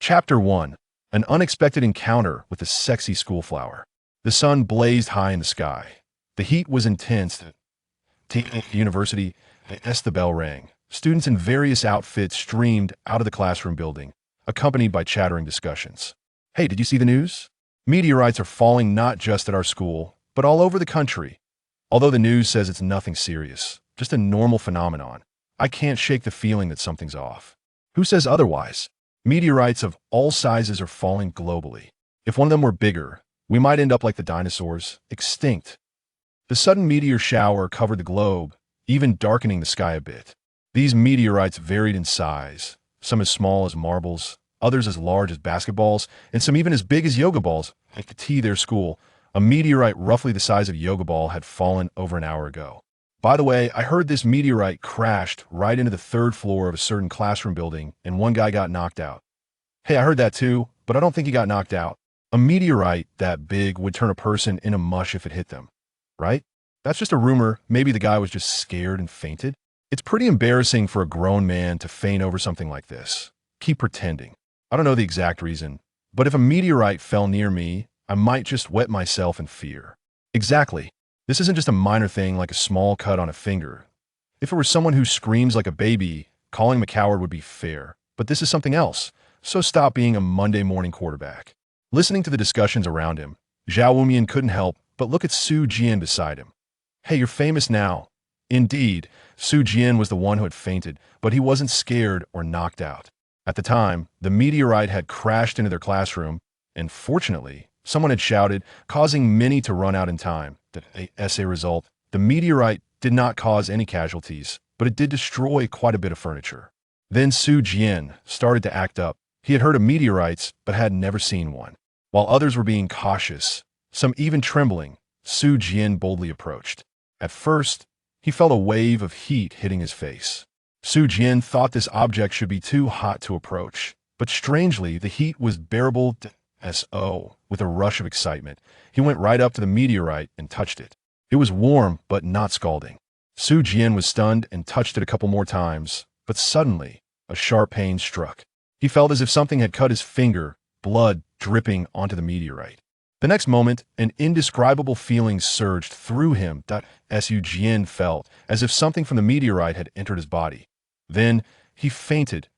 Chapter 1. An unexpected encounter with a sexy school flower. The sun blazed high in the sky. The heat was intense. At the university, as the bell rang, students in various outfits streamed out of the classroom building, accompanied by chattering discussions. Hey, did you see the news? Meteorites are falling not just at our school, but all over the country. Although the news says it's nothing serious, just a normal phenomenon, I can't shake the feeling that something's off. Who says otherwise? Meteorites of all sizes are falling globally. If one of them were bigger, we might end up like the dinosaurs, extinct. The sudden meteor shower covered the globe, even darkening the sky a bit. These meteorites varied in size, some as small as marbles, others as large as basketballs, and some even as big as yoga balls. At the T their school, a meteorite roughly the size of a yoga ball had fallen over an hour ago. By the way, I heard this meteorite crashed right into the third floor of a certain classroom building, and one guy got knocked out. Hey, I heard that too, but I don't think he got knocked out. A meteorite that big would turn a person into mush if it hit them, right? That's just a rumor. Maybe the guy was just scared and fainted. It's pretty embarrassing for a grown man to faint over something like this. Keep pretending. I don't know the exact reason, but if a meteorite fell near me, I might just wet myself in fear. Exactly. This isn't just a minor thing like a small cut on a finger. If it were someone who screams like a baby, calling him a coward would be fair. But this is something else, so stop being a Monday morning quarterback. Listening to the discussions around him, Zhao Wumian couldn't help but look at Su Jian beside him. Hey, you're famous now. Indeed, Su Jian was the one who had fainted, but he wasn't scared or knocked out. At the time, the meteorite had crashed into their classroom, and fortunately, someone had shouted, causing many to run out in time. As a result, the meteorite did not cause any casualties, but it did destroy quite a bit of furniture. Then Su Jian started to act up. He had heard of meteorites, but had never seen one. While others were being cautious, some even trembling, Su Jian boldly approached. At first, he felt a wave of heat hitting his face. Su Jian thought this object should be too hot to approach, but strangely, the heat was bearable. With a rush of excitement, he went right up to the meteorite and touched it. It was warm, but not scalding. Su Jian was stunned and touched it a couple more times, but suddenly, a sharp pain struck. He felt as if something had cut his finger, blood dripping onto the meteorite. The next moment, an indescribable feeling surged through him. Su Jian felt as if something from the meteorite had entered his body. Then, he fainted.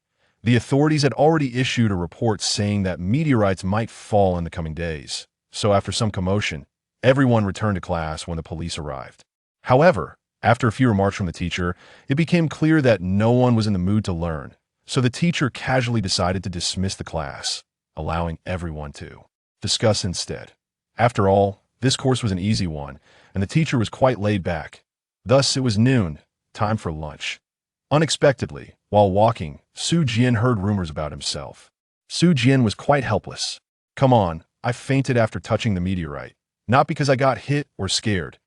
The authorities had already issued a report saying that meteorites might fall in the coming days. So after some commotion, everyone returned to class when the police arrived. However, after a few remarks from the teacher, it became clear that no one was in the mood to learn. So the teacher casually decided to dismiss the class, allowing everyone to discuss instead. After all, this course was an easy one, and the teacher was quite laid back. Thus, it was noon, time for lunch. Unexpectedly, while walking, Su Jian heard rumors about himself. Su Jian was quite helpless. Come on, I fainted after touching the meteorite, not because I got hit or scared.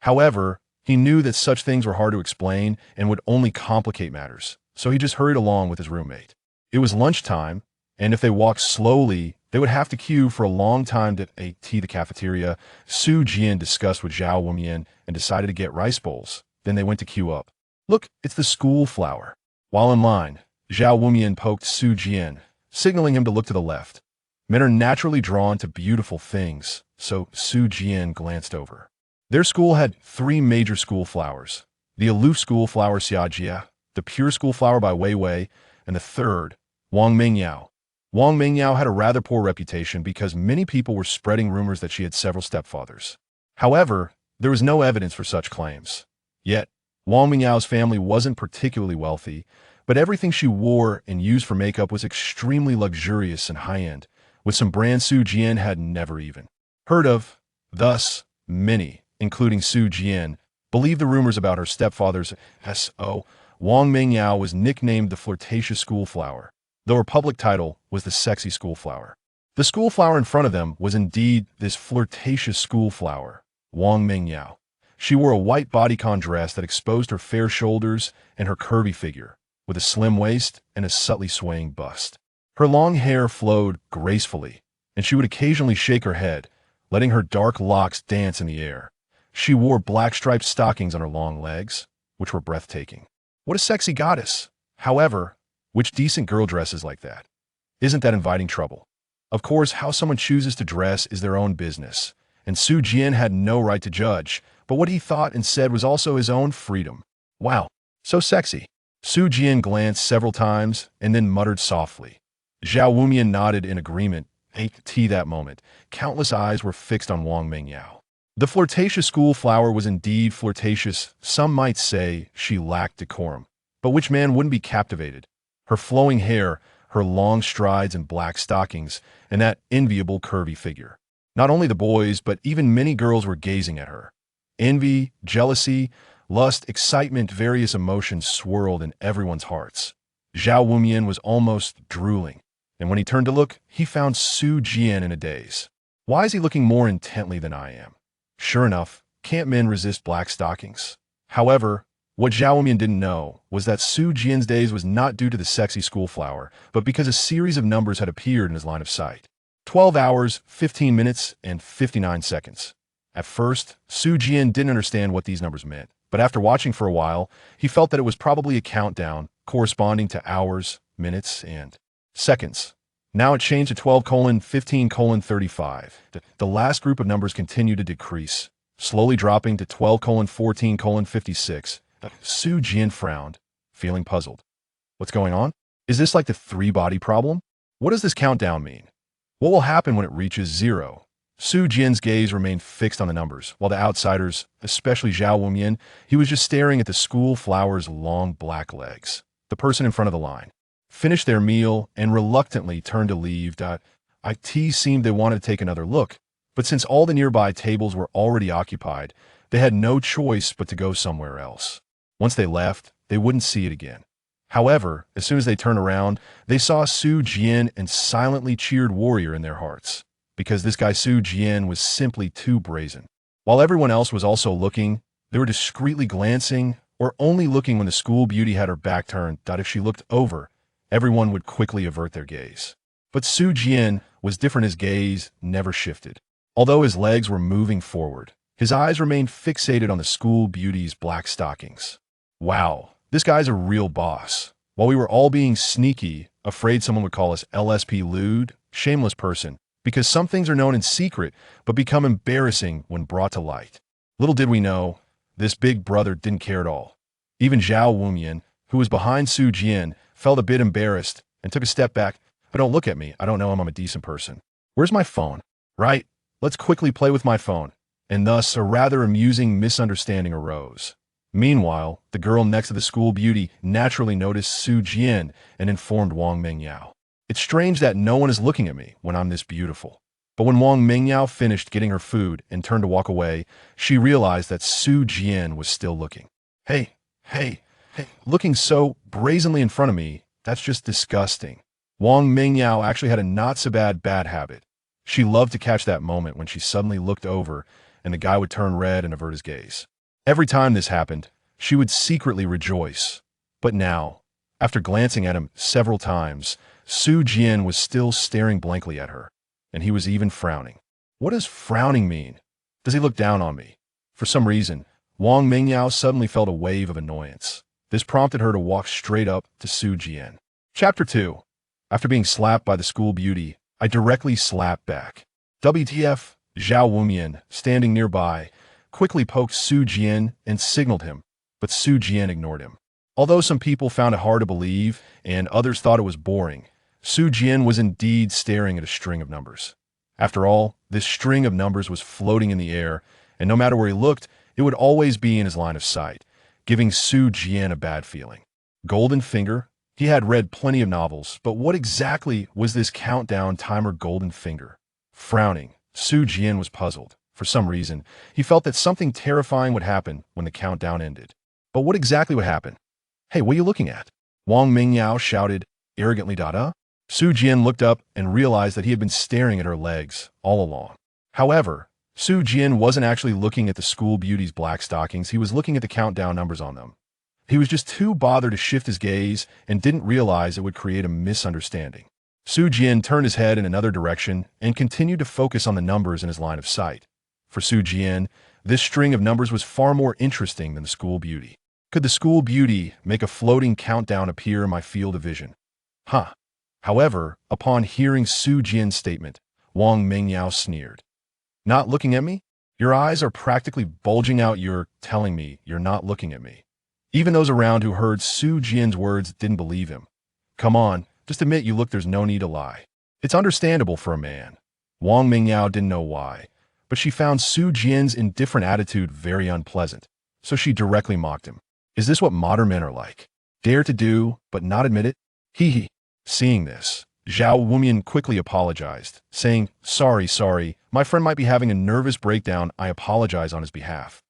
However, he knew that such things were hard to explain and would only complicate matters, so he just hurried along with his roommate. It was lunchtime, and if they walked slowly, they would have to queue for a long time to eat the cafeteria. Su Jian discussed with Zhao Wumian and decided to get rice bowls. Then they went to queue up. Look, it's the school flower. While in line, Zhao Wumian poked Su Jian, signaling him to look to the left. Men are naturally drawn to beautiful things, so Su Jian glanced over. Their school had 3 major school flowers: the aloof school flower Xiajia, the pure school flower by Wei Wei, and the third, Wang Mingyao. Wang Mingyao had a rather poor reputation because many people were spreading rumors that she had several stepfathers. However, there was no evidence for such claims. Yet, Wang Mingyao's family wasn't particularly wealthy, but everything she wore and used for makeup was extremely luxurious and high-end, with some brands Su Jian had never even heard of. Thus, many, including Su Jian, believed the rumors about her stepfather's S.O. Wang Mingyao was nicknamed the flirtatious school flower, though her public title was the sexy school flower. The school flower in front of them was indeed this flirtatious school flower, Wang Mingyao. She wore a white bodycon dress that exposed her fair shoulders and her curvy figure, with a slim waist and a subtly swaying bust. Her long hair flowed gracefully, and she would occasionally shake her head, letting her dark locks dance in the air. She wore black striped stockings on her long legs, which were breathtaking. What a sexy goddess! However, which decent girl dresses like that? Isn't that inviting trouble? Of course, how someone chooses to dress is their own business, and Su Jian had no right to judge, but what he thought and said was also his own freedom. Wow, so sexy. Su Jian glanced several times and then muttered softly. Zhao Wumian nodded in agreement. Tea that moment. Countless eyes were fixed on Wang Mingyao. The flirtatious school flower was indeed flirtatious. Some might say she lacked decorum. But which man wouldn't be captivated? Her flowing hair, her long strides and black stockings, and that enviable curvy figure. Not only the boys, but even many girls were gazing at her. Envy, jealousy, lust, excitement, various emotions swirled in everyone's hearts. Zhao Wumian was almost drooling, and when he turned to look, he found Su Jian in a daze. Why is he looking more intently than I am? Sure enough, can't men resist black stockings? However, what Zhao Wumian didn't know was that Su Jian's daze was not due to the sexy school flower, but because a series of numbers had appeared in his line of sight. 12 hours, 15 minutes, and 59 seconds. At first, Su Jian didn't understand what these numbers meant, but after watching for a while, he felt that it was probably a countdown corresponding to hours, minutes, and seconds. Now it changed to 12:15:35. The last group of numbers continued to decrease, slowly dropping to 12:14:56. Su Jian frowned, feeling puzzled. What's going on? Is this like the three-body problem? What does this countdown mean? What will happen when it reaches 0? Su Jian's gaze remained fixed on the numbers, while the outsiders, especially Zhao Wumian, he was just staring at the school flower's long black legs. The person in front of the line finished their meal and reluctantly turned to leave. It seemed they wanted to take another look, but since all the nearby tables were already occupied, they had no choice but to go somewhere else. Once they left, they wouldn't see it again. However, as soon as they turned around, they saw Su Jian and silently cheered warrior in their hearts, because this guy Su Jian was simply too brazen. While everyone else was also looking, they were discreetly glancing or only looking when the school beauty had her back turned. If she looked over, everyone would quickly avert their gaze. But Su Jian was different. His gaze never shifted. Although his legs were moving forward, his eyes remained fixated on the school beauty's black stockings. Wow, this guy's a real boss. While we were all being sneaky, afraid someone would call us LSP lewd, shameless person, because some things are known in secret but become embarrassing when brought to light. Little did we know, this big brother didn't care at all. Even Zhao Wumian, who was behind Su Jian, felt a bit embarrassed and took a step back. But don't look at me, I don't know him, I'm a decent person. Where's my phone? Right, let's quickly play with my phone. And thus a rather amusing misunderstanding arose. Meanwhile, the girl next to the school beauty naturally noticed Su Jian and informed Wang Mingyao. It's strange that no one is looking at me when I'm this beautiful. But when Wang Mingyao finished getting her food and turned to walk away, she realized that Su Jian was still looking. Hey, looking so brazenly in front of me, that's just disgusting. Wang Mingyao actually had a not-so-bad habit. She loved to catch that moment when she suddenly looked over and the guy would turn red and avert his gaze. Every time this happened, she would secretly rejoice. But now, after glancing at him several times, Su Jian was still staring blankly at her, and he was even frowning. What does frowning mean? Does he look down on me? For some reason, Wang Mingyao suddenly felt a wave of annoyance. This prompted her to walk straight up to Su Jian. Chapter 2. After being slapped by the school beauty, I directly slapped back. WTF, Zhao Wumian, standing nearby, quickly poked Su Jian and signaled him, but Su Jian ignored him. Although some people found it hard to believe and others thought it was boring, Su Jian was indeed staring at a string of numbers. After all, this string of numbers was floating in the air, and no matter where he looked, it would always be in his line of sight, giving Su Jian a bad feeling. Golden Finger? He had read plenty of novels, but what exactly was this countdown timer Golden Finger? Frowning, Su Jian was puzzled. For some reason, he felt that something terrifying would happen when the countdown ended. But what exactly would happen? Hey, what are you looking at? Wang Mingyao shouted arrogantly. Su Jian looked up and realized that he had been staring at her legs all along. However, Su Jian wasn't actually looking at the school beauty's black stockings, he was looking at the countdown numbers on them. He was just too bothered to shift his gaze and didn't realize it would create a misunderstanding. Su Jian turned his head in another direction and continued to focus on the numbers in his line of sight. For Su Jian, this string of numbers was far more interesting than the school beauty. Could the school beauty make a floating countdown appear in my field of vision? Huh. However, upon hearing Su Jian's statement, Wang Mingyao sneered. Not looking at me? Your eyes are practically bulging out. You're telling me you're not looking at me. Even those around who heard Su Jian's words didn't believe him. Come on, just admit you look. There's no need to lie. It's understandable for a man. Wang Mingyao didn't know why, but she found Su Jian's indifferent attitude very unpleasant, so she directly mocked him. Is this what modern men are like? Dare to do, but not admit it? Hee hee. Seeing this, Zhao Wumian quickly apologized, saying, Sorry, my friend might be having a nervous breakdown. I apologize on his behalf.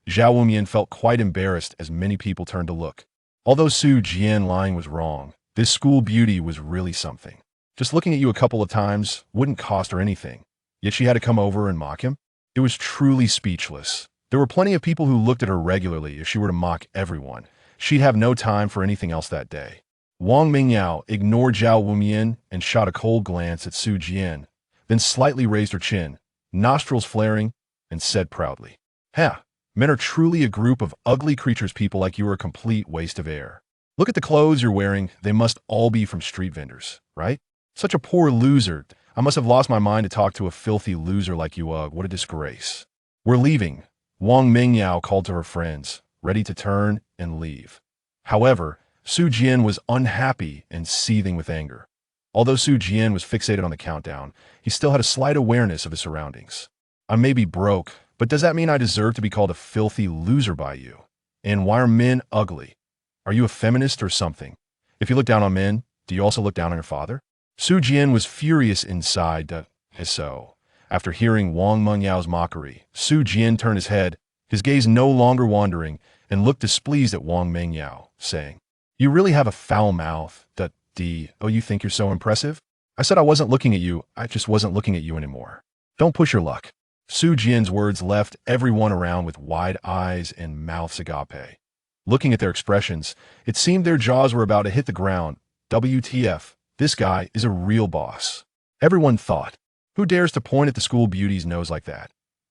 Zhao Wumian felt quite embarrassed as many people turned to look. Although Su Jian lying was wrong, this school beauty was really something. Just looking at you a couple of times wouldn't cost her anything, yet she had to come over and mock him? It was truly speechless. There were plenty of people who looked at her regularly. If she were to mock everyone, she'd have no time for anything else that day. Wang Mingyao ignored Zhao Wumian and shot a cold glance at Su Jian, then slightly raised her chin, nostrils flaring, and said proudly, Ha! Men are truly a group of ugly creatures. People like you are a complete waste of air. Look at the clothes you're wearing. They must all be from street vendors, right? Such a poor loser. I must have lost my mind to talk to a filthy loser like you. Ugh, what a disgrace. We're leaving, Wang Mingyao called to her friends, ready to turn and leave. However, Su Jian was unhappy and seething with anger. Although Su Jian was fixated on the countdown, he still had a slight awareness of his surroundings. I may be broke, but does that mean I deserve to be called a filthy loser by you? And why are men ugly? Are you a feminist or something? If you look down on men, do you also look down on your father? Su Jian was furious inside. So, after hearing Wang Mengyao's mockery, Su Jian turned his head, his gaze no longer wandering, and looked displeased at Wang Mengyao, saying, You really have a foul mouth. Oh, you think you're so impressive? I said I wasn't looking at you. I just wasn't looking at you anymore. Don't push your luck. Su Jian's words left everyone around with wide eyes and mouths agape. Looking at their expressions, it seemed their jaws were about to hit the ground. WTF, this guy is a real boss. Everyone thought, who dares to point at the school beauty's nose like that?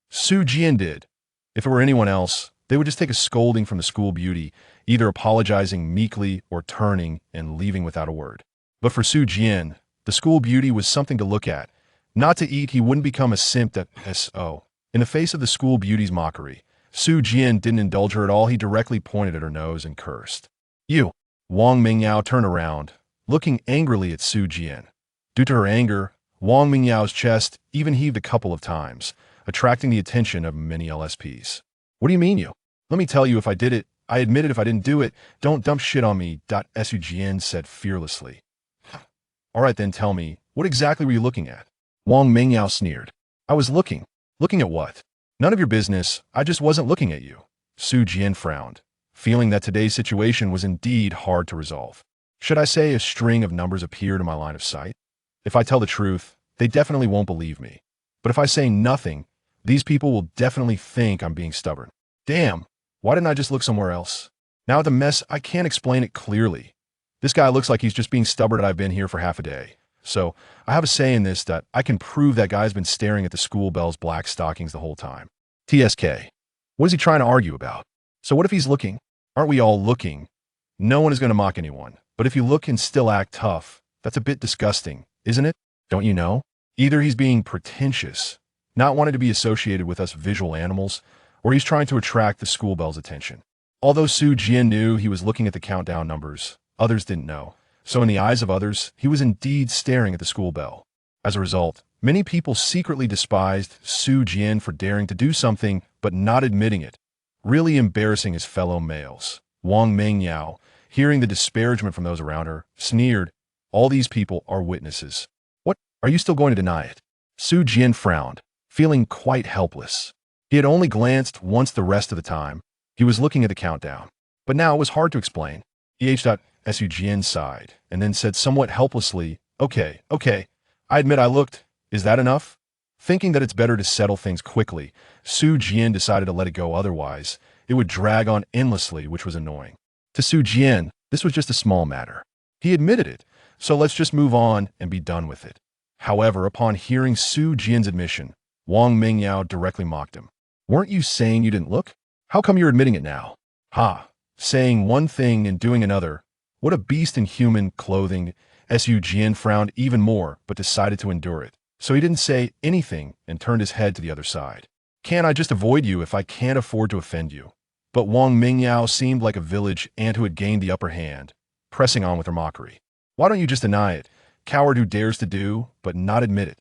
Su Jian did. If it were anyone else, they would just take a scolding from the school beauty, either apologizing meekly or turning and leaving without a word. But for Su Jian, the school beauty was something to look at. Not to eat, he wouldn't become a simp. In the face of the school beauty's mockery, Su Jian didn't indulge her at all. He directly pointed at her nose and cursed. You! Wang Mingyao turned around, looking angrily at Su Jian. Due to her anger, Wang Mingyao's chest even heaved a couple of times, attracting the attention of many LSPs. What do you mean you? Let me tell you, if I did it, I admit it. If I didn't do it, don't dump shit on me. Su Jian said fearlessly. All right, then tell me, what exactly were you looking at? Wang Mingyao sneered. I was looking. Looking at what? None of your business. I just wasn't looking at you. Su Jian frowned, feeling that today's situation was indeed hard to resolve. Should I say a string of numbers appeared in my line of sight? If I tell the truth, they definitely won't believe me. But if I say nothing, these people will definitely think I'm being stubborn. Damn, why didn't I just look somewhere else? Now with the mess, I can't explain it clearly. This guy looks like he's just being stubborn and I've been here for half a day. So, I have a say in this that I can prove that guy's been staring at the school bell's black stockings the whole time. TSK. What is he trying to argue about? So what if he's looking? Aren't we all looking? No one is going to mock anyone. But if you look and still act tough, that's a bit disgusting, isn't it? Don't you know? Either he's being pretentious, not wanting to be associated with us visual animals, or he's trying to attract the school bell's attention. Although Su Jian knew he was looking at the countdown numbers, others didn't know. So in the eyes of others, he was indeed staring at the school bell. As a result, many people secretly despised Su Jian for daring to do something but not admitting it, really embarrassing his fellow males. Wang Mingyao, hearing the disparagement from those around her, sneered, All these people are witnesses. What? Are you still going to deny it? Su Jian frowned, feeling quite helpless. He had only glanced once the rest of the time. He was looking at the countdown. But now it was hard to explain. Su Jian sighed, and then said somewhat helplessly, Okay, I admit I looked. Is that enough? Thinking that it's better to settle things quickly, Su Jian decided to let it go. Otherwise, it would drag on endlessly, which was annoying. To Su Jian, this was just a small matter. He admitted it, so let's just move on and be done with it. However, upon hearing Su Jian's admission, Wang Mingyao directly mocked him. Weren't you saying you didn't look? How come you're admitting it now? Ha! Saying one thing and doing another. What a beast in human clothing. Su Jian frowned even more, but decided to endure it. So he didn't say anything and turned his head to the other side. Can't I just avoid you if I can't afford to offend you? But Wang Mingyao seemed like a village ant who had gained the upper hand, pressing on with her mockery. Why don't you just deny it? Coward who dares to do, but not admit it.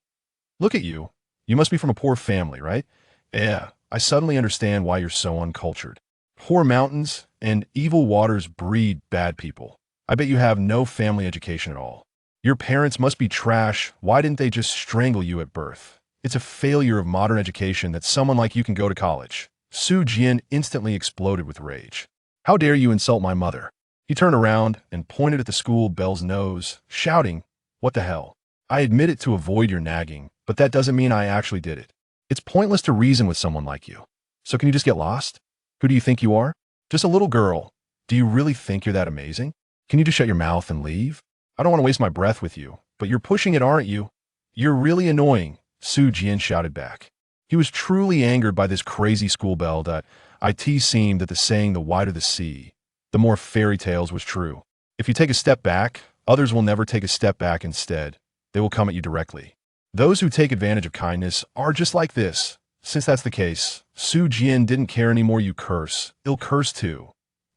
Look at you. You must be from a poor family, right? Yeah, I suddenly understand why you're so uncultured. Poor mountains and evil waters breed bad people. I bet you have no family education at all. Your parents must be trash. Why didn't they just strangle you at birth? It's a failure of modern education that someone like you can go to college. Su Jian instantly exploded with rage. How dare you insult my mother? He turned around and pointed at the school bell's nose, shouting, "What the hell? I admit it to avoid your nagging, but that doesn't mean I actually did it. It's pointless to reason with someone like you. So can you just get lost? Who do you think you are? Just a little girl. Do you really think you're that amazing? Can you just shut your mouth and leave? I don't want to waste my breath with you, but you're pushing it, aren't you? You're really annoying," Su Jian shouted back. He was truly angered by this crazy school bell that it seemed that the saying, "the wider the sea, the more fairy tales," was true. If you take a step back, others will never take a step back instead. They will come at you directly. Those who take advantage of kindness are just like this. Since that's the case, Su Jian didn't care anymore. You curse, he'll curse too.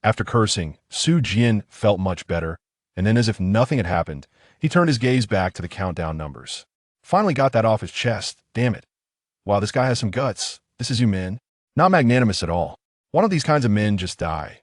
After cursing, Su Jian felt much better, and then as if nothing had happened, he turned his gaze back to the countdown numbers. Finally got that off his chest, damn it. Wow, this guy has some guts. This is you men. Not magnanimous at all. Why don't these kinds of men just die?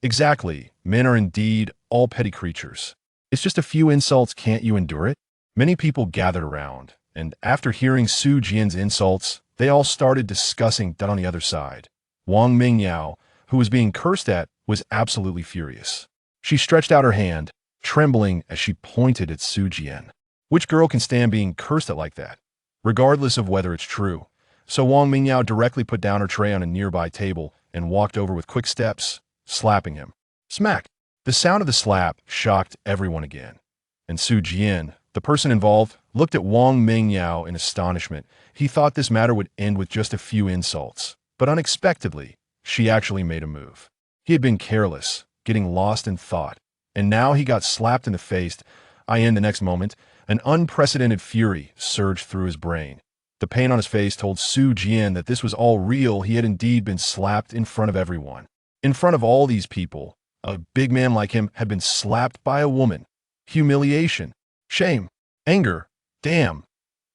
Exactly, men are indeed all petty creatures. It's just a few insults, can't you endure it? Many people gathered around, and after hearing Su Jian's insults, they all started discussing that on the other side. Wang Mingyao, who was being cursed at, was absolutely furious. She stretched out her hand, trembling as she pointed at Su Jian. Which girl can stand being cursed at like that, regardless of whether it's true? So Wang Mingyao directly put down her tray on a nearby table and walked over with quick steps, slapping him. Smack! The sound of the slap shocked everyone again. And Su Jian, the person involved, looked at Wang Mingyao in astonishment. He thought this matter would end with just a few insults. But unexpectedly, she actually made a move. He had been careless, getting lost in thought, and now he got slapped in the face. In the next moment, an unprecedented fury surged through his brain. The pain on his face told Su Jian that this was all real. He had indeed been slapped in front of everyone. In front of all these people, a big man like him had been slapped by a woman. Humiliation, shame, anger, damn.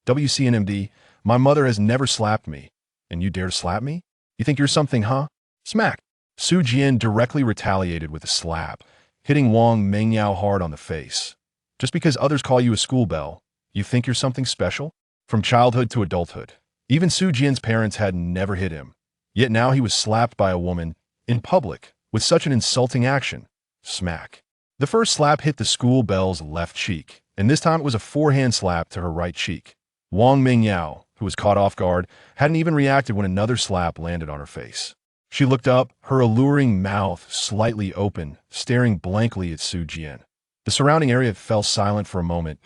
WCNMD, my mother has never slapped me. And you dare to slap me? You think you're something, huh? Smack! Su Jian directly retaliated with a slap, hitting Wang Mingyao hard on the face. Just because others call you a school bell, you think you're something special? From childhood to adulthood, even Su Jian's parents had never hit him. Yet now he was slapped by a woman, in public, with such an insulting action. Smack. The first slap hit the school bell's left cheek, and this time it was a forehand slap to her right cheek. Wang Mingyao, who was caught off guard, hadn't even reacted when another slap landed on her face. She looked up, her alluring mouth slightly open, staring blankly at Su Jian. The surrounding area fell silent for a moment.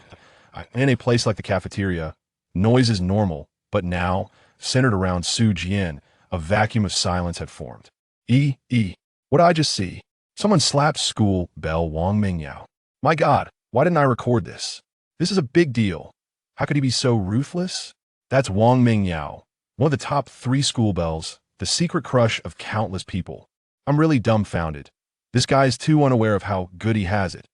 In a place like the cafeteria, noise is normal, but now, centered around Su Jian, a vacuum of silence had formed. What did I just see? Someone slapped school bell Wang Mingyao. My God, why didn't I record this? This is a big deal. How could he be so ruthless? That's Wang Mingyao, one of the top 3 school bells, the secret crush of countless people. I'm really dumbfounded. This guy is too unaware of how good he has it.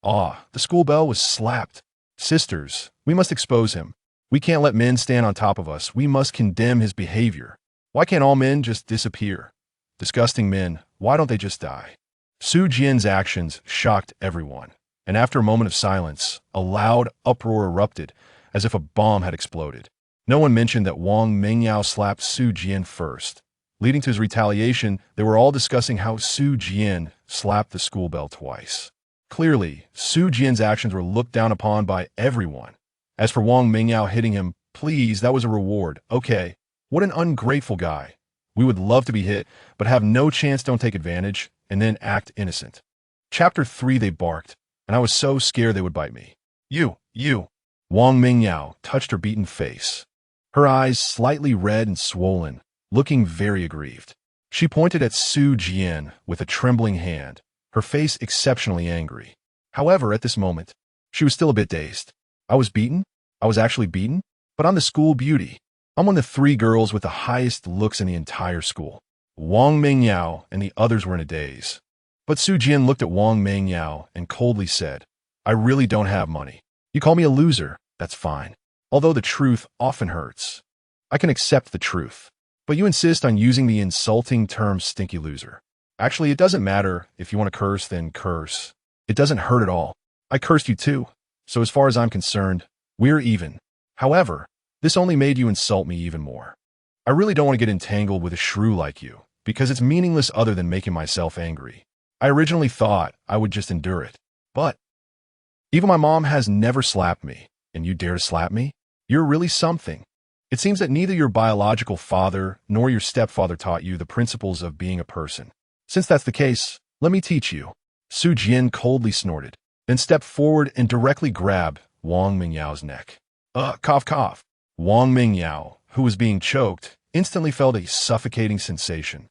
The school bell was slapped. Sisters, we must expose him. We can't let men stand on top of us. We must condemn his behavior. Why can't all men just disappear? Disgusting men, why don't they just die? Su Jian's actions shocked everyone, and after a moment of silence, a loud uproar erupted, as if a bomb had exploded. No one mentioned that Wang Mingyao slapped Su Jian first. Leading to his retaliation, they were all discussing how Su Jian slapped the school bell twice. Clearly, Su Jian's actions were looked down upon by everyone. As for Wang Mingyao hitting him, please, that was a reward. Okay, what an ungrateful guy. We would love to be hit, but have no chance. Don't take advantage, and then act innocent. Chapter 3, they barked, and I was so scared they would bite me. You. Wang Mingyao touched her beaten face. Her eyes slightly red and swollen, looking very aggrieved. She pointed at Su Jian with a trembling hand, her face exceptionally angry. However, at this moment, She was still a bit dazed. I was beaten? I was actually beaten? But I'm the school beauty. I'm one of the 3 girls with the highest looks in the entire school. Wang Mingyao and the others were in a daze. But Su Jian looked at Wang Mingyao and coldly said, I really don't have money. You call me a loser, that's fine. Although the truth often hurts. I can accept the truth. But you insist on using the insulting term stinky loser. Actually, it doesn't matter. If you want to curse, then curse. It doesn't hurt at all. I cursed you too. So as far as I'm concerned, we're even. However, this only made you insult me even more. I really don't want to get entangled with a shrew like you, because it's meaningless other than making myself angry. I originally thought I would just endure it. But even my mom has never slapped me, and you dare to slap me? You're really something. It seems that neither your biological father nor your stepfather taught you the principles of being a person. Since that's the case, let me teach you. Su Jian coldly snorted, then stepped forward and directly grabbed Wang Mingyao's neck. Cough, cough. Wang Mingyao, who was being choked, instantly felt a suffocating sensation.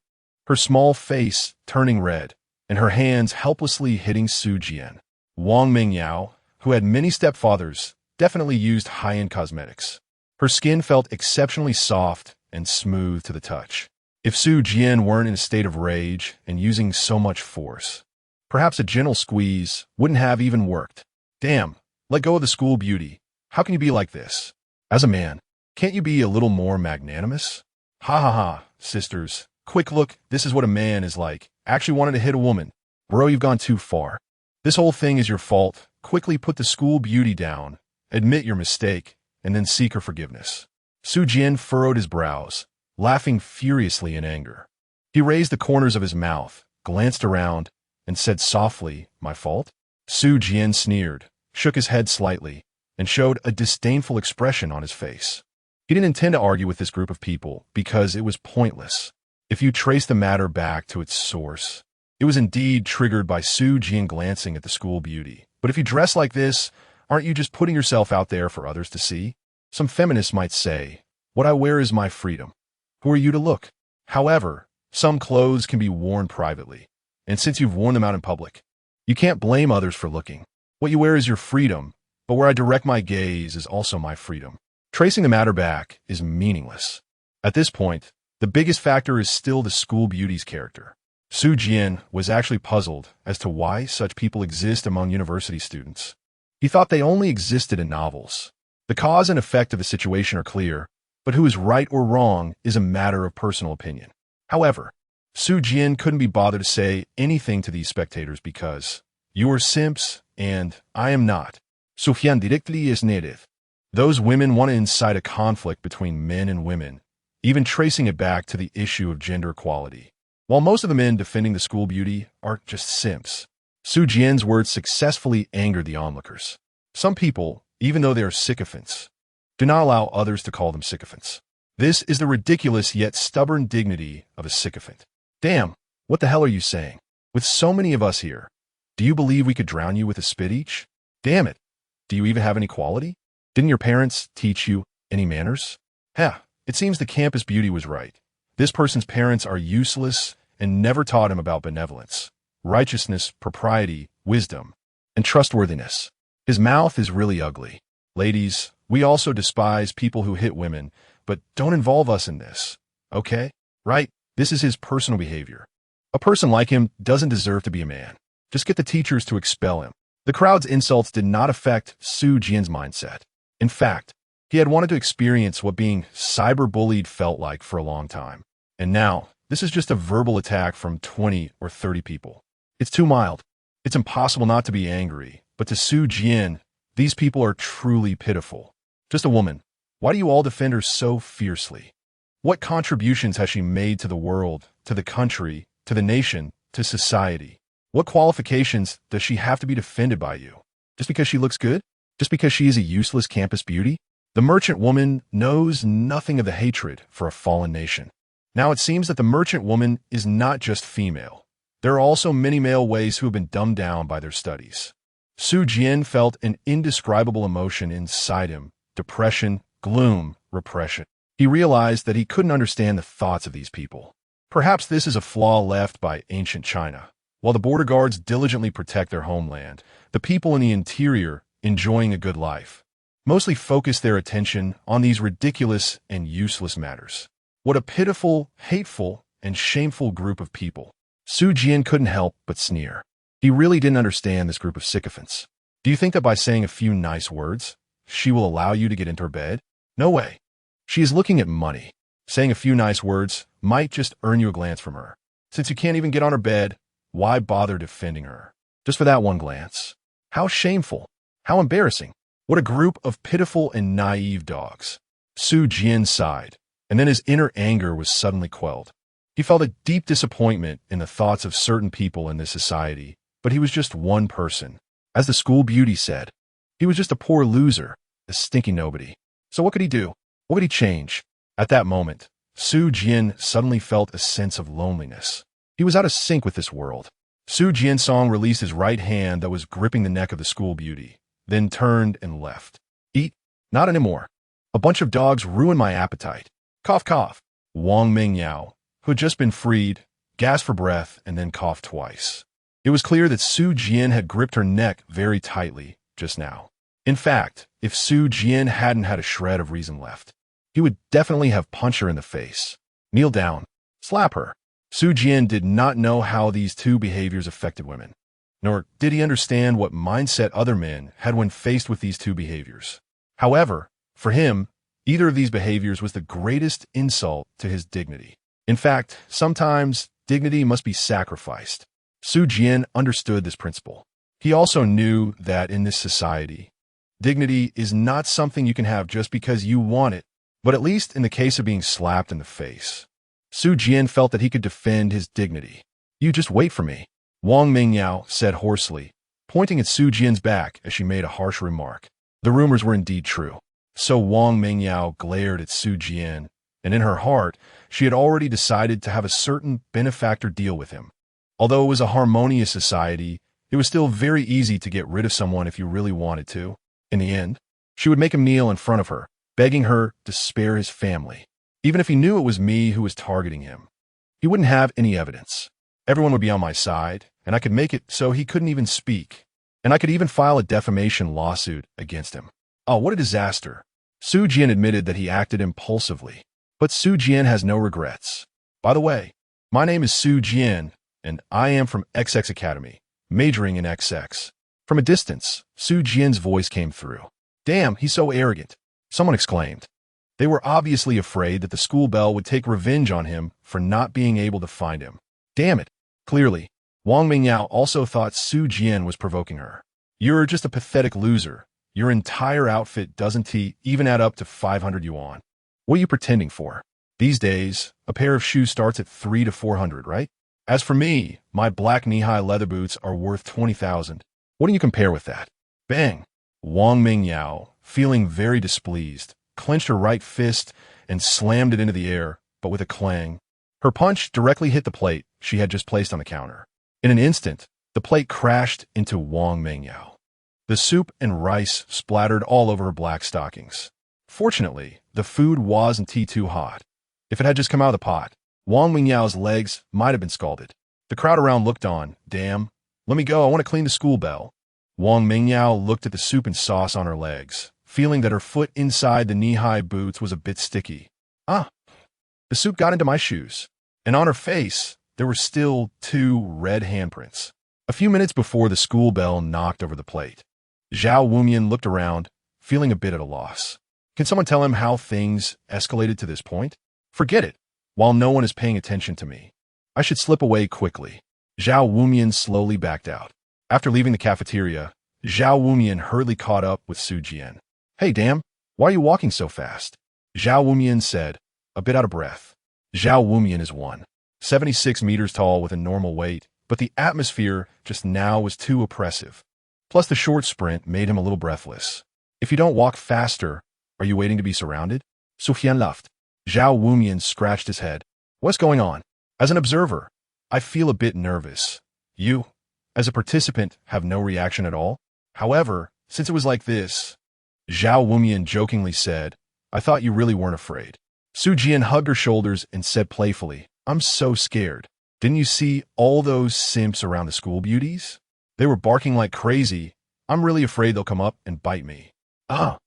Her small face turning red, and her hands helplessly hitting Su Jian. Wang Mingyao, who had many stepfathers, definitely used high-end cosmetics. Her skin felt exceptionally soft and smooth to the touch. If Su Jian weren't in a state of rage and using so much force, perhaps a gentle squeeze wouldn't have even worked. Damn, let go of the school beauty. How can you be like this? As a man, can't you be a little more magnanimous? Ha ha ha, sisters. Quick look, this is what a man is like. Actually wanted to hit a woman. Bro, you've gone too far. This whole thing is your fault. Quickly put the school beauty down, admit your mistake, and then seek her forgiveness. Su Jian furrowed his brows, laughing furiously in anger. He raised the corners of his mouth, glanced around, and said softly, my fault? Su Jian sneered, shook his head slightly, and showed a disdainful expression on his face. He didn't intend to argue with this group of people because it was pointless. If you trace the matter back to its source, it was indeed triggered by Su Jian glancing at the school beauty. But if you dress like this, aren't you just putting yourself out there for others to see? Some feminists might say, what I wear is my freedom. Who are you to look? However, some clothes can be worn privately, and since you've worn them out in public, you can't blame others for looking. What you wear is your freedom, but where I direct my gaze is also my freedom. Tracing the matter back is meaningless. At this point, the biggest factor is still the school beauty's character. Su Jian was actually puzzled as to why such people exist among university students. He thought they only existed in novels. The cause and effect of the situation are clear, but who is right or wrong is a matter of personal opinion. However, Su Jian couldn't be bothered to say anything to these spectators because you are simps and I am not. Sufyan directly is native. Those women want to incite a conflict between men and women, even tracing it back to the issue of gender equality. While most of the men defending the school beauty are just simps, Su Jian's words successfully angered the onlookers. Some people, even though they are sycophants, do not allow others to call them sycophants. This is the ridiculous yet stubborn dignity of a sycophant. Damn, what the hell are you saying? With so many of us here, do you believe we could drown you with a spit each? Damn it, do you even have any quality? Didn't your parents teach you any manners? It seems the campus beauty was right. This person's parents are useless and never taught him about benevolence, righteousness, propriety, wisdom, and trustworthiness. His mouth is really ugly. Ladies, we also despise people who hit women, but don't involve us in this, okay? Right? This is his personal behavior. A person like him doesn't deserve to be a man. Just get the teachers to expel him. The crowd's insults did not affect Su Jian's mindset. In fact, he had wanted to experience what being cyberbullied felt like for a long time. And now, this is just a verbal attack from 20 or 30 people. It's too mild. It's impossible not to be angry. But to Su Jian, these people are truly pitiful. Just a woman. Why do you all defend her so fiercely? What contributions has she made to the world, to the country, to the nation, to society? What qualifications does she have to be defended by you? Just because she looks good? Just because she is a useless campus beauty? The merchant woman knows nothing of the hatred for a fallen nation. Now it seems that the merchant woman is not just female. There are also many male ways who have been dumbed down by their studies. Su Jian felt an indescribable emotion inside him, depression, gloom, repression. He realized that he couldn't understand the thoughts of these people. Perhaps this is a flaw left by ancient China. While the border guards diligently protect their homeland, the people in the interior enjoying a good life, mostly focused their attention on these ridiculous and useless matters. What a pitiful, hateful, and shameful group of people. Su Jian couldn't help but sneer. He really didn't understand this group of sycophants. Do you think that by saying a few nice words, she will allow you to get into her bed? No way. She is looking at money. Saying a few nice words might just earn you a glance from her. Since you can't even get on her bed, why bother defending her? Just for that one glance. How shameful. How embarrassing. What a group of pitiful and naive dogs. Su Jian sighed, and then his inner anger was suddenly quelled. He felt a deep disappointment in the thoughts of certain people in this society, but he was just one person. As the school beauty said, he was just a poor loser, a stinky nobody. So what could he do? What could he change? At that moment, Su Jian suddenly felt a sense of loneliness. He was out of sync with this world. Su Jiansong released his right hand that was gripping the neck of the school beauty, then turned and left. Eat? Not anymore. A bunch of dogs ruined my appetite. Cough, cough. Wang Mingyao, who had just been freed, gasped for breath and then coughed twice. It was clear that Su Jian had gripped her neck very tightly just now. In fact, if Su Jian hadn't had a shred of reason left, he would definitely have punched her in the face. Kneel down. Slap her. Su Jian did not know how these two behaviors affected women, nor did he understand what mindset other men had when faced with these two behaviors. However, for him, either of these behaviors was the greatest insult to his dignity. In fact, sometimes dignity must be sacrificed. Su Jian understood this principle. He also knew that in this society, dignity is not something you can have just because you want it, but at least in the case of being slapped in the face. Su Jian felt that he could defend his dignity. You just wait for me, Wang Mingyao said hoarsely, pointing at Su Jian's back as she made a harsh remark. The rumors were indeed true. So Wang Mingyao glared at Su Jian, and in her heart, she had already decided to have a certain benefactor deal with him. Although it was a harmonious society, it was still very easy to get rid of someone if you really wanted to. In the end, she would make him kneel in front of her, begging her to spare his family. Even if he knew it was me who was targeting him, he wouldn't have any evidence. Everyone would be on my side, and I could make it so he couldn't even speak. And I could even file a defamation lawsuit against him. Oh, what a disaster. Su Jian admitted that he acted impulsively, but Su Jian has no regrets. By the way, my name is Su Jian, and I am from XX Academy, majoring in XX. From a distance, Su Jian's voice came through. Damn, he's so arrogant, someone exclaimed. They were obviously afraid that the school bell would take revenge on him for not being able to find him. Damn it. Clearly, Wang Mingyao also thought Su Jian was provoking her. You're just a pathetic loser. Your entire outfit doesn't even add up to 500 yuan. What are you pretending for? These days, a pair of shoes starts at 300 to 400, right? As for me, my black knee-high leather boots are worth 20,000. What do you compare with that? Bang! Wang Mingyao, feeling very displeased, clenched her right fist and slammed it into the air, but with a clang. Her punch directly hit the plate she had just placed on the counter. In an instant, the plate crashed into Wang Mingyao. The soup and rice splattered all over her black stockings. Fortunately, the food wasn't too hot. If it had just come out of the pot, Wang Mingyao's legs might have been scalded. The crowd around looked on. Damn, let me go, I want to clean the school bell. Wang Mingyao looked at the soup and sauce on her legs, feeling that her foot inside the knee-high boots was a bit sticky. The soup got into my shoes, and on her face, there were still 2 red handprints. A few minutes before the school bell knocked over the plate, Zhao Wumian looked around, feeling a bit at a loss. Can someone tell him how things escalated to this point? Forget it. While no one is paying attention to me, I should slip away quickly. Zhao Wumian slowly backed out. After leaving the cafeteria, Zhao Wumian hurriedly caught up with Su Jian. Hey, damn, why are you walking so fast? Zhao Wumian said, a bit out of breath. Zhao Wumian is 176 meters tall with a normal weight, but the atmosphere just now was too oppressive. Plus the short sprint made him a little breathless. If you don't walk faster, are you waiting to be surrounded? Su Fian laughed. Zhao Wumian scratched his head. What's going on? As an observer, I feel a bit nervous. You, as a participant, have no reaction at all? However, since it was like this, Zhao Wumian jokingly said, I thought you really weren't afraid. Su Jian hugged her shoulders and said playfully, I'm so scared. Didn't you see all those simps around the school beauties? They were barking like crazy, I'm really afraid they'll come up and bite me. Ah.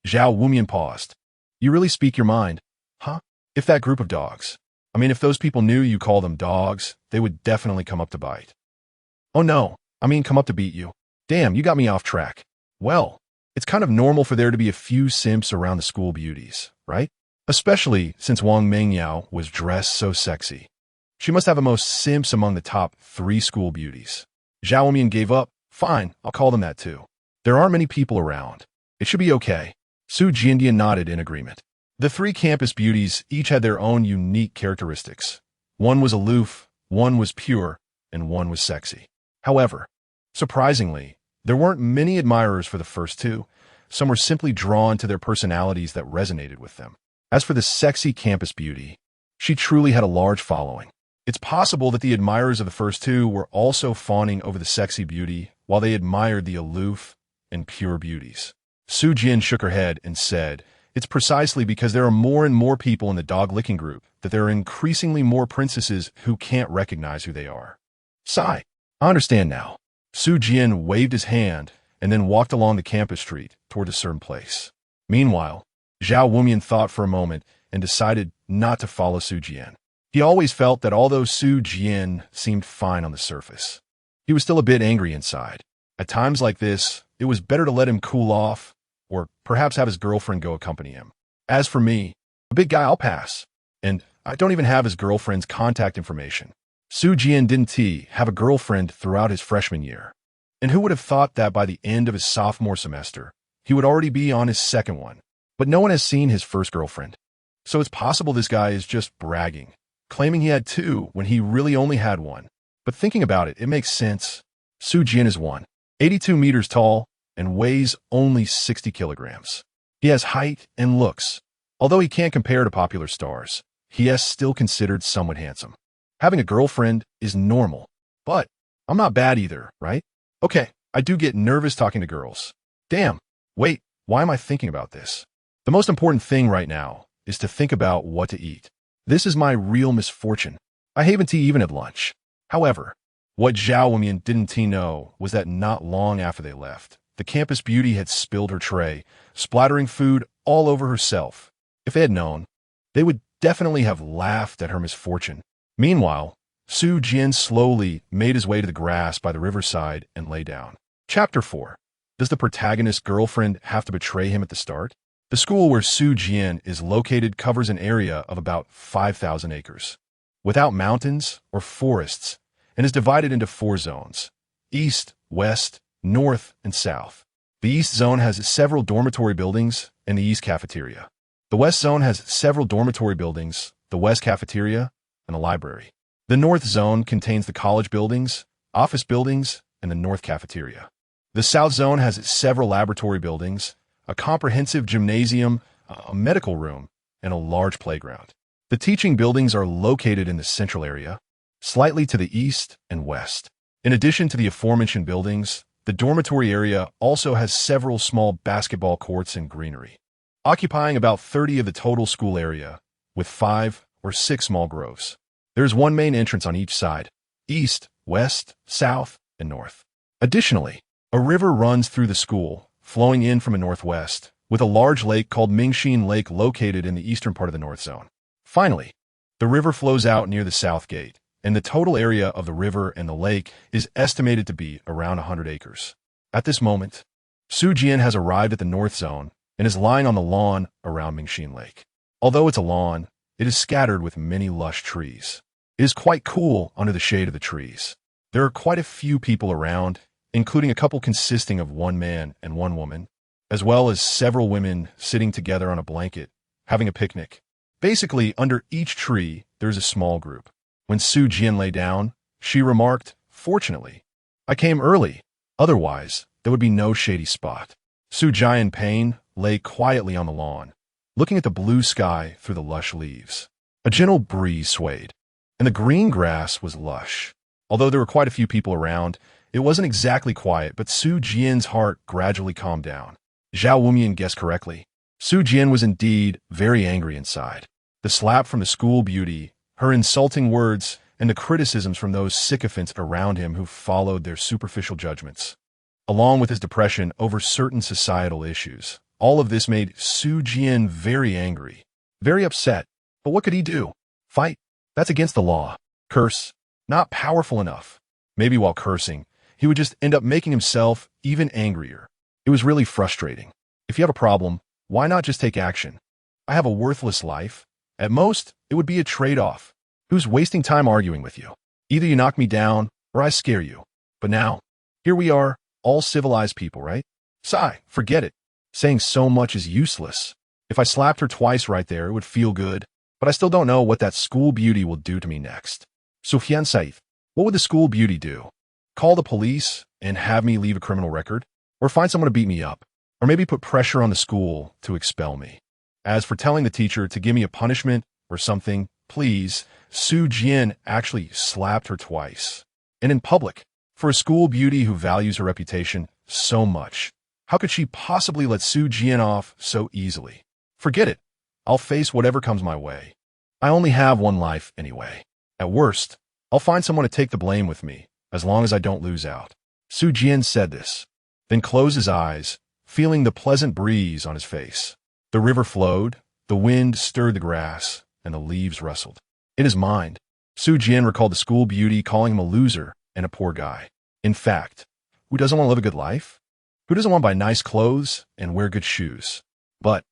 Zhao Wumian paused. You really speak your mind, huh? If that group of dogs. I mean, if those people knew you call them dogs, they would definitely come up to bite. Oh no, I mean come up to beat you. Damn, you got me off track. Well, it's kind of normal for there to be a few simps around the school beauties, right? Especially since Wang Mengyao was dressed so sexy. She must have the most simps among the top 3 school beauties. Zhao Wumian gave up. Fine, I'll call them that too. There aren't many people around. It should be okay. Su Jiandian nodded in agreement. The 3 campus beauties each had their own unique characteristics. One was aloof, one was pure, and one was sexy. However, surprisingly, there weren't many admirers for the first 2. Some were simply drawn to their personalities that resonated with them. As for the sexy campus beauty, she truly had a large following. It's possible that the admirers of the first 2 were also fawning over the sexy beauty while they admired the aloof and pure beauties. Su Jin shook her head and said, it's precisely because there are more and more people in the dog-licking group that there are increasingly more princesses who can't recognize who they are. Sigh. I understand now. Su Jian waved his hand and then walked along the campus street toward a certain place. Meanwhile, Zhao Wumian thought for a moment and decided not to follow Su Jian. He always felt that although Su Jian seemed fine on the surface, he was still a bit angry inside. At times like this, it was better to let him cool off or perhaps have his girlfriend go accompany him. As for me, a big guy, I'll pass. And I don't even have his girlfriend's contact information. Su Jian didn't have a girlfriend throughout his freshman year. And who would have thought that by the end of his sophomore semester, he would already be on his second one. But no one has seen his first girlfriend. So it's possible this guy is just bragging, claiming he had 2 when he really only had 1. But thinking about it, it makes sense. Su Jian is 182 meters tall, and weighs only 60 kilograms. He has height and looks. Although he can't compare to popular stars, he is still considered somewhat handsome. Having a girlfriend is normal, but I'm not bad either, right? Okay, I do get nervous talking to girls. Damn, wait, why am I thinking about this? The most important thing right now is to think about what to eat. This is my real misfortune. I haven't even at lunch. However, what Zhao Wumian didn't know was that not long after they left, the campus beauty had spilled her tray, splattering food all over herself. If they had known, they would definitely have laughed at her misfortune. Meanwhile, Su Jian slowly made his way to the grass by the riverside and lay down. Chapter 4. Does the protagonist's girlfriend have to betray him at the start? The school where Su Jian is located covers an area of about 5,000 acres, without mountains or forests, and is divided into 4 zones: east, west, north, and south. The east zone has several dormitory buildings and the east cafeteria. The west zone has several dormitory buildings, the west cafeteria, and a library. The north zone contains the college buildings, office buildings, and the north cafeteria. The south zone has several laboratory buildings, a comprehensive gymnasium, a medical room, and a large playground. The teaching buildings are located in the central area, slightly to the east and west. In addition to the aforementioned buildings, the dormitory area also has several small basketball courts and greenery, occupying about 30 of the total school area, with 5 or 6 small groves. There is one main entrance on each side: east, west, south, and north. Additionally, a river runs through the school, flowing in from a northwest, with a large lake called Mingxin Lake located in the eastern part of the north zone. Finally, the river flows out near the south gate, and the total area of the river and the lake is estimated to be around 100 acres. At this moment, Su Jian has arrived at the north zone and is lying on the lawn around Mingxin Lake. Although it's a lawn, it is scattered with many lush trees. It is quite cool under the shade of the trees. There are quite a few people around, including a couple consisting of 1 man and 1 woman, as well as several women sitting together on a blanket, having a picnic. Basically, under each tree, there's a small group. When Su Jian lay down, she remarked, "Fortunately, I came early. Otherwise, there would be no shady spot." Su Jian, in pain, lay quietly on the lawn, looking at the blue sky through the lush leaves. A gentle breeze swayed, and the green grass was lush. Although there were quite a few people around, it wasn't exactly quiet, but Su Jian's heart gradually calmed down. Zhao Wumian guessed correctly. Su Jian was indeed very angry inside. The slap from the school beauty, her insulting words, and the criticisms from those sycophants around him who followed their superficial judgments. along with his depression over certain societal issues. All of this made Su Jian very angry, very upset. But what could he do? Fight? That's against the law. Curse? Not powerful enough. Maybe while cursing, he would just end up making himself even angrier. It was really frustrating. If you have a problem, why not just take action? I have a worthless life. At most, it would be a trade-off. Who's wasting time arguing with you? Either you knock me down, or I scare you. But now, here we are, all civilized people, right? Sigh, forget it. Saying so much is useless. If I slapped her twice right there, it would feel good. But I still don't know what that school beauty will do to me next. Sufyan Saif, what would the school beauty do? Call the police and have me leave a criminal record? Or find someone to beat me up? Or maybe put pressure on the school to expel me? As for telling the teacher to give me a punishment or something, please, Su Jian actually slapped her twice. And in public. For a school beauty who values her reputation so much, how could she possibly let Su Jian off so easily? Forget it. I'll face whatever comes my way. I only have one life anyway. At worst, I'll find someone to take the blame with me, as long as I don't lose out. Su Jian said this, then closed his eyes, feeling the pleasant breeze on his face. The river flowed, the wind stirred the grass, and the leaves rustled. In his mind, Su Jian recalled the school beauty calling him a loser and a poor guy. In fact, who doesn't want to live a good life? Who doesn't want to buy nice clothes and wear good shoes? But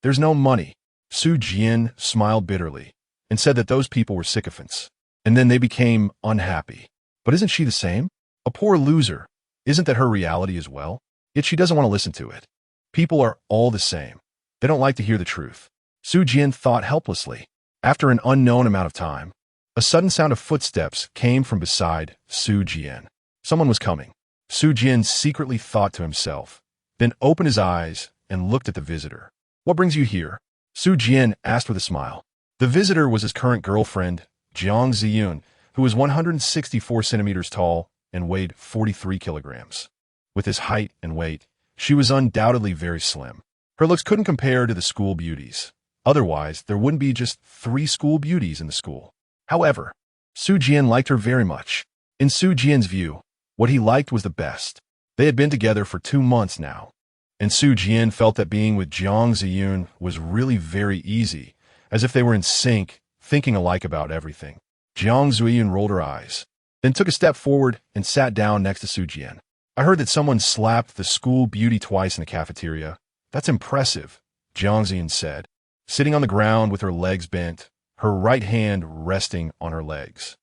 there's no money. Su Jian smiled bitterly and said that those people were sycophants. And then they became unhappy. But isn't she the same? A poor loser. Isn't that her reality as well? Yet she doesn't want to listen to it. People are all the same. They don't like to hear the truth. Su Jian thought helplessly. After an unknown amount of time, a sudden sound of footsteps came from beside Su Jian. Someone was coming. Su Jian secretly thought to himself, then opened his eyes and looked at the visitor. What brings you here? Su Jian asked with a smile. The visitor was his current girlfriend, Jiang Ziyun, who was 164 centimeters tall and weighed 43 kilograms. With his height and weight, she was undoubtedly very slim. Her looks couldn't compare to the school beauties. Otherwise, there wouldn't be just 3 school beauties in the school. However, Su Jian liked her very much. In Su Jian's view, what he liked was the best. They had been together for 2 months now, and Su Jian felt that being with Jiang Ziyun was really very easy, as if they were in sync, thinking alike about everything. Jiang Ziyun rolled her eyes, then took a step forward and sat down next to Su Jian. I heard that someone slapped the school beauty twice in the cafeteria. That's impressive, Jiang Ziyun said, sitting on the ground with her legs bent, her right hand resting on her legs,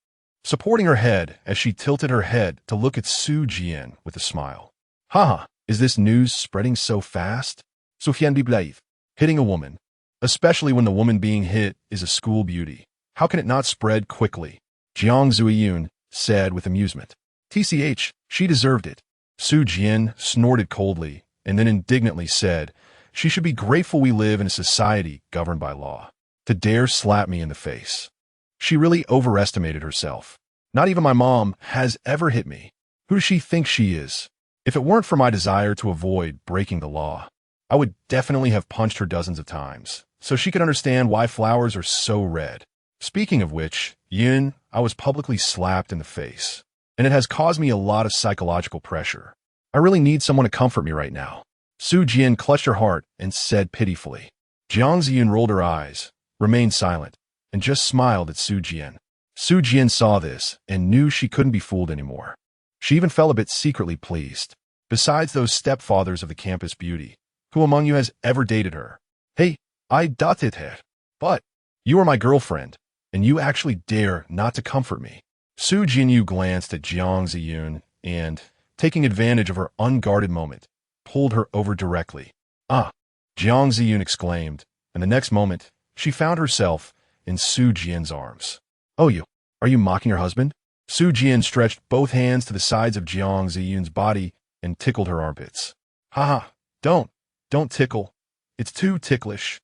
supporting her head as she tilted her head to look at Su Jian with a smile. Haha, is this news spreading so fast? Sufyan Biblaith, hitting a woman, especially when the woman being hit is a school beauty. How can it not spread quickly? Jiang Ziyun said with amusement. TCH, she deserved it. Su Jian snorted coldly and then indignantly said, she should be grateful we live in a society governed by law. To dare slap me in the face. She really overestimated herself. Not even my mom has ever hit me. Who does she think she is? If it weren't for my desire to avoid breaking the law, I would definitely have punched her dozens of times, so she could understand why flowers are so red. Speaking of which, Yun, I was publicly slapped in the face, and it has caused me a lot of psychological pressure. I really need someone to comfort me right now. Su Jian clutched her heart and said pitifully. Jiang Ziyun rolled her eyes, remained silent, and just smiled at Su Jian. Su Jian saw this and knew she couldn't be fooled anymore. She even felt a bit secretly pleased. Besides those stepfathers of the campus beauty, who among you has ever dated her? Hey, I dated her. But you are my girlfriend, and you actually dare not to comfort me. Su Jinyu glanced at Jiang Ziyun and, taking advantage of her unguarded moment, pulled her over directly. Ah, Jiang Ziyun exclaimed, and the next moment, she found herself in Su Jian's arms. Oh, are you mocking your husband? Su Jian stretched both hands to the sides of Jiang Ziyun's body and tickled her armpits. Haha, don't tickle. It's too ticklish.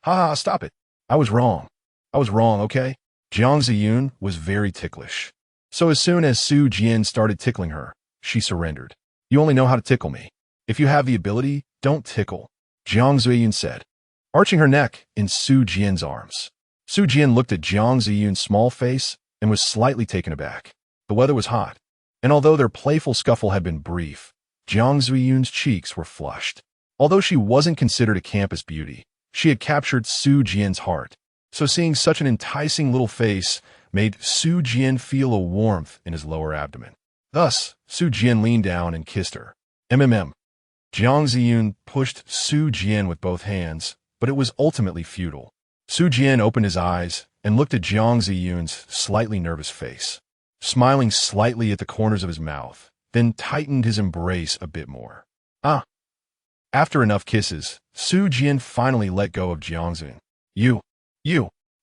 Haha, stop it. I was wrong, okay? Jiang Ziyun was very ticklish. So as soon as Su Jian started tickling her, she surrendered. You only know how to tickle me. If you have the ability, don't tickle, Jiang Ziyun said, arching her neck in Su Jian's arms. Su Jian looked at Jiang Ziyun's small face and was slightly taken aback. The weather was hot, and although their playful scuffle had been brief, Jiang Zuyun's cheeks were flushed. Although she wasn't considered a campus beauty, she had captured Su Jian's heart. So seeing such an enticing little face made Su Jian feel a warmth in his lower abdomen. Thus, Su Jian leaned down and kissed her. Jiang Ziyun pushed Su Jian with both hands, but it was ultimately futile. Su Jian opened his eyes and looked at Jiang Ziyun's slightly nervous face, smiling slightly at the corners of his mouth, then tightened his embrace a bit more. After enough kisses, Su Jian finally let go of Jiang Ziyun. You.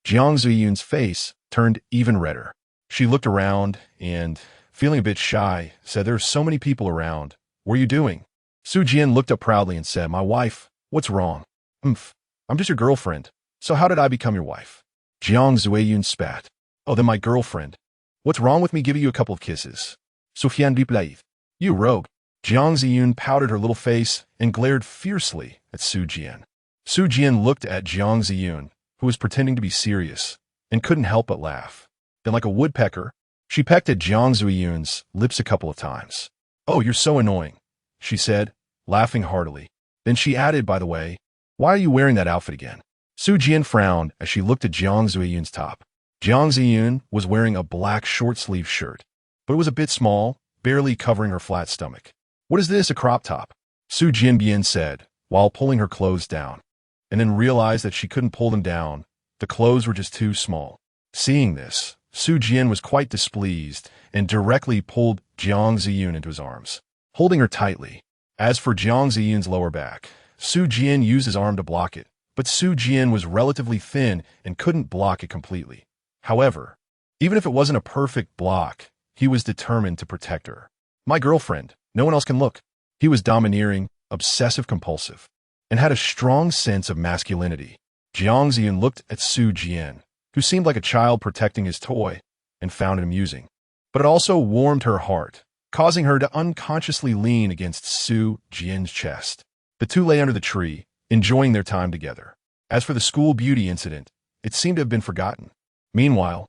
Jiang Ziyun's face turned even redder. She looked around and, feeling a bit shy, said, "There are so many people around. What are you doing?" Su Jian looked up proudly and said, "My wife. What's wrong?" I'm just your girlfriend. So how did I become your wife?" Jiang Ziyun spat. "Oh, then my girlfriend. What's wrong with me giving you a couple of kisses?" Sufyan Biplaith. "You rogue." Jiang Ziyun powdered her little face and glared fiercely at Su Jian. Su Jian looked at Jiang Ziyun, who was pretending to be serious, and couldn't help but laugh. Then, like a woodpecker, she pecked at Jiang Ziyun's lips a couple of times. "Oh, you're so annoying," she said, laughing heartily. Then she added, "By the way, why are you wearing that outfit again?" Su Jian frowned as she looked at Jiang Ziyun's top. Jiang Ziyun was wearing a black short-sleeved shirt, but it was a bit small, barely covering her flat stomach. "What is this, a crop top?" Su Jian said, while pulling her clothes down, and then realized that she couldn't pull them down. The clothes were just too small. Seeing this, Su Jian was quite displeased and directly pulled Jiang Ziyun into his arms, holding her tightly. As for Jiang Ziyun's lower back, Su Jian used his arm to block it, but Su Jian was relatively thin and couldn't block it completely. However, even if it wasn't a perfect block, he was determined to protect her. "My girlfriend. No one else can look." He was domineering, obsessive-compulsive, and had a strong sense of masculinity. Jiang Ziyun looked at Su Jian, who seemed like a child protecting his toy, and found it amusing. But it also warmed her heart, causing her to unconsciously lean against Su Jian's chest. The two lay under the tree, enjoying their time together. As for the school beauty incident, it seemed to have been forgotten. Meanwhile,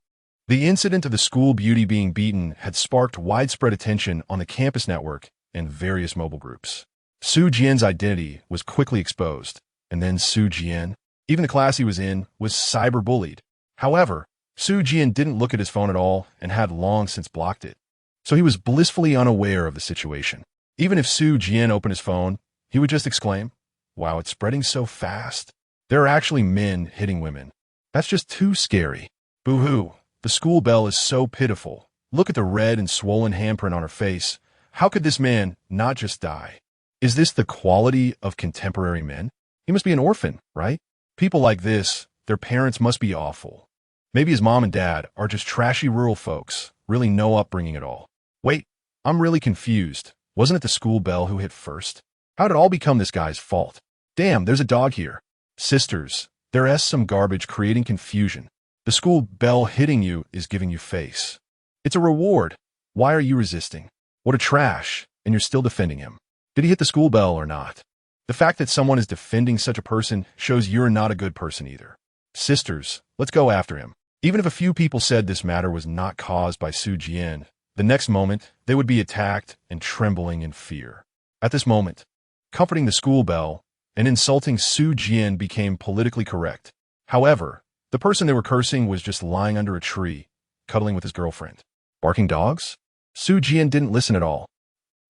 the incident of the school beauty being beaten had sparked widespread attention on the campus network and various mobile groups. Su Jian's identity was quickly exposed, and then Su Jian, even the class he was in, was cyberbullied. However, Su Jian didn't look at his phone at all and had long since blocked it. So he was blissfully unaware of the situation. Even if Su Jian opened his phone, he would just exclaim, "Wow, it's spreading so fast. There are actually men hitting women. That's just too scary. Boo-hoo, the school bell is so pitiful. Look at the red and swollen handprint on her face. How could this man not just die? Is this the quality of contemporary men? He must be an orphan, right? People like this, their parents must be awful. Maybe his mom and dad are just trashy rural folks, really no upbringing at all. Wait, I'm really confused. Wasn't it the school bell who hit first? How did it all become this guy's fault? Damn, there's a dog here. Sisters, there's some garbage creating confusion. The school bell hitting you is giving you face. It's a reward. Why are you resisting? What a trash, and you're still defending him. Did he hit the school bell or not? The fact that someone is defending such a person shows you're not a good person either. Sisters, let's go after him." Even if a few people said this matter was not caused by Su Jian, the next moment they would be attacked and trembling in fear. At this moment, comforting the school bell and insulting Su Jian became politically correct. However, the person they were cursing was just lying under a tree, cuddling with his girlfriend. Barking dogs? Su Jian didn't listen at all.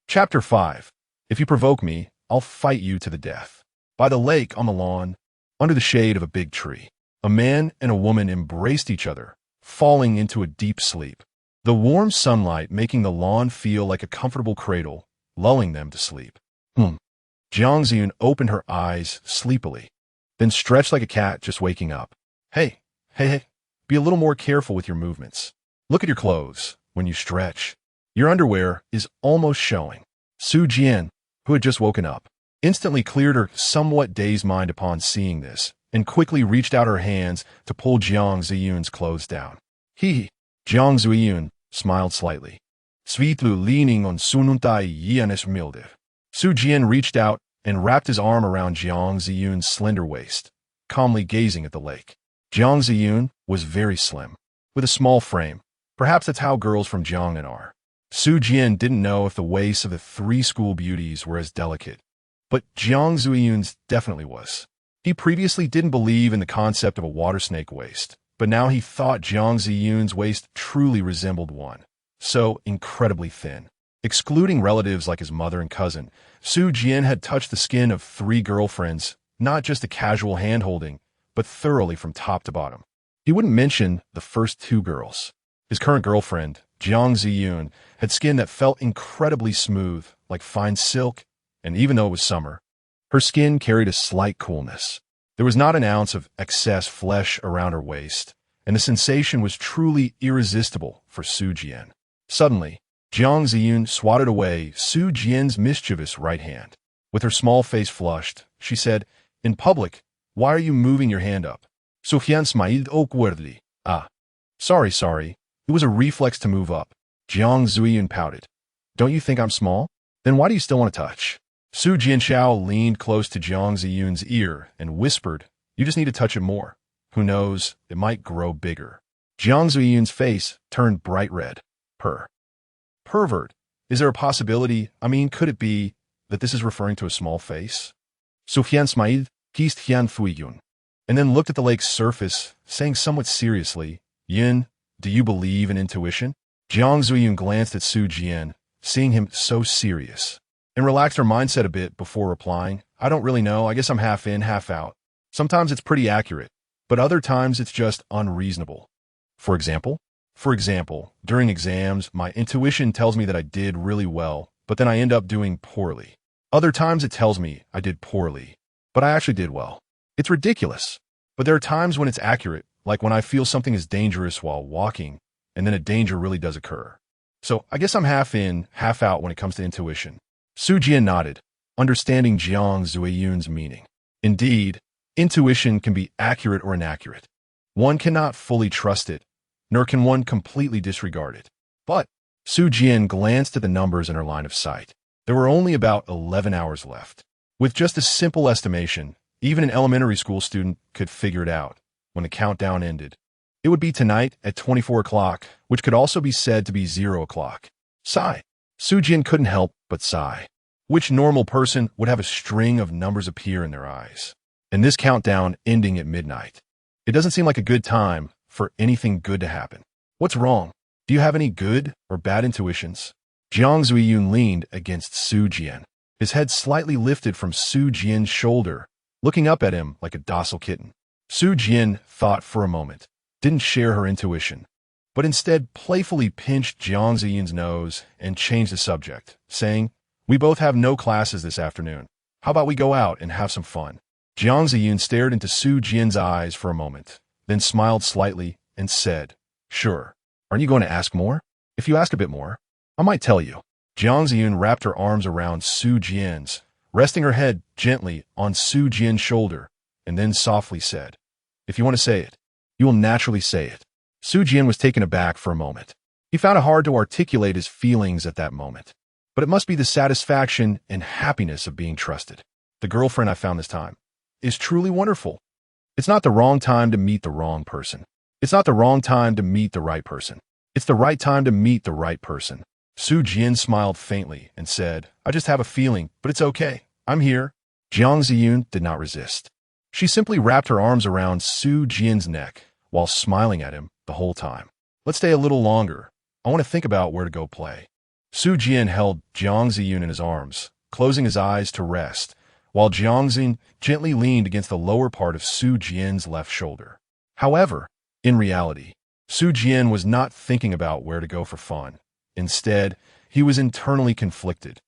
Chapter 5. If you provoke me, I'll fight you to the death. By the lake on the lawn, under the shade of a big tree, a man and a woman embraced each other, falling into a deep sleep. The warm sunlight making the lawn feel like a comfortable cradle, lulling them to sleep. Jiang Ziyun opened her eyes sleepily, then stretched like a cat just waking up. Hey, be a little more careful with your movements. Look at your clothes when you stretch. Your underwear is almost showing. Su Jian, who had just woken up, instantly cleared her somewhat dazed mind upon seeing this, and quickly reached out her hands to pull Jiang Ziyun's clothes down. Jiang Ziyun smiled slightly. Svitlu leaning on sununtai yianes milde. Su Jian reached out and wrapped his arm around Jiang Ziyun's slender waist, calmly gazing at the lake. Jiang Ziyun was very slim, with a small frame. Perhaps that's how girls from Jiangnan are. Su Jian didn't know if the waists of the three school beauties were as delicate, but Jiang Zuyun's definitely was. He previously didn't believe in the concept of a water snake waist, but now he thought Jiang Ziyun's waist truly resembled one. So incredibly thin. Excluding relatives like his mother and cousin, Su Jian had touched the skin of three girlfriends, not just a casual hand-holding, but thoroughly from top to bottom. He wouldn't mention the first two girls. His current girlfriend, Jiang Ziyun, had skin that felt incredibly smooth, like fine silk, and even though it was summer, her skin carried a slight coolness. There was not an ounce of excess flesh around her waist, and the sensation was truly irresistible for Su Jian. Suddenly, Jiang Ziyun swatted away Su Jian's mischievous right hand. With her small face flushed, she said, "In public, why are you moving your hand up?" Su Jian smiled awkwardly. "Ah. Sorry. It was a reflex to move up." Jiang Ziyun pouted. "Don't you think I'm small? Then why do you still want to touch?" Su Jianshao leaned close to Jiang Ziyun's ear and whispered, "You just need to touch it more. Who knows, it might grow bigger." Jiang Ziyun's face turned bright red. Pervert. Is there a possibility, could it be, that this is referring to a small face? Su Jian smiled, kissed Jiang Ziyun, and then looked at the lake's surface, saying somewhat seriously, "Yin, do you believe in intuition?" Jiang Ziyun glanced at Su Jian, seeing him so serious, and relaxed her mindset a bit before replying, "I don't really know. I guess I'm half in, half out. Sometimes it's pretty accurate, but other times it's just unreasonable. For example, during exams, my intuition tells me that I did really well, but then I end up doing poorly. Other times it tells me I did poorly, but I actually did well. It's ridiculous. But there are times when it's accurate, like when I feel something is dangerous while walking, and then a danger really does occur. So I guess I'm half in, half out when it comes to intuition." Su Jian nodded, understanding Jiang Ziyun's meaning. Indeed, intuition can be accurate or inaccurate. One cannot fully trust it, nor can one completely disregard it. But Su Jian glanced at the numbers in her line of sight. There were only about 11 hours left. With just a simple estimation, even an elementary school student could figure it out. When the countdown ended, it would be tonight at 24 o'clock, which could also be said to be 0 o'clock. Sigh. Su Jian couldn't help but sigh. Which normal person would have a string of numbers appear in their eyes? And this countdown ending at midnight. It doesn't seem like a good time for anything good to happen. What's wrong? Do you have any good or bad intuitions? Jiang Ziyun leaned against Su Jian, his head slightly lifted from Su Jian's shoulder, looking up at him like a docile kitten. Su Jian thought for a moment, didn't share her intuition, but instead playfully pinched Jiang Ziyun's nose and changed the subject, saying, "We both have no classes this afternoon. How about we go out and have some fun?" Jiang Ziyun stared into Su Jian's eyes for a moment, then smiled slightly and said, "Sure. Aren't you going to ask more? If you ask a bit more, I might tell you." Jiang Ziyun wrapped her arms around Su Jian's, resting her head gently on Su Jian's shoulder, and then softly said, "If you want to say it, you will naturally say it." Su Jian was taken aback for a moment. He found it hard to articulate his feelings at that moment, but it must be the satisfaction and happiness of being trusted. The girlfriend I found this time is truly wonderful. It's not the wrong time to meet the wrong person. It's not the wrong time to meet the right person. It's the right time to meet the right person. Su Jian smiled faintly and said, "I just have a feeling, but it's okay. I'm here." Jiang Ziyun did not resist. She simply wrapped her arms around Su Jian's neck while smiling at him the whole time. "Let's stay a little longer. I want to think about where to go play." Su Jian held Jiang Ziyun in his arms, closing his eyes to rest, while Jiang Ziyun gently leaned against the lower part of Su Jian's left shoulder. However, in reality, Su Jian was not thinking about where to go for fun. Instead, he was internally conflicted,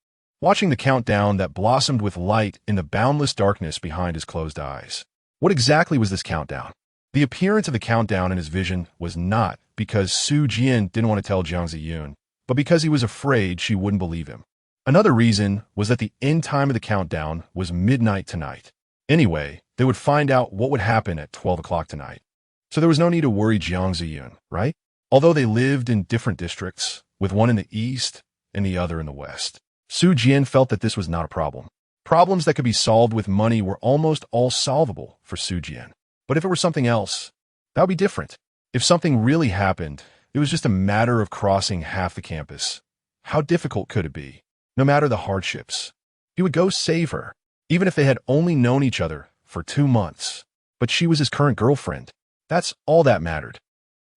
watching the countdown that blossomed with light in the boundless darkness behind his closed eyes. What exactly was this countdown? The appearance of the countdown in his vision was not because Su Jian didn't want to tell Jiang Ziyun, but because he was afraid she wouldn't believe him. Another reason was that the end time of the countdown was midnight tonight. Anyway, they would find out what would happen at 12 o'clock tonight. So there was no need to worry Jiang Ziyun, right? Although they lived in different districts, with one in the east and the other in the west, Su Jian felt that this was not a problem. Problems that could be solved with money were almost all solvable for Su Jian. But if it were something else, that would be different. If something really happened, it was just a matter of crossing half the campus. How difficult could it be? No matter the hardships, he would go save her, even if they had only known each other for 2 months. But she was his current girlfriend. That's all that mattered.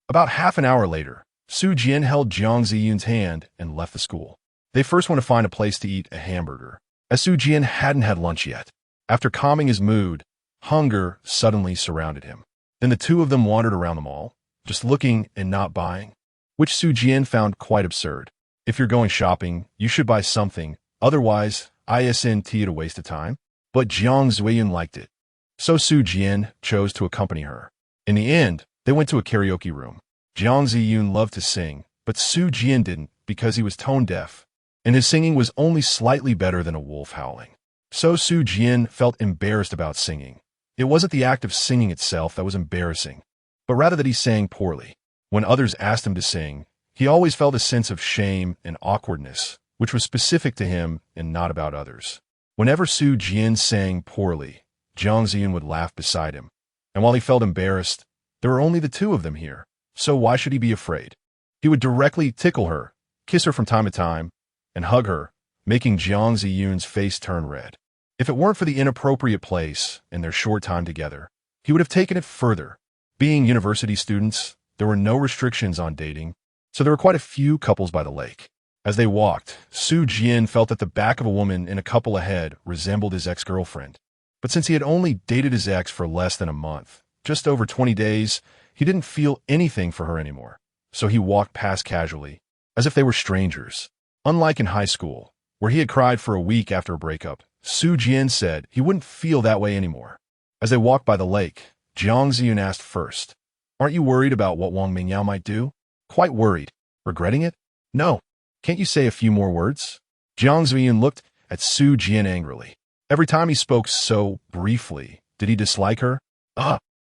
About half an hour later, Su Jian held Jiang Ziyun's hand and left the school. They first went to find a place to eat a hamburger, as Su Jian hadn't had lunch yet. After calming his mood, hunger suddenly surrounded him. Then the two of them wandered around the mall, just looking and not buying, which Su Jian found quite absurd. If you're going shopping, you should buy something, otherwise, isn't it a waste of time? But Jiang Ziyun liked it, so Su Jian chose to accompany her. In the end, they went to a karaoke room. Jiang Ziyun loved to sing, but Su Jian didn't because he was tone deaf, and his singing was only slightly better than a wolf howling. So Su Jian felt embarrassed about singing. It wasn't the act of singing itself that was embarrassing, but rather that he sang poorly. When others asked him to sing, he always felt a sense of shame and awkwardness, which was specific to him and not about others. Whenever Su Jian sang poorly, Jiang Ziyun would laugh beside him, and while he felt embarrassed, there were only the two of them here, so why should he be afraid? He would directly tickle her, kiss her from time to time, and hug her, making Jiang Ziyun's face turn red. If it weren't for the inappropriate place and their short time together, he would have taken it further. Being university students, there were no restrictions on dating, so there were quite a few couples by the lake. As they walked, Su Jian felt that the back of a woman in a couple ahead resembled his ex-girlfriend. But since he had only dated his ex for less than a month, just over 20 days, he didn't feel anything for her anymore. So he walked past casually, as if they were strangers. Unlike in high school, where he had cried for a week after a breakup, Su Jian said he wouldn't feel that way anymore. As they walked by the lake, Jiang Ziyun asked first, "Aren't you worried about what Wang Mingyao might do?" "Quite worried." "Regretting it?" "No." "Can't you say a few more words?" Jiang Ziyun looked at Su Jian angrily. Every time he spoke so briefly, did he dislike her?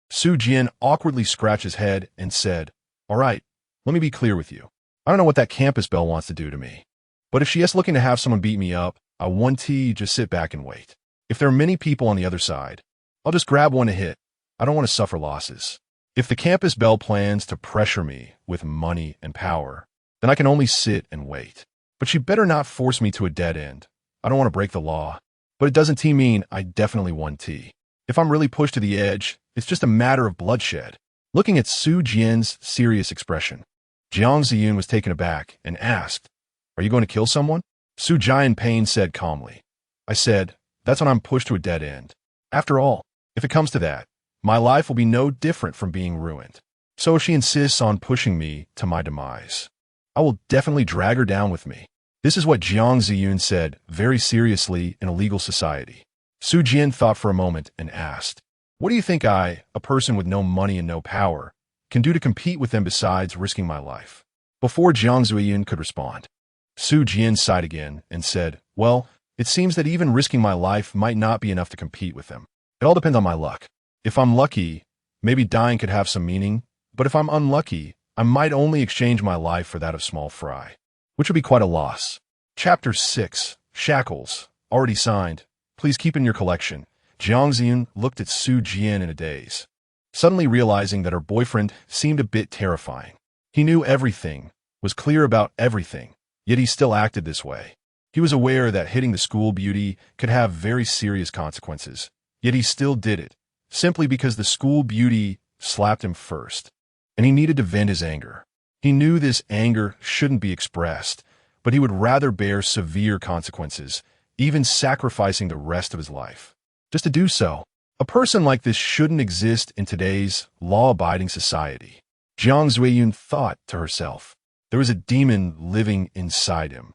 Su Jian awkwardly scratched his head and said, "All right, let me be clear with you. I don't know what that campus belle wants to do to me. But if she is looking to have someone beat me up, I want to just sit back and wait. If there are many people on the other side, I'll just grab one to hit. I don't want to suffer losses. If the campus belle plans to pressure me with money and power, then I can only sit and wait. But she better not force me to a dead end. I don't want to break the law. But it doesn't mean I definitely want tea. If I'm really pushed to the edge, it's just a matter of bloodshed." Looking at Su Jian's serious expression, Jiang Ziyun was taken aback and asked, "Are you going to kill someone?" Su Jian Pain said calmly, "I said, that's when I'm pushed to a dead end. After all, if it comes to that, my life will be no different from being ruined. So if she insists on pushing me to my demise, I will definitely drag her down with me." This is what Jiang Ziyun said very seriously in a legal society. Su Jian thought for a moment and asked, "What do you think I, a person with no money and no power, can do to compete with them besides risking my life?" Before Jiang Ziyun could respond, Su Jian sighed again and said, "Well, it seems that even risking my life might not be enough to compete with them. It all depends on my luck. If I'm lucky, maybe dying could have some meaning, but if I'm unlucky, I might only exchange my life for that of small fry, which would be quite a loss." Chapter 6, Shackles, already signed. Please keep in your collection. Jiang Ziyun looked at Su Jian in a daze, suddenly realizing that her boyfriend seemed a bit terrifying. He knew everything, was clear about everything, yet he still acted this way. He was aware that hitting the school beauty could have very serious consequences, yet he still did it, simply because the school beauty slapped him first, and he needed to vent his anger. He knew this anger shouldn't be expressed, but he would rather bear severe consequences, even sacrificing the rest of his life, just to do so. A person like this shouldn't exist in today's law-abiding society. Jiang Ziyun thought to herself. There was a demon living inside him,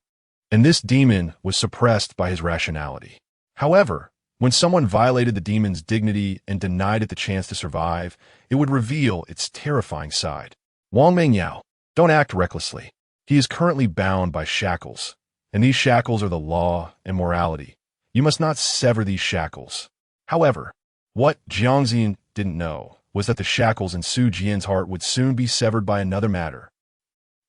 and this demon was suppressed by his rationality. However, when someone violated the demon's dignity and denied it the chance to survive, it would reveal its terrifying side. Wang Mingyao, don't act recklessly. He is currently bound by shackles, and these shackles are the law and morality. You must not sever these shackles. However, what Jiang Ziyun didn't know was that the shackles in Su Jian's heart would soon be severed by another matter.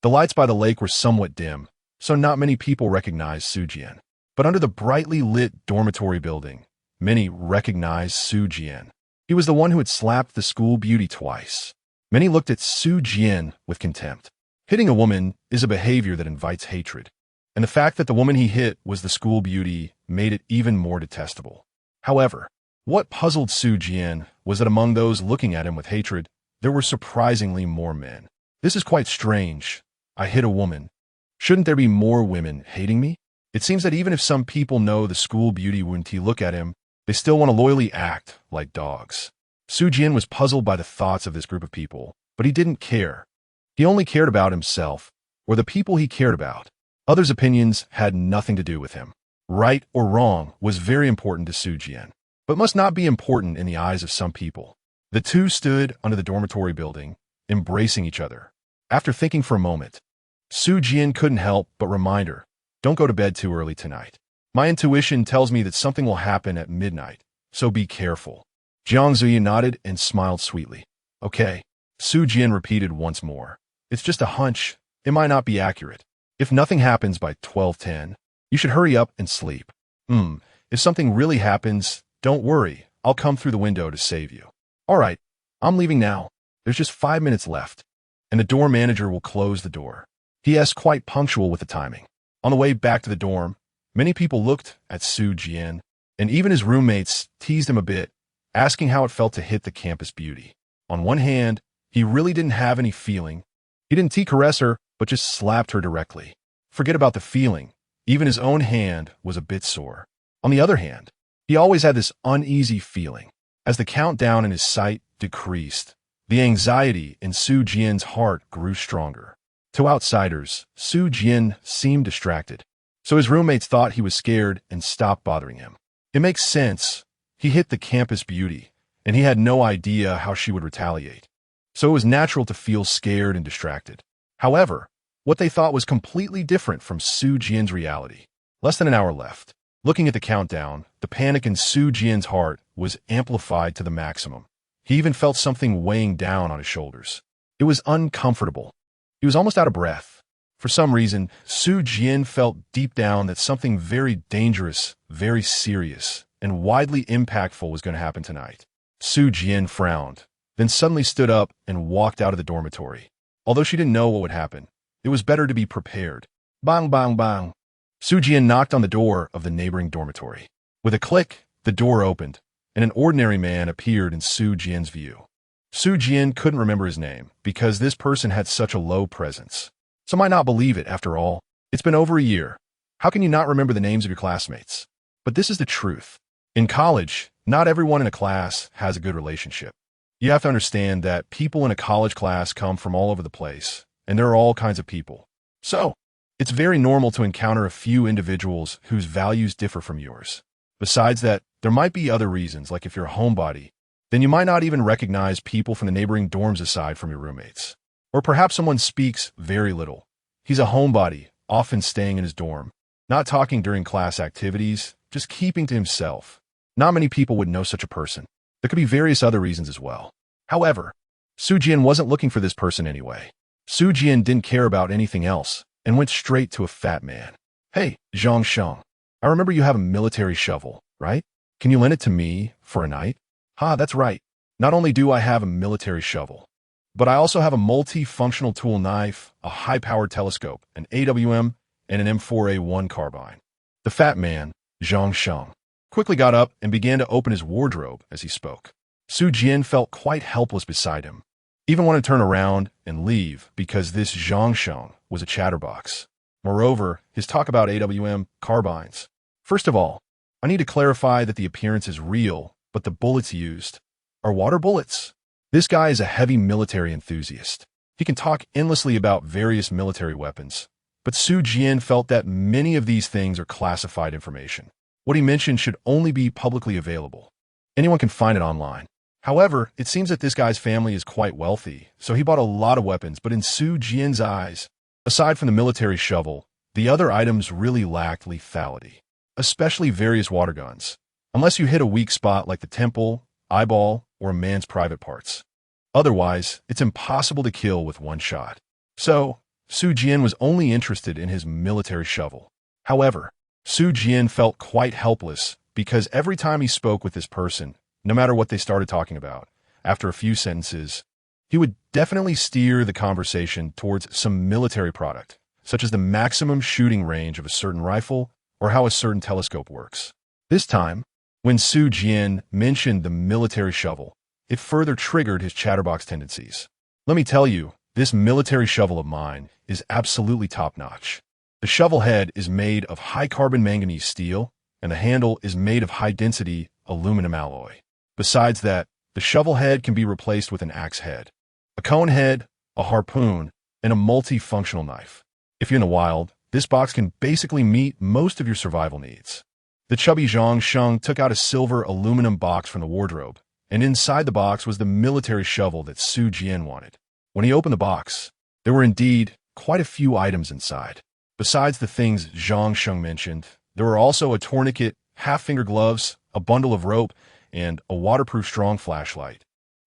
The lights by the lake were somewhat dim, so not many people recognized Su Jian. But under the brightly lit dormitory building, many recognized Su Jian. He was the one who had slapped the school beauty twice. Many looked at Su Jian with contempt. Hitting a woman is a behavior that invites hatred. and the fact that the woman he hit was the school beauty made it even more detestable. However, what puzzled Su Jian was that among those looking at him with hatred, there were surprisingly more men. This is quite strange. I hit a woman. Shouldn't there be more women hating me? It seems that even if some people know the school beauty when they look at him, they still want to loyally act like dogs. Su Jian was puzzled by the thoughts of this group of people, but he didn't care. He only cared about himself, or the people he cared about. Others' opinions had nothing to do with him. Right or wrong was very important to Su Jian, but must not be important in the eyes of some people. The two stood under the dormitory building, embracing each other. After thinking for a moment, Su Jian couldn't help but remind her, "Don't go to bed too early tonight. My intuition tells me that something will happen at midnight, so be careful." Jiang Zuyi nodded and smiled sweetly. "Okay," Su Jian repeated once more. "It's just a hunch. It might not be accurate. If nothing happens by 12:10, you should hurry up and sleep. If something really happens, don't worry. I'll come through the window to save you." "All right, I'm leaving now. There's just 5 minutes left, and the dorm manager will close the door." He is quite punctual with the timing. On the way back to the dorm, many people looked at Su Jian, and even his roommates teased him a bit, asking how it felt to hit the campus beauty. On one hand, he really didn't have any feeling. He didn't caress her, but just slapped her directly. Forget about the feeling. Even his own hand was a bit sore. On the other hand, he always had this uneasy feeling. As the countdown in his sight decreased, the anxiety in Su Jian's heart grew stronger. To outsiders, Su Jian seemed distracted, so his roommates thought he was scared and stopped bothering him. It makes sense. He hit the campus beauty, and he had no idea how she would retaliate. So it was natural to feel scared and distracted. However, what they thought was completely different from Su Jian's reality. Less than an hour left. Looking at the countdown, the panic in Su Jian's heart was amplified to the maximum. He even felt something weighing down on his shoulders. It was uncomfortable. He was almost out of breath. For some reason, Su Jian felt deep down that something very dangerous, very serious, and widely impactful was going to happen tonight. Su Jian frowned, then suddenly stood up and walked out of the dormitory. Although she didn't know what would happen, it was better to be prepared. Bang, bang, bang. Su Jian knocked on the door of the neighboring dormitory. With a click, the door opened, and an ordinary man appeared in Su Jian's view. Su Jian couldn't remember his name because this person had such a low presence. Some might not believe it, after all. It's been over a year. How can you not remember the names of your classmates? But this is the truth. In college, not everyone in a class has a good relationship. You have to understand that people in a college class come from all over the place, and there are all kinds of people. So, it's very normal to encounter a few individuals whose values differ from yours. Besides that, there might be other reasons, like if you're a homebody, then you might not even recognize people from the neighboring dorms aside from your roommates. Or perhaps someone speaks very little. He's a homebody, often staying in his dorm, not talking during class activities, just keeping to himself. Not many people would know such a person. There could be various other reasons as well. However, Su Jian wasn't looking for this person anyway. Su Jian didn't care about anything else and went straight to a fat man. "Hey, Zhang Sheng, I remember you have a military shovel, right? Can you lend it to me for a night?" "Ha, that's right. Not only do I have a military shovel, but I also have a multi-functional tool knife, a high-powered telescope, an AWM, and an M4A1 carbine." The fat man, Zhang Sheng, quickly got up and began to open his wardrobe as he spoke. Su Jian felt quite helpless beside him, even wanted to turn around and leave because this Zhang Sheng was a chatterbox. Moreover, his talk about AWM carbines. First of all, I need to clarify that the appearance is real, but the bullets used are water bullets. This guy is a heavy military enthusiast. He can talk endlessly about various military weapons, but Su Jian felt that many of these things are classified information. What he mentioned should only be publicly available. Anyone can find it online. However, it seems that this guy's family is quite wealthy, so he bought a lot of weapons, but in Su Jian's eyes, aside from the military shovel, the other items really lacked lethality, especially various water guns, unless you hit a weak spot like the temple, eyeball, or a man's private parts. Otherwise, it's impossible to kill with one shot. So, Su Jian was only interested in his military shovel. However, Su Jian felt quite helpless because every time he spoke with this person, no matter what they started talking about, after a few sentences, he would definitely steer the conversation towards some military product, such as the maximum shooting range of a certain rifle or how a certain telescope works. This time, when Su Jian mentioned the military shovel, it further triggered his chatterbox tendencies. Let me tell you, this military shovel of mine is absolutely top-notch. The shovel head is made of high-carbon manganese steel, and the handle is made of high-density aluminum alloy. Besides that, the shovel head can be replaced with an axe head, a cone head, a harpoon, and a multifunctional knife. If you're in the wild, this box can basically meet most of your survival needs. The chubby Zhang Sheng took out a silver aluminum box from the wardrobe, and inside the box was the military shovel that Su Jian wanted. When he opened the box, there were indeed quite a few items inside. Besides the things Zhang Sheng mentioned, there were also a tourniquet, half-finger gloves, a bundle of rope, and a waterproof strong flashlight.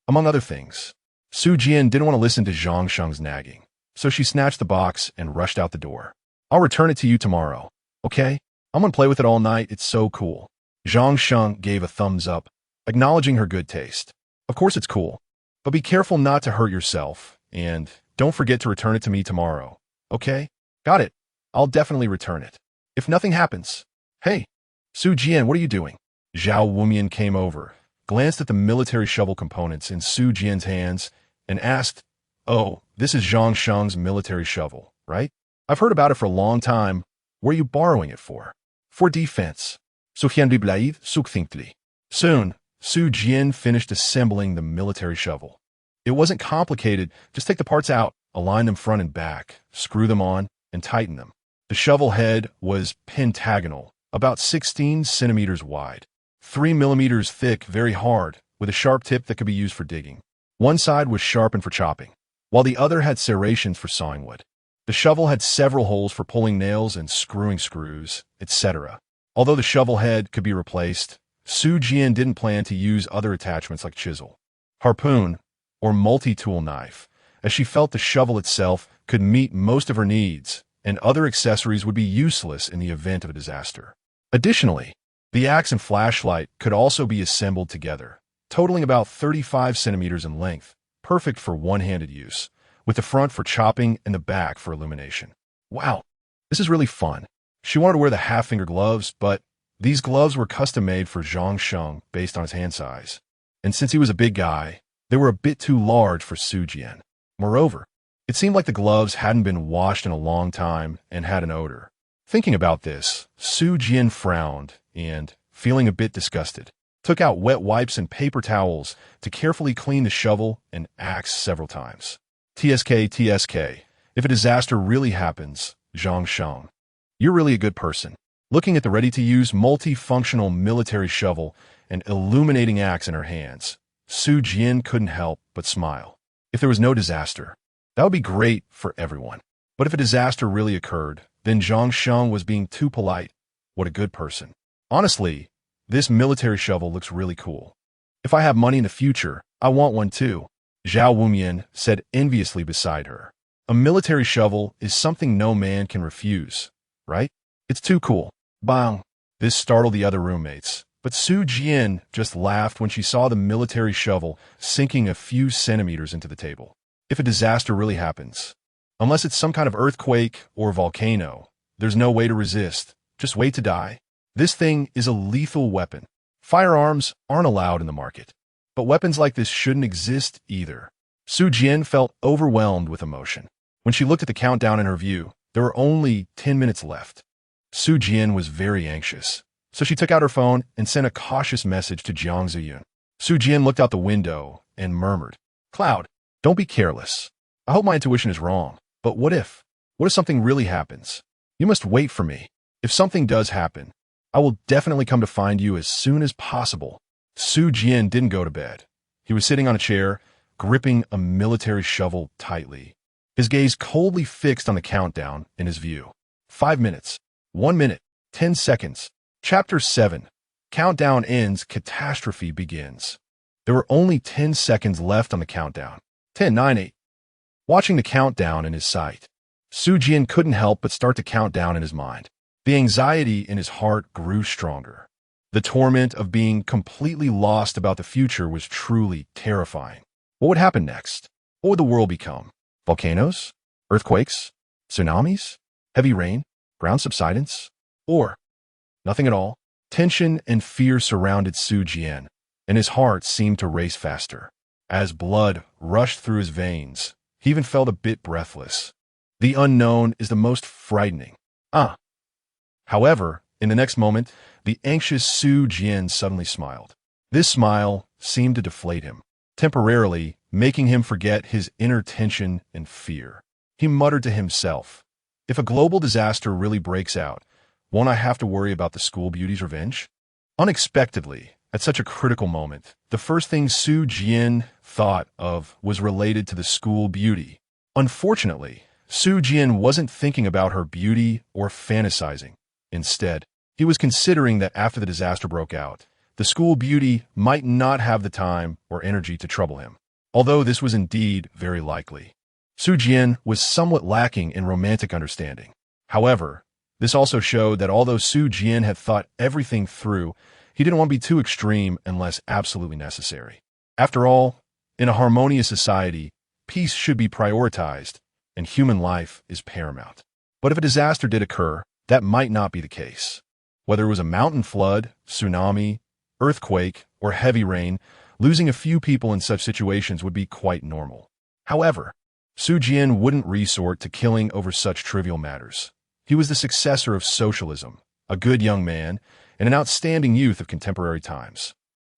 Among other things, Su Jian didn't want to listen to Zhang Sheng's nagging, so she snatched the box and rushed out the door. I'll return it to you tomorrow, okay? I'm gonna play with it all night, it's so cool. Zhang Sheng gave a thumbs up, acknowledging her good taste. Of course it's cool, but be careful not to hurt yourself, and don't forget to return it to me tomorrow, okay? Got it. I'll definitely return it. If nothing happens. Hey, Su Jian, what are you doing? Zhao Wumian came over, glanced at the military shovel components in Su Jian's hands, and asked, "Oh, this is Zhang Sheng's military shovel, right? I've heard about it for a long time. Where are you borrowing it for?" "For defense." Su Jian replied succinctly. Soon, Su Jian finished assembling the military shovel. It wasn't complicated, just take the parts out, align them front and back, screw them on, and tighten them. The shovel head was pentagonal, about 16 centimeters wide, 3 millimeters thick, very hard, with a sharp tip that could be used for digging. One side was sharpened for chopping, while the other had serrations for sawing wood. The shovel had several holes for pulling nails and screwing screws, etc. Although the shovel head could be replaced, Su Jian didn't plan to use other attachments like chisel, harpoon, or multi-tool knife, as she felt the shovel itself could meet most of her needs, and other accessories would be useless in the event of a disaster. Additionally, the axe and flashlight could also be assembled together, totaling about 35 centimeters in length, perfect for one-handed use, with the front for chopping and the back for illumination. Wow, this is really fun. She wanted to wear the half-finger gloves, but these gloves were custom-made for Zhang Sheng based on his hand size. And since he was a big guy, they were a bit too large for Su Jian. Moreover, it seemed like the gloves hadn't been washed in a long time and had an odor. Thinking about this, Su Jian frowned and, feeling a bit disgusted, took out wet wipes and paper towels to carefully clean the shovel and axe several times. TSK, if a disaster really happens, Zhang Sheng, you're really a good person. Looking at the ready-to-use multifunctional military shovel and illuminating axe in her hands, Su Jian couldn't help but smile. If there was no disaster, that would be great for everyone. But if a disaster really occurred, then Zhang Sheng was being too polite. What a good person. Honestly, this military shovel looks really cool. If I have money in the future, I want one too, Zhao Wumian said enviously beside her. A military shovel is something no man can refuse, right? It's too cool. Bang! This startled the other roommates, but Su Jian just laughed when she saw the military shovel sinking a few centimeters into the table. If a disaster really happens, unless it's some kind of earthquake or volcano, there's no way to resist. Just wait to die. This thing is a lethal weapon. Firearms aren't allowed in the market, but weapons like this shouldn't exist either. Su Jian felt overwhelmed with emotion. When she looked at the countdown in her view, there were only 10 minutes left. Su Jian was very anxious, so she took out her phone and sent a cautious message to Jiang Ziyun. Su Jian looked out the window and murmured, "Cloud, don't be careless. I hope my intuition is wrong, but what if? What if something really happens? You must wait for me. If something does happen, I will definitely come to find you as soon as possible." Su Jian didn't go to bed. He was sitting on a chair, gripping a military shovel tightly, his gaze coldly fixed on the countdown in his view. 5 minutes, 1 minute, 10 seconds. Chapter 7. Countdown ends, catastrophe begins. There were only 10 seconds left on the countdown. 10, 9, 8. Watching the countdown in his sight, Su Jian couldn't help but start to count down in his mind. The anxiety in his heart grew stronger. The torment of being completely lost about the future was truly terrifying. What would happen next? What would the world become? Volcanoes? Earthquakes? Tsunamis? Heavy rain? Ground subsidence? Or nothing at all? Tension and fear surrounded Su Jian, and his heart seemed to race faster. As blood rushed through his veins, he even felt a bit breathless. The unknown is the most frightening. However, in the next moment, the anxious Su Jian suddenly smiled. This smile seemed to deflate him, temporarily making him forget his inner tension and fear. He muttered to himself, "If a global disaster really breaks out, won't I have to worry about the school beauty's revenge?" Unexpectedly, at such a critical moment, the first thing Su Jian thought of was related to the school beauty. Unfortunately, Su Jian wasn't thinking about her beauty or fantasizing. Instead, he was considering that after the disaster broke out, the school beauty might not have the time or energy to trouble him. Although this was indeed very likely. Su Jian was somewhat lacking in romantic understanding. However, this also showed that although Su Jian had thought everything through, he didn't want to be too extreme unless absolutely necessary. After all, in a harmonious society, peace should be prioritized, and human life is paramount. But if a disaster did occur, that might not be the case. Whether it was a mountain flood, tsunami, earthquake, or heavy rain, losing a few people in such situations would be quite normal. However, Su Jian wouldn't resort to killing over such trivial matters. He was the successor of socialism, a good young man, and an outstanding youth of contemporary times.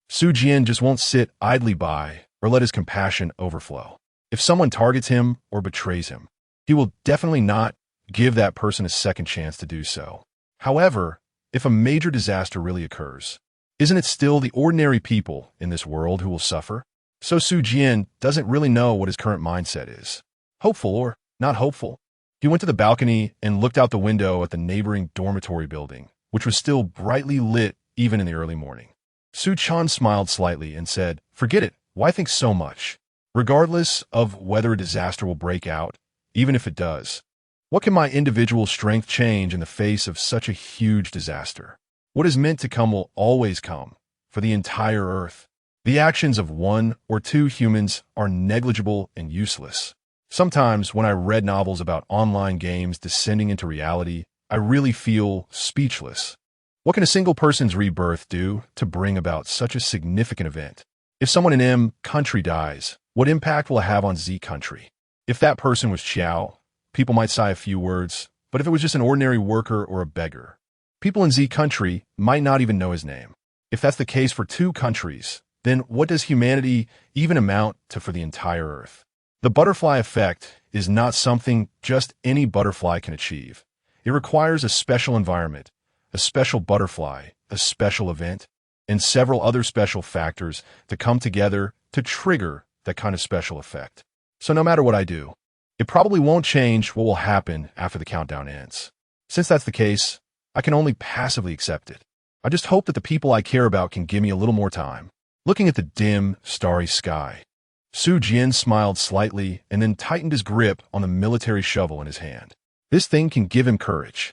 Su Jian just won't sit idly by or let his compassion overflow. If someone targets him or betrays him, he will definitely not give that person a second chance to do so. However, if a major disaster really occurs, isn't it still the ordinary people in this world who will suffer? So Su Jian doesn't really know what his current mindset is. Hopeful or not hopeful. He went to the balcony and looked out the window at the neighboring dormitory building, which was still brightly lit even in the early morning. Su Chan smiled slightly and said, "Forget it. Why think so much? Regardless of whether a disaster will break out, even if it does, what can my individual strength change in the face of such a huge disaster? What is meant to come will always come, for the entire Earth. The actions of one or two humans are negligible and useless." Sometimes when I read novels about online games descending into reality, I really feel speechless. What can a single person's rebirth do to bring about such a significant event? If someone in M country dies, what impact will it have on Z country? If that person was Xiao, people might sigh a few words, but if it was just an ordinary worker or a beggar, people in Z country might not even know his name. If that's the case for two countries, then what does humanity even amount to for the entire Earth? The butterfly effect is not something just any butterfly can achieve. It requires a special environment, a special butterfly, a special event, and several other special factors to come together to trigger that kind of special effect. So no matter what I do, it probably won't change what will happen after the countdown ends. Since that's the case, I can only passively accept it. I just hope that the people I care about can give me a little more time. Looking at the dim, starry sky, Su Jian smiled slightly and then tightened his grip on the military shovel in his hand. This thing can give him courage.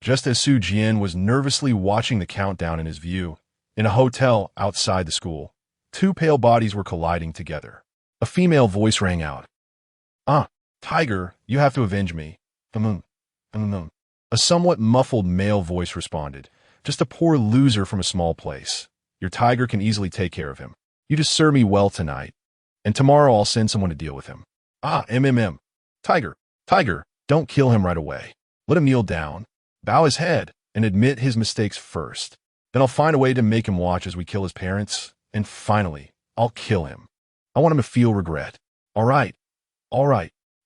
Just as Su Jian was nervously watching the countdown in his view, in a hotel outside the school, two pale bodies were colliding together. A female voice rang out. Tiger, you have to avenge me." A somewhat muffled male voice responded. "Just a poor loser from a small place. Your tiger can easily take care of him. You just serve me well tonight, and tomorrow I'll send someone to deal with him." Tiger, don't kill him right away. Let him kneel down, bow his head, and admit his mistakes first. Then I'll find a way to make him watch as we kill his parents, and finally, I'll kill him. I want him to feel regret. All right.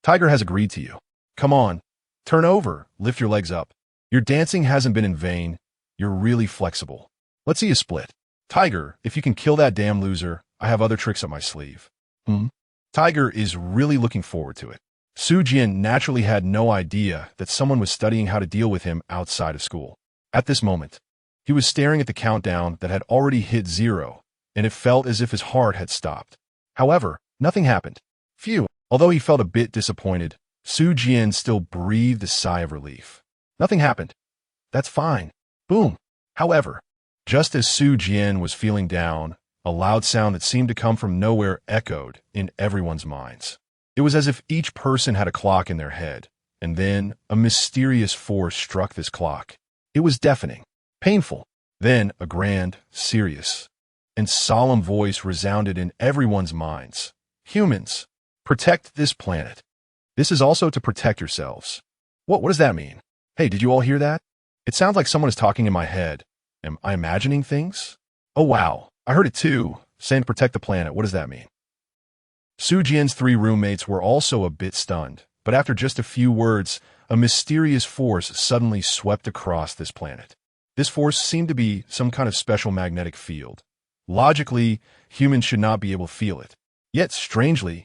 Tiger has agreed to you. Come on, turn over, lift your legs up. Your dancing hasn't been in vain. You're really flexible. Let's see you split. Tiger, if you can kill that damn loser, I have other tricks up my sleeve. Tiger is really looking forward to it. Su Jian naturally had no idea that someone was studying how to deal with him outside of school. At this moment, he was staring at the countdown that had already hit 0, and it felt as if his heart had stopped. However, nothing happened. Phew. Although he felt a bit disappointed, Su Jian still breathed a sigh of relief. Nothing happened. That's fine. Boom. However, just as Su Jian was feeling down, a loud sound that seemed to come from nowhere echoed in everyone's minds. It was as if each person had a clock in their head, And then a mysterious force struck this clock. It was deafening, painful. Then a grand, serious, and solemn voice resounded in everyone's minds. Humans, protect this planet. This is also to protect yourselves. What does that mean? Hey, did you all hear that? It sounds like someone is talking in my head. Am I imagining things? Oh wow, I heard it too, saying protect the planet. What does that mean? Su Jian's 3 roommates were also a bit stunned, but after just a few words, a mysterious force suddenly swept across this planet. This force seemed to be some kind of special magnetic field. Logically, humans should not be able to feel it. Yet, strangely,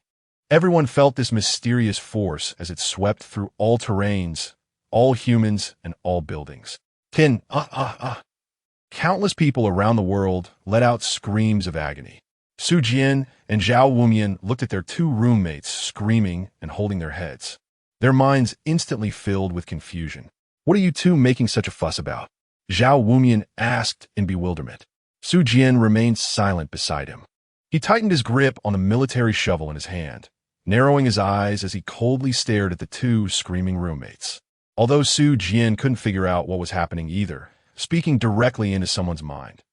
everyone felt this mysterious force as it swept through all terrains, all humans, and all buildings. Countless people around the world let out screams of agony. Su Jian and Zhao Wumian looked at their 2 roommates screaming and holding their heads. Their minds instantly filled with confusion. What are you 2 making such a fuss about? Zhao Wumian asked in bewilderment. Su Jian remained silent beside him. He tightened his grip on the military shovel in his hand, narrowing his eyes as he coldly stared at the 2 screaming roommates. Although Su Jian couldn't figure out what was happening either, speaking directly into someone's mind.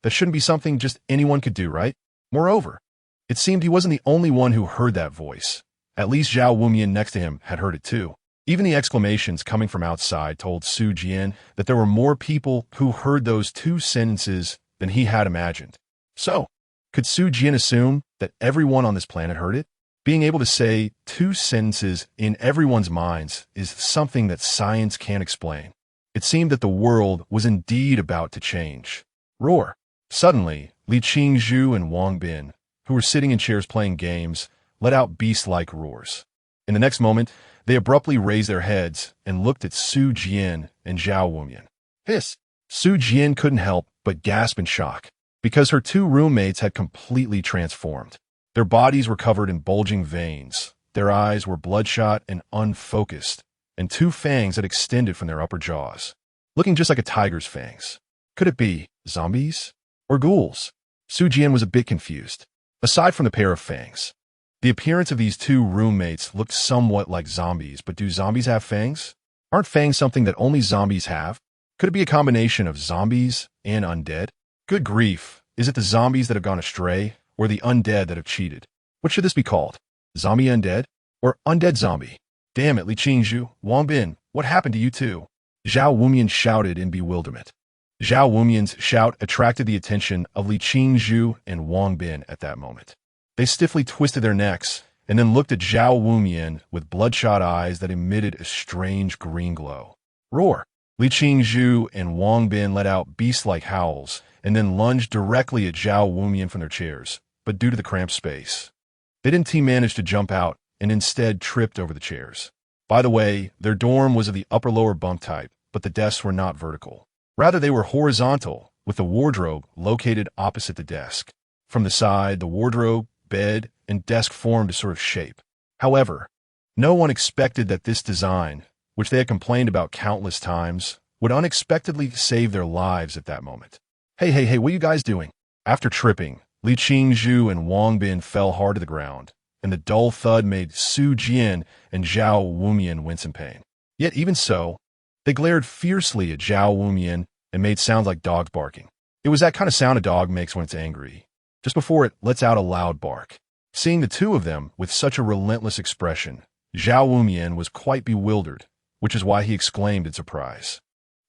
That shouldn't be something just anyone could do, right? Moreover, it seemed he wasn't the only one who heard that voice. At least Zhao Wumian next to him had heard it too. Even the exclamations coming from outside told Su Jian that there were more people who heard those 2 sentences than he had imagined. So, could Su Jian assume that everyone on this planet heard it? Being able to say 2 sentences in everyone's minds is something that science can't explain. It seemed that the world was indeed about to change. Roar. Suddenly, Li Qingzhu and Wang Bin, who were sitting in chairs playing games, let out beast-like roars. In the next moment, they abruptly raised their heads and looked at Su Jian and Zhao Wumian. Hiss! Su Jian couldn't help but gasp in shock, because her 2 roommates had completely transformed. Their bodies were covered in bulging veins, their eyes were bloodshot and unfocused, and 2 fangs had extended from their upper jaws, looking just like a tiger's fangs. Could it be zombies? Or ghouls? Su Jian was a bit confused. Aside from the pair of fangs, the appearance of these 2 roommates looked somewhat like zombies, but do zombies have fangs? Aren't fangs something that only zombies have? Could it be a combination of zombies and undead? Good grief, is it the zombies that have gone astray, or the undead that have cheated? What should this be called? Zombie undead? Or undead zombie? Damn it, Li Qingzhu, Wang Bin, what happened to you 2? Zhao Wumian shouted in bewilderment. Zhao Wumian's shout attracted the attention of Li Qingzhu and Wang Bin at that moment. They stiffly twisted their necks and then looked at Zhao Wumian with bloodshot eyes that emitted a strange green glow. Roar! Li Qingzhu and Wang Bin let out beast-like howls and then lunged directly at Zhao Wumian from their chairs, but due to the cramped space, they didn't manage to jump out and instead tripped over the chairs. By the way, their dorm was of the upper-lower bunk type, but the desks were not vertical. Rather, they were horizontal, with the wardrobe located opposite the desk. From the side, the wardrobe, bed, and desk formed a sort of shape. However, no one expected that this design, which they had complained about countless times, would unexpectedly save their lives at that moment. Hey, what are you guys doing? After tripping, Li Qingzhu and Wang Bin fell hard to the ground, and the dull thud made Su Jian and Zhao Wumian wince in pain. Yet even so, they glared fiercely at Zhao Wumian and made sounds like dogs barking. It was that kind of sound a dog makes when it's angry, just before it lets out a loud bark. Seeing the 2 of them with such a relentless expression, Zhao Wumian was quite bewildered, which is why he exclaimed in surprise.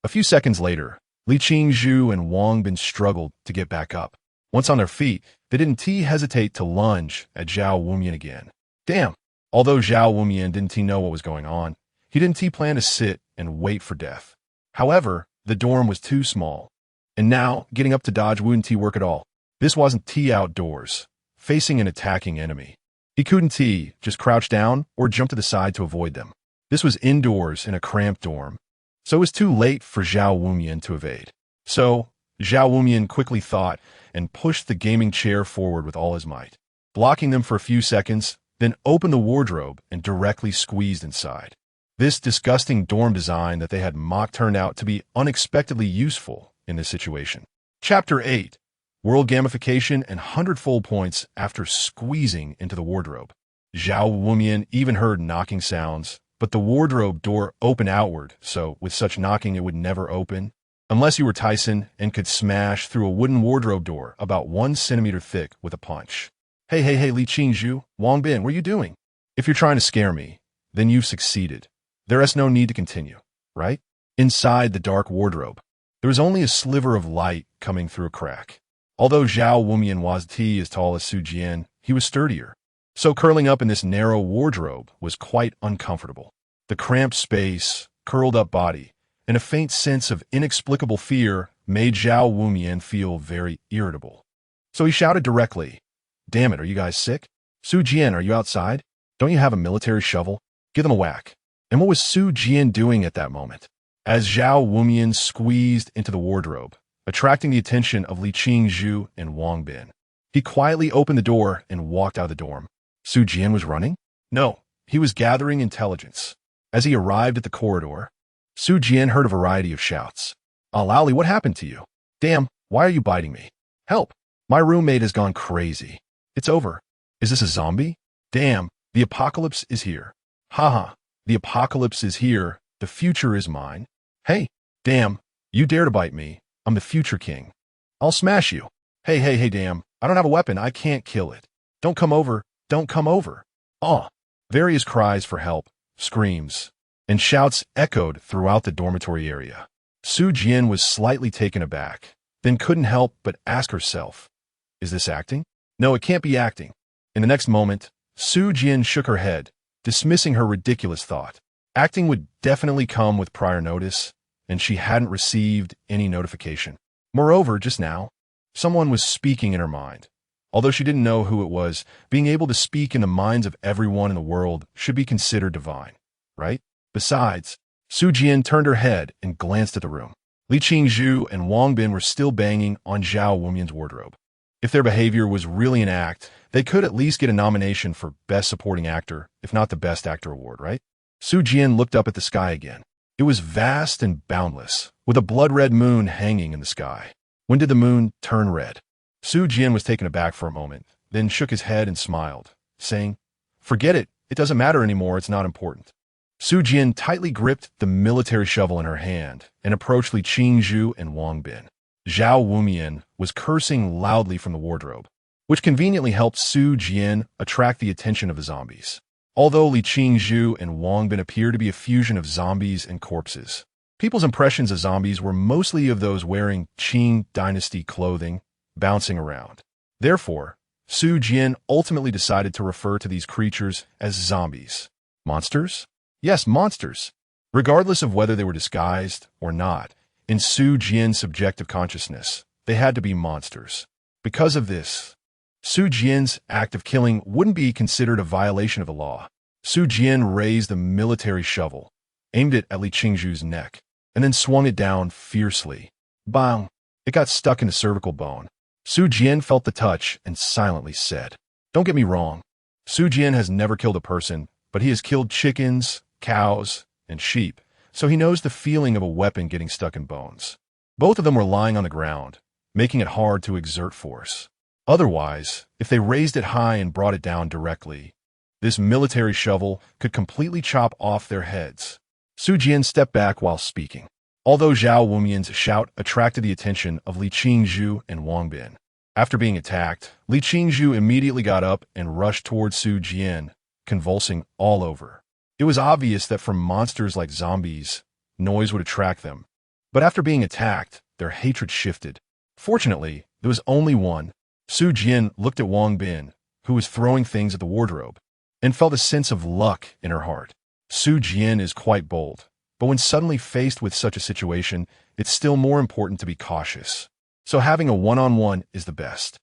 A few seconds later, Li Qingzhu and Wang Bin struggled to get back up. Once on their feet, they didn't hesitate to lunge at Zhao Wumian again. Damn! Although Zhao Wumian didn't know what was going on, he didn't plan to sit and wait for death. However, the dorm was too small, and now getting up to dodge wouldn't work at all. This wasn't outdoors, facing an attacking enemy. He couldn't just crouch down or jump to the side to avoid them. This was indoors in a cramped dorm, so it was too late for Zhao Wumian to evade. So, Zhao Wumian quickly thought and pushed the gaming chair forward with all his might, blocking them for a few seconds, then opened the wardrobe and directly squeezed inside. This disgusting dorm design that they had mocked turned out to be unexpectedly useful in this situation. Chapter 8. World Gamification and 100-fold points after squeezing into the wardrobe. Zhao Wumian even heard knocking sounds, but the wardrobe door opened outward, so with such knocking it would never open. Unless you were Tyson and could smash through a wooden wardrobe door about 1 centimeter thick with a punch. Hey, Li Qingzhu, Wang Bin, what are you doing? If you're trying to scare me, then you've succeeded. There is no need to continue, right? Inside the dark wardrobe, there was only a sliver of light coming through a crack. Although Zhao Wumian was as tall as Su Jian, he was sturdier. So curling up in this narrow wardrobe was quite uncomfortable. The cramped space, curled up body, and a faint sense of inexplicable fear made Zhao Wumian feel very irritable. So he shouted directly, "Damn it, are you guys sick? Su Jian, are you outside? Don't you have a military shovel? Give them a whack." And what was Su Jian doing at that moment? As Zhao Wumian squeezed into the wardrobe, attracting the attention of Li Qingzhu and Wang Bin, he quietly opened the door and walked out of the dorm. Su Jian was running? No, he was gathering intelligence. As he arrived at the corridor, Su Jian heard a variety of shouts. "Lali, what happened to you? Damn, why are you biting me? Help! My roommate has gone crazy. It's over. Is this a zombie? Damn, the apocalypse is here. Haha, the apocalypse is here. The future is mine. Hey, damn, you dare to bite me. I'm the future king. I'll smash you. Hey, damn, I don't have a weapon. I can't kill it. Don't come over. Don't come over." Various cries for help, screams, and shouts echoed throughout the dormitory area. Su Jian was slightly taken aback, then couldn't help but ask herself, is this acting? No, it can't be acting. In the next moment, Su Jian shook her head, dismissing her ridiculous thought. Acting would definitely come with prior notice, and she hadn't received any notification. Moreover, just now, someone was speaking in her mind. Although she didn't know who it was, being able to speak in the minds of everyone in the world should be considered divine, right? Besides, Su Jian turned her head and glanced at the room. Li Qingzhu and Wang Bin were still banging on Zhao Wumian's wardrobe. If their behavior was really an act, they could at least get a nomination for Best Supporting Actor, if not the Best Actor award, right? Su Jian looked up at the sky again. It was vast and boundless, with a blood-red moon hanging in the sky. When did the moon turn red? Su Jian was taken aback for a moment, then shook his head and smiled, saying, "Forget it. It doesn't matter anymore. It's not important." Su Jian tightly gripped the military shovel in her hand and approached Li Qingzhu and Wang Bin. Zhao Wumian was cursing loudly from the wardrobe, which conveniently helped Su Jian attract the attention of the zombies. Although Li Qingzhu and Wang Bin appear to be a fusion of zombies and corpses, people's impressions of zombies were mostly of those wearing Qing dynasty clothing, bouncing around. Therefore, Su Jian ultimately decided to refer to these creatures as zombies. Monsters? Yes, monsters. Regardless of whether they were disguised or not, in Su Jian's subjective consciousness, they had to be monsters. Because of this, Su Jian's act of killing wouldn't be considered a violation of the law. Su Jian raised the military shovel, aimed it at Li Qingzhu's neck, and then swung it down fiercely. Bang! It got stuck in the cervical bone. Su Jian felt the touch and silently said, "Don't get me wrong. Su Jian has never killed a person, but he has killed chickens, cows, and sheep, so he knows the feeling of a weapon getting stuck in bones." Both of them were lying on the ground, making it hard to exert force. Otherwise, if they raised it high and brought it down directly, this military shovel could completely chop off their heads. Su Jian stepped back while speaking. Although Zhao Wumian's shout attracted the attention of Li Qingzhu and Wang Bin. After being attacked, Li Qingzhu immediately got up and rushed towards Su Jian, convulsing all over. It was obvious that from monsters like zombies, noise would attract them. But after being attacked, their hatred shifted. Fortunately, there was only one. Su Jian looked at Wang Bin, who was throwing things at the wardrobe, and felt a sense of luck in her heart. Su Jian is quite bold, but when suddenly faced with such a situation, it's still more important to be cautious. So having a one-on-one is the best.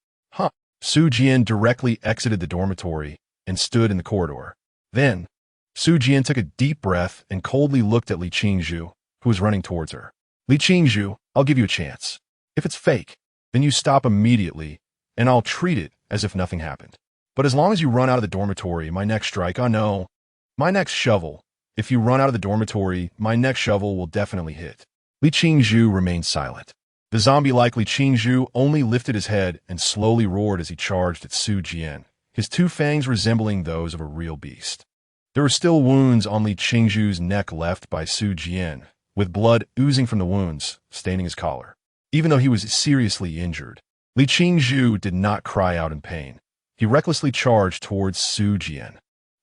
Su Jian directly exited the dormitory and stood in the corridor. Then, Su Jian took a deep breath and coldly looked at Li Qingzhu, who was running towards her. "Li Qingzhu, I'll give you a chance. If it's fake, then you stop immediately, and I'll treat it as if nothing happened. But as long as you run out of the dormitory, my next strike, my next shovel. If you run out of the dormitory, my next shovel will definitely hit." Li Qingzhu remained silent. The zombie-like Li Qingzhu only lifted his head and slowly roared as he charged at Su Jian, his two fangs resembling those of a real beast. There were still wounds on Li Qingzhu's neck left by Su Jian, with blood oozing from the wounds, staining his collar. Even though he was seriously injured, Li Qingzhu did not cry out in pain. He recklessly charged towards Su Jian.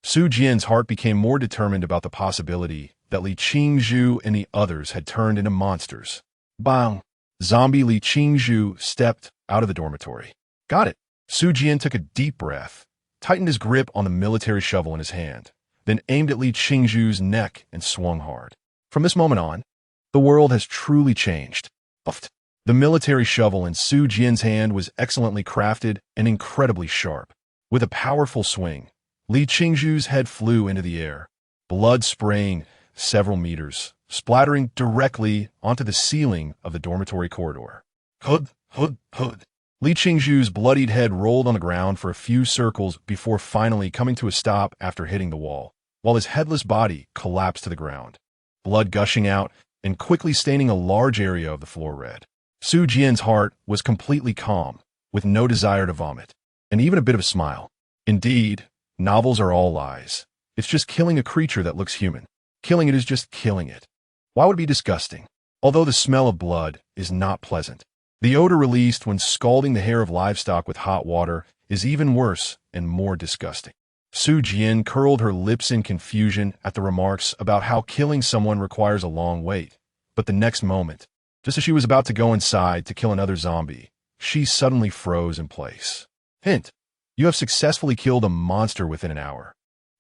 Su Jian's heart became more determined about the possibility that Li Qingzhu and the others had turned into monsters. Bang! Zombie Li Qingzhu stepped out of the dormitory. Got it. Su Jian took a deep breath, tightened his grip on the military shovel in his hand, then aimed at Li Qingzhu's neck and swung hard. From this moment on, the world has truly changed. The military shovel in Su Jian's hand was excellently crafted and incredibly sharp. With a powerful swing, Li Qingzhu's head flew into the air, blood spraying several meters, splattering directly onto the ceiling of the dormitory corridor. Hud, hud, hud. Li Qingzhu's bloodied head rolled on the ground for a few circles before finally coming to a stop after hitting the wall, while his headless body collapsed to the ground, blood gushing out and quickly staining a large area of the floor red. Su Jian's heart was completely calm, with no desire to vomit, and even a bit of a smile. Indeed, novels are all lies. It's just killing a creature that looks human. Killing it is just killing it. Why would it be disgusting? Although the smell of blood is not pleasant, the odor released when scalding the hair of livestock with hot water is even worse and more disgusting. Su Jian curled her lips in confusion at the remarks about how killing someone requires a long wait, but the next moment, just as she was about to go inside to kill another zombie, she suddenly froze in place. Hint: you have successfully killed a monster within an hour.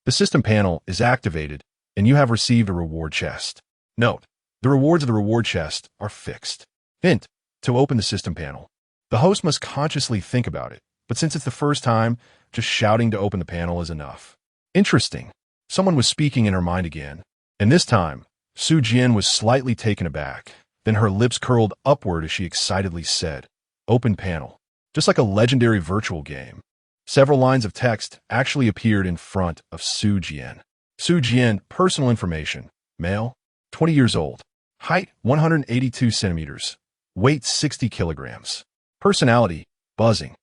The system panel is activated, and you have received a reward chest. Note: the rewards of the reward chest are fixed. Hint: to open the system panel, the host must consciously think about it, but since it's the first time, just shouting to open the panel is enough. Interesting. Someone was speaking in her mind again, and this time, Su Jian was slightly taken aback. Then her lips curled upward as she excitedly said, "Open panel." Just like a legendary virtual game. Several lines of text actually appeared in front of Su Jian. Su Jian, personal information, male, 20 years old, height 182 centimeters, weight 60 kilograms. Personality, buzzing.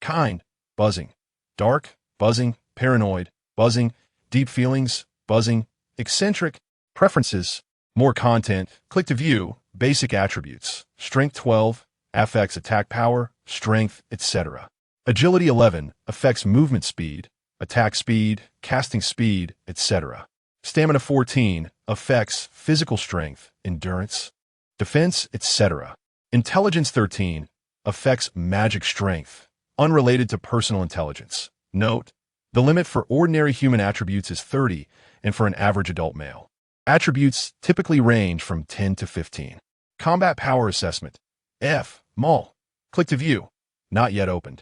Kind, buzzing. Dark, buzzing. Paranoid, buzzing. Deep feelings, buzzing. Eccentric. Preferences. More content. Click to view. Basic attributes. Strength 12. Affects attack power, strength, etc. Agility 11. Affects movement speed, attack speed, casting speed, etc. Stamina 14. Affects physical strength, endurance, defense, etc. Intelligence 13. Affects magic strength, unrelated to personal intelligence. Note: the limit for ordinary human attributes is 30, and for an average adult male, attributes typically range from 10 to 15. Combat power assessment. F. Mall. Click to view. Not yet opened.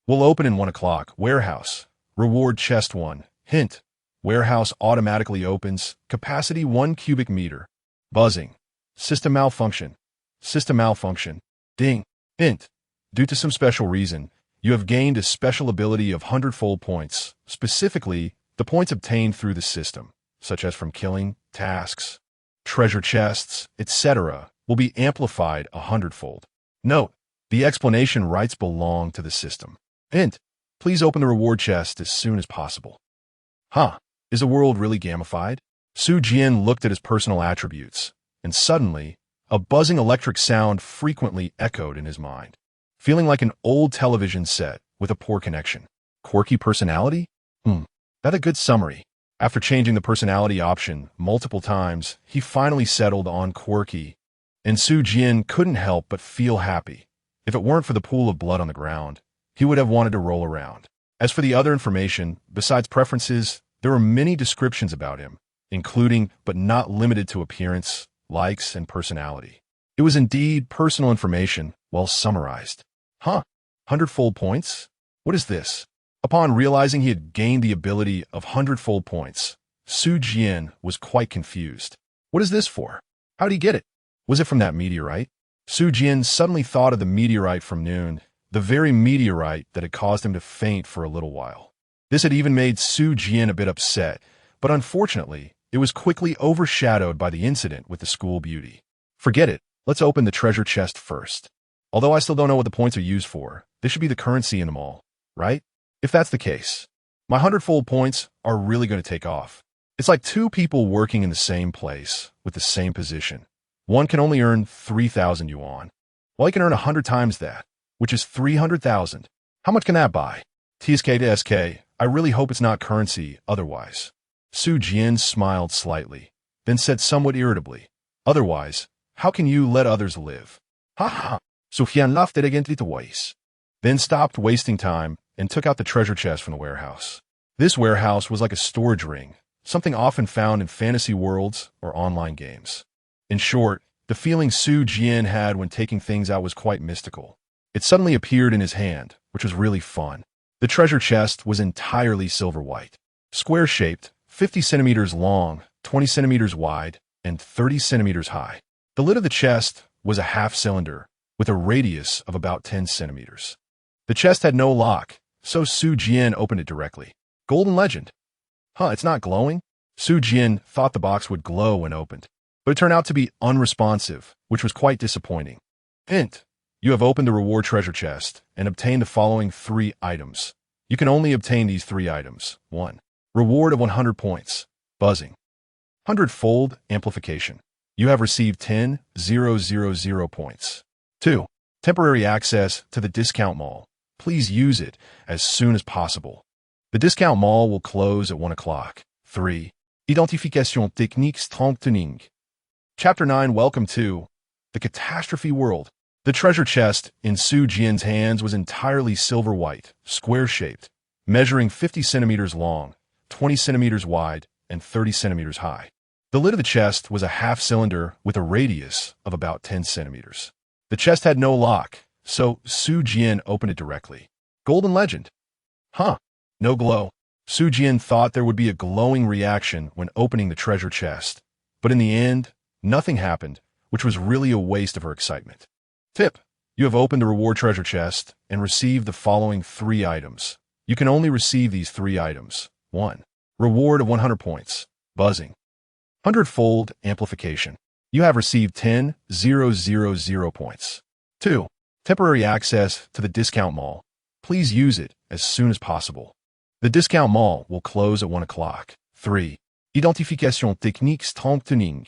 Will open in 1 o'clock. Warehouse. Reward chest 1. Hint: warehouse automatically opens. Capacity 1 cubic meter. Buzzing. System malfunction. System malfunction. Ding. Hint: due to some special reason, you have gained a special ability of 100-fold points, specifically the points obtained through the system, such as from killing, tasks, treasure chests, etc., will be amplified 100-fold. Note: the explanation rights belong to the system. Hint: please open the reward chest as soon as possible. Huh, is the world really gamified? Su Jian looked at his personal attributes, and suddenly, a buzzing electric sound frequently echoed in his mind, feeling like an old television set with a poor connection. Quirky personality? That's a good summary. After changing the personality option multiple times, he finally settled on quirky, and Su Jian couldn't help but feel happy. If it weren't for the pool of blood on the ground, he would have wanted to roll around. As for the other information, besides preferences, there were many descriptions about him, including but not limited to appearance, likes, and personality. It was indeed personal information, well summarized. 100-fold points? What is this? Upon realizing he had gained the ability of 100-fold points, Su Jian was quite confused. What is this for? How'd he get it? Was it from that meteorite? Su Jian suddenly thought of the meteorite from noon, the very meteorite that had caused him to faint for a little while. This had even made Su Jian a bit upset, but unfortunately, it was quickly overshadowed by the incident with the school beauty. Forget it, let's open the treasure chest first. Although I still don't know what the points are used for, this should be the currency in them all, right? If that's the case, my 100-fold points are really going to take off. It's like two people working in the same place with the same position. One can only earn 3,000 yuan, while he can earn 100 times that, which is 300,000. How much can that buy? TSK to SK, I really hope it's not currency otherwise. Su Jian smiled slightly, then said somewhat irritably, otherwise, how can you let others live? Ha ha. Sufyan laughed against twice, then stopped wasting time and took out the treasure chest from the warehouse. This warehouse was like a storage ring, something often found in fantasy worlds or online games. In short, the feeling Su Jian had when taking things out was quite mystical. It suddenly appeared in his hand, which was really fun. The treasure chest was entirely silver white, square-shaped, 50 centimeters long, 20 centimeters wide, and 30 centimeters high. The lid of the chest was a half-cylinder with a radius of about 10 centimeters. The chest had no lock, so Su Jian opened it directly. Golden legend. Huh, it's not glowing? Su Jian thought the box would glow when opened, but it turned out to be unresponsive, which was quite disappointing. Hint. You have opened the reward treasure chest and obtained the following 3 items. You can only obtain these 3 items. 1. Reward of 100 points. Buzzing. 100-fold amplification. You have received 10,000 points. 2. Temporary access to the discount mall. Please use it as soon as possible. The discount mall will close at 1 o'clock. 3. Identification technique strengthening. Chapter 9. Welcome to the catastrophe world. The treasure chest in Su Jian's hands was entirely silver white, square-shaped, measuring 50 centimeters long, 20 centimeters wide, and 30 centimeters high. The lid of the chest was a half-cylinder with a radius of about 10 centimeters. The chest had no lock, so Su Jian opened it directly. Golden legend. Huh. No glow. Su Jian thought there would be a glowing reaction when opening the treasure chest, but in the end, nothing happened, which was really a waste of her excitement. Tip. You have opened the reward treasure chest and received the following 3 items. You can only receive these 3 items. 1. Reward of 100 points. Buzzing. 100-fold amplification. You have received 10,000 points. 2. Temporary access to the discount mall. Please use it as soon as possible. The discount mall will close at 1 o'clock. 3. Identification technique strengthening.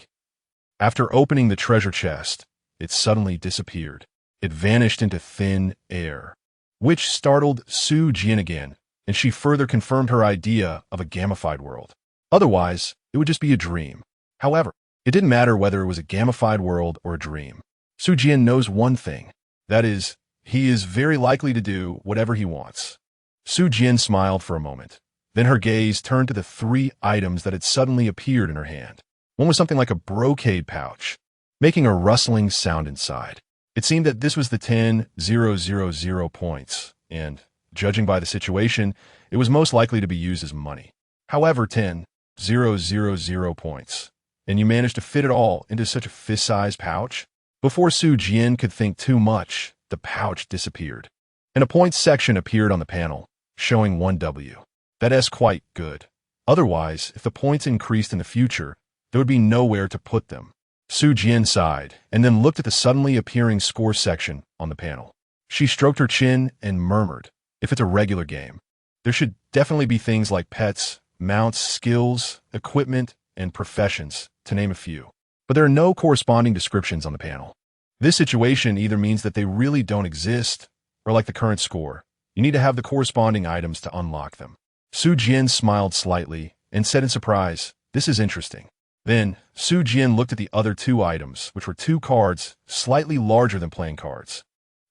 After opening the treasure chest, it suddenly disappeared. It vanished into thin air, which startled Su Jian again, and she further confirmed her idea of a gamified world. Otherwise, it would just be a dream. However, it didn't matter whether it was a gamified world or a dream. Su Jian knows one thing. That is, he is very likely to do whatever he wants. Su Jian smiled for a moment. Then her gaze turned to the 3 items that had suddenly appeared in her hand. One was something like a brocade pouch, making a rustling sound inside. It seemed that this was the 10,000 points, and, judging by the situation, it was most likely to be used as money. However, 10,000 points, and you managed to fit it all into such a fist-sized pouch? Before Su Jian could think too much, the pouch disappeared, and a points section appeared on the panel, showing 1W. That's quite good. Otherwise, if the points increased in the future, there would be nowhere to put them. Su Jian sighed, and then looked at the suddenly appearing score section on the panel. She stroked her chin and murmured, if it's a regular game, there should definitely be things like pets, mounts, skills, equipment, and professions, to name a few. But there are no corresponding descriptions on the panel. This situation either means that they really don't exist, or like the current score, you need to have the corresponding items to unlock them. Su Jian smiled slightly and said in surprise, this is interesting. Then, Su Jian looked at the other 2 items, which were 2 cards, slightly larger than playing cards.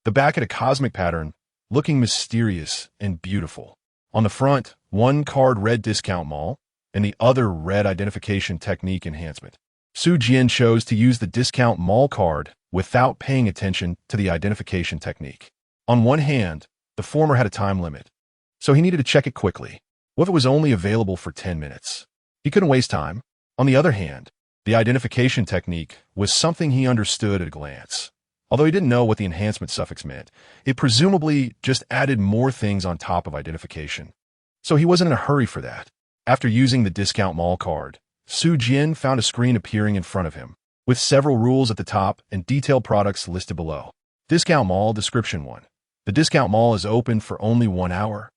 The back had a cosmic pattern, looking mysterious and beautiful. On the front, 1 card read Discount Mall, and the other read Identification Technique Enhancement. Su Jian chose to use the Discount Mall card without paying attention to the identification technique. On one hand, the former had a time limit, so he needed to check it quickly. What if it was only available for 10 minutes? He couldn't waste time. On the other hand, the identification technique was something he understood at a glance. Although he didn't know what the enhancement suffix meant, it presumably just added more things on top of identification. So he wasn't in a hurry for that. After using the Discount Mall card, Su Jian found a screen appearing in front of him, with several rules at the top and detailed products listed below. Discount Mall Description 1. The Discount Mall is open for only 1 hour.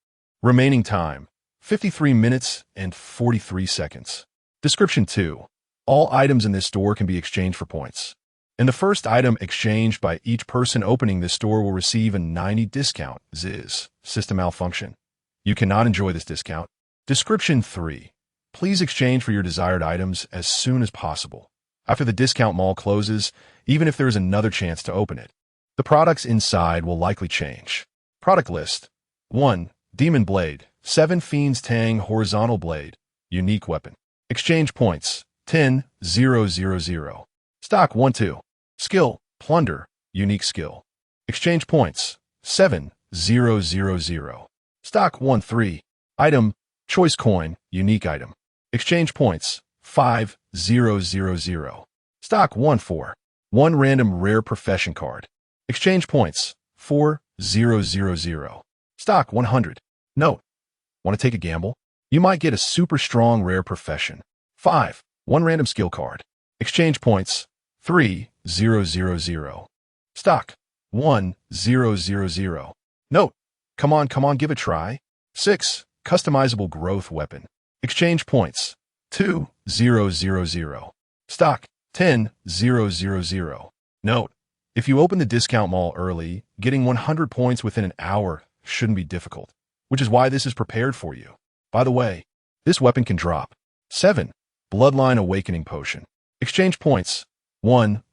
Remaining time, 53 minutes and 43 seconds. Description 2. All items in this store can be exchanged for points. And the first item exchanged by each person opening this store will receive a 90 discount. Ziz. System malfunction. You cannot enjoy this discount. Description 3. Please exchange for your desired items as soon as possible. After the discount mall closes, even if there is another chance to open it, the products inside will likely change. Product list. 1. Demon Blade. 7 Fiend's Tang Horizontal Blade. Unique weapon. Exchange points. 10,000. Stock 1-2. Skill. Plunder. Unique skill. Exchange points. 7,000. Stock 1-3. Item. Choice coin. Unique item. Exchange points. 5,000. Stock 1-4. 1 random rare profession card. Exchange points. 4,000. Stock 100. Note. Want to take a gamble? You might get a super strong rare profession. 5. 1 random skill card. Exchange points. 3,000. Stock 1,000. Note. Come on, give a try. 6. Customizable growth weapon. Exchange points. 2,000. Stock 10,000. Note. If you open the discount mall early, getting 100 points within an hour shouldn't be difficult, which is why this is prepared for you. By the way, this weapon can drop. 7. Bloodline Awakening Potion. Exchange points. 1,000.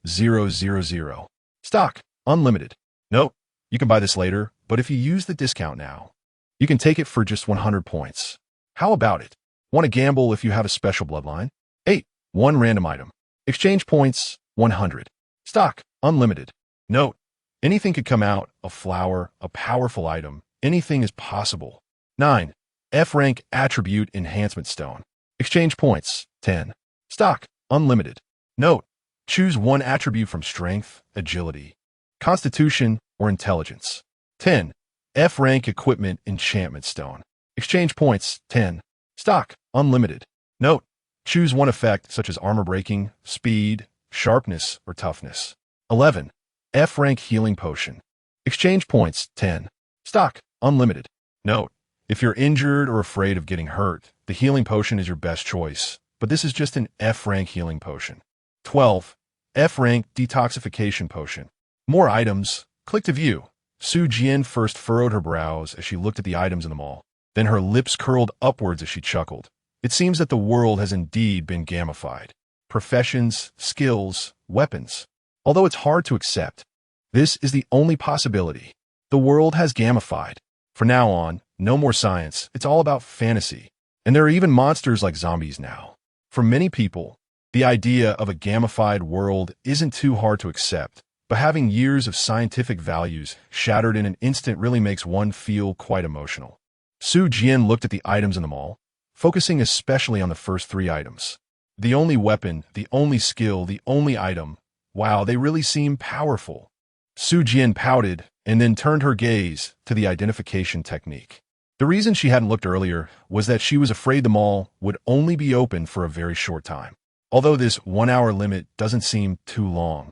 Stock. Unlimited. Note. You can buy this later, but if you use the discount now, you can take it for just 100 points. How about it? Want to gamble if you have a special bloodline? 8. 1 random item. Exchange points. 100. Stock. Unlimited. Note. Anything could come out. A flower, a powerful item. Anything is possible. 9. F-rank Attribute Enhancement Stone. Exchange points. 10. Stock. Unlimited. Note. Choose 1 attribute from Strength, Agility, Constitution, or Intelligence. 10. F-rank Equipment Enchantment Stone. Exchange points. 10. Stock. Unlimited. Note. Choose 1 effect such as Armor Breaking, Speed, Sharpness, or Toughness. 11. F-rank Healing Potion. Exchange points. 10. Stock. Unlimited. Note. If you're injured or afraid of getting hurt, the healing potion is your best choice, but this is just an F-rank healing potion. 12. F-rank Detoxification Potion. More items. Click to view. Su Jian first furrowed her brows as she looked at the items in the mall. Then her lips curled upwards as she chuckled. It seems that the world has indeed been gamified. Professions, skills, weapons. Although it's hard to accept, this is the only possibility. The world has gamified. From now on, no more science. It's all about fantasy. And there are even monsters like zombies now. For many people, the idea of a gamified world isn't too hard to accept, but having years of scientific values shattered in an instant really makes one feel quite emotional. Su Jian looked at the items in the mall, focusing especially on the first 3 items. The only weapon, the only skill, the only item. Wow, they really seem powerful. Su Jian pouted and then turned her gaze to the identification technique. The reason she hadn't looked earlier was that she was afraid the mall would only be open for a very short time. Although this 1-hour limit doesn't seem too long.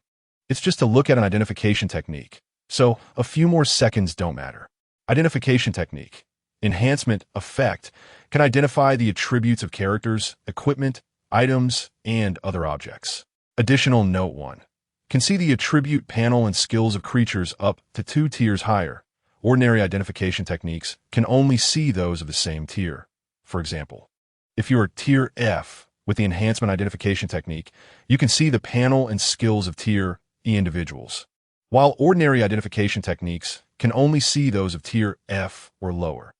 It's just to look at an identification technique, so a few more seconds don't matter. Identification technique. Enhancement effect can identify the attributes of characters, equipment, items, and other objects. Additional note 1. Can see the attribute panel and skills of creatures up to 2 tiers higher. Ordinary identification techniques can only see those of the same tier. For example, if you are tier F with the enhancement identification technique, you can see the panel and skills of tier E individuals, while ordinary identification techniques can only see those of tier F or lower.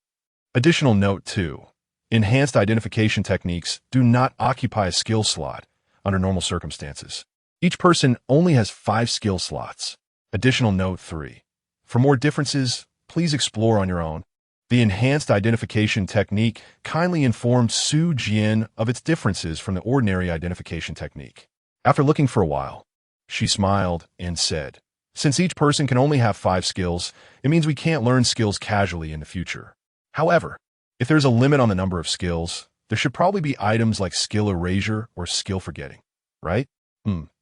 Additional note 2. Enhanced identification techniques do not occupy a skill slot under normal circumstances. Each person only has 5 skill slots. Additional note 3. For more differences, please explore on your own. The enhanced identification technique kindly informed Su Jian of its differences from the ordinary identification technique. After looking for a while, she smiled and said, "Since each person can only have 5 skills, it means we can't learn skills casually in the future. However, if there's a limit on the number of skills, there should probably be items like skill erasure or skill forgetting, right?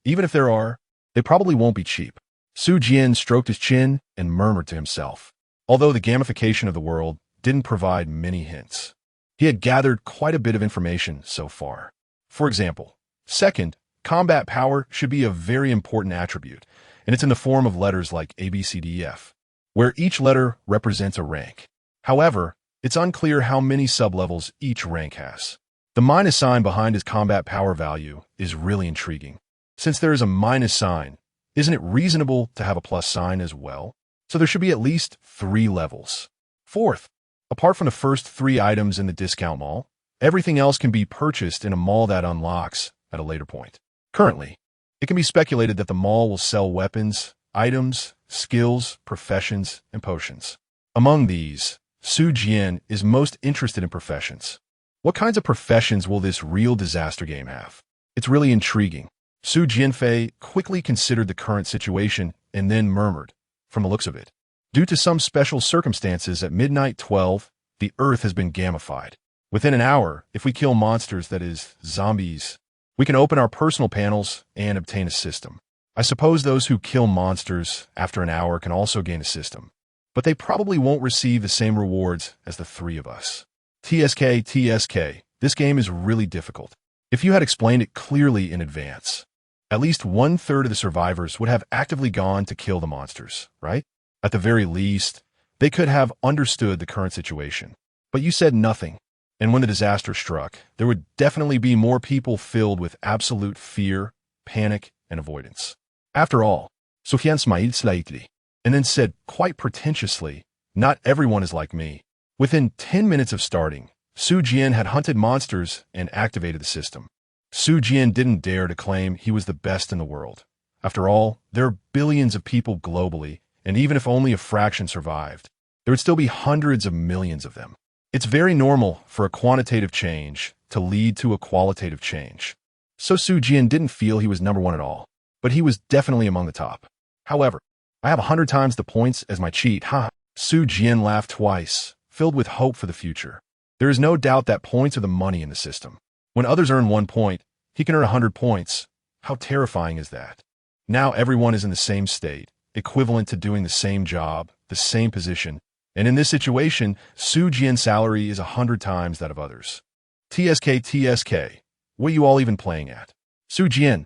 Even if there are, they probably won't be cheap." Su Jian stroked his chin and murmured to himself. Although the gamification of the world didn't provide many hints, he had gathered quite a bit of information so far. for example. Second, combat power should be a very important attribute, and it's in the form of letters like A, B, C, D, E, F, where each letter represents a rank. However, it's unclear how many sublevels each rank has. The minus sign behind his combat power value is really intriguing. Since there is a minus sign, isn't it reasonable to have a plus sign as well? So there should be at least 3 levels. Fourth, apart from the first 3 items in the discount mall, everything else can be purchased in a mall that unlocks at a later point. Currently, it can be speculated that the mall will sell weapons, items, skills, professions, and potions. Among these, Su Jian is most interested in professions. What kinds of professions will this real disaster game have? It's really intriguing. Su Jianfei quickly considered the current situation and then murmured, from the looks of it, due to some special circumstances at midnight 12, the Earth has been gamified. Within an hour, if we kill monsters, that is, zombies, we can open our personal panels and obtain a system. I suppose those who kill monsters after an hour can also gain a system, but they probably won't receive the same rewards as the 3 of us. TSK, this game is really difficult. If you had explained it clearly in advance, at least 1/3 of the survivors would have actively gone to kill the monsters, right? At the very least, they could have understood the current situation. But you said nothing, and when the disaster struck, there would definitely be more people filled with absolute fear, panic, and avoidance. After all, Sufyan smiled slightly, and then said quite pretentiously, "Not everyone is like me." Within 10 minutes of starting, Su Jian had hunted monsters and activated the system. Su Jian didn't dare to claim he was the best in the world. After all, there are billions of people globally, and even if only a fraction survived, there would still be hundreds of millions of them. It's very normal for a quantitative change to lead to a qualitative change. So Su Jian didn't feel he was number 1 at all, but he was definitely among the top. However, I have 100 times the points as my cheat, ha! Su Jian laughed twice, filled with hope for the future. There is no doubt that points are the money in the system. When others earn 1 point, he can earn 100 points. How terrifying is that? Now everyone is in the same state, equivalent to doing the same job, the same position, and in this situation, Su Jian's salary is 100 times that of others. TSK, what are you all even playing at? Su Jian,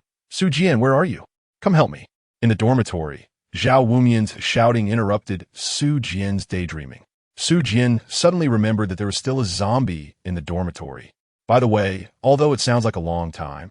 where are you? Come help me. In the dormitory, Zhao Wumian's shouting interrupted Su Jian's daydreaming. Su Jian suddenly remembered that there was still a zombie in the dormitory. By the way, although it sounds like a long time,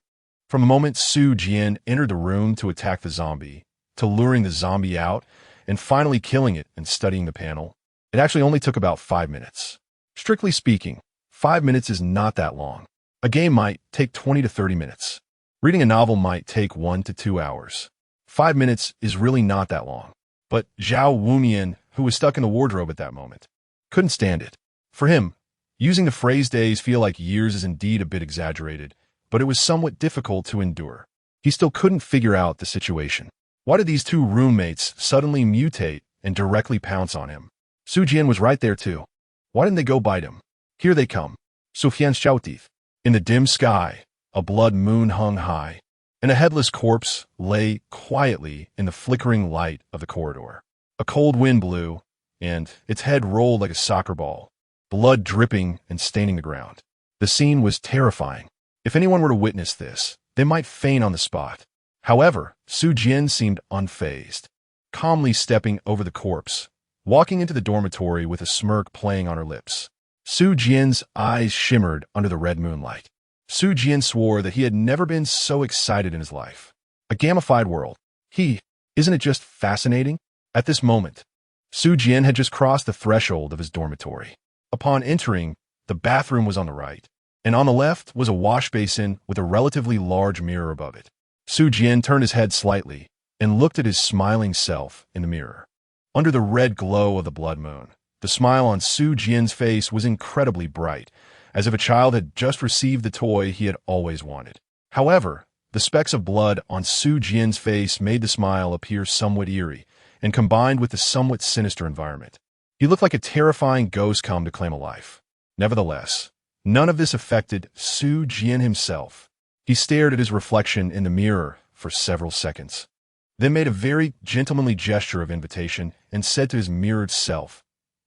from the moment Su Jian entered the room to attack the zombie, to luring the zombie out, and finally killing it and studying the panel, it actually only took about 5 minutes. Strictly speaking, 5 minutes is not that long. A game might take 20 to 30 minutes. Reading a novel might take 1 to 2 hours. 5 minutes is really not that long. But Zhao Wumian, who was stuck in the wardrobe at that moment, couldn't stand it. For him, using the phrase days feel like years is indeed a bit exaggerated, but it was somewhat difficult to endure. He still couldn't figure out the situation. Why did these 2 roommates suddenly mutate and directly pounce on him? Su Jian was right there too. Why didn't they go bite him? Here they come. Sufyan shouted. In the dim sky, a blood moon hung high, and a headless corpse lay quietly in the flickering light of the corridor. A cold wind blew, and its head rolled like a soccer ball, blood dripping and staining the ground. The scene was terrifying. If anyone were to witness this, they might faint on the spot. However, Su Jian seemed unfazed, calmly stepping over the corpse, walking into the dormitory with a smirk playing on her lips. Su Jian's eyes shimmered under the red moonlight. Su Jian swore that he had never been so excited in his life. A gamified world. Isn't it just fascinating? At this moment, Su Jian had just crossed the threshold of his dormitory. Upon entering, the bathroom was on the right, and on the left was a wash basin with a relatively large mirror above it. Su Jian turned his head slightly and looked at his smiling self in the mirror. Under the red glow of the blood moon, the smile on Su Jian's face was incredibly bright, as if a child had just received the toy he had always wanted. However, the specks of blood on Su Jian's face made the smile appear somewhat eerie, and combined with the somewhat sinister environment. He looked like a terrifying ghost come to claim a life. Nevertheless, none of this affected Su Jian himself. He stared at his reflection in the mirror for several seconds, then made a very gentlemanly gesture of invitation and said to his mirrored self,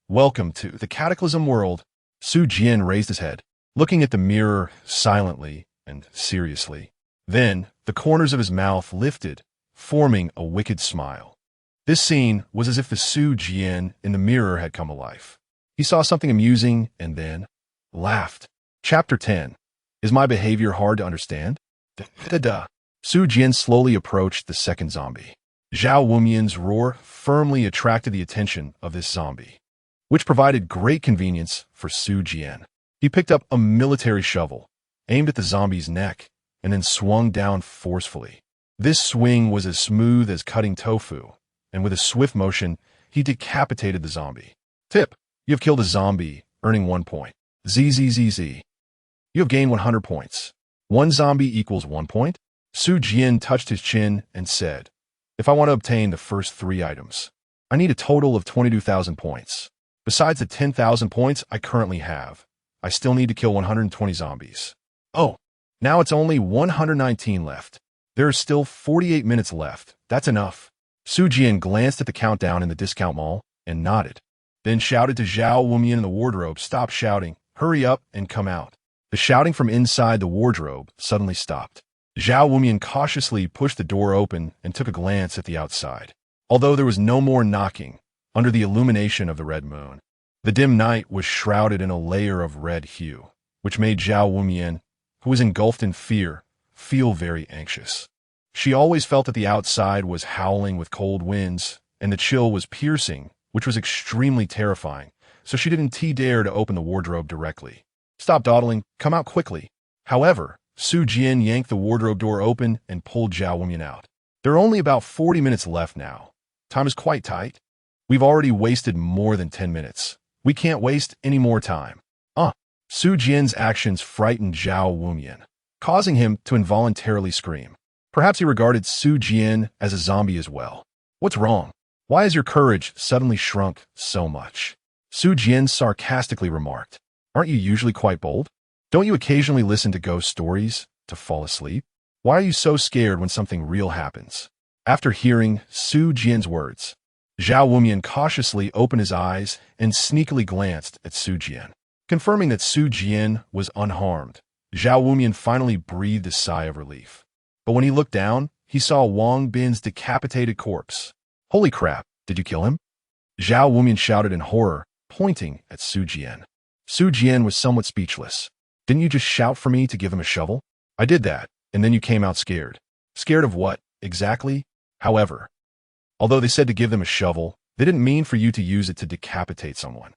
"Welcome to the Cataclysm world." Su Jian raised his head, looking at the mirror silently and seriously. Then, the corners of his mouth lifted, forming a wicked smile. This scene was as if the Su Jian in the mirror had come alive. He saw something amusing and then laughed. Chapter 10. Is my behavior hard to understand? Da-da-da. Su Jian slowly approached the second zombie. Zhao Wumian's roar firmly attracted the attention of this zombie, which provided great convenience for Su Jian. He picked up a military shovel, aimed at the zombie's neck, and then swung down forcefully. This swing was as smooth as cutting tofu, and with a swift motion, he decapitated the zombie. Tip: you have killed a zombie, earning 1 point. ZZZZ. You have gained 100 points. 1 zombie equals 1 point. Su Jian touched his chin and said, if I want to obtain the first 3 items, I need a total of 22,000 points. Besides the 10,000 points I currently have, I still need to kill 120 zombies. Oh, now it's only 119 left. There are still 48 minutes left. That's enough. Su Jian glanced at the countdown in the discount mall and nodded, then shouted to Zhao Wumian in the wardrobe, stop shouting, hurry up and come out. The shouting from inside the wardrobe suddenly stopped. Zhao Wumian cautiously pushed the door open and took a glance at the outside. Although there was no more knocking, under the illumination of the red moon, the dim night was shrouded in a layer of red hue, which made Zhao Wumian, who was engulfed in fear, feel very anxious. She always felt that the outside was howling with cold winds, and the chill was piercing, which was extremely terrifying, so she didn't dare to open the wardrobe directly. Stop dawdling, come out quickly. However, Su Jian yanked the wardrobe door open and pulled Zhao Wumian out. There are only about 40 minutes left now. Time is quite tight. We've already wasted more than 10 minutes. We can't waste any more time. Su Jian's actions frightened Zhao Wumian, causing him to involuntarily scream. Perhaps he regarded Su Jian as a zombie as well. What's wrong? Why has your courage suddenly shrunk so much? Su Jian sarcastically remarked. Aren't you usually quite bold? Don't you occasionally listen to ghost stories to fall asleep? Why are you so scared when something real happens? After hearing Su Jian's words, Zhao Wumian cautiously opened his eyes and sneakily glanced at Su Jian. Confirming that Su Jian was unharmed, Zhao Wumian finally breathed a sigh of relief. But when he looked down, he saw Wang Bin's decapitated corpse. Holy crap, did you kill him? Zhao Wumian shouted in horror, pointing at Su Jian. Su Jian was somewhat speechless. Didn't you just shout for me to give him a shovel? I did that, and then you came out scared. Scared of what, exactly? However, although they said to give them a shovel, they didn't mean for you to use it to decapitate someone.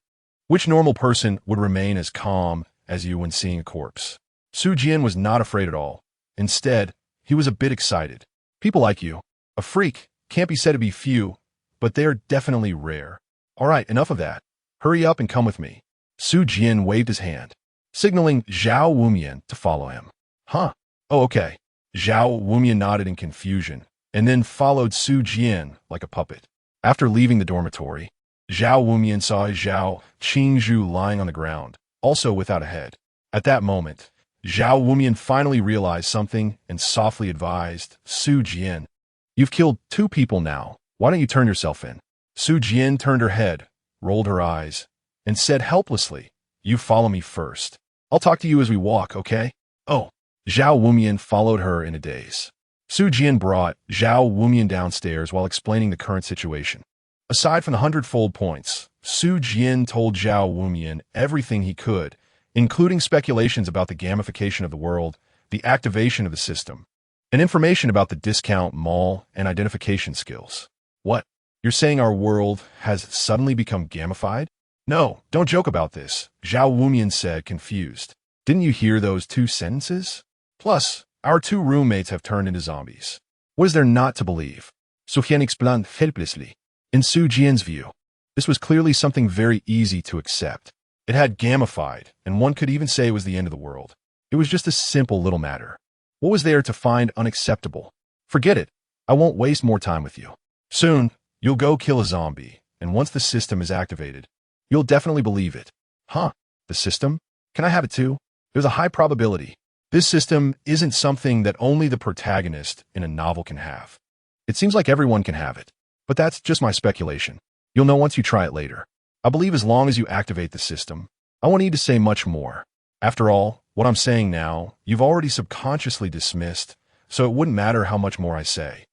Which normal person would remain as calm as you when seeing a corpse? Su Jian was not afraid at all. Instead, he was a bit excited. People like you, a freak, can't be said to be few, but they are definitely rare. All right, enough of that. Hurry up and come with me. Su Jian waved his hand, signaling Zhao Wumian to follow him. Huh? Oh, okay. Zhao Wumian nodded in confusion, and then followed Su Jian like a puppet. After leaving the dormitory, Zhao Wumian saw Zhao Qingzhu lying on the ground, also without a head. At that moment, Zhao Wumian finally realized something and softly advised Su Jian, you've killed 2 people now. Why don't you turn yourself in? Su Jian turned her head, rolled her eyes, and said helplessly, you follow me first. I'll talk to you as we walk, okay? Oh. Zhao Wumian followed her in a daze. Su Jian brought Zhao Wumian downstairs while explaining the current situation. Aside from the 100-fold points, Su Jian told Zhao Wumian everything he could, including speculations about the gamification of the world, the activation of the system, and information about the discount mall and identification skills. What? You're saying our world has suddenly become gamified? No, don't joke about this, Zhao Wumian said, confused. Didn't you hear those 2 sentences? Plus, our 2 roommates have turned into zombies. What is there not to believe? Su Jian explained helplessly. In Su Jian's view, this was clearly something very easy to accept. It had gamified, and one could even say it was the end of the world. It was just a simple little matter. What was there to find unacceptable? Forget it. I won't waste more time with you. Soon, you'll go kill a zombie, and once the system is activated, you'll definitely believe it. Huh? The system? Can I have it too? There's a high probability. This system isn't something that only the protagonist in a novel can have. It seems like everyone can have it. But that's just my speculation. You'll know once you try it later. I believe as long as you activate the system, I won't need to say much more. After all, What I'm saying now, you've already subconsciously dismissed, so it wouldn't matter how much more I say.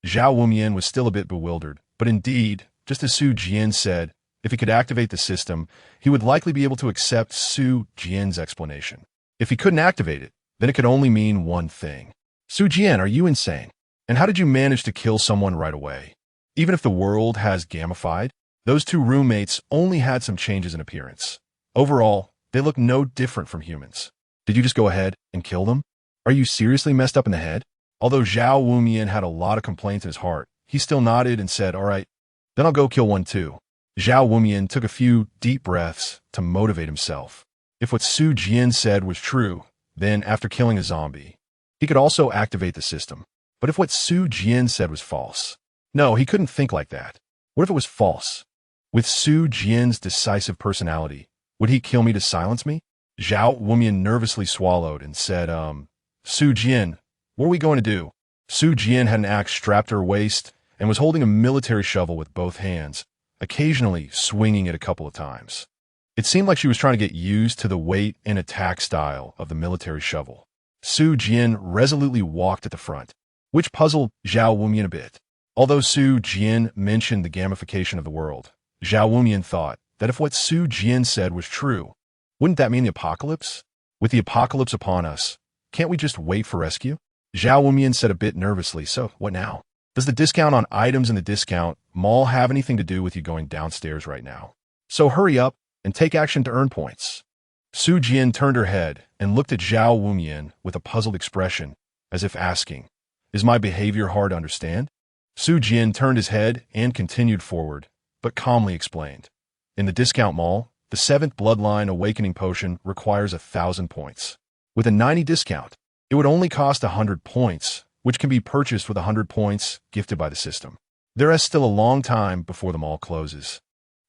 Zhao Wumian was still a bit bewildered, but indeed, just as Su Jian said, if he could activate the system, he would likely be able to accept Su Jian's explanation. If he couldn't activate it, then it could only mean one thing. Su Jian, are you insane? And how did you manage to kill someone right away? Even if the world has gamified, those two roommates only had some changes in appearance. Overall, they look no different from humans. Did you just go ahead and kill them? Are you seriously messed up in the head? Although Zhao Wumian had a lot of complaints in his heart, he still nodded and said, all right, then I'll go kill one too. Zhao Wumian took a few deep breaths to motivate himself. If what Su Jian said was true, then after killing a zombie, he could also activate the system. But if what Su Jian said was false, no, he couldn't think like that. What if it was false? With Su Jian's decisive personality, would he kill me to silence me? Zhao Wumian nervously swallowed and said, Su Jian, what are we going to do? Su Jian had an axe strapped to her waist and was holding a military shovel with both hands, occasionally swinging it a couple of times. It seemed like she was trying to get used to the weight and attack style of the military shovel. Su Jian resolutely walked at the front, which puzzled Zhao Wumian a bit. Although Su Jian mentioned the gamification of the world, Zhao Wumian thought that if what Su Jian said was true, wouldn't that mean the apocalypse? With the apocalypse upon us, can't we just wait for rescue? Zhao Wumian said a bit nervously, so what now? Does the discount on items in the discount mall have anything to do with you going downstairs right now? So hurry up and take action to earn points. Su Jian turned her head and looked at Zhao Wumian with a puzzled expression, as if asking, is my behavior hard to understand? Su Jian turned his head and continued forward, but calmly explained. In the discount mall, the 7th Bloodline Awakening Potion requires 1,000 points. With a 90 discount, it would only cost 100 points, which can be purchased with 100 points gifted by the system. There is still a long time before the mall closes,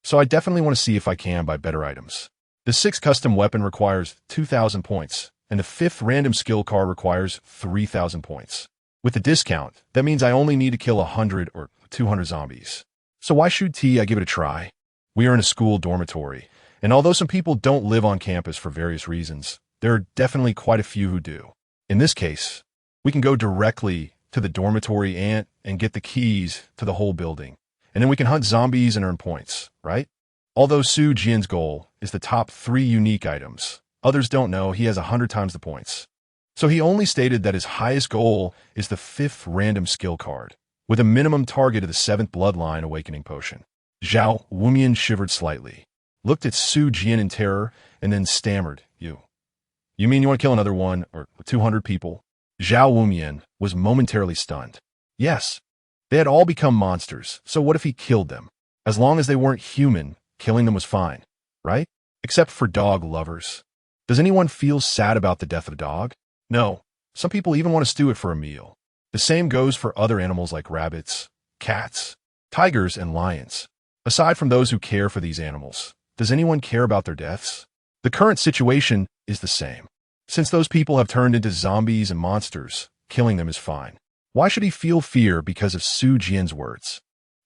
so I definitely want to see if I can buy better items. The 6th custom weapon requires 2,000 points, and the 5th random skill card requires 3,000 points. With the discount, that means I only need to kill 100 or 200 zombies. So why should I give it a try? We are in a school dormitory, and although some people don't live on campus for various reasons, there are definitely quite a few who do. In this case, we can go directly to the dormitory and get the keys to the whole building, and then we can hunt zombies and earn points, right? Although Su Jian's goal is the top 3 unique items, others don't know he has 100 times the points. So he only stated that his highest goal is the 5th random skill card, with a minimum target of the 7th Bloodline Awakening Potion. Zhao Wumian shivered slightly, looked at Su Jian in terror, and then stammered, You mean you want to kill another 1 or 200 people? Zhao Wumian was momentarily stunned. Yes, they had all become monsters, so what if he killed them? As long as they weren't human, killing them was fine, right? Except for dog lovers. Does anyone feel sad about the death of a dog? No, some people even want to stew it for a meal. The same goes for other animals like rabbits, cats, tigers, and lions. Aside from those who care for these animals, does anyone care about their deaths? The current situation is the same. Since those people have turned into zombies and monsters, killing them is fine. Why should he feel fear because of Su Jian's words?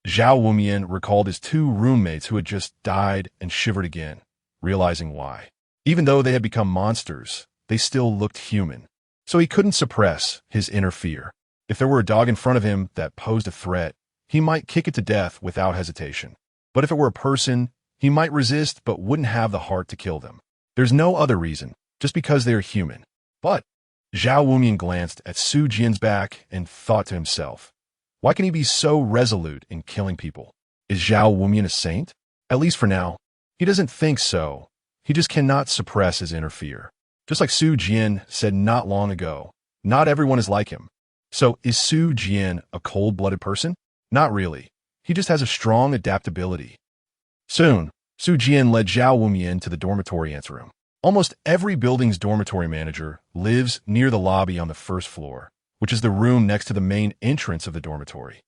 Zhao Wumian recalled his 2 roommates who had just died and shivered again, realizing why. Even though they had become monsters, they still looked human. So he couldn't suppress his inner fear. If there were a dog in front of him that posed a threat, he might kick it to death without hesitation. But if it were a person, he might resist but wouldn't have the heart to kill them. There's no other reason, just because they are human. But Zhao Wumian glanced at Su Jian's back and thought to himself, why can he be so resolute in killing people? Is Zhao Wumian a saint? At least for now. He doesn't think so. He just cannot suppress his inner fear. Just like Su Jian said not long ago, not everyone is like him. So is Su Jian a cold-blooded person? Not really. He just has a strong adaptability. Soon, Su Jian led Zhao Wumian to the dormitory anteroom. Almost every building's dormitory manager lives near the lobby on the 1st floor, which is the room next to the main entrance of the dormitory.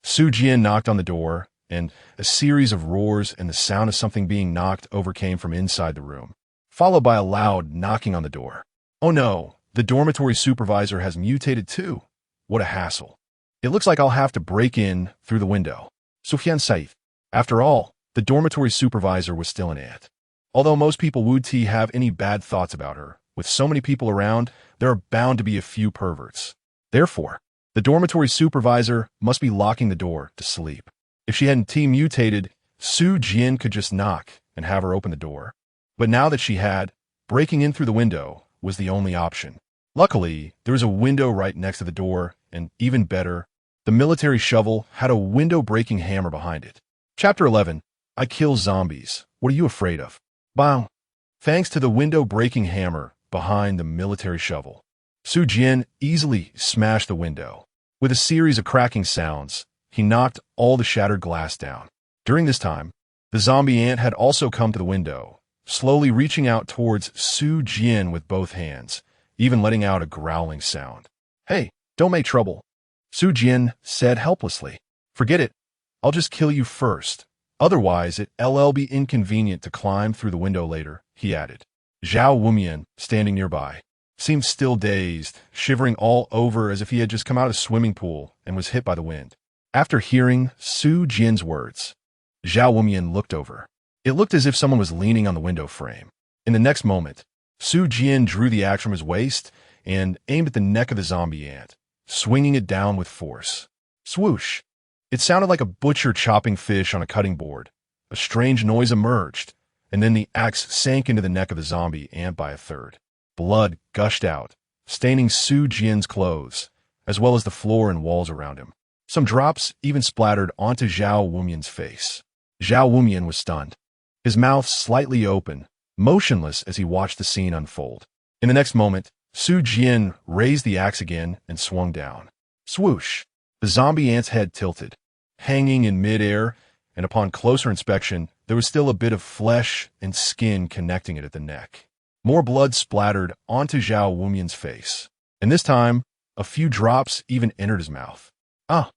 Su Jian knocked on the door, and a series of roars and the sound of something being knocked overcame from inside the room, followed by a loud knocking on the door. Oh no, the dormitory supervisor has mutated too. What a hassle. It looks like I'll have to break in through the window. Sufyan Saif. After all, the dormitory supervisor was still an aunt. Although most people would have any bad thoughts about her, With so many people around, there are bound to be a few perverts. Therefore, the dormitory supervisor must be locking the door to sleep. If she hadn't T-mutated, Su Jin could just knock and have her open the door. But now that she had, breaking in through the window was the only option. Luckily, there was a window right next to the door, and even better, the military shovel had a window-breaking hammer behind it. Chapter 11. I kill zombies. What are you afraid of? Bang! Thanks to the window-breaking hammer behind the military shovel, Su Jin easily smashed the window. With a series of cracking sounds, he knocked all the shattered glass down. During this time, the zombie ant had also come to the window, slowly reaching out towards Su Jin with both hands, even letting out a growling sound. Hey, don't make trouble, Su Jin said helplessly. Forget it. I'll just kill you first. Otherwise, it'll be inconvenient to climb through the window later, he added. Zhao Wumian, standing nearby, seemed still dazed, shivering all over as if he had just come out of a swimming pool and was hit by the wind. After hearing Su Jin's words, Zhao Wumian looked over. It looked as if someone was leaning on the window frame. In the next moment, Su Jin drew the axe from his waist and aimed at the neck of the zombie ant, swinging it down with force. Swoosh! It sounded like a butcher chopping fish on a cutting board. A strange noise emerged, and then the axe sank into the neck of the zombie ant by a third. Blood gushed out, staining Su Jin's clothes, as well as the floor and walls around him. Some drops even splattered onto Zhao Wumian's face. Zhao Wumian was stunned, his mouth slightly open, motionless as he watched the scene unfold. In the next moment, Su Jin raised the axe again and swung down. Swoosh! The zombie ant's head tilted, hanging in midair, and upon closer inspection, there was still a bit of flesh and skin connecting it at the neck. More blood splattered onto Zhao Wumian's face, and this time, a few drops even entered his mouth. Ah!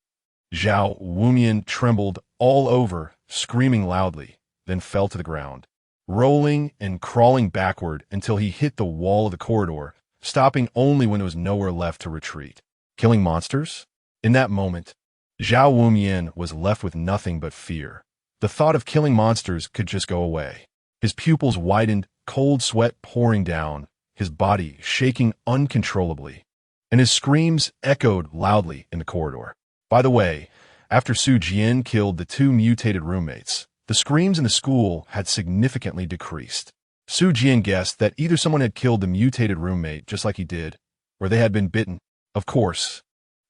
Zhao Wumian trembled all over, screaming loudly, then fell to the ground, rolling and crawling backward until he hit the wall of the corridor, stopping only when there was nowhere left to retreat. Killing monsters? In that moment, Zhao Wumian was left with nothing but fear. The thought of killing monsters could just go away. His pupils widened, cold sweat pouring down, his body shaking uncontrollably, and his screams echoed loudly in the corridor. By the way, after Su Jin killed the two mutated roommates, the screams in the school had significantly decreased. Su Jin guessed that either someone had killed the mutated roommate just like he did, or they had been bitten. Of course,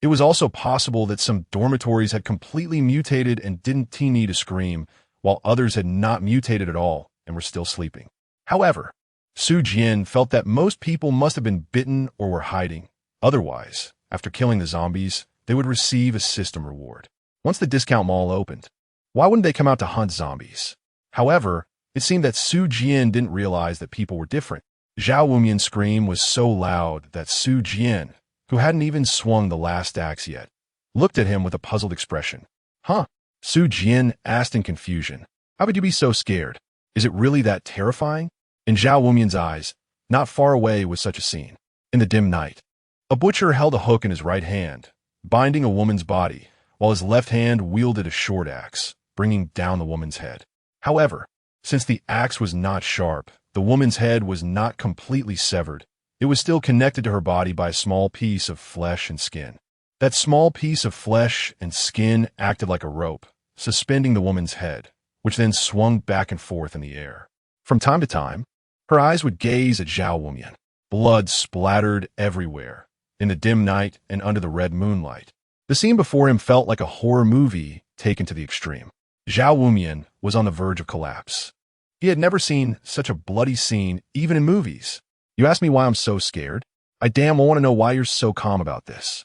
it was also possible that some dormitories had completely mutated and didn't need to scream, while others had not mutated at all and were still sleeping. However, Su Jin felt that most people must have been bitten or were hiding. Otherwise, after killing the zombies, they would receive a system reward. Once the discount mall opened, why wouldn't they come out to hunt zombies? However, it seemed that Su Jin didn't realize that people were different. Zhao Wumian's scream was so loud that Su Jin, who hadn't even swung the last axe yet, looked at him with a puzzled expression. Huh? Su Jin asked in confusion. How could you be so scared? Is it really that terrifying? In Zhao Wumian's eyes, not far away was such a scene. In the dim night, a butcher held a hook in his right hand, binding a woman's body, while his left hand wielded a short axe, bringing down the woman's head. However, since the axe was not sharp, the woman's head was not completely severed. It was still connected to her body by a small piece of flesh and skin. That small piece of flesh and skin acted like a rope, suspending the woman's head, which then swung back and forth in the air. From time to time, her eyes would gaze at Zhao Wumian. Blood splattered everywhere, in the dim night and under the red moonlight. The scene before him felt like a horror movie taken to the extreme. Zhao Wumian was on the verge of collapse. He had never seen such a bloody scene, even in movies. You ask me why I'm so scared? I damn well want to know why you're so calm about this.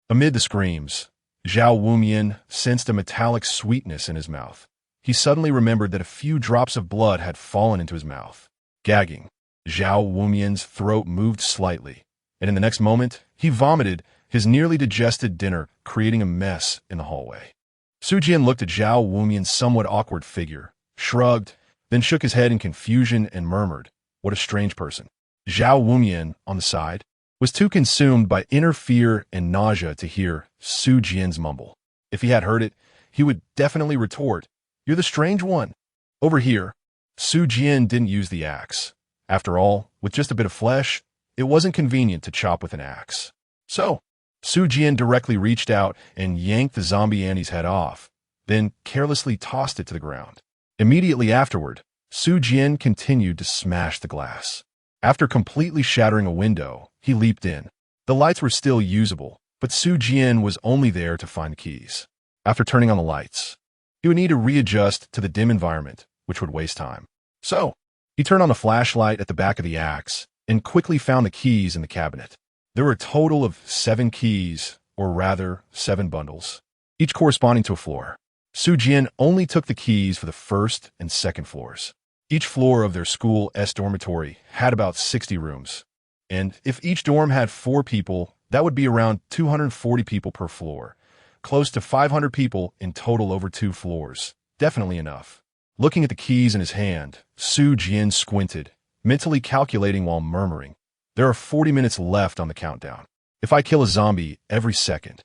Amid the screams, Zhao Wumian sensed a metallic sweetness in his mouth. He suddenly remembered that a few drops of blood had fallen into his mouth. Gagging, Zhao Wumian's throat moved slightly, and in the next moment, he vomited his nearly digested dinner, creating a mess in the hallway. Su Jin looked at Zhao Wumian's somewhat awkward figure, shrugged, then shook his head in confusion and murmured, "What a strange person." Zhao Wumian, on the side, was too consumed by inner fear and nausea to hear Su Jin's mumble. If he had heard it, he would definitely retort, "You're the strange one." Over here, Su Jin didn't use the axe. After all, with just a bit of flesh, it wasn't convenient to chop with an axe. So, Su Jian directly reached out and yanked the zombie Andy's head off, then carelessly tossed it to the ground. Immediately afterward, Su Jian continued to smash the glass. After completely shattering a window, he leaped in. The lights were still usable, but Su Jian was only there to find the keys. After turning on the lights, he would need to readjust to the dim environment, which would waste time. So, he turned on the flashlight at the back of the axe and quickly found the keys in the cabinet. There were a total of 7 keys, or rather, 7 bundles, each corresponding to a floor. Su Jian only took the keys for the first and second floors. Each floor of their school's dormitory had about 60 rooms, and if each dorm had 4 people, that would be around 240 people per floor, close to 500 people in total over 2 floors. Definitely enough. Looking at the keys in his hand, Su Jian squinted, mentally calculating while murmuring, "There are 40 minutes left on the countdown. If I kill a zombie every second,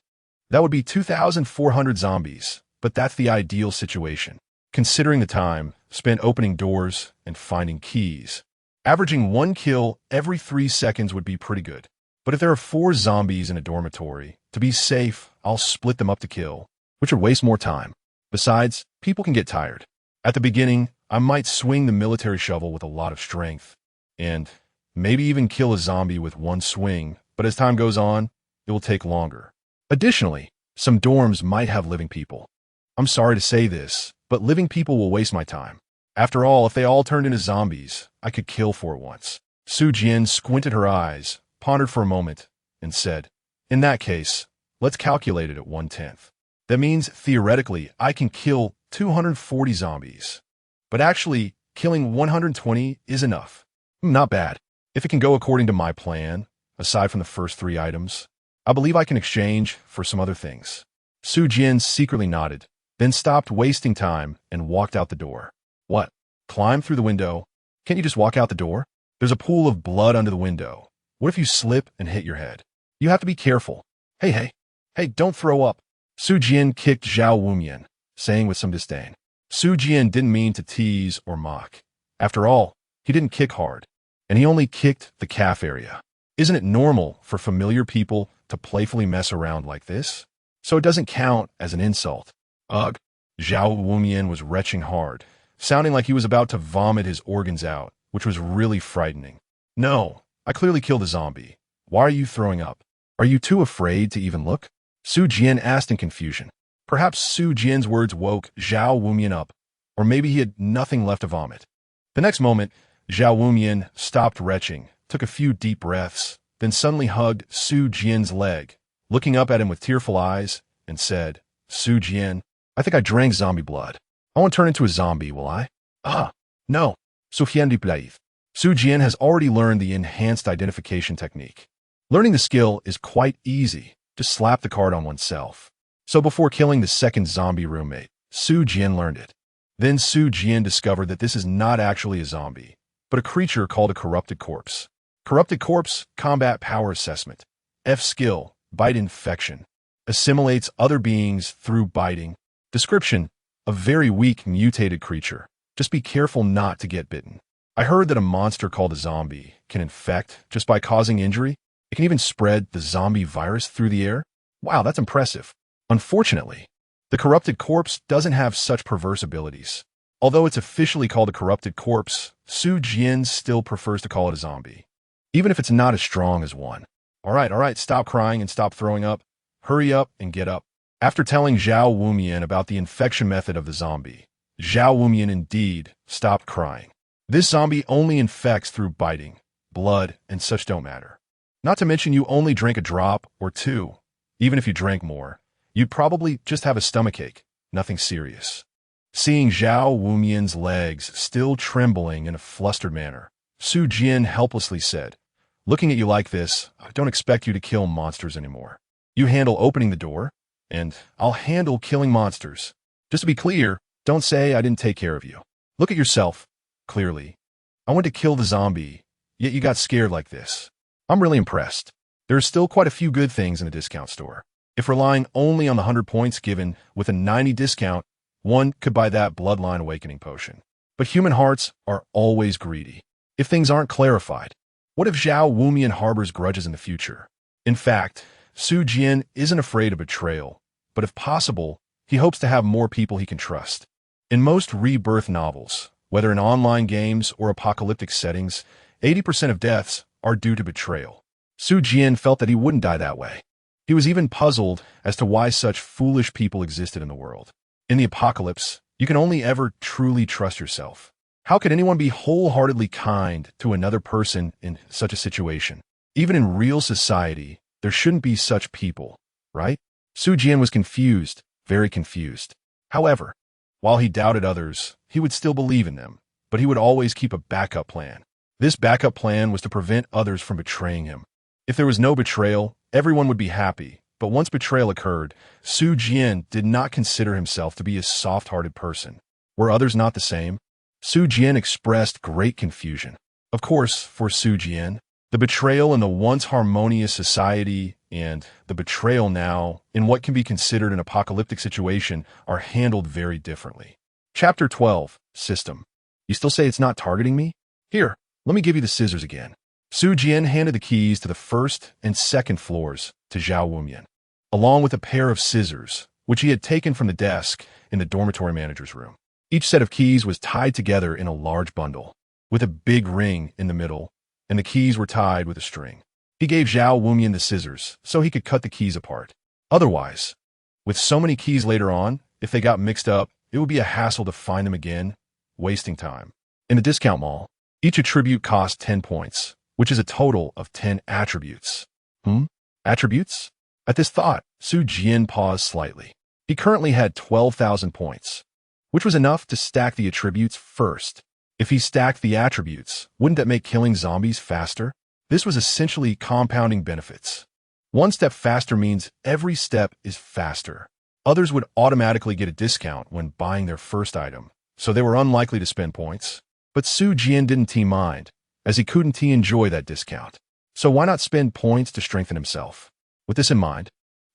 that would be 2,400 zombies, but that's the ideal situation, considering the time spent opening doors and finding keys. Averaging 1 kill every 3 seconds would be pretty good. But if there are 4 zombies in a dormitory, to be safe, I'll split them up to kill, which would waste more time. Besides, people can get tired. At the beginning, I might swing the military shovel with a lot of strength, and maybe even kill a zombie with 1 swing, but as time goes on, it will take longer. Additionally, some dorms might have living people. I'm sorry to say this, but living people will waste my time. After all, if they all turned into zombies, I could kill 4 at once." Su Jian squinted her eyes, pondered for a moment, and said, "In that case, let's calculate it at 1/10. That means, theoretically, I can kill 240 zombies. But actually, killing 120 is enough. Not bad. If it can go according to my plan, aside from the first 3 items, I believe I can exchange for some other things." Su Jian secretly nodded, then stopped wasting time and walked out the door. "What? Climb through the window? Can't you just walk out the door? There's a pool of blood under the window. What if you slip and hit your head? You have to be careful. Hey, don't throw up." Su Jian kicked Zhao Wumian, saying with some disdain. Su Jian didn't mean to tease or mock. After all, he didn't kick hard, and he only kicked the calf area. Isn't it normal for familiar people to playfully mess around like this? So it doesn't count as an insult. Ugh. Zhao Wumian was retching hard, sounding like he was about to vomit his organs out, which was really frightening. "No, I clearly killed a zombie. Why are you throwing up? Are you too afraid to even look?" Su Jian asked in confusion. Perhaps Su Jian's words woke Zhao Wumian up, or maybe he had nothing left to vomit. The next moment, Zhao Wumian stopped retching, took a few deep breaths, then suddenly hugged Su Jian's leg, looking up at him with tearful eyes, and said, "Su Jian, I think I drank zombie blood. I won't turn into a zombie, will I?" No. Soufiane de Plaith. Su Jian has already learned the enhanced identification technique. Learning the skill is quite easy. Just slap the card on oneself. So before killing the second zombie roommate, Su Jian learned it. Then Su Jian discovered that this is not actually a zombie, but a creature called a corrupted corpse. Corrupted corpse, combat power assessment. F skill, bite infection. Assimilates other beings through biting. Description, a very weak mutated creature. Just be careful not to get bitten. I heard that a monster called a zombie can infect just by causing injury. It can even spread the zombie virus through the air. Wow, that's impressive. Unfortunately, the corrupted corpse doesn't have such perverse abilities. Although it's officially called a corrupted corpse, Su Jian still prefers to call it a zombie, even if it's not as strong as one. All right, stop crying and stop throwing up. Hurry up and get up. After telling Zhao Wumian about the infection method of the zombie, Zhao Wumian indeed stopped crying. This zombie only infects through biting. Blood and such don't matter. Not to mention you only drink a drop or 2. Even if you drank more, you'd probably just have a stomachache, nothing serious. Seeing Zhao Wumian's legs still trembling in a flustered manner, Su Jian helplessly said, "Looking at you like this, I don't expect you to kill monsters anymore. You handle opening the door, and I'll handle killing monsters. Just to be clear, don't say I didn't take care of you. Look at yourself. Clearly, I went to kill the zombie, yet you got scared like this. I'm really impressed. There are still quite a few good things in a discount store. If relying only on the 100 points given with a 90 discount, one could buy that Bloodline Awakening potion. But human hearts are always greedy. If things aren't clarified, What if Zhao Wumian harbors grudges in the future? In fact, Su Jian isn't afraid of betrayal, but if possible, he hopes to have more people he can trust. In most rebirth novels, whether in online games or apocalyptic settings, 80% of deaths are due to betrayal. Su Jian felt that he wouldn't die that way. He was even puzzled as to why such foolish people existed in the world. In the apocalypse, you can only ever truly trust yourself. How could anyone be wholeheartedly kind to another person in such a situation? Even in real society, there shouldn't be such people, right? Su Jian was confused, very confused. However, while he doubted others, he would still believe in them, but he would always keep a backup plan. This backup plan was to prevent others from betraying him. If there was no betrayal, everyone would be happy, but once betrayal occurred, Su Jian did not consider himself to be a soft-hearted person. Were others not the same? Su Jian expressed great confusion. Of course, for Su Jian, the betrayal in the once harmonious society and the betrayal now in what can be considered an apocalyptic situation are handled very differently. Chapter 12, System. You still say it's not targeting me? Here, let me give you the scissors again. Su Jian handed the keys to the first and second floors to Zhao Wumian, along with a pair of scissors, which he had taken from the desk in the dormitory manager's room. Each set of keys was tied together in a large bundle, with a big ring in the middle, and the keys were tied with a string. He gave Zhao Wumian the scissors so he could cut the keys apart. Otherwise, with so many keys later on, if they got mixed up, it would be a hassle to find them again, wasting time. In the discount mall, each attribute cost 10 points, which is a total of 10 attributes. Attributes? At this thought, Su Jian paused slightly. He currently had 12,000 points, which was enough to stack the attributes first. If he stacked the attributes, wouldn't that make killing zombies faster? This was essentially compounding benefits. One step faster means every step is faster. Others would automatically get a discount when buying their first item, so they were unlikely to spend points. But Su Jian didn't mind, as he couldn't enjoy that discount. So why not spend points to strengthen himself? With this in mind,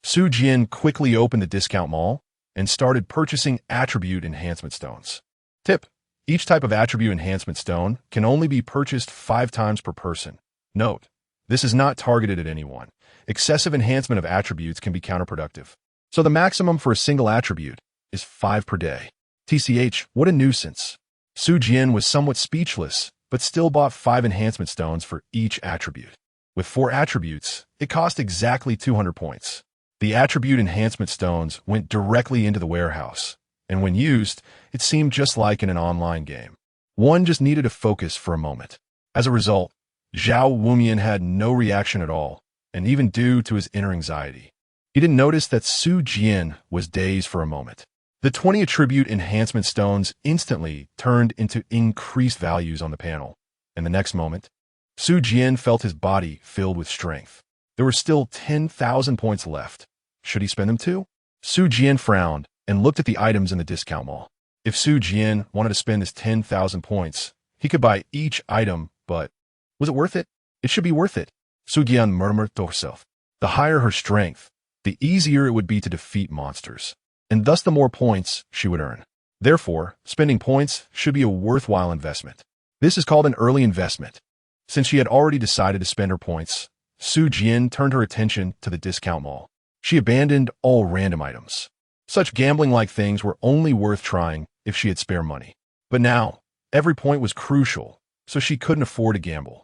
Su Jian quickly opened the discount mall and started purchasing attribute enhancement stones. Tip: each type of attribute enhancement stone can only be purchased 5 times per person. Note, this is not targeted at anyone. Excessive enhancement of attributes can be counterproductive. So the maximum for a single attribute is 5 per day. TCH, what a nuisance. Su Jian was somewhat speechless, but still bought 5 enhancement stones for each attribute. With 4 attributes, it cost exactly 200 points. The attribute enhancement stones went directly into the warehouse, and when used, it seemed just like in an online game. One just needed to focus for a moment. As a result, Zhao Wumian had no reaction at all, and even due to his inner anxiety, he didn't notice that Su Jian was dazed for a moment. The 20 attribute enhancement stones instantly turned into increased values on the panel, and the next moment, Su Jian felt his body filled with strength. There were still 10,000 points left. Should he spend them too? Su Jian frowned and looked at the items in the discount mall. If Su Jian wanted to spend his 10,000 points, he could buy each item, but was it worth it? It should be worth it, Su Jian murmured to herself. The higher her strength, the easier it would be to defeat monsters, and thus the more points she would earn. Therefore, spending points should be a worthwhile investment. This is called an early investment. Since she had already decided to spend her points, Su Jian turned her attention to the discount mall. She abandoned all random items. Such gambling-like things were only worth trying if she had spare money. But now, every point was crucial, so she couldn't afford to gamble.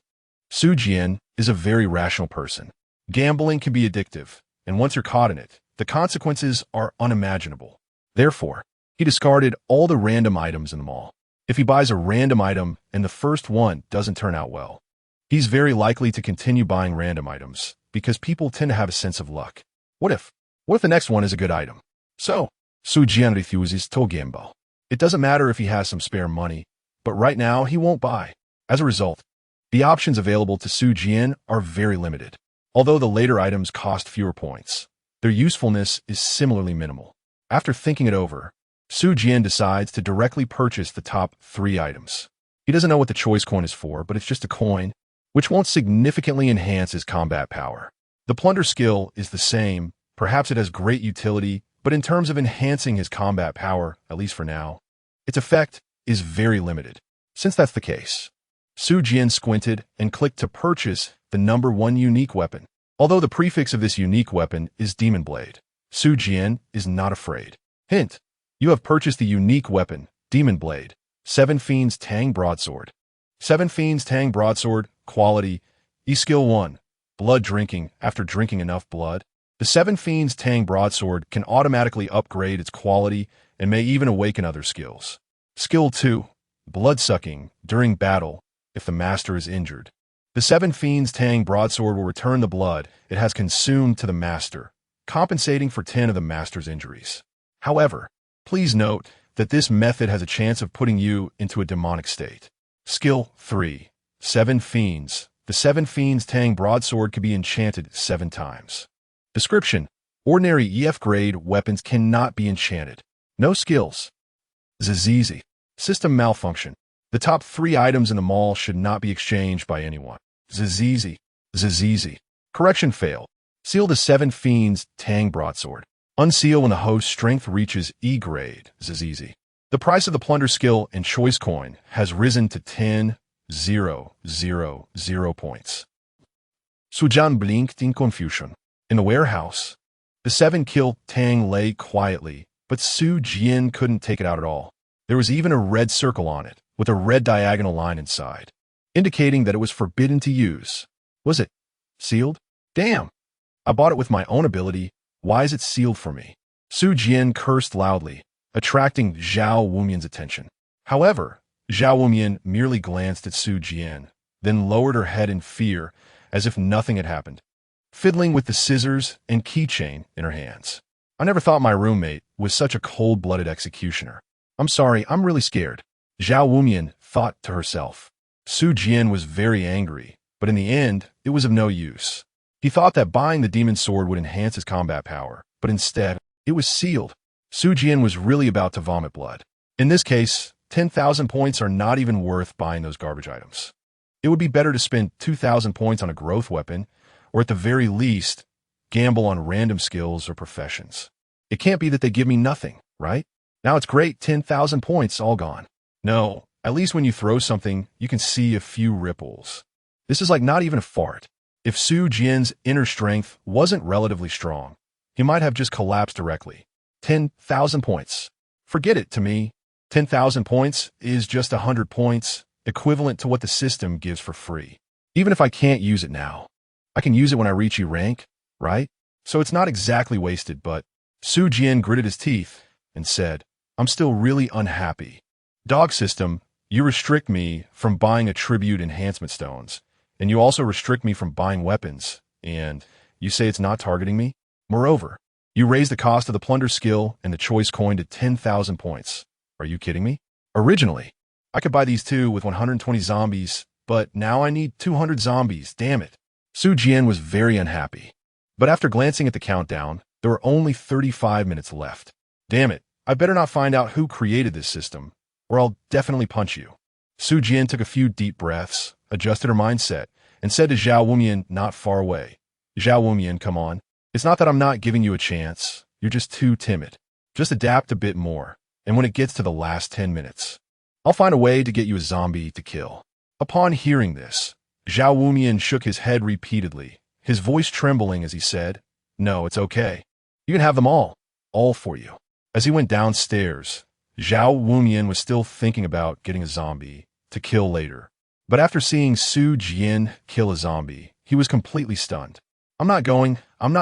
Su Jian is a very rational person. Gambling can be addictive, and once you're caught in it, the consequences are unimaginable. Therefore, he discarded all the random items in the mall. If he buys a random item and the first one doesn't turn out well, he's very likely to continue buying random items because people tend to have a sense of luck. What if the next one is a good item? So, Su Jian refuses to gamble. It doesn't matter if he has some spare money, but right now he won't buy. As a result, the options available to Su Jian are very limited. Although the later items cost fewer points, their usefulness is similarly minimal. After thinking it over, Su Jian decides to directly purchase the top 3 items. He doesn't know what the choice coin is for, but it's just a coin, which won't significantly enhance his combat power. The plunder skill is the same, perhaps it has great utility, but in terms of enhancing his combat power, at least for now, its effect is very limited. Since that's the case, Su Jian squinted and clicked to purchase the number 1 unique weapon. Although the prefix of this unique weapon is Demon Blade, Su Jian is not afraid. Hint: you have purchased the unique weapon, Demon Blade, 7 Fiends Tang Broadsword. 7 Fiends Tang Broadsword, quality, E-Skill 1, blood drinking after drinking enough blood. The 7 Fiends Tang Broadsword can automatically upgrade its quality and may even awaken other skills. Skill 2, blood sucking during battle if the master is injured. The 7 Fiends Tang Broadsword will return the blood it has consumed to the master, compensating for 10 of the master's injuries. However, please note that this method has a chance of putting you into a demonic state. Skill 3, 7 Fiends. The 7 Fiends Tang Broadsword can be enchanted 7 times. Description: ordinary EF grade weapons cannot be enchanted. No skills. Zizizi. System malfunction. The top 3 items in the mall should not be exchanged by anyone. Zizizi. Zizizi. Correction failed. Seal the 7 Fiends Tang Broadsword. Unseal when the host's strength reaches E grade. Zizizi. The price of the plunder skill and choice coin has risen to 10,000 points. Sujan blinked in confusion. In the warehouse, the 7 kill Tang lay quietly, but Su Jian couldn't take it out at all. There was even a red circle on it, with a red diagonal line inside, indicating that it was forbidden to use. Was it sealed? Damn! I bought it with my own ability. Why is it sealed for me? Su Jian cursed loudly, attracting Zhao Wumian's attention. However, Zhao Wumian merely glanced at Su Jian, then lowered her head in fear, as if nothing had happened, fiddling with the scissors and keychain in her hands. I never thought my roommate was such a cold-blooded executioner. I'm sorry, I'm really scared, Zhao Wumian thought to herself. Su Jian was very angry, but in the end, it was of no use. He thought that buying the demon sword would enhance his combat power, but instead, it was sealed. Su Jian was really about to vomit blood. In this case, 10,000 points are not even worth buying those garbage items. It would be better to spend 2,000 points on a growth weapon, or at the very least, gamble on random skills or professions. It can't be that they give me nothing, right? Now it's great, 10,000 points all gone. No, at least when you throw something, you can see a few ripples. This is like not even a fart. If Su Jian's inner strength wasn't relatively strong, he might have just collapsed directly. 10,000 points. Forget it to me. 10,000 points is just 100 points, equivalent to what the system gives for free. Even if I can't use it now, I can use it when I reach E rank, right? So it's not exactly wasted, but Su Jian gritted his teeth and said, I'm still really unhappy. Dog system, you restrict me from buying attribute enhancement stones, and you also restrict me from buying weapons, and you say it's not targeting me? Moreover, you raise the cost of the plunder skill and the choice coin to 10,000 points. Are you kidding me? Originally, I could buy these two with 120 zombies, but now I need 200 zombies, damn it. Su Jian was very unhappy. But after glancing at the countdown, there were only 35 minutes left. Damn it, I better not find out who created this system, or I'll definitely punch you. Su Jian took a few deep breaths, adjusted her mindset, and said to Zhao Wumian not far away, Zhao Wumian, come on. It's not that I'm not giving you a chance. You're just too timid. Just adapt a bit more, and when it gets to the last 10 minutes, I'll find a way to get you a zombie to kill. Upon hearing this, Zhao Wumian shook his head repeatedly, his voice trembling as he said, No, it's okay. You can have them all for you. As he went downstairs, Zhao Wumian was still thinking about getting a zombie to kill later. But after seeing Su Jian kill a zombie, he was completely stunned. I'm not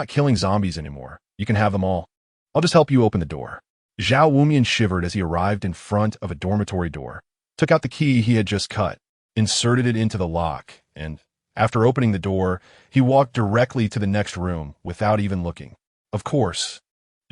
killing zombies anymore. You can have them all. I'll just help you open the door. Zhao Wumian shivered as he arrived in front of a dormitory door, took out the key he had just cut, inserted it into the lock, and, after opening the door, he walked directly to the next room without even looking. Of course,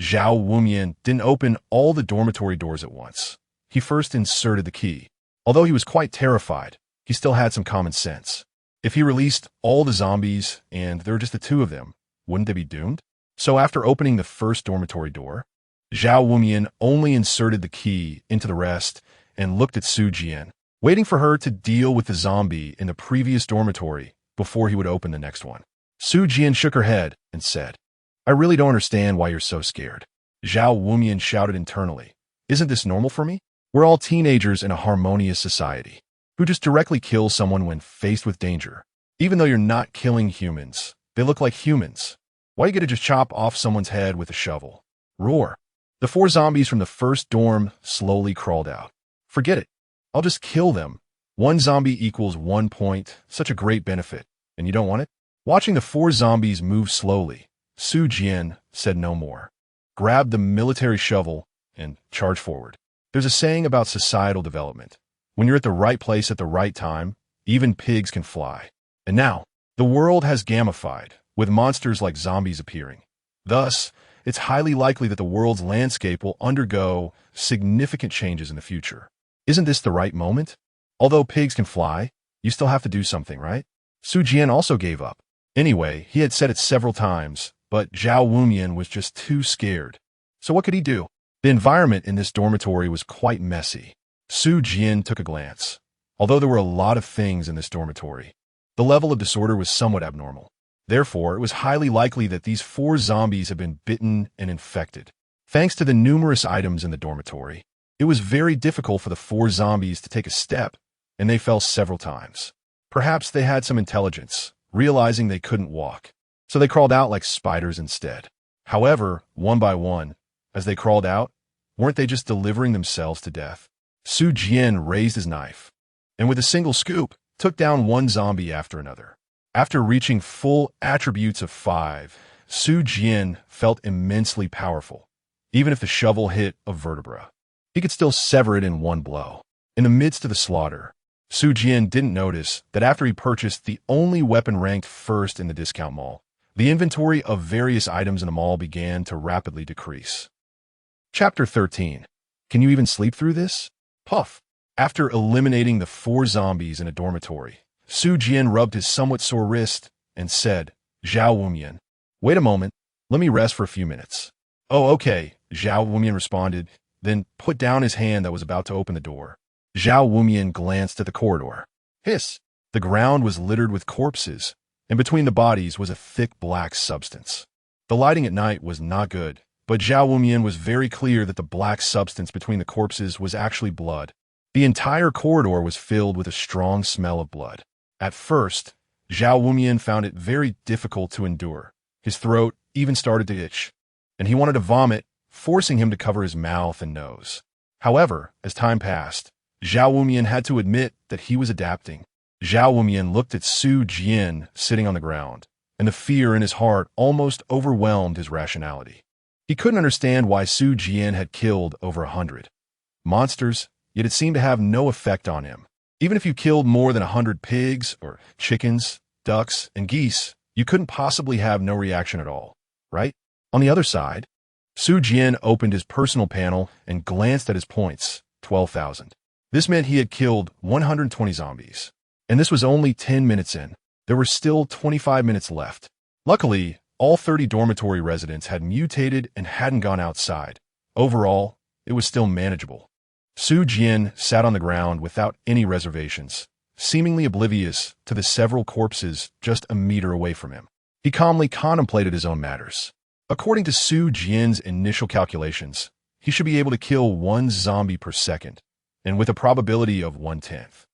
Zhao Wumian didn't open all the dormitory doors at once. He first inserted the key. Although he was quite terrified, he still had some common sense. If he released all the zombies and there were just the 2 of them, wouldn't they be doomed? So after opening the first dormitory door, Zhao Wumian only inserted the key into the rest and looked at Su Jian, waiting for her to deal with the zombie in the previous dormitory before he would open the next one. Su Jian shook her head and said, I really don't understand why you're so scared. Zhao Wumian shouted internally, Isn't this normal for me? We're all teenagers in a harmonious society. who just directly kills someone when faced with danger. Even though you're not killing humans, they look like humans. Why you get to just chop off someone's head with a shovel? Roar. The 4 zombies from the first dorm slowly crawled out. Forget it. I'll just kill them. 1 zombie equals 1 point. Such a great benefit. And you don't want it? Watching the 4 zombies move slowly, Su Jian said no more. Grabbed the military shovel and charged forward. There's a saying about societal development. When you're at the right place at the right time, even pigs can fly. And now, the world has gamified, with monsters like zombies appearing. Thus, it's highly likely that the world's landscape will undergo significant changes in the future. Isn't this the right moment? Although pigs can fly, you still have to do something, right? Su Jian also gave up. Anyway, he had said it several times, but Zhao Wumian was just too scared. So what could he do? The environment in this dormitory was quite messy. Su Jian took a glance. Although there were a lot of things in this dormitory, the level of disorder was somewhat abnormal. Therefore, it was highly likely that these 4 zombies had been bitten and infected. Thanks to the numerous items in the dormitory, it was very difficult for the 4 zombies to take a step, and they fell several times. Perhaps they had some intelligence, realizing they couldn't walk, so they crawled out like spiders instead. However, one by one, as they crawled out, weren't they just delivering themselves to death? Su Jian raised his knife, and with a single scoop, took down 1 zombie after another. After reaching full attributes of 5, Su Jian felt immensely powerful. Even if the shovel hit a vertebra, he could still sever it in one blow. In the midst of the slaughter, Su Jian didn't notice that after he purchased the only weapon ranked first in the discount mall, the inventory of various items in the mall began to rapidly decrease. Chapter 13. Can you even sleep through this? Puff. After eliminating the 4 zombies in a dormitory, Su Jian rubbed his somewhat sore wrist and said, Zhao Wumian, wait a moment, let me rest for a few minutes. Oh, okay, Zhao Wumian responded, then put down his hand that was about to open the door. Zhao Wumian glanced at the corridor. Hiss! The ground was littered with corpses, and between the bodies was a thick black substance. The lighting at night was not good, but Zhao Wumian was very clear that the black substance between the corpses was actually blood. The entire corridor was filled with a strong smell of blood. At first, Zhao Wumian found it very difficult to endure. His throat even started to itch, and he wanted to vomit, forcing him to cover his mouth and nose. However, as time passed, Zhao Wumian had to admit that he was adapting. Zhao Wumian looked at Su Jian sitting on the ground, and the fear in his heart almost overwhelmed his rationality. He couldn't understand why Su Jian had killed over 100 monsters, yet it seemed to have no effect on him. Even if you killed more than 100 pigs or chickens, ducks, and geese, you couldn't possibly have no reaction at all, right? On the other side, Su Jian opened his personal panel and glanced at his points, 12,000. This meant he had killed 120 zombies. And this was only 10 minutes in. There were still 25 minutes left. Luckily, all 30 dormitory residents had mutated and hadn't gone outside. Overall, it was still manageable. Su Jian sat on the ground without any reservations, seemingly oblivious to the several corpses just a meter away from him. He calmly contemplated his own matters. According to Su Jian's initial calculations, he should be able to kill 1 zombie per second, and with a probability of 1/10.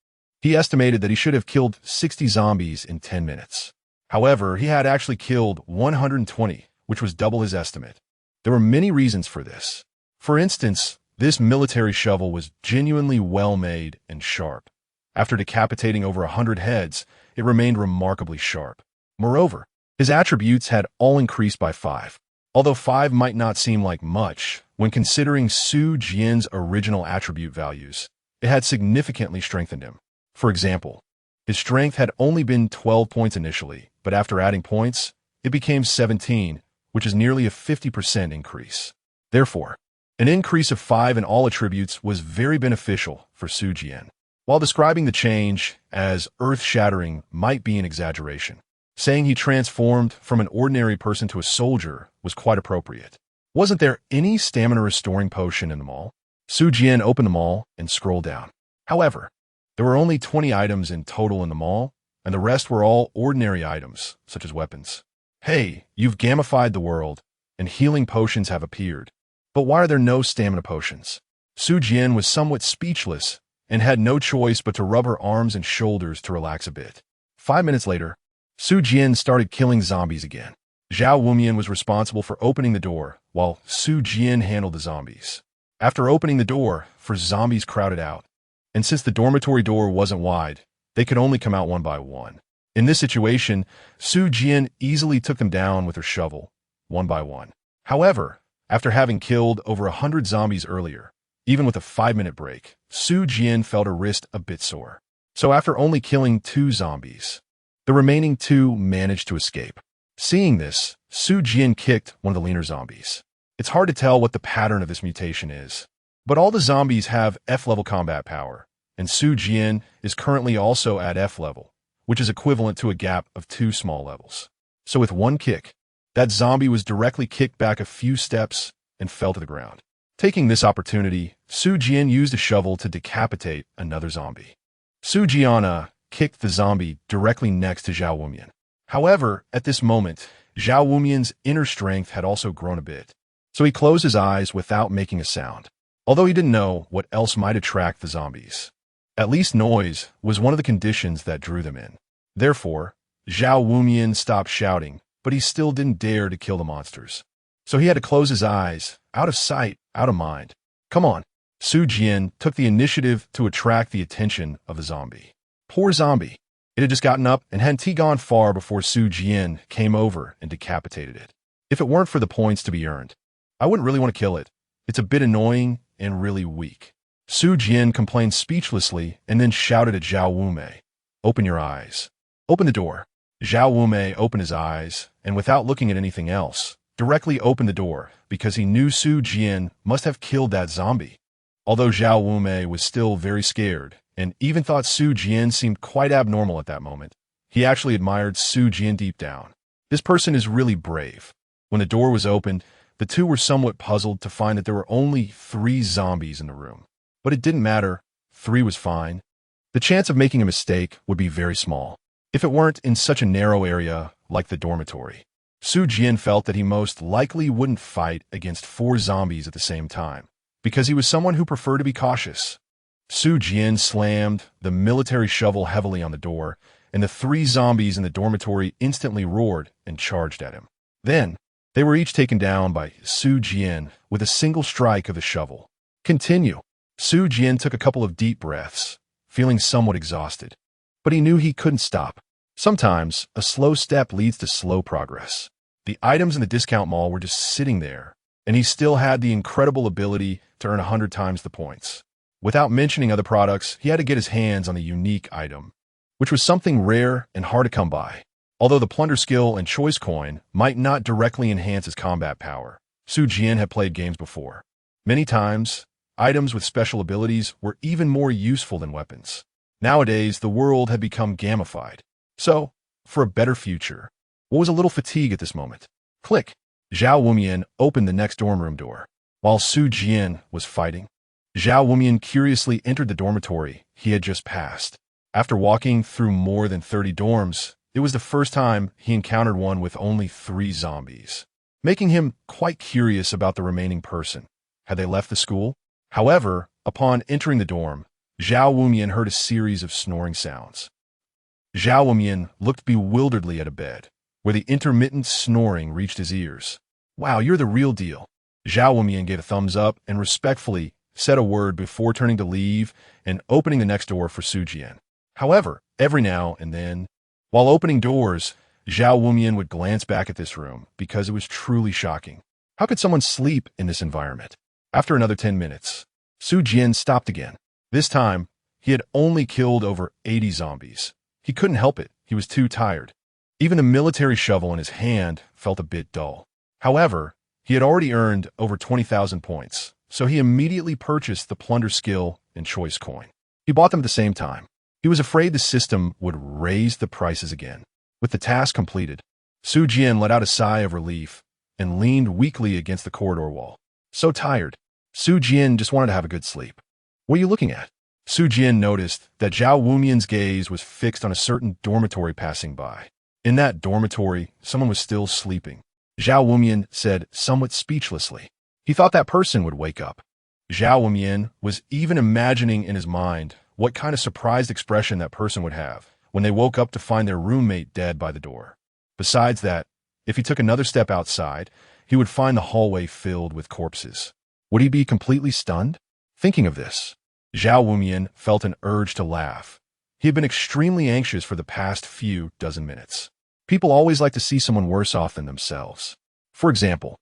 He estimated that he should have killed 60 zombies in 10 minutes. However, he had actually killed 120, which was double his estimate. There were many reasons for this. For instance, this military shovel was genuinely well-made and sharp. After decapitating over 100 heads, it remained remarkably sharp. Moreover, his attributes had all increased by 5. Although 5 might not seem like much, when considering Su Jian's original attribute values, it had significantly strengthened him. For example, his strength had only been 12 points initially, but after adding points, it became 17, which is nearly a 50% increase. Therefore, an increase of 5 in all attributes was very beneficial for Su Jian. While describing the change as earth-shattering might be an exaggeration, saying he transformed from an ordinary person to a soldier was quite appropriate. Wasn't there any stamina-restoring potion in the mall? Su Jian opened the mall and scrolled down. However, there were only 20 items in total in the mall, and the rest were all ordinary items, such as weapons. Hey, you've gamified the world, and healing potions have appeared. But why are there no stamina potions? Su Jian was somewhat speechless, and had no choice but to rub her arms and shoulders to relax a bit. 5 minutes later, Su Jian started killing zombies again. Zhao Wumian was responsible for opening the door, while Su Jian handled the zombies. After opening the door, zombies crowded out. And since the dormitory door wasn't wide, they could only come out one by one. In this situation, Su Jian easily took them down with her shovel, one by one. However, after having killed over 100 zombies earlier, even with a 5-minute break, Su Jian felt her wrist a bit sore. So after only killing 2 zombies, the remaining 2 managed to escape. Seeing this, Su Jian kicked one of the leaner zombies. It's hard to tell what the pattern of this mutation is, but all the zombies have F-level combat power, and Su Jian is currently also at F level, which is equivalent to a gap of 2 small levels. So with one kick, that zombie was directly kicked back a few steps and fell to the ground. Taking this opportunity, Su Jian used a shovel to decapitate another zombie. Su Jian kicked the zombie directly next to Zhao Wumian. However, at this moment, Zhao Wumian's inner strength had also grown a bit, so he closed his eyes without making a sound, although he didn't know what else might attract the zombies. At least noise was one of the conditions that drew them in. Therefore, Zhao Wumian stopped shouting, but he still didn't dare to kill the monsters. So he had to close his eyes, out of sight, out of mind. Come on. Su Jian took the initiative to attract the attention of the zombie. Poor zombie. It had just gotten up and hadn't gone far before Su Jian came over and decapitated it. If it weren't for the points to be earned, I wouldn't really want to kill it. It's a bit annoying and really weak. Su Jian complained speechlessly and then shouted at Zhao Wumei, "Open your eyes. Open the door." Zhao Wumei opened his eyes, and without looking at anything else, directly opened the door because he knew Su Jian must have killed that zombie. Although Zhao Wumei was still very scared and even thought Su Jian seemed quite abnormal at that moment, he actually admired Su Jian deep down. This person is really brave. When the door was opened, the two were somewhat puzzled to find that there were only 3 zombies in the room. But it didn't matter. 3 was fine. The chance of making a mistake would be very small, if it weren't in such a narrow area like the dormitory. Su Jian felt that he most likely wouldn't fight against 4 zombies at the same time, because he was someone who preferred to be cautious. Su Jian slammed the military shovel heavily on the door, and the 3 zombies in the dormitory instantly roared and charged at him. Then, they were each taken down by Su Jian with a single strike of the shovel. Continue. Su Jian took a couple of deep breaths, feeling somewhat exhausted, but he knew he couldn't stop. Sometimes, a slow step leads to slow progress. The items in the discount mall were just sitting there, and he still had the incredible ability to earn 100 times the points. Without mentioning other products, he had to get his hands on the unique item, which was something rare and hard to come by. Although the plunder skill and choice coin might not directly enhance his combat power, Su Jian had played games before. Many times, items with special abilities were even more useful than weapons. Nowadays, the world had become gamified. So, for a better future, what was a little fatigue at this moment? Click. Zhao Wumian opened the next dorm room door. While Su Jian was fighting, Zhao Wumian curiously entered the dormitory he had just passed. After walking through more than 30 dorms, it was the first time he encountered one with only 3 zombies, making him quite curious about the remaining person. Had they left the school? However, upon entering the dorm, Zhao Wumian heard a series of snoring sounds. Zhao Wumian looked bewilderedly at a bed, where the intermittent snoring reached his ears. "Wow, you're the real deal." Zhao Wumian gave a thumbs up and respectfully said a word before turning to leave and opening the next door for Su Jian. However, every now and then, while opening doors, Zhao Wumian would glance back at this room because it was truly shocking. How could someone sleep in this environment? After another 10 minutes, Su Jian stopped again. This time, he had only killed over 80 zombies. He couldn't help it. He was too tired. Even the military shovel in his hand felt a bit dull. However, he had already earned over 20,000 points, so he immediately purchased the plunder skill and choice coin. He bought them at the same time. He was afraid the system would raise the prices again. With the task completed, Su Jian let out a sigh of relief and leaned weakly against the corridor wall. So tired, Su Jian just wanted to have a good sleep. "What are you looking at?" Su Jian noticed that Zhao Wumian's gaze was fixed on a certain dormitory passing by. In that dormitory, someone was still sleeping. Zhao Wumian said somewhat speechlessly. He thought that person would wake up. Zhao Wumian was even imagining in his mind what kind of surprised expression that person would have when they woke up to find their roommate dead by the door. Besides that, if he took another step outside, he would find the hallway filled with corpses. Would he be completely stunned? Thinking of this, Zhao Wumian felt an urge to laugh. He had been extremely anxious for the past few dozen minutes. People always like to see someone worse off than themselves. For example,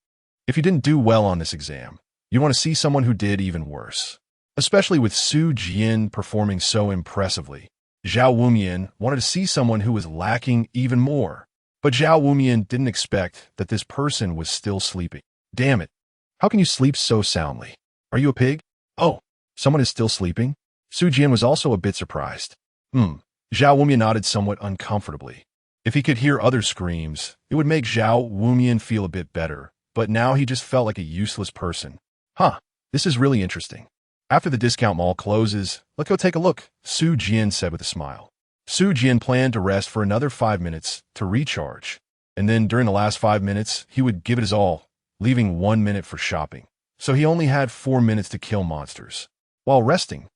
if you didn't do well on this exam, you want to see someone who did even worse. Especially with Su Jian performing so impressively, Zhao Wumian wanted to see someone who was lacking even more. But Zhao Wumian didn't expect that this person was still sleeping. Damn it. How can you sleep so soundly? Are you a pig? Oh, someone is still sleeping? Su Jian was also a bit surprised. Zhao Wumian nodded somewhat uncomfortably. If he could hear other screams, it would make Zhao Wumian feel a bit better, but now he just felt like a useless person. This is really interesting. After the discount mall closes, let's go take a look, Su Jian said with a smile. Su Jian planned to rest for another 5 minutes to recharge, and then during the last 5 minutes, he would give it his all, leaving 1 minute for shopping. So he only had 4 minutes to kill monsters. While resting,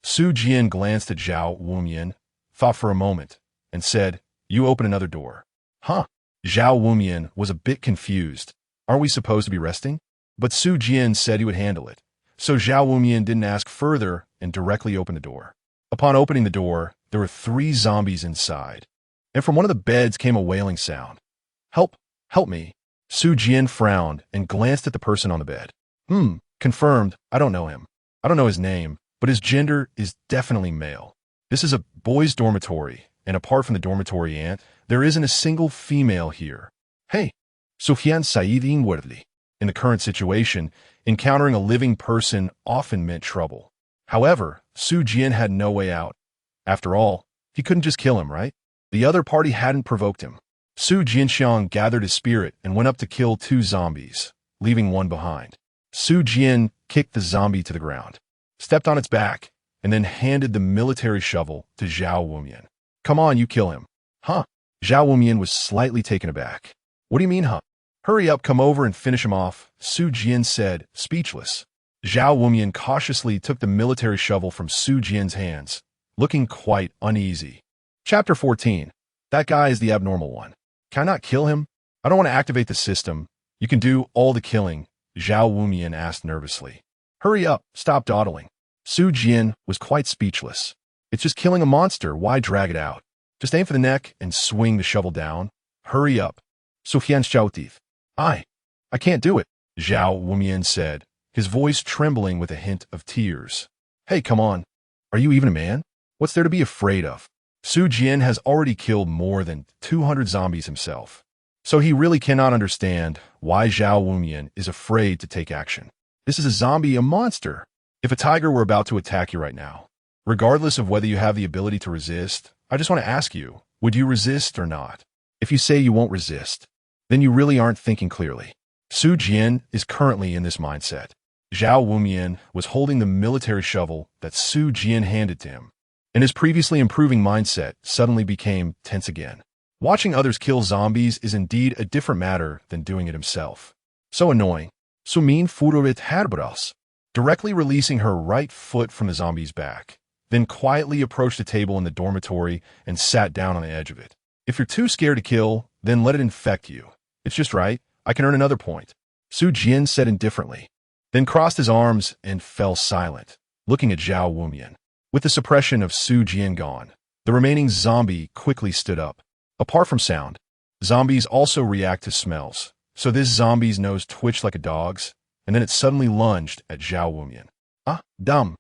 Su Jian glanced at Zhao Wumian, thought for a moment, and said, "You open another door." Zhao Wumian was a bit confused. Aren't we supposed to be resting? But Su Jian said he would handle it. So Zhao Wumian didn't ask further and directly opened the door. Upon opening the door, there were 3 zombies inside. And from one of the beds came a wailing sound. Help me. Su Jian frowned and glanced at the person on the bed. Confirmed, I don't know him. I don't know his name, but his gender is definitely male. This is a boys' dormitory, and apart from the dormitory ant, there isn't a single female here. Hey, Sufyan Said inwardly. In the current situation, encountering a living person often meant trouble. However, Su Jian had no way out. After all, he couldn't just kill him, right? The other party hadn't provoked him. Su Jianxiang gathered his spirit and went up to kill 2 zombies, leaving 1 behind. Su Jian kicked the zombie to the ground, stepped on its back, and then handed the military shovel to Zhao Wumian. Come on, you kill him. Zhao Wumian was slightly taken aback. What do you mean, Hurry up, come over and finish him off, Su Jian said, speechless. Zhao Wumian cautiously took the military shovel from Su Jian's hands, looking quite uneasy. Chapter 14. That guy is the abnormal one. Can I not kill him? I don't want to activate the system. You can do all the killing, Zhao Wumian asked nervously. Hurry up, stop dawdling. Su Jian was quite speechless. It's just killing a monster, why drag it out? Just aim for the neck and swing the shovel down. Hurry up. Sufyan shouted. I can't do it, Zhao Wumian said, his voice trembling with a hint of tears. Hey, come on. Are you even a man? What's there to be afraid of? Su Jian has already killed more than 200 zombies himself. So he really cannot understand why Zhao Wumian is afraid to take action. This is a zombie, a monster. If a tiger were about to attack you right now, regardless of whether you have the ability to resist, I just want to ask you, would you resist or not? If you say you won't resist, then you really aren't thinking clearly. Su Jian is currently in this mindset. Zhao Wumian was holding the military shovel that Su Jian handed to him, and his previously improving mindset suddenly became tense again. Watching others kill zombies is indeed a different matter than doing it himself. So annoying. Sumin fururit harbras, directly releasing her right foot from the zombie's back, then quietly approached a table in the dormitory and sat down on the edge of it. If you're too scared to kill, then let it infect you. It's just right. I can earn another point. Su Jian said indifferently, then crossed his arms and fell silent, looking at Zhao Wumian. With the suppression of Su Jian gone, the remaining zombie quickly stood up. Apart from sound, zombies also react to smells, so this zombie's nose twitched like a dog's, and then it suddenly lunged at Zhao Wumian. Dumb.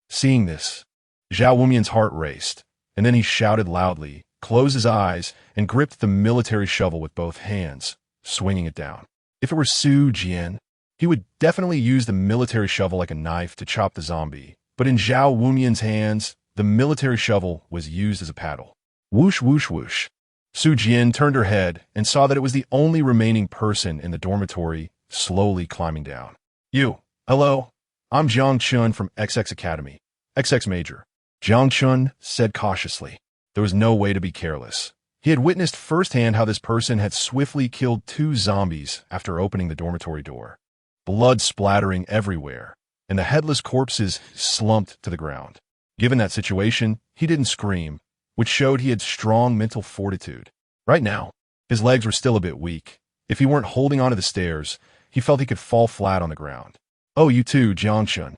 Seeing this, Zhao Wumian's heart raced, and then he shouted loudly, closed his eyes, and gripped the military shovel with both hands, swinging it down. If it were Su Jian, he would definitely use the military shovel like a knife to chop the zombie, but in Zhao Wumian's hands, the military shovel was used as a paddle. Whoosh, whoosh, whoosh. Su Jian turned her head and saw that it was the only remaining person in the dormitory, slowly climbing down. You. Hello. I'm Jiang Chun from XX Academy. XX Major. Jiang Chun said cautiously. There was no way to be careless. He had witnessed firsthand how this person had swiftly killed 2 zombies after opening the dormitory door. Blood splattering everywhere. and the headless corpses slumped to the ground. Given that situation, he didn't scream, which showed he had strong mental fortitude. Right now, his legs were still a bit weak. If he weren't holding onto the stairs, he felt he could fall flat on the ground. Oh, you too, Jiangshun.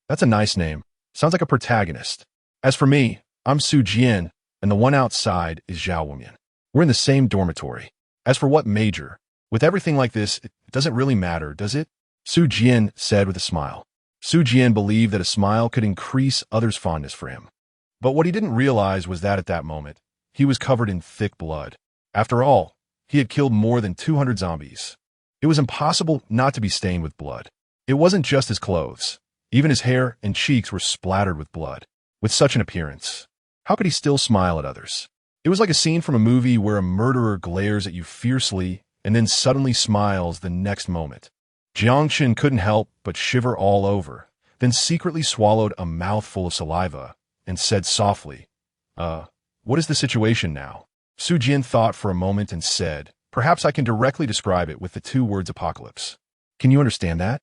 That's a nice name. Sounds like a protagonist. As for me, I'm Su Jian, and the one outside is Zhao Wumian. We're in the same dormitory. As for what major, with everything like this, it doesn't really matter, does it? Su Jian said with a smile. Su Jian believed that a smile could increase others' fondness for him. But what he didn't realize was that at that moment, he was covered in thick blood. After all, he had killed more than 200 zombies. It was impossible not to be stained with blood. It wasn't just his clothes. Even his hair and cheeks were splattered with blood. With such an appearance, how could he still smile at others? It was like a scene from a movie where a murderer glares at you fiercely and then suddenly smiles the next moment. Jiangxin couldn't help but shiver all over, then secretly swallowed a mouthful of saliva and said softly, what is the situation now? Su Jian thought for a moment and said, perhaps I can directly describe it with the two words apocalypse. Can you understand that?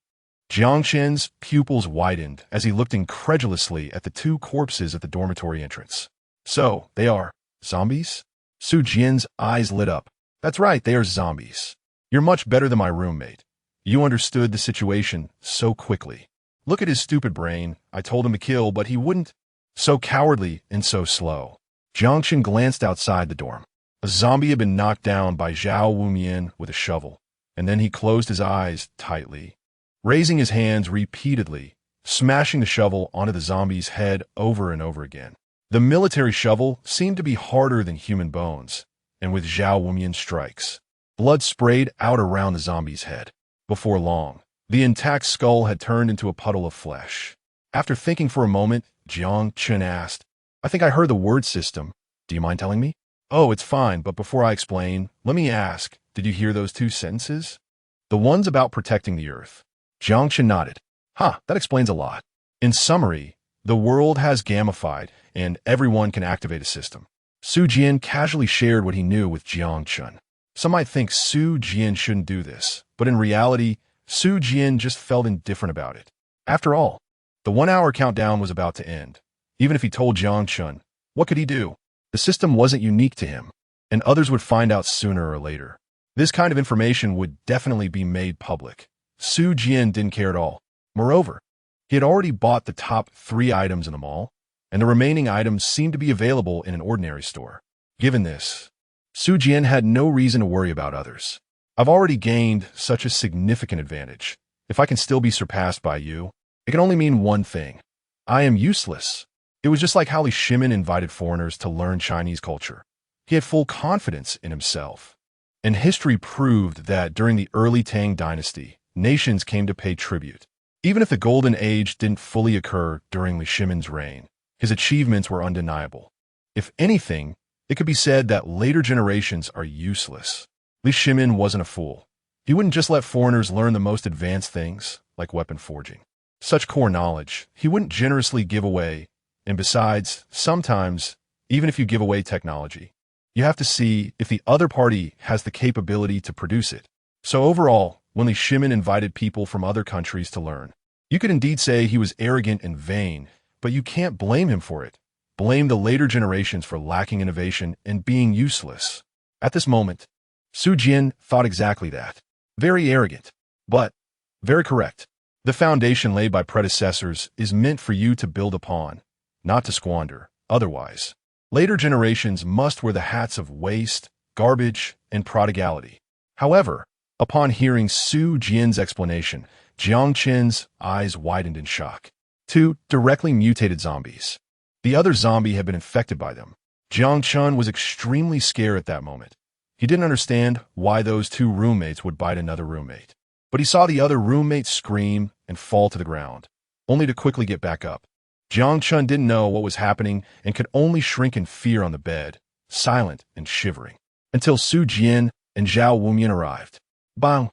Jiangxin's pupils widened as he looked incredulously at the two corpses at the dormitory entrance. So, they are zombies? Su Jian's eyes lit up. That's right, they are zombies. You're much better than my roommate. You understood the situation so quickly. Look at his stupid brain. I told him to kill, but he wouldn't. So cowardly and so slow. Jiangxin glanced outside the dorm. A zombie had been knocked down by Zhao Wumian with a shovel, and then he closed his eyes tightly, raising his hands repeatedly, smashing the shovel onto the zombie's head over and over again. The military shovel seemed to be harder than human bones, and with Zhao Wumian's strikes, blood sprayed out around the zombie's head. Before long, the intact skull had turned into a puddle of flesh. After thinking for a moment, Jiangxin asked, I think I heard the word system. Do you mind telling me? Oh, it's fine, but before I explain, let me ask, did you hear those two sentences? The ones about protecting the earth. Jiangxin nodded. That explains a lot. In summary, the world has gamified, and everyone can activate a system. Su Jian casually shared what he knew with Jiangxin. Some might think Su Jian shouldn't do this, but in reality, Su Jian just felt indifferent about it. After all, the 1 hour countdown was about to end. Even if he told Jiangxin, what could he do? The system wasn't unique to him, and others would find out sooner or later. This kind of information would definitely be made public. Su Jian didn't care at all. Moreover, he had already bought the top 3 items in the mall, and the remaining items seemed to be available in an ordinary store. Given this, Su Jian had no reason to worry about others. I've already gained such a significant advantage. If I can still be surpassed by you, it can only mean one thing. I am useless. It was just like how Li Shimin invited foreigners to learn Chinese culture. He had full confidence in himself. And history proved that during the early Tang dynasty, nations came to pay tribute. Even if the Golden Age didn't fully occur during Li Shimin's reign, his achievements were undeniable. If anything, it could be said that later generations are useless. Li Shimin wasn't a fool. He wouldn't just let foreigners learn the most advanced things, like weapon forging. Such core knowledge, he wouldn't generously give away. And besides, sometimes, even if you give away technology, you have to see if the other party has the capability to produce it. So overall, when Li Shimin invited people from other countries to learn, you could indeed say he was arrogant and vain, but you can't blame him for it. Blame the later generations for lacking innovation and being useless. At this moment, Su Jian thought exactly that. Very arrogant, but very correct. The foundation laid by predecessors is meant for you to build upon, not to squander. Otherwise, later generations must wear the hats of waste, garbage, and prodigality. However, upon hearing Su Jian's explanation, Jiangxin's eyes widened in shock. 2 directly mutated zombies. The other zombie had been infected by them. Jiangxin was extremely scared at that moment. He didn't understand why those 2 roommates would bite another roommate. But he saw the other roommate scream and fall to the ground, only to quickly get back up. Jiangxin didn't know what was happening and could only shrink in fear on the bed, silent and shivering, until Su Jian and Zhao Wumian arrived. Bang!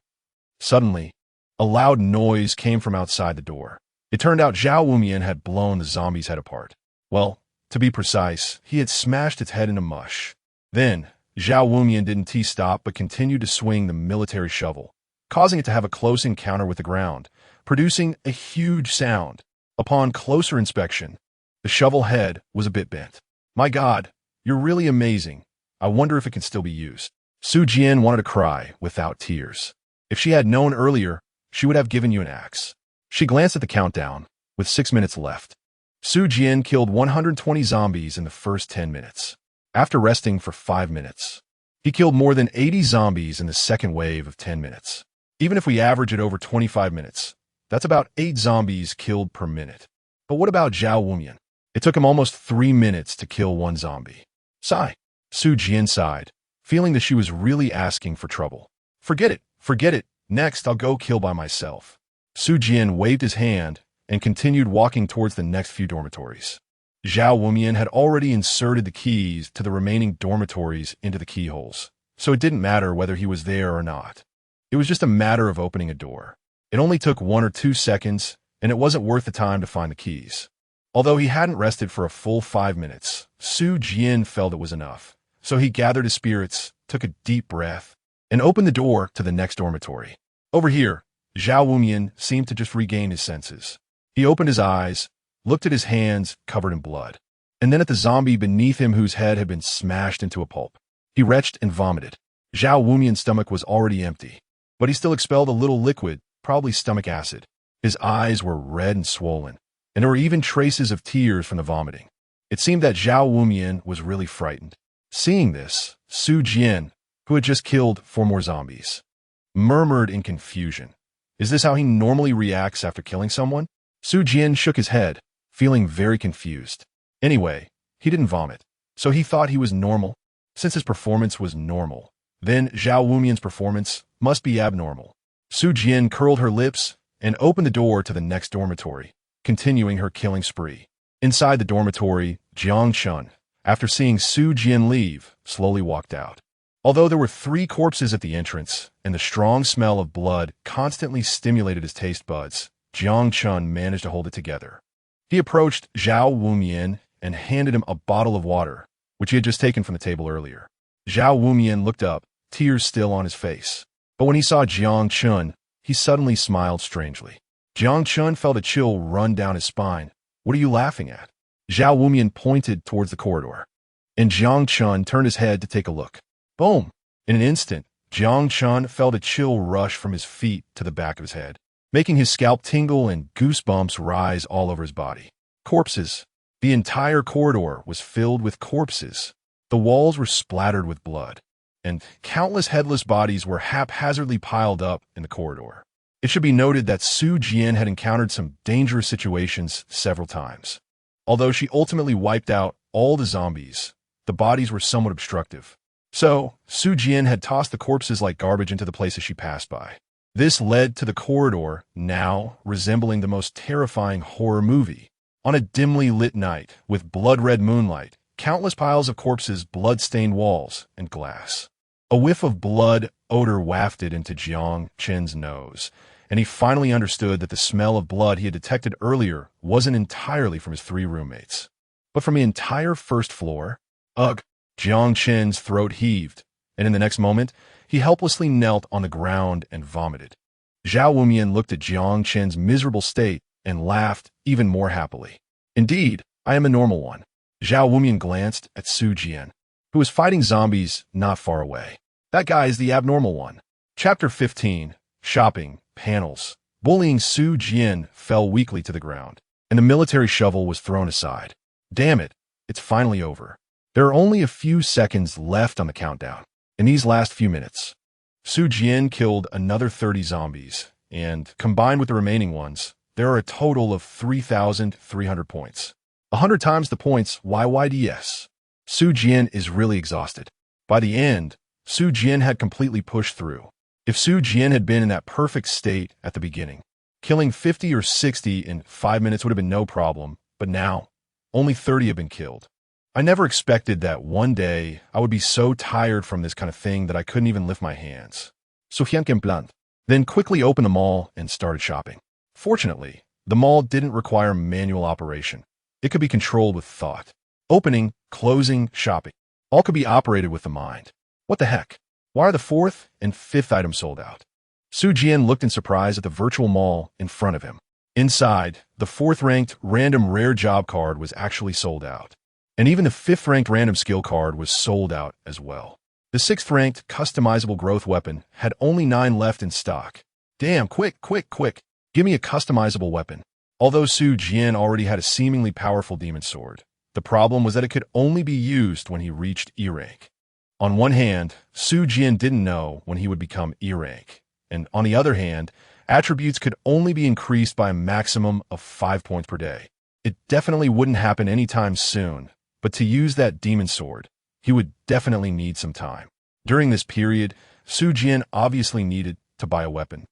Suddenly, a loud noise came from outside the door. It turned out Zhao Wumian had blown the zombie's head apart. Well, to be precise, he had smashed its head into mush. Then, Zhao Wumian didn't stop but continued to swing the military shovel, causing it to have a close encounter with the ground, producing a huge sound. Upon closer inspection, the shovel head was a bit bent. My God, you're really amazing. I wonder if it can still be used. Su Jian wanted to cry without tears. If she had known earlier, she would have given you an axe. She glanced at the countdown, with 6 minutes left. Su Jian killed 120 zombies in the first 10 minutes. After resting for 5 minutes, he killed more than 80 zombies in the second wave of 10 minutes. Even if we average it over 25 minutes, that's about 8 zombies killed per minute. But what about Zhao Wumian? It took him almost 3 minutes to kill one zombie. Sigh. Su Jian sighed, feeling that she was really asking for trouble. Forget it. Next, I'll go kill by myself. Su Jian waved his hand and continued walking towards the next few dormitories. Zhao Wumian had already inserted the keys to the remaining dormitories into the keyholes, so it didn't matter whether he was there or not. It was just a matter of opening a door. It only took 1 or 2 seconds, and it wasn't worth the time to find the keys. Although he hadn't rested for a full 5 minutes, Su Jian felt it was enough. So he gathered his spirits, took a deep breath, and opened the door to the next dormitory. Over here, Zhao Wumian seemed to just regain his senses. He opened his eyes, looked at his hands covered in blood, and then at the zombie beneath him whose head had been smashed into a pulp. He retched and vomited. Zhao Wumian's stomach was already empty, but he still expelled a little liquid, probably stomach acid. His eyes were red and swollen, and there were even traces of tears from the vomiting. It seemed that Zhao Wumian was really frightened. Seeing this, Su Jian, who had just killed 4 more zombies, murmured in confusion. Is this how he normally reacts after killing someone? Su Jian shook his head, feeling very confused. Anyway, he didn't vomit, so he thought he was normal. Since his performance was normal, then Zhao Wumian's performance must be abnormal. Su Jian curled her lips and opened the door to the next dormitory, continuing her killing spree. Inside the dormitory, Jiang Chun, after seeing Su Jian leave, slowly walked out. Although there were 3 corpses at the entrance, and the strong smell of blood constantly stimulated his taste buds, Jiang Chun managed to hold it together. He approached Zhao Wumian and handed him a bottle of water, which he had just taken from the table earlier. Zhao Wumian looked up, tears still on his face. But when he saw Jiang Chun, he suddenly smiled strangely. Jiang Chun felt a chill run down his spine. What are you laughing at? Zhao Wumian pointed towards the corridor, and Jiang Chun turned his head to take a look. Boom! In an instant, Jiang Chun felt a chill rush from his feet to the back of his head, making his scalp tingle and goosebumps rise all over his body. Corpses. The entire corridor was filled with corpses. The walls were splattered with blood, and countless headless bodies were haphazardly piled up in the corridor. It should be noted that Su Jian had encountered some dangerous situations several times. Although she ultimately wiped out all the zombies, the bodies were somewhat obstructive. So, Su Jian had tossed the corpses like garbage into the places she passed by. This led to the corridor now resembling the most terrifying horror movie. On a dimly lit night, with blood-red moonlight, countless piles of corpses, blood-stained walls, and glass. A whiff of blood odor wafted into Jiang Chen's nose, and he finally understood that the smell of blood he had detected earlier wasn't entirely from his 3 roommates, but from the entire first floor. Ugh! Jiang Chen's throat heaved, and in the next moment, he helplessly knelt on the ground and vomited. Zhao Wumian looked at Jiang Chen's miserable state and laughed even more happily. Indeed, I am a normal one. Zhao Wumian glanced at Su Jian, who was fighting zombies not far away. That guy is the abnormal one. Chapter 15. Shopping. Panels. Bullying Su Jian fell weakly to the ground, and the military shovel was thrown aside. Damn it, it's finally over. There are only a few seconds left on the countdown. In these last few minutes, Su Jian killed another 30 zombies, and, combined with the remaining ones, there are a total of 3,300 points. 100 times the points YYDS. Su Jian is really exhausted. By the end, Su Jian had completely pushed through. If Su Jian had been in that perfect state at the beginning, killing 50 or 60 in 5 minutes would have been no problem, but now, only 30 have been killed. I never expected that one day I would be so tired from this kind of thing that I couldn't even lift my hands. Sujian plant. Then quickly opened the mall and started shopping. Fortunately, the mall didn't require manual operation. It could be controlled with thought. Opening, closing, shopping. All could be operated with the mind. What the heck? Why are the 4th and 5th items sold out? Su Jian looked in surprise at the virtual mall in front of him. Inside, the 4th-ranked random rare job card was actually sold out. And even the 5th-ranked random skill card was sold out as well. The 6th-ranked customizable growth weapon had only 9 left in stock. Damn, quick, quick, quick. Give me a customizable weapon. Although Su Jian already had a seemingly powerful demon sword, the problem was that it could only be used when he reached E rank. On one hand, Su Jian didn't know when he would become E rank, and on the other hand, attributes could only be increased by a maximum of 5 points per day. It definitely wouldn't happen anytime soon, but to use that demon sword, he would definitely need some time. During this period, Su Jian obviously needed to buy a weapon,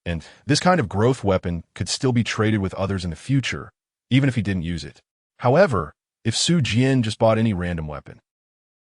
and this kind of growth weapon could still be traded with others in the future, even if he didn't use it. However, if Su Jian just bought any random weapon,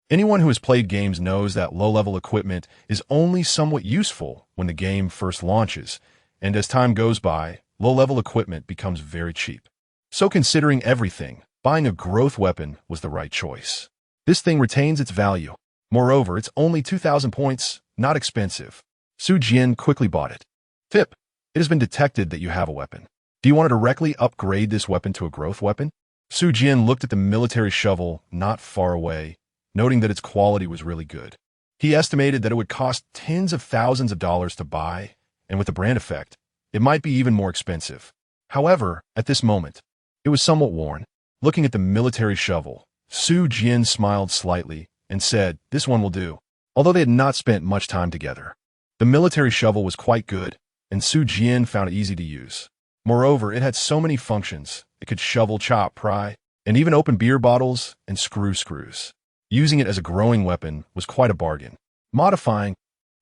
anyone who has played games knows that low-level equipment is only somewhat useful when the game first launches, and as time goes by, low-level equipment becomes very cheap. So considering everything, buying a growth weapon was the right choice. This thing retains its value. Moreover, it's only 2,000 points, not expensive. Su Jian quickly bought it. Tip: it has been detected that you have a weapon. Do you want to directly upgrade this weapon to a growth weapon? Su Jian looked at the military shovel not far away, noting that its quality was really good. He estimated that it would cost tens of thousands of dollars to buy, and with the brand effect, it might be even more expensive. However, at this moment, it was somewhat worn. Looking at the military shovel, Su Jian smiled slightly and said, "This one will do." Although they had not spent much time together, the military shovel was quite good, and Su Jian found it easy to use. Moreover, it had so many functions. It could shovel, chop, pry, and even open beer bottles and screw screws. Using it as a growing weapon was quite a bargain. Modifying: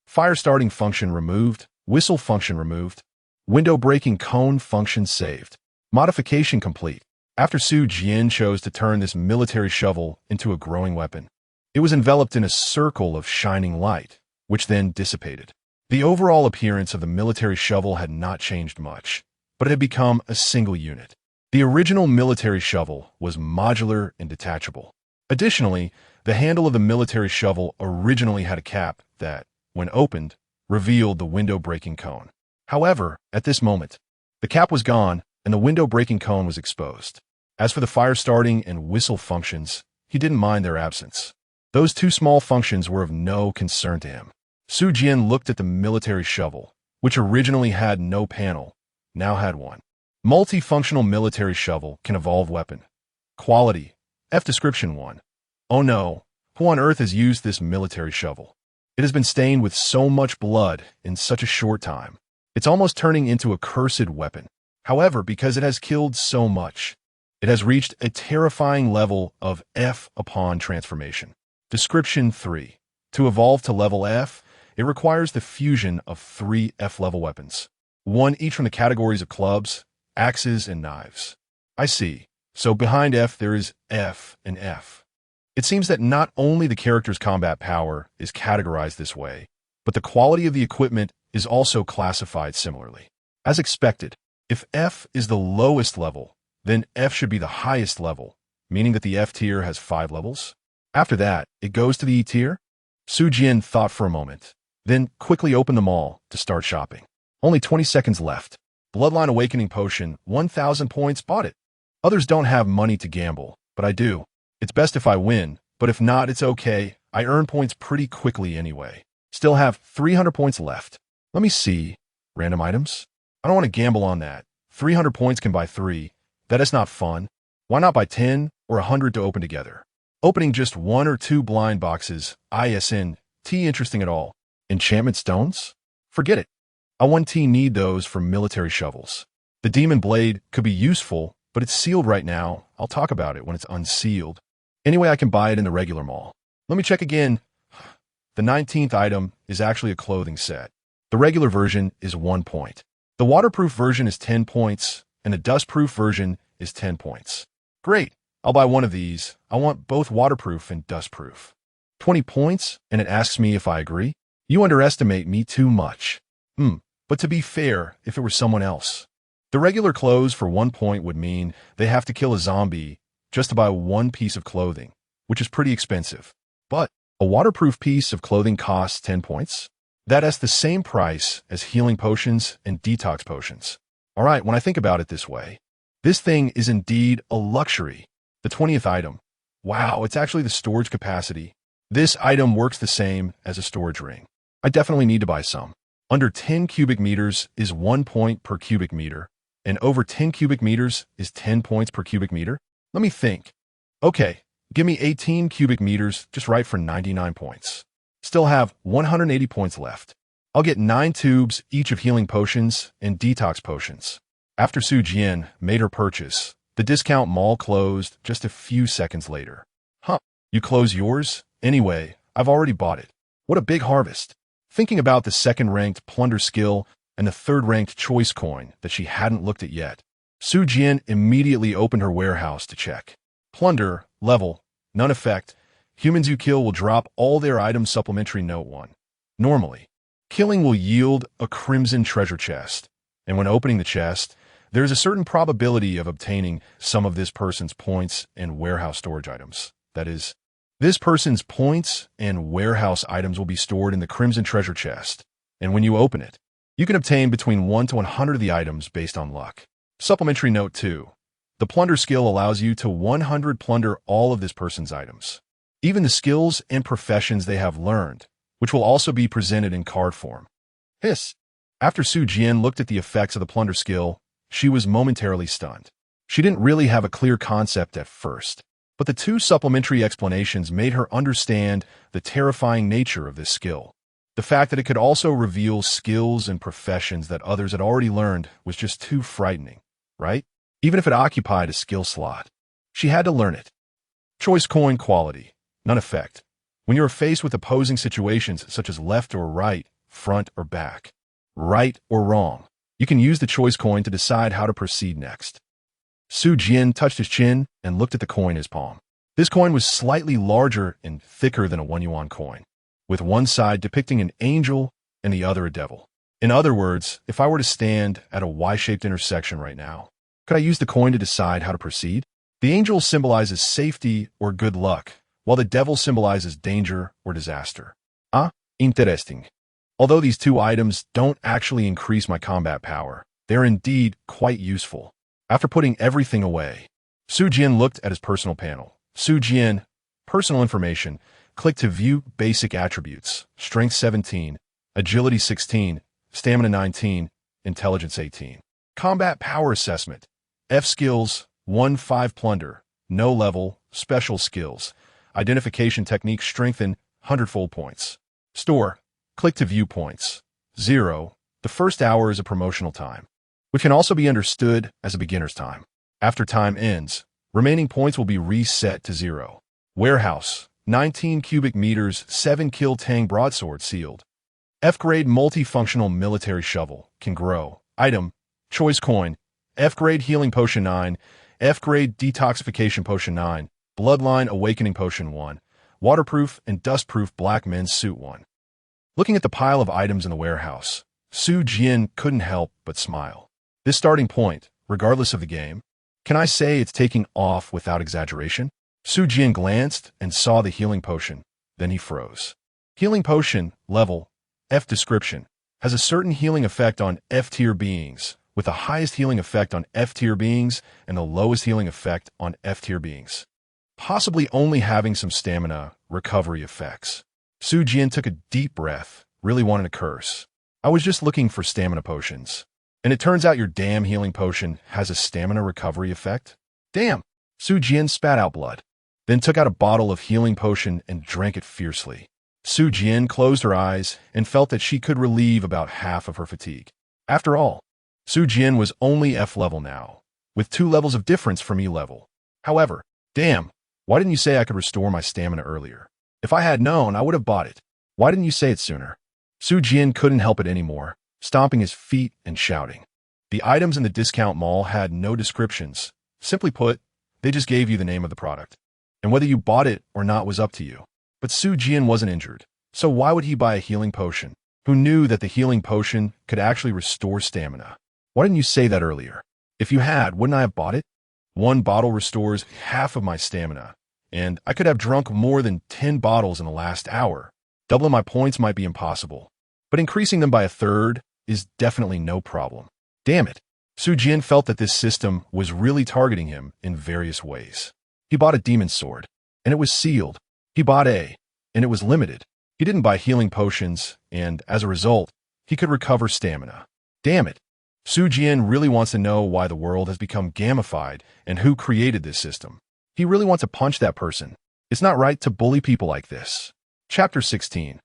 fire starting function removed, whistle function removed, window breaking cone function saved. Modification complete. After Su Jian chose to turn this military shovel into a growing weapon, it was enveloped in a circle of shining light, which then dissipated. The overall appearance of the military shovel had not changed much, but it had become a single unit. The original military shovel was modular and detachable. Additionally, the handle of the military shovel originally had a cap that, when opened, revealed the window-breaking cone. However, at this moment, the cap was gone and the window-breaking cone was exposed. As for the fire-starting and whistle functions, he didn't mind their absence. Those two small functions were of no concern to him. Su Jian looked at the military shovel, which originally had no panel, now had one. Multifunctional military shovel can evolve weapon. Quality: F description 1. Oh no, who on earth has used this military shovel? It has been stained with so much blood in such a short time. It's almost turning into a cursed weapon. However, because it has killed so much, it has reached a terrifying level of F upon transformation. Description 3. To evolve to level F, it requires the fusion of 3 F-level weapons, 1 each from the categories of clubs, axes, and knives. I see. So behind F there is F and F. It seems that not only the character's combat power is categorized this way, but the quality of the equipment is also classified similarly. As expected, if F is the lowest level, then F should be the highest level, meaning that the F tier has 5 levels. After that, it goes to the E tier. Su Jian thought for a moment, then quickly opened them all to start shopping. Only 20 seconds left. Bloodline Awakening Potion, 1,000 points, bought it. Others don't have money to gamble, but I do. It's best if I win, but if not, it's okay. I earn points pretty quickly anyway. Still have 300 points left. Let me see. Random items? I don't want to gamble on that. 300 points can buy 3. That is not fun. Why not buy 10 or 100 to open together? Opening just 1 or 2 blind boxes, ISNT interesting at all. Enchantment stones? Forget it. I 1T need those for military shovels. The demon blade could be useful, but it's sealed right now. I'll talk about it when it's unsealed. Anyway, I can buy it in the regular mall. Let me check again. The 19th item is actually a clothing set. The regular version is 1 point. The waterproof version is 10 points, and the dustproof version is 10 points. Great. I'll buy one of these. I want both waterproof and dustproof. 20 points, and it asks me if I agree? You underestimate me too much. But to be fair, if it were someone else. The regular clothes for 1 point would mean they have to kill a zombie just to buy 1 piece of clothing, which is pretty expensive. But a waterproof piece of clothing costs 10 points? That's the same price as healing potions and detox potions. All right, when I think about it this way, this thing is indeed a luxury. The 20th item. Wow, it's actually the storage capacity. This item works the same as a storage ring. I definitely need to buy some. Under 10 cubic meters is 1 point per cubic meter, and over 10 cubic meters is 10 points per cubic meter. Let me think. Okay, give me 18 cubic meters just right for 99 points. Still have 180 points left. I'll get 9 tubes each of healing potions and detox potions. After Su Jian made her purchase, the discount mall closed just a few seconds later. Huh, you close yours? Anyway, I've already bought it. What a big harvest. Thinking about the second-ranked plunder skill and the third-ranked choice coin that she hadn't looked at yet, Su Jian immediately opened her warehouse to check. Plunder, level, none effect. Humans you kill will drop all their items. Supplementary note 1. Normally, killing will yield a crimson treasure chest, and when opening the chest, there is a certain probability of obtaining some of this person's points and warehouse storage items. That is, this person's points and warehouse items will be stored in the crimson treasure chest, and when you open it, you can obtain between 1 to 100 of the items based on luck. Supplementary note 2. The plunder skill allows you to 100 plunder all of this person's items, even the skills and professions they have learned, which will also be presented in card form. Hiss. After Su Jian looked at the effects of the plunder skill, she was momentarily stunned. She didn't really have a clear concept at first, but the 2 supplementary explanations made her understand the terrifying nature of this skill. The fact that it could also reveal skills and professions that others had already learned was just too frightening, right? Even if it occupied a skill slot. She had to learn it. Choice coin quality. None effect. When you are faced with opposing situations such as left or right, front or back, right or wrong, you can use the choice coin to decide how to proceed next. Su Jian touched his chin and looked at the coin in his palm. This coin was slightly larger and thicker than a 1 yuan coin, with one side depicting an angel and the other a devil. In other words, if I were to stand at a Y-shaped intersection right now, could I use the coin to decide how to proceed? The angel symbolizes safety or good luck, while the devil symbolizes danger or disaster. Ah, interesting. Although these 2 items don't actually increase my combat power, they're indeed quite useful. After putting everything away, Su Jian looked at his personal panel. Su Jian, personal information, click to view basic attributes, strength 17, agility 16, stamina 19, intelligence 18. Combat power assessment, F skills, 1-5 plunder, no level, special skills, identification technique strengthen, 100 full points. Store, click to view points, 0, the first hour is a promotional time, which can also be understood as a beginner's time. After time ends, remaining points will be reset to 0. Warehouse, 19 cubic meters, 7 kill tang broadsword sealed. F-grade multifunctional military shovel, can grow. Item, choice coin, F-grade healing potion 9, F-grade detoxification potion 9, bloodline awakening potion 1, waterproof and dustproof black men's suit 1. Looking at the pile of items in the warehouse, Su Jian couldn't help but smile. This starting point, regardless of the game, can I say it's taking off without exaggeration? Su Jian glanced and saw the healing potion, then he froze. Healing potion, level, F description, has a certain healing effect on F-tier beings, with the highest healing effect on F-tier beings and the lowest healing effect on F-tier beings, possibly only having some stamina recovery effects. Su Jian took a deep breath, really wanting to curse. I was just looking for stamina potions. And it turns out your damn healing potion has a stamina recovery effect? Damn! Su Jian spat out blood, then took out a bottle of healing potion and drank it fiercely. Su Jian closed her eyes and felt that she could relieve about half of her fatigue. After all, Su Jian was only F level now, with 2 levels of difference from E level. However, damn, why didn't you say I could restore my stamina earlier? If I had known, I would have bought it. Why didn't you say it sooner? Su Jian couldn't help it anymore, stomping his feet and shouting. The items in the discount mall had no descriptions. Simply put, they just gave you the name of the product. And whether you bought it or not was up to you. But Su Jian wasn't injured, so why would he buy a healing potion? Who knew that the healing potion could actually restore stamina? Why didn't you say that earlier? If you had, wouldn't I have bought it? 1 bottle restores half of my stamina, and I could have drunk more than 10 bottles in the last hour. Doubling my points might be impossible, but increasing them by a third is definitely no problem. Damn it. Su Jian felt that this system was really targeting him in various ways. He bought a demon sword, and it was sealed. He bought and it was limited. He didn't buy healing potions, and as a result, he could recover stamina. Damn it. Su Jian really wants to know why the world has become gamified and who created this system. He really wants to punch that person. It's not right to bully people like this. Chapter 16.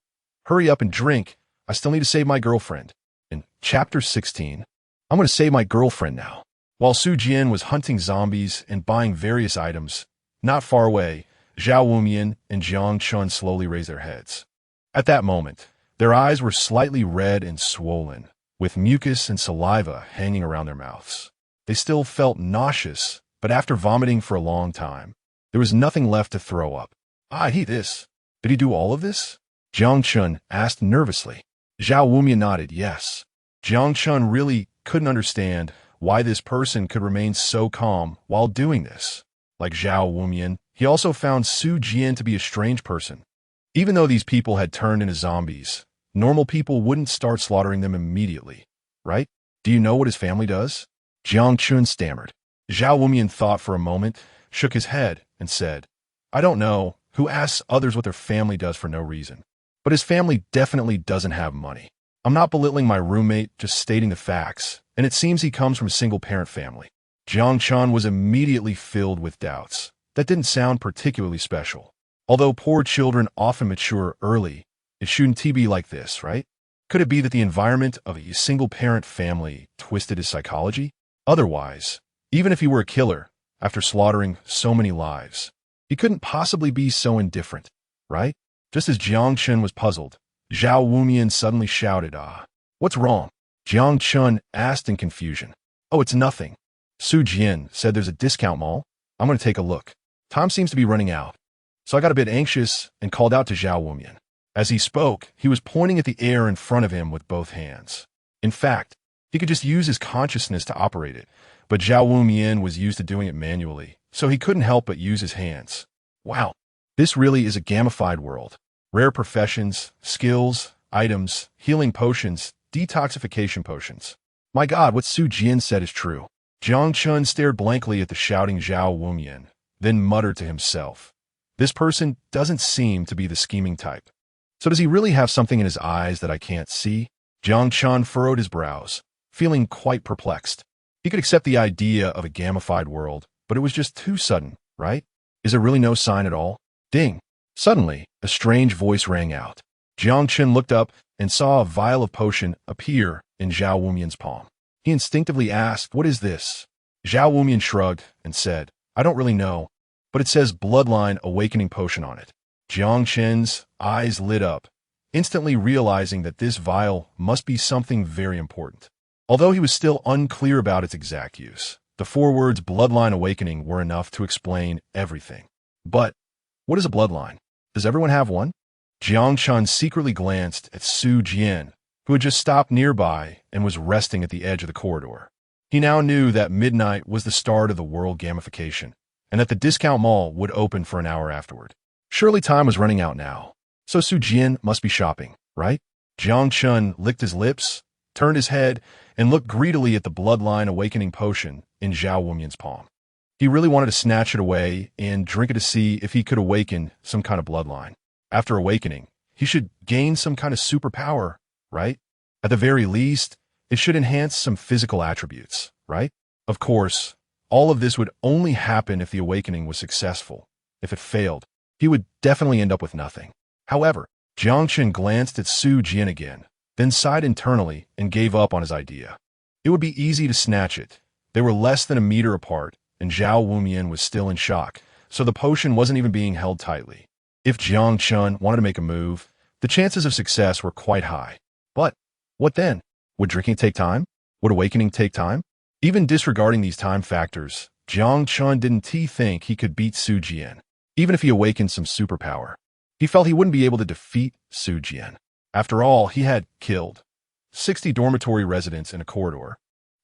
Hurry up and drink. I still need to save my girlfriend. In Chapter 16, I'm going to save my girlfriend now. While Su Jian was hunting zombies and buying various items, not far away, Zhao Wumian and Jiang Chun slowly raised their heads. At that moment, their eyes were slightly red and swollen, with mucus and saliva hanging around their mouths. They still felt nauseous, but after vomiting for a long time, there was nothing left to throw up. I hate this. Did he do all of this? Jiang Chun asked nervously. Zhao Wumian nodded yes. Jiang Chun really couldn't understand why this person could remain so calm while doing this. Like Zhao Wumian, he also found Su Jian to be a strange person. Even though these people had turned into zombies, normal people wouldn't start slaughtering them immediately, right? Do you know what his family does? Jiang Chun stammered. Zhao Wumian thought for a moment, shook his head, and said, I don't know who asks others what their family does for no reason. But his family definitely doesn't have money. I'm not belittling my roommate, just stating the facts, and it seems he comes from a single-parent family. Jiang Chun was immediately filled with doubts. That didn't sound particularly special. Although poor children often mature early, it shouldn't be like this, right? Could it be that the environment of a single-parent family twisted his psychology? Otherwise, even if he were a killer, after slaughtering so many lives, he couldn't possibly be so indifferent, right? Just as Jiang Chun was puzzled, Zhao Wumian suddenly shouted, what's wrong? Jiang Chun asked in confusion. Oh, it's nothing. Su Jian said there's a discount mall. I'm going to take a look. Time seems to be running out. So I got a bit anxious and called out to Zhao Wumian. As he spoke, he was pointing at the air in front of him with both hands. In fact, he could just use his consciousness to operate it, but Zhao Wumian was used to doing it manually, so he couldn't help but use his hands. Wow, this really is a gamified world. Rare professions, skills, items, healing potions, detoxification potions. My God, what Su Jian said is true. Jiang Chun stared blankly at the shouting Zhao Wumian, then muttered to himself. This person doesn't seem to be the scheming type. So does he really have something in his eyes that I can't see? Jiang Chun furrowed his brows, feeling quite perplexed. He could accept the idea of a gamified world, but it was just too sudden, right? Is there really no sign at all? Ding! Suddenly, a strange voice rang out. Jiang Chun looked up and saw a vial of potion appear in Zhao Wumian's palm. He instinctively asked, what is this? Zhao Wumian shrugged and said, I don't really know, but it says Bloodline Awakening Potion on it. Jiang Chun's eyes lit up, instantly realizing that this vial must be something very important. Although he was still unclear about its exact use, the 4 words Bloodline Awakening were enough to explain everything. But what is a bloodline? Does everyone have one? Jiang Chun secretly glanced at Su Jian, who had just stopped nearby and was resting at the edge of the corridor. He now knew that midnight was the start of the world gamification, and that the discount mall would open for an hour afterward. Surely time was running out now, so Su Jian must be shopping, right? Jiang Chun licked his lips, turned his head, and looked greedily at the Bloodline Awakening Potion in Zhao Wumian's palm. He really wanted to snatch it away and drink it to see if he could awaken some kind of bloodline. After awakening, he should gain some kind of superpower, right? At the very least, it should enhance some physical attributes, right? Of course, all of this would only happen if the awakening was successful. If it failed, he would definitely end up with nothing. However, Jiang Chun glanced at Su Jian again, then sighed internally and gave up on his idea. It would be easy to snatch it. They were less than a meter apart, and Zhao Wumian was still in shock, so the potion wasn't even being held tightly. If Jiang Chun wanted to make a move, the chances of success were quite high. But what then? Would drinking take time? Would awakening take time? Even disregarding these time factors, Jiang Chun didn't think he could beat Su Jian, even if he awakened some superpower. He felt he wouldn't be able to defeat Su Jian. After all, he had killed 60 dormitory residents in a corridor,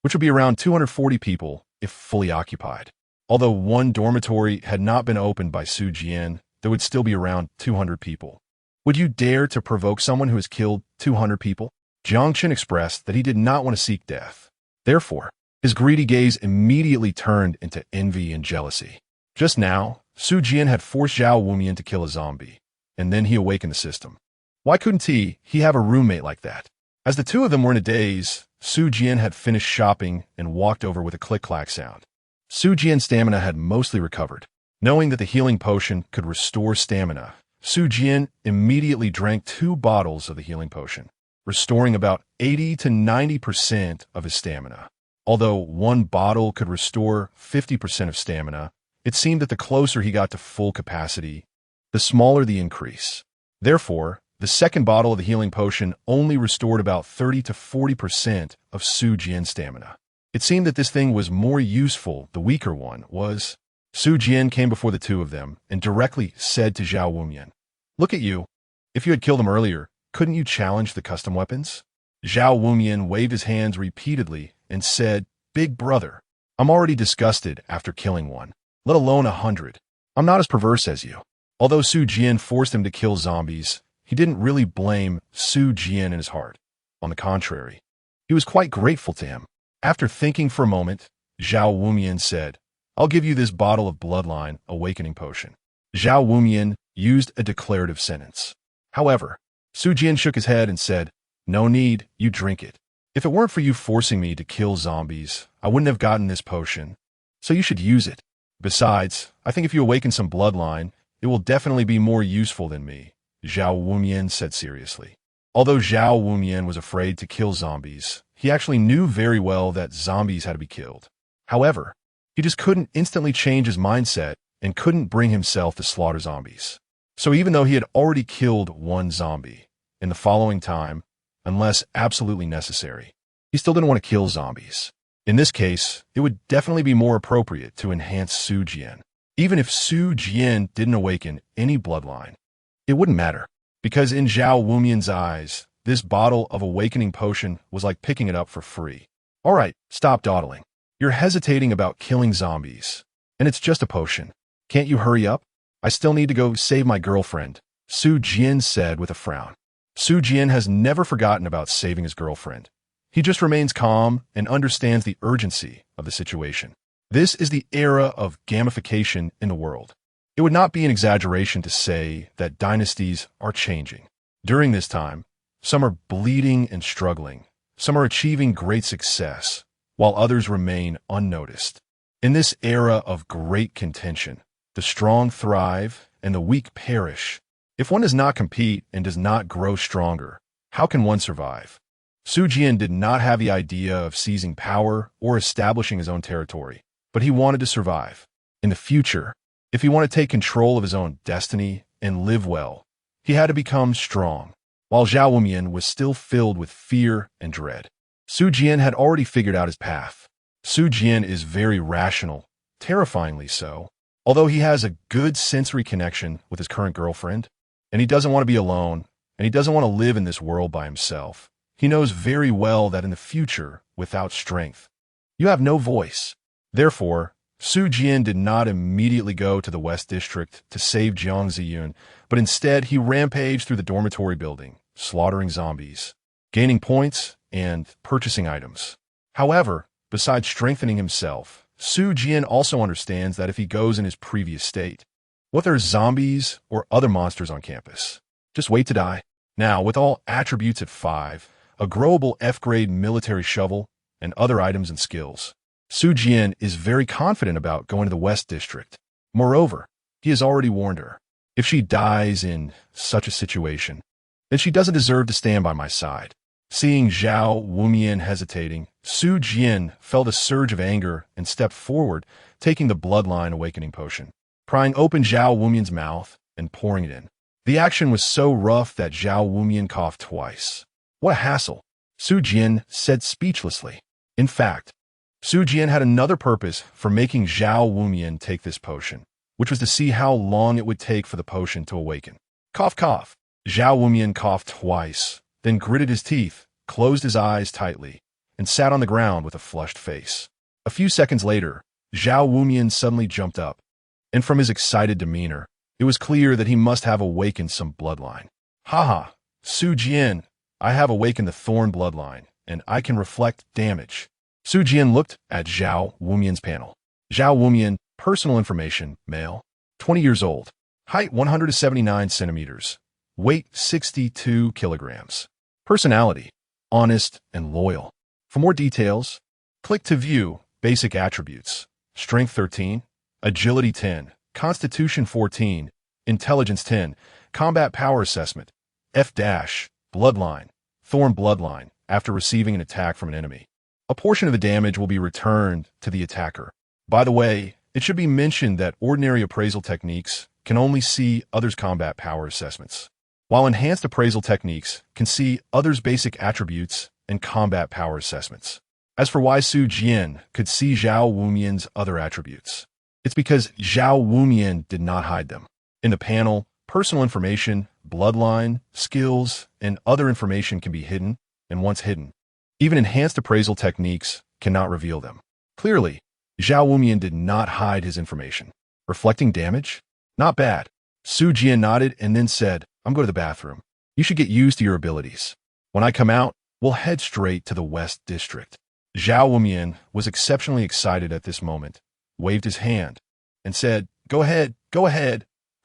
which would be around 240 people if fully occupied. Although one dormitory had not been opened by Su Jian, there would still be around 200 people. Would you dare to provoke someone who has killed 200 people? Jiang Chen expressed that he did not want to seek death. Therefore, his greedy gaze immediately turned into envy and jealousy. Just now, Su Jian had forced Zhao Wumian to kill a zombie, and then he awakened the system. Why couldn't he have a roommate like that? As the two of them were in a daze, Su Jian had finished shopping and walked over with a click-clack sound. Su Jian's stamina had mostly recovered. Knowing that the healing potion could restore stamina, Su Jian immediately drank 2 bottles of the healing potion, restoring about 80 to 90% of his stamina. Although 1 bottle could restore 50% of stamina, it seemed that the closer he got to full capacity, the smaller the increase. Therefore, the second bottle of the healing potion only restored about 30 to 40% of Su Jian's stamina. It seemed that this thing was more useful, the weaker one was. Su Jian came before the two of them and directly said to Zhao Wumian, "Look at you. If you had killed him earlier, couldn't you challenge the custom weapons?" Zhao Wumian waved his hands repeatedly and said, "Big brother, I'm already disgusted after killing one, let alone 100. I'm not as perverse as you." Although Su Jian forced him to kill zombies, he didn't really blame Su Jian in his heart. On the contrary, he was quite grateful to him. After thinking for a moment, Zhao Wumian said, "I'll give you this bottle of Bloodline Awakening Potion." Zhao Wumian used a declarative sentence. However, Su Jian shook his head and said, "No need, you drink it. If it weren't for you forcing me to kill zombies, I wouldn't have gotten this potion, so you should use it. Besides, I think if you awaken some bloodline, it will definitely be more useful than me," Zhao Wumian said seriously. Although Zhao Wumian was afraid to kill zombies, he actually knew very well that zombies had to be killed. However, he just couldn't instantly change his mindset and couldn't bring himself to slaughter zombies. So even though he had already killed 1 zombie in the following time, unless absolutely necessary, he still didn't want to kill zombies. In this case, it would definitely be more appropriate to enhance Su Jian. Even if Su Jian didn't awaken any bloodline, it wouldn't matter, because in Zhao Wumian's eyes, this bottle of awakening potion was like picking it up for free. "All right, stop dawdling. You're hesitating about killing zombies, and it's just a potion. Can't you hurry up? I still need to go save my girlfriend," Su Jian said with a frown. Su Jian has never forgotten about saving his girlfriend. He just remains calm and understands the urgency of the situation. This is the era of gamification in the world. It would not be an exaggeration to say that dynasties are changing. During this time, some are bleeding and struggling. Some are achieving great success, while others remain unnoticed. In this era of great contention, the strong thrive and the weak perish. If one does not compete and does not grow stronger, how can one survive? Su Jian did not have the idea of seizing power or establishing his own territory, but he wanted to survive. In the future, if he wanted to take control of his own destiny and live well, he had to become strong. While Zhao Wumian was still filled with fear and dread, Su Jian had already figured out his path. Su Jian is very rational, terrifyingly so. Although he has a good sensory connection with his current girlfriend, and he doesn't want to be alone, and he doesn't want to live in this world by himself, he knows very well that in the future, without strength, you have no voice. Therefore, Su Jian did not immediately go to the West District to save Jiang Ziyun, but instead he rampaged through the dormitory building, slaughtering zombies, gaining points, and purchasing items. However, besides strengthening himself, Su Jian also understands that if he goes in his previous state, what there are zombies or other monsters on campus, just wait to die. Now, with all attributes at 5, a growable F-grade military shovel, and other items and skills, Su Jian is very confident about going to the West District. Moreover, he has already warned her, if she dies in such a situation, then she doesn't deserve to stand by my side. Seeing Zhao Wumian hesitating, Su Jian felt a surge of anger and stepped forward, taking the Bloodline Awakening Potion, prying open Zhao Wumian's mouth and pouring it in. The action was so rough that Zhao Wumian coughed twice. "What a hassle," Su Jian said speechlessly. In fact, Su Jian had another purpose for making Zhao Wumian take this potion, which was to see how long it would take for the potion to awaken. Cough, cough. Zhao Wumian coughed twice, then gritted his teeth, closed his eyes tightly, and sat on the ground with a flushed face. A few seconds later, Zhao Wumian suddenly jumped up, and from his excited demeanor, it was clear that he must have awakened some bloodline. Haha, Su Jian, I have awakened the Thorn bloodline, and I can reflect damage. Su Jian looked at Zhao Wumian's panel. Zhao Wumian, personal information, male, 20 years old, height 179 centimeters, weight 62 kilograms. Personality, honest and loyal. For more details, click to view basic attributes. Strength 13, agility 10, constitution 14, intelligence 10, combat power assessment, F-, bloodline, Thorn bloodline, after receiving an attack from an enemy. A portion of the damage will be returned to the attacker. By the way, it should be mentioned that ordinary appraisal techniques can only see others' combat power assessments, while enhanced appraisal techniques can see others' basic attributes and combat power assessments. As for why Su Jian could see Zhao Wumian's other attributes, it's because Zhao Wumian did not hide them. In the panel, personal information, bloodline, skills, and other information can be hidden, and once hidden, even enhanced appraisal techniques cannot reveal them. Clearly, Zhao Wumian did not hide his information. Reflecting damage? Not bad. Su Jian nodded and then said, I'm going to the bathroom. You should get used to your abilities. When I come out, we'll head straight to the West District. Zhao Wumian was exceptionally excited at this moment, waved his hand, and said, Go ahead,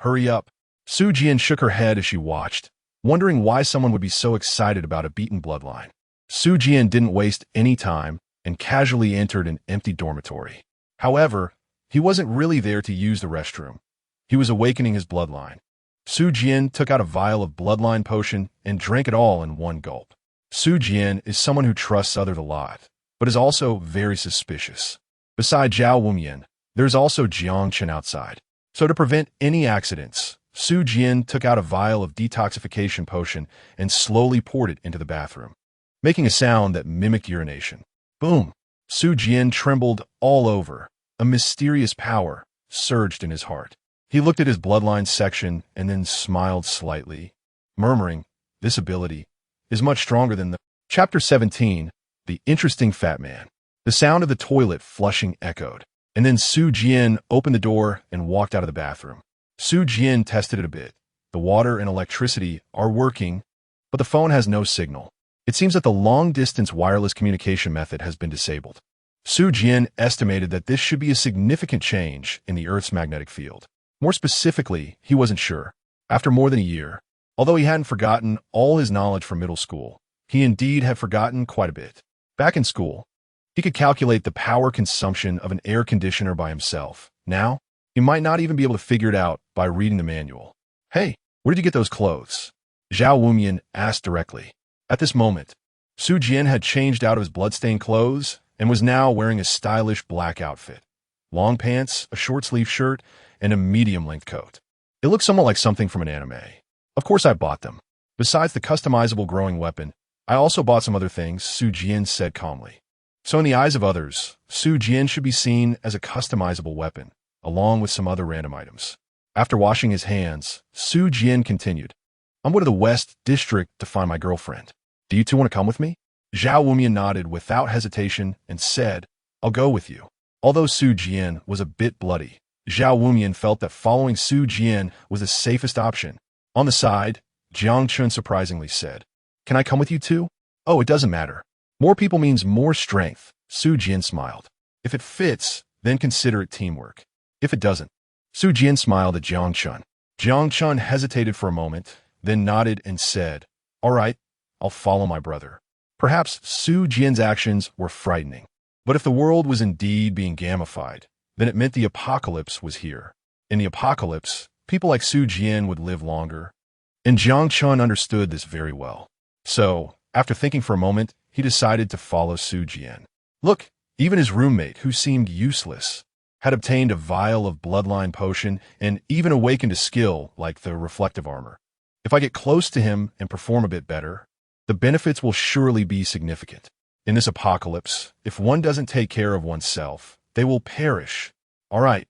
hurry up. Su Jian shook her head as she watched, wondering why someone would be so excited about a beaten bloodline. Su Jian didn't waste any time and casually entered an empty dormitory. However, he wasn't really there to use the restroom. He was awakening his bloodline. Su Jian took out a vial of bloodline potion and drank it all in one gulp. Su Jian is someone who trusts others a lot, but is also very suspicious. Beside Zhao Wumian, there's also Jiang Chen outside. So to prevent any accidents, Su Jian took out a vial of detoxification potion and slowly poured it into the bathroom, making a sound that mimicked urination. Boom! Su Jian trembled all over. A mysterious power surged in his heart. He looked at his bloodline section and then smiled slightly, murmuring, This ability is much stronger than the... Chapter 17, The Interesting Fat Man. The sound of the toilet flushing echoed, and then Su Jian opened the door and walked out of the bathroom. Su Jian tested it a bit. The water and electricity are working, but the phone has no signal. It seems that the long-distance wireless communication method has been disabled. Su Jian estimated that this should be a significant change in the Earth's magnetic field. More specifically, he wasn't sure. After more than a year, although he hadn't forgotten all his knowledge from middle school, he indeed had forgotten quite a bit. Back in school, he could calculate the power consumption of an air conditioner by himself. Now, he might not even be able to figure it out by reading the manual. Hey, where did you get those clothes? Zhao Wumian asked directly. At this moment, Su Jian had changed out of his bloodstained clothes and was now wearing a stylish black outfit. Long pants, a short-sleeve shirt, and a medium-length coat. It looked somewhat like something from an anime. Of course I bought them. Besides the customizable growing weapon, I also bought some other things, Su Jian said calmly. So in the eyes of others, Su Jian should be seen as a customizable weapon, along with some other random items. After washing his hands, Su Jian continued, I'm going to the West District to find my girlfriend. Do you two want to come with me? Zhao Wumian nodded without hesitation and said, I'll go with you. Although Su Jian was a bit bloody, Zhao Wumian felt that following Su Jian was the safest option. On the side, Jiang Chen surprisingly said, Can I come with you too? Oh, it doesn't matter. More people means more strength, Su Jian smiled. If it fits, then consider it teamwork. If it doesn't. Su Jian smiled at Jiang Chen. Jiang Chen hesitated for a moment, then nodded and said, All right, I'll follow my brother. Perhaps Su Jian's actions were frightening, but if the world was indeed being gamified, then it meant the apocalypse was here. In the apocalypse, people like Su Jian would live longer, and Jiang Chen understood this very well. So, after thinking for a moment, he decided to follow Su Jian. Look, even his roommate, who seemed useless, had obtained a vial of bloodline potion and even awakened a skill like the reflective armor. If I get close to him and perform a bit better, the benefits will surely be significant. In this apocalypse, if one doesn't take care of oneself, they will perish. All right,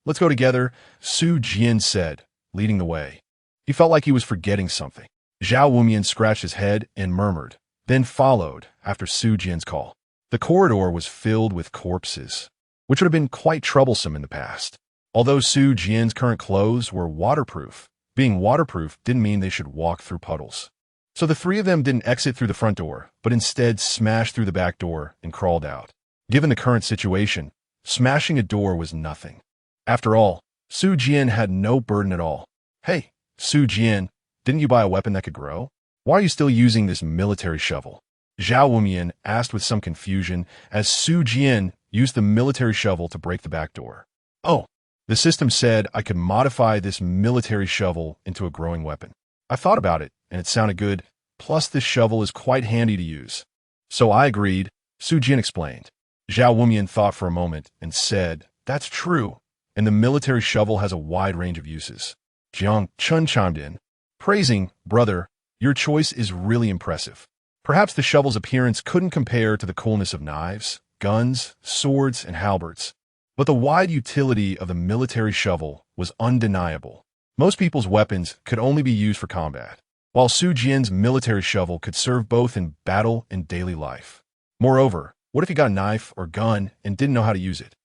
let's go together, Su Jian said, leading the way. He felt like he was forgetting something. Zhao Wumian scratched his head and murmured, then followed after Su Jian's call. The corridor was filled with corpses, which would have been quite troublesome in the past. Although Su Jian's current clothes were waterproof, Being waterproof didn't mean they should walk through puddles. So the three of them didn't exit through the front door, but instead smashed through the back door and crawled out. Given the current situation, smashing a door was nothing. After all, Su Jian had no burden at all. Hey, Su Jian, didn't you buy a weapon that could grow? Why are you still using this military shovel? Zhao Wumian asked with some confusion as Su Jian used the military shovel to break the back door. Oh, the system said I could modify this military shovel into a growing weapon. I thought about it, and it sounded good, plus this shovel is quite handy to use. So I agreed, Su Jian explained. Zhao Wumian thought for a moment and said, that's true, and the military shovel has a wide range of uses. Jiang Chun chimed in, praising, brother, your choice is really impressive. Perhaps the shovel's appearance couldn't compare to the coolness of knives, guns, swords, and halberds, but the wide utility of the military shovel was undeniable. Most people's weapons could only be used for combat, while Su Jian's military shovel could serve both in battle and daily life. Moreover, what if you got a knife or gun and didn't know how to use it?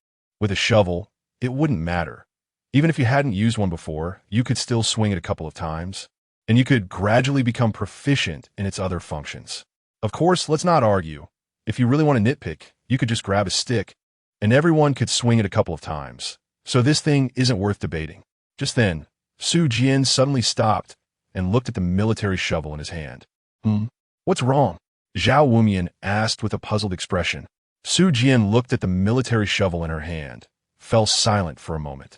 With a shovel, it wouldn't matter. Even if you hadn't used one before, you could still swing it a couple of times, and you could gradually become proficient in its other functions. Of course, let's not argue. If you really want to nitpick, you could just grab a stick, and everyone could swing it a couple of times. So this thing isn't worth debating. Just then, Su Jian suddenly stopped and looked at the military shovel in his hand. What's wrong? Zhao Wumian asked with a puzzled expression. Su Jian looked at the military shovel in her hand, fell silent for a moment,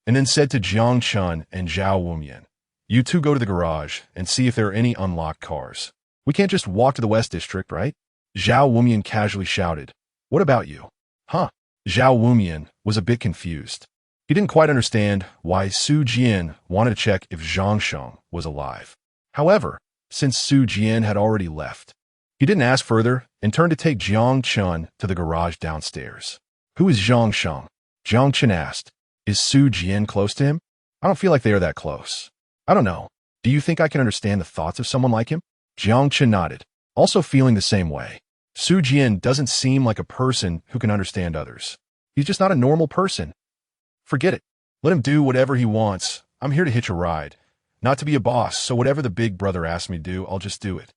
and then said to Jiang Chun and Zhao Wumian, you two go to the garage and see if there are any unlocked cars. We can't just walk to the West District, right? Zhao Wumian casually shouted, what about you? Huh? Zhao Wumian was a bit confused. He didn't quite understand why Su Jian wanted to check if Zhang Sheng was alive. However, since Su Jian had already left, he didn't ask further and turned to take Jiang Chun to the garage downstairs. Who is Zhang Sheng? Jiang Chun asked. Is Su Jian close to him? I don't feel like they are that close. I don't know. Do you think I can understand the thoughts of someone like him? Jiang Chun nodded, also feeling the same way. Su Jian doesn't seem like a person who can understand others. He's just not a normal person. Forget it. Let him do whatever he wants. I'm here to hitch a ride, not to be a boss, so whatever the big brother asks me to do, I'll just do it.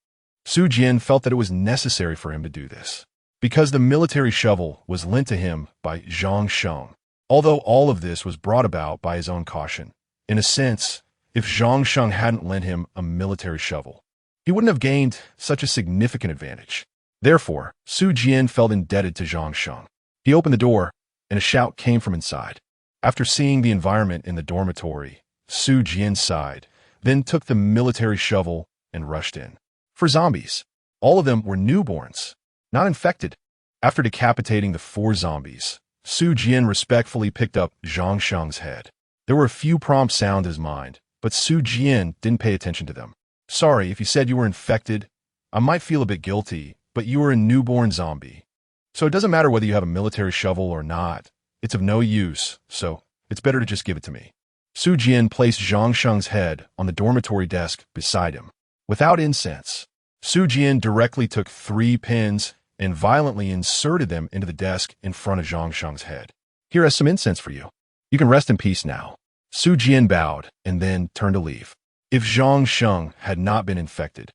Su Jian felt that it was necessary for him to do this, because the military shovel was lent to him by Zhang Sheng, although all of this was brought about by his own caution. In a sense, if Zhang Sheng hadn't lent him a military shovel, he wouldn't have gained such a significant advantage. Therefore, Su Jian felt indebted to Zhang Sheng. He opened the door, and a shout came from inside. After seeing the environment in the dormitory, Su Jian sighed, then took the military shovel and rushed in. For zombies, all of them were newborns, not infected. After decapitating the 4 zombies, Su Jian respectfully picked up Zhang Sheng's head. There were a few prompts sound in his mind, but Su Jian didn't pay attention to them. Sorry, if you said you were infected, I might feel a bit guilty, but you were a newborn zombie. So it doesn't matter whether you have a military shovel or not. It's of no use, so it's better to just give it to me. Su Jian placed Zhang Sheng's head on the dormitory desk beside him. Without incense, Su Jian directly took 3 pins and violently inserted them into the desk in front of Zhang Sheng's head. Here is some incense for you. You can rest in peace now. Su Jian bowed and then turned to leave. If Zhang Sheng had not been infected,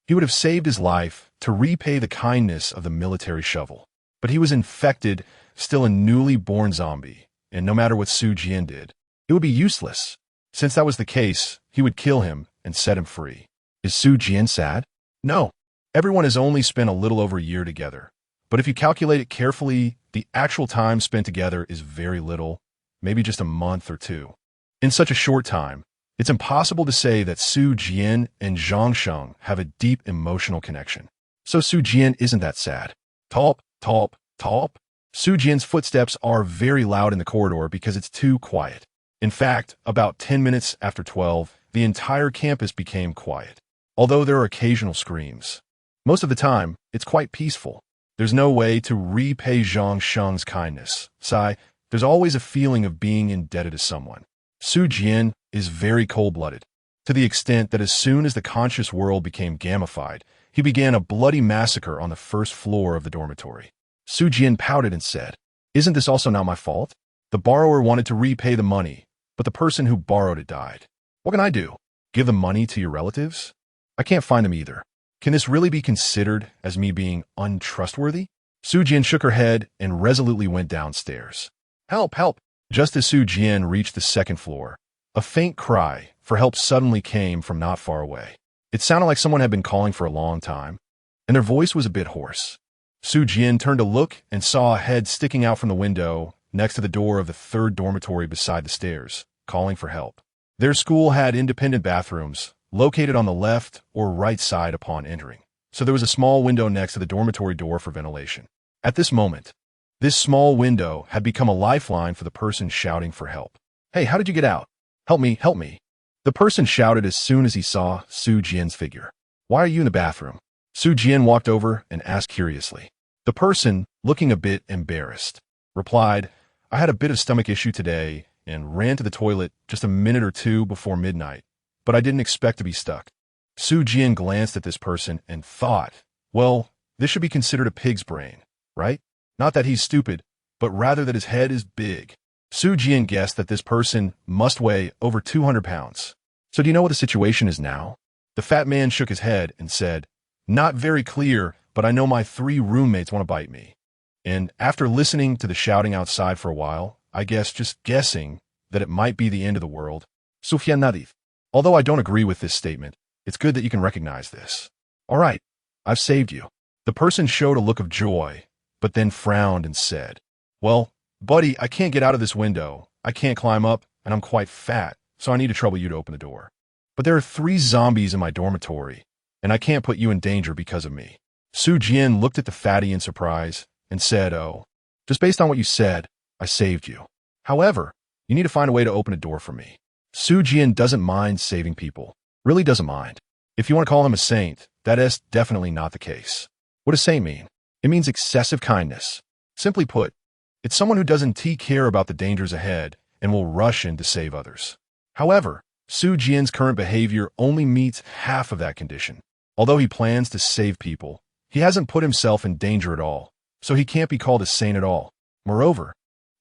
he would have saved his life to repay the kindness of the military shovel. But he was infected, still a newly born zombie, and no matter what Su Jian did, it would be useless. Since that was the case, he would kill him and set him free. Is Su Jian sad? No. Everyone has only spent a little over a year together. But if you calculate it carefully, the actual time spent together is very little, maybe just a month or 2. In such a short time, it's impossible to say that Su Jian and Zhang Sheng have a deep emotional connection. So Su Jian isn't that sad. Talp, talp, talp. Su Jian's footsteps are very loud in the corridor because it's too quiet. In fact, about 10 minutes after 12, the entire campus became quiet, although there are occasional screams. Most of the time, it's quite peaceful. There's no way to repay Zhang Sheng's kindness. There's always a feeling of being indebted to someone. Su Jian is very cold-blooded, to the extent that as soon as the conscious world became gamified, he began a bloody massacre on the first floor of the dormitory. Su Jian pouted and said, "Isn't this also not my fault? The borrower wanted to repay the money, but the person who borrowed it died. What can I do? Give the money to your relatives? I can't find them either. Can this really be considered as me being untrustworthy? Su Jian shook her head and resolutely went downstairs. Help, help! Just as Su Jian reached the second floor, a faint cry for help suddenly came from not far away. It sounded like someone had been calling for a long time, and their voice was a bit hoarse. Su Jian turned to look and saw a head sticking out from the window next to the door of the third dormitory beside the stairs, calling for help. Their school had independent bathrooms, located on the left or right side upon entering, so there was a small window next to the dormitory door for ventilation. At this moment, this small window had become a lifeline for the person shouting for help. Hey, how did you get out? Help me, help me. The person shouted as soon as he saw Su Jian's figure. Why are you in the bathroom? Su Jian walked over and asked curiously. The person, looking a bit embarrassed, replied, I had a bit of stomach issue today and ran to the toilet just a minute or two before midnight, but I didn't expect to be stuck. Su Jian glanced at this person and thought, well, this should be considered a pig's brain, right? Not that he's stupid, but rather that his head is big. Su Jian guessed that this person must weigh over 200 pounds. So do you know what the situation is now? The fat man shook his head and said, not very clear, but I know my 3 roommates want to bite me. And after listening to the shouting outside for a while, I guess just guessing that it might be the end of the world. Sufyan Nadif. Although I don't agree with this statement, it's good that you can recognize this. All right, I've saved you. The person showed a look of joy, but then frowned and said, well, buddy, I can't get out of this window. I can't climb up, and I'm quite fat, so I need to trouble you to open the door. But there are 3 zombies in my dormitory, and I can't put you in danger because of me. Su Jian looked at the fatty in surprise and said, oh, just based on what you said, I saved you. However, you need to find a way to open a door for me. Su Jian doesn't mind saving people. Really doesn't mind. If you want to call him a saint, that is definitely not the case. What does saint mean? It means excessive kindness. Simply put, it's someone who doesn't care about the dangers ahead and will rush in to save others. However, Su Jian's current behavior only meets half of that condition. Although he plans to save people, he hasn't put himself in danger at all, so he can't be called a saint at all. Moreover,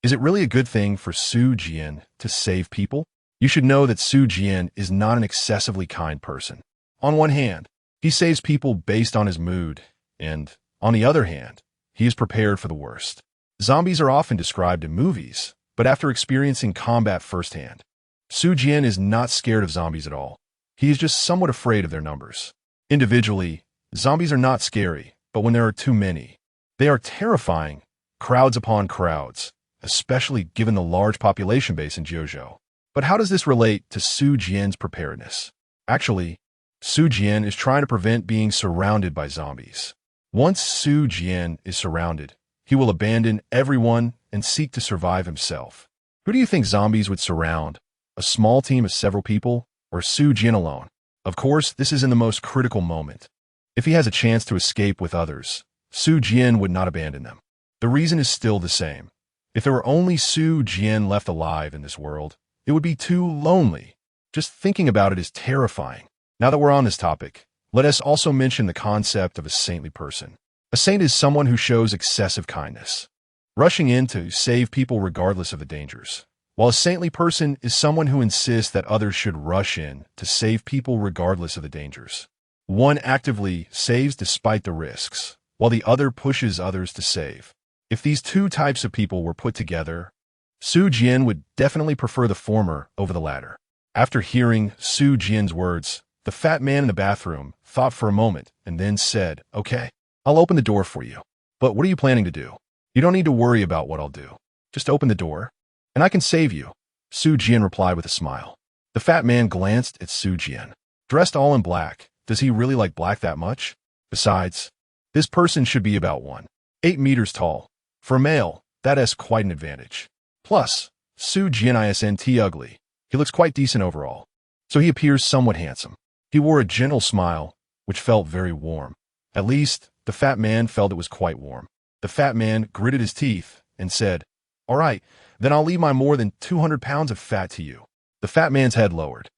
is it really a good thing for Su Jian to save people? You should know that Su Jian is not an excessively kind person. On one hand, he saves people based on his mood, and on the other hand, he is prepared for the worst. Zombies are often described in movies, but after experiencing combat firsthand, Su Jian is not scared of zombies at all. He is just somewhat afraid of their numbers. Individually, zombies are not scary, but when there are too many, they are terrifying, crowds upon crowds, especially given the large population base in Jiuzhou. But how does this relate to Su Jian's preparedness? Actually, Su Jian is trying to prevent being surrounded by zombies. Once Su Jian is surrounded, he will abandon everyone and seek to survive himself. Who do you think zombies would surround? A small team of several people, or Su Jian alone? Of course, this is in the most critical moment. If he has a chance to escape with others, Su Jian would not abandon them. The reason is still the same. If there were only Su Jian left alive in this world, it would be too lonely. Just thinking about it is terrifying. Now that we're on this topic, let us also mention the concept of a saintly person. A saint is someone who shows excessive kindness, rushing in to save people regardless of the dangers, while a saintly person is someone who insists that others should rush in to save people regardless of the dangers. One actively saves despite the risks, while the other pushes others to save. If these 2 types of people were put together, Su Jian would definitely prefer the former over the latter. After hearing Su Jian's words, the fat man in the bathroom thought for a moment and then said, okay, I'll open the door for you. But what are you planning to do? You don't need to worry about what I'll do. Just open the door, and I can save you. Su Jian replied with a smile. The fat man glanced at Su Jian. Dressed all in black, does he really like black that much? Besides, this person should be about 1.8 meters tall. For a male, that is quite an advantage. Plus, Su Jian isn't ugly. He looks quite decent overall, so he appears somewhat handsome. He wore a gentle smile, which felt very warm. At least, the fat man felt it was quite warm. The fat man gritted his teeth and said, all right, then I'll leave my more than 200 pounds of fat to you. The fat man's head lowered,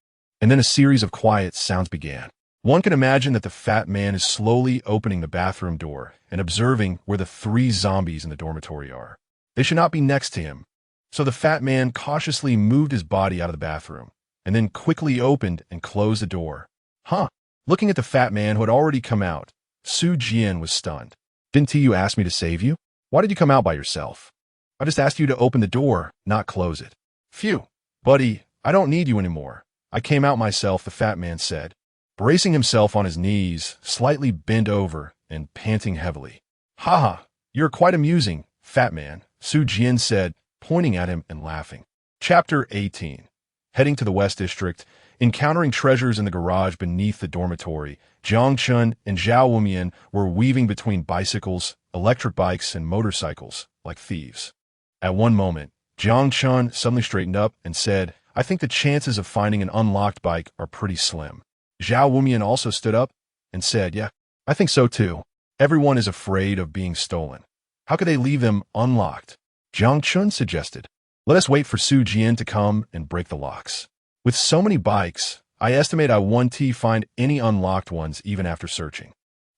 and then a series of quiet sounds began. One can imagine that the fat man is slowly opening the bathroom door and observing where the 3 zombies in the dormitory are. They should not be next to him. So the fat man cautiously moved his body out of the bathroom and then quickly opened and closed the door. Huh? Looking at the fat man who had already come out, Su Jian was stunned. Didn't you ask me to save you? Why did you come out by yourself? I just asked you to open the door, not close it. Phew. Buddy, I don't need you anymore. I came out myself, the fat man said, bracing himself on his knees, slightly bent over and panting heavily. Haha, you're quite amusing, fat man, Su Jian said, pointing at him and laughing. Chapter 18. Heading to the West District, encountering treasures in the garage beneath the dormitory, Jiang Chun and Zhao Wumian were weaving between bicycles, electric bikes, and motorcycles, like thieves. At one moment, Jiang Chun suddenly straightened up and said, I think the chances of finding an unlocked bike are pretty slim. Zhao Wumian also stood up and said, yeah, I think so too. Everyone is afraid of being stolen. How could they leave them unlocked? Jiang Chun suggested, let us wait for Su Jian to come and break the locks. With so many bikes, I estimate I won't find any unlocked ones even after searching.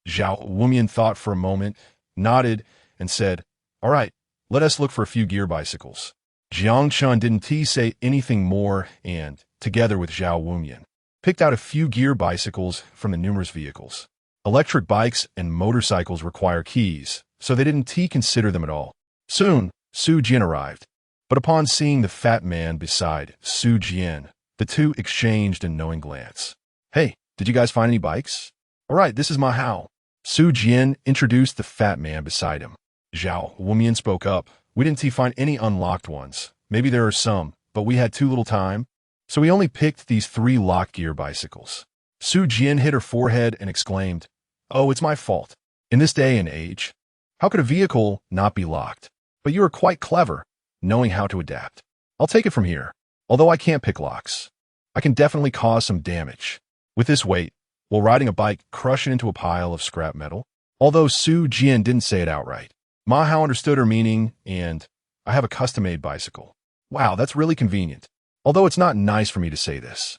Zhao Wumian thought for a moment, nodded, and said, all right, let us look for a few gear bicycles. Jiang Chun didn't say anything more and, together with Zhao Wumian, picked out a few gear bicycles from the numerous vehicles. Electric bikes and motorcycles require keys, so they didn't consider them at all. Soon, Su Jian arrived, but upon seeing the fat man beside Su Jian, the two exchanged a knowing glance. Hey, did you guys find any bikes? All right, this is Ma Hao. Su Jian introduced the fat man beside him. Zhao Wumian spoke up. We didn't find any unlocked ones. Maybe there are some, but we had too little time, so we only picked these 3 locked gear bicycles. Su Jian hit her forehead and exclaimed, oh, it's my fault. In this day and age, how could a vehicle not be locked? But you are quite clever, knowing how to adapt. I'll take it from here. Although I can't pick locks, I can definitely cause some damage. With this weight, while riding a bike, crush it into a pile of scrap metal. Although Su Jian didn't say it outright, Ma Hao understood her meaning, and I have a custom-made bicycle. Wow, that's really convenient. Although it's not nice for me to say this.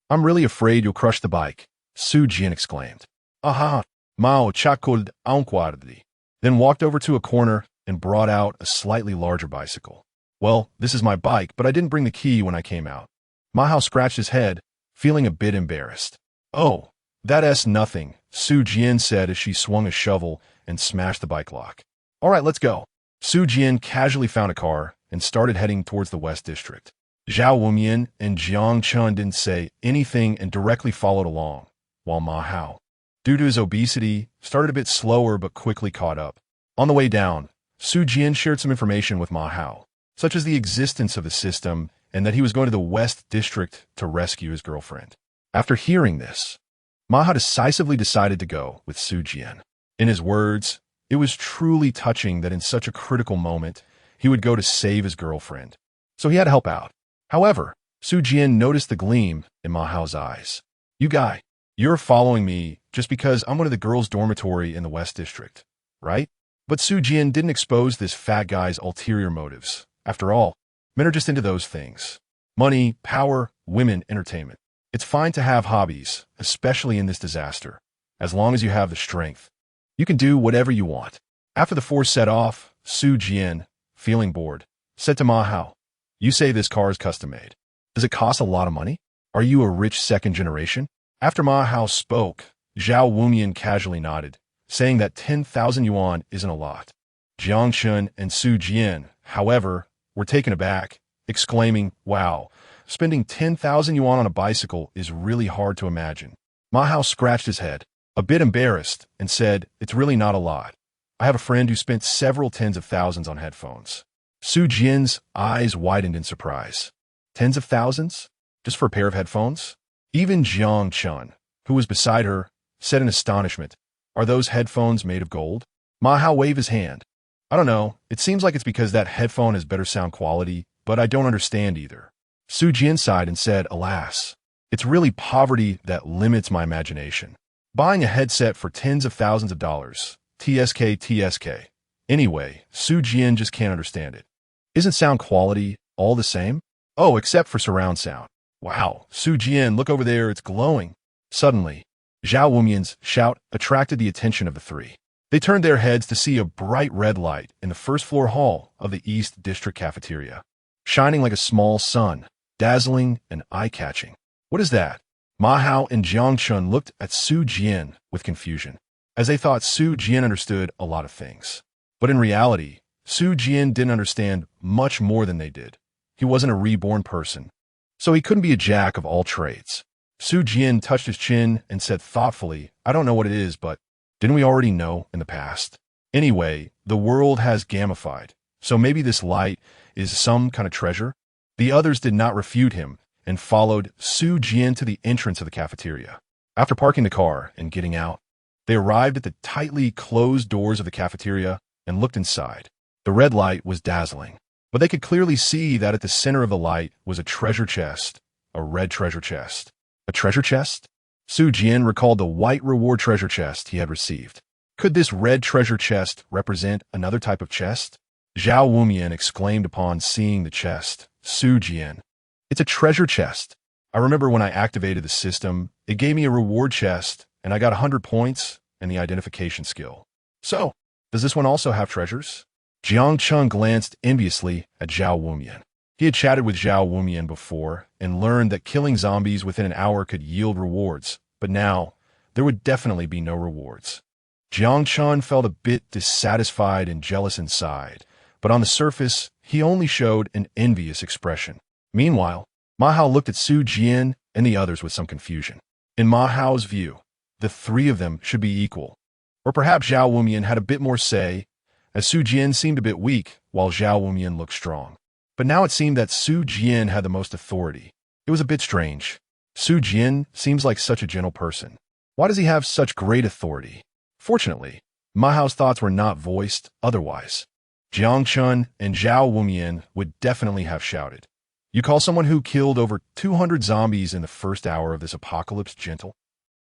I'm really afraid you'll crush the bike, Su Jian exclaimed. Aha, Mao chakuld aunquardi. Then walked over to a corner and brought out a slightly larger bicycle. Well, this is my bike, but I didn't bring the key when I came out. Ma Hao scratched his head, feeling a bit embarrassed. Oh, that's nothing, Su Jian said as she swung a shovel and smashed the bike lock. All right, let's go. Su Jian casually found a car and started heading towards the West District. Zhao Wumian and Jiang Chun didn't say anything and directly followed along, while Ma Hao, due to his obesity, started a bit slower but quickly caught up. On the way down, Su Jian shared some information with Ma Hao, such as the existence of the system and that he was going to the West District to rescue his girlfriend. After hearing this, Ma Hao decisively decided to go with Su Jian. In his words, it was truly touching that in such a critical moment, he would go to save his girlfriend. So he had to help out. However, Su Jian noticed the gleam in Ma Hao's eyes. You're following me just because I'm one of the girls' dormitory in the West District, right? But Su Jian didn't expose this fat guy's ulterior motives. After all, men are just into those things. Money, power, women, entertainment. It's fine to have hobbies, especially in this disaster. As long as you have the strength, you can do whatever you want. After the 4 set off, Su Jian, feeling bored, said to Ma Hao, you say this car is custom-made. Does it cost a lot of money? Are you a rich second generation? After Ma Hao spoke, Zhao Wumian casually nodded, saying that 10,000 yuan isn't a lot. Jiang Chun and Su Jian, however, were taken aback, exclaiming, wow, spending 10,000 yuan on a bicycle is really hard to imagine. Ma Hao scratched his head, a bit embarrassed, and said, it's really not a lot. I have a friend who spent several tens of thousands on headphones. Su Jian's eyes widened in surprise. Tens of thousands? Just for a pair of headphones? Even Jiang Chun, who was beside her, said in astonishment, are those headphones made of gold? Ma Hao waved his hand. I don't know, it seems like it's because that headphone has better sound quality, but I don't understand either. Su Jian sighed and said, alas, it's really poverty that limits my imagination. Buying a headset for tens of thousands of dollars. TSK. Anyway, Su Jian just can't understand it. Isn't sound quality all the same? Oh, except for surround sound. Wow, Su Jian, look over there, it's glowing. Suddenly, Zhao Wumian's shout attracted the attention of the 3. They turned their heads to see a bright red light in the first-floor hall of the East District cafeteria, shining like a small sun, dazzling and eye-catching. What is that? Ma Hao and Jiang Chun looked at Su Jian with confusion, as they thought Su Jian understood a lot of things. But in reality, Su Jian didn't understand much more than they did. He wasn't a reborn person, so he couldn't be a jack of all trades. Su Jian touched his chin and said thoughtfully, I don't know what it is, but didn't we already know in the past? Anyway, the world has gamified, so maybe this light is some kind of treasure? The others did not refute him and followed Su Jian to the entrance of the cafeteria. After parking the car and getting out, they arrived at the tightly closed doors of the cafeteria and looked inside. The red light was dazzling, but they could clearly see that at the center of the light was a treasure chest, a red treasure chest. A treasure chest? Su Jian recalled the white reward treasure chest he had received. Could this red treasure chest represent another type of chest? Zhao Wumian exclaimed upon seeing the chest. Su Jian. It's a treasure chest. I remember when I activated the system, it gave me a reward chest, and I got 100 points and the identification skill. So, does this one also have treasures? Jiang Chun glanced enviously at Zhao Wumian. He had chatted with Zhao Wumian before and learned that killing zombies within an hour could yield rewards, but now there would definitely be no rewards. Jiang Chun felt a bit dissatisfied and jealous inside, but on the surface, he only showed an envious expression. Meanwhile, Ma Hao looked at Su Jian and the others with some confusion. In Ma Hao's view, the three of them should be equal. Or perhaps Zhao Wumian had a bit more say, as Su Jian seemed a bit weak, while Zhao Wumian looked strong. But now it seemed that Su Jian had the most authority. It was a bit strange. Su Jian seems like such a gentle person. Why does he have such great authority? Fortunately, Ma Hao's thoughts were not voiced otherwise. Jiang Chun and Zhao Wumian would definitely have shouted. You call someone who killed over 200 zombies in the first hour of this apocalypse gentle?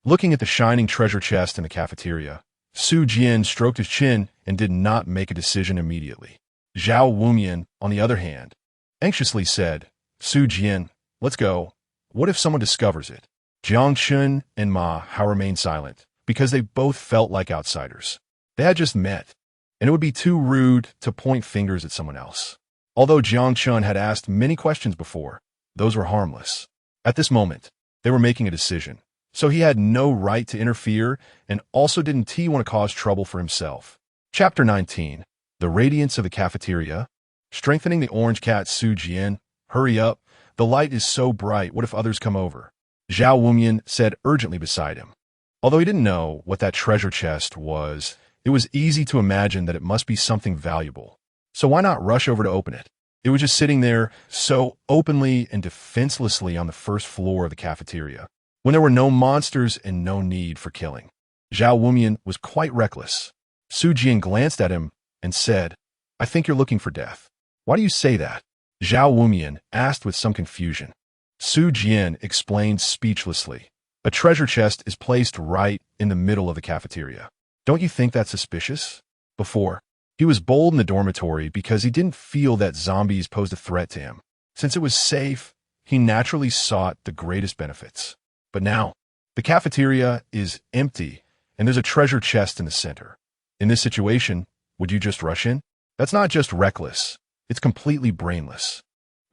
Looking at the shining treasure chest in the cafeteria, Su Jian stroked his chin and did not make a decision immediately. Zhao Wumian, on the other hand, anxiously said, Su Jian, let's go. What if someone discovers it? Jiang Chun and Ma Hao remained silent, because they both felt like outsiders. They had just met, and it would be too rude to point fingers at someone else. Although Jiang Chun had asked many questions before, those were harmless. At this moment, they were making a decision, so he had no right to interfere, and also didn't he want to cause trouble for himself. Chapter 19. The Radiance of the Cafeteria. Strengthening the orange cat Su Jian. Hurry up, the light is so bright, what if others come over? Zhao Wumian said urgently beside him. Although he didn't know what that treasure chest was, it was easy to imagine that it must be something valuable. So why not rush over to open it? It was just sitting there so openly and defenselessly on the first floor of the cafeteria, when there were no monsters and no need for killing. Zhao Wumian was quite reckless. Su Jian glanced at him and said, I think you're looking for death. Why do you say that? Zhao Wumian asked with some confusion. Su Jian explained speechlessly. A treasure chest is placed right in the middle of the cafeteria. Don't you think that's suspicious? Before, he was bold in the dormitory because he didn't feel that zombies posed a threat to him. Since it was safe, he naturally sought the greatest benefits. But now, the cafeteria is empty and there's a treasure chest in the center. In this situation, would you just rush in? That's not just reckless. It's completely brainless.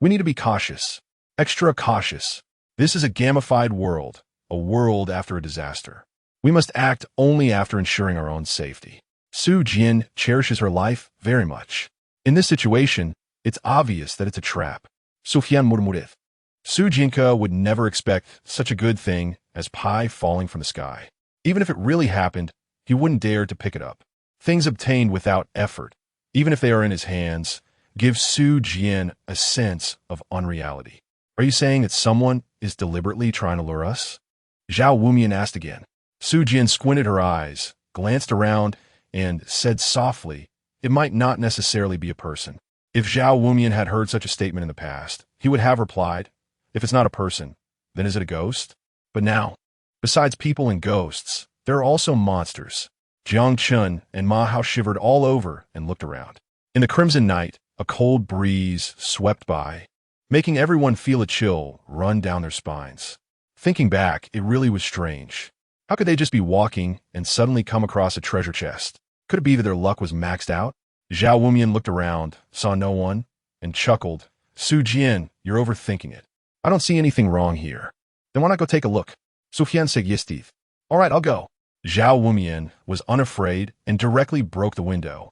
We need to be cautious. Extra cautious. This is a gamified world, a world after a disaster. We must act only after ensuring our own safety. Su Jian cherishes her life very much. In this situation, it's obvious that it's a trap. Sufyan murmured. Su Jinka would never expect such a good thing as pie falling from the sky. Even if it really happened, he wouldn't dare to pick it up. Things obtained without effort, even if they are in his hands, give Su Jian a sense of unreality. Are you saying that someone is deliberately trying to lure us? Zhao Wumian asked again. Su Jian squinted her eyes, glanced around, and said softly, it might not necessarily be a person. If Zhao Wumian had heard such a statement in the past, he would have replied, if it's not a person, then is it a ghost? But now, besides people and ghosts, there are also monsters. Jiang Chun and Ma Hao shivered all over and looked around. In the crimson night, a cold breeze swept by, making everyone feel a chill run down their spines. Thinking back, it really was strange. How could they just be walking and suddenly come across a treasure chest? Could it be that their luck was maxed out? Zhao Wumian looked around, saw no one, and chuckled. Su Jian, you're overthinking it. I don't see anything wrong here. Then why not go take a look? Sufyan said yes teeth. All right, I'll go. Zhao Wumian was unafraid and directly broke the window,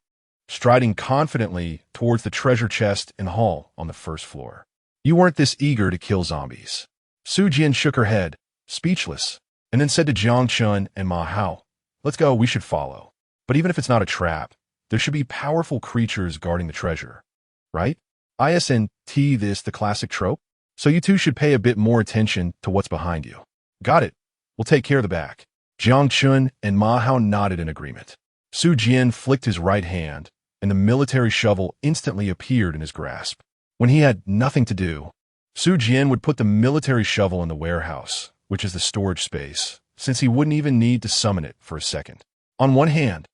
striding confidently towards the treasure chest and hall on the first floor. You weren't this eager to kill zombies. Su Jian shook her head, speechless, and then said to Jiang Chun and Ma Hao, let's go, we should follow. But even if it's not a trap, there should be powerful creatures guarding the treasure, right? Isn't this the classic trope? So you two should pay a bit more attention to what's behind you. Got it. We'll take care of the back. Jiang Chun and Ma Hao nodded in agreement. Su Jian flicked his right hand, and the military shovel instantly appeared in his grasp. When he had nothing to do, Su Jian would put the military shovel in the warehouse, which is the storage space, since he wouldn't even need to summon it for a second. On one hand,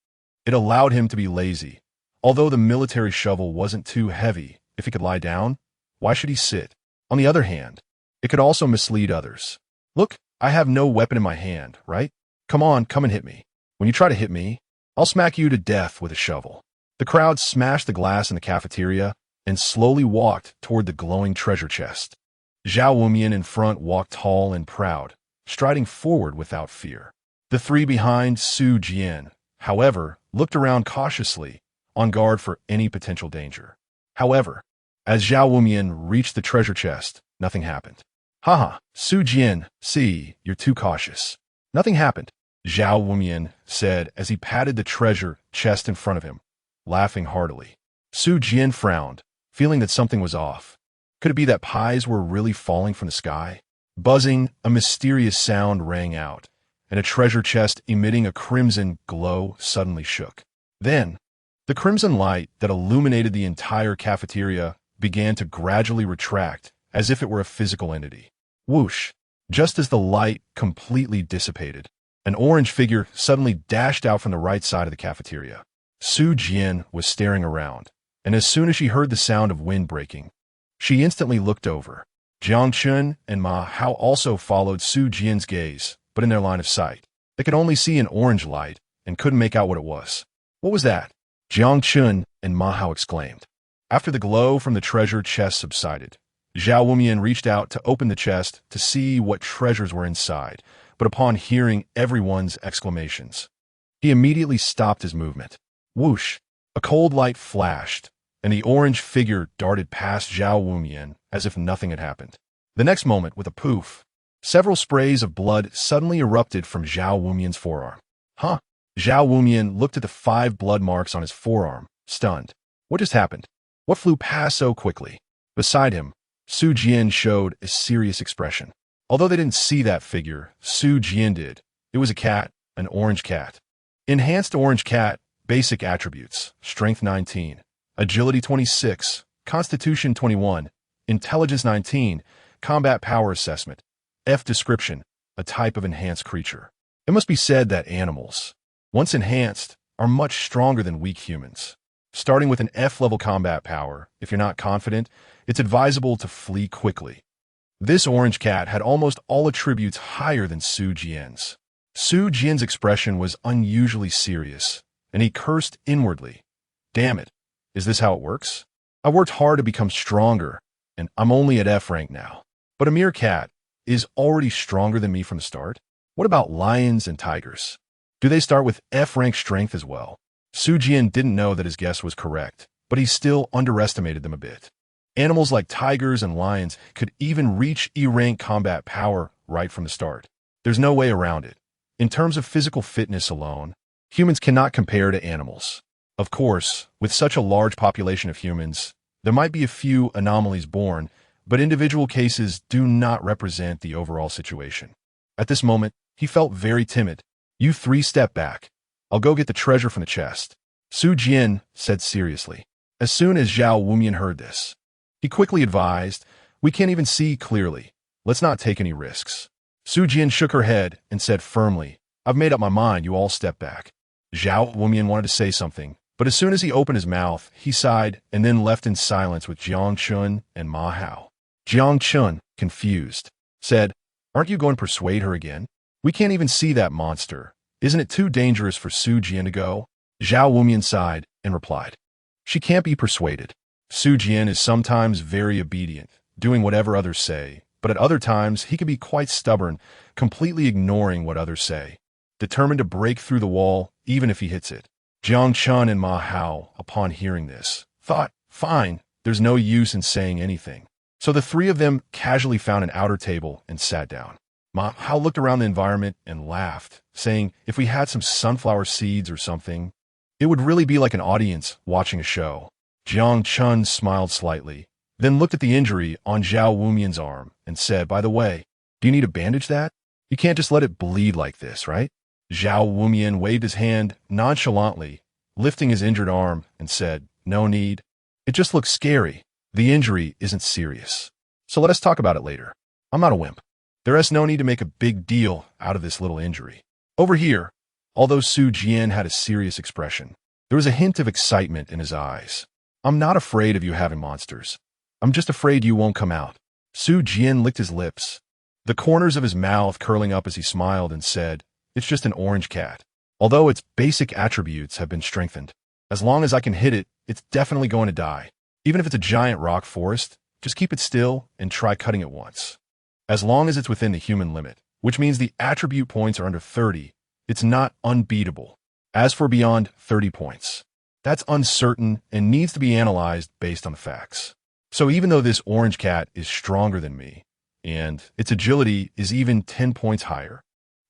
it allowed him to be lazy. Although the military shovel wasn't too heavy, if he could lie down, why should he sit? On the other hand, it could also mislead others. Look, I have no weapon in my hand, right? Come on, come and hit me. When you try to hit me, I'll smack you to death with a shovel. The crowd smashed the glass in the cafeteria and slowly walked toward the glowing treasure chest. Zhao Wumian in front walked tall and proud, striding forward without fear. The three behind Su Jian, however, looked around cautiously, on guard for any potential danger. However, as Zhao Wumian reached the treasure chest, nothing happened. Haha, Su Jian, see, you're too cautious. Nothing happened, Zhao Wumian said as he patted the treasure chest in front of him, laughing heartily. Su Jian frowned, feeling that something was off. Could it be that pies were really falling from the sky? Buzzing, a mysterious sound rang out, and a treasure chest emitting a crimson glow suddenly shook. Then, the crimson light that illuminated the entire cafeteria began to gradually retract as if it were a physical entity. Whoosh! Just as the light completely dissipated, an orange figure suddenly dashed out from the right side of the cafeteria. Su Jian was staring around, and as soon as she heard the sound of wind breaking, she instantly looked over. Jiang Chun and Ma Hao also followed Su Jian's gaze, but in their line of sight. They could only see an orange light and couldn't make out what it was. What was that? Jiang Chun and Ma Hao exclaimed. After the glow from the treasure chest subsided, Zhao Wumian reached out to open the chest to see what treasures were inside, but upon hearing everyone's exclamations, he immediately stopped his movement. Whoosh! A cold light flashed, and the orange figure darted past Zhao Wumian as if nothing had happened. The next moment, with a poof, several sprays of blood suddenly erupted from Zhao Wumian's forearm. Huh? Zhao Wumian looked at the 5 blood marks on his forearm, stunned. What just happened? What flew past so quickly? Beside him, Su Jian showed a serious expression. Although they didn't see that figure, Su Jian did. It was a cat, an orange cat. Enhanced orange cat, basic attributes, strength 19, agility 26, constitution 21, intelligence 19, combat power assessment. F description, a type of enhanced creature. It must be said that animals, once enhanced, are much stronger than weak humans. Starting with an F-level combat power, if you're not confident, it's advisable to flee quickly. This orange cat had almost all attributes higher than Su Jian's. Su Jian's expression was unusually serious, and he cursed inwardly. Damn it, is this how it works? I worked hard to become stronger, and I'm only at F rank now. But a mere cat is already stronger than me from the start? What about lions and tigers? Do they start with F rank strength as well? Su Jian didn't know that his guess was correct, but he still underestimated them a bit. Animals like tigers and lions could even reach E-rank combat power right from the start. There's no way around it. In terms of physical fitness alone, humans cannot compare to animals. Of course, with such a large population of humans, there might be a few anomalies born, but individual cases do not represent the overall situation. At this moment, he felt very timid. You 3 step back. I'll go get the treasure from the chest, Su Jian said seriously. As soon as Zhao Wumian heard this, he quickly advised, we can't even see clearly. Let's not take any risks. Su Jian shook her head and said firmly, I've made up my mind, you all step back. Zhao Wumian wanted to say something, but as soon as he opened his mouth, he sighed and then left in silence with Jiang Chun and Ma Hao. Jiang Chun, confused, said, aren't you going to persuade her again? We can't even see that monster. Isn't it too dangerous for Su Jian to go? Zhao Wumian sighed and replied, she can't be persuaded. Su Jian is sometimes very obedient, doing whatever others say, but at other times he could be quite stubborn, completely ignoring what others say, determined to break through the wall even if he hits it. Jiang Chun and Ma Hao, upon hearing this, thought, fine, there's no use in saying anything. So the three of them casually found an outer table and sat down. Ma Hao looked around the environment and laughed, saying if we had some sunflower seeds or something, it would really be like an audience watching a show. Jiang Chun smiled slightly, then looked at the injury on Zhao Wumian's arm and said, by the way, do you need to bandage that? You can't just let it bleed like this, right? Zhao Wumian waved his hand nonchalantly, lifting his injured arm, and said, no need. It just looks scary. The injury isn't serious. So let us talk about it later. I'm not a wimp. There is no need to make a big deal out of this little injury. Over here, although Su Jian had a serious expression, there was a hint of excitement in his eyes. I'm not afraid of you having monsters. I'm just afraid you won't come out. Su Jian licked his lips, the corners of his mouth curling up as he smiled and said, it's just an orange cat. Although its basic attributes have been strengthened. As long as I can hit it, it's definitely going to die. Even if it's a giant rock forest, just keep it still and try cutting it once. As long as it's within the human limit, which means the attribute points are under 30, it's not unbeatable. As for beyond 30 points, that's uncertain and needs to be analyzed based on the facts. So even though this orange cat is stronger than me, and its agility is even 10 points higher,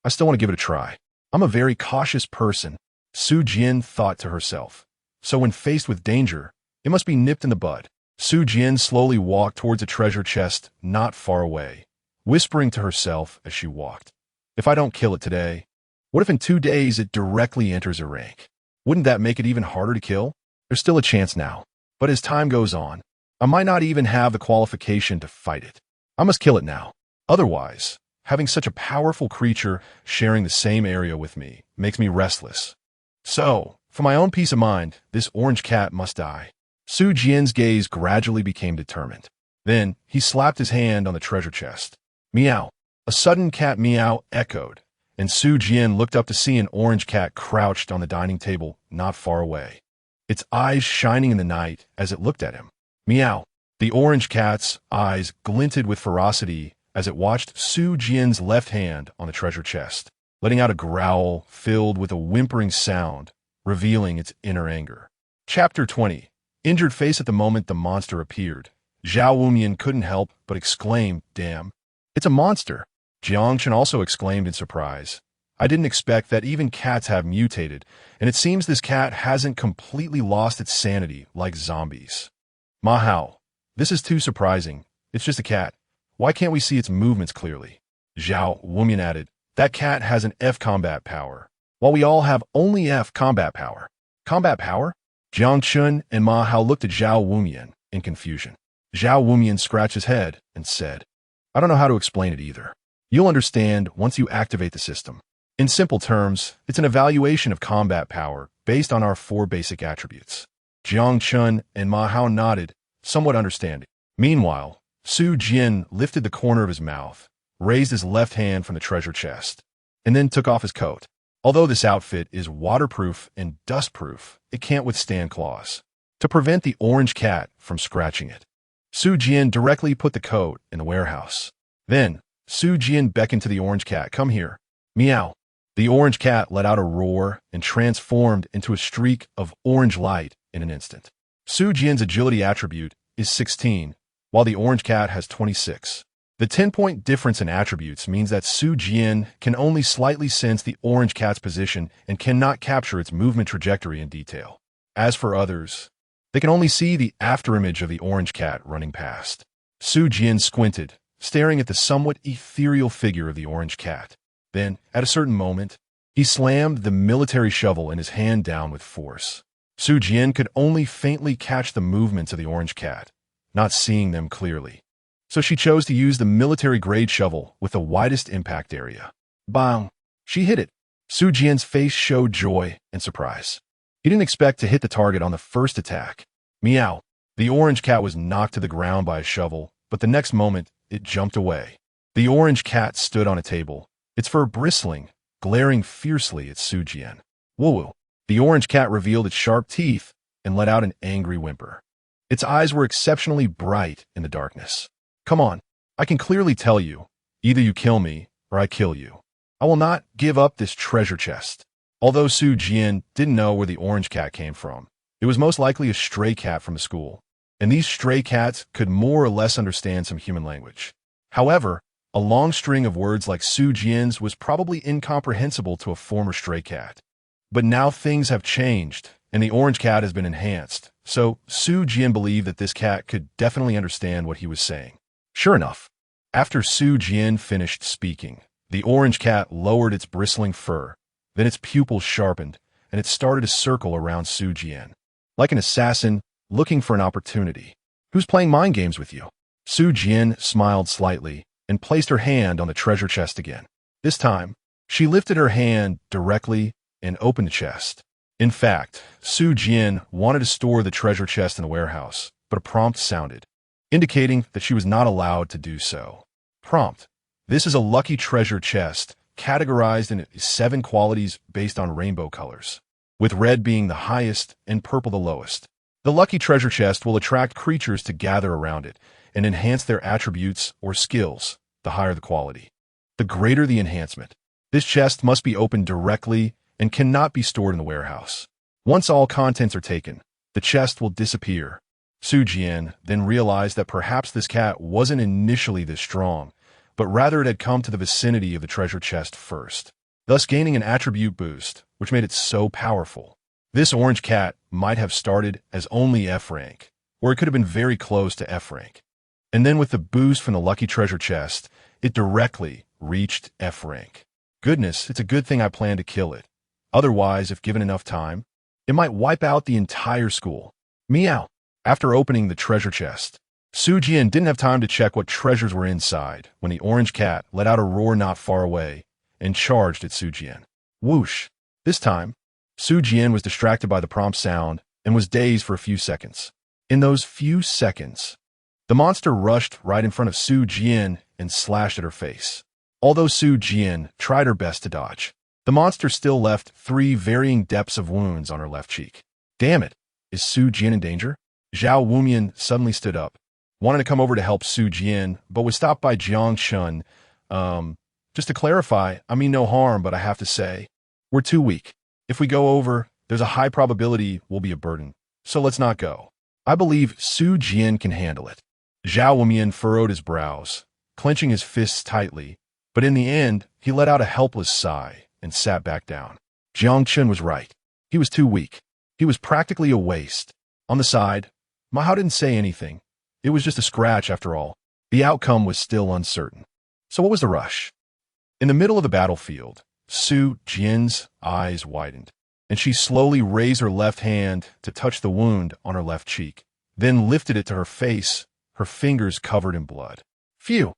I still want to give it a try. I'm a very cautious person, Su Jian thought to herself. So when faced with danger, it must be nipped in the bud. Su Jian slowly walked towards a treasure chest not far away, whispering to herself as she walked, if I don't kill it today, what if in 2 days it directly enters a rank? Wouldn't that make it even harder to kill? There's still a chance now, but as time goes on, I might not even have the qualification to fight it. I must kill it now. Otherwise, having such a powerful creature sharing the same area with me makes me restless. So, for my own peace of mind, this orange cat must die. Su Jian's gaze gradually became determined. Then, he slapped his hand on the treasure chest. Meow. A sudden cat meow echoed, and Su Jian looked up to see an orange cat crouched on the dining table not far away, its eyes shining in the night as it looked at him. Meow. The orange cat's eyes glinted with ferocity as it watched Su Jian's left hand on the treasure chest, letting out a growl filled with a whimpering sound, revealing its inner anger. Chapter 20. Injured face at the moment the monster appeared. Zhao Wumian couldn't help but exclaim, damn. It's a monster. Jiang Chen also exclaimed in surprise. I didn't expect that even cats have mutated, and it seems this cat hasn't completely lost its sanity like zombies. Ma Hao. This is too surprising. It's just a cat. Why can't we see its movements clearly? Zhao Wumian added, that cat has an F combat power, while we all have only F combat power. Combat power? Jiang Chun and Ma Hao looked at Zhao Wumian in confusion. Zhao Wumian scratched his head and said, I don't know how to explain it either. You'll understand once you activate the system. In simple terms, it's an evaluation of combat power based on our 4 basic attributes. Jiang Chun and Ma Hao nodded, somewhat understanding. Meanwhile, Su Jian lifted the corner of his mouth, raised his left hand from the treasure chest, and then took off his coat. Although this outfit is waterproof and dustproof, it can't withstand claws. To prevent the orange cat from scratching it, Su Jian directly put the coat in the warehouse. Then, Su Jian beckoned to the orange cat, come here. Meow. The orange cat let out a roar and transformed into a streak of orange light in an instant. Su Jian's agility attribute is 16, while the orange cat has 26. The 10-point difference in attributes means that Su Jian can only slightly sense the orange cat's position and cannot capture its movement trajectory in detail. As for others, they can only see the afterimage of the orange cat running past. Su Jian squinted, staring at the somewhat ethereal figure of the orange cat. Then, at a certain moment, he slammed the military shovel in his hand down with force. Su Jian could only faintly catch the movements of the orange cat, not seeing them clearly. So she chose to use the military-grade shovel with the widest impact area. Bang! She hit it. Su Jian's face showed joy and surprise. He didn't expect to hit the target on the first attack. Meow! The orange cat was knocked to the ground by a shovel, but the next moment, it jumped away. The orange cat stood on a table, its fur bristling, glaring fiercely at Su Jian. Woo-woo! The orange cat revealed its sharp teeth and let out an angry whimper. Its eyes were exceptionally bright in the darkness. Come on, I can clearly tell you, either you kill me or I kill you. I will not give up this treasure chest. Although Su Jian didn't know where the orange cat came from, it was most likely a stray cat from the school, and these stray cats could more or less understand some human language. However, a long string of words like Su Jian's was probably incomprehensible to a former stray cat. But now things have changed, and the orange cat has been enhanced, so Su Jian believed that this cat could definitely understand what he was saying. Sure enough, after Su Jian finished speaking, the orange cat lowered its bristling fur, then its pupils sharpened, and it started a circle around Su Jian, like an assassin looking for an opportunity. Who's playing mind games with you? Su Jian smiled slightly and placed her hand on the treasure chest again. This time, she lifted her hand directly and opened the chest. In fact, Su Jian wanted to store the treasure chest in a warehouse, but a prompt sounded, indicating that she was not allowed to do so. Prompt: this is a lucky treasure chest, categorized in 7 qualities based on rainbow colors, with red being the highest and purple the lowest. The lucky treasure chest will attract creatures to gather around it and enhance their attributes or skills, the higher the quality, the greater the enhancement. This chest must be opened directly and cannot be stored in the warehouse. Once all contents are taken, the chest will disappear. Su Jian then realized that perhaps this cat wasn't initially this strong, but rather it had come to the vicinity of the treasure chest first, thus gaining an attribute boost, which made it so powerful. This orange cat might have started as only F rank, or it could have been very close to F rank. And then with the boost from the lucky treasure chest, it directly reached F rank. Goodness, it's a good thing I planned to kill it. Otherwise, if given enough time, it might wipe out the entire school. Meow. After opening the treasure chest, Su Jian didn't have time to check what treasures were inside when the orange cat let out a roar not far away and charged at Su Jian. Whoosh. This time, Su Jian was distracted by the prompt sound and was dazed for a few seconds. In those few seconds, the monster rushed right in front of Su Jian and slashed at her face. Although Su Jian tried her best to dodge, the monster still left 3 varying depths of wounds on her left cheek. Damn it! Is Su Jian in danger? Zhao Wumian suddenly stood up, wanted to come over to help Su Jian, but was stopped by Jiang Shun. Just to clarify, I mean no harm, but I have to say, we're too weak. If we go over, there's a high probability we'll be a burden, so let's not go. I believe Su Jian can handle it. Zhao Wumian furrowed his brows, clenching his fists tightly, but in the end, he let out a helpless sigh and sat back down. Jiang Shun was right. He was too weak. He was practically a waste. On the side, Ma Hao didn't say anything. It was just a scratch after all. The outcome was still uncertain. So what was the rush? In the middle of the battlefield, Su Jian's eyes widened, and she slowly raised her left hand to touch the wound on her left cheek, then lifted it to her face, her fingers covered in blood. Phew!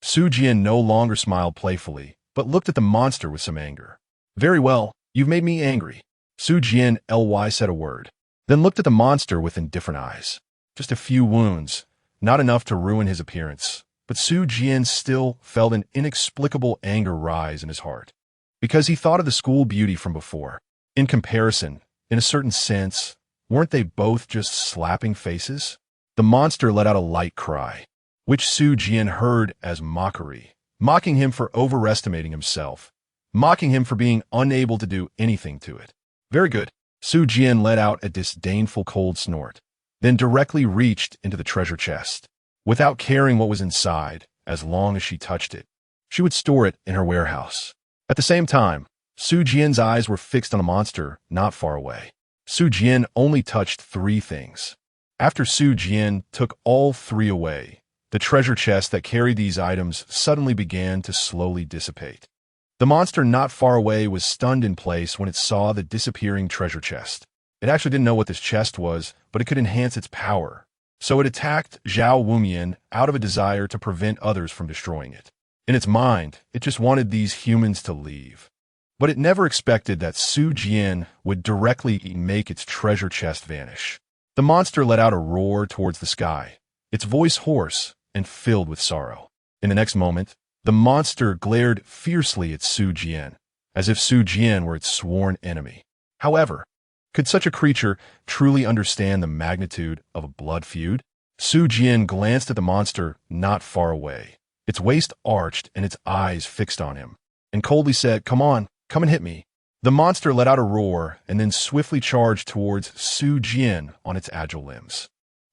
Su Jian no longer smiled playfully, but looked at the monster with some anger. Very well, you've made me angry. Su Jian ly said a word, then looked at the monster with indifferent eyes. Just a few wounds, not enough to ruin his appearance, but Su Jian still felt an inexplicable anger rise in his heart, because he thought of the school beauty from before. In comparison, in a certain sense, weren't they both just slapping faces? The monster let out a light cry, which Su Jian heard as mockery, mocking him for overestimating himself, mocking him for being unable to do anything to it. Very good. Su Jian let out a disdainful cold snort, then directly reached into the treasure chest. Without caring what was inside, as long as she touched it, she would store it in her warehouse. At the same time, Su Jian's eyes were fixed on a monster not far away. Su Jian only touched 3 things. After Su Jian took all 3 away, the treasure chest that carried these items suddenly began to slowly dissipate. The monster not far away was stunned in place when it saw the disappearing treasure chest. It actually didn't know what this chest was, but it could enhance its power. So it attacked Zhao Wumian out of a desire to prevent others from destroying it. In its mind, it just wanted these humans to leave. But it never expected that Su Jian would directly make its treasure chest vanish. The monster let out a roar towards the sky, its voice hoarse and filled with sorrow. In the next moment, the monster glared fiercely at Su Jian, as if Su Jian were its sworn enemy. However, could such a creature truly understand the magnitude of a blood feud? Su Jian glanced at the monster not far away, its waist arched and its eyes fixed on him, and coldly said, "Come on, come and hit me." The monster let out a roar and then swiftly charged towards Su Jian on its agile limbs.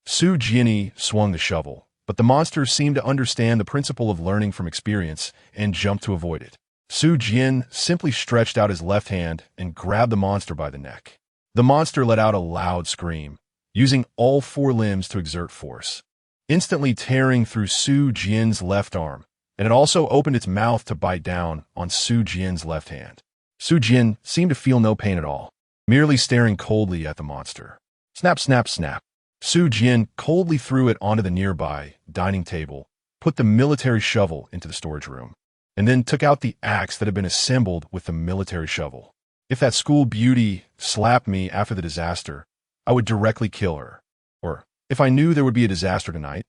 Su Jian swung the shovel, but the monster seemed to understand the principle of learning from experience and jumped to avoid it. Su Jian simply stretched out his left hand and grabbed the monster by the neck. The monster let out a loud scream, using all four limbs to exert force, instantly tearing through Su Jian's left arm, and it also opened its mouth to bite down on Su Jian's left hand. Su Jian seemed to feel no pain at all, merely staring coldly at the monster. Snap, snap, snap. Su Jian coldly threw it onto the nearby dining table, put the military shovel into the storage room, and then took out the axe that had been assembled with the military shovel. If that school beauty slapped me after the disaster, I would directly kill her. Or, if I knew there would be a disaster tonight,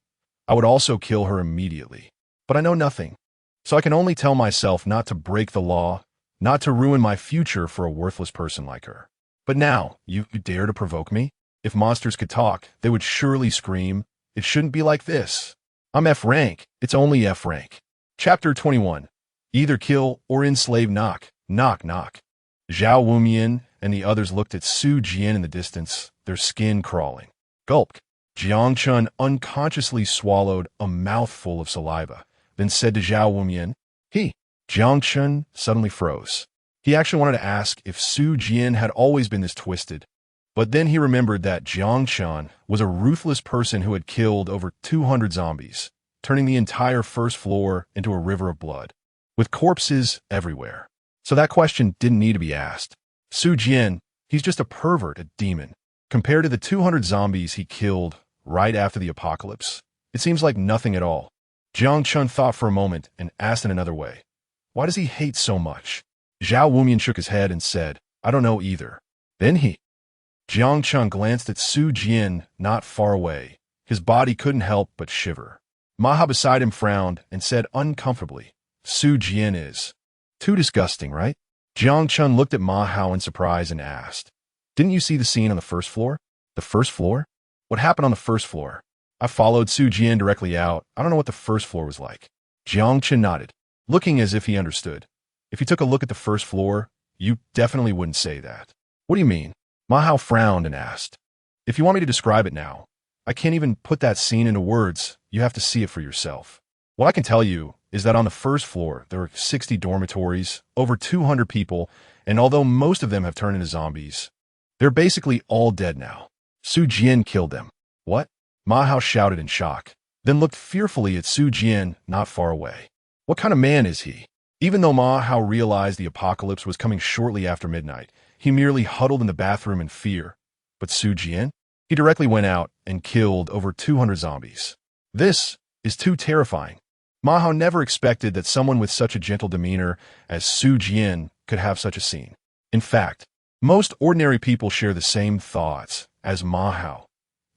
I would also kill her immediately. But I know nothing, so I can only tell myself not to break the law, not to ruin my future for a worthless person like her. But now, you dare to provoke me? If monsters could talk, they would surely scream, "It shouldn't be like this. I'm F rank. It's only F rank." Chapter 21. Either kill or enslave. Knock, knock, knock. Zhao Wumian and the others looked at Su Jian in the distance, their skin crawling. Gulped. Jiang Chun unconsciously swallowed a mouthful of saliva, then said to Zhao Wumian, Jiang Chun suddenly froze. He actually wanted to ask if Su Jian had always been this twisted, but then he remembered that Jiang Chun was a ruthless person who had killed over 200 zombies, turning the entire first floor into a river of blood, with corpses everywhere. So that question didn't need to be asked. Su Jian, he's just a pervert, a demon. Compared to the 200 zombies he killed right after the apocalypse, it seems like nothing at all. Jiang Chun thought for a moment and asked in another way, "Why does he hate so much?" Zhao Wumian shook his head and said, "I don't know either." Then Jiang Chun glanced at Su Jian not far away. His body couldn't help but shiver. Maha beside him frowned and said uncomfortably, "Su Jian is too disgusting, right?" Jiang Chun looked at Ma Hao in surprise and asked, "Didn't you see the scene on the first floor?" "The first floor? What happened on the first floor?" "I followed Su Jian directly out. I don't know what the first floor was like." Jiang Chun nodded, looking as if he understood. "If you took a look at the first floor, you definitely wouldn't say that." "What do you mean?" Ma Hao frowned and asked. "If you want me to describe it now, I can't even put that scene into words. You have to see it for yourself. What I can tell you is that on the first floor, there were 60 dormitories, over 200 people, and although most of them have turned into zombies, they're basically all dead now. Su Jian killed them." "What?" Ma Hao shouted in shock, then looked fearfully at Su Jian not far away. What kind of man is he? Even though Ma Hao realized the apocalypse was coming shortly after midnight, he merely huddled in the bathroom in fear. But Su Jian? He directly went out and killed over 200 zombies. This is too terrifying. Ma Hao never expected that someone with such a gentle demeanor as Su Jian could have such a scene. In fact, most ordinary people share the same thoughts as Ma Hao.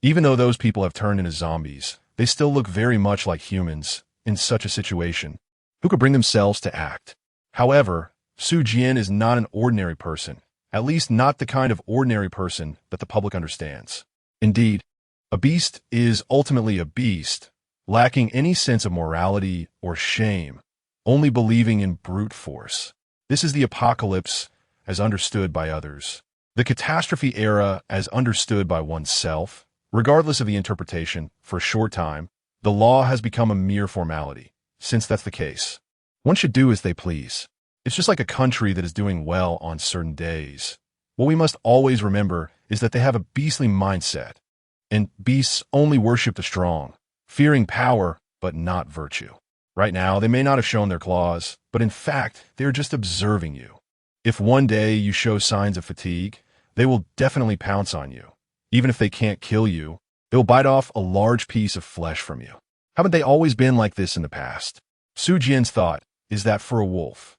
Even though those people have turned into zombies, they still look very much like humans in such a situation, who could bring themselves to act. However, Su Jian is not an ordinary person, at least not the kind of ordinary person that the public understands. Indeed, a beast is ultimately a beast, lacking any sense of morality or shame, only believing in brute force. This is the apocalypse as understood by others, the catastrophe era as understood by oneself. Regardless of the interpretation, for a short time, the law has become a mere formality. Since that's the case, one should do as they please. It's just like a country that is doing well on certain days. What we must always remember is that they have a beastly mindset, and beasts only worship the strong, fearing power but not virtue. Right now, they may not have shown their claws, but in fact, they are just observing you. If one day you show signs of fatigue, they will definitely pounce on you. Even if they can't kill you, they'll bite off a large piece of flesh from you. Haven't they always been like this in the past? Su Jian's thought is that for a wolf,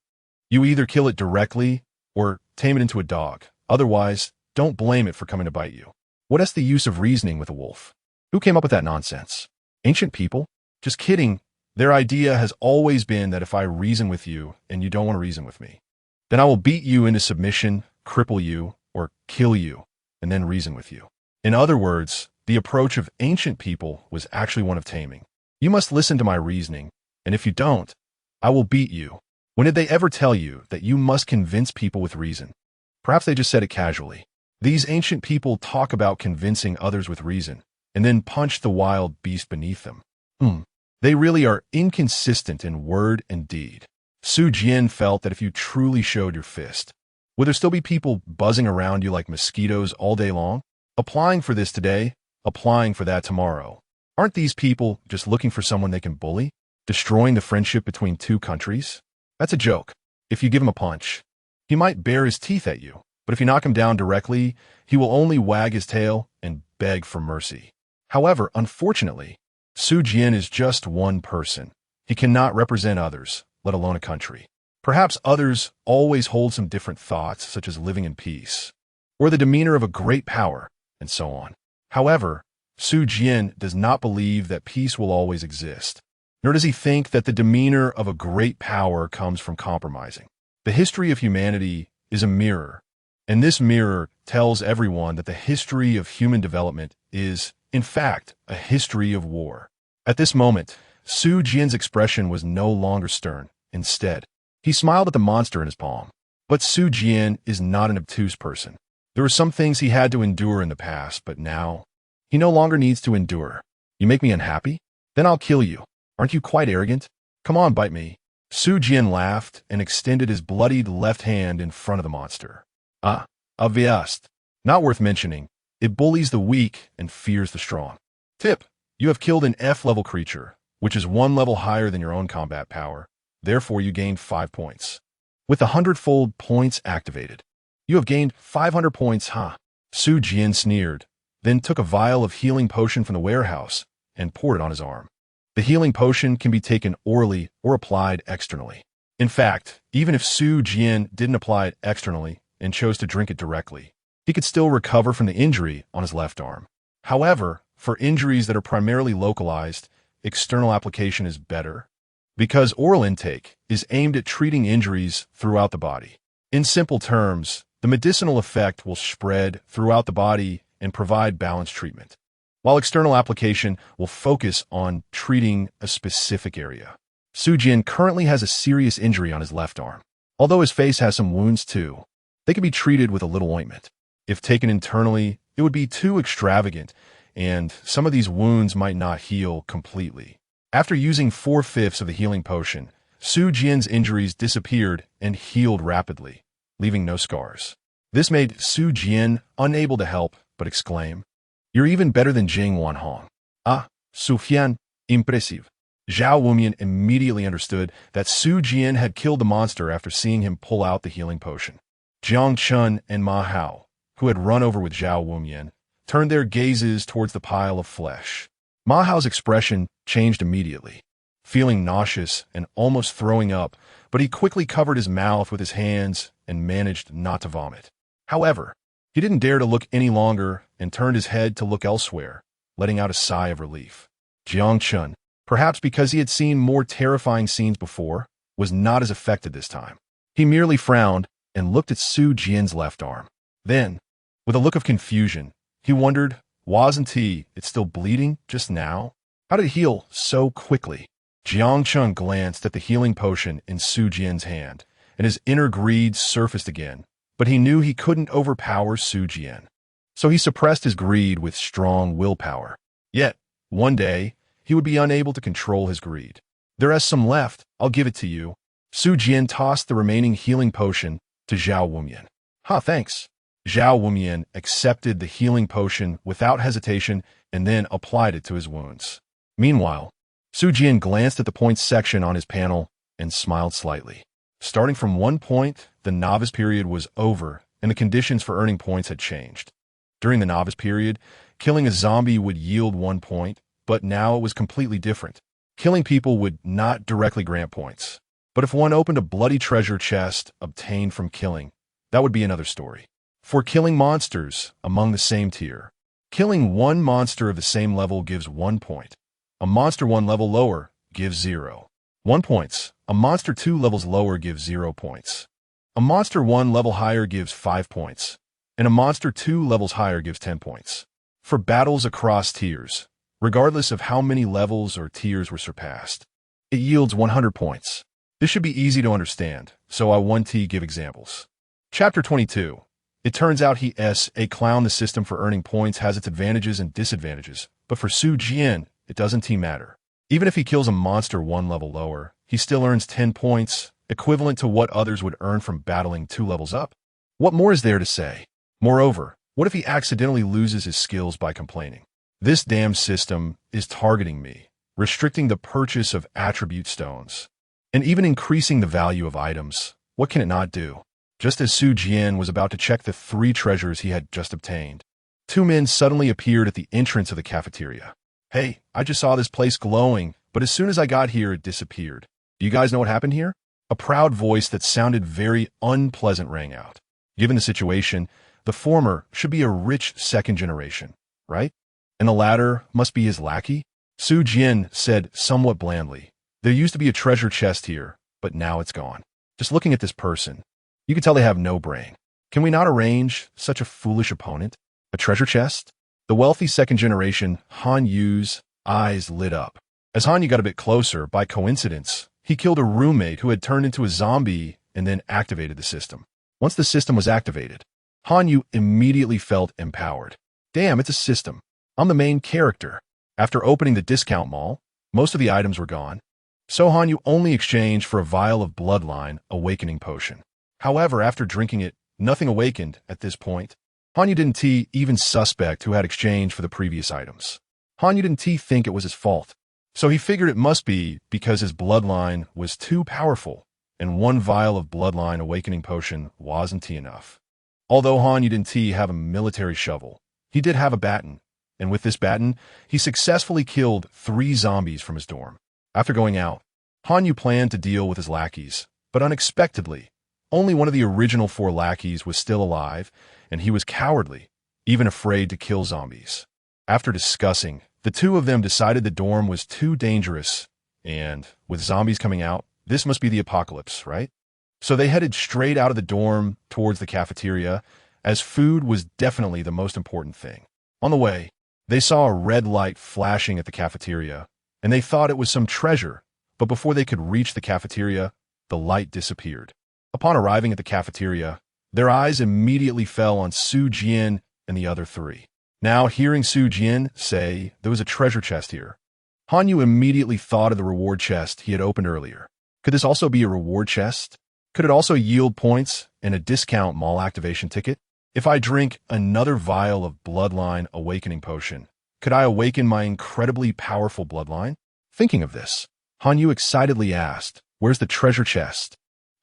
you either kill it directly or tame it into a dog. Otherwise, don't blame it for coming to bite you. What is the use of reasoning with a wolf? Who came up with that nonsense? Ancient people? Just kidding. Their idea has always been that if I reason with you and you don't want to reason with me, then I will beat you into submission, cripple you, or kill you, and then reason with you. In other words, the approach of ancient people was actually one of taming. You must listen to my reasoning, And if you don't, I will beat you. When did they ever tell you that you must convince people with reason? Perhaps they just said it casually. These ancient people talk about convincing others with reason, and then punch the wild beast beneath them. They really are inconsistent in word and deed. Su Jian felt that if you truly showed your fist, would there still be people buzzing around you like mosquitoes all day long? Applying for this today, applying for that tomorrow. Aren't these people just looking for someone they can bully? Destroying the friendship between two countries? That's a joke. If you give him a punch, he might bare his teeth at you, but if you knock him down directly, he will only wag his tail and beg for mercy. However, unfortunately, Su Jian is just one person. He cannot represent others, let alone a country. Perhaps others always hold some different thoughts, such as living in peace, or the demeanor of a great power, and so on. However, Su Jian does not believe that peace will always exist, nor does he think that the demeanor of a great power comes from compromising. The history of humanity is a mirror, and this mirror tells everyone that the history of human development is, in fact, a history of war. At this moment, Su Jian's expression was no longer stern. Instead, he smiled at the monster in his palm. But Su Jian is not an obtuse person. There were some things he had to endure in the past, but now, he no longer needs to endure. You make me unhappy? Then I'll kill you. Aren't you quite arrogant? Come on, bite me. Su Jian laughed and extended his bloodied left hand in front of the monster. Obvious. Not worth mentioning. It bullies the weak and fears the strong. Tip: you have killed an F-level creature, which is 1 level higher than your own combat power. Therefore, you gained 5 points. With 100-fold points activated, you have gained 500 points, huh? Su Jian sneered, then took a vial of healing potion from the warehouse and poured it on his arm. The healing potion can be taken orally or applied externally. In fact, even if Su Jian didn't apply it externally and chose to drink it directly, he could still recover from the injury on his left arm. However, for injuries that are primarily localized, external application is better, because oral intake is aimed at treating injuries throughout the body. In simple terms, the medicinal effect will spread throughout the body and provide balanced treatment, while external application will focus on treating a specific area. Su Jian currently has a serious injury on his left arm. Although his face has some wounds too, they can be treated with a little ointment. If taken internally, it would be too extravagant, and some of these wounds might not heal completely. After using 4/5 of the healing potion, Su Jian's injuries disappeared and healed rapidly, leaving no scars. This made Su Jian unable to help but exclaim, "You're even better than Jing Wanhong." Sufian, impressive. Zhao Wumian immediately understood that Su Jian had killed the monster after seeing him pull out the healing potion. Jiang Chun and Ma Hao, who had run over with Zhao Wumian, turned their gazes towards the pile of flesh. Ma Hao's expression changed immediately, feeling nauseous and almost throwing up, but he quickly covered his mouth with his hands and managed not to vomit. However, he didn't dare to look any longer and turned his head to look elsewhere, letting out a sigh of relief. Jiang Chun, perhaps because he had seen more terrifying scenes before, was not as affected this time. He merely frowned and looked at Su Jian's left arm. Then, with a look of confusion, he wondered, wasn't it still bleeding just now? How did it heal so quickly? Jiang Chun glanced at the healing potion in Su Jian's hand, and his inner greed surfaced again, but he knew he couldn't overpower Su Jian. So he suppressed his greed with strong willpower. Yet, one day, he would be unable to control his greed. There is some left, I'll give it to you. Su Jian tossed the remaining healing potion to Zhao Wumian. Thanks. Zhao Wumian accepted the healing potion without hesitation and then applied it to his wounds. Meanwhile, Su Jian glanced at the points section on his panel and smiled slightly. Starting from 1 point, the novice period was over and the conditions for earning points had changed. During the novice period, killing a zombie would yield 1 point, but now it was completely different. Killing people would not directly grant points. But if one opened a bloody treasure chest obtained from killing, that would be another story. For killing monsters among the same tier, killing one monster of the same level gives 1 point. A monster 1 level lower gives 0. 1 points. A monster 2 levels lower gives 0 points. A monster 1 level higher gives 5 points. And a monster 2 levels higher gives 10 points. For battles across tiers, regardless of how many levels or tiers were surpassed, it yields 100 points. This should be easy to understand, so I 1T give examples. Chapter 22. It turns out a clown. The system for earning points has its advantages and disadvantages, but for Su Jian, it doesn't matter. Even if he kills a monster 1 level lower, he still earns 10 points, equivalent to what others would earn from battling 2 levels up. What more is there to say? Moreover, what if he accidentally loses his skills by complaining? This damn system is targeting me, restricting the purchase of attribute stones, and even increasing the value of items. What can it not do? Just as Su Jian was about to check the 3 treasures he had just obtained, 2 men suddenly appeared at the entrance of the cafeteria. Hey, I just saw this place glowing, but as soon as I got here, it disappeared. Do you guys know what happened here? A proud voice that sounded very unpleasant rang out. Given the situation, the former should be a rich second generation, right? And the latter must be his lackey? Su Jian said somewhat blandly. There used to be a treasure chest here, but now it's gone. Just looking at this person, you can tell they have no brain. Can we not arrange such a foolish opponent? A treasure chest? The wealthy second generation Han Yu's eyes lit up. As Han Yu got a bit closer, by coincidence, he killed a roommate who had turned into a zombie and then activated the system. Once the system was activated, Han Yu immediately felt empowered. Damn, it's a system. I'm the main character. After opening the discount mall, most of the items were gone, so Han Yu only exchanged for a vial of Bloodline Awakening Potion. However, after drinking it, nothing awakened at this point. Han Yu didn't even suspect who had exchanged for the previous items. Han Yu didn't think it was his fault, so he figured it must be because his bloodline was too powerful, and 1 vial of Bloodline Awakening Potion wasn't enough. Although Han Yu didn't have a military shovel, he did have a baton, and with this baton, he successfully killed 3 zombies from his dorm. After going out, Han Yu planned to deal with his lackeys, but unexpectedly, only one of the original 4 lackeys was still alive, and he was cowardly, even afraid to kill zombies. After discussing, the 2 of them decided the dorm was too dangerous, and with zombies coming out, this must be the apocalypse, right? So they headed straight out of the dorm towards the cafeteria, as food was definitely the most important thing. On the way, they saw a red light flashing at the cafeteria, and they thought it was some treasure, but before they could reach the cafeteria, the light disappeared. Upon arriving at the cafeteria, their eyes immediately fell on Su Jian and the other 3. Now, hearing Su Jian say there was a treasure chest here, Han Yu immediately thought of the reward chest he had opened earlier. Could this also be a reward chest? Could it also yield points and a discount mall activation ticket? If I drink another vial of Bloodline Awakening Potion, could I awaken my incredibly powerful bloodline? Thinking of this, Han Yu excitedly asked, "Where's the treasure chest?"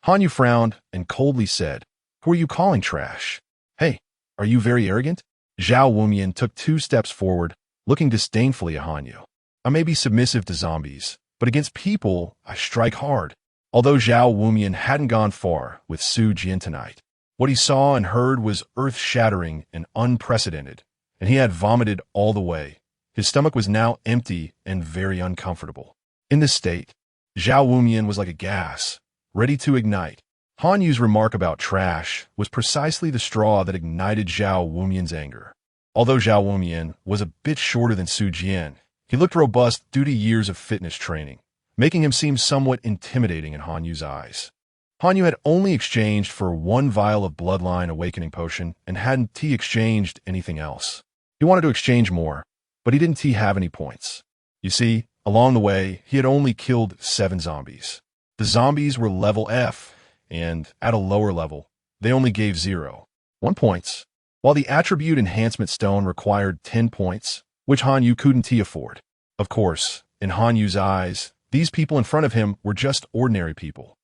Han Yu frowned and coldly said, "Who are you calling trash? Hey, are you very arrogant?" Zhao Wumian took 2 steps forward, looking disdainfully at Han Yu. "I may be submissive to zombies, but against people, I strike hard." Although Zhao Wumian hadn't gone far with Su Jian tonight, what he saw and heard was earth-shattering and unprecedented, and he had vomited all the way. His stomach was now empty and very uncomfortable. In this state, Zhao Wumian was like a gas, ready to ignite. Han Yu's remark about trash was precisely the straw that ignited Zhao Wumian's anger. Although Zhao Wumian was a bit shorter than Su Jian, he looked robust due to years of fitness training, making him seem somewhat intimidating in Han Yu's eyes. Han Yu had only exchanged for 1 vial of Bloodline Awakening Potion and hadn't exchanged anything else. He wanted to exchange more, but he didn't have any points. You see, along the way, he had only killed 7 zombies. The zombies were level F, and at a lower level, they only gave 1 points, while the attribute enhancement stone required 10 points, which Han Yu couldn't afford. Of course, in Han Yu's eyes, these people in front of him were just ordinary people.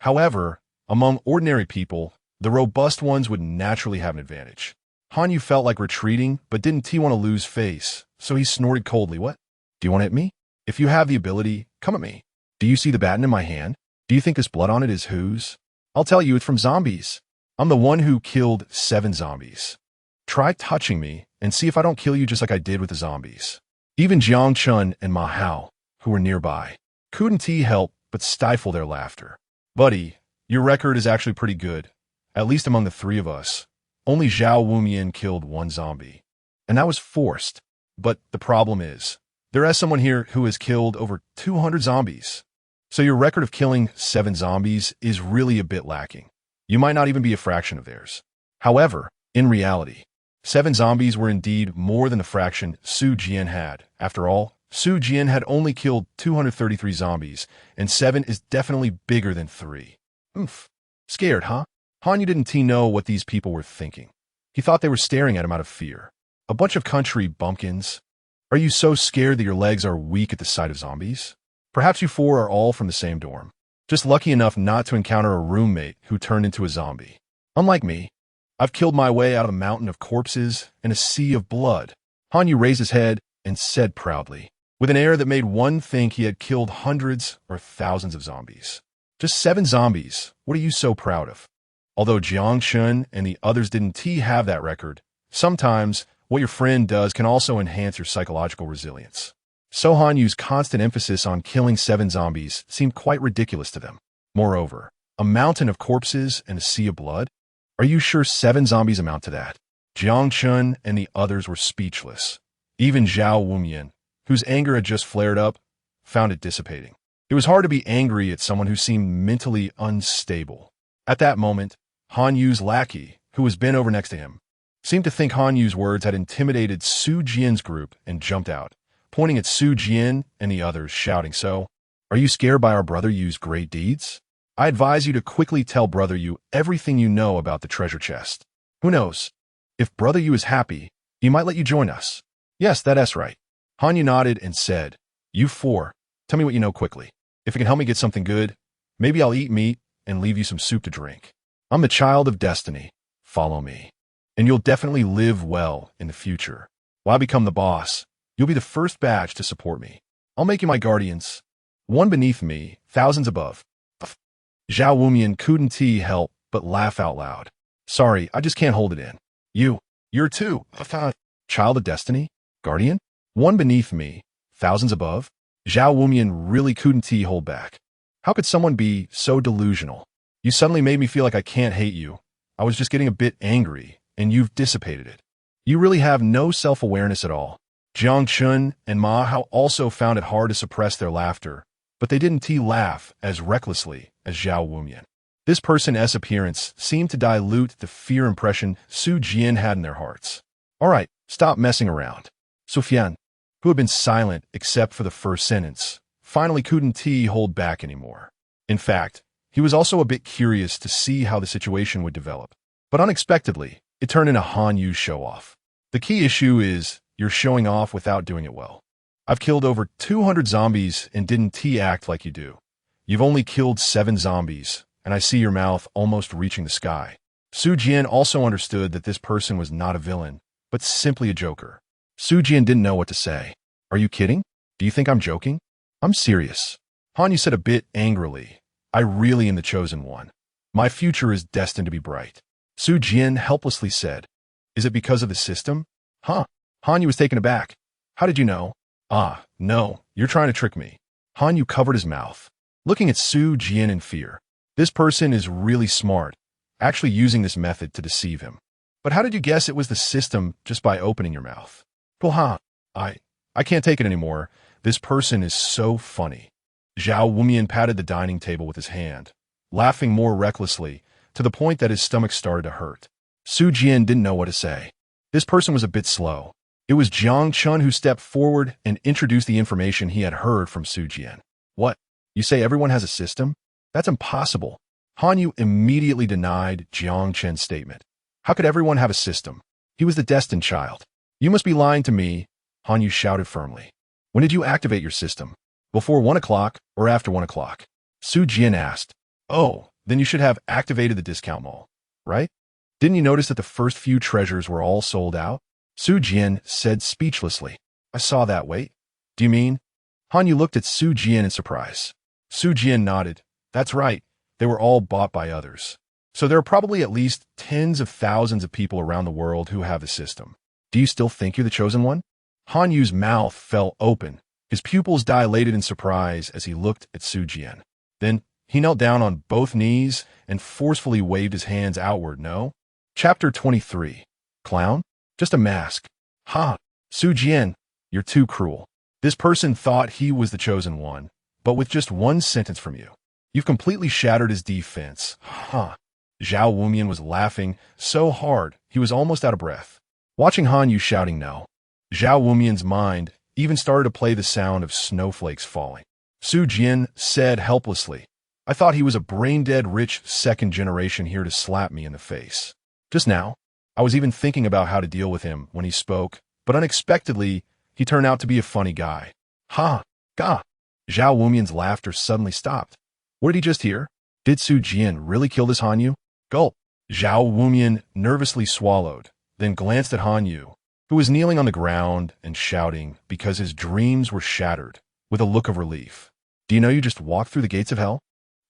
However, among ordinary people, the robust ones would naturally have an advantage. Han Yu felt like retreating, but didn't want to lose face, so he snorted coldly. "What? Do you want to hit me? If you have the ability, come at me. Do you see the baton in my hand? Do you think this blood on it is whose? I'll tell you, it's from zombies. I'm the one who killed 7 zombies. Try touching me and see if I don't kill you just like I did with the zombies." Even Jiang Chun and Ma Hao, who were nearby, couldn't help but stifle their laughter. "Buddy, your record is actually pretty good. At least among the 3 of us. Only Zhao Wumian killed 1 zombie. And that was forced. But the problem is, there is someone here who has killed over 200 zombies. So your record of killing 7 zombies is really a bit lacking. You might not even be a fraction of theirs. However, in reality, 7 zombies were indeed more than the fraction Su Jian had. After all, Su Jian had only killed 233 zombies, and 7 is definitely bigger than 3. Oof. Scared, huh? Han Yu didn't know what these people were thinking. He thought they were staring at him out of fear. A bunch of country bumpkins. Are you so scared that your legs are weak at the sight of zombies? Perhaps you 4 are all from the same dorm. Just lucky enough not to encounter a roommate who turned into a zombie. Unlike me, I've killed my way out of a mountain of corpses and a sea of blood. Han Yu raised his head and said proudly, with an air that made one think he had killed hundreds or thousands of zombies. Just 7 zombies. What are you so proud of? Although Jiang Shun and the others didn't have that record, sometimes what your friend does can also enhance your psychological resilience. So Han Yu's constant emphasis on killing 7 zombies seemed quite ridiculous to them. Moreover, a mountain of corpses and a sea of blood? Are you sure 7 zombies amount to that? Jiang Shun and the others were speechless. Even Zhao Wumian, whose anger had just flared up, found it dissipating. It was hard to be angry at someone who seemed mentally unstable. At that moment, Han Yu's lackey, who was bent over next to him, seemed to think Han Yu's words had intimidated Su Jian's group and jumped out, pointing at Su Jian and the others, shouting, "So, are you scared by our Brother Yu's great deeds? I advise you to quickly tell Brother Yu everything you know about the treasure chest. Who knows? If Brother Yu is happy, he might let you join us." "Yes, that's right." Han Yu nodded and said, "You 4, tell me what you know quickly. If it can help me get something good, maybe I'll eat meat and leave you some soup to drink. I'm the child of destiny. Follow me. And you'll definitely live well in the future. While I become the boss, you'll be the first batch to support me. I'll make you my guardians. 1 beneath me, thousands above." Zhao Wumian couldn't help but laugh out loud. "Sorry, I just can't hold it in. You're too. Child of destiny? Guardian? 1 beneath me, thousands above?" Zhao Wumian really couldn't hold back. How could someone be so delusional? "You suddenly made me feel like I can't hate you. I was just getting a bit angry, and you've dissipated it. You really have no self-awareness at all." Jiang Chun and Ma Hao also found it hard to suppress their laughter, but they didn't laugh as recklessly as Zhao Wumian. This person's appearance seemed to dilute the fear impression Su Jian had in their hearts. "All right, stop messing around." Sufyan, who had been silent except for the first sentence, finally couldn't hold back anymore. In fact, he was also a bit curious to see how the situation would develop. But unexpectedly, it turned into Han Yu's show-off. "The key issue is you're showing off without doing it well. I've killed over 200 zombies and didn't act like you do. You've only killed 7 zombies, and I see your mouth almost reaching the sky." Su Jian also understood that this person was not a villain, but simply a joker. Su Jian didn't know what to say. "Are you kidding? Do you think I'm joking? I'm serious." Han Yu said a bit angrily, "I really am the chosen one. My future is destined to be bright." Su Jian helplessly said, "Is it because of the system?" "Huh?" Han Yu was taken aback. "How did you know?" "Ah, no, you're trying to trick me." Han Yu covered his mouth, looking at Su Jian in fear. This person is really smart, actually using this method to deceive him. "But how did you guess it was the system just by opening your mouth?" "Well, huh? I can't take it anymore. This person is so funny." Zhao Wumian patted the dining table with his hand, laughing more recklessly, to the point that his stomach started to hurt. Su Jian didn't know what to say. This person was a bit slow. It was Jiang Chun who stepped forward and introduced the information he had heard from Su Jian. "What? You say everyone has a system? That's impossible." Han Yu immediately denied Jiang Chen's statement. "How could everyone have a system? He was the destined child." "You must be lying to me," Han Yu shouted firmly. "When did you activate your system? Before 1 o'clock or after 1 o'clock?" Su Jian asked. "Oh, then you should have activated the discount mall, right? Didn't you notice that the first few treasures were all sold out?" Su Jian said speechlessly. "I saw that. Wait, do you mean?" Han Yu looked at Su Jian in surprise. Su Jian nodded. "That's right. They were all bought by others. So there are probably at least tens of thousands of people around the world who have the system. Do you still think you're the chosen one?" Han Yu's mouth fell open. His pupils dilated in surprise as he looked at Su Jian. Then he knelt down on both knees and forcefully waved his hands outward. "No?" Chapter 23. Clown? Just a mask. "Ha! Su Jian, you're too cruel." This person thought he was the chosen one, but with just one sentence from you. You've completely shattered his defense. Huh. Zhao Wumian was laughing so hard he was almost out of breath. Watching Han Yu shouting no, Zhao Wumian's mind even started to play the sound of snowflakes falling. Su Jian said helplessly, I thought he was a brain-dead rich second generation here to slap me in the face. Just now, I was even thinking about how to deal with him when he spoke, but unexpectedly, he turned out to be a funny guy. Ha! Gah! Zhao Wumian's laughter suddenly stopped. What did he just hear? Did Su Jian really kill this Han Yu? Gulp! Zhao Wumian nervously swallowed, then glanced at Han Yu, who was kneeling on the ground and shouting because his dreams were shattered, with a look of relief. Do you know you just walked through the gates of hell?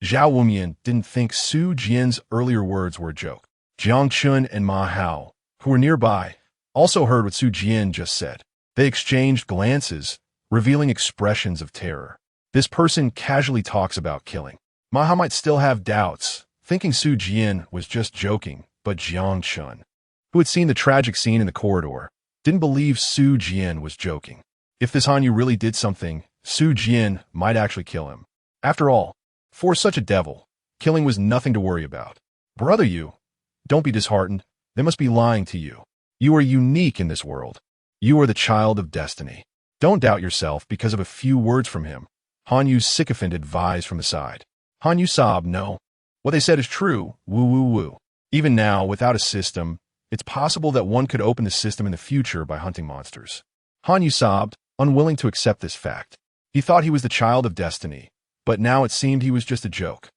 Zhao Wumian didn't think Su Jian's earlier words were a joke. Jiang Chun and Ma Hao, who were nearby, also heard what Su Jian just said. They exchanged glances, revealing expressions of terror. This person casually talks about killing. Ma Hao might still have doubts, thinking Su Jian was just joking, but Jiang Chun, who had seen the tragic scene in the corridor, didn't believe Su Jian was joking. If this Han Yu really did something, Su Jian might actually kill him. After all, for such a devil, killing was nothing to worry about. Brother Yu, don't be disheartened. They must be lying to you. You are unique in this world. You are the child of destiny. Don't doubt yourself because of a few words from him. Han Yu's sycophant advised from the side. Han Yu sobbed, no. What they said is true, woo woo woo. Even now, without a system, it's possible that one could open the system in the future by hunting monsters. Han Yu sobbed, unwilling to accept this fact. He thought he was the child of destiny, but now it seemed he was just a joke.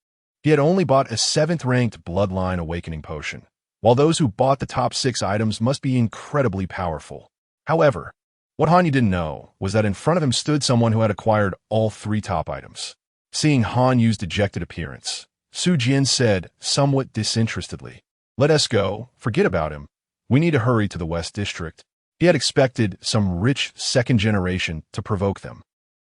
He had only bought a 7th-ranked Bloodline Awakening potion, while those who bought the top 6 items must be incredibly powerful. However, what Han Yu didn't know was that in front of him stood someone who had acquired all 3 top items. Seeing Han Yu's dejected appearance, Su Jian said, somewhat disinterestedly, let us go, forget about him. We need to hurry to the West District. He had expected some rich second generation to provoke them,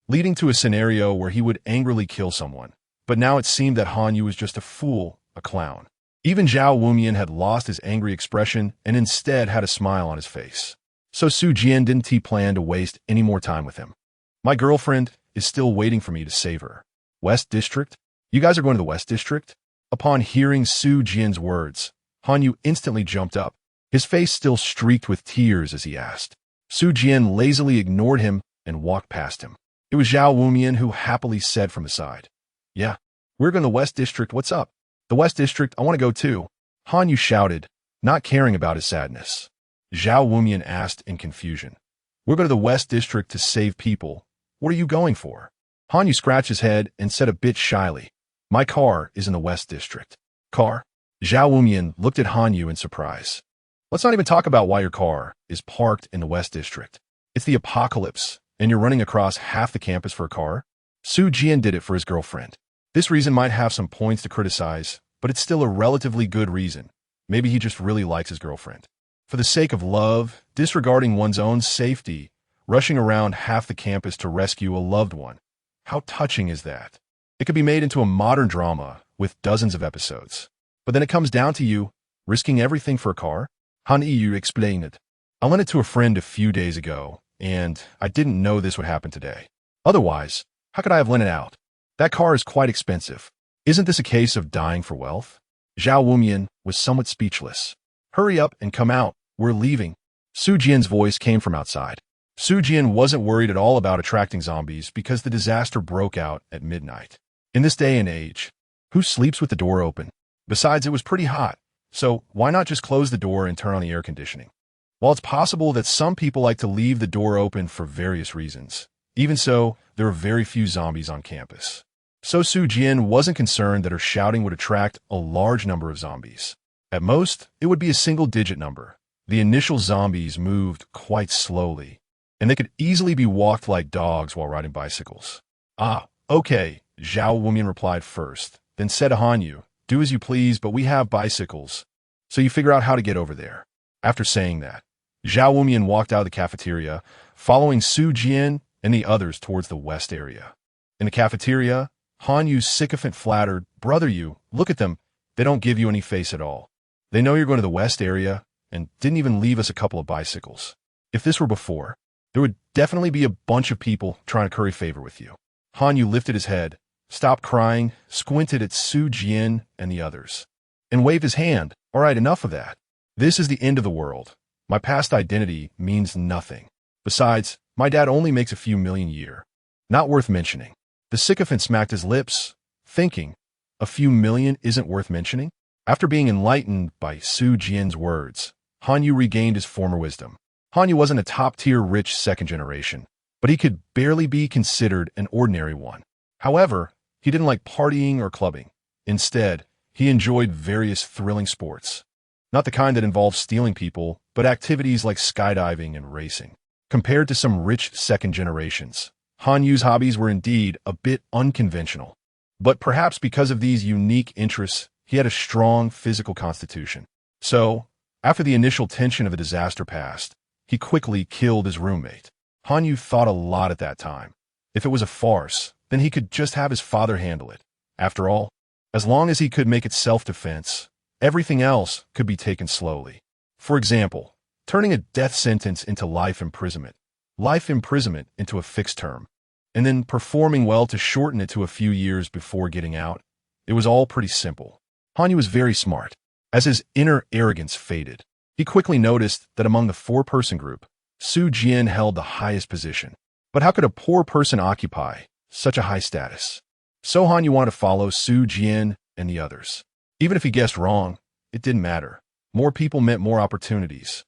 leading to a scenario where he would angrily kill someone. But now it seemed that Han Yu was just a fool, a clown. Even Zhao Wumian had lost his angry expression and instead had a smile on his face. So Su Jian didn't plan to waste any more time with him. My girlfriend is still waiting for me to save her. West District? You guys are going to the West District? Upon hearing Su Jian's words, Han Yu instantly jumped up, his face still streaked with tears as he asked. Su Jian lazily ignored him and walked past him. It was Zhao Wumian who happily said from the side, yeah, we're going to the West District, what's up? The West District, I want to go too. Han Yu shouted, not caring about his sadness. Zhao Wumian asked in confusion, we're going to the West District to save people. What are you going for? Han Yu scratched his head and said a bit shyly, my car is in the West District. Car? Zhao Wumian looked at Han Yu in surprise. Let's not even talk about why your car is parked in the West District. It's the apocalypse, and you're running across half the campus for a car? Su Jian did it for his girlfriend. This reason might have some points to criticize, but it's still a relatively good reason. Maybe he just really likes his girlfriend. For the sake of love, disregarding one's own safety, rushing around half the campus to rescue a loved one. How touching is that? It could be made into a modern drama with dozens of episodes. But then it comes down to you, risking everything for a car? Han Yu explained it. I lent it to a friend a few days ago, and I didn't know this would happen today. Otherwise, how could I have lent it out? That car is quite expensive. Isn't this a case of dying for wealth? Zhao Wumian was somewhat speechless. Hurry up and come out. We're leaving. Su Jian's voice came from outside. Su Jian wasn't worried at all about attracting zombies because the disaster broke out at midnight. In this day and age, who sleeps with the door open? Besides, it was pretty hot, so why not just close the door and turn on the air conditioning? While it's possible that some people like to leave the door open for various reasons, even so, there are very few zombies on campus. So Su Jian wasn't concerned that her shouting would attract a large number of zombies. At most, it would be a single-digit number. The initial zombies moved quite slowly, and they could easily be walked like dogs while riding bicycles. Ah, okay, Zhao Wumian replied first, then said to Han Yu, do as you please, but we have bicycles, so you figure out how to get over there. After saying that, Zhao Wumian walked out of the cafeteria, following Su Jian and the others towards the west area. In the cafeteria, Han Yu's sycophant flattered, brother Yu, look at them, they don't give you any face at all. They know you're going to the west area, and didn't even leave us a couple of bicycles. If this were before, there would definitely be a bunch of people trying to curry favor with you. Hanyu lifted his head, stopped crying, squinted at Su Jian and the others, and waved his hand. All right, enough of that. This is the end of the world. My past identity means nothing. Besides, my dad only makes a few million a year. Not worth mentioning. The sycophant smacked his lips, thinking, a few million isn't worth mentioning? After being enlightened by Su Jian's words, Hanyu regained his former wisdom. Hanyu wasn't a top-tier rich second generation, but he could barely be considered an ordinary one. However, he didn't like partying or clubbing. Instead, he enjoyed various thrilling sports. Not the kind that involve stealing people, but activities like skydiving and racing. Compared to some rich second generations, Hanyu's hobbies were indeed a bit unconventional. But perhaps because of these unique interests, he had a strong physical constitution. So, after the initial tension of a disaster passed, he quickly killed his roommate. Hanyu thought a lot at that time. If it was a farce, then he could just have his father handle it. After all, as long as he could make it self-defense, everything else could be taken slowly. For example, turning a death sentence into life imprisonment into a fixed term, and then performing well to shorten it to a few years before getting out. It was all pretty simple. Hanyu was very smart. As his inner arrogance faded, he quickly noticed that among the four-person group, Su Jian held the highest position. But how could a poor person occupy such a high status? So Hanyu wanted to follow Su Jian and the others. Even if he guessed wrong, it didn't matter. More people meant more opportunities.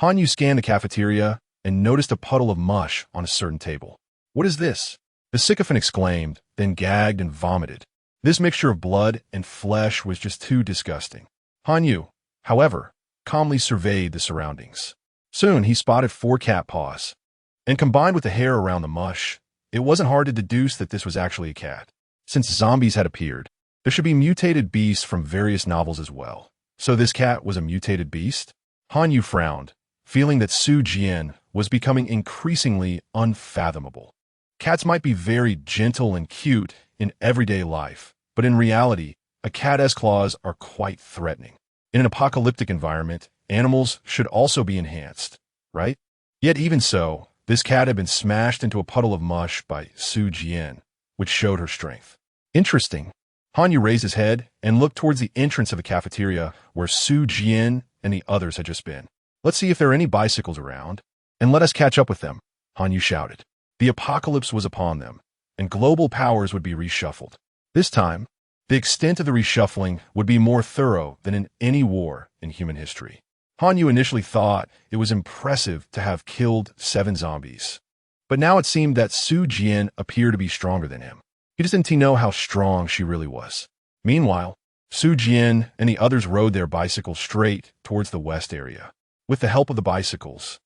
Hanyu scanned the cafeteria and noticed a puddle of mush on a certain table. What is this? The sycophant exclaimed, then gagged and vomited. This mixture of blood and flesh was just too disgusting. Hanyu, however, calmly surveyed the surroundings. Soon he spotted 4 cat paws. And combined with the hair around the mush, it wasn't hard to deduce that this was actually a cat. Since zombies had appeared, there should be mutated beasts from various novels as well. So this cat was a mutated beast? Hanyu frowned, feeling that Su Jian was becoming increasingly unfathomable. Cats might be very gentle and cute in everyday life, but in reality, a cat's claws are quite threatening. In an apocalyptic environment, animals should also be enhanced, right? Yet even so, this cat had been smashed into a puddle of mush by Su Jian, which showed her strength. Interesting. Hanyu raised his head and looked towards the entrance of the cafeteria where Su Jian and the others had just been. Let's see if there are any bicycles around, and let us catch up with them, Hanyu shouted. The apocalypse was upon them, and global powers would be reshuffled. This time, the extent of the reshuffling would be more thorough than in any war in human history. Hanyu initially thought it was impressive to have killed 7 zombies, but now it seemed that Su Jian appeared to be stronger than him. He just didn't know how strong she really was. Meanwhile, Su Jian and the others rode their bicycles straight towards the west area. With the help of the bicycles,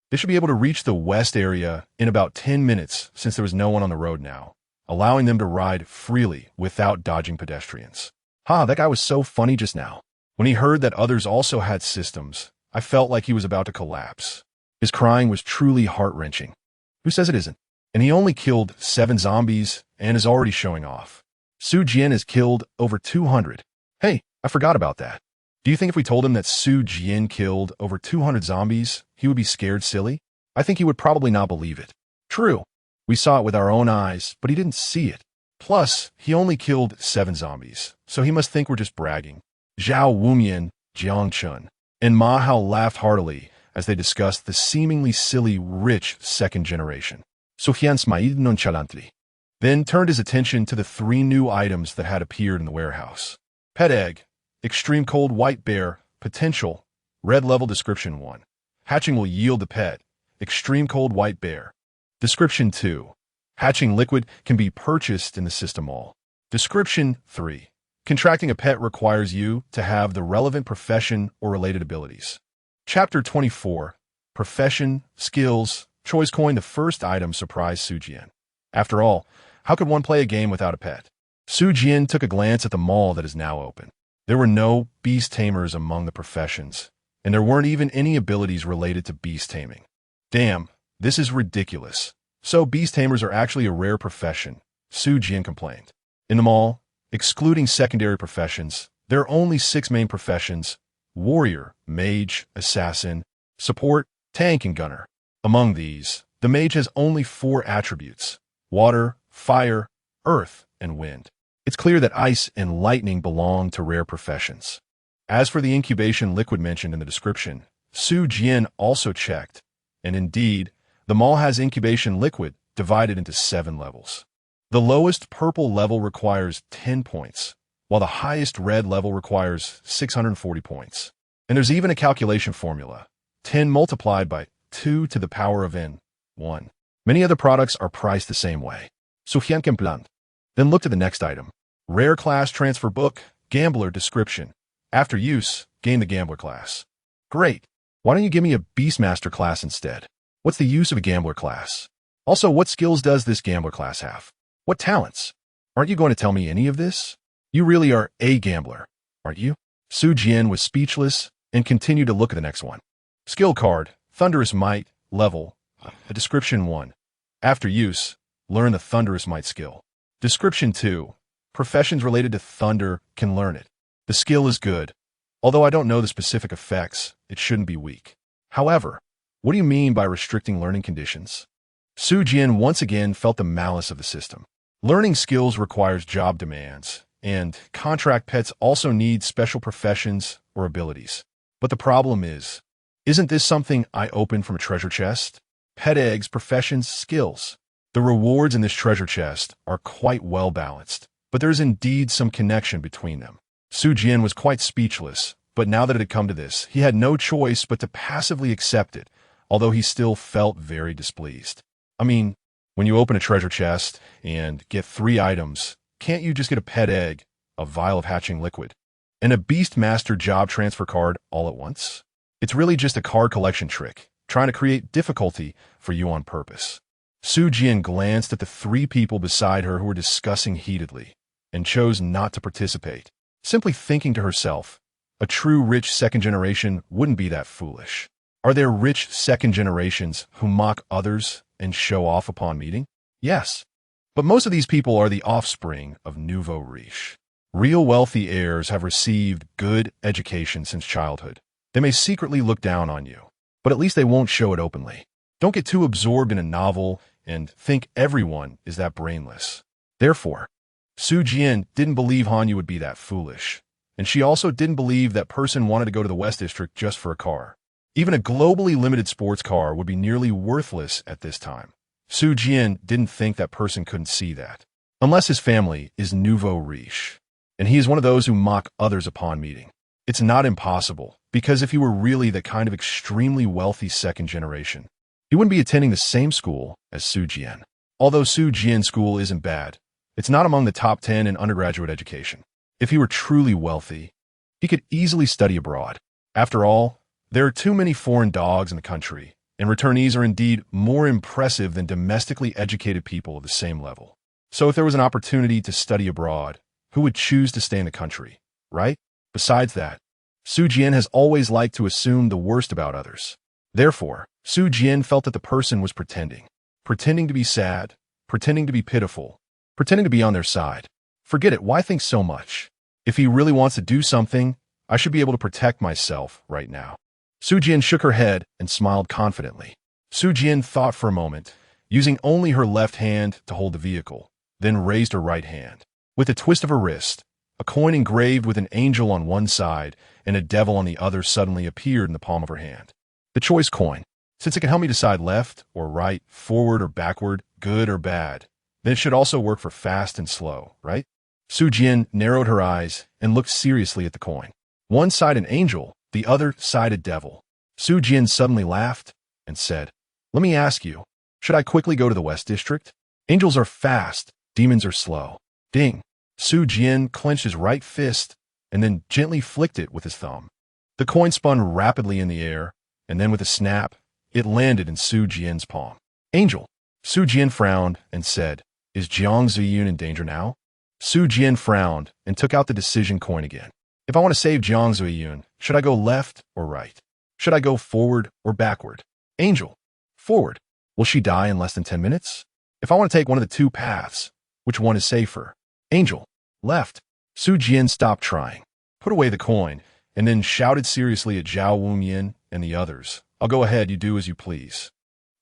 they should be able to reach the west area in about 10 minutes since there was no one on the road now, allowing them to ride freely without dodging pedestrians. That guy was so funny just now. When he heard that others also had systems, I felt like he was about to collapse. His crying was truly heart-wrenching. Who says it isn't? And he only killed 7 zombies and is already showing off. Su Jian has killed over 200. Hey, I forgot about that. Do you think if we told him that Su Jian killed over 200 zombies, he would be scared silly? I think he would probably not believe it. True, we saw it with our own eyes, but he didn't see it. Plus, he only killed 7 zombies, so he must think we're just bragging. Zhao Wumian, Jiang Chun, and Ma Hao laughed heartily as they discussed the seemingly silly, rich second generation. Sufyan smiled nonchalantly, then turned his attention to the 3 new items that had appeared in the warehouse. Pet egg, extreme cold white bear, potential, red level description 1. Hatching will yield the pet, extreme cold white bear. Description 2. Hatching liquid can be purchased in the system mall. Description 3. Contracting a pet requires you to have the relevant profession or related abilities. Chapter 24. Profession, skills, choice coin. The first item surprised Su Jian. After all, how could one play a game without a pet? Su Jian took a glance at the mall that is now open. There were no beast tamers among the professions, and there weren't even any abilities related to beast taming. Damn, this is ridiculous. So beast tamers are actually a rare profession, Su Jian complained. In the mall, excluding secondary professions, there are only 6 main professions: warrior, mage, assassin, support, tank, and gunner. Among these, the mage has only 4 attributes: water, fire, earth, and wind. It's clear that ice and lightning belong to rare professions. As for the incubation liquid mentioned in the description, Su Jian also checked, and indeed, the mall has incubation liquid divided into 7 levels. The lowest purple level requires 10 points, while the highest red level requires 640 points. And there's even a calculation formula, 10 multiplied by 2 to the power of n, 1. Many other products are priced the same way. Sufian plan. Then look to the next item. Rare class transfer book, gambler description. After use, gain the gambler class. Great. Why don't you give me a Beastmaster class instead? What's the use of a gambler class? Also, what skills does this gambler class have? What talents? Aren't you going to tell me any of this? You really are a gambler, aren't you? Su Jian was speechless and continued to look at the next one. Skill card, Thunderous Might, level, a description 1. After use, learn the Thunderous Might skill. Description 2. Professions related to thunder can learn it. The skill is good. Although I don't know the specific effects, it shouldn't be weak. However, what do you mean by restricting learning conditions? Su Jian once again felt the malice of the system. Learning skills requires job demands, and contract pets also need special professions or abilities. But the problem is, isn't this something I opened from a treasure chest? Pet eggs, professions, skills. The rewards in this treasure chest are quite well balanced, but there is indeed some connection between them. Su Jian was quite speechless, but now that it had come to this, he had no choice but to passively accept it, although he still felt very displeased. I mean, when you open a treasure chest and get 3 items, can't you just get a pet egg, a vial of hatching liquid, and a Beastmaster job transfer card all at once? It's really just a card collection trick, trying to create difficulty for you on purpose. Su Jian glanced at the 3 people beside her who were discussing heatedly, and chose not to participate, simply thinking to herself, a true rich second generation wouldn't be that foolish. Are there rich second generations who mock others and show off upon meeting? Yes. But most of these people are the offspring of nouveau riche. Real wealthy heirs have received good education since childhood. They may secretly look down on you, but at least they won't show it openly. Don't get too absorbed in a novel and think everyone is that brainless. Therefore, Su Jian didn't believe Hanyu would be that foolish, and she also didn't believe that person wanted to go to the West District just for a car. Even a globally limited sports car would be nearly worthless at this time. Su Jian didn't think that person couldn't see that, unless his family is nouveau riche, and he is one of those who mock others upon meeting. It's not impossible, because if he were really the kind of extremely wealthy second generation, he wouldn't be attending the same school as Su Jian. Although Su Jian's school isn't bad, it's not among the top 10 in undergraduate education. If he were truly wealthy, he could easily study abroad. After all, there are too many foreign dogs in the country, and returnees are indeed more impressive than domestically educated people of the same level. So if there was an opportunity to study abroad, who would choose to stay in the country, right? Besides that, Su Jian has always liked to assume the worst about others. Therefore, Su Jian felt that the person was pretending to be sad, pretending to be pitiful, pretending to be on their side. Forget it, why think so much? If he really wants to do something, I should be able to protect myself right now. Su Jian shook her head and smiled confidently. Su Jian thought for a moment, using only her left hand to hold the vehicle, then raised her right hand. With a twist of her wrist, a coin engraved with an angel on one side and a devil on the other suddenly appeared in the palm of her hand. The choice coin. Since it can help me decide left or right, forward or backward, good or bad, then it should also work for fast and slow, right? Su Jian narrowed her eyes and looked seriously at the coin. One side an angel, the other side a devil. Su Jian suddenly laughed and said, "Let me ask you, should I quickly go to the West District? Angels are fast, demons are slow." Ding! Su Jian clenched his right fist and then gently flicked it with his thumb. The coin spun rapidly in the air, and then with a snap, it landed in Su Jian's palm. Angel! Su Jian frowned and said, "Is Jiang Ziyun in danger now?" Su Jian frowned and took out the decision coin again. If I want to save Jiang Ziyun, should I go left or right? Should I go forward or backward? Angel, forward. Will she die in less than 10 minutes? If I want to take one of the 2 paths, which one is safer? Angel, left. Su Jian stopped trying, put away the coin, and then shouted seriously at Zhao Wumyin and the others, "I'll go ahead, you do as you please."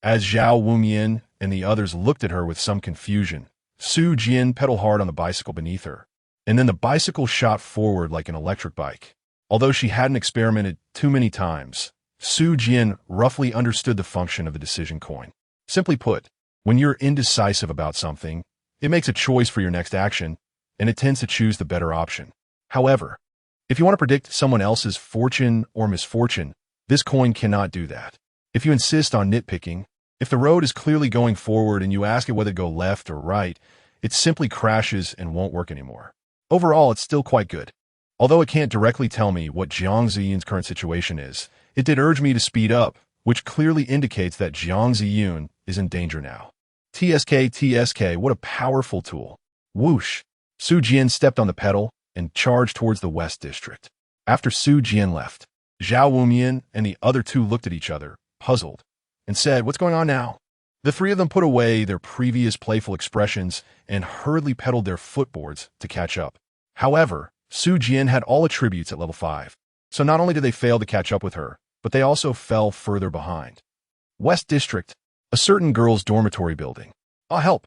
As Zhao Wumyin and the others looked at her with some confusion, Su Jian pedaled hard on the bicycle beneath her, and then the bicycle shot forward like an electric bike. Although she hadn't experimented too many times, Su Jian roughly understood the function of the decision coin. Simply put, when you're indecisive about something, it makes a choice for your next action, and it tends to choose the better option. However, if you want to predict someone else's fortune or misfortune, this coin cannot do that. If you insist on nitpicking, if the road is clearly going forward and you ask it whether to go left or right, it simply crashes and won't work anymore. Overall, it's still quite good. Although it can't directly tell me what Jiang Ziyun's current situation is, it did urge me to speed up, which clearly indicates that Jiang Ziyun is in danger now. TSK, what a powerful tool. Whoosh! Su Jian stepped on the pedal and charged towards the West District. After Su Jian left, Zhao Wumian and the other two looked at each other, puzzled, and said, "What's going on now?" The three of them put away their previous playful expressions and hurriedly pedaled their footboards to catch up. However, Su Jian had all attributes at level 5, so not only did they fail to catch up with her, but they also fell further behind. West District, a certain girl's dormitory building. "I'll help.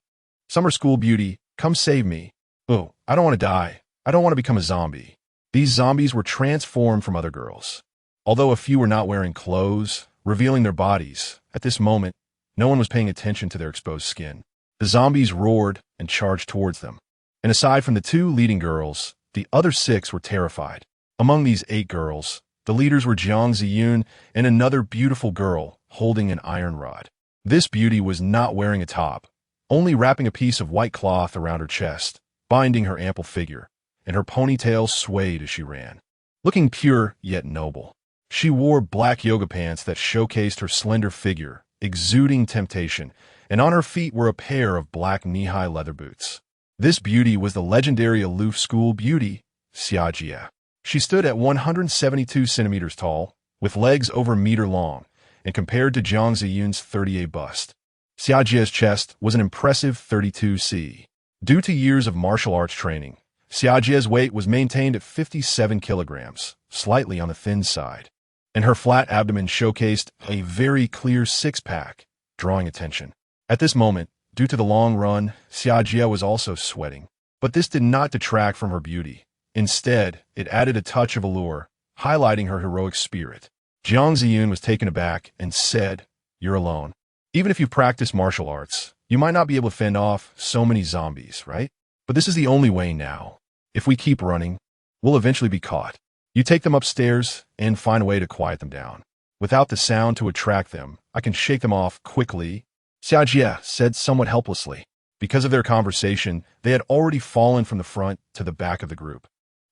Summer school beauty, come save me. Oh, I don't want to die. I don't want to become a zombie." These zombies were transformed from other girls. Although a few were not wearing clothes, revealing their bodies, at this moment, no one was paying attention to their exposed skin. The zombies roared and charged towards them. And aside from the two leading girls, the other 6 were terrified. Among these 8 girls, the leaders were Jiang Ziyun and another beautiful girl holding an iron rod. This beauty was not wearing a top, only wrapping a piece of white cloth around her chest, binding her ample figure, and her ponytail swayed as she ran. Looking pure yet noble, she wore black yoga pants that showcased her slender figure, exuding temptation, and on her feet were a pair of black knee-high leather boots. This beauty was the legendary aloof school beauty, Xia Jie. She stood at 172 centimeters tall, with legs over a meter long, and compared to Jiang Ziyun's 38 bust, Xia Jie's chest was an impressive 32 c. Due to years of martial arts training, Xia Jie's weight was maintained at 57 kilograms, slightly on the thin side, and her flat abdomen showcased a very clear six-pack, drawing attention. At this moment, due to the long run, Xia Jie was also sweating, but this did not detract from her beauty. Instead, it added a touch of allure, highlighting her heroic spirit. Jiang Ziyun was taken aback and said, "You're alone. Even if you practice martial arts, you might not be able to fend off so many zombies, right? But this is the only way now. If we keep running, we'll eventually be caught. You take them upstairs and find a way to quiet them down. Without the sound to attract them, I can shake them off quickly," Xia Jie said somewhat helplessly. Because of their conversation, they had already fallen from the front to the back of the group.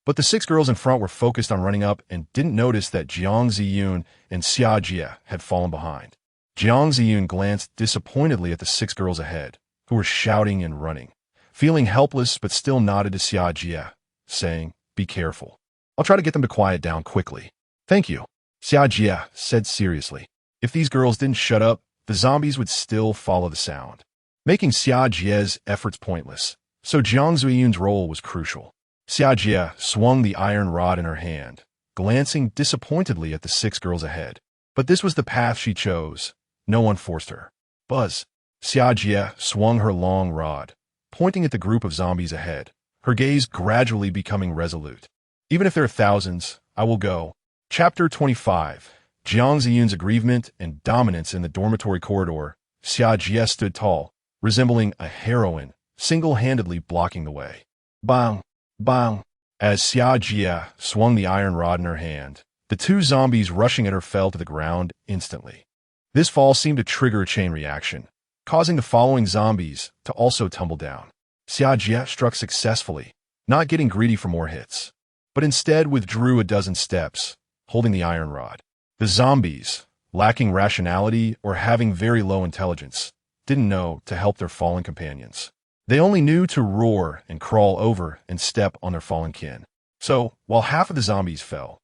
But the 6 girls in front were focused on running up and didn't notice that Jiang Ziyun and Xia Jie had fallen behind. Jiang Ziyun glanced disappointedly at the 6 girls ahead, who were shouting and running. Feeling helpless but still nodded to Xia Jie, saying, "Be careful. I'll try to get them to quiet down quickly." "Thank you," Xia Jie said seriously. If these girls didn't shut up, the zombies would still follow the sound, making Xia Jie's efforts pointless. So Jiang Ziyun's role was crucial. Xia Jie swung the iron rod in her hand, glancing disappointedly at the 6 girls ahead. But this was the path she chose. No one forced her. Buzz! Xia Jie swung her long rod, pointing at the group of zombies ahead, her gaze gradually becoming resolute. "Even if there are thousands, I will go." Chapter 25. Jiang Ziyun's aggrievement and dominance in the dormitory corridor. Xia Jie stood tall, resembling a heroine, single-handedly blocking the way. Bang! Bang! As Xia Jie swung the iron rod in her hand, the 2 zombies rushing at her fell to the ground instantly. This fall seemed to trigger a chain reaction, causing the following zombies to also tumble down. Xia Jie struck successfully, not getting greedy for more hits, but instead withdrew a dozen steps, holding the iron rod. The zombies, lacking rationality or having very low intelligence, didn't know to help their fallen companions. They only knew to roar and crawl over and step on their fallen kin. So, while half of the zombies fell,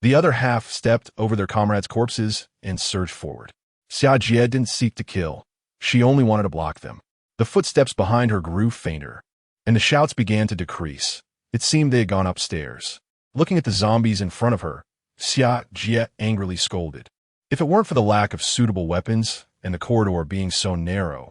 the other half stepped over their comrades' corpses and surged forward. Xia Jie didn't seek to kill. She only wanted to block them. The footsteps behind her grew fainter, and the shouts began to decrease. It seemed they had gone upstairs. Looking at the zombies in front of her, Xia Jie angrily scolded. If it weren't for the lack of suitable weapons and the corridor being so narrow,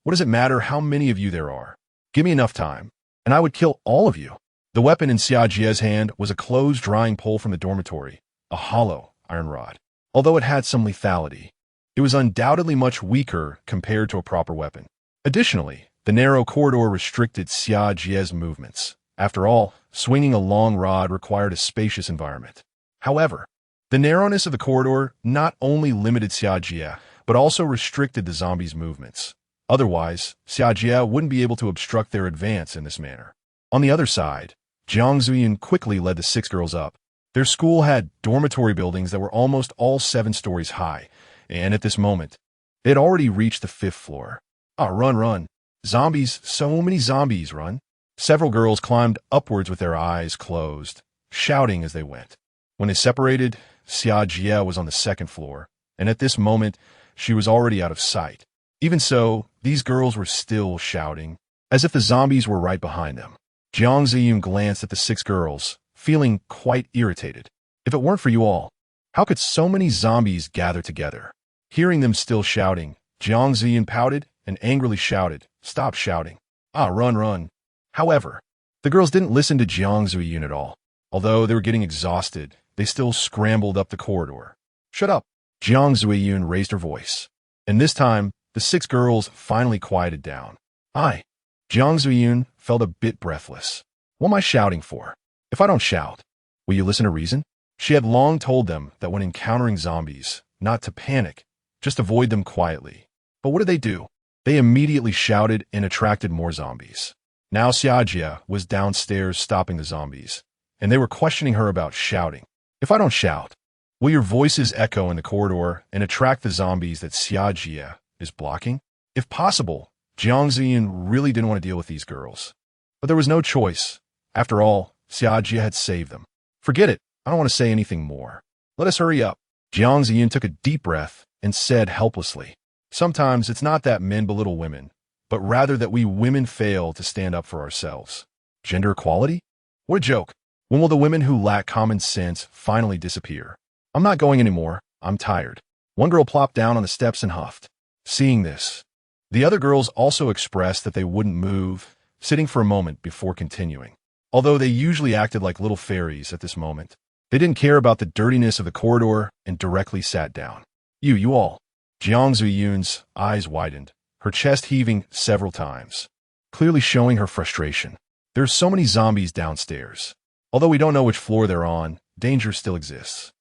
what does it matter how many of you there are? Give me enough time, and I would kill all of you. The weapon in Xia Jie's hand was a closed drying pole from the dormitory, a hollow iron rod. Although it had some lethality, it was undoubtedly much weaker compared to a proper weapon. Additionally, the narrow corridor restricted Xia Jie's movements. After all, swinging a long rod required a spacious environment. However, the narrowness of the corridor not only limited Xia Jie, but also restricted the zombies' movements. Otherwise, Xia Jie wouldn't be able to obstruct their advance in this manner. On the other side, Jiang Zuyin quickly led the 6 girls up. Their school had dormitory buildings that were almost all 7 stories high, and at this moment, they had already reached the 5th floor. Ah, run, run. Zombies, so many zombies, run. Several girls climbed upwards with their eyes closed, shouting as they went. When they separated, Xia Jie was on the 2nd floor, and at this moment, she was already out of sight. Even so, these girls were still shouting, as if the zombies were right behind them. Jiang Ziyun glanced at the 6 girls, feeling quite irritated. If it weren't for you all, how could so many zombies gather together? Hearing them still shouting, Jiang Ziyun pouted and angrily shouted, "Stop shouting. Ah, run, run." However, the girls didn't listen to Jiang Ziyun at all. Although they were getting exhausted, they still scrambled up the corridor. "Shut up." Jiang Ziyun raised her voice, and this time, the 6 girls finally quieted down. Jiang Ziyun felt a bit breathless. What am I shouting for? If I don't shout, will you listen to reason? She had long told them that when encountering zombies, not to panic, just avoid them quietly. But what did they do? They immediately shouted and attracted more zombies. Now Xia Jie was downstairs stopping the zombies, and they were questioning her about shouting. If I don't shout, will your voices echo in the corridor and attract the zombies that Xia Jie is blocking? If possible, Jiang Ziyin really didn't want to deal with these girls. But there was no choice. After all, Xia Jie had saved them. Forget it. I don't want to say anything more. Let us hurry up. Jiang Ziyin took a deep breath and said helplessly, "Sometimes it's not that men belittle women, but rather that we women fail to stand up for ourselves. Gender equality? What a joke. When will the women who lack common sense finally disappear? I'm not going anymore. I'm tired." One girl plopped down on the steps and huffed. Seeing this, the other girls also expressed that they wouldn't move, sitting for a moment before continuing. Although they usually acted like little fairies at this moment, they didn't care about the dirtiness of the corridor and directly sat down. You all." Jiang Ziyun's eyes widened, her chest heaving several times, clearly showing her frustration. There's so many zombies downstairs. Although we don't know which floor they're on, danger still exists.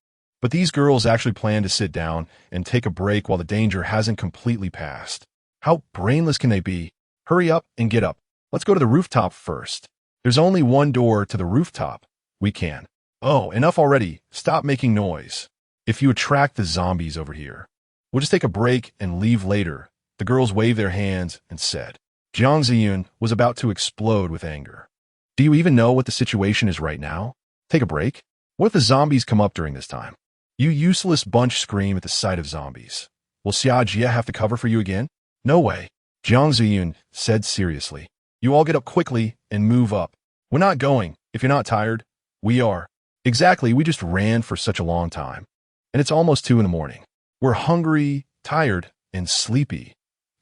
But these girls actually plan to sit down and take a break while the danger hasn't completely passed. How brainless can they be? Hurry up and get up. Let's go to the rooftop first. There's only one door to the rooftop. We can. Oh, enough already. Stop making noise. If you attract the zombies over here, we'll just take a break and leave later. The girls waved their hands and said. Jiang Ziyun was about to explode with anger. Do you even know what the situation is right now? Take a break? What if the zombies come up during this time? You useless bunch scream at the sight of zombies. Will Xia Jie have to cover for you again? No way. Jiang Ziyun said seriously. You all get up quickly and move up. We're not going. If you're not tired, we are. Exactly, we just ran for such a long time. And it's almost 2 in the morning. We're hungry, tired, and sleepy.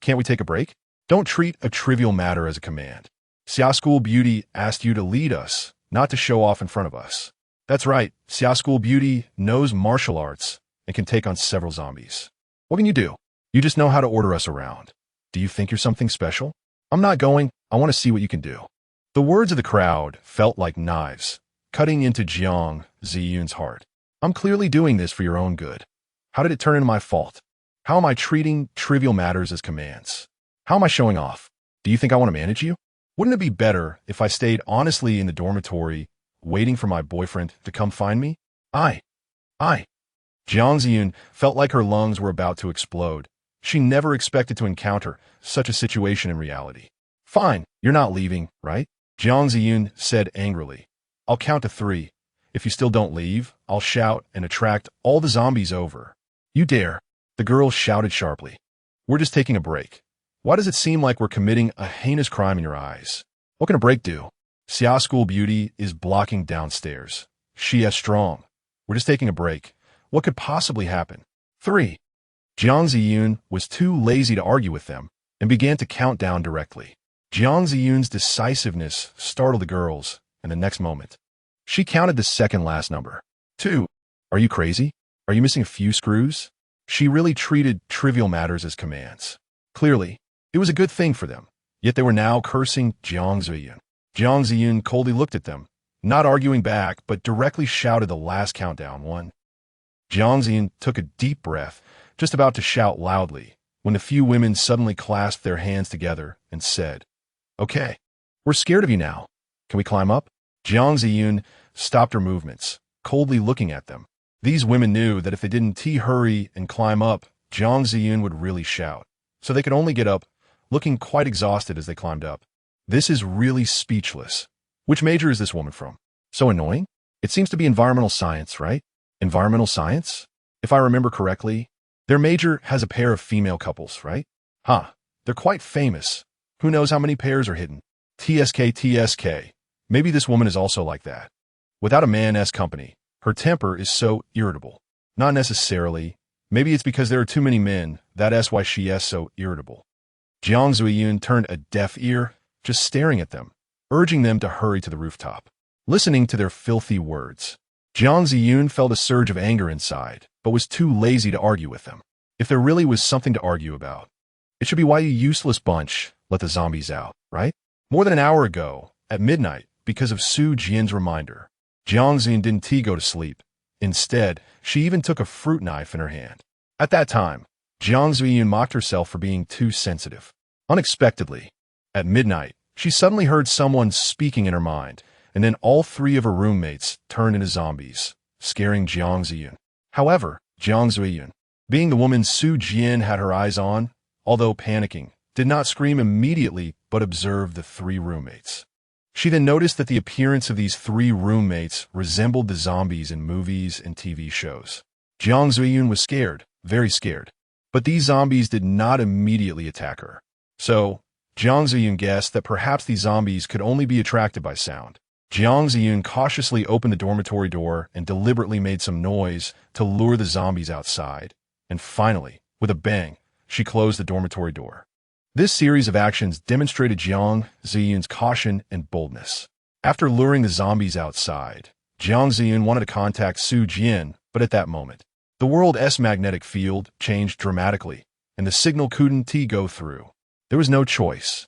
Can't we take a break? Don't treat a trivial matter as a command. Xia School Beauty asked you to lead us, not to show off in front of us. That's right, Xia School Beauty knows martial arts and can take on several zombies. What can you do? You just know how to order us around. Do you think you're something special? I'm not going. I want to see what you can do. The words of the crowd felt like knives, cutting into Jiang Ziyun's heart. I'm clearly doing this for your own good. How did it turn into my fault? How am I treating trivial matters as commands? How am I showing off? Do you think I want to manage you? Wouldn't it be better if I stayed honestly in the dormitory, waiting for my boyfriend to come find me? I. Jiang Ziyun felt like her lungs were about to explode. She never expected to encounter such a situation in reality. Fine, you're not leaving, right? Jiang Ziyun said angrily. I'll count to 3. If you still don't leave, I'll shout and attract all the zombies over. You dare. The girl shouted sharply. We're just taking a break. Why does it seem like we're committing a heinous crime in your eyes? What can a break do? Xia School Beauty is blocking downstairs. She is strong. We're just taking a break. What could possibly happen? 3. Jiang Ziyun was too lazy to argue with them and began to count down directly. Jiang Ziyun's decisiveness startled the girls, and the next moment, she counted the second last number. 2. Are you crazy? Are you missing a few screws? She really treated trivial matters as commands. Clearly, it was a good thing for them, yet they were now cursing Jiang Ziyun. Jiang Ziyun coldly looked at them, not arguing back, but directly shouted the last countdown. 1. Jiang Ziyun took a deep breath, just about to shout loudly, when the few women suddenly clasped their hands together and said, "Okay, we're scared of you now. Can we climb up?" Jiang Ziyun stopped her movements, coldly looking at them. These women knew that if they didn't hurry and climb up, Jiang Ziyun would really shout, so they could only get up, looking quite exhausted as they climbed up. This is really speechless. Which major is this woman from? So annoying? It seems to be environmental science, right? Environmental science? If I remember correctly, their major has a pair of female couples, right? They're quite famous. Who knows how many pairs are hidden? TSK. Maybe this woman is also like that. Without a man's company, her temper is so irritable. Not necessarily. Maybe it's because there are too many men, that's why she is so irritable. Jiang Ziyun turned a deaf ear, just staring at them, urging them to hurry to the rooftop. Listening to their filthy words, Jiang Ziyun felt a surge of anger inside, but was too lazy to argue with them. If there really was something to argue about, it should be why you useless bunch let the zombies out, right? More than an hour ago, at midnight, because of Su Jian's reminder, Jiang Ziyun didn't go to sleep. Instead, she even took a fruit knife in her hand. At that time, Jiang Ziyun mocked herself for being too sensitive. Unexpectedly, at midnight, she suddenly heard someone speaking in her mind, and then all 3 of her roommates turned into zombies, scaring Jiang Ziyun. However, Jiang Ziyun, being the woman Su Jian had her eyes on, although panicking, did not scream immediately but observed the 3 roommates. She then noticed that the appearance of these 3 roommates resembled the zombies in movies and TV shows. Jiang Ziyun was scared, very scared, but these zombies did not immediately attack her. So, Jiang Ziyun guessed that perhaps these zombies could only be attracted by sound. Jiang Ziyun cautiously opened the dormitory door and deliberately made some noise to lure the zombies outside. And finally, with a bang, she closed the dormitory door. This series of actions demonstrated Jiang Ziyun's caution and boldness. After luring the zombies outside, Jiang Ziyun wanted to contact Su Jian, but at that moment, the world's magnetic field changed dramatically, and the signal couldn't go through. There was no choice.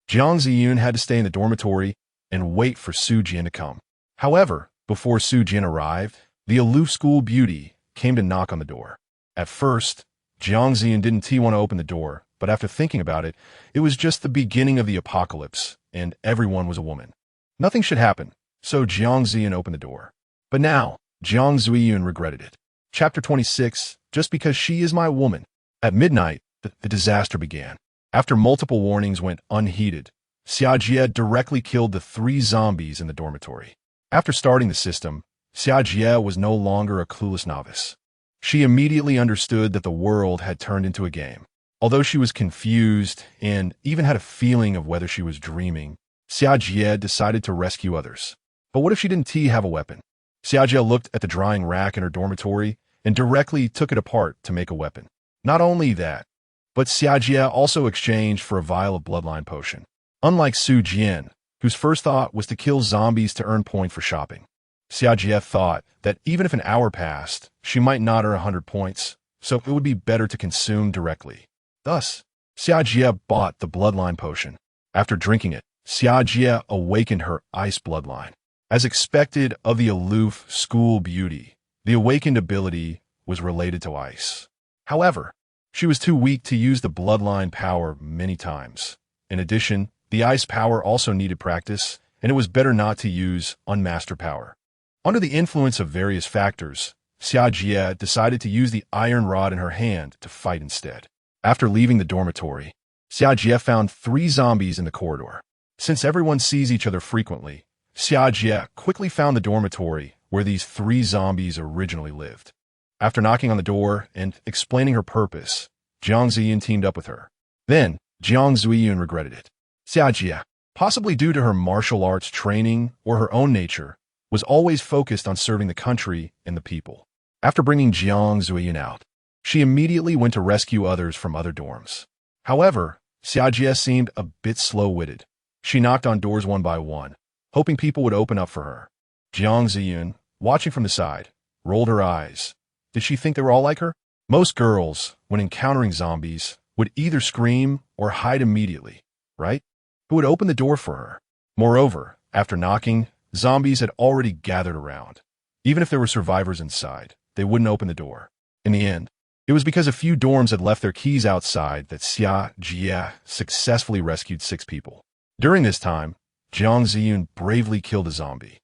Jiang Ziyun had to stay in the dormitory and wait for Su Jian to come. However, before Su Jian arrived, the aloof school beauty came to knock on the door. At first, Jiang Ziyun didn't want to open the door, but after thinking about it, it was just the beginning of the apocalypse, and everyone was a woman. Nothing should happen, so Jiang Ziyun opened the door. But now, Jiang Ziyun regretted it. Chapter 26, Just Because She Is My Woman. At midnight, the disaster began. After multiple warnings went unheeded, Xia Jie directly killed the 3 zombies in the dormitory. After starting the system, Xia Jie was no longer a clueless novice. She immediately understood that the world had turned into a game. Although she was confused and even had a feeling of whether she was dreaming, Xia Jie decided to rescue others. But what if she didn't have a weapon? Xia Jie looked at the drying rack in her dormitory and directly took it apart to make a weapon. Not only that, but Xia Jie also exchanged for a vial of bloodline potion. Unlike Su Jian, whose first thought was to kill zombies to earn points for shopping, Xia Jie thought that even if an hour passed, she might not earn 100 points, so it would be better to consume directly. Thus, Xia Jie bought the bloodline potion. After drinking it, Xia Jie awakened her ice bloodline. As expected of the aloof school beauty, the awakened ability was related to ice. However, she was too weak to use the bloodline power many times. In addition, the ice power also needed practice, and it was better not to use unmastered power. Under the influence of various factors, Xia Jie decided to use the iron rod in her hand to fight instead. After leaving the dormitory, Xia Jie found 3 zombies in the corridor. Since everyone sees each other frequently, Xia Jie quickly found the dormitory where these 3 zombies originally lived. After knocking on the door and explaining her purpose, Jiang Ziyun teamed up with her. Then, Jiang Ziyun regretted it. Xia Jie, possibly due to her martial arts training or her own nature, was always focused on serving the country and the people. After bringing Jiang Ziyun out, she immediately went to rescue others from other dorms. However, Xia Jie seemed a bit slow-witted. She knocked on doors one by one, hoping people would open up for her. Jiang Ziyun, watching from the side, rolled her eyes. Did she think they were all like her? Most girls, when encountering zombies, would either scream or hide immediately, right? Who would open the door for her? Moreover, after knocking, zombies had already gathered around. Even if there were survivors inside, they wouldn't open the door. In the end, it was because a few dorms had left their keys outside that Xia Jie successfully rescued 6 people. During this time, Jiang Ziyun bravely killed a zombie.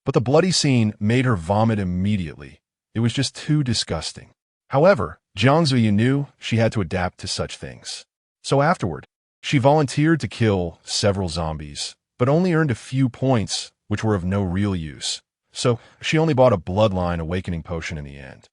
But the bloody scene made her vomit immediately. It was just too disgusting. However, Jiang Ziyun knew she had to adapt to such things. So afterward, she volunteered to kill several zombies, but only earned a few points, which were of no real use. So she only bought a bloodline awakening potion in the end.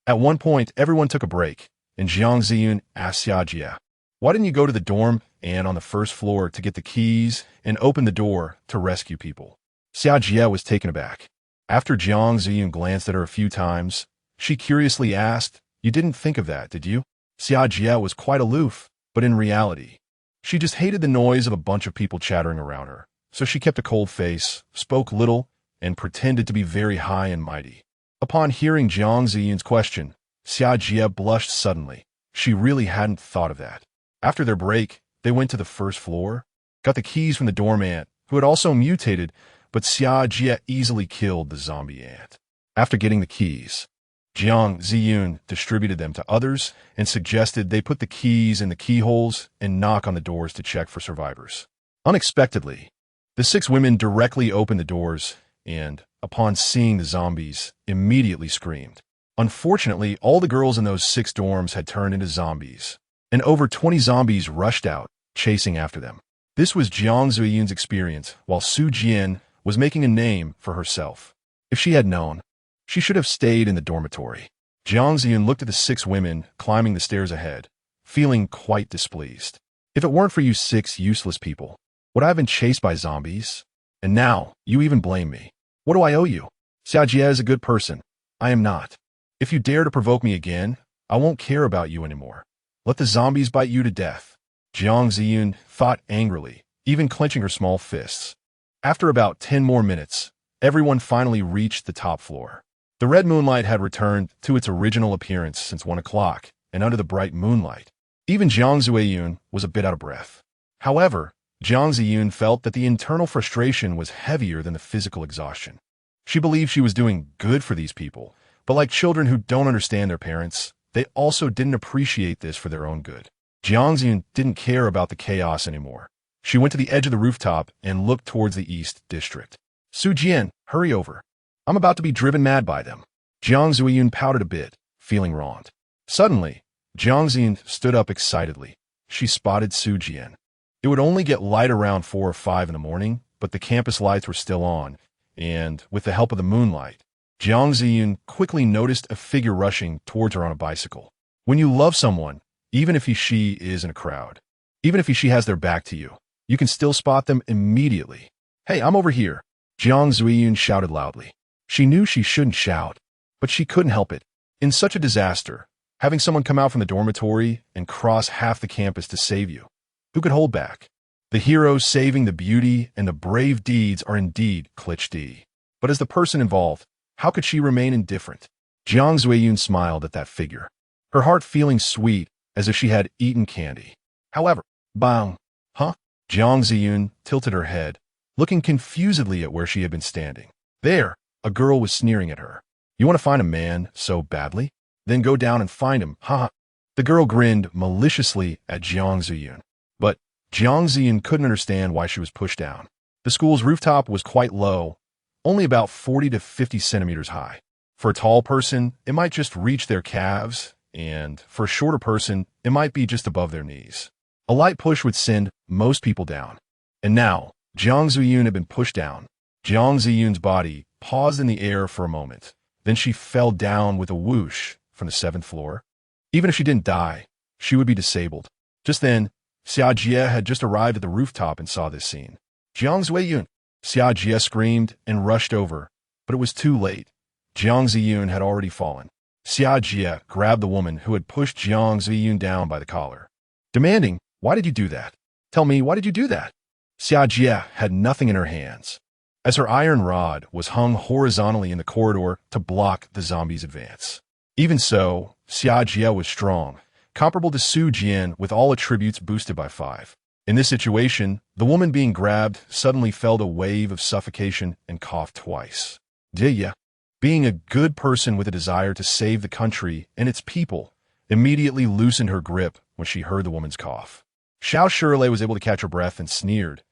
At one point, everyone took a break, and Jiang Ziyun asked Xia Jie, "Why didn't you go to the dorm and on the first floor to get the keys and open the door to rescue people?" Xia Jie was taken aback. After Jiang Ziyun glanced at her a few times, she curiously asked, "You didn't think of that, did you?" Xia Jie was quite aloof, but in reality, she just hated the noise of a bunch of people chattering around her. So she kept a cold face, spoke little, and pretended to be very high and mighty. Upon hearing Jiang Ziyun's question, Xia Jie blushed suddenly. She really hadn't thought of that. After their break, they went to the first floor, got the keys from the dorm ant, who had also mutated, but Xia Jie easily killed the zombie ant. After getting the keys, Jiang Ziyun distributed them to others and suggested they put the keys in the keyholes and knock on the doors to check for survivors. Unexpectedly, the 6 women directly opened the doors and, upon seeing the zombies, immediately screamed. Unfortunately, all the girls in those 6 dorms had turned into zombies, and over 20 zombies rushed out, chasing after them. This was Jiang Ziyun's experience, while Su Jian was making a name for herself. If she had known, she should have stayed in the dormitory. Jiang Ziyun looked at the 6 women climbing the stairs ahead, feeling quite displeased. If it weren't for you 6 useless people, would I have been chased by zombies? And now, you even blame me. What do I owe you? Xia Jie is a good person. I am not. If you dare to provoke me again, I won't care about you anymore. Let the zombies bite you to death. Jiang Ziyun thought angrily, even clenching her small fists. After about 10 more minutes, everyone finally reached the top floor. The red moonlight had returned to its original appearance since 1 o'clock, and under the bright moonlight, even Jiang Ziyun was a bit out of breath. However, Jiang Ziyun felt that the internal frustration was heavier than the physical exhaustion. She believed she was doing good for these people, but like children who don't understand their parents, they also didn't appreciate this for their own good. Jiang Ziyun didn't care about the chaos anymore. She went to the edge of the rooftop and looked towards the East District. Su Jian, hurry over. I'm about to be driven mad by them. Jiang Ziyun pouted a bit, feeling wronged. Suddenly, Jiang Ziyun stood up excitedly. She spotted Su Jian. It would only get light around 4 or 5 in the morning, but the campus lights were still on, and with the help of the moonlight, Jiang Ziyun quickly noticed a figure rushing towards her on a bicycle. When you love someone, even if she is in a crowd, even if she has their back to you, you can still spot them immediately. "Hey, I'm over here," Jiang Ziyun shouted loudly. She knew she shouldn't shout, but she couldn't help it. In such a disaster, having someone come out from the dormitory and cross half the campus to save you, who could hold back? The heroes saving the beauty and the brave deeds are indeed cliché. But as the person involved, how could she remain indifferent? Jiang Ziyun smiled at that figure, her heart feeling sweet as if she had eaten candy. However, bang, huh? Jiang Ziyun tilted her head, looking confusedly at where she had been standing. There, a girl was sneering at her. "You want to find a man so badly? Then go down and find him, haha." The girl grinned maliciously at Jiang Ziyun. But Jiang Ziyun couldn't understand why she was pushed down. The school's rooftop was quite low, only about 40 to 50 centimeters high. For a tall person, it might just reach their calves, and for a shorter person, it might be just above their knees. A light push would send most people down. And now, Jiang Ziyun had been pushed down. Jiang Ziyun's body paused in the air for a moment. Then she fell down with a whoosh from the 7th floor. Even if she didn't die, she would be disabled. Just then, Xia Jie had just arrived at the rooftop and saw this scene. "Jiang Ziyun!" Xia Jie screamed and rushed over, but it was too late. Jiang Ziyun had already fallen. Xia Jie grabbed the woman who had pushed Jiang Ziyun down by the collar, demanding, "Why did you do that? Tell me, why did you do that?" Xia Jie had nothing in her hands, as her iron rod was hung horizontally in the corridor to block the zombie's advance. Even so, Xia Jie was strong, comparable to Su Jian with all attributes boosted by 5. In this situation, the woman being grabbed suddenly felt a wave of suffocation and coughed twice. Jie, being a good person with a desire to save the country and its people, immediately loosened her grip when she heard the woman's cough. Xiao Shirley was able to catch her breath and sneered.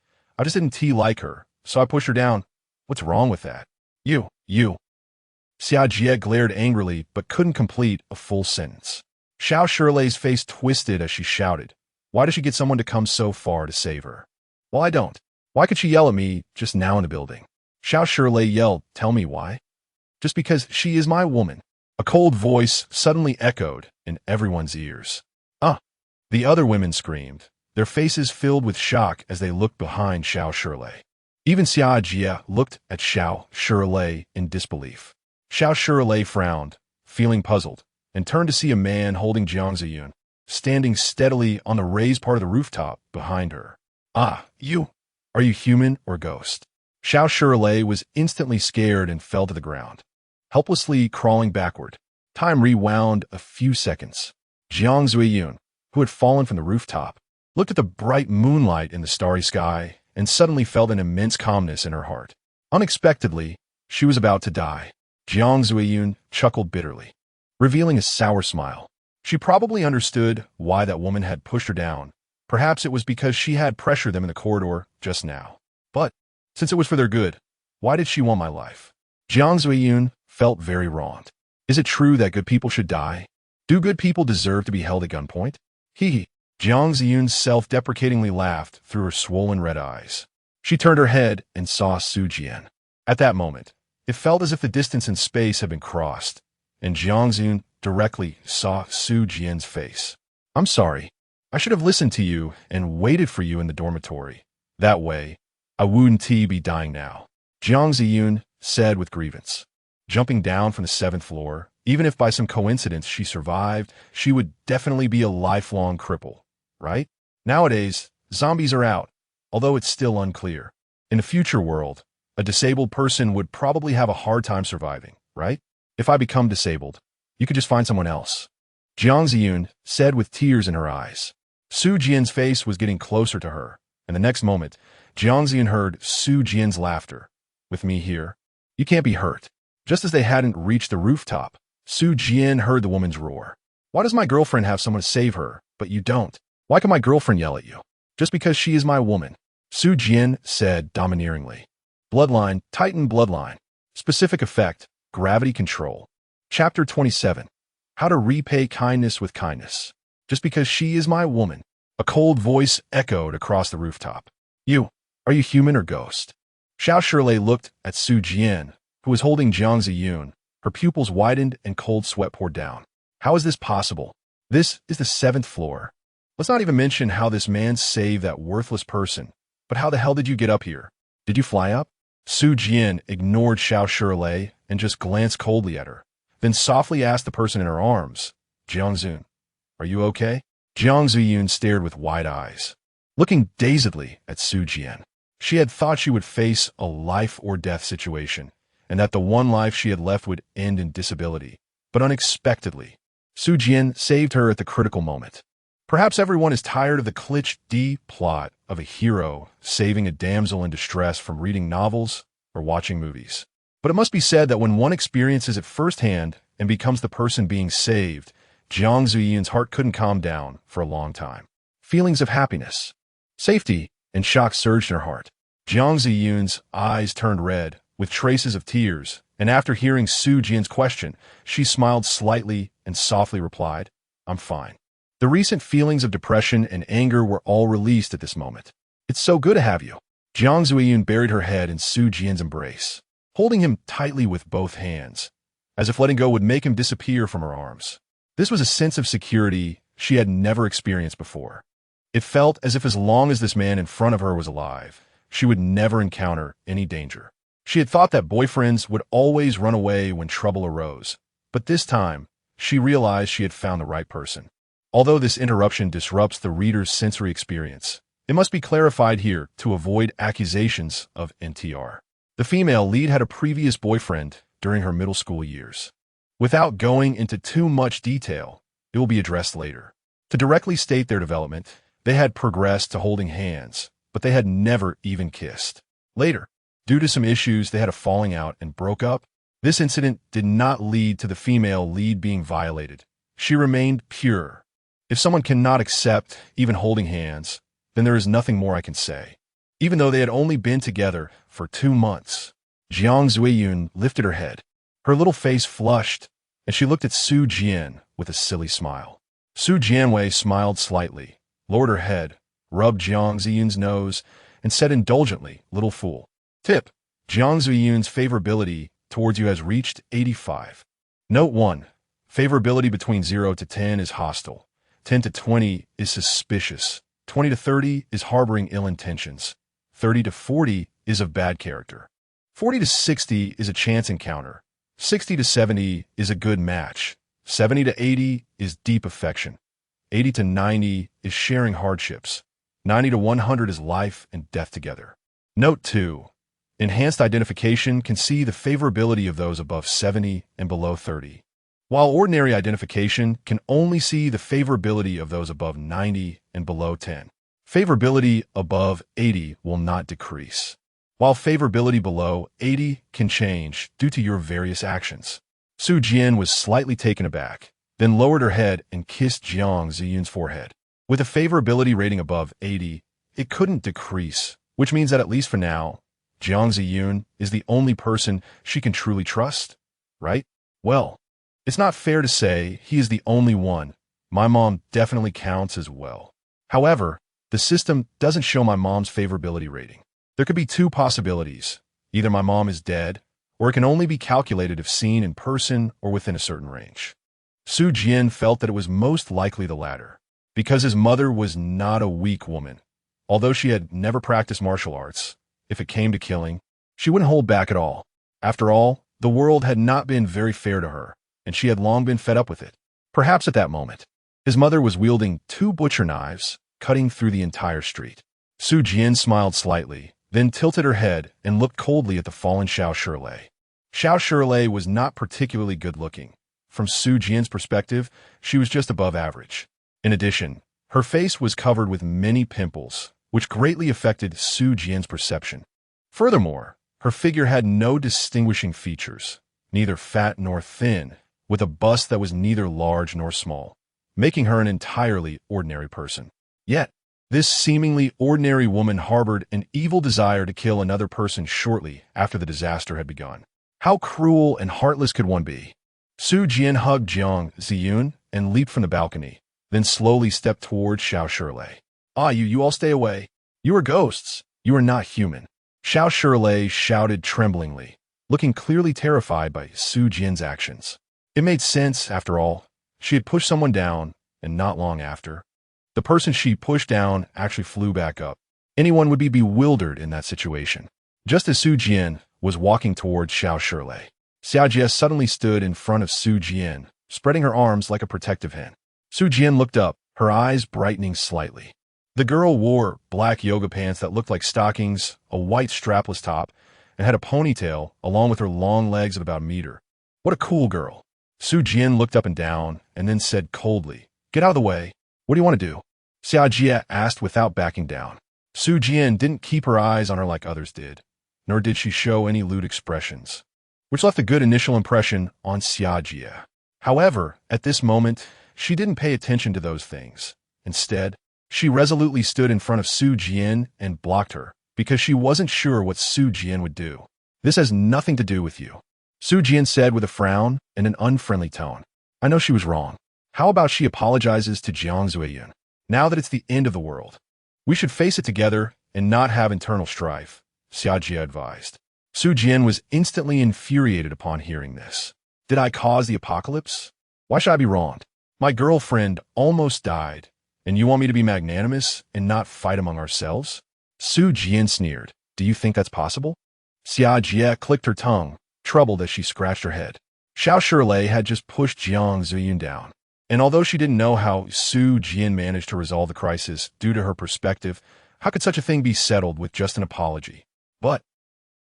I just didn't like her, so I pushed her down. What's wrong with that? You. Xia Jie glared angrily but couldn't complete a full sentence. Xiao Shirley's face twisted as she shouted. Why does she get someone to come so far to save her? Well, I don't. Why could she yell at me just now in the building? Xiao Shirley yelled, tell me why. Just because she is my woman. A cold voice suddenly echoed in everyone's ears. The other women screamed, their faces filled with shock as they looked behind Xiao Shirley. Even Xia Jie looked at Xiao Shirley in disbelief. Xiao Shirley frowned, feeling puzzled, and turned to see a man holding Jiang Ziyun, standing steadily on the raised part of the rooftop behind her. You. Are you human or ghost? Xiao Shirley was instantly scared and fell to the ground, helplessly crawling backward. Time rewound a few seconds. Jiang Ziyun, who had fallen from the rooftop, looked at the bright moonlight in the starry sky and suddenly felt an immense calmness in her heart. Unexpectedly, she was about to die. Jiang Ziyun chuckled bitterly, revealing a sour smile. She probably understood why that woman had pushed her down. Perhaps it was because she had pressured them in the corridor just now. But, since it was for their good, why did she want my life? Jiang Ziyun felt very wronged. Is it true that good people should die? Do good people deserve to be held at gunpoint? Jiang Ziyun self-deprecatingly laughed through her swollen red eyes. She turned her head and saw Su Jian. At that moment, it felt as if the distance in space had been crossed, and Jiang Ziyun directly saw Su Jian's face. I'm sorry. I should have listened to you and waited for you in the dormitory. That way, I wouldn't be dying now, Jiang Ziyun said with grievance. Jumping down from the 7th floor, even if by some coincidence she survived, she would definitely be a lifelong cripple, right? Nowadays, zombies are out, although it's still unclear. In a future world, a disabled person would probably have a hard time surviving, right? If I become disabled, you could just find someone else, Jiang Ziyun said with tears in her eyes. Su Jian's face was getting closer to her, and the next moment, Jiang Ziyun heard Su Jian's laughter. With me here, you can't be hurt. Just as they hadn't reached the rooftop, Su Jian heard the woman's roar. Why does my girlfriend have someone to save her, but you don't? Why can my girlfriend yell at you? Just because she is my woman, Su Jian said domineeringly. Bloodline, Titan bloodline. Specific effect, gravity control. Chapter 27. How to repay kindness with kindness. Just because she is my woman. A cold voice echoed across the rooftop. You. Are you human or ghost? Xiao Shirley looked at Su Jian, who was holding Jiang Ziyun. Her pupils widened and cold sweat poured down. How is this possible? This is the 7th floor. Let's not even mention how this man saved that worthless person. But how the hell did you get up here? Did you fly up? Su Jian ignored Xiao Shirley and just glanced coldly at her, then softly asked the person in her arms, Jiang Ziyun, are you okay? Jiang Ziyun stared with wide eyes, looking dazedly at Su Jian. She had thought she would face a life-or-death situation, and that the one life she had left would end in disability. But unexpectedly, Su Jian saved her at the critical moment. Perhaps everyone is tired of the cliché plot of a hero saving a damsel in distress from reading novels or watching movies. But it must be said that when one experiences it firsthand and becomes the person being saved, Jiang Ziyun's heart couldn't calm down for a long time. Feelings of happiness, safety, and shock surged in her heart. Jiang Ziyun's eyes turned red, with traces of tears, and after hearing Su Jian's question, she smiled slightly and softly replied, I'm fine. The recent feelings of depression and anger were all released at this moment. It's so good to have you. Jiang Ziyun buried her head in Su Jian's embrace, holding him tightly with both hands, as if letting go would make him disappear from her arms. This was a sense of security she had never experienced before. It felt as if as long as this man in front of her was alive, she would never encounter any danger. She had thought that boyfriends would always run away when trouble arose, but this time, she realized she had found the right person. Although this interruption disrupts the reader's sensory experience, It must be clarified here to avoid accusations of NTR. The female lead had a previous boyfriend during her middle school years. Without going into too much detail, it will be addressed later. To directly state their development, they had progressed to holding hands, but they had never even kissed. Later, due to some issues, they had a falling out and broke up. This incident did not lead to the female lead being violated. She remained pure. If someone cannot accept even holding hands, then there is nothing more I can say. Even though they had only been together for 2 months, Jiang Zuiyun lifted her head. Her little face flushed, and she looked at Su Jian with a silly smile. Su Jianwei smiled slightly, lowered her head, rubbed Jiang Ziyun's nose, and said indulgently, "Little fool." Tip: Jiang Ziyun's favorability towards you has reached 85. Note 1. Favorability between 0 to 10 is hostile. 10 to 20 is suspicious. 20 to 30 is harboring ill intentions. 30 to 40 is of bad character. 40 to 60 is a chance encounter. 60 to 70 is a good match. 70 to 80 is deep affection. 80 to 90 is sharing hardships. 90 to 100 is life and death together. Note 2. Enhanced identification can see the favorability of those above 70 and below 30, while ordinary identification can only see the favorability of those above 90 and below 10. Favorability above 80 will not decrease, while favorability below 80 can change due to your various actions. Su Jian was slightly taken aback, then lowered her head and kissed Jiang Ziyun's forehead. With a favorability rating above 80, it couldn't decrease, which means that at least for now, Jiang Ziyun is the only person she can truly trust, right? Well, it's not fair to say he is the only one. My mom definitely counts as well. However, the system doesn't show my mom's favorability rating. There could be 2 possibilities. Either my mom is dead, or it can only be calculated if seen in person or within a certain range. Su Jian felt that it was most likely the latter, because his mother was not a weak woman. Although she had never practiced martial arts, if it came to killing, she wouldn't hold back at all. After all, the world had not been very fair to her, and she had long been fed up with it. Perhaps at that moment, his mother was wielding 2 butcher knives, cutting through the entire street. Su Jian smiled slightly, then tilted her head and looked coldly at the fallen Xiao Shirlei. Xiao Shirlei was not particularly good-looking. From Su Jian's perspective, she was just above average. In addition, her face was covered with many pimples, which greatly affected Su Jian's perception. Furthermore, her figure had no distinguishing features, neither fat nor thin, with a bust that was neither large nor small, making her an entirely ordinary person. Yet, this seemingly ordinary woman harbored an evil desire to kill another person shortly after the disaster had begun. How cruel and heartless could one be? Su Jian hugged Jiang Ziyun and leaped from the balcony, then slowly stepped towards Xiao Shirlei. "Ah, you all stay away. You are ghosts. You are not human." Xiao Shirlei shouted tremblingly, looking clearly terrified by Su Jian's actions. It made sense, after all. She had pushed someone down, and not long after, the person she pushed down actually flew back up. Anyone would be bewildered in that situation. Just as Su Jian was walking towards Xiao Shirlei, Xiao Jie suddenly stood in front of Su Jian, spreading her arms like a protective hen. Su Jian looked up, her eyes brightening slightly. The girl wore black yoga pants that looked like stockings, a white strapless top, and had a ponytail along with her long legs of about a meter. What a cool girl. Su Jian looked up and down and then said coldly, "Get out of the way. What do you want to do?" Xiao Jie asked without backing down. Su Jian didn't keep her eyes on her like others did, nor did she show any lewd expressions, which left a good initial impression on Xiao Jie. However, at this moment, she didn't pay attention to those things. Instead, she resolutely stood in front of Su Jian and blocked her, because she wasn't sure what Su Jian would do. "This has nothing to do with you," Su Jian said with a frown and an unfriendly tone. "I know she was wrong. How about she apologizes to Jiang Zuiyun? Now that it's the end of the world, we should face it together and not have internal strife," Xiao Jie advised. Su Jian was instantly infuriated upon hearing this. "Did I cause the apocalypse? Why should I be wronged? My girlfriend almost died, and you want me to be magnanimous and not fight among ourselves?" Su Jian sneered. "Do you think that's possible?" Xiao Jie clicked her tongue, troubled as she scratched her head. Xiao Shirlei had just pushed Jiang Ziyun down, and although she didn't know how Su Jian managed to resolve the crisis due to her perspective, How could such a thing be settled with just an apology? But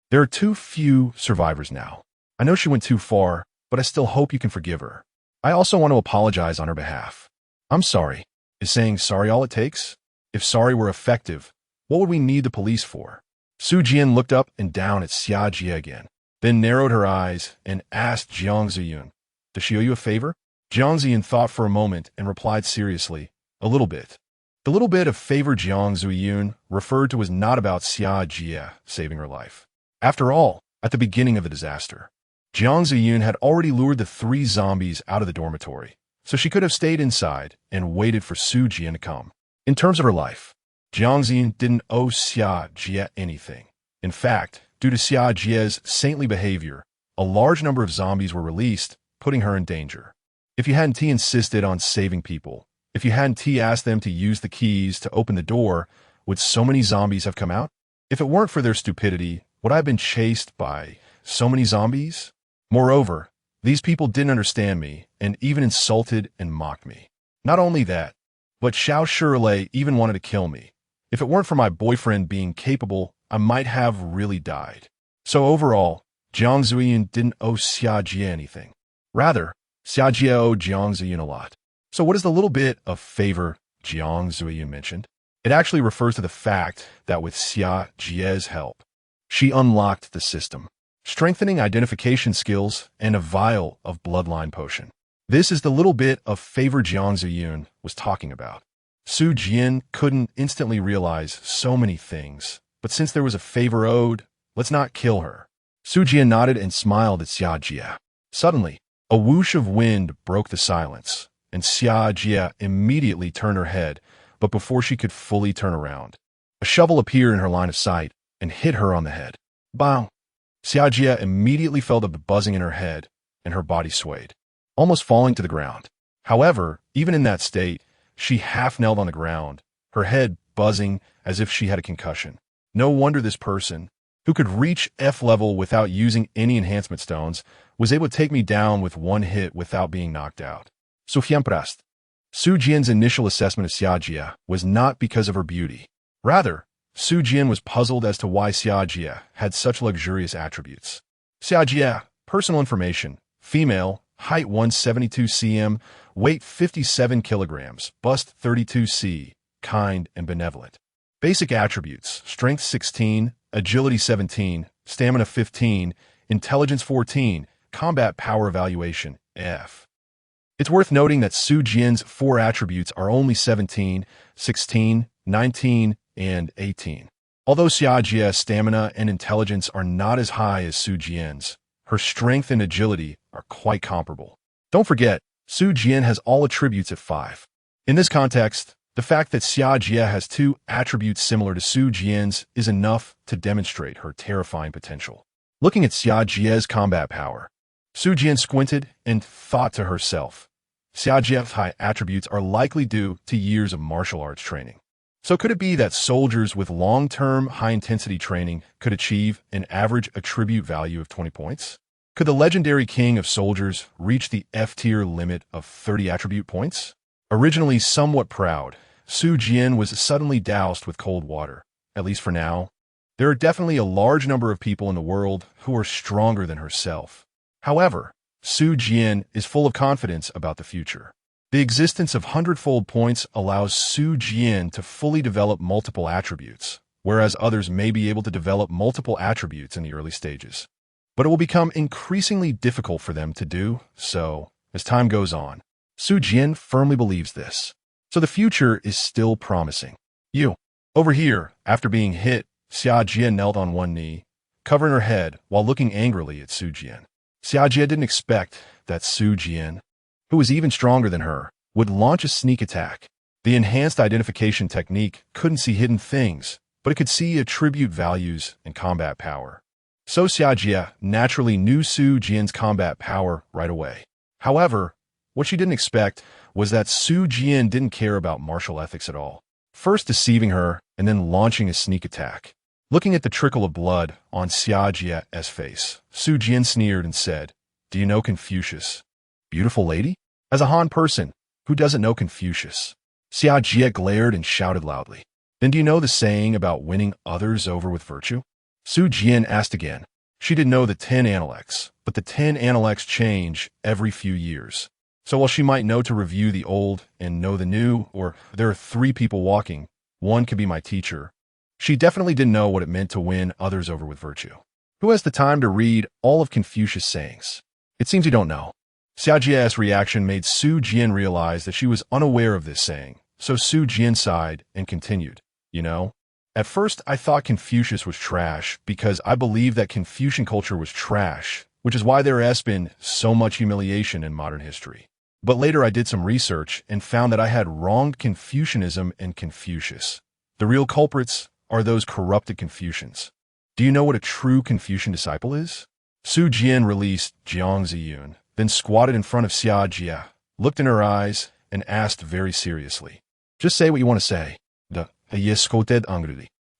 there are too few survivors now. I know she went too far, but I still hope you can forgive her. I also want to apologize on her behalf. I'm sorry. Is saying sorry all it takes? If sorry were effective, what would we need the police for? Su Jian looked up and down at Xia Jie again, then narrowed her eyes and asked Jiang Ziyun, "Does she owe you a favor?" Jiang Ziyun thought for a moment and replied seriously, "A little bit." The little bit of favor Jiang Ziyun referred to was not about Xia Jie saving her life. After all, at the beginning of the disaster, Jiang Ziyun had already lured the 3 zombies out of the dormitory, so she could have stayed inside and waited for Su Jian to come. In terms of her life, Jiang Ziyun didn't owe Xia Jie anything. In fact, due to Xia Jie's saintly behavior, a large number of zombies were released, putting her in danger. If you hadn't insisted on saving people, if you hadn't asked them to use the keys to open the door, would so many zombies have come out? If it weren't for their stupidity, would I have been chased by so many zombies? Moreover, these people didn't understand me and even insulted and mocked me. Not only that, but Xiao Shirlei even wanted to kill me. If it weren't for my boyfriend being capable, I might have really died. So overall, Jiang Ziyun didn't owe Xia Jie anything. Rather, Xia Jie owed Jiang Ziyun a lot. So what is the little bit of favor Jiang Ziyun mentioned? It actually refers to the fact that with Xia Jie's help, she unlocked the system, strengthening identification skills and a vial of bloodline potion. This is the little bit of favor Jiang Ziyun was talking about. Su Jian couldn't instantly realize so many things, but since there was a favor owed, let's not kill her. Su Jian nodded and smiled at Xia Jie. Suddenly, a whoosh of wind broke the silence, and Xia Jie immediately turned her head, but before she could fully turn around, a shovel appeared in her line of sight and hit her on the head. Bang! Xia Jie immediately felt a buzzing in her head, and her body swayed, almost falling to the ground. However, even in that state, she half-knelt on the ground, her head buzzing as if she had a concussion. No wonder this person, who could reach F level without using any enhancement stones, was able to take me down with one hit without being knocked out. Soufiemprast. Su Jian's initial assessment of Xia Jie was not because of her beauty. Rather, Su Jian was puzzled as to why Xia Jie had such luxurious attributes. Xia Jie, personal information, female, height 172 cm, weight 57 kilograms, bust 32 c, kind and benevolent. Basic attributes: strength 16, agility 17, stamina 15, intelligence 14, combat power evaluation, F. It's worth noting that Su Jian's 4 attributes are only 17, 16, 19, and 18. Although Xia Jie's stamina and intelligence are not as high as Su Jian's, her strength and agility are quite comparable. Don't forget, Su Jian has all attributes at 5. In this context, the fact that Xia Jie has 2 attributes similar to Su Jian's is enough to demonstrate her terrifying potential. Looking at Xia Jie's combat power, Su Jian squinted and thought to herself, Xia Jie's high attributes are likely due to years of martial arts training. So could it be that soldiers with long-term high-intensity training could achieve an average attribute value of 20 points? Could the legendary king of soldiers reach the F-tier limit of 30 attribute points? Originally somewhat proud, Su Jian was suddenly doused with cold water, at least for now. There are definitely a large number of people in the world who are stronger than herself. However, Su Jian is full of confidence about the future. The existence of hundredfold points allows Su Jian to fully develop multiple attributes, whereas others may be able to develop multiple attributes in the early stages. But it will become increasingly difficult for them to do so as time goes on. Su Jian firmly believes this. So the future is still promising. Over here, after being hit, Xia Jie knelt on one knee, covering her head while looking angrily at Su Jian. Xia Jie didn't expect that Su Jian, who was even stronger than her, would launch a sneak attack. The enhanced identification technique couldn't see hidden things, but it could see attribute values and combat power. So Xia Jie naturally knew Su Jian's combat power right away. However, what she didn't expect was that Su Jian didn't care about martial ethics at all. First deceiving her and then launching a sneak attack. Looking at the trickle of blood on Xia Jie's face, Su Jian sneered and said, "Do you know Confucius?" "Beautiful lady?" As a Han person, who doesn't know Confucius? Xia Jie glared and shouted loudly. Then do you know the saying about winning others over with virtue? Su Jian asked again. She didn't know the 10 analects, but the 10 analects change every few years. So while she might know to review the old and know the new, or there are 3 people walking, one could be my teacher, she definitely didn't know what it meant to win others over with virtue. Who has the time to read all of Confucius' sayings? It seems you don't know. Xia Jie's reaction made Su Jian realize that she was unaware of this saying, so Su Jian sighed and continued, you know? At first, I thought Confucius was trash because I believed that Confucian culture was trash, which is why there has been so much humiliation in modern history. But later I did some research and found that I had wronged Confucianism and Confucius. The real culprits are those corrupted Confucians. Do you know what a true Confucian disciple is? Su Jian released Jiang Ziyun, then squatted in front of Xia Jie, looked in her eyes, and asked very seriously, "Just say what you want to say."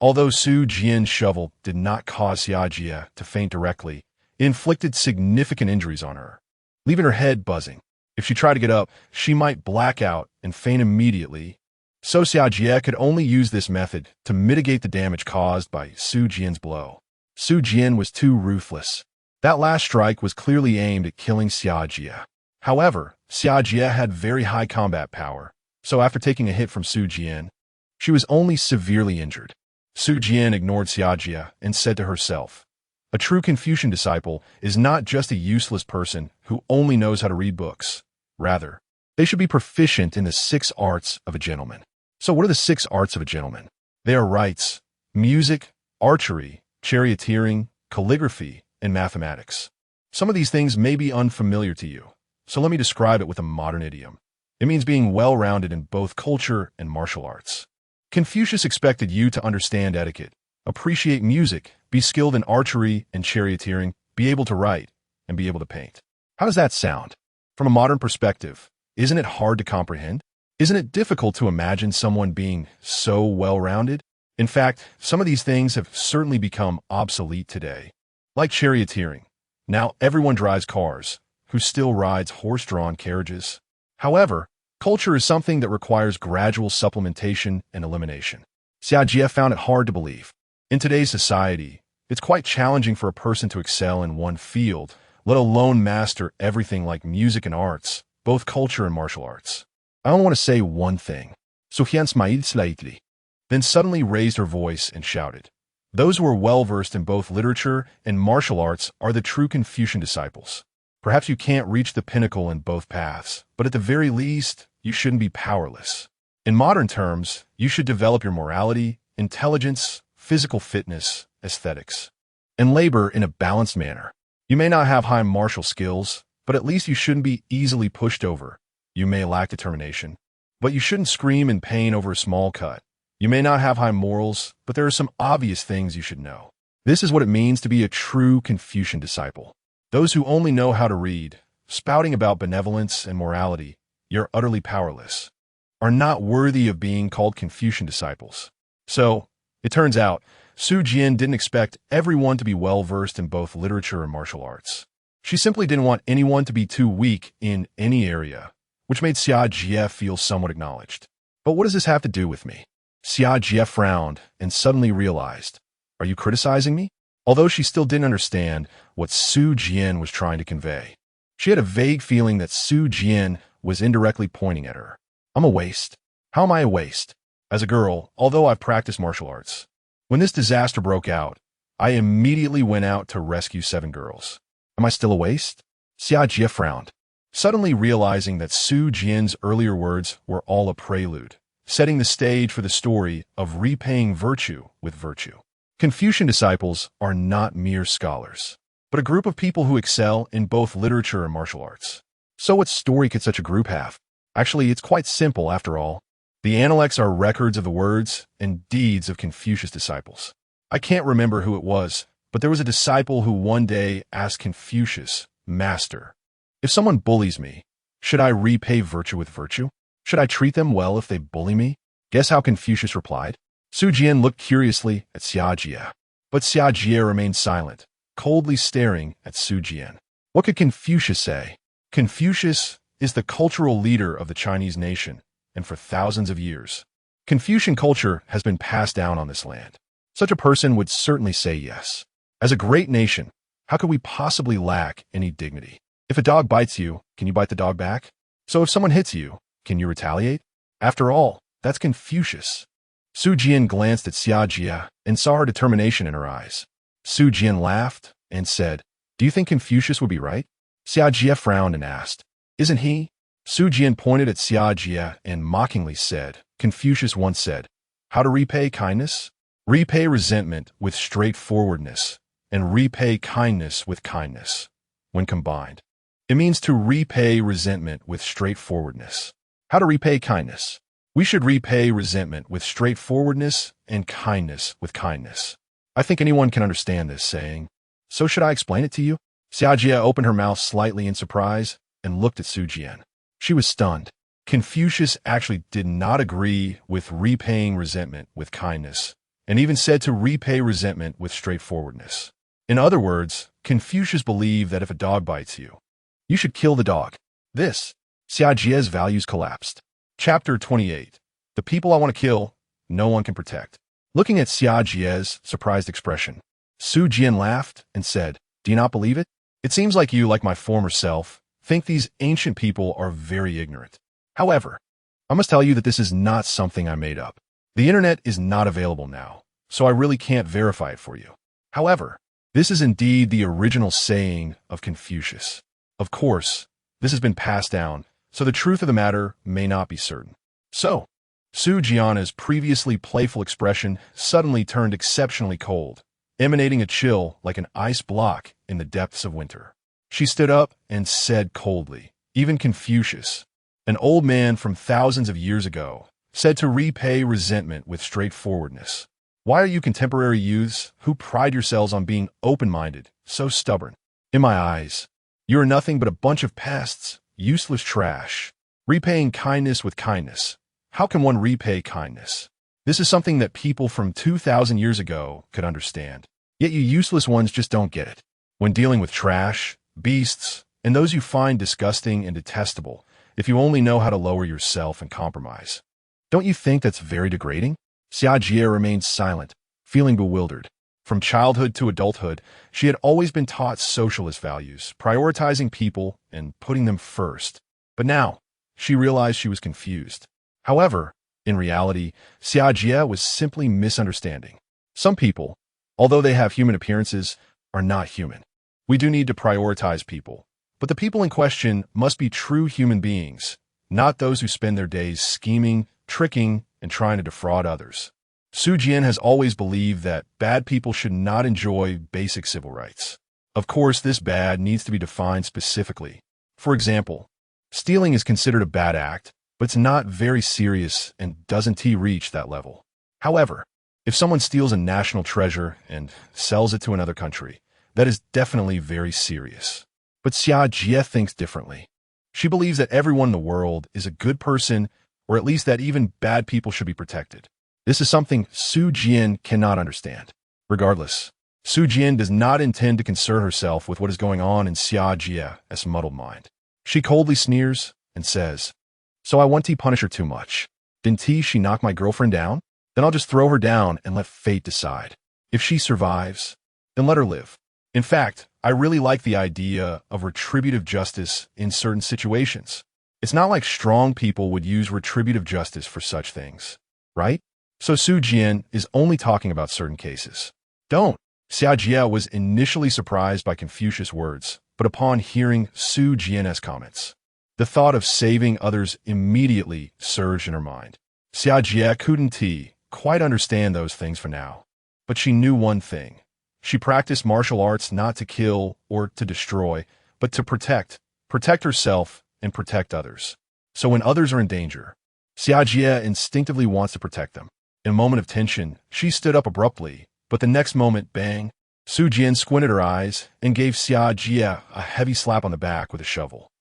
Although Su Jian's shovel did not cause Xia Jie to faint directly, it inflicted significant injuries on her, leaving her head buzzing. If she tried to get up, she might black out and faint immediately. So Xia Jie could only use this method to mitigate the damage caused by Su Jian's blow. Su Jian was too ruthless. That last strike was clearly aimed at killing Xia Jie. However, Xia Jie had very high combat power, so after taking a hit from Su Jian, she was only severely injured. Su Jian ignored Xia Jie and said to herself, "A true Confucian disciple is not just a useless person who only knows how to read books. Rather, they should be proficient in the 6 arts of a gentleman." So what are the 6 arts of a gentleman? They are rites, music, archery, charioteering, calligraphy, and mathematics. Some of these things may be unfamiliar to you, so let me describe it with a modern idiom. It means being well-rounded in both culture and martial arts. Confucius expected you to understand etiquette, appreciate music, be skilled in archery and charioteering, be able to write, and be able to paint. How does that sound? From a modern perspective, isn't it hard to comprehend? Isn't it difficult to imagine someone being so well-rounded? In fact, some of these things have certainly become obsolete today. Like charioteering. Now everyone drives cars, who still rides horse-drawn carriages. However, culture is something that requires gradual supplementation and elimination. Xia Jie found it hard to believe. In today's society, it's quite challenging for a person to excel in one field, let alone master everything like music and arts, both culture and martial arts. I only want to say one thing. So Hian smiled slightly, then suddenly raised her voice and shouted, "Those who are well-versed in both literature and martial arts are the true Confucian disciples. Perhaps you can't reach the pinnacle in both paths, but at the very least, you shouldn't be powerless. In modern terms, you should develop your morality, intelligence, physical fitness, aesthetics, and labor in a balanced manner. You may not have high martial skills, but at least you shouldn't be easily pushed over. You may lack determination, but you shouldn't scream in pain over a small cut. You may not have high morals, but there are some obvious things you should know. This is what it means to be a true Confucian disciple. Those who only know how to read, spouting about benevolence and morality, you're utterly powerless, are not worthy of being called Confucian disciples." So, it turns out, Su Jian didn't expect everyone to be well-versed in both literature and martial arts. She simply didn't want anyone to be too weak in any area, which made Xia Jie feel somewhat acknowledged. But what does this have to do with me? Xia Jie frowned and suddenly realized, "Are you criticizing me?" Although she still didn't understand what Su Jian was trying to convey. She had a vague feeling that Su Jian was indirectly pointing at her. "I'm a waste. How am I a waste?" As a girl, although I've practiced martial arts, when this disaster broke out, I immediately went out to rescue 7 girls. Am I still a waste? Xia Jie frowned, suddenly realizing that Su Jian's earlier words were all a prelude, setting the stage for the story of repaying virtue with virtue. Confucian disciples are not mere scholars, but a group of people who excel in both literature and martial arts. So what story could such a group have? Actually, it's quite simple after all. The Analects are records of the words and deeds of Confucius disciples. I can't remember who it was, but there was a disciple who one day asked Confucius, "Master, if someone bullies me, should I repay virtue with virtue? Should I treat them well if they bully me?" Guess how Confucius replied? Su Jian looked curiously at Xia Jie, but Xia Jie remained silent, coldly staring at Su Jian. What could Confucius say? Confucius is the cultural leader of the Chinese nation, and for thousands of years, Confucian culture has been passed down on this land. Such a person would certainly say yes. As a great nation, how could we possibly lack any dignity? If a dog bites you, can you bite the dog back? So if someone hits you, can you retaliate? After all, that's Confucius. Su Jian glanced at Xia Jia and saw her determination in her eyes. Su Jian laughed and said, "Do you think Confucius would be right?" Xia Jia frowned and asked, "Isn't he?" Su Jian pointed at Xia Jia and mockingly said, "Confucius once said, how to repay kindness? Repay resentment with straightforwardness, and repay kindness with kindness. When combined, it means to repay resentment with straightforwardness. How to repay kindness? We should repay resentment with straightforwardness and kindness with kindness. I think anyone can understand this saying. So should I explain it to you?" Xia Jia opened her mouth slightly in surprise and looked at Su Jian. She was stunned. Confucius actually did not agree with repaying resentment with kindness, and even said to repay resentment with straightforwardness. In other words, Confucius believed that if a dog bites you, you should kill the dog. This, Xia Jia's values collapsed. Chapter 28. The people I want to kill, no one can protect. Looking at Xia Jia's surprised expression, Su Jian laughed and said, "Do you not believe it? It seems like you, like my former self, think these ancient people are very ignorant. However, I must tell you that this is not something I made up. The internet is not available now, so I really can't verify it for you. However, this is indeed the original saying of Confucius. Of course, this has been passed down, so the truth of the matter may not be certain." So, Su Jian's previously playful expression suddenly turned exceptionally cold, emanating a chill like an ice block in the depths of winter. She stood up and said coldly, "Even Confucius, an old man from thousands of years ago, said to repay resentment with straightforwardness. Why are you contemporary youths who pride yourselves on being open-minded so stubborn? In my eyes, you are nothing but a bunch of pests, useless trash. Repaying kindness with kindness. How can one repay kindness? This is something that people from 2,000 years ago could understand. Yet you useless ones just don't get it. When dealing with trash, beasts, and those you find disgusting and detestable, if you only know how to lower yourself and compromise. Don't you think that's very degrading?" Xia Jia remained silent, feeling bewildered. From childhood to adulthood, she had always been taught socialist values, prioritizing people and putting them first. But now, she realized she was confused. However, in reality, Xia Jia was simply misunderstanding. Some people, although they have human appearances, are not human. We do need to prioritize people, but the people in question must be true human beings, not those who spend their days scheming, tricking, and trying to defraud others. Su Jian has always believed that bad people should not enjoy basic civil rights. Of course, this bad needs to be defined specifically. For example, stealing is considered a bad act, but it's not very serious and doesn't reach that level. However, if someone steals a national treasure and sells it to another country, that is definitely very serious. But Xia Jia thinks differently. She believes that everyone in the world is a good person, or at least that even bad people should be protected. This is something Su Jian cannot understand. Regardless, Su Jian does not intend to concern herself with what is going on in Xia Jia's muddled mind. She coldly sneers and says, "So I want to punish her too much. Didn't she knock my girlfriend down? Then I'll just throw her down and let fate decide. If she survives, then let her live." In fact, I really like the idea of retributive justice in certain situations. It's not like strong people would use retributive justice for such things, right? So Su Jian is only talking about certain cases. Don't. Xia Jia was initially surprised by Confucius' words, but upon hearing Su Jian's comments, the thought of saving others immediately surged in her mind. Xia Jia couldn't quite understand those things for now, but she knew one thing. She practiced martial arts not to kill or to destroy, but to protect herself and protect others. So when others are in danger, Xia Jia instinctively wants to protect them. In a moment of tension, she stood up abruptly, but the next moment, bang, Su Jian squinted her eyes and gave Xia Jia a heavy slap on the back with a shovel.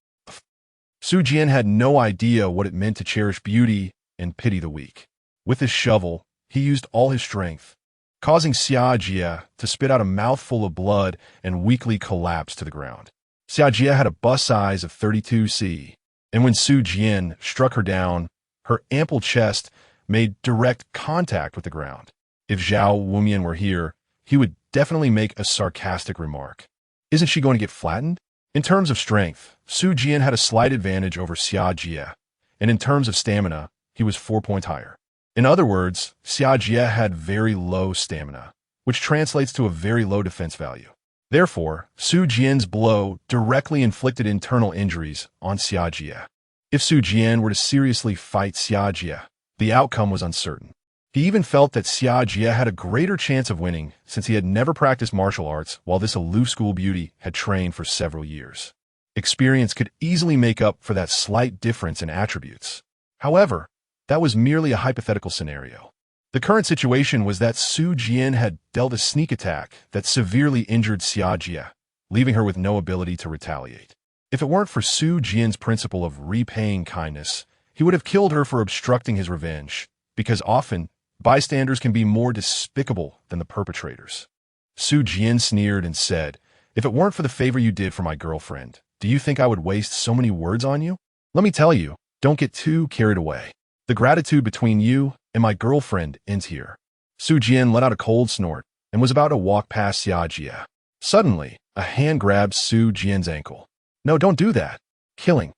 Su Jian had no idea what it meant to cherish beauty and pity the weak. With his shovel, he used all his strength, causing Xia Jia to spit out a mouthful of blood and weakly collapse to the ground. Xia Jia had a bust size of 32 cm, and when Su Jian struck her down, her ample chest made direct contact with the ground. If Zhao Wumian were here, he would definitely make a sarcastic remark. Isn't she going to get flattened? In terms of strength, Su Jian had a slight advantage over Xia Jie, and in terms of stamina, he was 4 points higher. In other words, Xia Jie had very low stamina, which translates to a very low defense value. Therefore, Su Jian's blow directly inflicted internal injuries on Xia Jie. If Su Jian were to seriously fight Xia Jie, the outcome was uncertain. He even felt that Xia Jie had a greater chance of winning since he had never practiced martial arts while this aloof school beauty had trained for several years. Experience could easily make up for that slight difference in attributes. However, that was merely a hypothetical scenario. The current situation was that Su Jian had dealt a sneak attack that severely injured Xia Jie, leaving her with no ability to retaliate. If it weren't for Su Jian's principle of repaying kindness, he would have killed her for obstructing his revenge, because often, bystanders can be more despicable than the perpetrators. Su Jian sneered and said, "If it weren't for the favor you did for my girlfriend, do you think I would waste so many words on you? Let me tell you, don't get too carried away. The gratitude between you and my girlfriend ends here." Su Jian let out a cold snort and was about to walk past Xia Jie. Suddenly, a hand grabbed Su Jian's ankle. "No, don't do that. Killing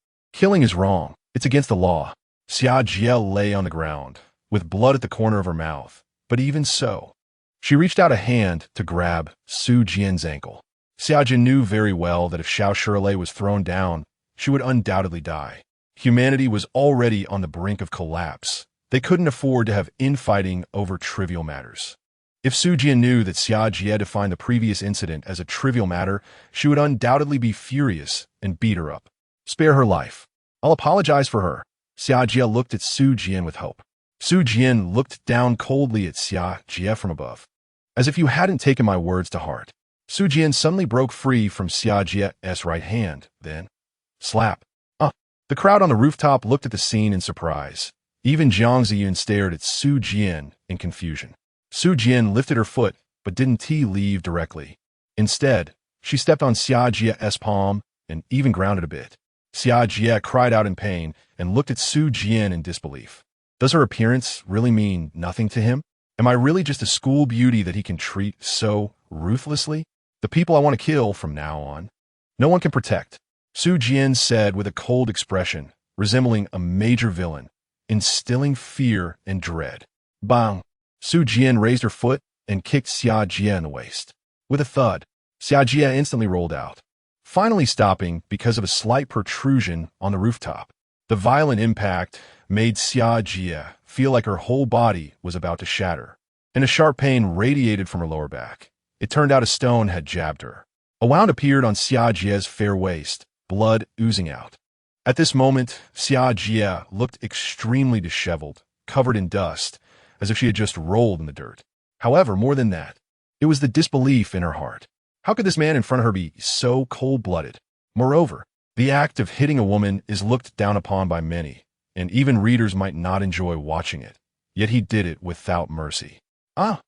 is wrong. It's against the law." Xia Jie lay on the ground, with blood at the corner of her mouth, but even so, she reached out a hand to grab Su Jian's ankle. Xia Jie knew very well that if Xiao Shirlei was thrown down, she would undoubtedly die. Humanity was already on the brink of collapse. They couldn't afford to have infighting over trivial matters. If Su Jian knew that Xia Jie defined the previous incident as a trivial matter, she would undoubtedly be furious and beat her up. "Spare her life. I'll apologize for her." Xia Jie looked at Su Jian with hope. Su Jian looked down coldly at Xia Jie from above. "As if you hadn't taken my words to heart." Su Jian suddenly broke free from Xia Jie's right hand, then, slap. The crowd on the rooftop looked at the scene in surprise. Even Jiang Ziyun stared at Su Jian in confusion. Su Jian lifted her foot, but didn't leave directly. Instead, she stepped on Xia Jie's palm and even grounded a bit. Xia Jie cried out in pain and looked at Su Jian in disbelief. Does her appearance really mean nothing to him? Am I really just a school beauty that he can treat so ruthlessly? The people I want to kill from now on, no one can protect. Su Jian said with a cold expression, resembling a major villain, instilling fear and dread. Bang! Su Jian raised her foot and kicked Xia Jie in the waist. With a thud, Xia Jie instantly rolled out, finally stopping because of a slight protrusion on the rooftop. The violent impact made Xia Jie feel like her whole body was about to shatter, and a sharp pain radiated from her lower back. It turned out a stone had jabbed her. A wound appeared on Xia Jie's fair waist, blood oozing out. At this moment, Xia Jie looked extremely disheveled, covered in dust, as if she had just rolled in the dirt. However, more than that, it was the disbelief in her heart. How could this man in front of her be so cold-blooded? Moreover, the act of hitting a woman is looked down upon by many, and even readers might not enjoy watching it. Yet he did it without mercy. I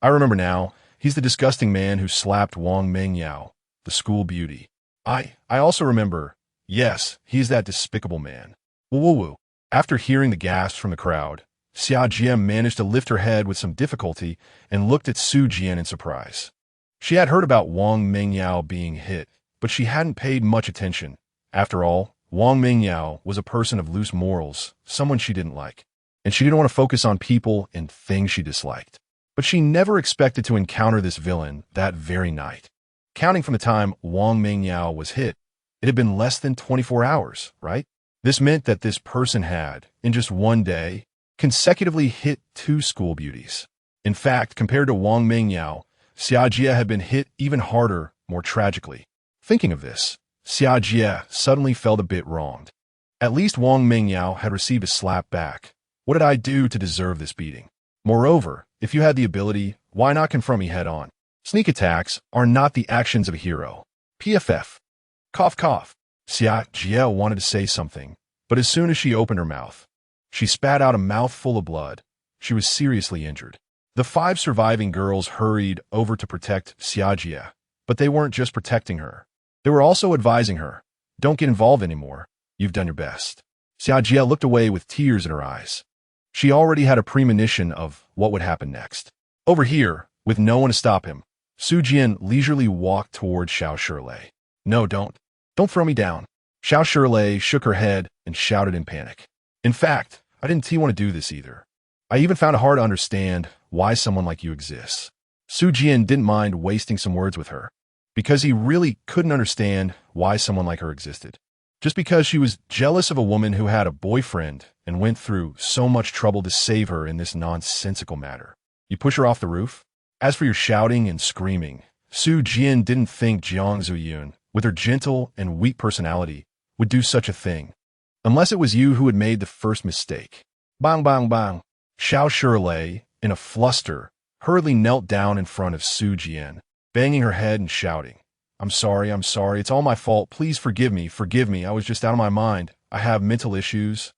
remember now. He's the disgusting man who slapped Wang Mengyao, the school beauty. I also remember. Yes, he's that despicable man. Woo-woo-woo. After hearing the gasps from the crowd, Xia Jie managed to lift her head with some difficulty and looked at Su Jian in surprise. She had heard about Wang Mengyao being hit, but she hadn't paid much attention. After all, Wang Mengyao was a person of loose morals, someone she didn't like, and she didn't want to focus on people and things she disliked. But she never expected to encounter this villain that very night. Counting from the time Wang Mengyao was hit, it had been less than 24 hours, right? This meant that this person had, in just one day, consecutively hit 2 school beauties. In fact, compared to Wang Mengyao, Xia Jie had been hit even harder, more tragically. Thinking of this, Xia Jie suddenly felt a bit wronged. At least Wang Mengyao had received a slap back. What did I do to deserve this beating? Moreover, if you had the ability, why not confront me head on? Sneak attacks are not the actions of a hero. PFF. Cough cough. Xia Jie wanted to say something, but as soon as she opened her mouth, she spat out a mouthful of blood. She was seriously injured. The 5 surviving girls hurried over to protect Xia Jie, but they weren't just protecting her. They were also advising her, "Don't get involved anymore. You've done your best." Xia Jie looked away with tears in her eyes. She already had a premonition of what would happen next. Over here, with no one to stop him, Su Jian leisurely walked toward Xiao Shilei. No, don't. Don't throw me down. Xiao Shilei shook her head and shouted in panic. In fact, I didn't want to do this either. I even found it hard to understand why someone like you exists. Su Jian didn't mind wasting some words with her, because he really couldn't understand why someone like her existed. Just because she was jealous of a woman who had a boyfriend and went through so much trouble to save her in this nonsensical matter. You push her off the roof? As for your shouting and screaming, Su Jian didn't think Jiang Zuyun, with her gentle and weak personality, would do such a thing. Unless it was you who had made the first mistake. Bang, bang, bang. Xiao Shilei, in a fluster, hurriedly knelt down in front of Su Jian, banging her head and shouting, I'm sorry, it's all my fault, please forgive me, I was just out of my mind, I have mental issues.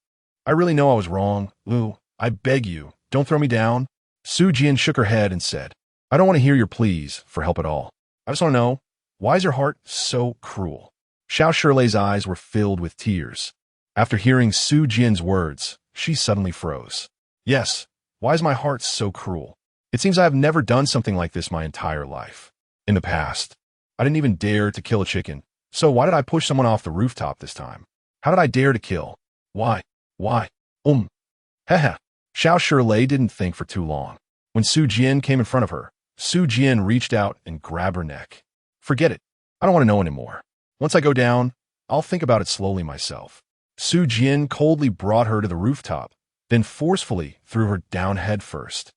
I really know I was wrong, Lu, I beg you, don't throw me down. Su Jian shook her head and said, I don't want to hear your pleas for help at all. I just want to know, why is your heart so cruel? Xiao Shilei's eyes were filled with tears. After hearing Su Jian's words, she suddenly froze. Yes, why is my heart so cruel? It seems I have never done something like this my entire life. In the past, I didn't even dare to kill a chicken, so why did I push someone off the rooftop this time? How did I dare to kill? Why? Heh. Xiao Shilei didn't think for too long. When Su Jian came in front of her, Su Jian reached out and grabbed her neck. Forget it. I don't want to know anymore. Once I go down, I'll think about it slowly myself. Su Jian coldly brought her to the rooftop, then forcefully threw her down head first.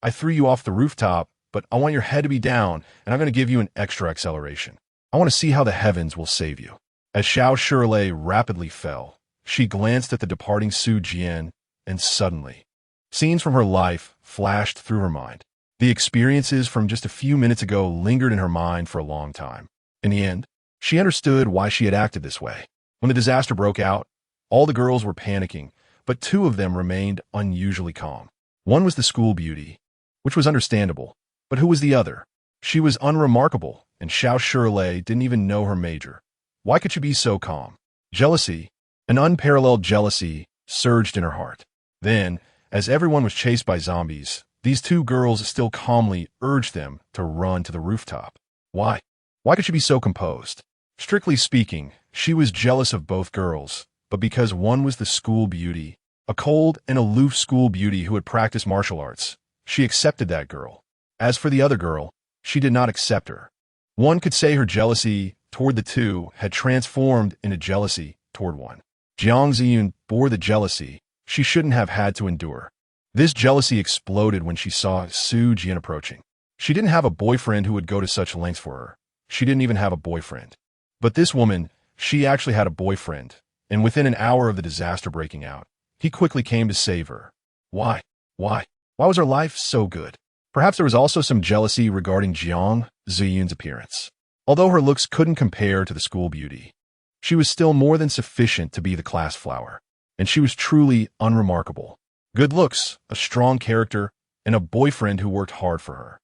I threw you off the rooftop, but I want your head to be down, and I'm going to give you an extra acceleration. I want to see how the heavens will save you. As Xiao Shilei rapidly fell, she glanced at the departing Su Jian, and suddenly, scenes from her life flashed through her mind. The experiences from just a few minutes ago lingered in her mind for a long time. In the end, she understood why she had acted this way. When the disaster broke out, all the girls were panicking, but two of them remained unusually calm. One was the school beauty, which was understandable, but who was the other? She was unremarkable, and Xiao Shilei didn't even know her major. Why could she be so calm? Jealousy, an unparalleled jealousy, surged in her heart. Then, as everyone was chased by zombies, these two girls still calmly urged them to run to the rooftop. Why? Why could she be so composed? Strictly speaking, she was jealous of both girls, but because one was the school beauty, a cold and aloof school beauty who had practiced martial arts, she accepted that girl. As for the other girl, she did not accept her. One could say her jealousy toward the two had transformed into jealousy toward one. Jiang Ziyun bore the jealousy she shouldn't have had to endure. This jealousy exploded when she saw Su Jian approaching. She didn't have a boyfriend who would go to such lengths for her. She didn't even have a boyfriend. But this woman, she actually had a boyfriend, and within an hour of the disaster breaking out, he quickly came to save her. Why? Why was her life so good? Perhaps there was also some jealousy regarding Jiang Ziyun's appearance. Although her looks couldn't compare to the school beauty, she was still more than sufficient to be the class flower, and she was truly unremarkable. Good looks, a strong character, and a boyfriend who worked hard for her.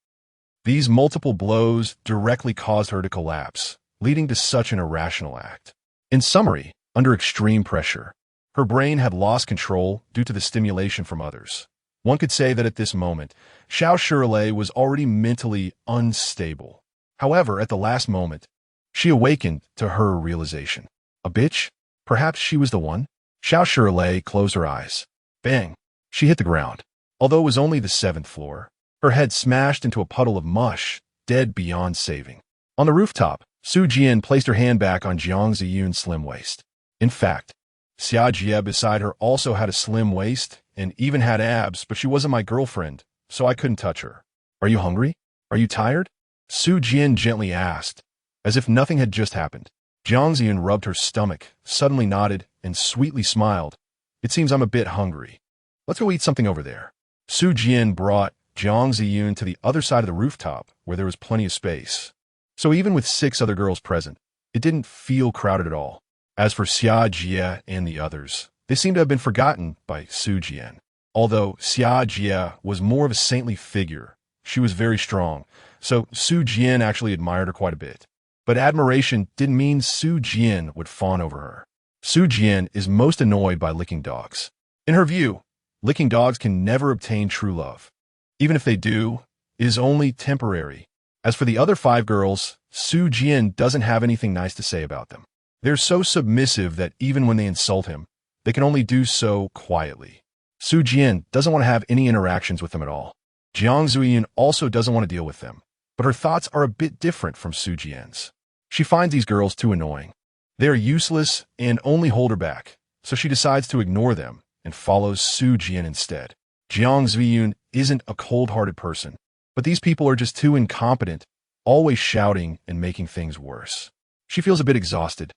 These multiple blows directly caused her to collapse, leading to such an irrational act. In summary, under extreme pressure, her brain had lost control due to the stimulation from others. One could say that at this moment, Xiao Shilei was already mentally unstable. However, at the last moment, she awakened to her realization. A bitch? Perhaps she was the one? Xiao Shilei closed her eyes. Bang! She hit the ground. Although it was only the 7th floor, her head smashed into a puddle of mush, dead beyond saving. On the rooftop, Su Jian placed her hand back on Jiang Ziyun's slim waist. In fact, Xia Jie beside her also had a slim waist and even had abs, but she wasn't my girlfriend, so I couldn't touch her. Are you hungry? Are you tired? Su Jian gently asked, as if nothing had just happened. Jiang Ziyun rubbed her stomach, suddenly nodded, and sweetly smiled. It seems I'm a bit hungry. Let's go eat something over there. Su Jian brought Jiang Ziyun to the other side of the rooftop, where there was plenty of space. So even with 6 other girls present, it didn't feel crowded at all. As for Xia Jie and the others, they seemed to have been forgotten by Su Jian. Although Xia Jie was more of a saintly figure, she was very strong, so Su Jian actually admired her quite a bit. But admiration didn't mean Su Jian would fawn over her. Su Jian is most annoyed by licking dogs. In her view, Licking dogs can never obtain true love. Even if they do, it is only temporary. As for the other 5 girls, Su Jian doesn't have anything nice to say about them. They're so submissive that even when they insult him, they can only do so quietly. Su Jian doesn't want to have any interactions with them at all. Jiang Zuiyun also doesn't want to deal with them, but her thoughts are a bit different from Su Jian's. She finds these girls too annoying. They are useless and only hold her back, so she decides to ignore them and follows Su Jian instead. Jiang Zuiyun isn't a cold-hearted person, but these people are just too incompetent, always shouting and making things worse. She feels a bit exhausted,